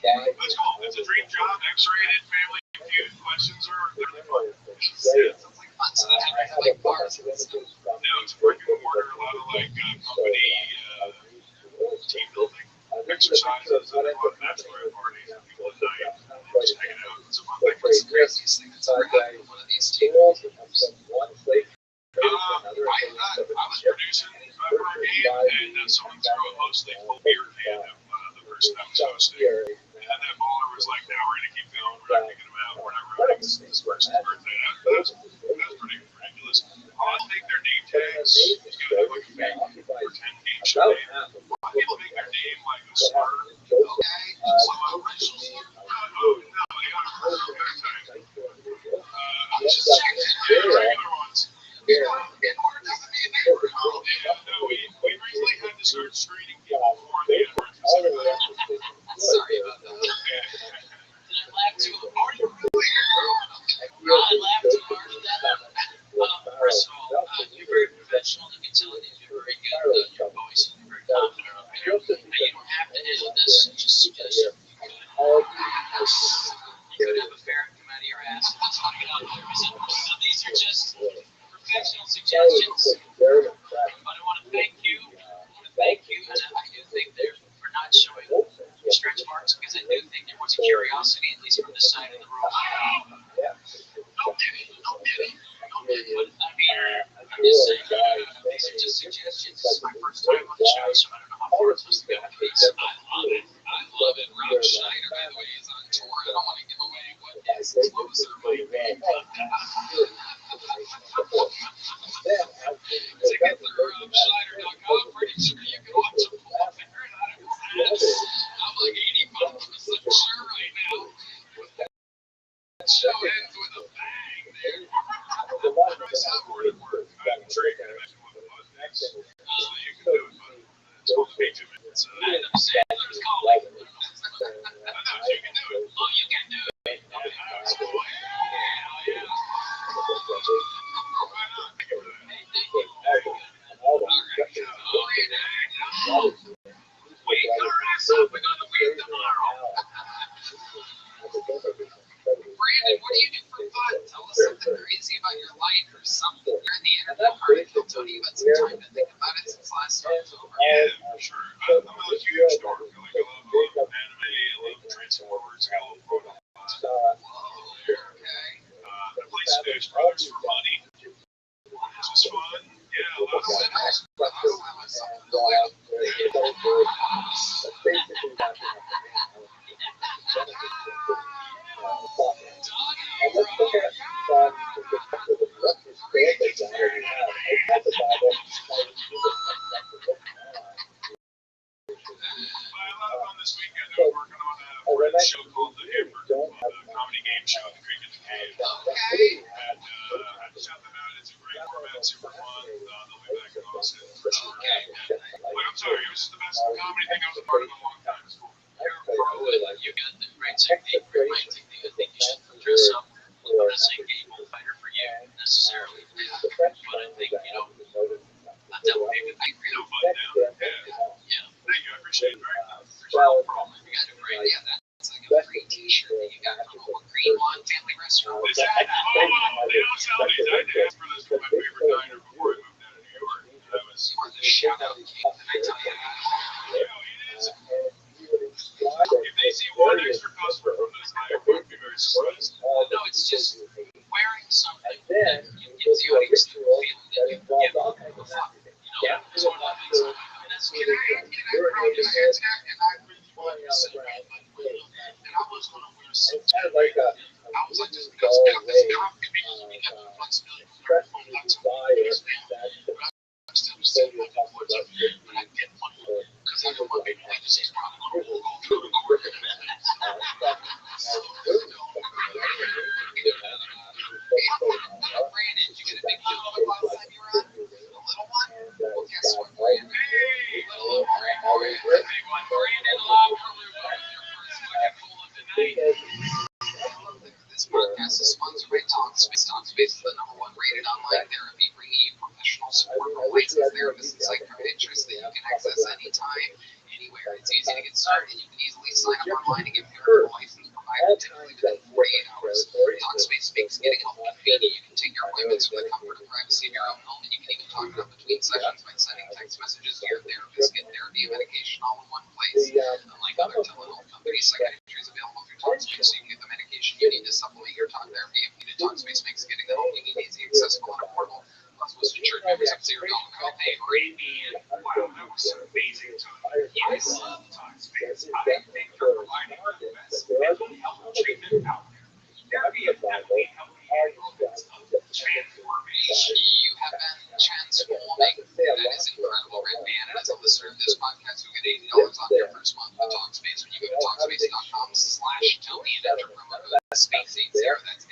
that's cool. It's a dream job. X-rated, family feud. Questions are really fun. Yeah, sounds like fun. So that happens like bars and stuff. No, it's brick and mortar. A lot of company team building exercises and bachelorette parties and people at night just hanging out. It's a fun thing. What's the craziest thing that's ever happened in one of these team building? I was producing for a game, and someone threw a mostly full beer can at the person that was hosting. And then that baller was like, "No, we're gonna keep going. We're not kicking him out. We're not ruining this person's birthday." That's pretty ridiculous. I'll take their name tags. It's gonna have like a big pretend game show name. A lot of people make their name like a slur. Okay. Oh, no, they got a murder tag. Just regular ones. In order doesn't mean neighbor. Oh, yeah, no, we recently had to start screening people for the N-word. Sorry about that. Did I laugh too hard? Are you really? I laughed too hard at that. First of all, you're very professional. You can tell that you're very good with your voice. You're very confident up here. And you don't have to edit this. Just suggestion. You could have a ferret come out of your ass. Let's not get on there. So these are just professional suggestions. But I want to thank you. And I do think for not showing your stretch marks, because I do think there was a curiosity, at least from the side of the room. Don't get it. But I mean, I'm just saying, these are just suggestions. This is my first time on the show, so I don't know how far it's supposed to go. I love it. Rob Schneider, by the way, is on tour. I don't want to give away what his closer might be. Ticket through RobSchneider.com. Pretty sure you can watch him pull a ferret out of his ass. I'm like 85% sure right now. That show ends with a bang there. My soundboard at work. I'm sure you can imagine what it was next. So you can do it, but it's going to take 2 minutes. I understand. There's calling. I know you can do it. Oh, you can do it. That's cool. Yeah. Wake your ass up. We got to wait tomorrow. Brandon, what do you do for fun? Tell us something crazy about your life or something. You're in the interview part. I'll tell you about some time to think about it since last October. Yeah, sure. I'm a huge dork. I love anime. I love Transformers. I love robots. Okay. I play Smash Brothers for money, which is fun. Yeah, a lot of sex. This weekend, I'm working on a show called The Hammer, a comedy game show at the Creek in the Cave. Okay. And I just shot them out. It's a great format, super fun. They'll be back in Austin for sure. But I'm sorry, it was just the best comedy thing I was a part of in a long time. It's cool. You're a pro. You got the great technique. I think you should dress up. I'm not saying gay bullfighter for you necessarily, but I think, not that way, but I really Fun now. yeah. Thank you. I appreciate it very much. You got a great, that's like a free t-shirt that you got from a Green Lawn Family Restaurant. Is that, they don't sell these. I asked for this from my favorite diner before I moved out of New York. You were the shout-out king, did I tell you that? It is. If they see one extra customer from this night, I would be very surprised. No, it's just wearing something then that gives the audience the feeling that you give all a kinds of fuck. Yeah, It's one of the things. I mean, that's Can I throw your hands back? And I really wanted to say that, and I was going to wear a suit. it's kind of like a I was like, just because we got this complicated, we got the flexibility for lots of things, man. I'm still saying like that was up here, but I get money because I don't want people like this is probably going to go through the court. Brandon, did you get a big deal last time you were on? A little one? Well, guess what, Brandon? Hey, Little Brandon. Big one. Brandon Locke Caruba with your first fucking pull of the night. This podcast is sponsored by Talkspace. Talkspace is the #1 rated online therapy, bringing you professional support from licensed therapists and psychiatrists that you can access anytime, anywhere. It's easy to get started. You can easily sign up online and get paired with a licensed provider typically within 48 hours. Talkspace makes getting help convenient. You can take your appointments from the comfort and privacy of your own home, and you can even talk it up between sessions by sending text messages to your therapist. Get therapy and medication all in one place. Unlike other telehealth companies, psychiatry is available through Talkspace, so you can get the medication you need to supplement your talk therapy if needed. Talkspace makes getting the help you need easy, accessible, and affordable. Plus, most insured members have $0 copay. Rabbi, wow, that was some amazing time. I love Talkspace. I think they're providing the best mental health treatment out there. Therapy is definitely helping moments of transformation. You have been transforming. That is incredible, Red Man. And as a listener of this podcast, you'll get $80 off your first month with Talkspace when you go to Talkspace.com/Tony and enter promo code SPACE80. That's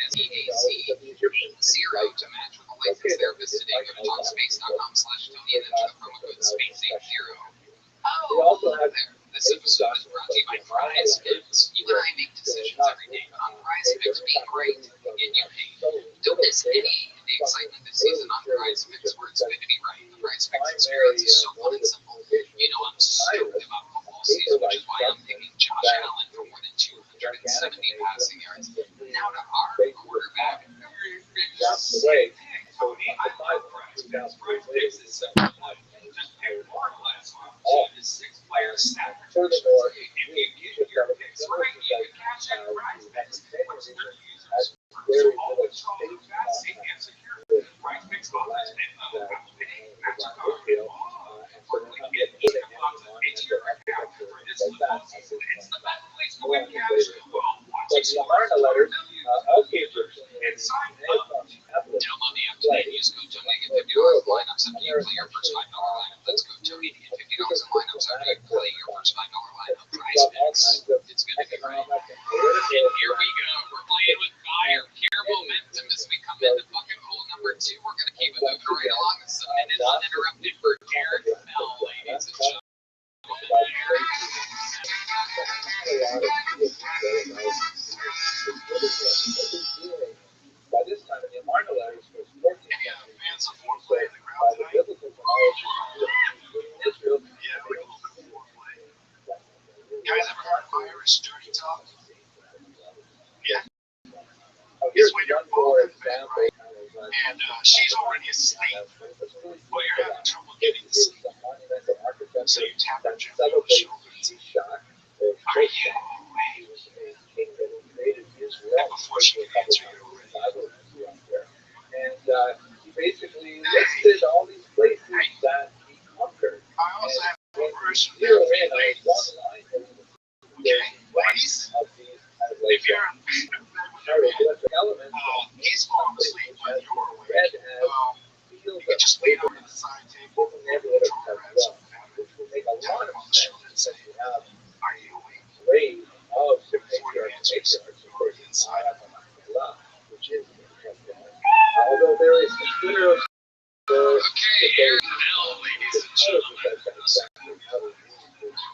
SEAC80 to match with a licensed therapist today. Go to Talkspace.com/Tony and enter the promo code SPACE80. Oh, hello there. This episode is brought to you by Prize Picks. You and I make decisions every day, but on Prize Picks, being right can get you paid. Don't miss any of the excitement this season on Prize Picks, where it's good to be right. The Prize Picks experience is so fun and simple. You know I'm stoked about football season, which is why I'm picking Josh Allen for more than 270 passing yards. Now to our quarterback. Hey, Tony, I love Prize Picks. Prize Picks is simple. Just pick one class on 2 to 6 players stacked. Furthermore, If you get your picks right, you can cash out Prize Picks, which their users very always strong, fast, safe, and secure. Prize Picks offers Apple Pay, MasterCard, quickly get instant deposits into your account for this football season. It's the best place to win cash while watching sports. And sign up. Download the app today and use code Tony to get $50 in lineups after you play your first $5 lineup. That's code Tony to get $50 in lineups after you play your first $5 lineup. Prize Picks. It's good to be right. And here we go. We're playing with fire, pure momentum as we come into fucking hole number 2. We're going to keep it moving right along. This is a minute uninterrupted for Derek Bell, ladies and gentlemen. By this time, the Amarna letters was 14 Fans of foreplay in the crowd by the tonight. biblical chronology of Israel. Yeah, we love the foreplay. Guys ever heard of Irish dirty talk? Yeah. Here's what you're for example. And she's already asleep, but you're having trouble getting to sleep. So you tap her gently on the shoulders. Are you awake? And before she can answer you already. And he basically listed all these places that he conquered. I also have a version Here there in for one ladies. line, Okay, ladies, of these if you're in bed with your man, hieroglyphic elements, he's falling asleep when you're awake. read as You fields can of just lay down on the side table, open neighborhood of draw grabs Israel, some fabric, which will make a lot tap him of on the sense shoulder and say, because you have are you awake? ways of the Before you patriarchs, answer, of course, you're inside. which is although there is considerable Okay, here now, ladies and gentlemen.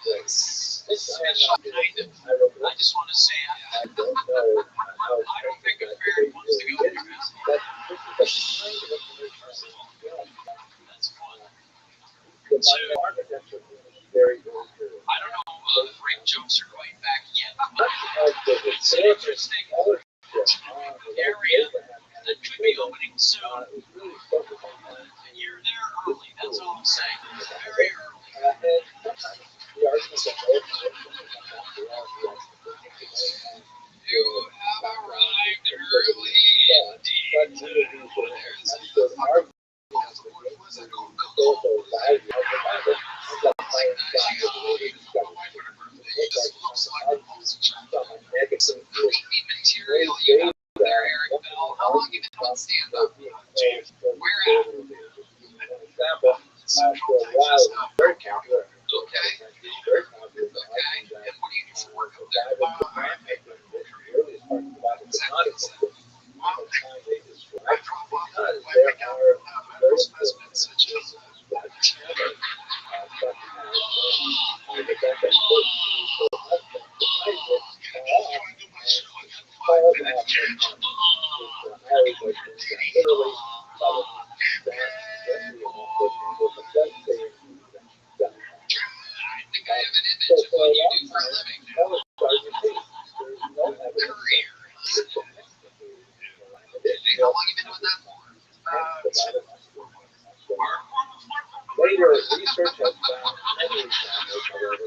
This special kind of. I just want to say, I don't know how I don't think a fairy wants to go with your house. but this is the kind of information That's fun. the modern architecture is very, very good. I don't know if rape jokes are quite back yet. Much of the It's an historical interesting scholarship on the area that could be opening soon. is really focused on And you're there early, that's all I'm saying. Very early. and sometimes the argument that both can't stand up. Where at? Example, for a while, it was very popular. Okay. Very popular. Okay. And what do you do for work up there? I drop off I got medical specimens such as I think I have an image of what you do for a living now. Career. How long you been doing that for? Later, research has found many examples, however, of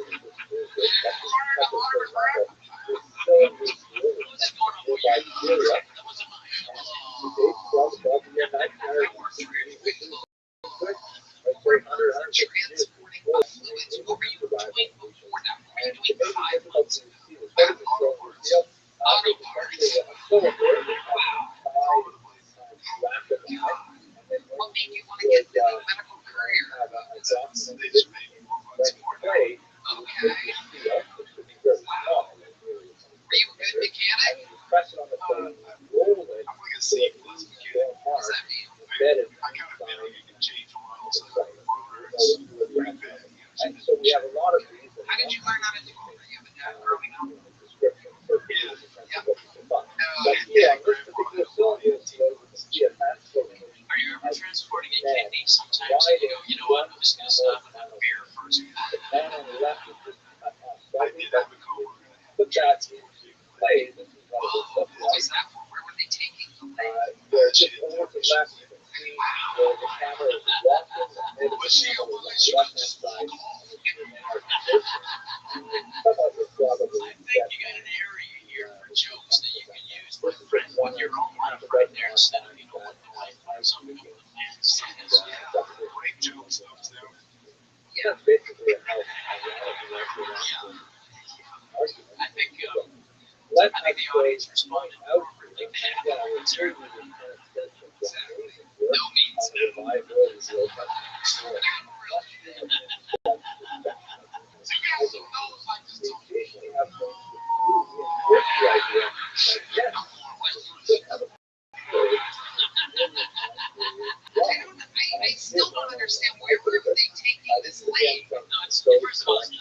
this movement that was still in use by Syria. Dates from about the year 1900. Let's say 150 years before What were you doing before that? What were you doing 5 months months ago? auto parts. What made you want to get into the medical career? Okay. Wow. Were you a good mechanic? What does that mean? And so we have a lot of these. How did you learn how to do it? Were you a dad growing up? But yeah, this particular film is the advanced location. Are you ever transporting a kidney? Sometimes you go, you know what, I'm just going to stop and have a beer first. The man on the left is just put that into play. This is one of the stuff What was that for? Where were they taking the leg? just over to the left, you can see where the camera is walking, and the camera is on the left-hand side. I think you got an area here for jokes that you can use with your own life right there instead of, you know, what do I find something over the man says. great jokes up there. Yeah, basically a house. I think Let I think the audience responded appropriately. No means no. I still don't understand where are they taking this leg. No, it's first of all, it's no,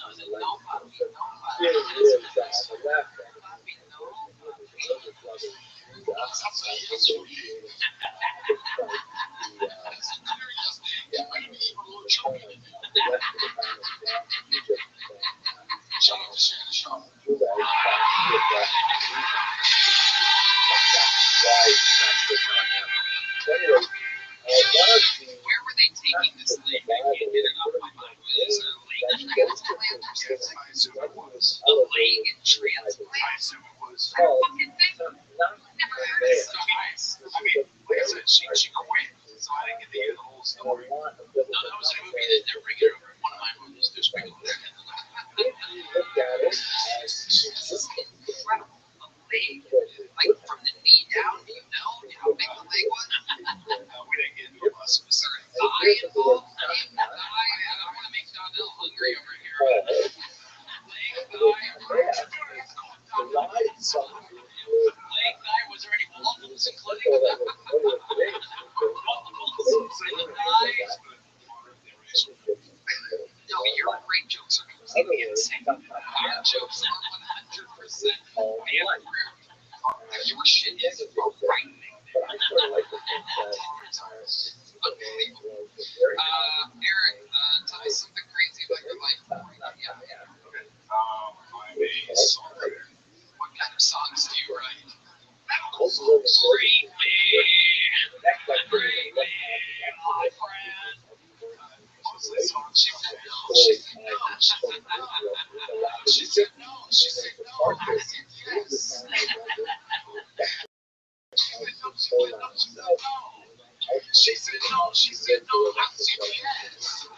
where were they taking this leg? I can't get it off my mind. Was it a leg transplant or something? A leg transplant? Fucking thing? Never heard of it. I mean, like I said, she quit, so I didn't get to hear the whole story. No, that was a movie that they're bringing over. One of my movies, they're bringing over. Incredible. A leg. Like from the knee down, do you know how big the leg was? We didn't get into a specific. Thigh involved? I don't want to make Donnell hungry over here. Leg, thigh, was there any multiples including that? Multiples in the thigh? No, your great jokes are completely insane. Our jokes are 100% man approved. Your shit is frightening. Unbelievable. Eric, tell us something crazy about your life. I'm a songwriter. What kind of songs do you write? Medical songs. Free me, my friend. Mostly songs. She said no. She said no. She said no. She said no. I said yes. She said no. She said no. She said no. I said yes.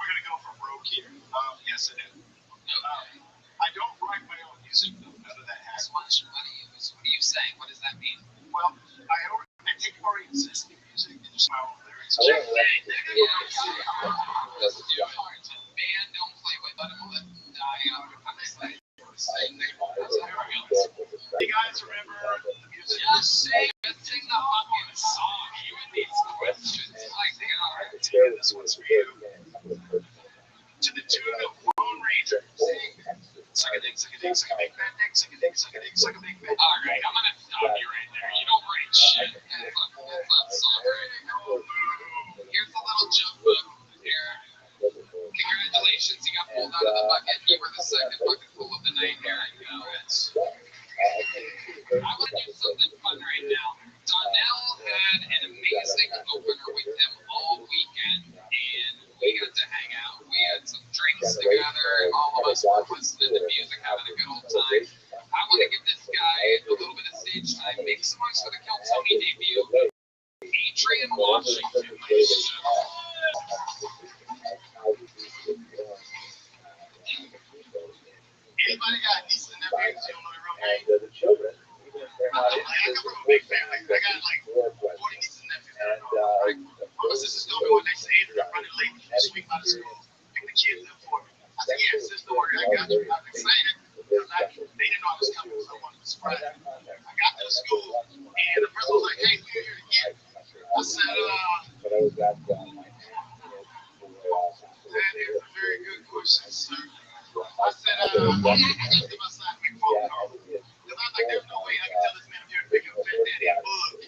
gonna go for broke here. Yes, it is. I don't write my own music though. None of that happens. What are you saying? What does that mean? Well, I take already existing music and just my own lyrics. Doesn't do hard. Man, don't play with let them die out. I'm just like, you guys remember the music? just sing the fucking song. Even these questions, like they are. This one's for you. To the tune of Lone Ranger. Suck a dick, suck a dick, suck a big fat dick, suck a dick, suck a dick, suck a big fat. All right, I'm gonna stop you right there. You don't write shit. That's not songwriting. Here's a little joke book here. Congratulations, you got pulled out of the bucket. You were the second bucket full of the night. Here I go. I want to do something fun right now. Donnell had an amazing opener with them all weekend, and we got to hang out. We had some drinks together, and all of us were listening to music, having a good old time. I want to give this guy a little bit of stage time, make some noise for the Kill Tony debut. Adrian Washington. Anybody got nieces and nephews? You don't know their real name? And the children, even if they're not I come from a big family. I got like 40 nieces and nephews. My sisters told me one day, say, Adrian, I'm running late. Sweep out of school. Pick the kids up for me. I said, yeah, sister, I got you. I'm excited. Because they didn't know I was coming, so I wanted to surprise them. I got to the school, and the principal was like, hey, we're here again. I said, that is a very good question, sir. I said, I got to my side and make a phone call. Because I was like, there's no way I can tell this man I'm here to pick up Fat Daddy and Bug.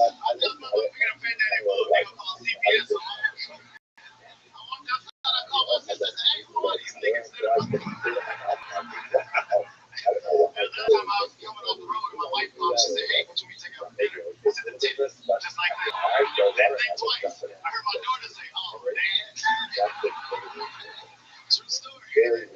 I tell him I'm picking up Fat Daddy and Bug. They gonna call CPS on me. I walked outside, I called my sister, I said, hey, who are these niggas? Another time I was coming off the road and my wife called, she said, hey, what you mean take out dinner? I said, the titties, just like that. I think twice. I heard my daughter say, oh, Dad. True story.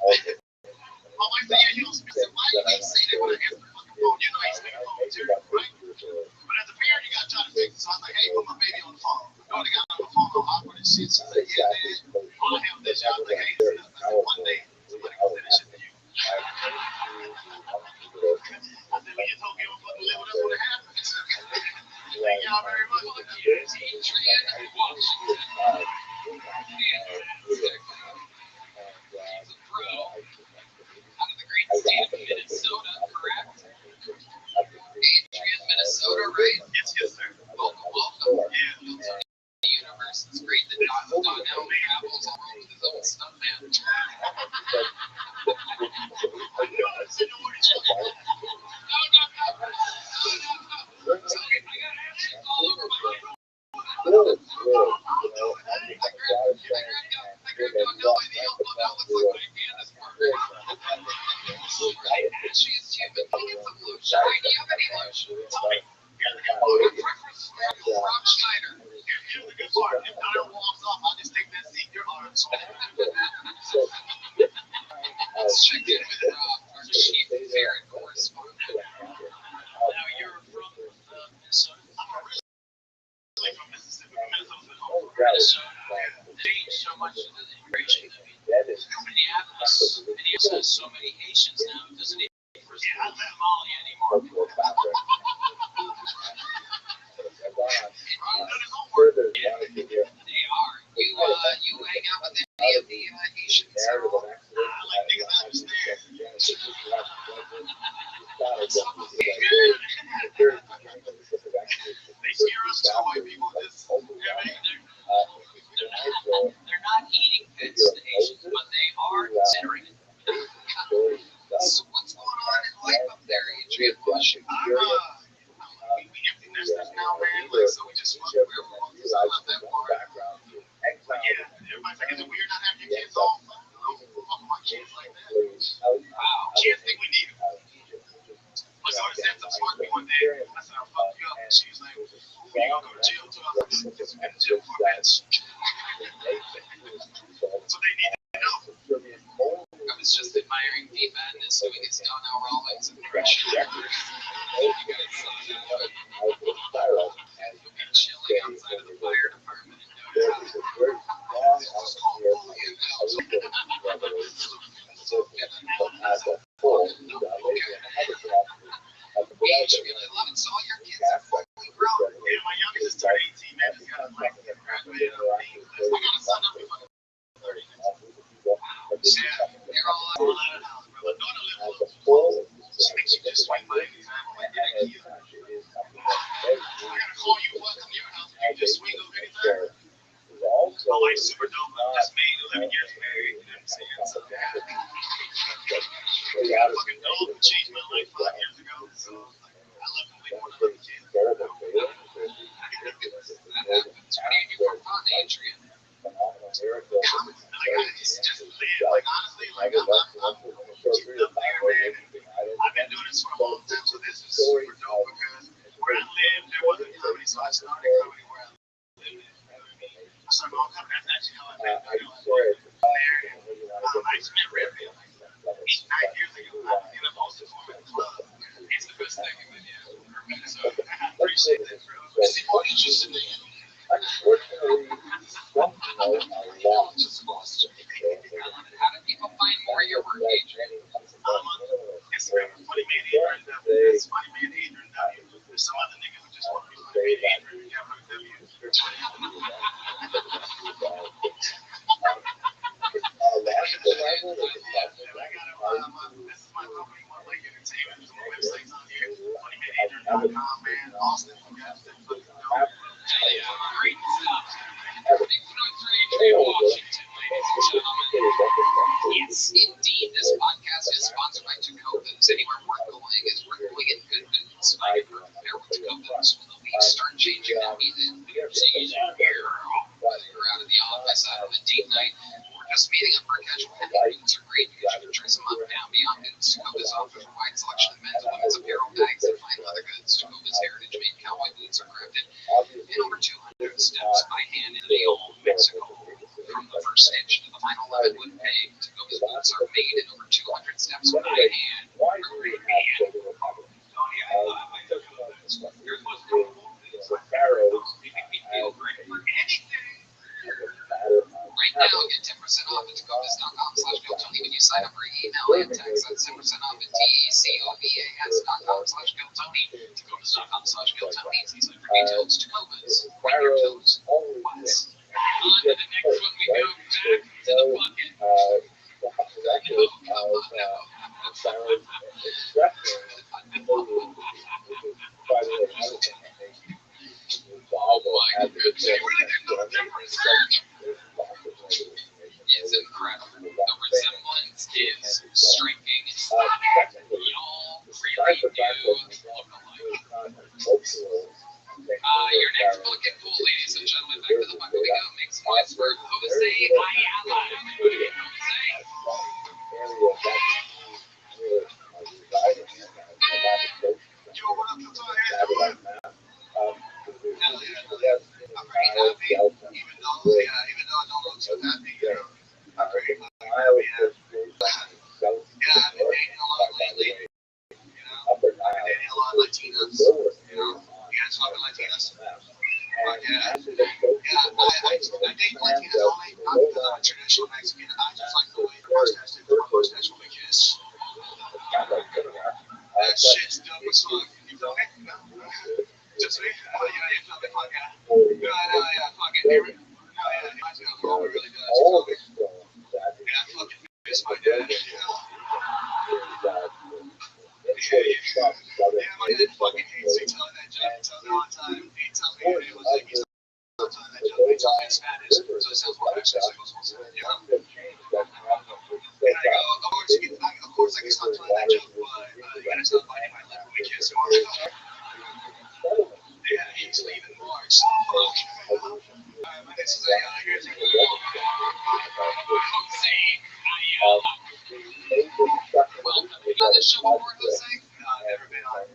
My wife said, yeah, you don't speak. I said, why do you say that when I answer the fucking phone? You know I speak the phone too, right? But as a parent, you gotta try to fix it. So I was like, hey, put my baby on the phone. Daughter got on the phone, all awkward and shit. She said, yeah, Dad, all I have this job. I was like, hey, this is one day, somebody can say that shit to you. I said, well, you told me I was fucking live, that's what happened. Thank y'all very much. Adrian Washington. He's a pro out of the great state of Minnesota, correct? Adrian, Minnesota, right? Yes, sir. Welcome. Yeah. The universe. It's great that Donnell travels all over with his own stuff, man. Here's the good part. If Donnell walks off, I'll just take that seat. Your arms. Let's check in with our chief ferret correspondent. Now you're from Minnesota. I'm originally from Mississippi. Minnesota's home. Minnesota changed so much in the immigration. I mean, Minneapolis has so many Haitians now. It doesn't even Yeah, I left Molly anymore. They are. You hang out with any of the Haitians? I like niggas I understand. They scare us too, white people. Just, you know what I mean? They're not eating pits, the Haitians, but they are considering it. So what's going on in life up there, Adrian Bush? my life's super dope. I'm just made 11 years married. You know what I'm saying? So, yeah. Fucking dope. Changed my life 5 years ago. So, like, I love him way more than I love the kids. That happens. What do you do for fun, Adrian? Just live. Like, honestly, like, I'm keeping up there, man. I've been doing this for a long time, so this is super dope because where I live, there wasn't comedy, so I started comedy where I lived. You know what I mean? I started my own company. That's actually how I met there. I just met Rabbi like 8-9 years ago. I ended up hosting for him at the club. It's the best thing I've ever. So I appreciate that, bro. Is he more interested in you? Unfortunately, how do people find more of your work, Adrian? Instagram, Funny Man Adrian W. That's Funny Man Adrian W. There's some other nigga who just want to be Funny Man Adrian W. This is my company, One Lake Entertainment. There's my websites on here. FunnyManAdrian.com, man. Austin, you guys that fucking know. Great stuff. Adrian Washington, ladies and gentlemen. Yes, indeed. This podcast is sponsored by Jacobins. Anywhere worth going is worth going in good news. I have heard from Jacobins. When the weeks start changing, that means it's new season here. Whether you're out of the office, out on a date night, or just meeting up for a casual hang, boots are great because you can dress them up and down. Beyond boots, Jacobins offers a wide selection of men's and women's apparel, bags, and fine leather goods. Jacobins heritage-made cowboy boots are crafted in over 200 steps by hand in Leon, Mexico. From the first stitch to the final 11 wood peg, Jacobins boots are made in over 200 steps by hand. Here's what's cool. Right now, get 10% off at Jacobins.com/GoTony when you sign up for email and text. That's 10% off at TECOVAS.com/GoTony. Jacobins.com/GoTony. Please look for details. Jacobins, bring your toes west. On to the next one, we go back to the bucket. It's incredible. The resemblance is striking. Y'all really do look alike. Your next bucket pool, ladies and gentlemen. Back to the bucket we go. Makes noise for Jose Ayala. Jose. I'm pretty happy, even though I don't look so happy, you know. I'm pretty happy. I've been dating a lot lately, you know. I've been dating a lot of Latinas, you know. You guys fucking Latinas? But I date Latinas only, not because I'm a traditional Mexican. I just like the way the mustache did the mustache when we kiss. That shit's dope as fuck. You feel me? Just me? Oh, yeah, you feel me? Fuck yeah. Yeah, fuck it. It really does. Yeah, I fucking miss my dad. Yeah, my dad fucking hates me telling that joke. He tells me all the time. He tells me it was like he's telling that joke. He tells me in Spanish. So it sounds more accent. Yeah. And I go, of course I can stop telling that joke, but you gotta stop biting my lip when we kiss. Yeah, he's leaving March. My next is here's your Jose Ayala. Welcome to the show before, Jose. No, I've never been on.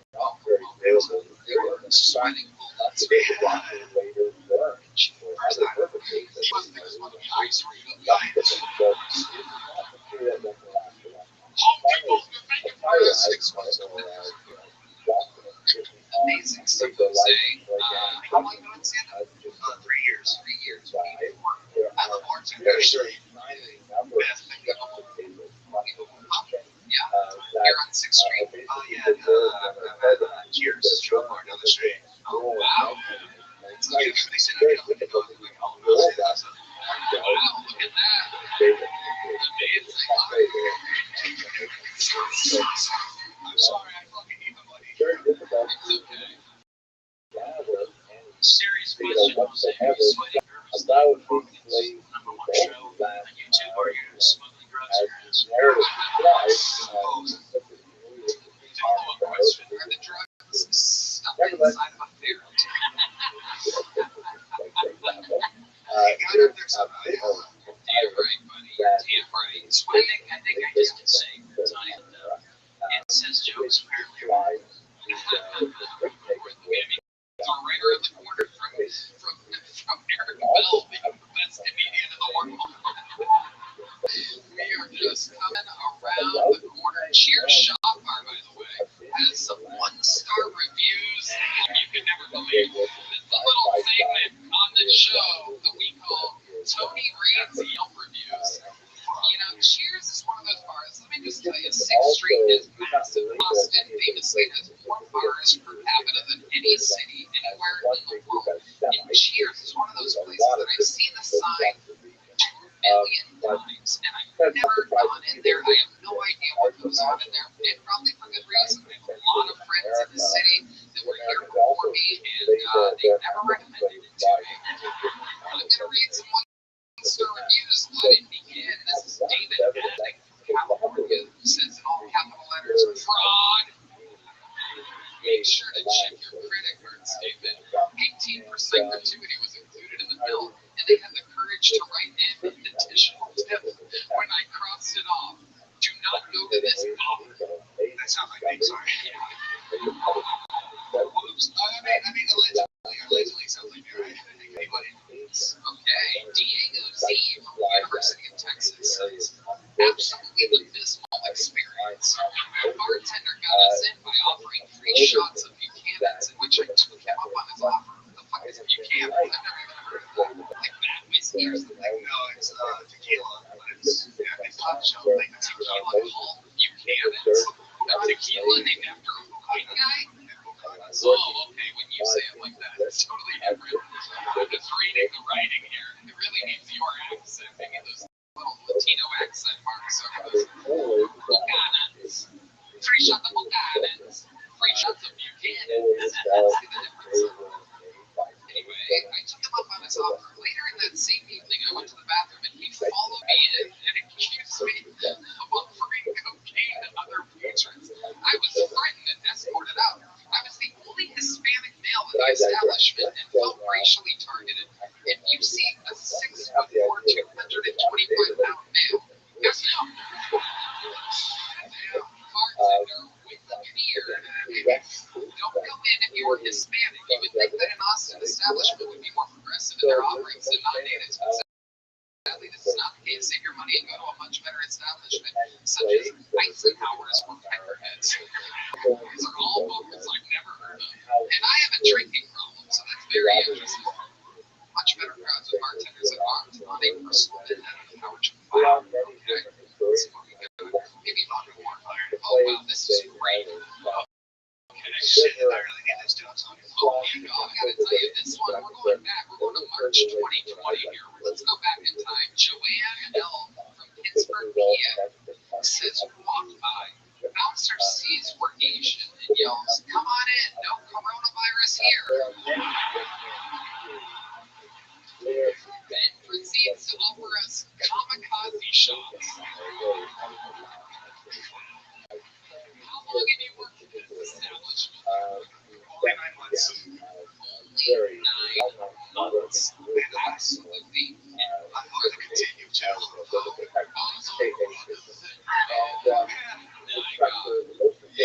Smiling full nuts. First time. She wasn't there as one of the guys. Home people, thank you for the 6 months. Amazing stuff, Jose. How long have you been in stand-up? 3 years. 3 years. I'm a bartender. Best thing ever. Yeah, here on 6th Street. Oh, yeah. Cheers. Show bar down the street. Oh, wow. So, they said I get up and go. I'm like, oh, no. Wow, look at that. Amazing. I'm sorry, I fucking need the money. It's okay. Serious question, Jose. Are you sweating nervously? number one show on YouTube where you're smuggling drugs in your ass. Follow-up question. Are the drugs stuffed inside of a ferret? You got it there somehow. Damn right, buddy. Damn right. So I think I just can say, Tony, it says jokes apparently. So right around the corner from Eric Bell being the best comedian in the world. We are just coming around the corner. Cheers Shop Bar, by the way, has some 1-star reviews you can never believe. It's a little segment on the show that we call Tony Reed's Yelp Reviews. You know, Cheers is one of those bars. Let me just tell you, 6th Street is massive. Austin famously has more bars per capita than any city anywhere in the world. And Cheers is one of those places that I've seen the sign 2 million times, and I've never gone in there. I have no idea what goes on in there, and probably for good reason. I have a lot of friends in the city that were here before me, and they never recommended it to me. I'm going to read some 1-star reviews. Let it begin. This is David Attic from California, who says in all capital letters, fraud. Make sure to check your credit card statement. 18% gratuity was included in the bill, and they had the courage to write in an additional tip when I crossed it off. Do not go to this bar. That sounds like they sorry. Whoops. I mean, allegedly sounds like you're right. Okay, Diego Z from the University of Texas says, absolutely abysmal experience. The bartender got us in by offering free shots of Buchanan's, in which I took him up on his offer. What the fuck is Buchanan? I've never even heard of that. Like that whiskey or something? No, it's tequila, but it's punch up like tequila called Buchanan's. A tequila named after a white guy? Oh, okay, when you say it like that, it's totally different. I'm just reading the writing here. It really needs your accent, making those little Latino accent marks over those Buchanan's. Free shots of Buchanan's. Free shots of Buchanan's. See the difference? Anyway, I took him up on his offer. Later in that same evening, I went to the bathroom and he followed me in and accused me of offering cocaine to other patrons. I was frightened and escorted out. I was the only Hispanic male in the establishment and felt racially targeted. If you see a 6'4", 225-pound male, yes, no. Bartender with a beard. Don't go in if you're Hispanic. You would think that an Austin establishment would be more progressive in their offerings than non-natives. Sadly, this is not the case. Save your money and go to a much better establishment, such as Eisenhower's or Pepperhead's. These are all bookers I've never heard of. And I have a drinking problem, so that's very interesting. Much better crowds with bartenders at arms on a personal vendetta than Howard Wow. Okay. Let's see what we got. Maybe a lot more fire. Oh, wow, this is great. Okay, shit, I really get this job. Oh, my God, I gotta tell you, this one, we're going back. We're going to March 2020 here. Let's go back in time. Joanne L. from Pittsburgh, PA, says, walk by. Bouncer sees we're Asian and yells, come on in, no coronavirus here. Ben proceeds to offer us kamikaze shots. How long have you worked at this establishment? Only 9 months. Only 9 months. Absolutely. I'm going to continue to.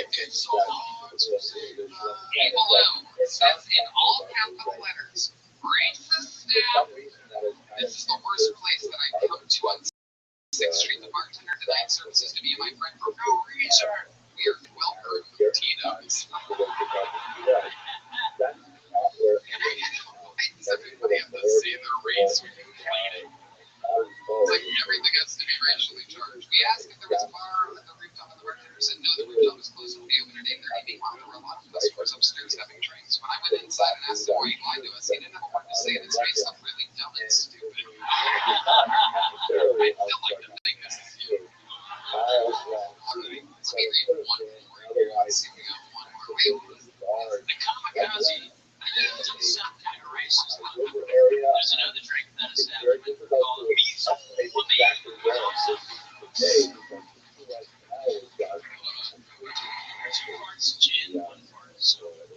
It's so hard. Below says in all capital letters, racist staff. This is the worst place that I come to on 6th Street. The bartender denied services to me and my friend for no reason. We're well-heard Latinos. Why does everybody have to say their race when you're complaining? It's like everything has to be racially charged. We asked if there was a bar at the rooftop, and the bartender said no, the rooftop was closed on the open day. There may be one. There were a lot of customers upstairs having drinks. When I went inside and asked him why he lied to us, he didn't have a word to say, and his face looked really dumb and stupid. I feel like the thing is you. Alright, let's read one more here. Let's see if we got one more. The kamikaze. It's not kind of racist. There's another drink in that establishment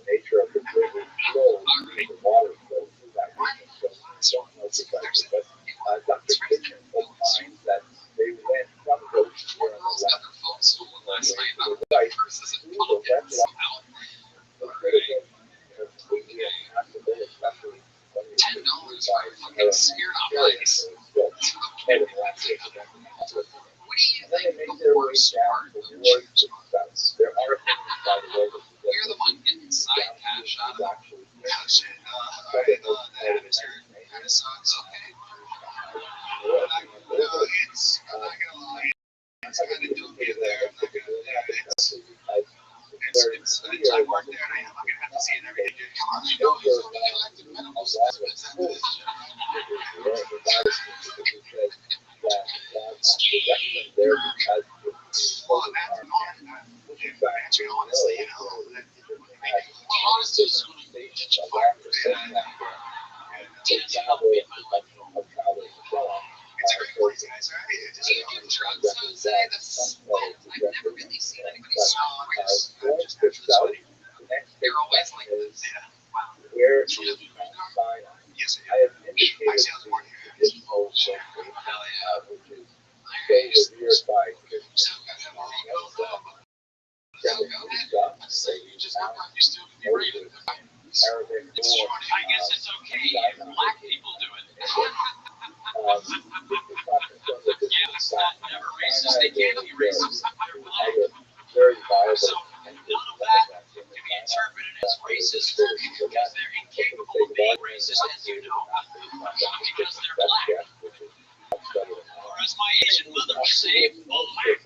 nature of the river flows, the water flows through that region. So I don't know precisely, but Dr. Kitchen finds that they went from those where on the left, right, through the left side. Completely impossible, especially when you $10 for fucking smeared up ice. and the last day of the What do you and then they think make the their way worst down part of towards June success. There are things, by the way, that You're the one getting side cash out of it. actually Alright, that attitude kind of sucks. Okay. It's, I'm not gonna lie, it's kind of dopey there. I'm not gonna, it's I work there and I'm gonna have to see it every day. Come on, you know, he's a really elected medical specialist after this job. Well, that's not, actually, honestly, you know, honestly, it's going to be such a fire. It's a great place, guys, right? Do you do drugs, Jose? That's, I've never really seen anybody smoke. I'm just sweaty. They're always like this. Yeah. Wow. Where is Yes, I have indicated I see how the morning here. hell Hell yeah. which is so revered by So, go ahead. So you just look like you still can be rated. Arabic It's short. I guess it's okay if black people do it. Yeah, it's not never racist. They can't be racist if they're black. very viable. So none of that can be interpreted as racist because they're incapable of being racist, as you know, because they're black. Or as my Asian mother would say, black.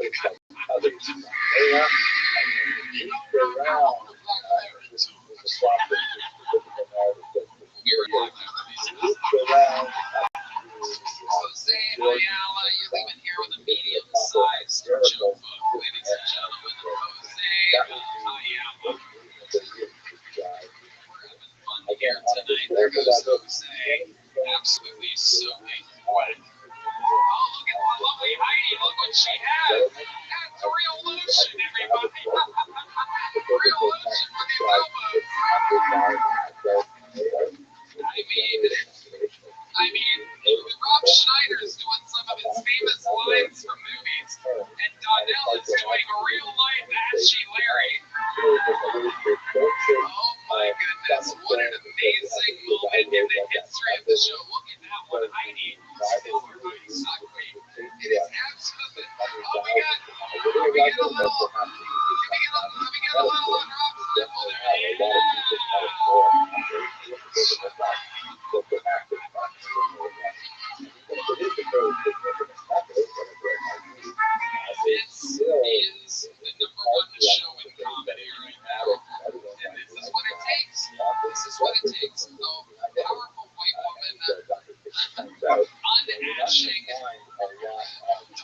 Jose Ayala, you're leaving here with a medium-sized joke book, ladies and gentlemen. Jose Ayala. We're having fun here tonight. There goes Jose. Absolutely soaking wet. Oh, look at the lovely Heidi. Look what she has. That's real lotion, everybody. Real lotion for the elbows. I mean, Rob Schneider's doing some of his famous lines from movies, and Donnell is doing a real-life Ashy Larry. Oh my goodness, what an amazing moment in the history of the show. Look at that one, Heidi. Still everybody suck me. It is absolutely. Oh, we got a little. Can we get a little on Rob's nipple there? This is the number one show in comedy right now, and this is what it takes. This is what it takes. A powerful white woman unashing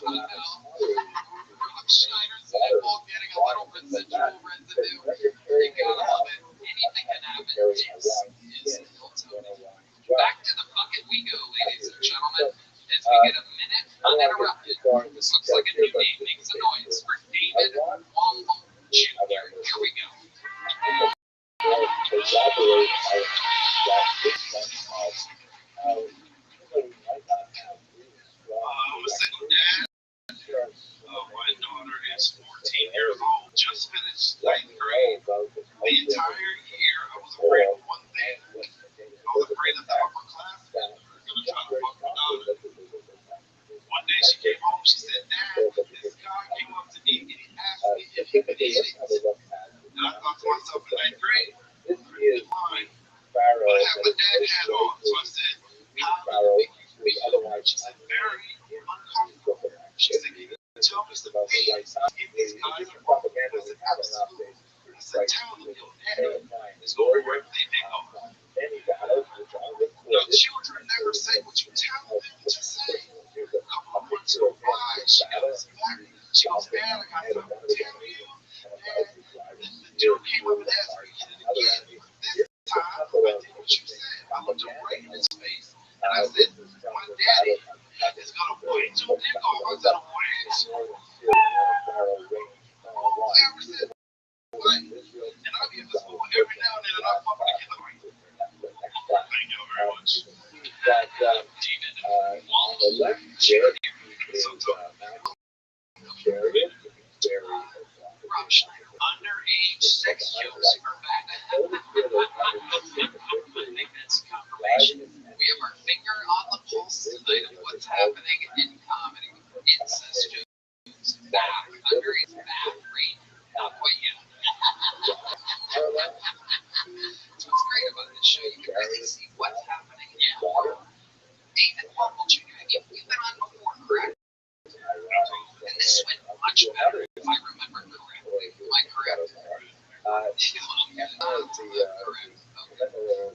Rob Schneider's nipple getting a little residual residue. You gotta love it. Anything can happen. This is Hilton. Back to the bucket we go, ladies and gentlemen, as we get a minute uninterrupted. This looks like a new name. Makes a noise for David Womble Jr. Here we go. My daughter is 14 years old, just finished 9th grade. The entire year, I was afraid of one thing. I was afraid that the upper class were going to try to fuck my daughter. One day she came home, she said, Dad, this guy came up to me and he asked me if he could eat it. And I thought to myself in 9th grade, you're fine. But I had my dad hat on, so I said, how did it make you feel? She said, very uncomfortable. She said, can you tell me some things if these guys are wrong? I said, absolutely. I said, tell them your daddy is going wherever they go. No, children never say what you tell them to say. A couple of months go by, she goes, Dad, I got something to tell you. And the dude came up and asked me again. This time, I did what you said. I looked him right in his face. And I said, my daddy The left here is Jerry. Underage sex jokes are back. I think that's confirmation. We have our finger on the pulse tonight of what's happening in comedy. Incest jokes back. Underage back rate. Not quite yet. What's great about this show, you can really see what's happening. Yeah. David Marvel Jr., you've been on before, correct? And this went much better, if I remember correctly. Am I correct? Correct.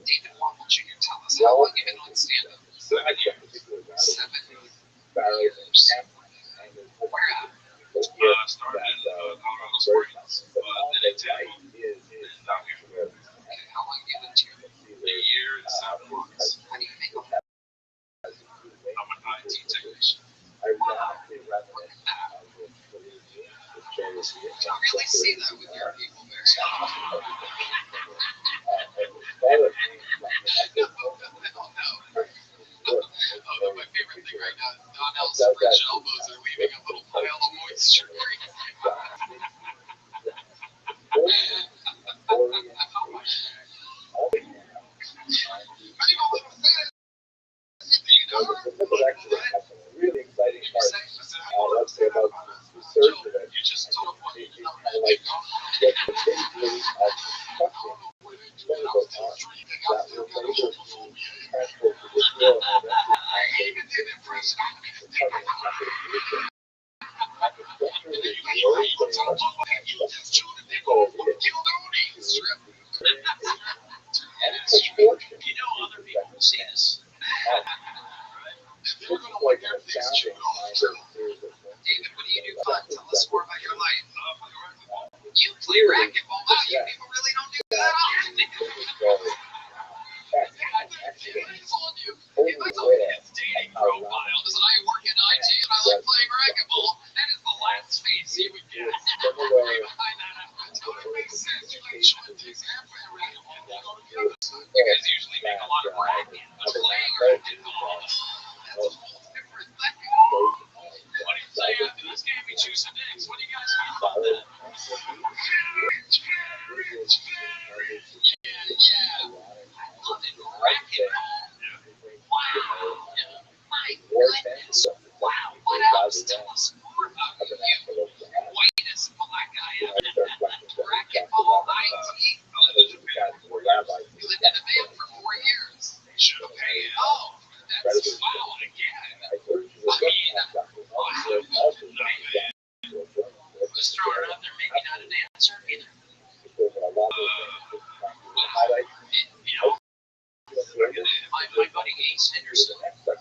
David Marvel Jr., tell us how long you've been on stand-up? 7 years. 7 years. Where at? Started in Colorado Springs, but then it took down here. Okay, how long have you lived here? A year and 7 months. How do you make a I'm an IT technician. don't really see that with your people very Although my favorite thing right now is Donnell's French elbows are leaving a little pile of moisture. Really exciting part. Let's say about research of it. You just told him what Like get the history of clinical art that was able to transport to Israel and You know other people will see this. David, what do you do fun? Tell us more about your life. You play racquetball. Wow, you people really don't do that often. If I told you his dating profile is I work in IT and I like playing racquetball, that is the last space he would get. Behind that, it makes sense. You like showing things and playing racquetball. You guys usually make a lot of racket. Playing racquetball. That's a whole different thing. What do you say after this game? We choose some eggs. What do you guys feel about that? Yeah. I love it. Racquetball. Wow. My goodness. Wow. What else? Tell us more about you. Whitest black guy ever. Racquetball, IT. You lived in a van for 4 years. Okay. Oh, that's wow. Again. Just throw it out there. Maybe not an answer either. My buddy Ace Henderson,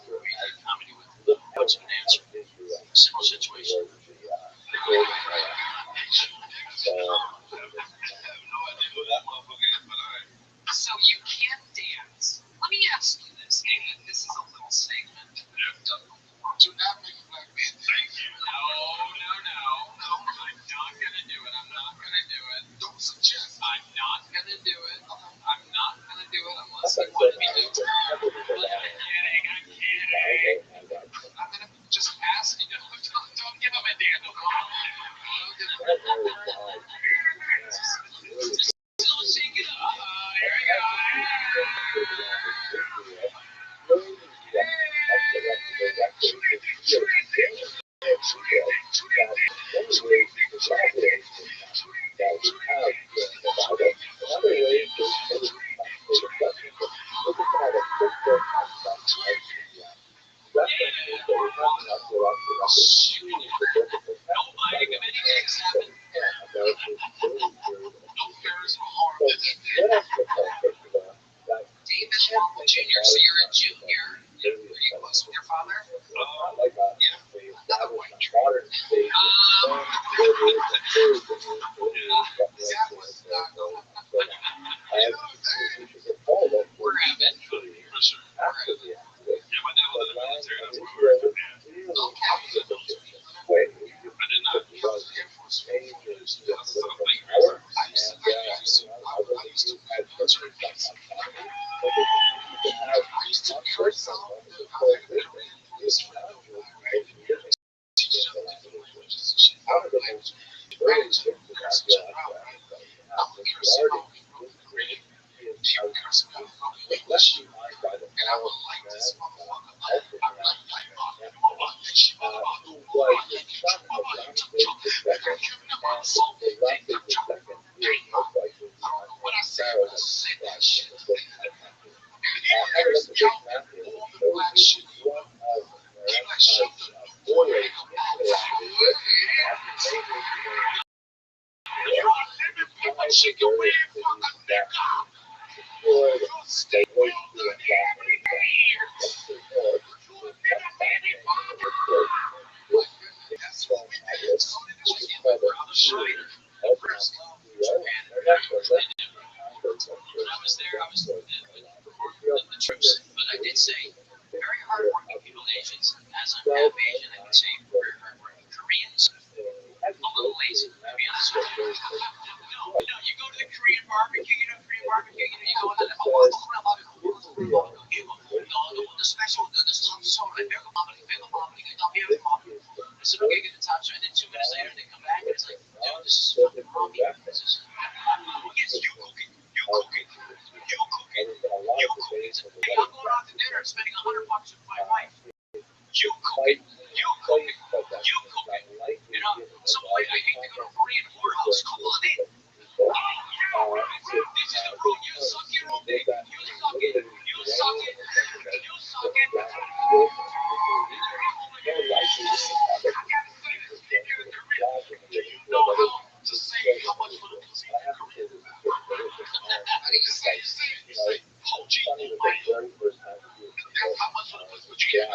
who we did comedy with, what's an answer? Similar situation. So you can dance. Let me ask you this, and this is a little segment to not make a black man dance. No. I'm not gonna do it. Don't suggest. I'm not gonna do it. Unless you want me to. I'm kidding. I'm gonna just ask you. Don't give him a dance. Still shake it up. Here we David Marvel Jr., so you're a junior. Were you close with your father? Another one. We're having. half Asian, I can say Koreans, a little lazy, to be honest with you. No, you go to the Korean barbecue, you go to the, the special, the top soda, and they're so they get the top soda, and then 2 minutes later they come back and it's like, dude, this is fucking wrong. This is, yes, you cook it. Hey, I'm going out to dinner and spending $100 with my wife. You cook it. You know, some way I hate to go to a Korean whorehouse. Come on in. Oh, yeah, this is the rule. You suck it all day. You suck it. You know how to say how much for the pussy in Korea. How do you say it? Oh, gee, oh, my God. How much for the pussy? What you get?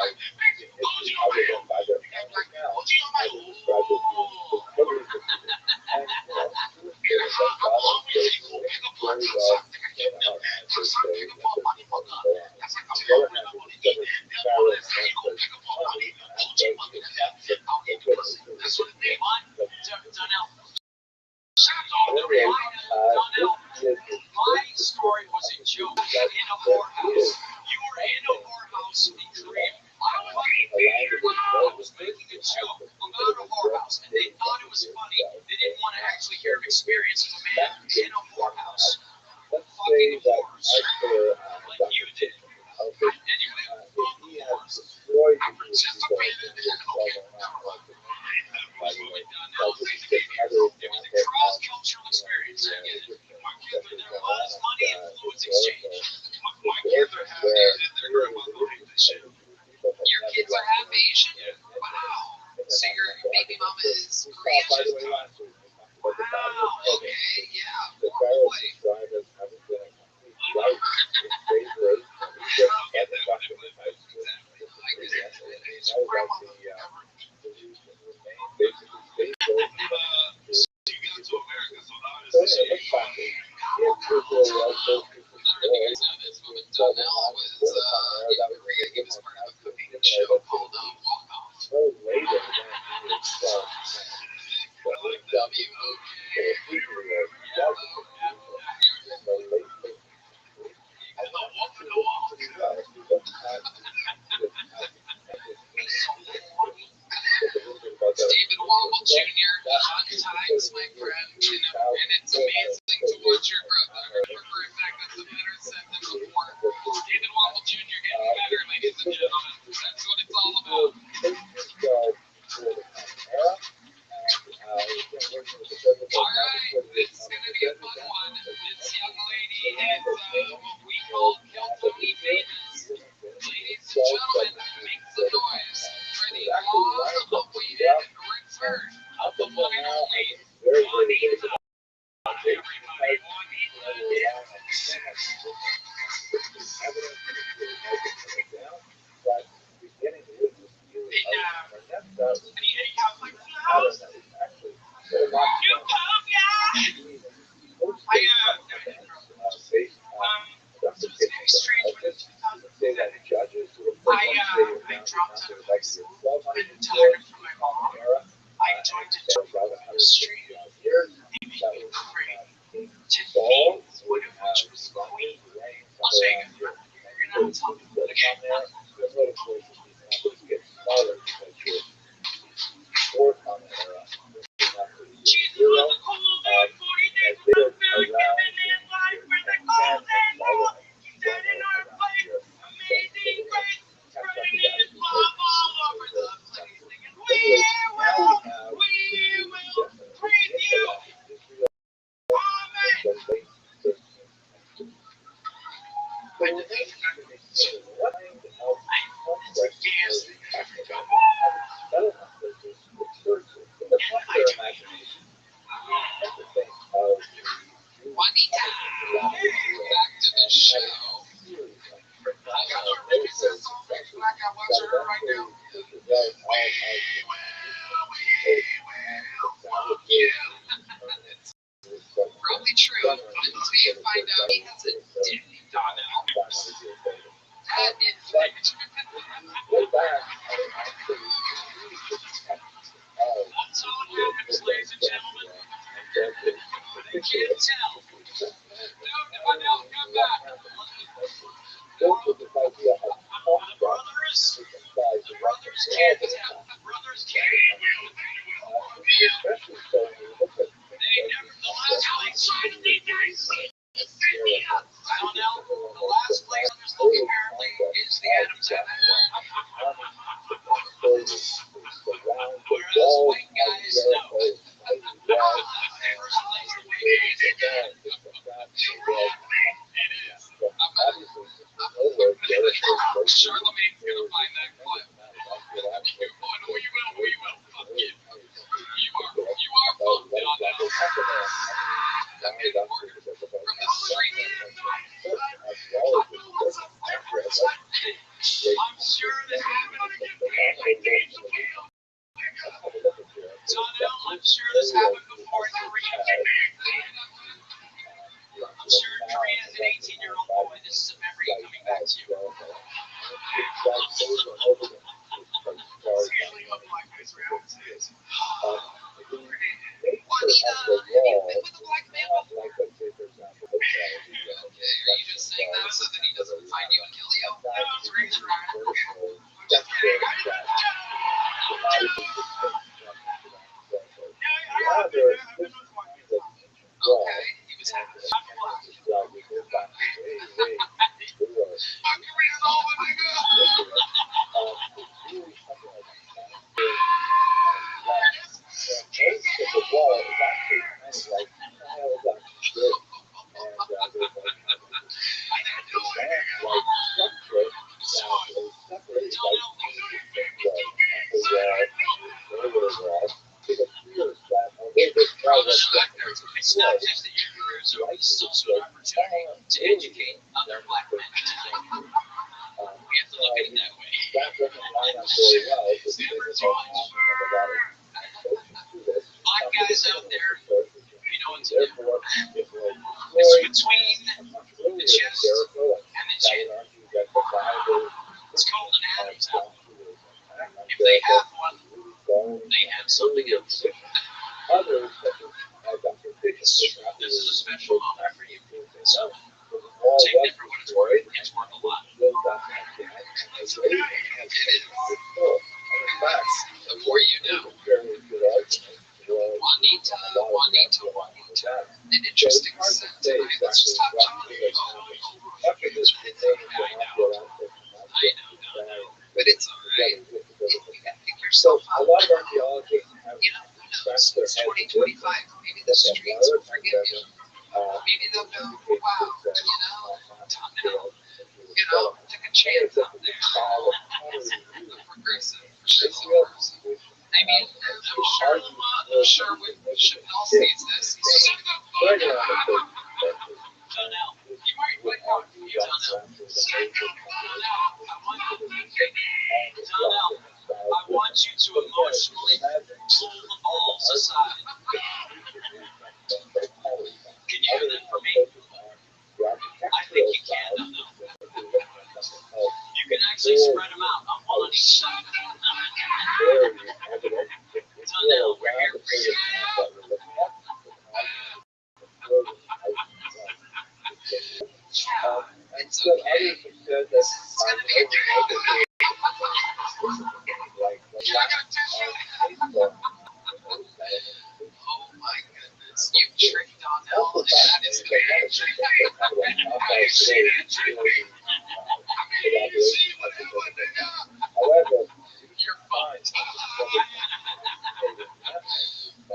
My story was a joke in a whorehouse. You were in a whorehouse in Korea. I was making a joke about a whorehouse, and they thought it was funny. They didn't want to actually hear experience as a man in a whorehouse. Fucking whores. Like you did. Anyway, fuck whores. I participated in it. Okay. It was a cross-cultural experience. I get it. There was money influence exchange. My kids are half Asian. They're going to believe this shit. Your kids are half Asian? Wow. So your baby mama is Korean? Wow. Okay. Yeah. Boy. David Womble Jr. Times, my friend, and it's amazing to watch your growth. For a fact, that's a better set than before. David Womble Jr. getting better, ladies and gentlemen. That's what it's all about. Alright, this is going to be a fun one. This young lady is what we call Keltoni famous. Ladies and gentlemen, make some noise for the laws of Whedon and return of the one and only Juanita. Everybody, Juanita is. It's very strange when in 2007, I dropped out of high school and retired from my mom. I joined a job on the street. They made me pray to things, one of which was Queen. I'll show you guys. You're going to tell me what again. She's doing the cool day, 40 days without feeling, giving his life for the cause and more. Standing on a place, amazing grace, spreading his love all over the place. Singing, we will praise you. Amen. Brothers can't tell. Brothers can't. Especially so when you look at They never, the last place. Donnell, the last place on this look apparently is the Adams Apple. Where those white guys know. First place the way it is. It is. Charlemagne's gonna find that clip. We will. Fuck you. You are fucked, Donnell. From the street. I'm sure this happened. Donnell, I'm sure this happened before in Korea. I'm sure Korea as an 18-year-old boy, this is a memory coming back to you. Juanita, have you been with a black man before? Okay, are you just saying that so that he doesn't find you and kill you? No, it's very trying. Just kidding. Okay, he was half black. It's not just that your careers are it's also an opportunity to educate other black men today. We have to look at it that way. Black guys out there, you know what to do. It's between the chest and the chin. It's called an Adam's apple. If they have one, they have something else. This is a special moment for you. So, take it for what it's worth. It's worth a lot. It is. The more you know. Juanita. An interesting set tonight. Let's just talk Johnny. I know. But it's alright. You gotta pick yourself up. You know, who knows? It's 2025. Maybe the streets will forgive you. Maybe they'll go, wow, Donnell, took a chance out there. Progressive. I mean, I'm sure when Chappelle sees this, he's just going to go, Donnell, you might win one. Donnell, I want you to emotionally pull the balls aside. Can you do that for me? I think you can, Donnell. You can actually spread them out on each side. Donnell, we're here for you. It's okay. It's gonna be okay. Oh my goodness, you tricked Donnell, and that is amazing. I've seen it. You're fine. We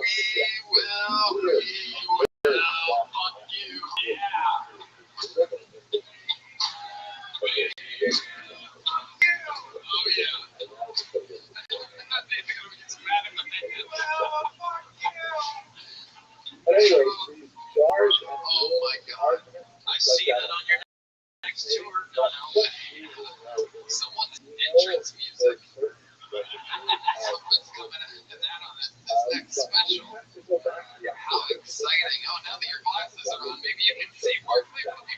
will fuck you. Yeah. Oh yeah. But anyway, these jars and oh my god. I see that on your next tour, Donnell. Someone's entrance music. Someone's coming into that on this next special. How exciting. Oh, now that your glasses are on, maybe you can see more clearly.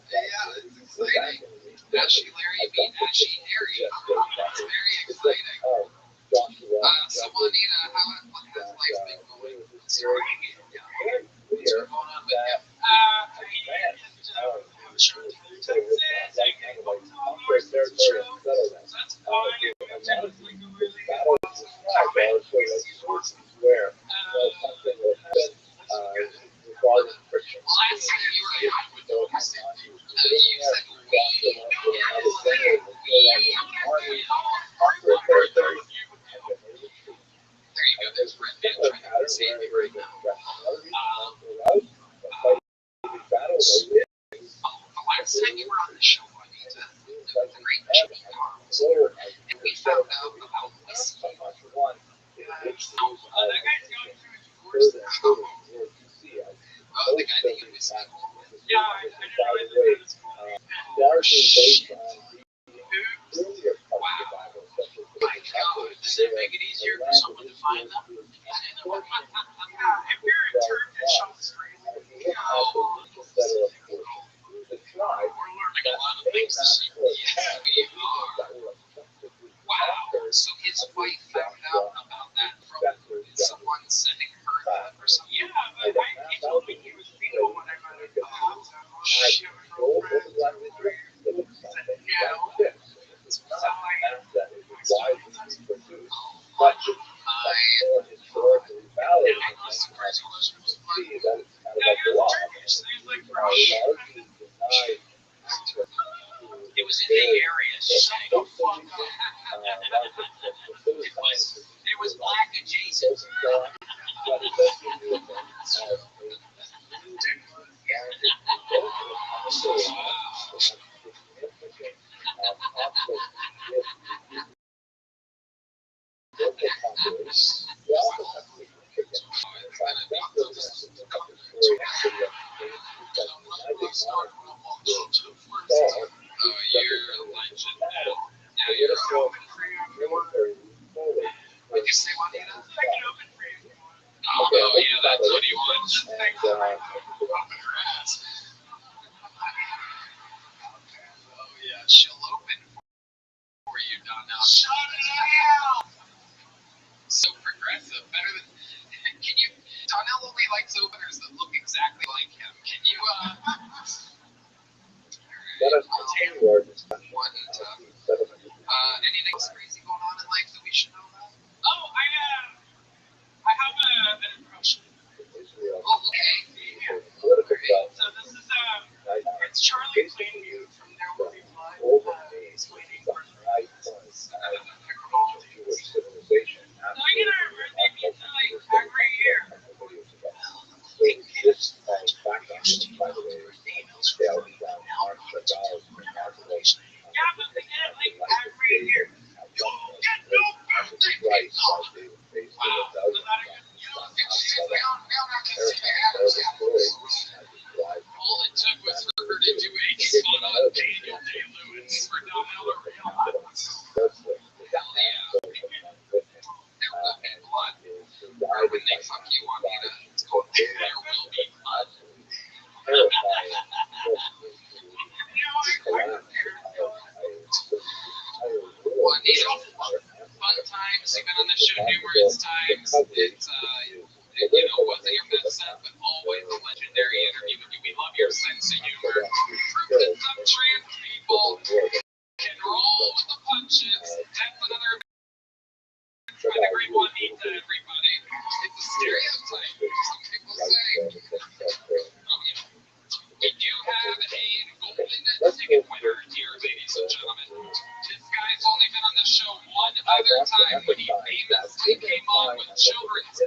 Yeah, it's exciting. Ashy Larry beat Ashy Harry. It's very exciting. So Juanita, how's life been going? What's going on with you? I'm sure territory and settle that. That's fine. Battle is where something will happen regarding friction. Last time you were here, I would know this. You said there you go. There's Red Man trying to save me right now. The last time you were on the show, Juanita, the great Jimmy Carlos, and we found out about whiskey. That guy's going through a divorce now. Oh, the guy that you was with? Yeah, I didn't realize that was Largely based on cool. earlier parts of the Bible, such as My God, does it make it easier for someone to find them? Yeah, if you're in Turkish, Australia, the tribe We're learning a lot of things this year. Yeah, we are. Wow. So his wife found out about that from someone sending her that or something? yeah, but he told me he was single when I met him. She had a girlfriend for 3 years. He said, no. So I must surprise you was funny. yeah, he was Turkish, so he's like Russian. It was in the area, she said. The fuck up. It was black adjacent. Oh, you're a legend now. Now you're a pro. What'd you say, Juanita? I can open for you if you want. Oh, yeah, that's what he wants. Open her ass. Oh, yeah, she'll open for you, Donnell. Shut it out! So progressive. Better than. Can you. Donnell only likes openers that look exactly like him. Can you, anything else crazy going on in life that we should know about? Oh, I have an impression. Oh, okay. So this is it's Charlie Plainview from There Will Be Blood. Explaining every year. Yeah, but they get it like every year. You get no birthday cake. Wow. So that All it took was for her to do a spot on Daniel Day-Lewis for Donnell to realize. Hell yeah. There will be blood. Or when they fuck you, Juanita, it's called There Will Be Blood. Juanita, fun times. You've been on the show numerous times. It's, wasn't your best set, but always a legendary interview with you. We love your sense of humor. Proof that some trans people can roll with the punches. That's another by the great Juanita, everybody. It's a stereotype. Some people say, we do have a golden ticket winner here, ladies and gentlemen. This guy's only been on the show one other time when he famously came on with children's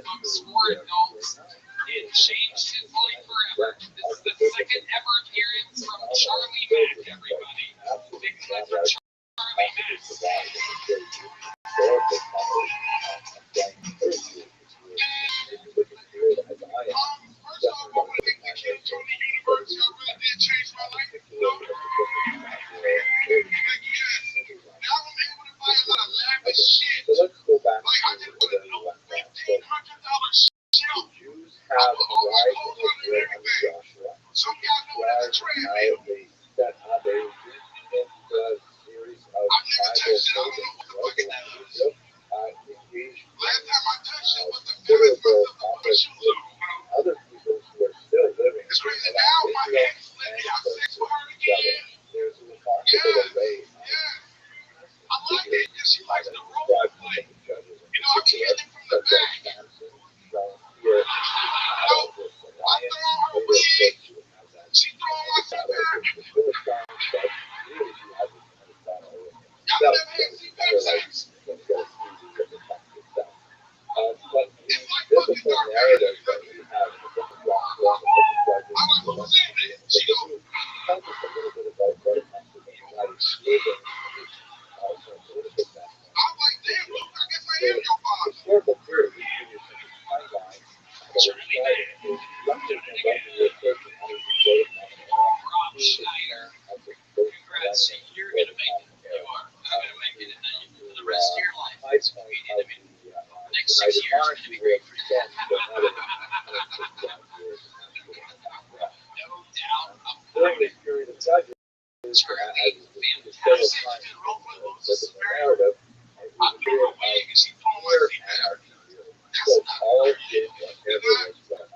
else. They're like, let's go see the type of stuff. But the biblical narrative that we have in the book of Joshua, the book of Judges, the rest of it, tells us a little bit about what it meant to be united within from a political standpoint. The historical period we use as a timeline that we're describing is roughly from about the year 1300 to 1200 era. Congrats, you're gonna make it. You are. I'm gonna make it, and then for the rest of your life, it's gonna be intimate. The next 6 years are gonna be great for you. No doubt. During this period of judges, Charlie, fantastic. Fantastic. Narrative, it was a period of clear anarchy. So all did whatever was done.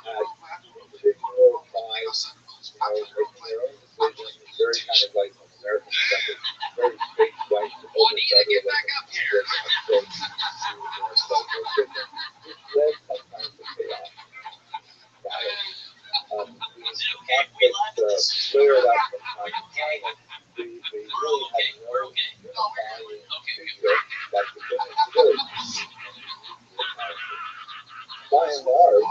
Had individual tribes, making their own decisions, very kind of like American stuff, very straight white. Oh, I need to get back up here. Which led sometimes to chaos. Conflicts flared up from time to time, and we really had no unifying figure like the British did. By and large,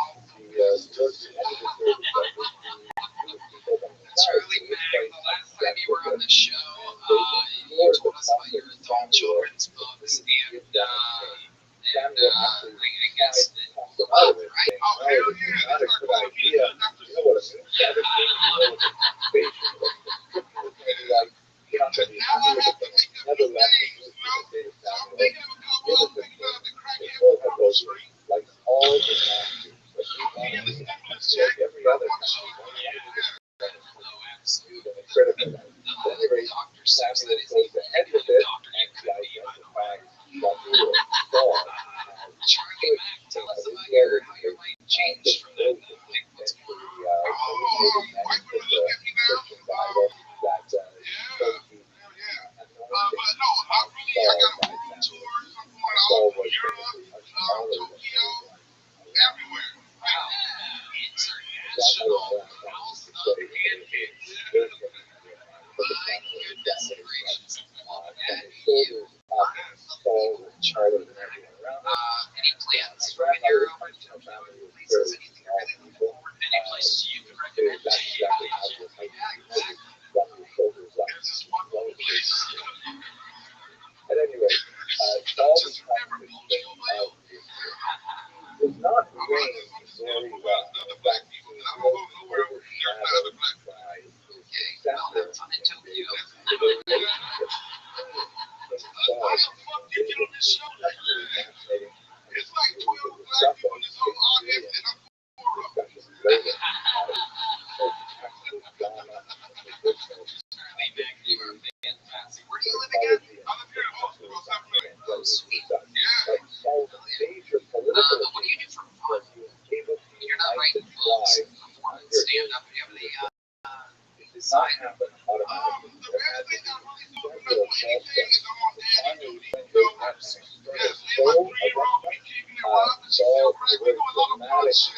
towards the end of the period of judges, the people from the south Charlie Mack, the last time you were on the show, you told us about your adult children's books, and I guess talked about it, saying, no, this is not a good idea. You know what it means? That is being motivation, but the scripture is maybe like, you're not going to be happy with it, but nevertheless, it's the state of Samuel. Give us a king. They still have those, like all the masters, but we want to be like every other country. Critical. At any rate, Samuel goes ahead with it, and he identifies Samuel Saul as Charlie Mack, tell us about your life changed from that. What's going on? Christian Bible that shows the Saul was basically much smaller than everyone. Wow. International House of Pancakes. My goodness gracious. And his shoulders up, Saul was taller than everyone around him. Any plans His for when you're grandmother's family was fairly small people. any place you can recommend? That's exactly how it was. From your shoulders up. At any rate, Saul becomes the king of Israel. He does not reign very well. In fact, he was overshadowed by his successor in the relationship. Saul and David is absolutely fascinating. And we will discuss those things discussions later. Texas, Ghana, the good folks. You are fantastic. Where do you live Probably again? the sweet. But Saul's major political What do you do for fun? was he was able to You're not unite the writing books, tribe performing under his stand up. You have any it did not happen automatically. There had to be several false steps. Finally, when they had an external soul of Saul, a very dramatic new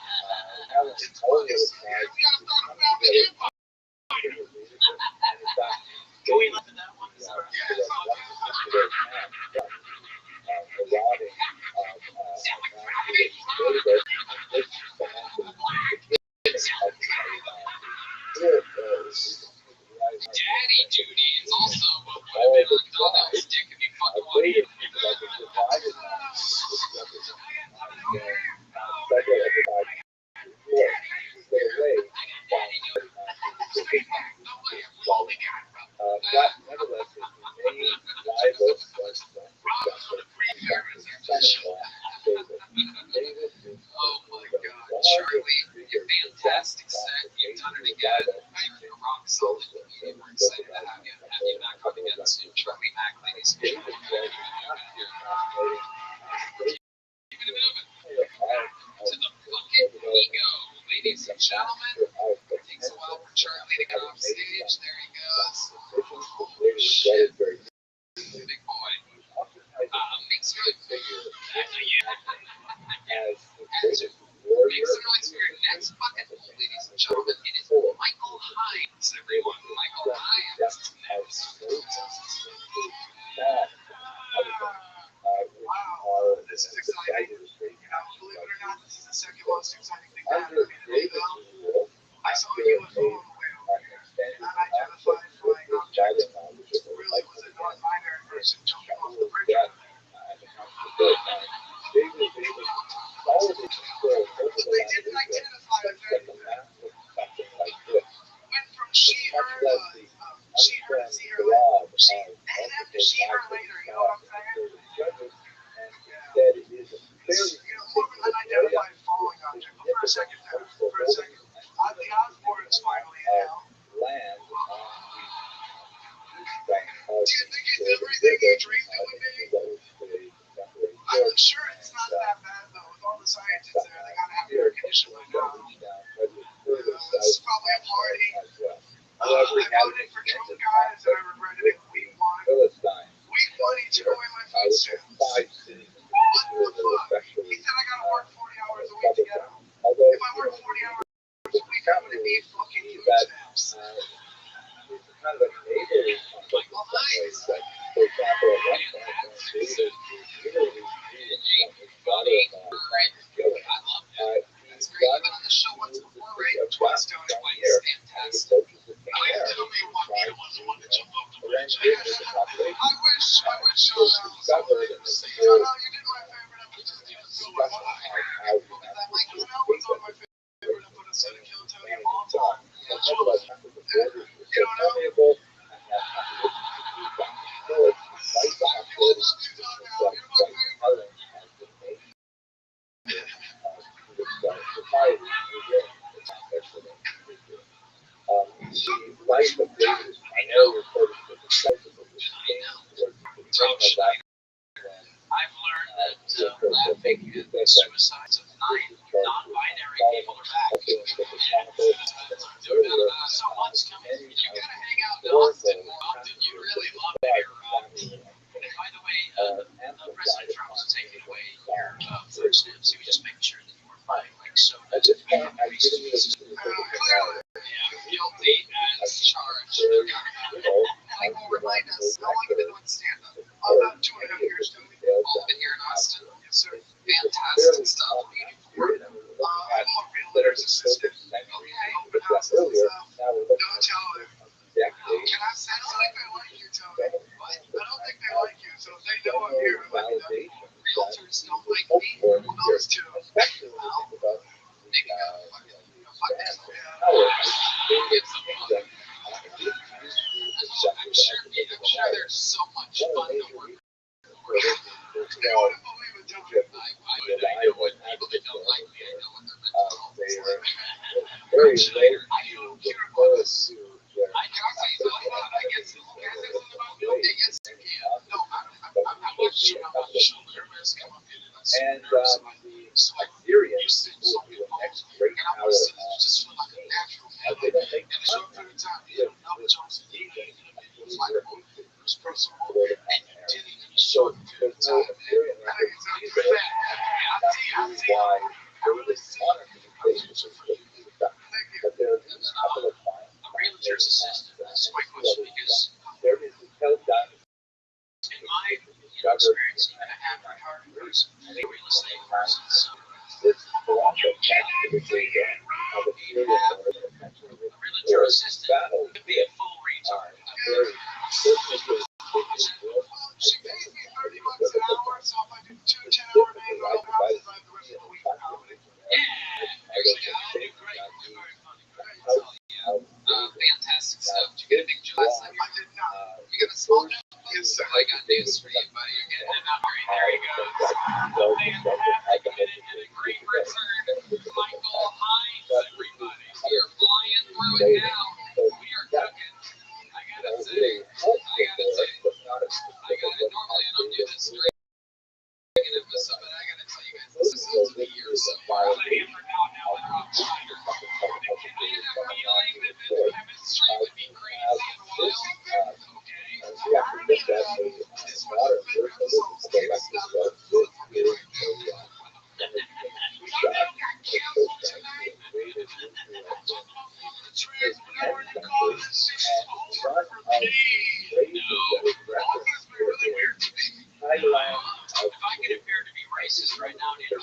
talent, all the other tribes to come together under his leadership. And in fact, Can we look at that one? to the one particular man from marauding of David, and this cemented the beginning of the here is Daddy duty is also what would have been on Donald's dick if you fucking wanted later to. people have been divided now. This represents several of the tribes before split away from but nevertheless his main rival was the successor and his son-in-law David. David is Oh my the god, largest Charlie, figure you're fantastic set. You've done it again. You're rock solid. We're excited to have you. Have you back on again soon. Charlie Mack, ladies and David gentlemen. was absolutely fascinating. Give it a minute. To To the fucking ego. Ladies and gentlemen, it takes a while for Charlie to come off stage. There he goes. Shit. Very Big boy. Makes you figure as as the greatest warrior. Make some noise for your next bucket list, ladies and gentlemen. It is Michael Hines, everyone. Michael Hines. As see her later. And after see her later, you know what I'm saying? That it is a fairly More of an unidentified falling object. But for a second, the Osborne's finally out. land on Do you think it's everything you dreamed it would be? I'm sure it's not that bad though. With all the scientists there, they gotta have air conditioning by now. It's probably a party. I voted for Trump guys and I regretted it week one. Philistine. Week one, he took away my food stamps. What the fuck? He said I gotta work 40 hours a week to get them. If I work 40 hours a week, I'm gonna need fucking food stamps. It's kind of a neighborly conflict in some ways. Like, for example, at one point, David really his daughter-in-law killing. It's great. Even on the show once before, right? Twice doing it, like, it's fantastic. Please tell me why Peter was the one that jumped off the bridge. I wish, John, you did my favorite episode. What was that? Like, was on my favorite episode of Kill Tony of all time. You don't know? The life of David is primarily reported to the size of the game towards the beginning of that. I've learned that laughing at suicides of 9 non-binary people are back. So much coming. You gotta hang out in Austin more often. You really love it here, Rob. And by the way, President Trump was taking away your food stamps. He was just making sure that you were fine. Like, so At this point, I've given you guilty as charged. Mike will remind us how long you've been doing stand-up. About 2.5 years, Tony. All been here in Austin. Yes, sir. Fantastic stuff. I'm a realtor's assistant. Open houses and stuff. Don't tell them. Can I say, I don't think they like you, Tony. I don't think they like you, so if they know I'm here, it might be them. Realtors don't like me. Well, those two. especially when you think about Maybe I'm sure there's so much fun to work. You wouldn't believe it, Tony. I know what people that don't like me, I know what their mental health is like. very later to get close to their I can say something about it. I guess can I say something about it? Okay, yes, you can. No, I'm not sure about the show. Everybody's come up here and and the Syrians will be the next great power just feel like a natural man. they don't make In a short period of time, you know, Johnson, he was like a first person and you did it in a short period of time. Syrian records I see. why they're really honored to be places but there are a couple of times A realtor's assistant, that's my question, because there is a tell-down in my experience, even a half-retarded person, a real estate person, so this philosophy of the Syrian a realtor assistant could be a full retard. She pays me $30 an hour, so if I do 2 10-hour days on open houses, I have the rest of the week for comedy. Yeah, there you go. Great. Very funny. Fantastic stuff. Did you get a big job last night? I did not. You got a small job? Yes, sir. I got news for you, buddy. You're getting it up right there. You go. Fantastic. And a great return. Michael Hines, everybody. We are flying through it now. We are cooking. I gotta say. Normally I don't do this great. But I gotta tell you guys, this is supposed to be years so far. I'm a hammer now with Rothschild'S. I had a feeling that the chemistry would be crazy and wild. Okay. This was a big episode. It's not a good fucking got canceled tonight. The trees, whatever you call this shit, is over for me. August be really weird to me. If I could appear to be racist right now, dude.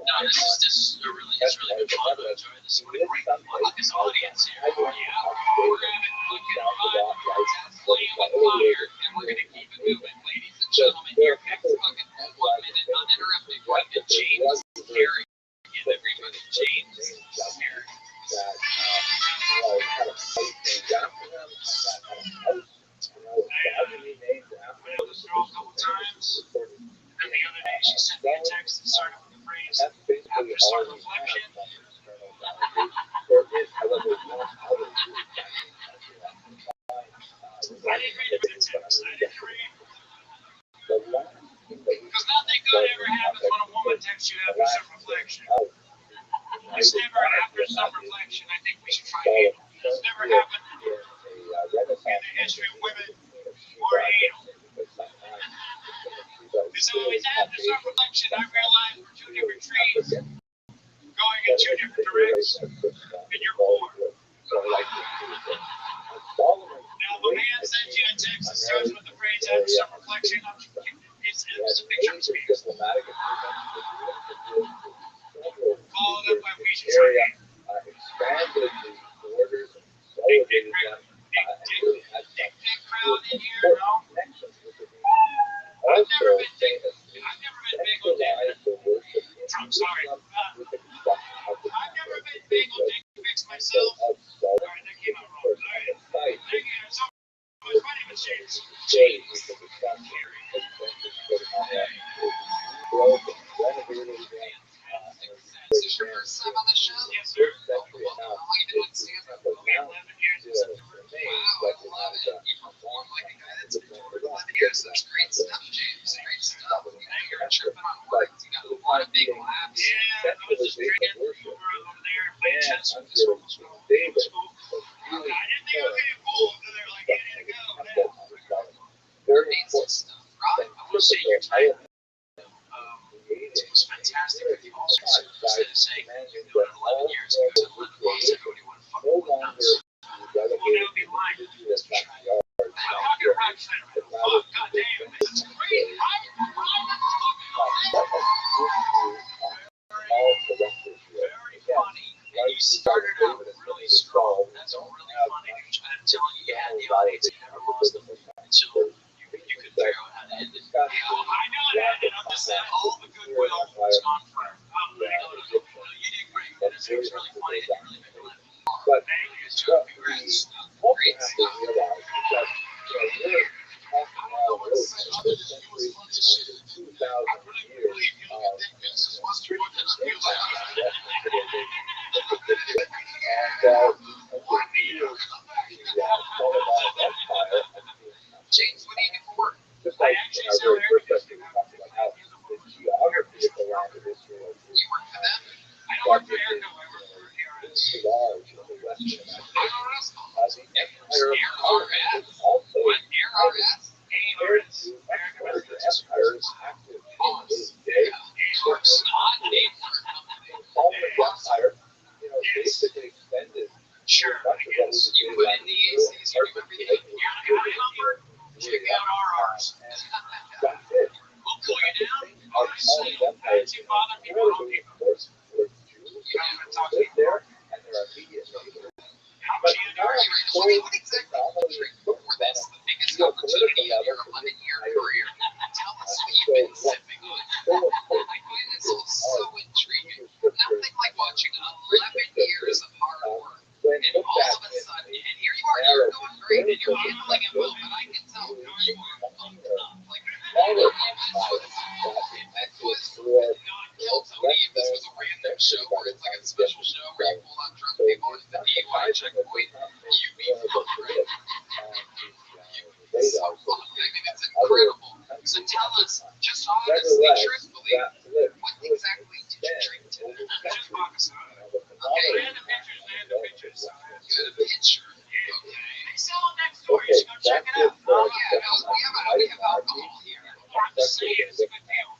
No, this is it's really been fun to enjoy this. What a great this audience here. Yeah, we're gonna fucking flame with fire, and we're gonna keep it moving, ladies and gentlemen. Your next fucking 1 minute uninterrupted right to James Carey. Give everybody James not necessarily David, but really I didn't think I was getting fooled. And they're like, you need to go. very important. Rob, I will say your time was fantastic. You also instead of saying you've been doing it 11 years, you said 11 months ago, you want to fuck No with longer nuts. well, Well, that would be lying. I'm talking to Rob Schneider. Fuck, goddamn, this is great. Very funny. And you started out really strong. That's really funny. I'm telling you, you had the audience. You never lost them until you could figure out how to end it. I know that, and I'm just saying all the goodwill is gone forever. You did great. It was really funny. It really made me laugh. but Thank you, what Joe. we Congrats. also Great have to stuff. realize is that we're talking now really the century of 2,000 years of restrictions in and what years the Ottoman Empire has been James, what do you do for work? just like in our very first lesson, we talked about how the geography of the land of Israel You work for them? I don't was work for Airco. I work for ARS. large in the Western ARS? the empire of ARS? is also What? ARS? compared to much larger empires active in this day. ARS, not named for a company. Ottoman Empire, basically extended Sure, much I of what guess. was You put in the ACs, you remember the county number? Check out RRs. That's it. We'll pull you down. Our Honestly, Ottoman Empire that's too bother people. Don't incredibly people. important for Jews You don't even talk to live people. there and their immediate neighbors. How But much you now do? What exactly is the trick for this? The biggest opportunity of your 11-year career. Tell us what you've been sipping on. I find this all so intriguing. Nothing like watching 11 years of hard work. When And looked all at of a sudden, and here you are, you're doing great, and you're handling it well, but I can tell who you are. Like, smaller it was not Kill Tony if this was a random show where it's like a special show where you pull out drunk people at the DUI checkpoint. You'd be fun, right? So fun. I mean, it's incredible. So tell us, just honestly, truthfully, what exactly did you drink today? Just vodka soda. Okay. Random pictures. You had a picture. Okay. They sell them next door. You should go check it out. Oh, yeah, no, we have alcohol here. I'm just saying, it's a good deal.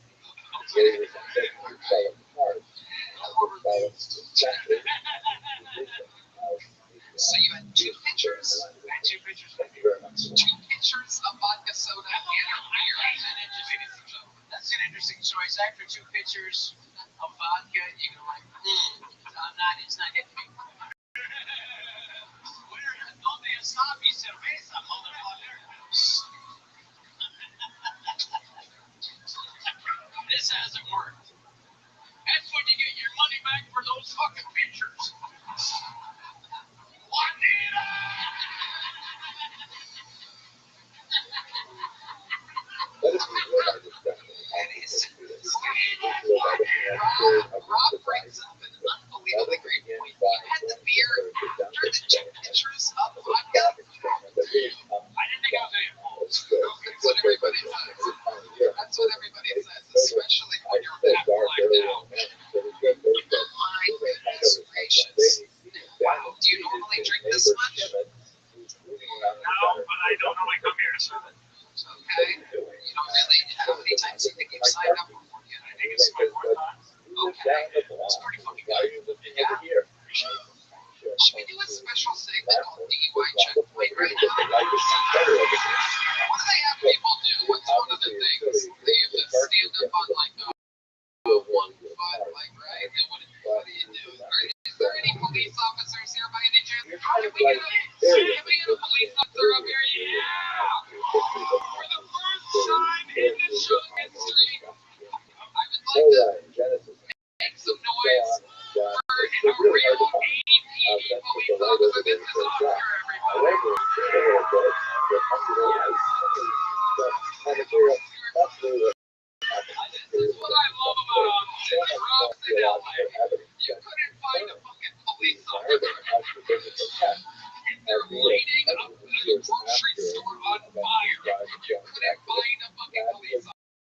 So you had two pictures. Two pictures. Thank you very much. Two pictures of vodka soda and a beer. That's an interesting choice. After two pictures of vodka, you go like, it's not hitting me. ¿Dónde está mi cerveza, motherfucker? This hasn't worked. That's when you get your money back for those fucking pictures. Juanita! Rob brings up an unbelievably great point. You had the beer after the two pictures of vodka. I didn't think I was a fool. That's what everybody says. That's what everybody says, especially when you're that blacked out. My goodness gracious. Wow, do you normally drink this much? No, but I don't normally come here to serve it. Okay. You don't really, how many times do you think you've signed up before yet? I think it's my fourth time. Okay. It's pretty fucking good. Yeah. Should we do a special segment called DUI Checkpoint right now? What do they have people do? What's one of the things? They have to stand up on like a 1 foot, like, right? And what do you do? Is there any police officers here by any chance? Can we get a police officer up here? Yeah! For the first time in the show history, I would like to make some noise for a real ADP police officer. This is Oscar, everybody. This is what I love about Austin. Like Rob said, LA. You couldn't find a fucking police officer. If they're lighting a grocery store on fire, you couldn't find a fucking police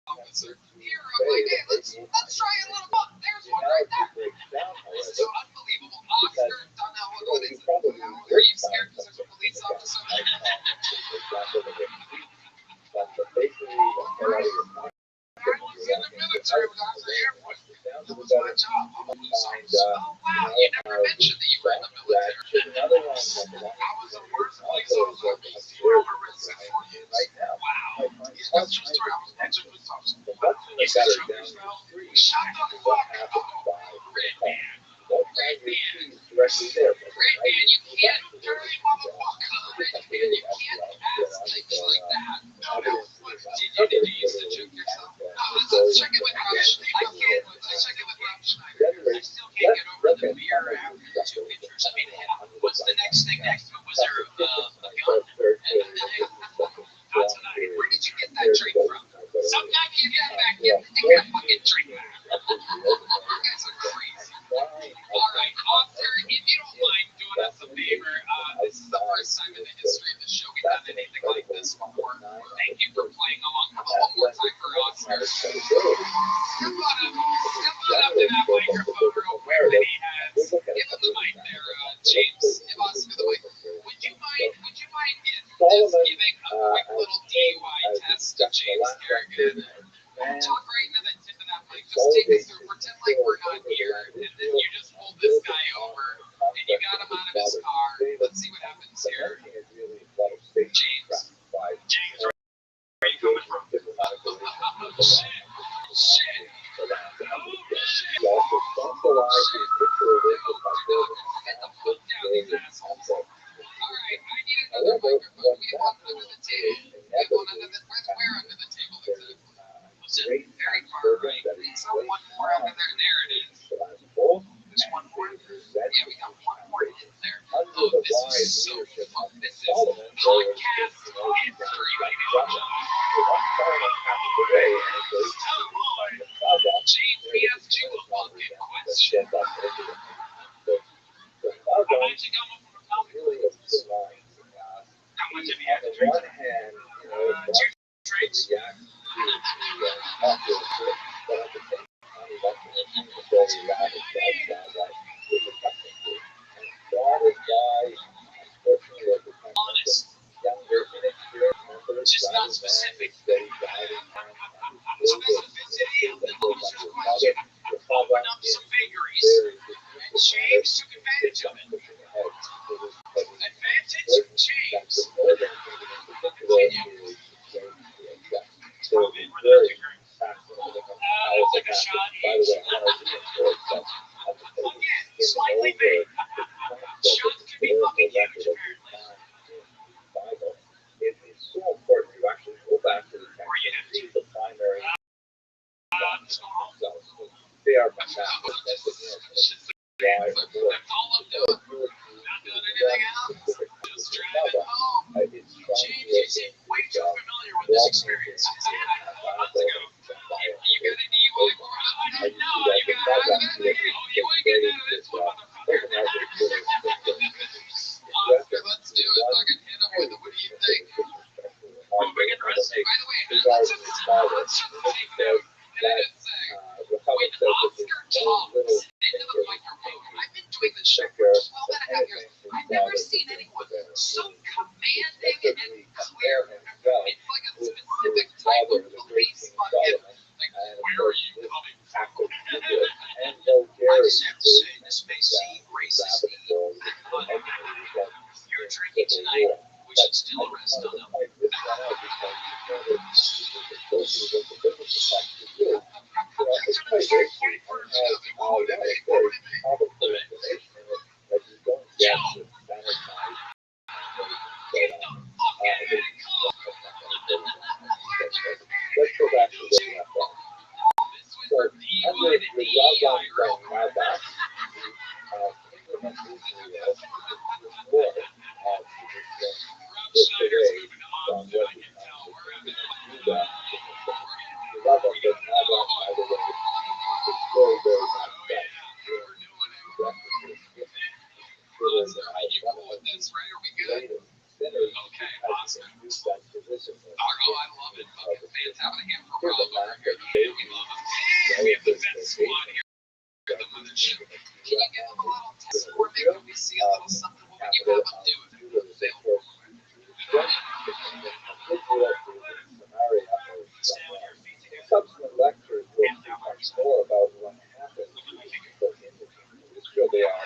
officer. Here, I'm like, hey, let's try a little fun. There's one right there. This is unbelievable. Oscar, mention that you were in the military. How was the birthplace of Rabbi? Where was it for you? Wow. Yeah, that's true story. I was next to the officer. You said truckers now? Shut the fuck up. Red man. Red man. Red man, you can't dirty motherfucker. Red man, you can't ask things like that. No. Did you used to juke yourself? No, let's check it with Rob Schneider. I can't. Let's check it with Rob Schneider. I still can't get over the beer after the two pictures. I mean, what's the next thing next to it? Was there a gun? Not tonight. Where did you get that drink from? Sometimes you get back in and get a fucking drink back. You guys are crazy. All right, Oscar, if you don't mind doing us a favor, this is the first time in the history of the show we've done anything like this before. Thank you for playing along. How about one more time for Oscar? Step on up to that microphone real quick that he has. Give him the mic there, James. Give Oscar the mic. Would you mind just giving a quick little DUI test to James Kerrigan? Talk right into the tip of that mic. Just take us through. Pretend like we're not here, and then you just pulled this guy over, and you got him out of his car. Let's see what happens here. James, where are you coming from? Shit. Alright, I need another microphone. We have one under the table. Where under the table exactly? Was it very far right? It's not one more under there. There it is. There's one more. Yeah, we got one more in there. Oh, this is so fun. This is podcast history, ladies and gentlemen. James, he asked you a fucking question. How much you got from the comic? How much have you had to drink? 2 drinks. Honest. Just not specific. Specificity of the closer's question. Open up some vagaries. And James took advantage of it. Advantage James. Continue. Let's take a shot each. Again, slightly vague. Shots can be fucking huge, apparently. It is so important to actually go back to the text and see the primary cells. They are fantastic. That's all I'm doing. Not doing anything else. Just driving home. James, you seem way too familiar with this experience. Months ago. You got a DUI for it? I don't know. You got out of it? Oh, you ain't getting out of this one, motherfucker. Oscar, let's do it. Fucking hit him with it. What do you think? Oh, we can rest. By the way, let's just take note. When Oscar talks into the microphone, I've been doing this show for 12 and a half years. I've never seen anyone so commanding and clear. It's like a specific type of police fucking. Like, where are you coming from? I just have to say, this may seem racist, but you're drinking tonight. We should still arrest on them. Let's go back to the subsequent lectures will teach more about what happens in this show. They are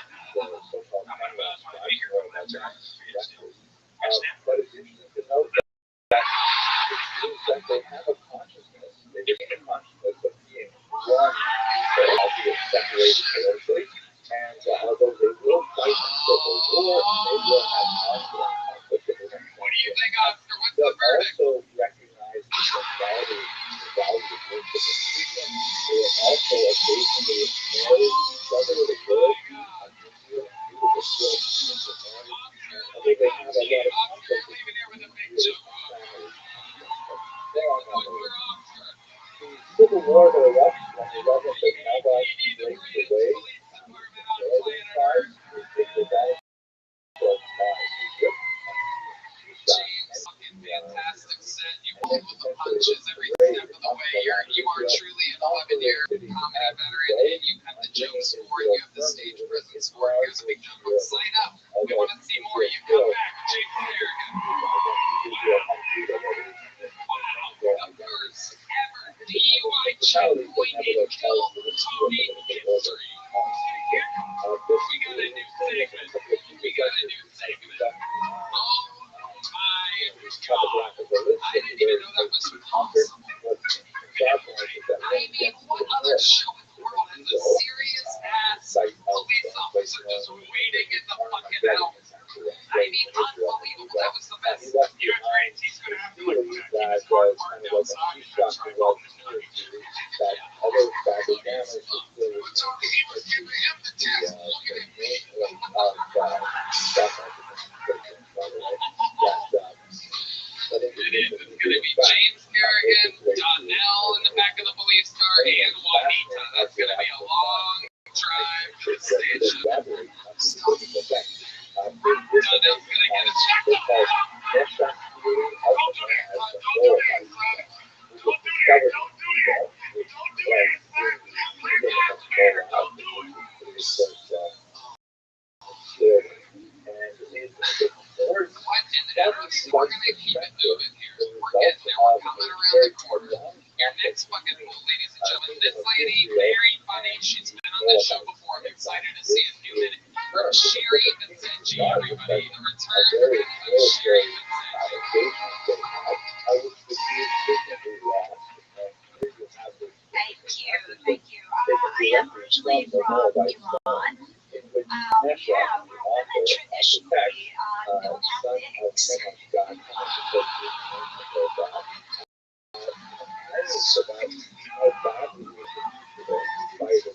coaches every step of the way. You are truly an 11-year combat veteran, and you have the joke score, you have the stage presence score, you have the big jump. Sign up. We want to see more of you. Come back, Jake American. Wow, the first ever DUI checkpoint in Kill Tony history. We got a new segment. Oh my God. I didn't even know that was possible. I mean, what other show in the world has a serious ass police officer just waiting in the fucking house? I mean, unbelievable. That was the best. You know, Trains, he's going to have to like keep his car parked outside and try to walk the night. So he was giving him the test, looking at me. It is. It's going to be James Kerrigan, Donnell in the back of the police car, and Juanita. That's going to be a long drive to the station. Donnell's going to get a check. We're going to keep it moving here. We're getting there. We're coming around the corner. Your next fucking move, ladies and gentlemen. This lady, very funny. She's been on the show before. I'm excited to see a new minute. Sherry Vincenzi, everybody. The return of Sherry Vincenzi. Thank you. I am originally from Iran. Yeah, where women traditionally don't have eggs.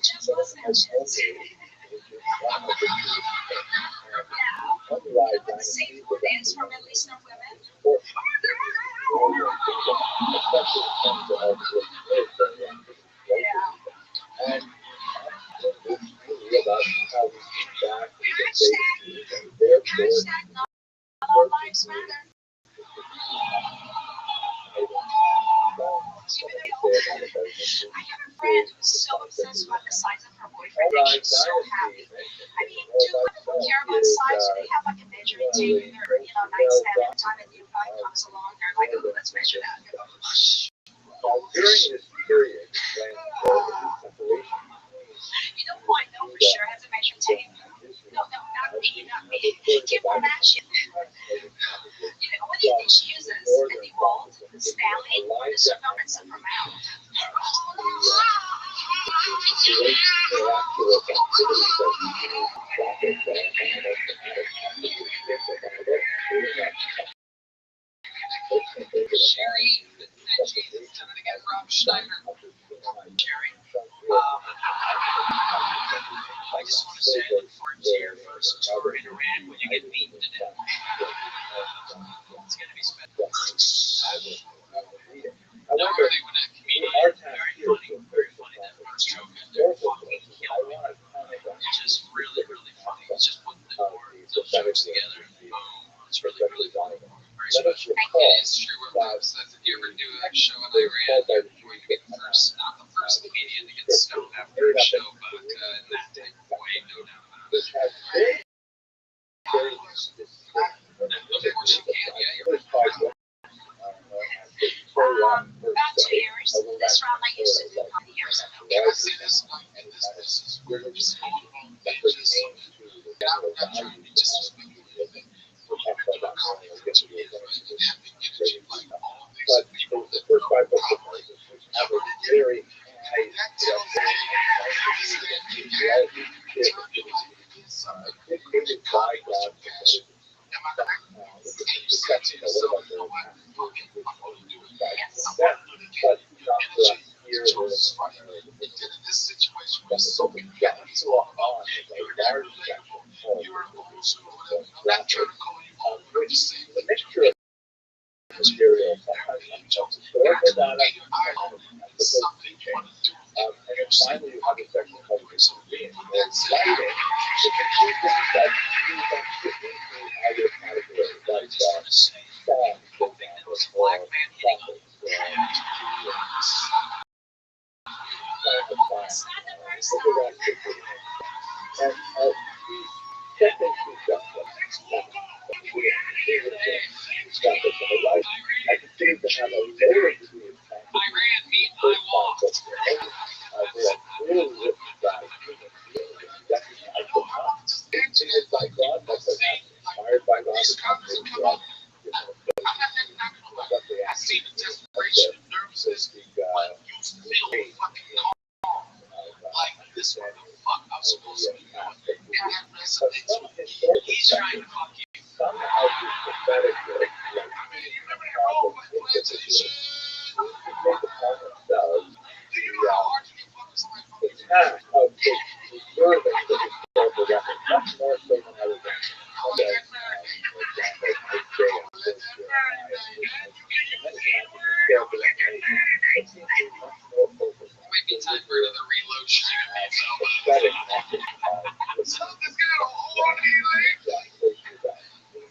Just listen. You know what the safe word is for Middle Eastern women? Yeah. Hashtag not all lives matter. I have a friend who's so obsessed about the size of her boyfriend that she's so happy. I mean, do women don't care about size? Do they have like a measuring tape in their, nightstand every time a new guy comes along? They're like, oh, let's measure that. During this period, You know who I know for sure has a measuring tape? No, not me. Kim Kardashian. What do you think she uses? The DeWalt, the Stanley, or the circumference of her mouth? Sherry Vincenzi is coming to get Rob Schneider. Sherry, I just want to say I look forward to your first tour in Iran when you get beaten to death. It's going to be special. Normally when a comedian, very funny, that first joke and they're fucking killing me. It's just really, really funny. It's just putting those jokes together and boom. It's really, really funny. Very special. It is true what Bob says. If you ever do a show in Iran, you're going to be the first, not the first comedian to get stoned after a show, but in that type of way, no doubt about it. Of course you can, yeah. You're About 2 years. This round I used to do 20 years ago. Can I say this? And this is where we're just all about bitches. I'm not trying to be disrespectful or anything. We're talking about comedy for 2 years, right? And having energy like all of these people that know power. Never did very high. That tells me that you had to turn your life into something. Comedy was your passion. Am I correct? And you said to yourself, you know what? Fuck it. I'm going to do it. I'm going to do it again. Your energy, your choice is right. And then in this situation, we're soaking together. It's all about you're never thankful. You're an old school. I'm not trying to call you old. I'm just saying the mixture of material. Something you want to do. and then finally you have a section called being. That's lighting. So can you think that you don't fit into either category, like song, for example, or songs, think he's got some. He's got this in his life. I can see him to have a very serious time. Iran meet I First time, walked. but they're really rich guys. Recognize the time. It's like God must have been inspired by God. These covers have come up. I'm not gonna lie. I see the desperation and nervousness, but you feel fucking calm. Like, this one, fuck, I'm supposed to be doing it. He's trying to fuck you. Somehow he's pathetic. I mean, you remember the role with plantation? They call themselves Do you know how hard you can fuck somebody fucking the task of preserving the historical record, much more so than I was Might be time for another reload. She's gonna be so this guy a whole lot of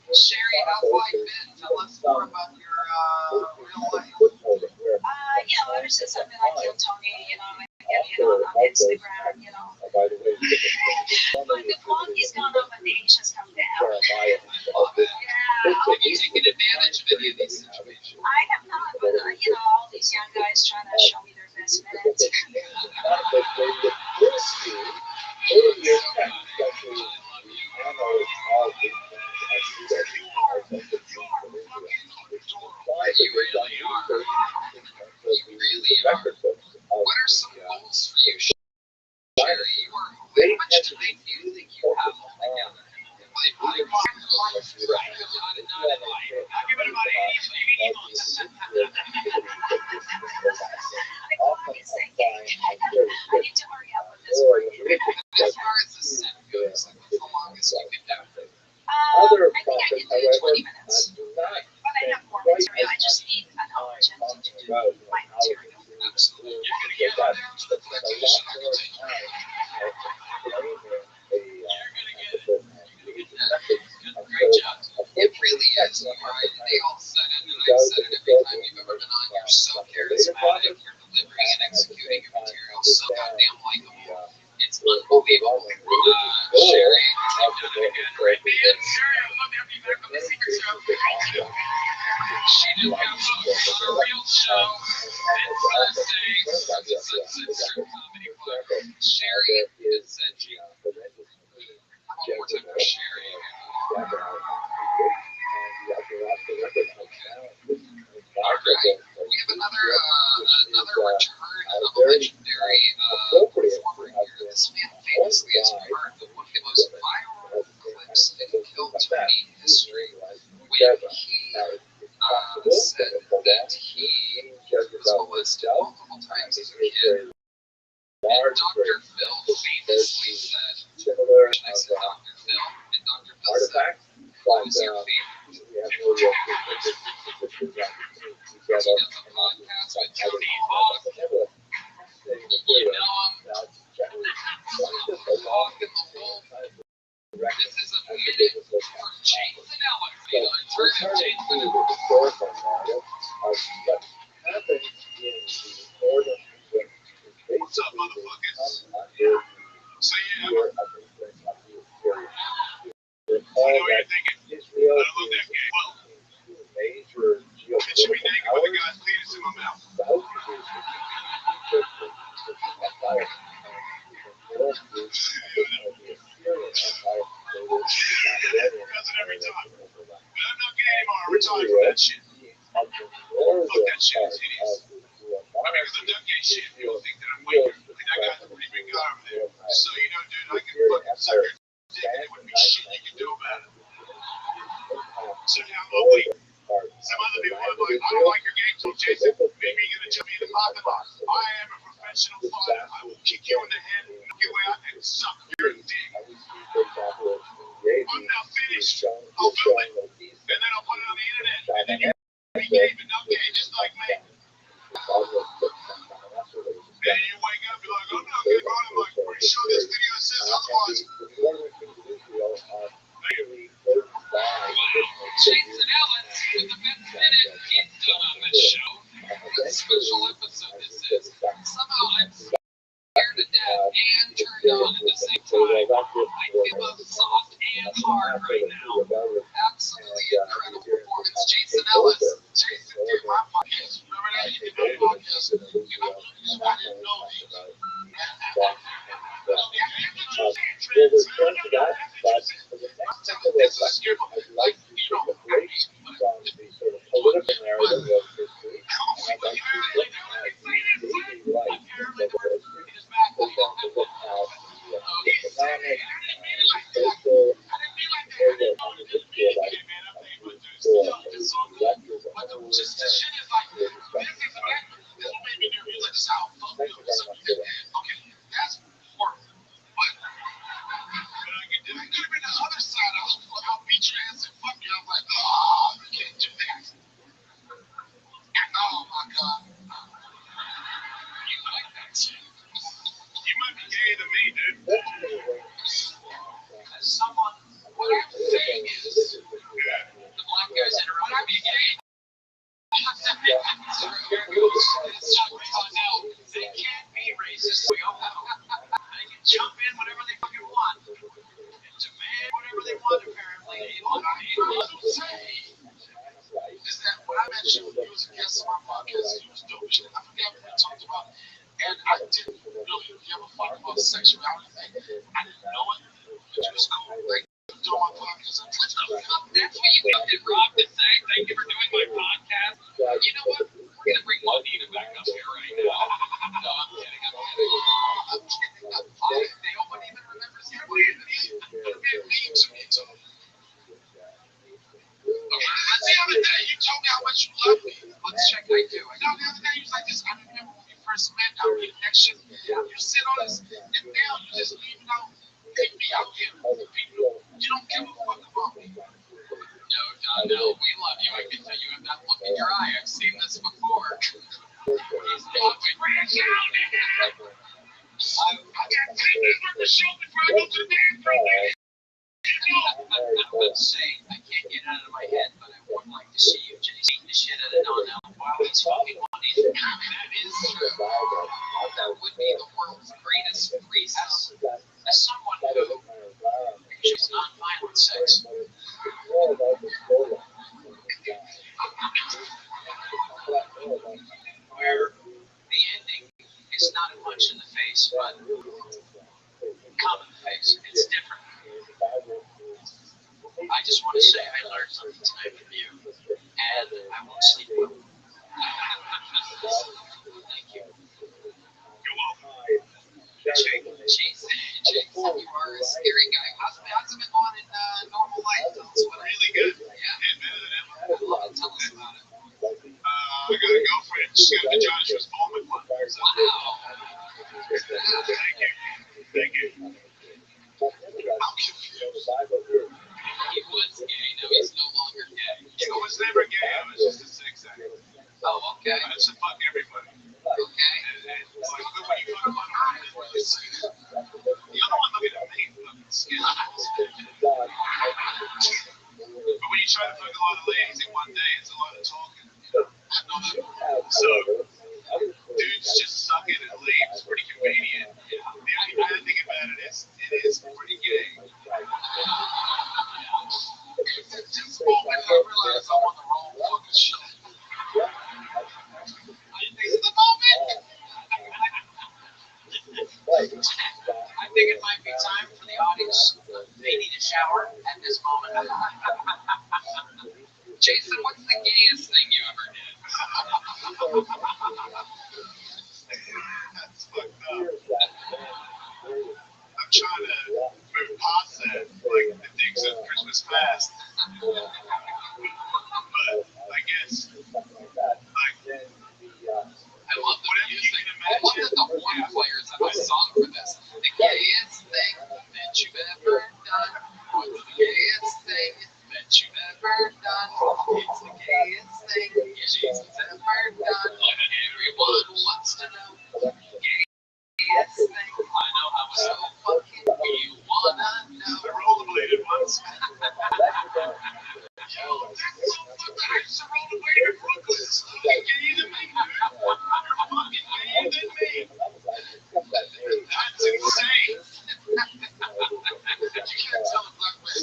Sherry, how's life been? Tell us more about your real life. Ever since I've been like Tony, I get hit on Instagram, But the quality's gone up and the age has come down. Have you taken advantage of any of these situations? I have not, but all these young guys trying to show me their best minutes. You really are. What are some goals for you, Sherry? How much do they think you have altogether? I'll give it about 80 months. I need to hurry up with this. As far as the set goes, like what's the longest you can do? Other I think I prophets, can do 20 however, minutes. do not But I have more material. I just need an opportunity to do my material. Absolutely. You're going to get out there to the plantation. I can take care of Great job. It really is. Right? They all said it, and I've said it every time you've ever been on. You're so charismatic. You're delivering and executing your material so goddamn likable. It's unbelievable. Sherry, I've done it again. Right, man? Sherry, I love to have you back on the Secret Show. She did have a real show. It's Thursday. It's a Sunset Comedy Club. Sherry is said she. One more time for Sherry. We have another return of a legendary performer here. This man famously is part of one of the most viral clips in Kill Tony history when he said that he was molested multiple times as a kid. And Dr. Phil famously said, I said Dr. Phil, and Dr. Phil said, what was your favorite? He does a podcast with Tony Hawk. You know him. Hawk and the Wolf. This is a minute for James and Alex. The alternative James and Alex. What's up, motherfuckers? So yeah, I know what you're thinking. I love that game. Well, it should be naked with a guy's penis in my mouth. Does it every time. But I'm not gay anymore. I'm retired from that shit. Fuck that shit. It's hideous. I mean, because I've done gay shit. People think that I'm weak. I mean, that guy's a pretty big guy over there. So, dude, I can fucking suck your dick and there wouldn't be shit you can do about it. So, I'm a weak. Some other people are like, I don't like your game, so Jason. Maybe you're going to tell me in the pocket. I am a professional fighter. I will kick you in the head, knock you out, and suck your dick. I'm not finished. I'll film it, and then I'll put it on the internet, and then you'll be gay, but not gay, just like me. And you wake up, you're like, I'm not gay, bro. I'm like, pretty sure this video says otherwise. James and Alex with the best minute he's done on this show. What a special episode this is. Somehow I'm scared to death and turned on at the same time. I feel both soft and card right now. Absolutely incredible performance. Jason Ellis. Jason did my podcast. Remember that? You did my podcast. I didn't know these. There's return to that, but for the next couple of months, I'd like to take a break from the sort of political narrative of history, and I'd like to look at the daily life of the history, look at the economic, social, area of the history of life, for electors and all over Just the shit is like, this is what made me nervous. Like, this is how it felt. Thank you very much for that. Okay, that's horrible. But it could have been the other side. I'll beat your ass and fuck you. I'm like, oh, you can't do that. Oh my God. You like that shit. You might be gay to me, dude. As someone, what I'm saying is, the black guys interrupt. Would I be gay? They can't be racist. They can jump in whenever they fucking want and demand whatever they want, apparently. What I'm saying is that when I mentioned when he was a guest on my podcast, he was dope shit. I forget what we talked about. And I didn't really give a fuck about the sexuality thing. I didn't know it, but it was cool. Like, doing my podcast. That's what you wanted Rob to say. Thank you for doing my podcast. You know what? We're going to bring Juanita back up here right now. No, I'm kidding. I'm kidding. Nobody even remembers you. It'll be a meme to me, too. Okay, let's see the other day. You told me how much you love me. Let's check I do. No, the other day you was like this. I remember when we first met, our connection. You sit on this, and now you just leave it out. Pick me out here. People, you don't give a fuck about me. No, we love you. I can tell you have that look in your eye. I've seen this before. He's probably I got 10 minutes worth of show before I go to the dance program. I'm saying, I can't get it out of my head, but I would like to see you just eat the shit out of Donnell while he's fucking money. That is true. That would be the world's greatest racist. As someone who chooses non-violent sex. Where the ending is not as much in the face, but common face. It's different. I just want to say I learned something tonight from you, and I won't sleep well. Thank you. You're welcome. Jason, you are a scary guy. How's it been going in normal life? Tell us what Really good. Yeah. And better than ever. I love it. Tell us about it. I got a girlfriend. She got the Joshua's Bowman one. So, Wow. thank you. Thank you. I'm confused. He was gay. No, he's no longer gay. I was never gay. I was just a sex addict. Oh, okay. I used to fuck everybody. Okay. And like, when you fuck one, I didn't really say that. The other one looking at me fucking scared. But when you try to fuck a lot of ladies in one day, it's a lot of talking. I know that. So, dudes just sucking and leave is pretty convenient. The only bad thing about it is pretty gay. This moment, I realize I'm on the wrong fucking show. This is the moment. I think it might be time for the audience. They need a shower at this moment. Jason, what's the gayest thing you ever did? That's fucked up. I'm trying to move past that, like the things of Christmas past. But I guess, like, I love the whatever you music. can I wonder imagine. the horn players have a song for this. The gayest thing that you've ever done. What's the gayest thing that you've ever done? It's the gayest thing Jesus ever done. Everyone wants to know. Gayest thing. I know how so fucking we wanna know. I rollerbladed once. Yo, that's so fucking I used to rollerblade in Brooklyn. It's fucking gayer than me, dude. You're fucking gayer than me. That's insane. You can't tell a black man.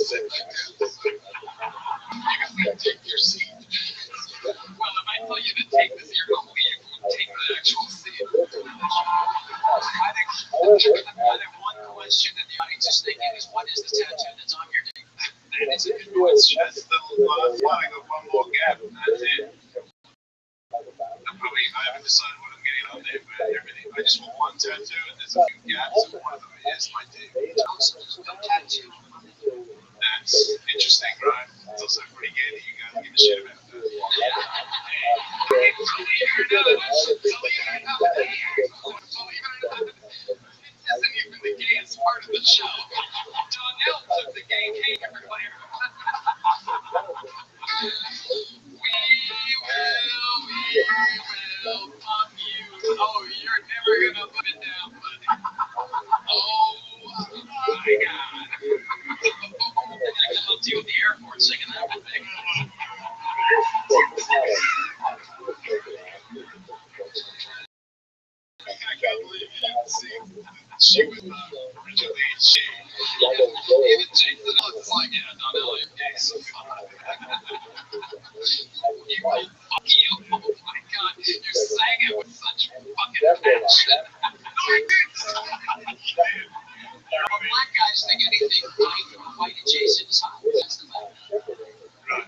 It's a good question. That's the flying of one more gap, and that's it. I haven't decided what I'm getting on there, but everything. I just want one tattoo, and there's a few gaps, and one of them is my name. No tattoo. That's interesting, right? It's also pretty gay that you guys give a shit about that. Hey, believe it or not, This isn't even the gayest part of the show. Donnell took the gay cake everywhere. We will fuck you. Oh, you're never gonna put it down, buddy. Oh my God. They're gonna come up to you at the airport singing that one thing. I can't believe you didn't see she was originally in shade. Even Jason Ellis is like, yeah, Donnell, you're gay. So he will fuck you. Oh my God. You sang it with such fucking passion. No, I didn't. Black guys think anything white adjacent is hot. That's the matter.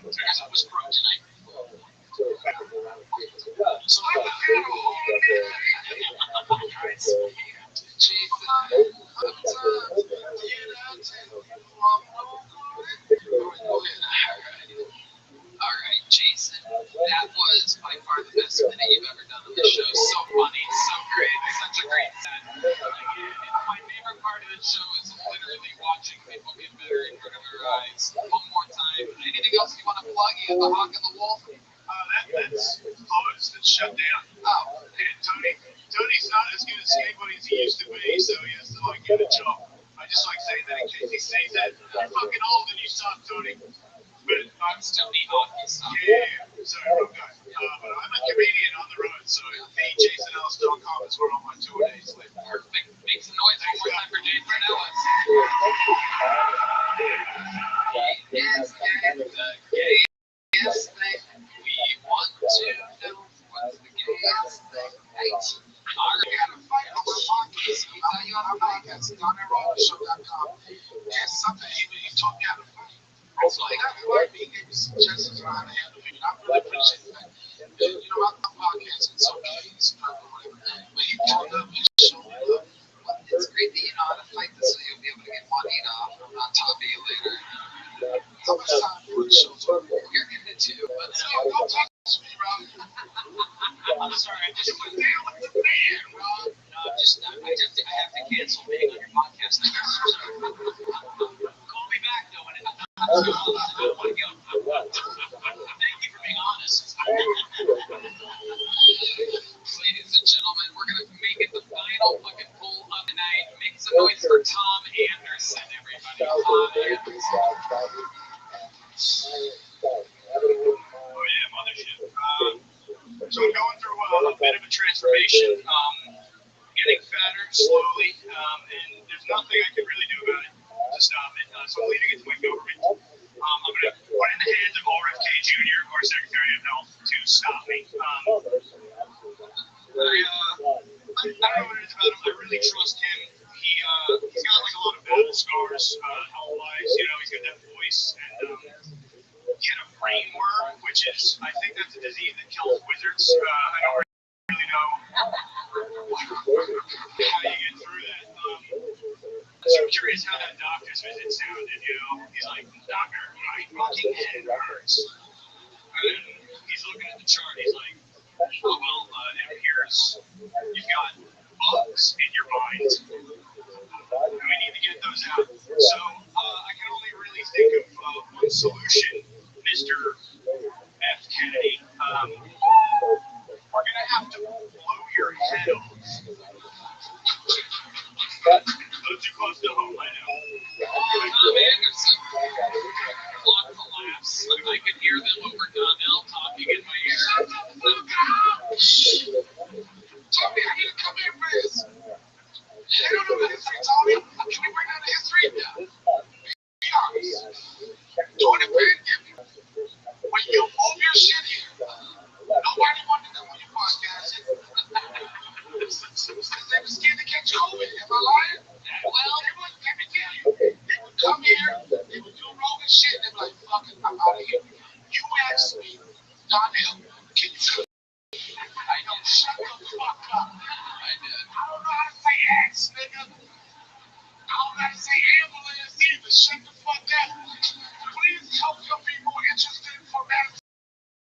That's what was proved tonight. So I was here to hold it. All right, Jason. That was by far the best minute you've ever done on the show. So funny, so great, such a great set. My favorite part of the show is literally watching people get better in front of your eyes. One more time. Anything else you want to plug? You have the Hawk and the Wolf? That's closed. It's shut down. Oh. And Tony's not as good a skateboarder as he used to be, so he has to like get a job. I just like saying that in case he sees that. I'm fucking old and you suck, Tony. But I'm Still need hockey stuff. yeah, sorry, wrong guy. But I'm a comedian on the road, so JasonEllis.com is where all my tour dates live. Perfect. Make some noise one more time for Jason Ellis. Yes, the gayest thing we want to know. What's the gayest thing? Hey, We had a fight over a podcast. I'll tell you on our podcast, Rothschild'S.com. There's something he taught me how to fight. So I got like he gave me suggestions on how to handle it. I really appreciate that. You know, I'm podcast, and so he's not whatever. But he pulled up and showed me love. it's great that you know how to fight this, so you'll be able to get money on top of you later. How much time for the show's over? You're getting it too, but Don't touch me, Rob. I'm sorry, I just went down with the man, Rob. No, I have to cancel being on your podcast. Call me back though when it's not too long. I don't want to go. Thank you for being honest. Ladies and gentlemen, we're gonna make it the final fucking pull of the night. Make some noise for Tom Anderson, everybody. Tom Anderson. Oh yeah, mothership. So I'm going through a bit of a transformation, getting fatter slowly, and there's nothing I can really do about it to stop it. So I'm leaving it to my government. I'm going to put it in the hands of RFK Jr., our Secretary of Health, to stop me. I don't know what it is about him. I really trust him. He's got like a lot of battle scars, health-wise. You know, he's got that voice, and he had a brain worm, which is, I think that's a disease that kills wizards. I don't really know how you get through that. So I'm curious how that doctor's visit sounded, you know. He's like, doctor, my fucking head hurts. And then he's looking at the chart, he's like, oh, well, it appears you've got bugs in your mind. And we need to get those out. So I can only really think of one solution, Mr. F. Kennedy. We're going to have to blow your head off. A little too close to home, I know. Tom Anderson. Block the laughs. I could hear them over Donnell talking in my ear. Tommy, I need to come here, please. You don't know the history, Tommy. Can we bring down the history? Be honest. 20 grand, give me. like, fuck it, I'm out of here. You asked me, Donnell, can you tell me? I don't shut the fuck up. I don't know how to say ass, nigga. I don't know how to say ambulance either. Shut the fuck up. Please help your people interested for Madison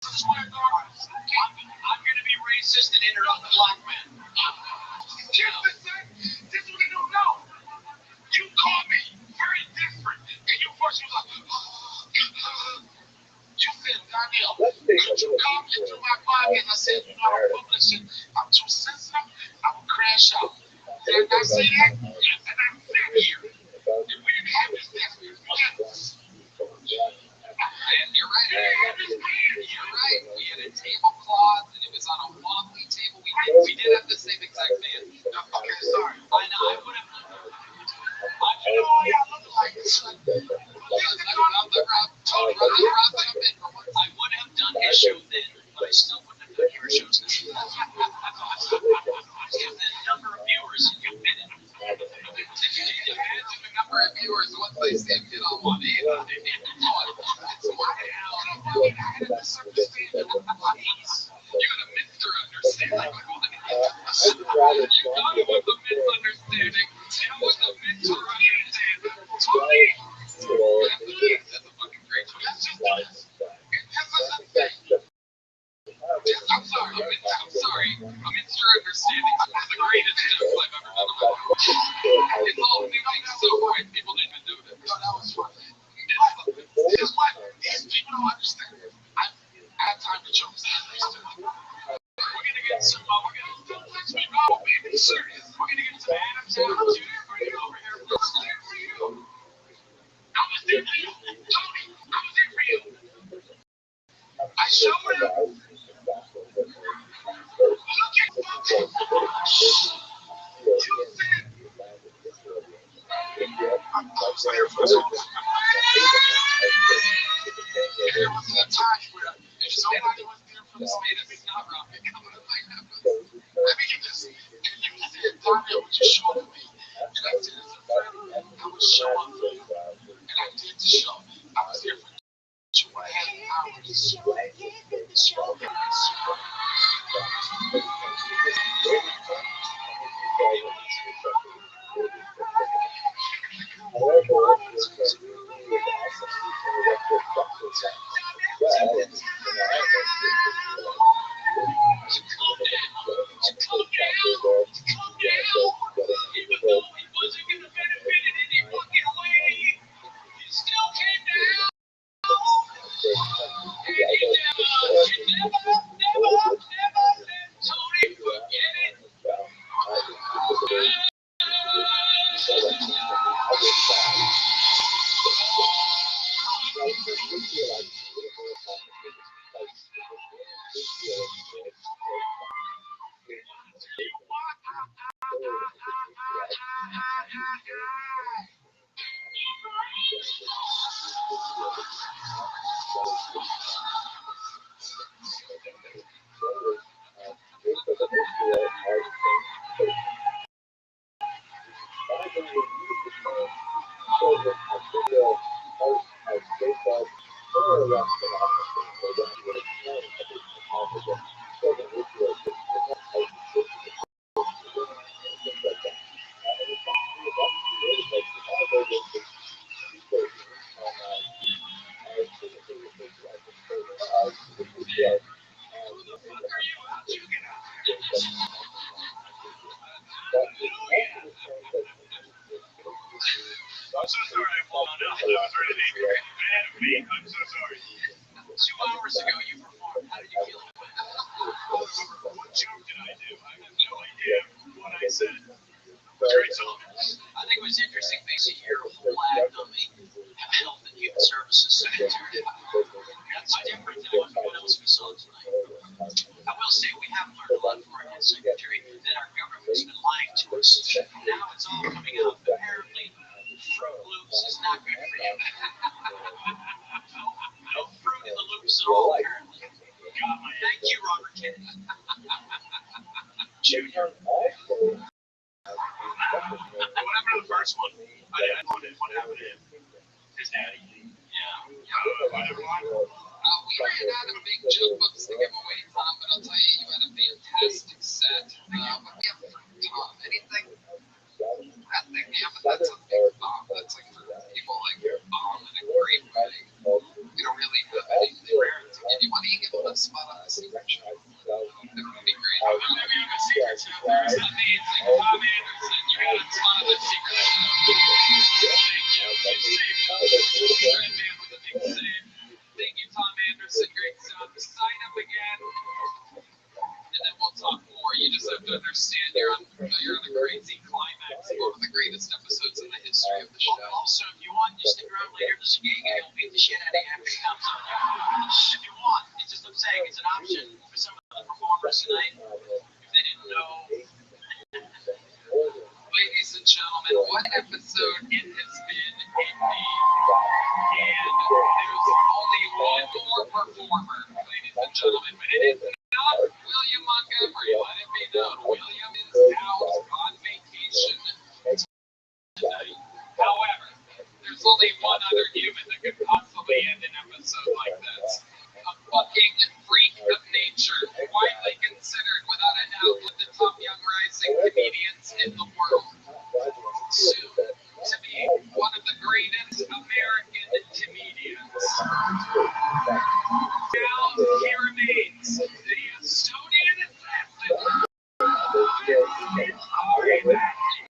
Square Garden. I'm gonna be racist and interrupt black men. Here's the thing. This is what they don't know. You call me very different. And your voice was like, you said, Donnell, could you come into my podcast? I said, you know, I'm publishing. I'm too sensitive. I would crash out. Did I say that? Yes, and I'm sitting here. And we didn't have this next week. And you're right. You're right. We had a tablecloth, and it was on a wobbly table. We did have the same exact fan. Okay, sorry. I know. I would have. You know, y'all look like this. I would have done his show then, but I still wouldn't have done your shows now. Because the number of viewers you've been in. If you need to imagine the number of viewers, what they say get on one end. It's my hell. I had a misunderstanding with the police. You got a misunderstanding. You got it with the misunderstanding. It was a misunderstanding. Tony! That's a fucking great choice. That's just the thing. I'm sorry. A misunderstanding is the greatest joke I've ever done in my life. It's all new. It's so great. People didn't even do it. No, that was fun. Here's what these people don't understand. I had time to choke. We're gonna get some. Don't touch me, Rob. Be serious. We're gonna get some Adam's apples for you over here. Let's there for you. I was there for you. Tony, I was there for you. I showed him. Look at fucking. You said. I was there for so long. There was a time where if somebody was there for the state of it, not Robbie, let me get this. And you said, Donnell, would you show up for me? And I said, as a friend, I would show up for you. And I did the show. I was there for 2.5 hours. I'm so sorry I blown up. I was ready to be mad at me. I'm so sorry. 2 hours ago you performed. How did you feel? What joke did I do? I have no idea what I said. Great song. I think it was interesting things to hear a full act on the Health and Human Services Secretary. That's different than what else we saw tonight. I will say we have learned a lot from our head secretary that our government's been lying to us. Now it's all coming out. Apparently, Fruit Loops is not good for you. No fruit in the loops at all, apparently. Thank you, Robert Kennedy. Junior. What happened to the first one? I never mind. We ran out of big junk books to give away, Tom, but I'll tell you, you had a fantastic set. What do you have for Tom? Anything? That thing, yeah, but that's a big bomb. That's like for people like bomb in a great way. We don't really have anything rare to give you. Why don't you give them a spot on the secret show? That would be great. Whenever you have a secret show, there's amazing. Tom Anderson, you got a spot on the secret show. Thank you. You saved us. Red Man with a big save. Thank you, Tom Anderson. Great stuff. Sign up again, and then we'll talk more. You just have to understand you're on a crazy climax of one of the greatest episodes in the history of the show. Also, if you want, you stick around later this gig and he'll beat the shit out of you after he comes on. If you want, it's just I'm saying it's an option for some of the performers tonight. If they didn't know. Ladies and gentlemen, what episode it has been indeed. And there's only one more performer, ladies and gentlemen, but it is not William Montgomery. Let it be known, William is out on vacation tonight. However, there's only one other human that could possibly end an episode like this. A fucking freak of nature, widely considered without a doubt one of the top young rising comedians in the world. Soon to be one of the greatest American comedians. Now he remains the Estonian assassin. Ari Matthew.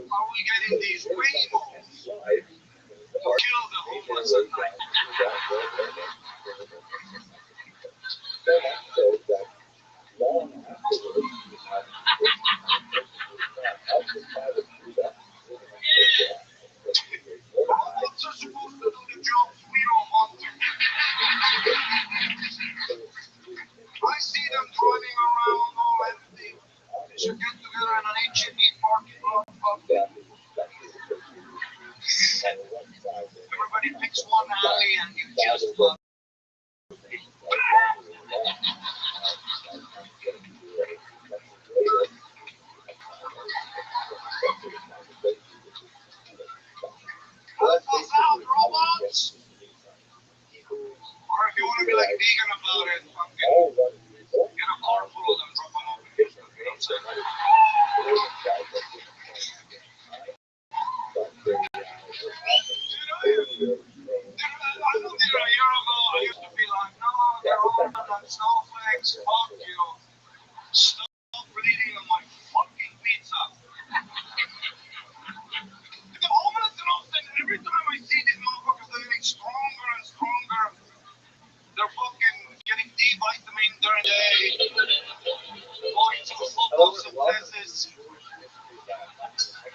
Are we getting these rainbows? Kill the homeless at night. Robots are supposed to do the jobs we don't want to. I see them driving around all empty. They should get together in an H-E-B parking lot. Everybody picks one alley and you just love. Help us out, robots! Or if you want to be like vegan about it, fucking get a car full of them, drop them off in Houston. You know what I'm saying? I know that a year ago I used to be like, no, they're all on snowflakes, fuck you. Stop bleeding on my fucking pizza. The homeless in Austin, every time I see these motherfuckers, they're getting stronger and stronger. They're fucking getting D vitamin during the day. Going to photosynthesis.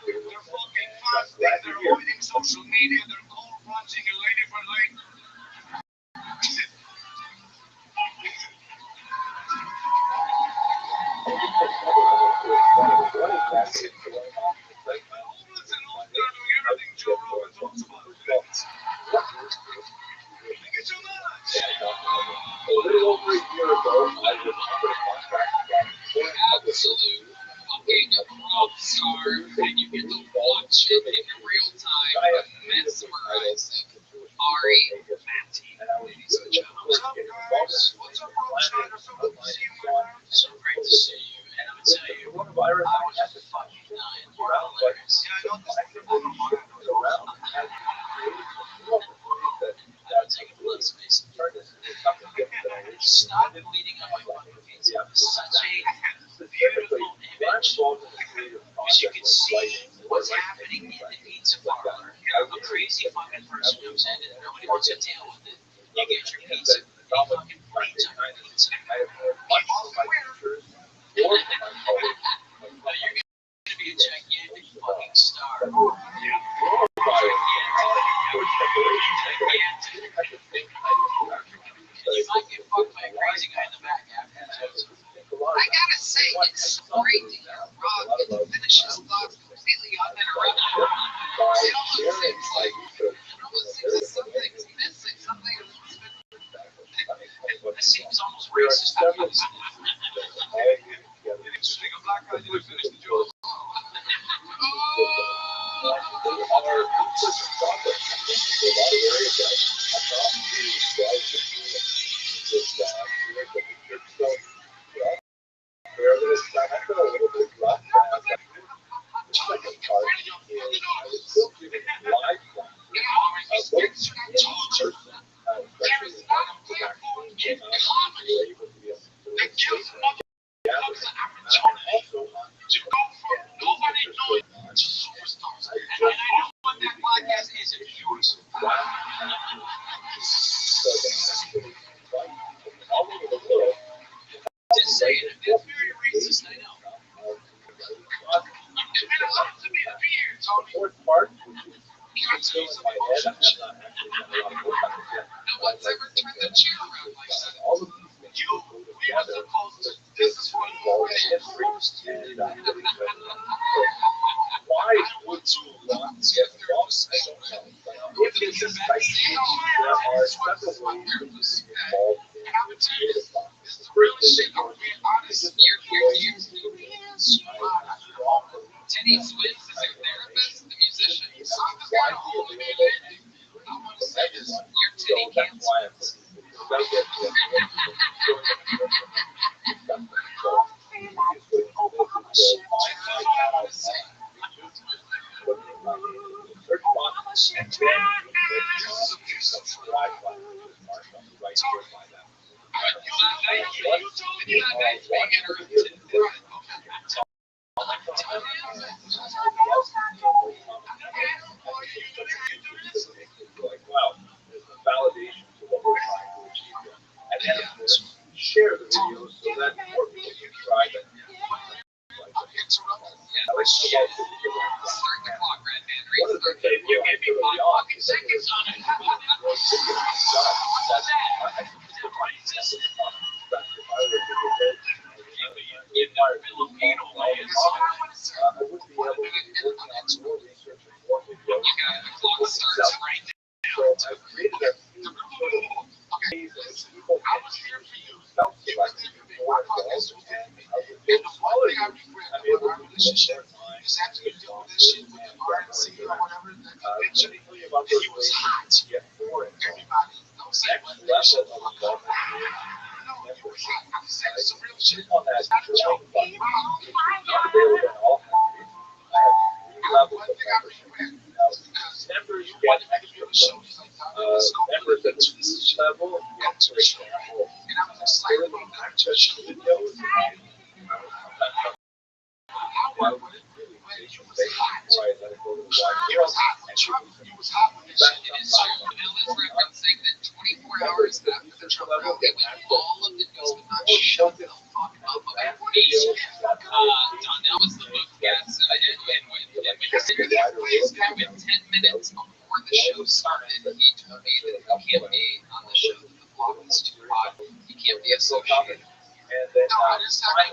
They're fucking fasting, they're avoiding social media, they're cold plunging a lady for late. Joe Rogan talks about it. Thank you so much. A little over a year ago, I was under contract. Absolute fucking rock star, and you get to watch it in real time. Mesmerizing. Ari Matthew, ladies and gentlemen. What's up, guys? What's up, Rothschild'S? So good to see you, man. So great to see you. And I'm gonna tell you, I was fucking dying. You're hilarious. Yeah, I noticed that you're on the mind. I would take a blood space. Stop bleeding on my fucking pizza. Such a beautiful image. Because you can see what's happening in the pizza parlor. A crazy fucking person comes in and nobody wants to deal with it. You get your pizza, and he fucking bleeds on your pizza. You're gonna be a gigantic fucking star. You might get fucked by a crazy guy in the back after this. I gotta say, it's great to hear Rob get to finish his thoughts completely uninterrupted. You know, almost seems like something's missing. It seems almost racist. Interesting, a black guy didn't finish the job. Just saying, it's very racist, I know. It meant a lot to me to be here, Tony. No one's ever turned the chair around like that. We were supposed to, this is what it is. Why would you want to get lost? If it's just like there are several ways to be involved in And I would tell you, this is the real shit. I'm being honest. Teddy Swift is your therapist, the musician. Something's got a hold of me lately. I want to say this. Your titty cancer. Validation to what we're trying to achieve here. And then, of course, share the video so that more people can try that. Start the clock, Red Man. You gave me 5 fucking seconds on it. You know, Filipino ways. The clock starts right now. So I created a Okay, listen, I was here for you. You was there for me. My podcast was there for me. And the one thing I regret about our relationship is after you deal with this shit with the RNC or whatever, the convention, and he was hot. Everybody, don't say what they shut the fuck up. No, he was hot. I'm saying some real shit. It's not a joke. Not available in all countries. I have 3 levels of membership. Members get extra shows. Members at each level get to a show. And I was excited about that. Just videos. But you was hot. You was hot with Trump. You was hot with this shit. It is true. Bill is referencing that 24 hours after the Trump rally, when all of the news would not shut the fuck up about me. Donnell was the book guest, and within 10 minutes before the show started, he told me that he can't be on the show, that the blog is too hot. He can't be associated. And then I know. It's not like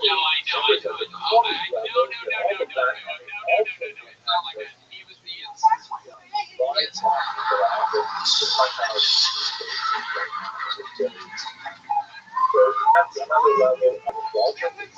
that. He was the that's another level of involvement.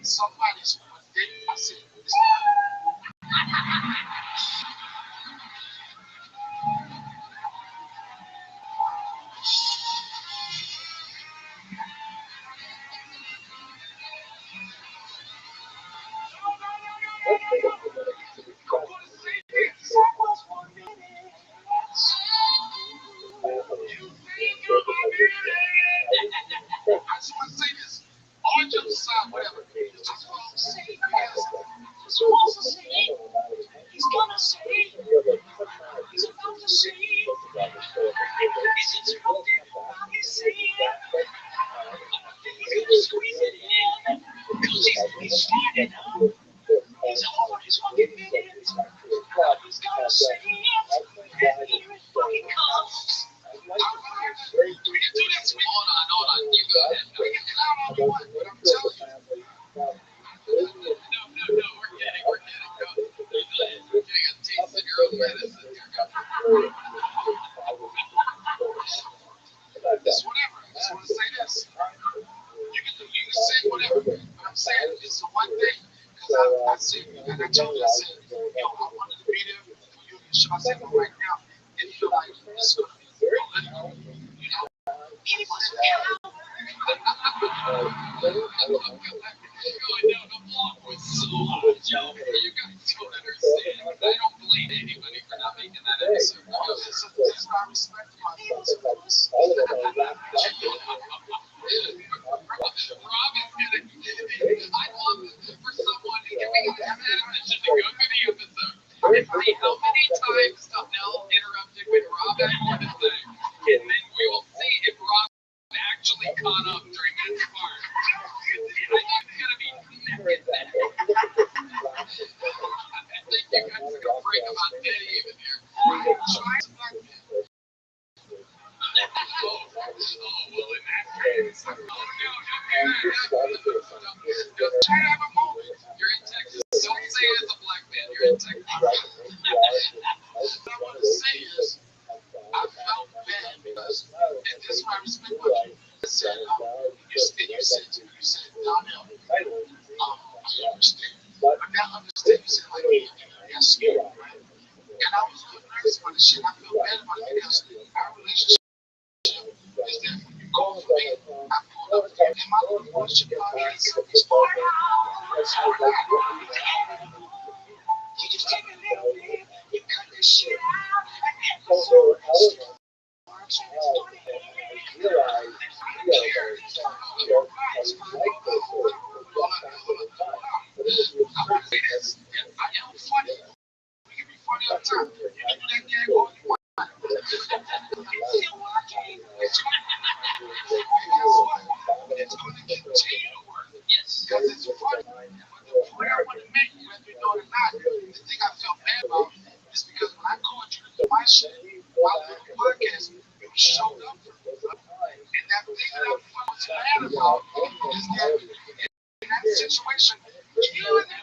Somebody I said, I just want to say this. All jokes aside, whatever. Just want to say because He's supposed to say, he's gonna say, he's about to say, he's interrupted while he's saying, he's gonna squeeze it in, because he's standing up, he's over his fucking minute, he's gonna say it, and here it fucking comes. we can do this. Hold on. You go ahead. We can clown all we want, but I'm telling you. No, we're kidding. Go. You're getting a taste of your own medicine. It's whatever. I just want to say this. You can say whatever, but I'm saying it's the one thing. Because I said, and I told you, I said, yo, I wanted to be there for you and show. I said, but right now, it feel like it's going to be political. You know? He was a coward. Going down the block with so hard, Joe. You guys don't understand. I don't blame anybody for not making that episode. This is my respect to my He was a puss. Rob is gonna. I love for someone to give me a mission to go through the episode and see how many times Nell interrupted when Rob had more to say, and then we will see if Rob actually caught up during his part. I think it's gonna be naked then. I think you guys are gonna break about dead even here. trying to black man. Oh, well, in that case. Oh, no, Just try to have a moment. you're in Texas. Don't say it as a black man. You're in Texas. What I want to say is, I felt bad because, and this is why I respect what you said. You said, Donnell, I understand. But now understand, you said, like, yeah, scared, right? And I was a little nervous about the shit. I feel bad about it because our relationship is that when you call for me, I pulled up to you. And my little bullshit podcast is for You just take a little bit, you cut this shit out, and then you throw it. I want to say this. I am funny. We can be funny all the time. You can do that gag all you want. It's still working. Guess what? It's going to continue to work. Yes. Because it's funny. But the point I want to make, whether you know it or not, the thing I felt bad about is because when I called you to do my shit, my little podcast, you showed up for me. And that thing that I was mad about is that in that situation, you and I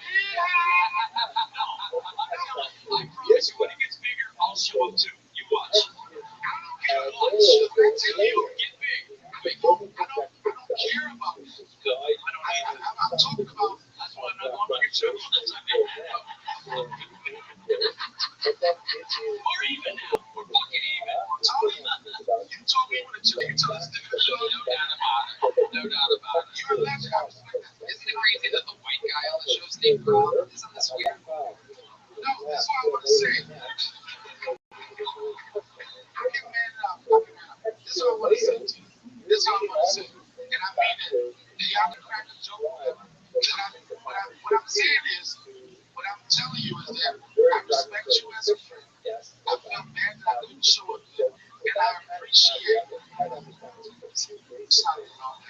promise you, when it gets bigger, I'll show up too. You watch. I don't care what shit I tell you. Get big. I don't care about that. I'm talking about. That's why I'm not going on your show. We're even now. We're fucking even. Tony, you told me when you told us to do the show. No doubt about it. You're a legend. I respect that. Isn't it crazy that the white guy on the show's named Rob? Isn't this weird? No, that's what I want to say. I get mad enough. This is what I want to say to you. This is what I want to say. And I mean it. And y'all can crack a joke or whatever. What I'm saying is, what I'm telling you is that I respect you as a friend. I felt bad that I couldn't show up there. And I appreciate it. Sorry,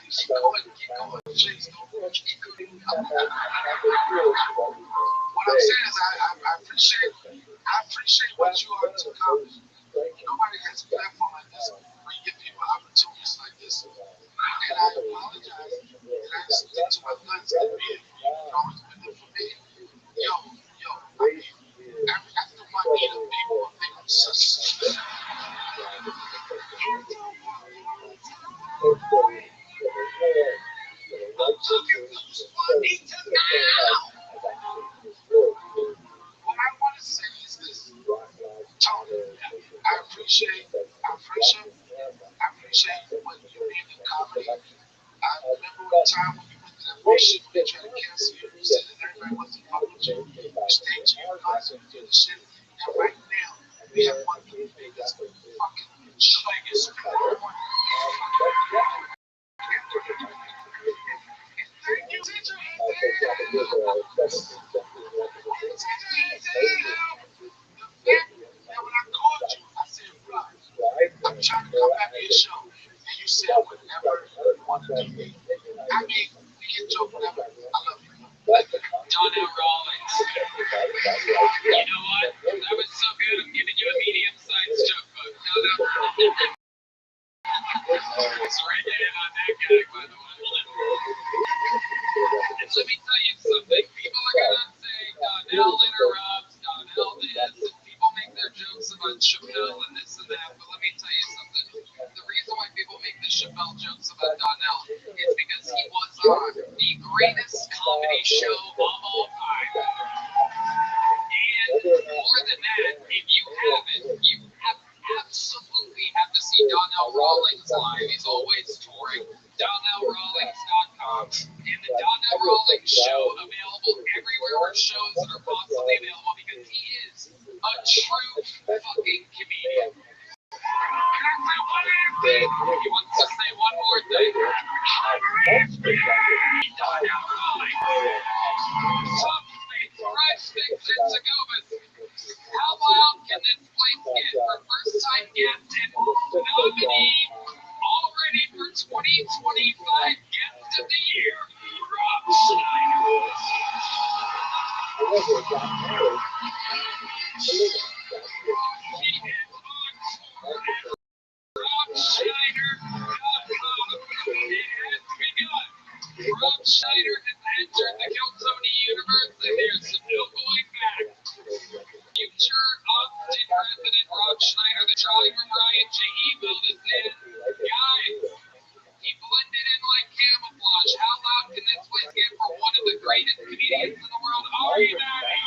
keep going. Please don't keep going. What I'm saying is I appreciate what you are to accomplish. Nobody has a platform like this where you give people opportunities like this. And I apologize that I stick to my guns and be it for you. You've always been there for me. Yo, I mean, after my meeting people will think I'm such a success. Need to now. time when you went to that bullshit when they tried to cancel you, you said that everybody wants to fuck with you. You stayed to your guns and you did the shit. And right now, we have one of the biggest fucking biggest Thank you, teacher. Now, when I called you, I said, Rob, I'm trying to come back to your show. And you said, whatever you want to do. I mean, we can joke, whatever. I love you. Donnell Rawlings. You know what? That was so good. I'm giving you a medium-sized joke book. Donnell. Sorry, get in on that gag, by the way. And let me tell you something. People are gonna say Donnell interrupts, Donnell this, and people make their jokes about Chappelle and this and that. But let me tell you something. The reason why people make the Chappelle jokes about Donnell is because he was on the greatest comedy show of all time. And more than that, if you haven't, you absolutely have to see Donnell Rawlings live. He's always touring. DonnellRawlings.com and the Donnell Rawlings Show, available everywhere where shows that are possibly available, because he is a true fucking comedian. Can I say one more thing? He wants to say one more thing. Donnell Rawlings. Top states, right sticks, and Segobas. How loud can this place get for first-time guest and nominee already for 2025 Guest of the Year, Rob Schneider? He is on tour at RobSchneider.com. It has begun. Rob Schneider has entered the Kiltony universe, and there's no going back. Future Austin resident Rob Schneider, the Charlie from Ryan J. Email, is in. Guys, he blended in like camouflage. How loud can this place get for one of the greatest comedians in the world? Are you ready?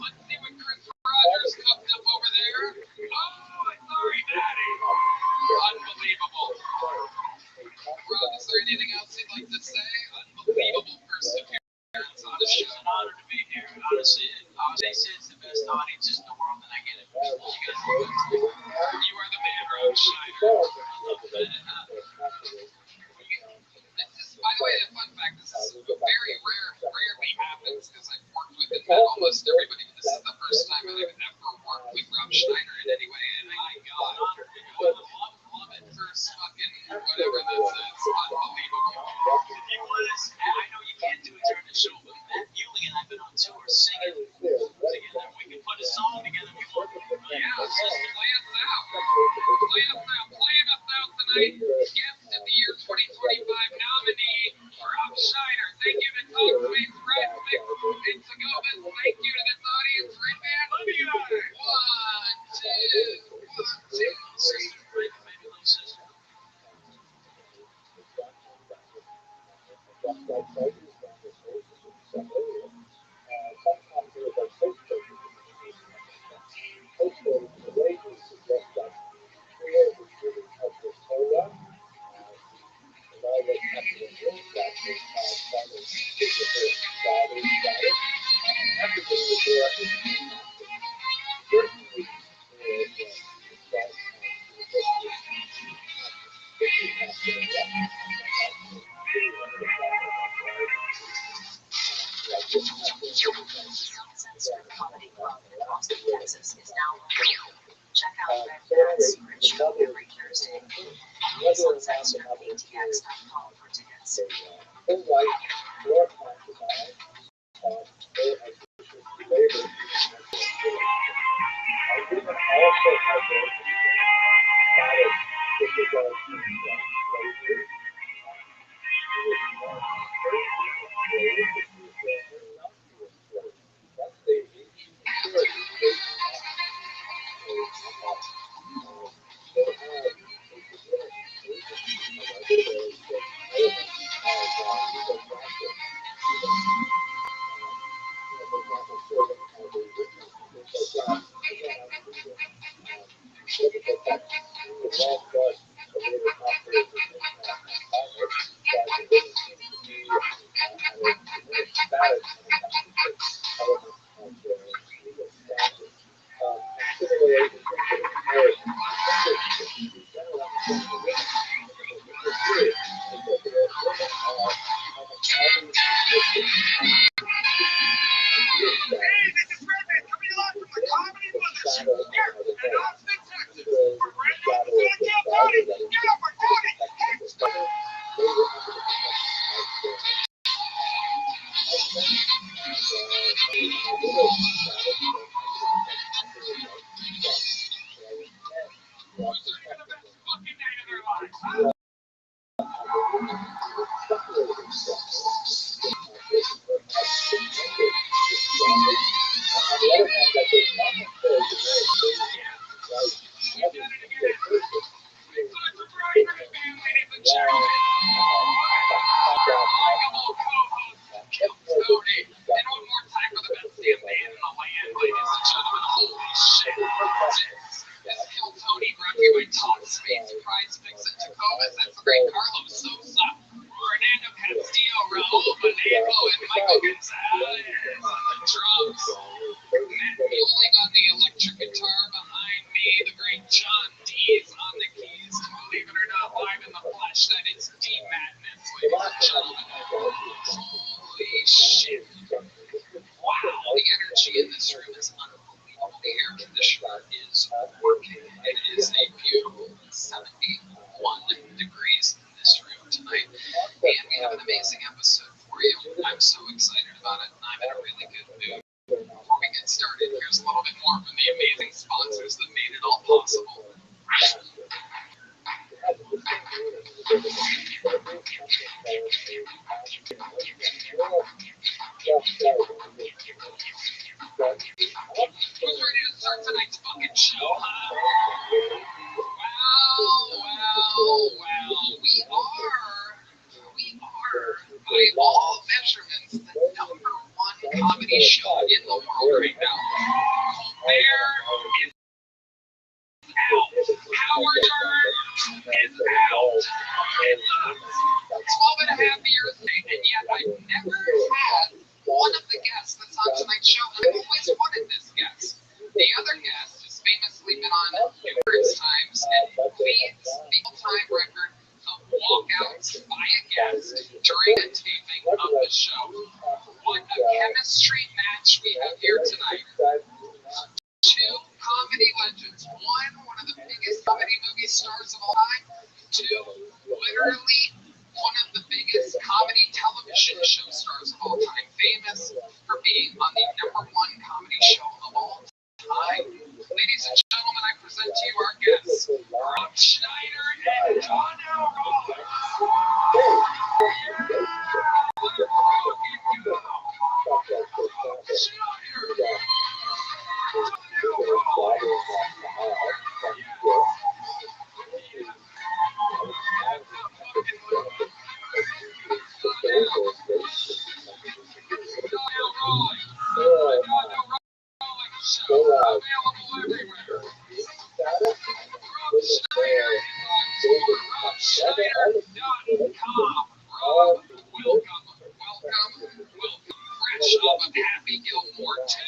Let's see what Chris Rogers cooked up over there. Oh, sorry, Maddie. Unbelievable. Rob, is there anything else you'd like to say? Unbelievable first appearance on the show. It's an honor to be here. Honestly, they say it's the best audiences in the world, and I get it. You guys are good. You are the man, Rob Schneider. This is, by the way, a fun fact. This is rarely happens because I've worked with and met almost everybody. This is the first time that I've ever worked with Rob Schneider in any way, and my God, love it first fucking whatever this is. Unbelievable. If you want us, I know you can't do it during the show, but Matt Ewing and I've been on tour singing together. We can put a song together if you want. Yeah, just play us out. Playing us out tonight. Guest of the Year 2025 nominee, Rob Schneider. Thank you to Tom Swain's Red Mix and Segobas. Thank you to this audience. Red Man, love you guys. 1, 2, 1, 2, 3. Maybe little sister. Comedy Club in Austin, Texas is now open. Check out Redman's Secret Show every Thursday. Visit sunsetsurfingtx.com for tickets. Vallejo and Michael Gonzalez on the drums. Matt Mueling on the electric guitar behind me. The great John D's on the keys. And believe it or not, live in the flesh, that is D Madness, ladies and gentlemen. Holy shit. Wow, the energy in this room is unbelievable. The air conditioner is working. It is a beautiful 71 degrees in this room tonight. And we have an amazing episode for you. I'm so excited about it, and I'm in a really good mood. Before we get started, here's a little bit more from the amazing sponsors that made it all possible. Who's ready to start tonight's fucking show, huh? Wow. We are, by all measurements, the #1 comedy show in the world right now. Colbert is out. Howard Stern is out. It's 12 and a half years, and yet I've never had one of the guests that's on tonight's show. I've always wanted this guest. The other guest has famously been on numerous times and leads the all-time record of walkouts by a guest during a taping of the show. What a chemistry match we have here tonight. Two comedy legends. One of the biggest comedy movie stars of all time. Two, literally one of the biggest comedy television show stars of all time. Famous for being on the #1 comedy show of all time. Ladies and gentlemen, I present to you our guests, Rob Schneider and Donnell Ross. Fresh off of Happy Gilmore 2,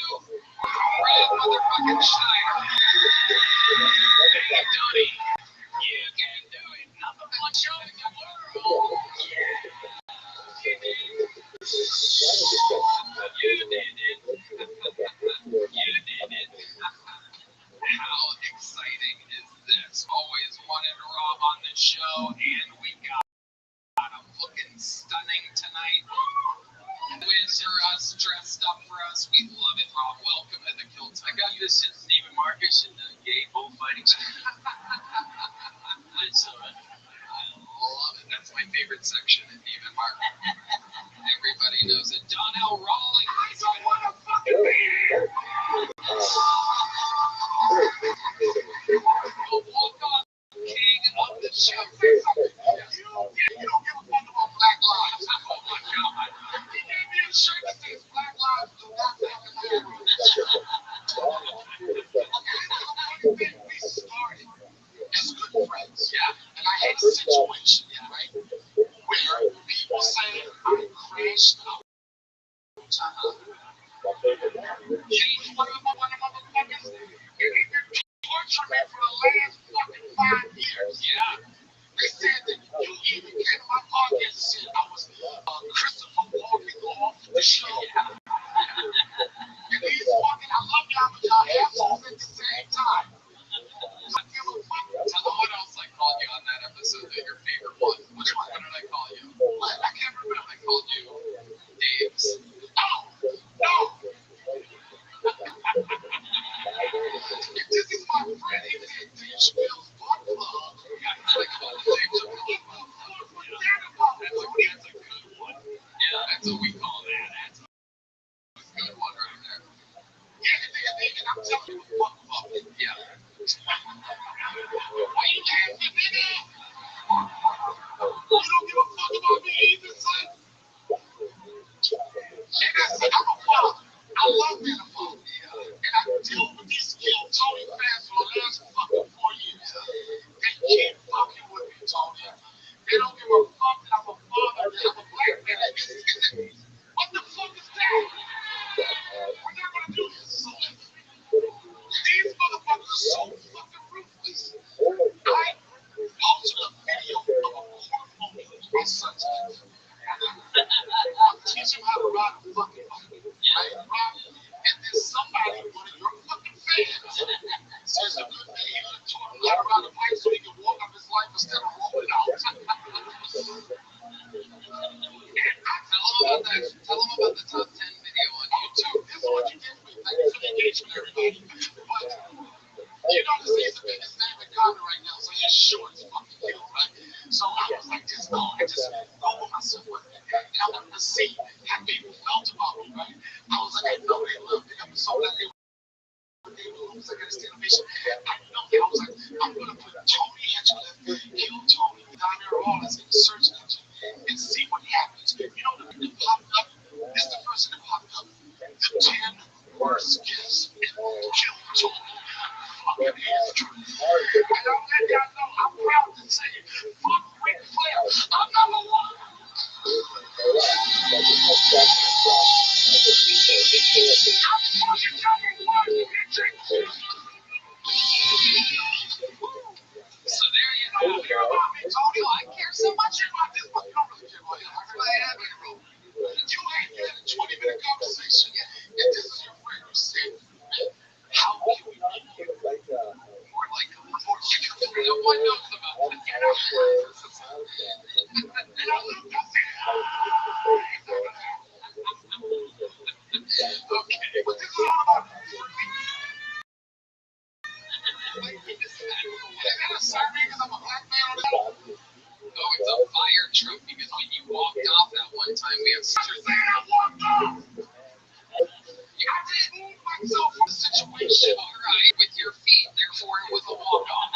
Rob motherfucking Schneider. Hey, Donnie, you can do it. Number one show in the world. You did it. How exciting is this? Always wanted Rob on the show, and we got him looking stunning tonight. Wiz are us dressed up for us. We love it, Rob. Welcome to the Kilt. I got this in Neiman Marcus and gay bullfighting. That's all right. I love it. That's my favorite section at Neiman Marcus. Everybody knows it. Donnell Rawlings. I don't want to fucking be here. The walk-off king of the show. You don't give a fuck about Black Lives. Oh my God. He gave me a shirt that says Black Lives do not matter. We started as good friends. Yeah. And I had a situation, right? Where people say I'm crashed out. She's one of the motherfuckers. You've been torturing me for the last fucking 5 years. Yeah. They said that you even came to my podcast and said I was Christopher walking off the show. Yeah. And he's walking, I love y'all, but y'all assholes at the same time. I give a fuck. Tell them what else I called you on that episode that your favorite one. Which one? What did I call you? I can't remember. I called you Dave's. No! This is my friend. He said Dave Chappelle's Book Club. I called Dave Chappelle's Book Club. What's that about? That's Teach him how to rock the fucking boat, right? And then somebody, one of your fucking fans, says a good day, he would have taught him how to ride a bike so he could walk up his life instead of rolling out. Tell them about the top 10 video on YouTube. That's what you did with. Thank you for the engagement, everybody. But you know, this is the biggest name in comedy right now, so he's short as fucking hell, right? So I was like, just go, I just over myself with it. And I wanted to see how people felt about me, right? I was like, I know they loved it. I'm so glad they was like, I was like, I'm gonna put Tony Hinchcliffe, kill Tony, Donnell Wallace in the search engine and see what happens. You know, the popped up, it's the first that popped up. The 10 worst gifts in Kill Tony. Fucking Hinchcliffe. And I'll let y'all know, I'm proud to say, fuck Ric Flair, I'm number one. So there you have it. Antonio, I care so much about this, but you don't really care about him. I really have it, bro. You ain't had a 20-minute conversation yet, and this is your friend. You said, how can we make you more like no one knows about this. And I looked, I said, okay, but this is all about Oh, it's a fire truck because when you walked off that one time, we have saying I walked off. I didn't move myself from the situation. all right with your feet, therefore it was a walk-off.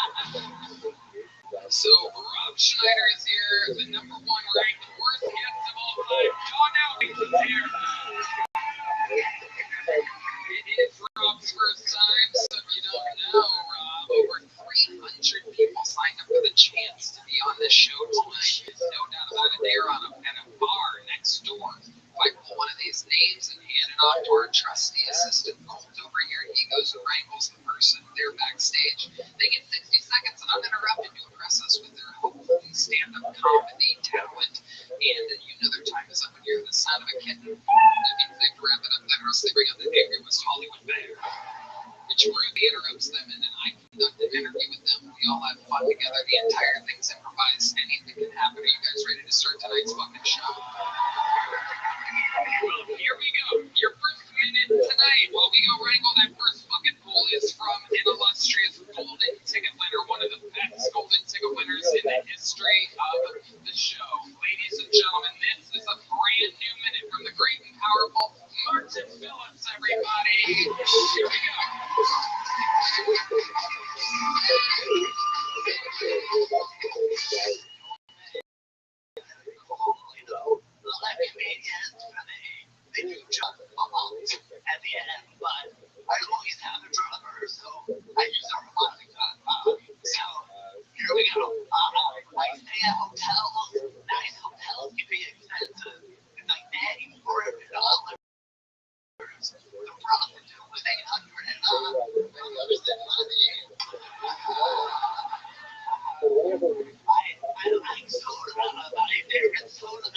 So Rob Schneider is here, the #1 ranked worst guest of all time. John Elkins is here. It is Rob's first time, so if you don't know, Rob, over 300 people signed up for the chance to be on this show tonight. No doubt about it. They're at a bar next door. If I pull one of these names and hand it off to our trusty assistant Colt over here, he goes and wrangles the person. They're backstage. They get 60 seconds uninterrupted to impress us with their hopefully stand-up comedy talent. And you know their time is up when you're the sound of a kitten. That means they have to wrap it up there, or else they bring out the angriest Hollywood bear. Which Ruby interrupts them, and then I conduct an interview with them. We all have fun together. The entire thing's improvised. Anything can happen. Are you guys ready to start tonight's fucking show? Well, here we go. Your first minute tonight, while we go wrangle that first fucking pool, is from an illustrious golden ticket winner, one of the best golden ticket winners in the history of the show. Ladies and gentlemen, this is a brand new minute from the great and powerful Martin Phillips, everybody. Here we go. They do jump at the end, but I always have a drummer, so I use a harmonica. So here we go. I stay at hotels. Nice hotels can be expensive. It's like $400. The prostitute was $800, and I lose that money. I like soda. My favorite soda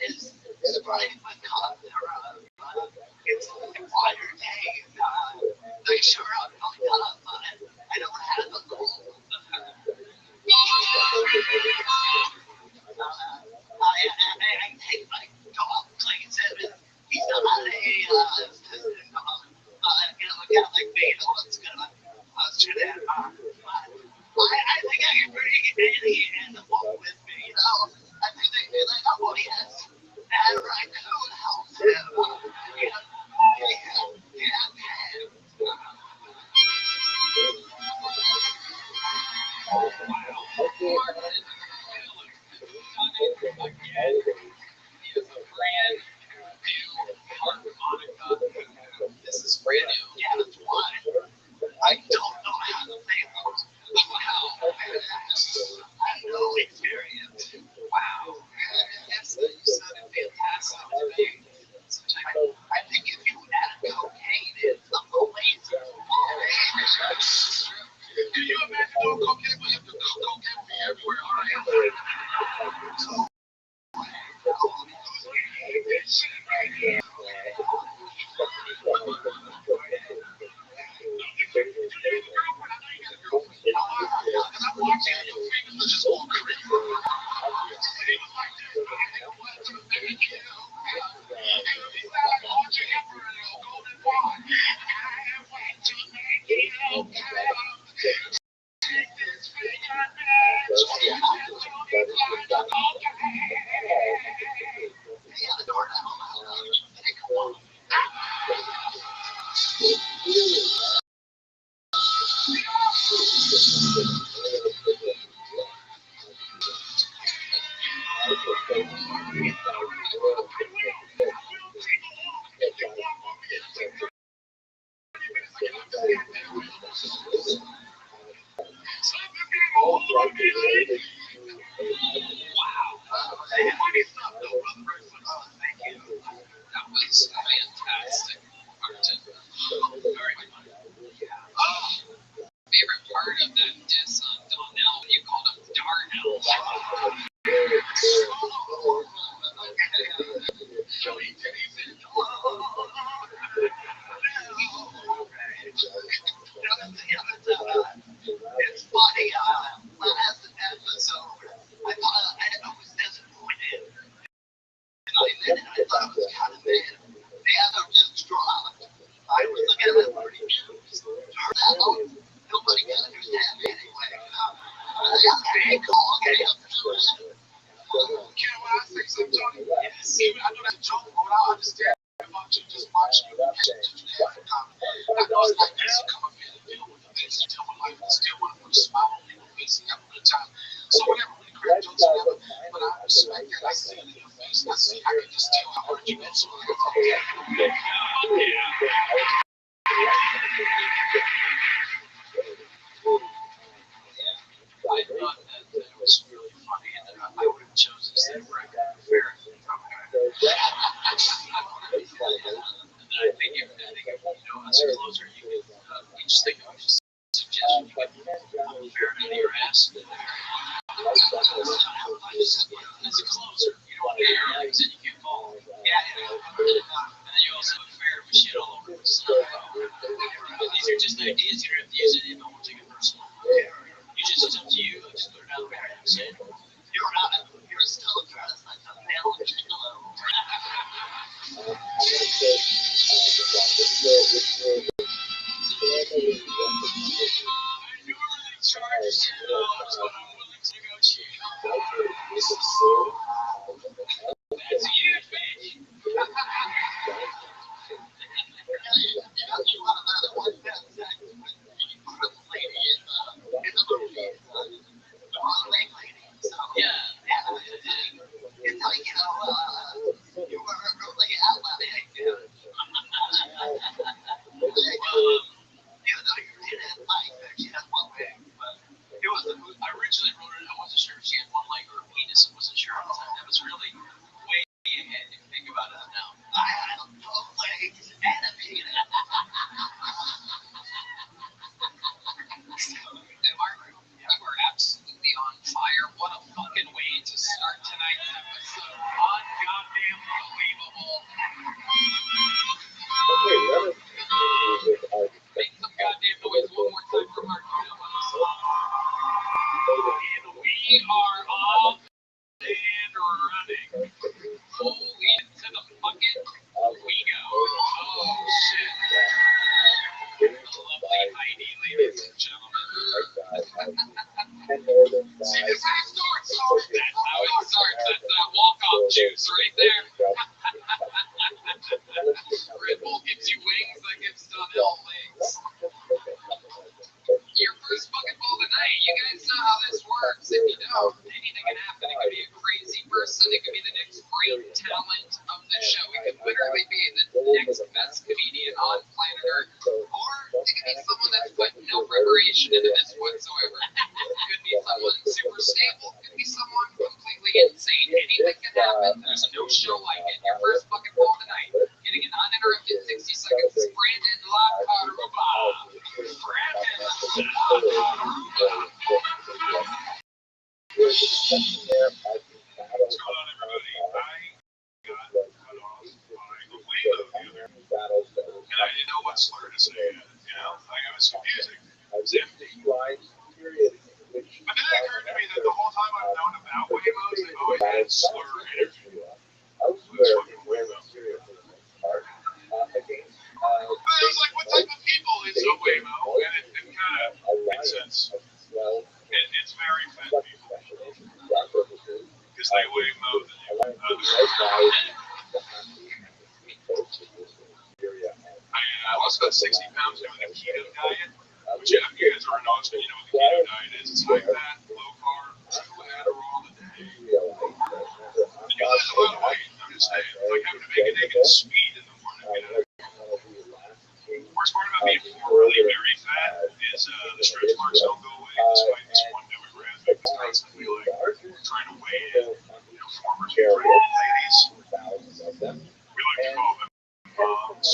is Sprite with cough syrup. It's water taste. They sure are fucked up, but I don't have a cold. I take my dog places. He's not a Catholic being what's gonna I think I can bring any animal with me, you know. I think they feel like, oh, yes, that raccoon helps him. This is brand new. Yeah, that's why. I don't know how to play those. Wow. I have no experience. Wow. Yes, you said then I thought it was kind of bad. The other just dropped. I was looking at it pretty confused. Nobody can understand me anyway. Okay, cool. Okay, can I say something, Tony? Yes. Even I know that's a joke, but what I understand about you just watching you catch attention to every comment. I know it's not easy coming here to deal with the things you deal with life and still want to put a smile on people's face and have a good time. So whenever we crack jokes together, but I respect that. I see it in your face. I see. I can just tell how hard you been. So I thought that it was really funny, and I would have chosen to say Frank Fair. And then I think if as a closer, you can just think of a suggestion. You can ferret out of your ass. As a closer, you don't get airlines and you get ball. Yeah. And then you also have fair with shit all over. These are just ideas. You don't have to use it. I won't take it personal. You just, it's up to you. Just put it out there and say it. You're still a dress like a male and that's you, bitch. I originally wrote it, I wasn't sure if she had one leg or a penis. I wasn't sure at the time. That was really way ahead if you think about it now. I had both legs and a penis. And we're absolutely on fire. What a fucking way to start tonight's episode. Un-goddamn believable. Make some goddamn noise one more time for Mark. And we are off and running. Holy to the bucket we go. Oh shit. Lovely Heidi, ladies and gentlemen. See, this how it starts. That's how it starts. That's that walk-off juice right there. Red Bull gives you wings, that gives Donnell legs. Your first fucking ball tonight. You guys know how this works. If you don't, anything can happen. It could be a crazy person. It could be the next great talent of the show. It could literally be the next best comedian on planet Earth. Or it could be someone that's put no preparation into this whatsoever. It could be someone super stable. It could be someone completely insane. Anything can happen. There's no show like it. Your first fucking ball tonight. Getting an uninterrupted 60 seconds is Brandon Lakaruba. What's going on, everybody? I got cut off by the wave of the other, and I didn't know what slur to say. It was confusing. It was empty. But then it occurred to me that the whole time I've known about Waymos, they've always had slur energy. What's fucking Waymo? But I was like, what type of people is a Waymo? And it kind of made sense. It's very fat people. Because they weigh more than you. I lost about 60 pounds doing the keto diet, which if you guys are not, you know what the keto diet is. It's high fat, low carb, 2 Adderall a day. And you lose a lot of weight. I'm just saying, like having to make an egg and speed in the morning. Worst part about being really very fat is the stretch marks don't go away despite this one demographic that's constantly like trying to weigh in. Former ladies. We like to call them moms.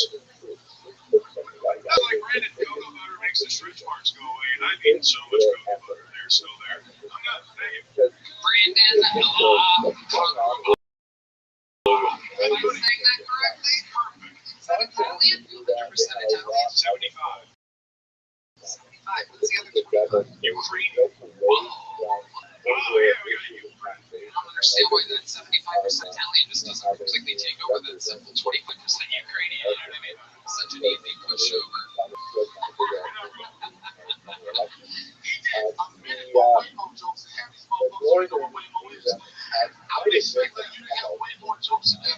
Like Brandon, cocoa butter makes the stretch marks go away, and I've eaten so much cocoa butter, they're still there. I'm not saying. Brandon, am I saying that correctly? Perfect. Is that Italian? 100% Italian. 75. 75. What's the other 25? Ukrainian. Whoa. Oh, yeah, we got Ukraine. understand why that 75% Italian just doesn't completely take over that simple 25% Ukrainian. You know what I mean? Such an easy pushover. I would expect that you to have way more jokes than that.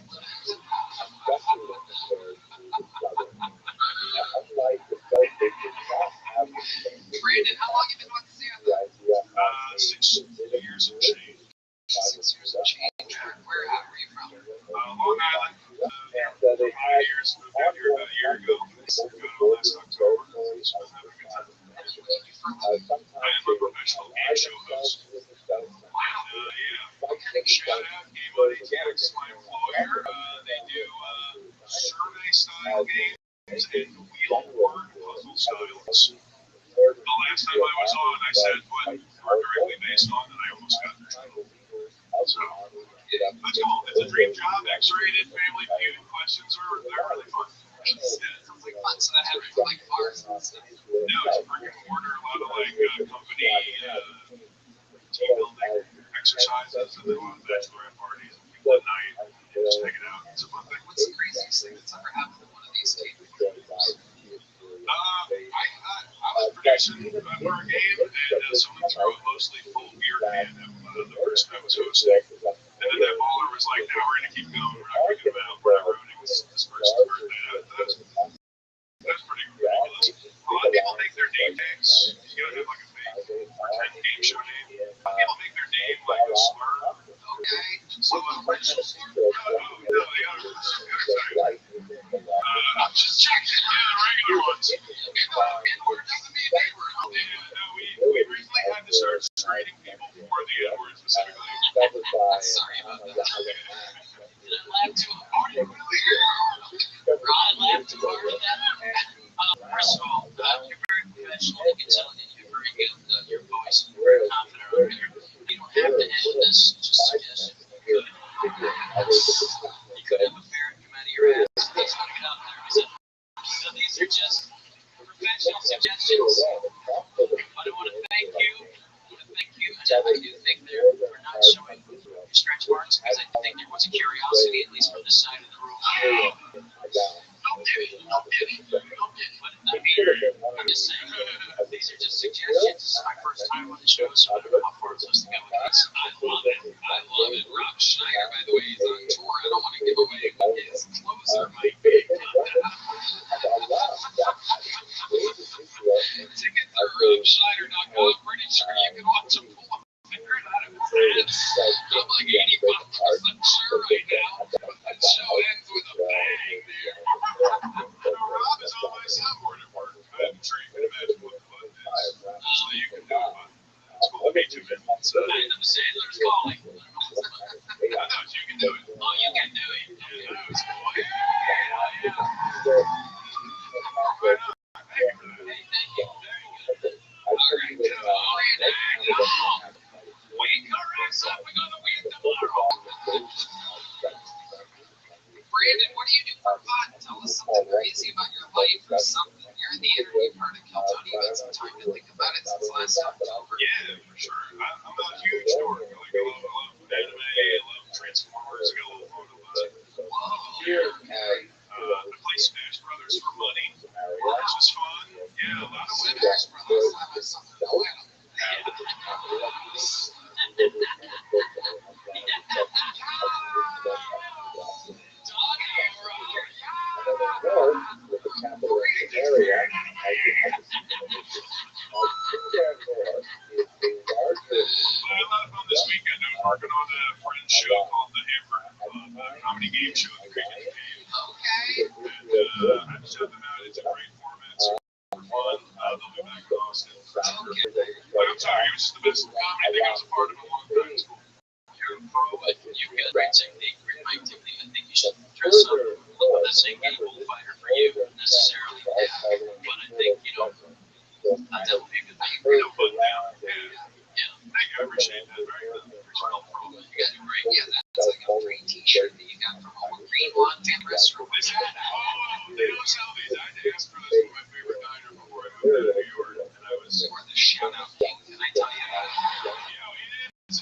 Brandon, how long have you been with Santa? 6 years and change. 6 years and change. Where are you from? Long Island. 5 years. Moved out here about a year ago. Last October. So I'm having a good time. And you make it for a living? I am a professional game show host. Wow. Shout out Game Money Tax, my employer. They do survey style games and wheel word puzzle styles. The last time I was on, I said what are directly based on, and I almost got there. So that's cool. It's a dream job. X-rated family feud questions they're really fun. It sounds like fun. So that happens like bars and stuff. No, it's brick and mortar. A lot of like company team building exercises, and then a lot of bachelorette parties and people at night and just hanging out. It's a fun thing. What's the craziest thing that's ever happened to one of these games? I was producing for a game, and someone threw a mostly full beer can at the person I was hosting. And then that baller was like, "No, we're gonna keep going. We're not gonna give out. We're not ruining this person's birthday." That's pretty ridiculous. A lot of people make their name tags. You gotta have like a fake pretend game show name. People make their name like a slur. Okay. So original slur? No, they gotta I'm just checking. Yeah, the regular ones. N-word doesn't mean neighbor. We recently had to start screening people for the N-word specifically. Sorry about that. Did I laugh too hard? Ron laughed too hard at that. First of all, you're very professional. You can tell that you're very good. Your voice is very confident over here. You don't have to edit this. Just suggest it. You could have a ferret come out of your ass. That's not it out there, is it? So these are just professional suggestions. But I want to thank you. And I do think they're not showing your stretch marks because I think there was a curiosity, at least from this side of the room. Don't get it. But I mean, I'm just saying, these are just suggestions. This is my first time on the show, so I don't know how far I'm supposed to go with this. I love it. Rob Schneider, by the way, is on tour. I don't want to give away what his clothes are might be. Ticket to RobSchneider.com. Pretty sure you can watch him pull a finger out of his ass. I'm like 85% sure right now. That show ends with a bang there. Rob is on my soundboard at work. I'm sure you can imagine what the fun is. So you can do it. It's cool to meet you, man. So, Adam Sandler's calling. I know you can do it. Oh, you can do it. Yeah, that was cool. Yeah. Hey, thank you. All right, wake your ass up. We're going to win tomorrow. Brandon, what do you do for fun? Tell us something crazy about your life or something. You're in the interview part of Kiltony. You've had some time to think about it since last October. Yeah, for sure. I'm a huge dork. I love anime. I love Transformers. I got a little photo buzz. I play Smash Brothers for money, which is fun. Yeah, a lot of women. Smash Brothers. That was something to win. A lot of fun this weekend. I was working on a friend's show called The Hammer Club, a comedy game show at the Creative Cave. Okay. And I just showed them out. It's a great format. Super fun. They'll be back in Austin. But I'm sorry, it was just the best comedy thing I was a part of in a long time. It's cool. You're a pro, but you've got great technique, great mic technique. I think you should dress up. I'm not saying be a bullfighter for you necessarily, but I think, that would be a good thing. But now, Yeah. I appreciate that. Very good. Well, pro, you guys are great. Yeah, that's like a free t-shirt that you got from Home Green Montana Restaurant. They don't sell these. I had to ask for this from my favorite diner before I moved to New York. And I was, You are the shout-out king, can I tell you that? yeah, we did.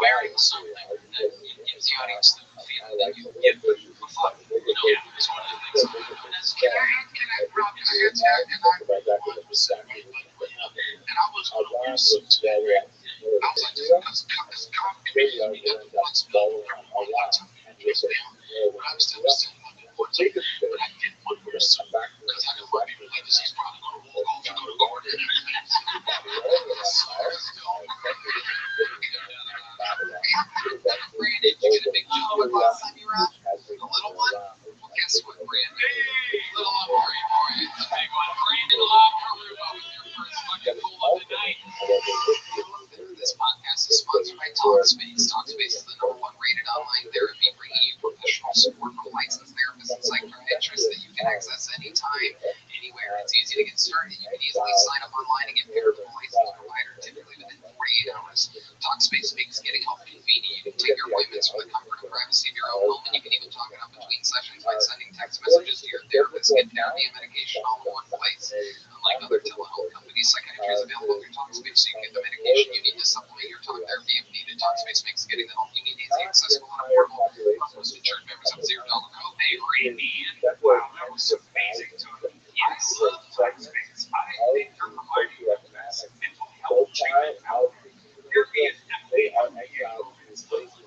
wearing something that gives the audience the feeling that you give a fuck. It's one of the things. And as a kid, Rob, can I add that? And I was saying, and I was going to wear suits. I was like, because comedy, we got the ones following a lot. But I was still looking for it. But I didn't want to wear a suit because I didn't want people like this. He's probably going to walk off and go to garden. Brandon, you get a big job with last time you were out. The little one? Well, guess what, Brandon? Little Amari, the big one. Brandon Lockeruba with your first fucking pull of the night. This podcast is sponsored by Talkspace. Talkspace is the #1 rated online therapy, bringing you professional support from licensed therapists and psychiatrists that you can access anytime, anywhere. It's easy to get started. You can easily sign up online and get paired with a licensed provider, typically within 48 hours. Talkspace makes getting help convenient. You can take your appointments from the comfort and privacy of your own home, and you can even talk it up between sessions by sending text messages to your therapist, get therapy and medication all in one place. Unlike other telehealth companies, psychiatry is available through Talkspace, so you can get the medication you need to supplement your talk therapy if needed. Talkspace makes getting the help you need easy, accessible, and affordable. For most insured members have $0 copay. Randy, wow, that was amazing. I love Talkspace. I think they're providing massive mental health treatment out there. Therapy is definitely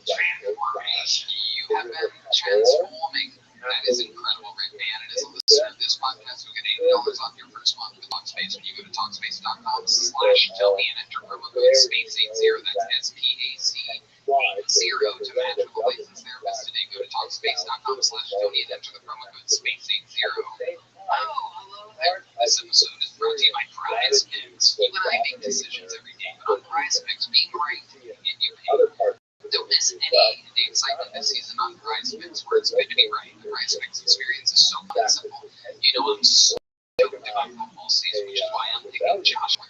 transformation. You have been transforming. That is incredible, Red Man. And as a listener of this podcast, you'll get $80 off your first month with Talkspace when you go to Talkspace.com/Tony and enter promo code SPACE80. That's SPAC80 to match with a licensed therapist today. Go to Talkspace.com/Tony and enter the promo code SPACE80. Hello there. This episode is brought to you by Prize Picks. You and I make decisions every day, but on Prize Picks, being right can get you paid. Don't miss any of the excitement this season on Prize Picks, where it's good to be right. The Prize Picks experience is so fun and simple. You know, I'm so stoked about football season, which is why I'm picking Josh more than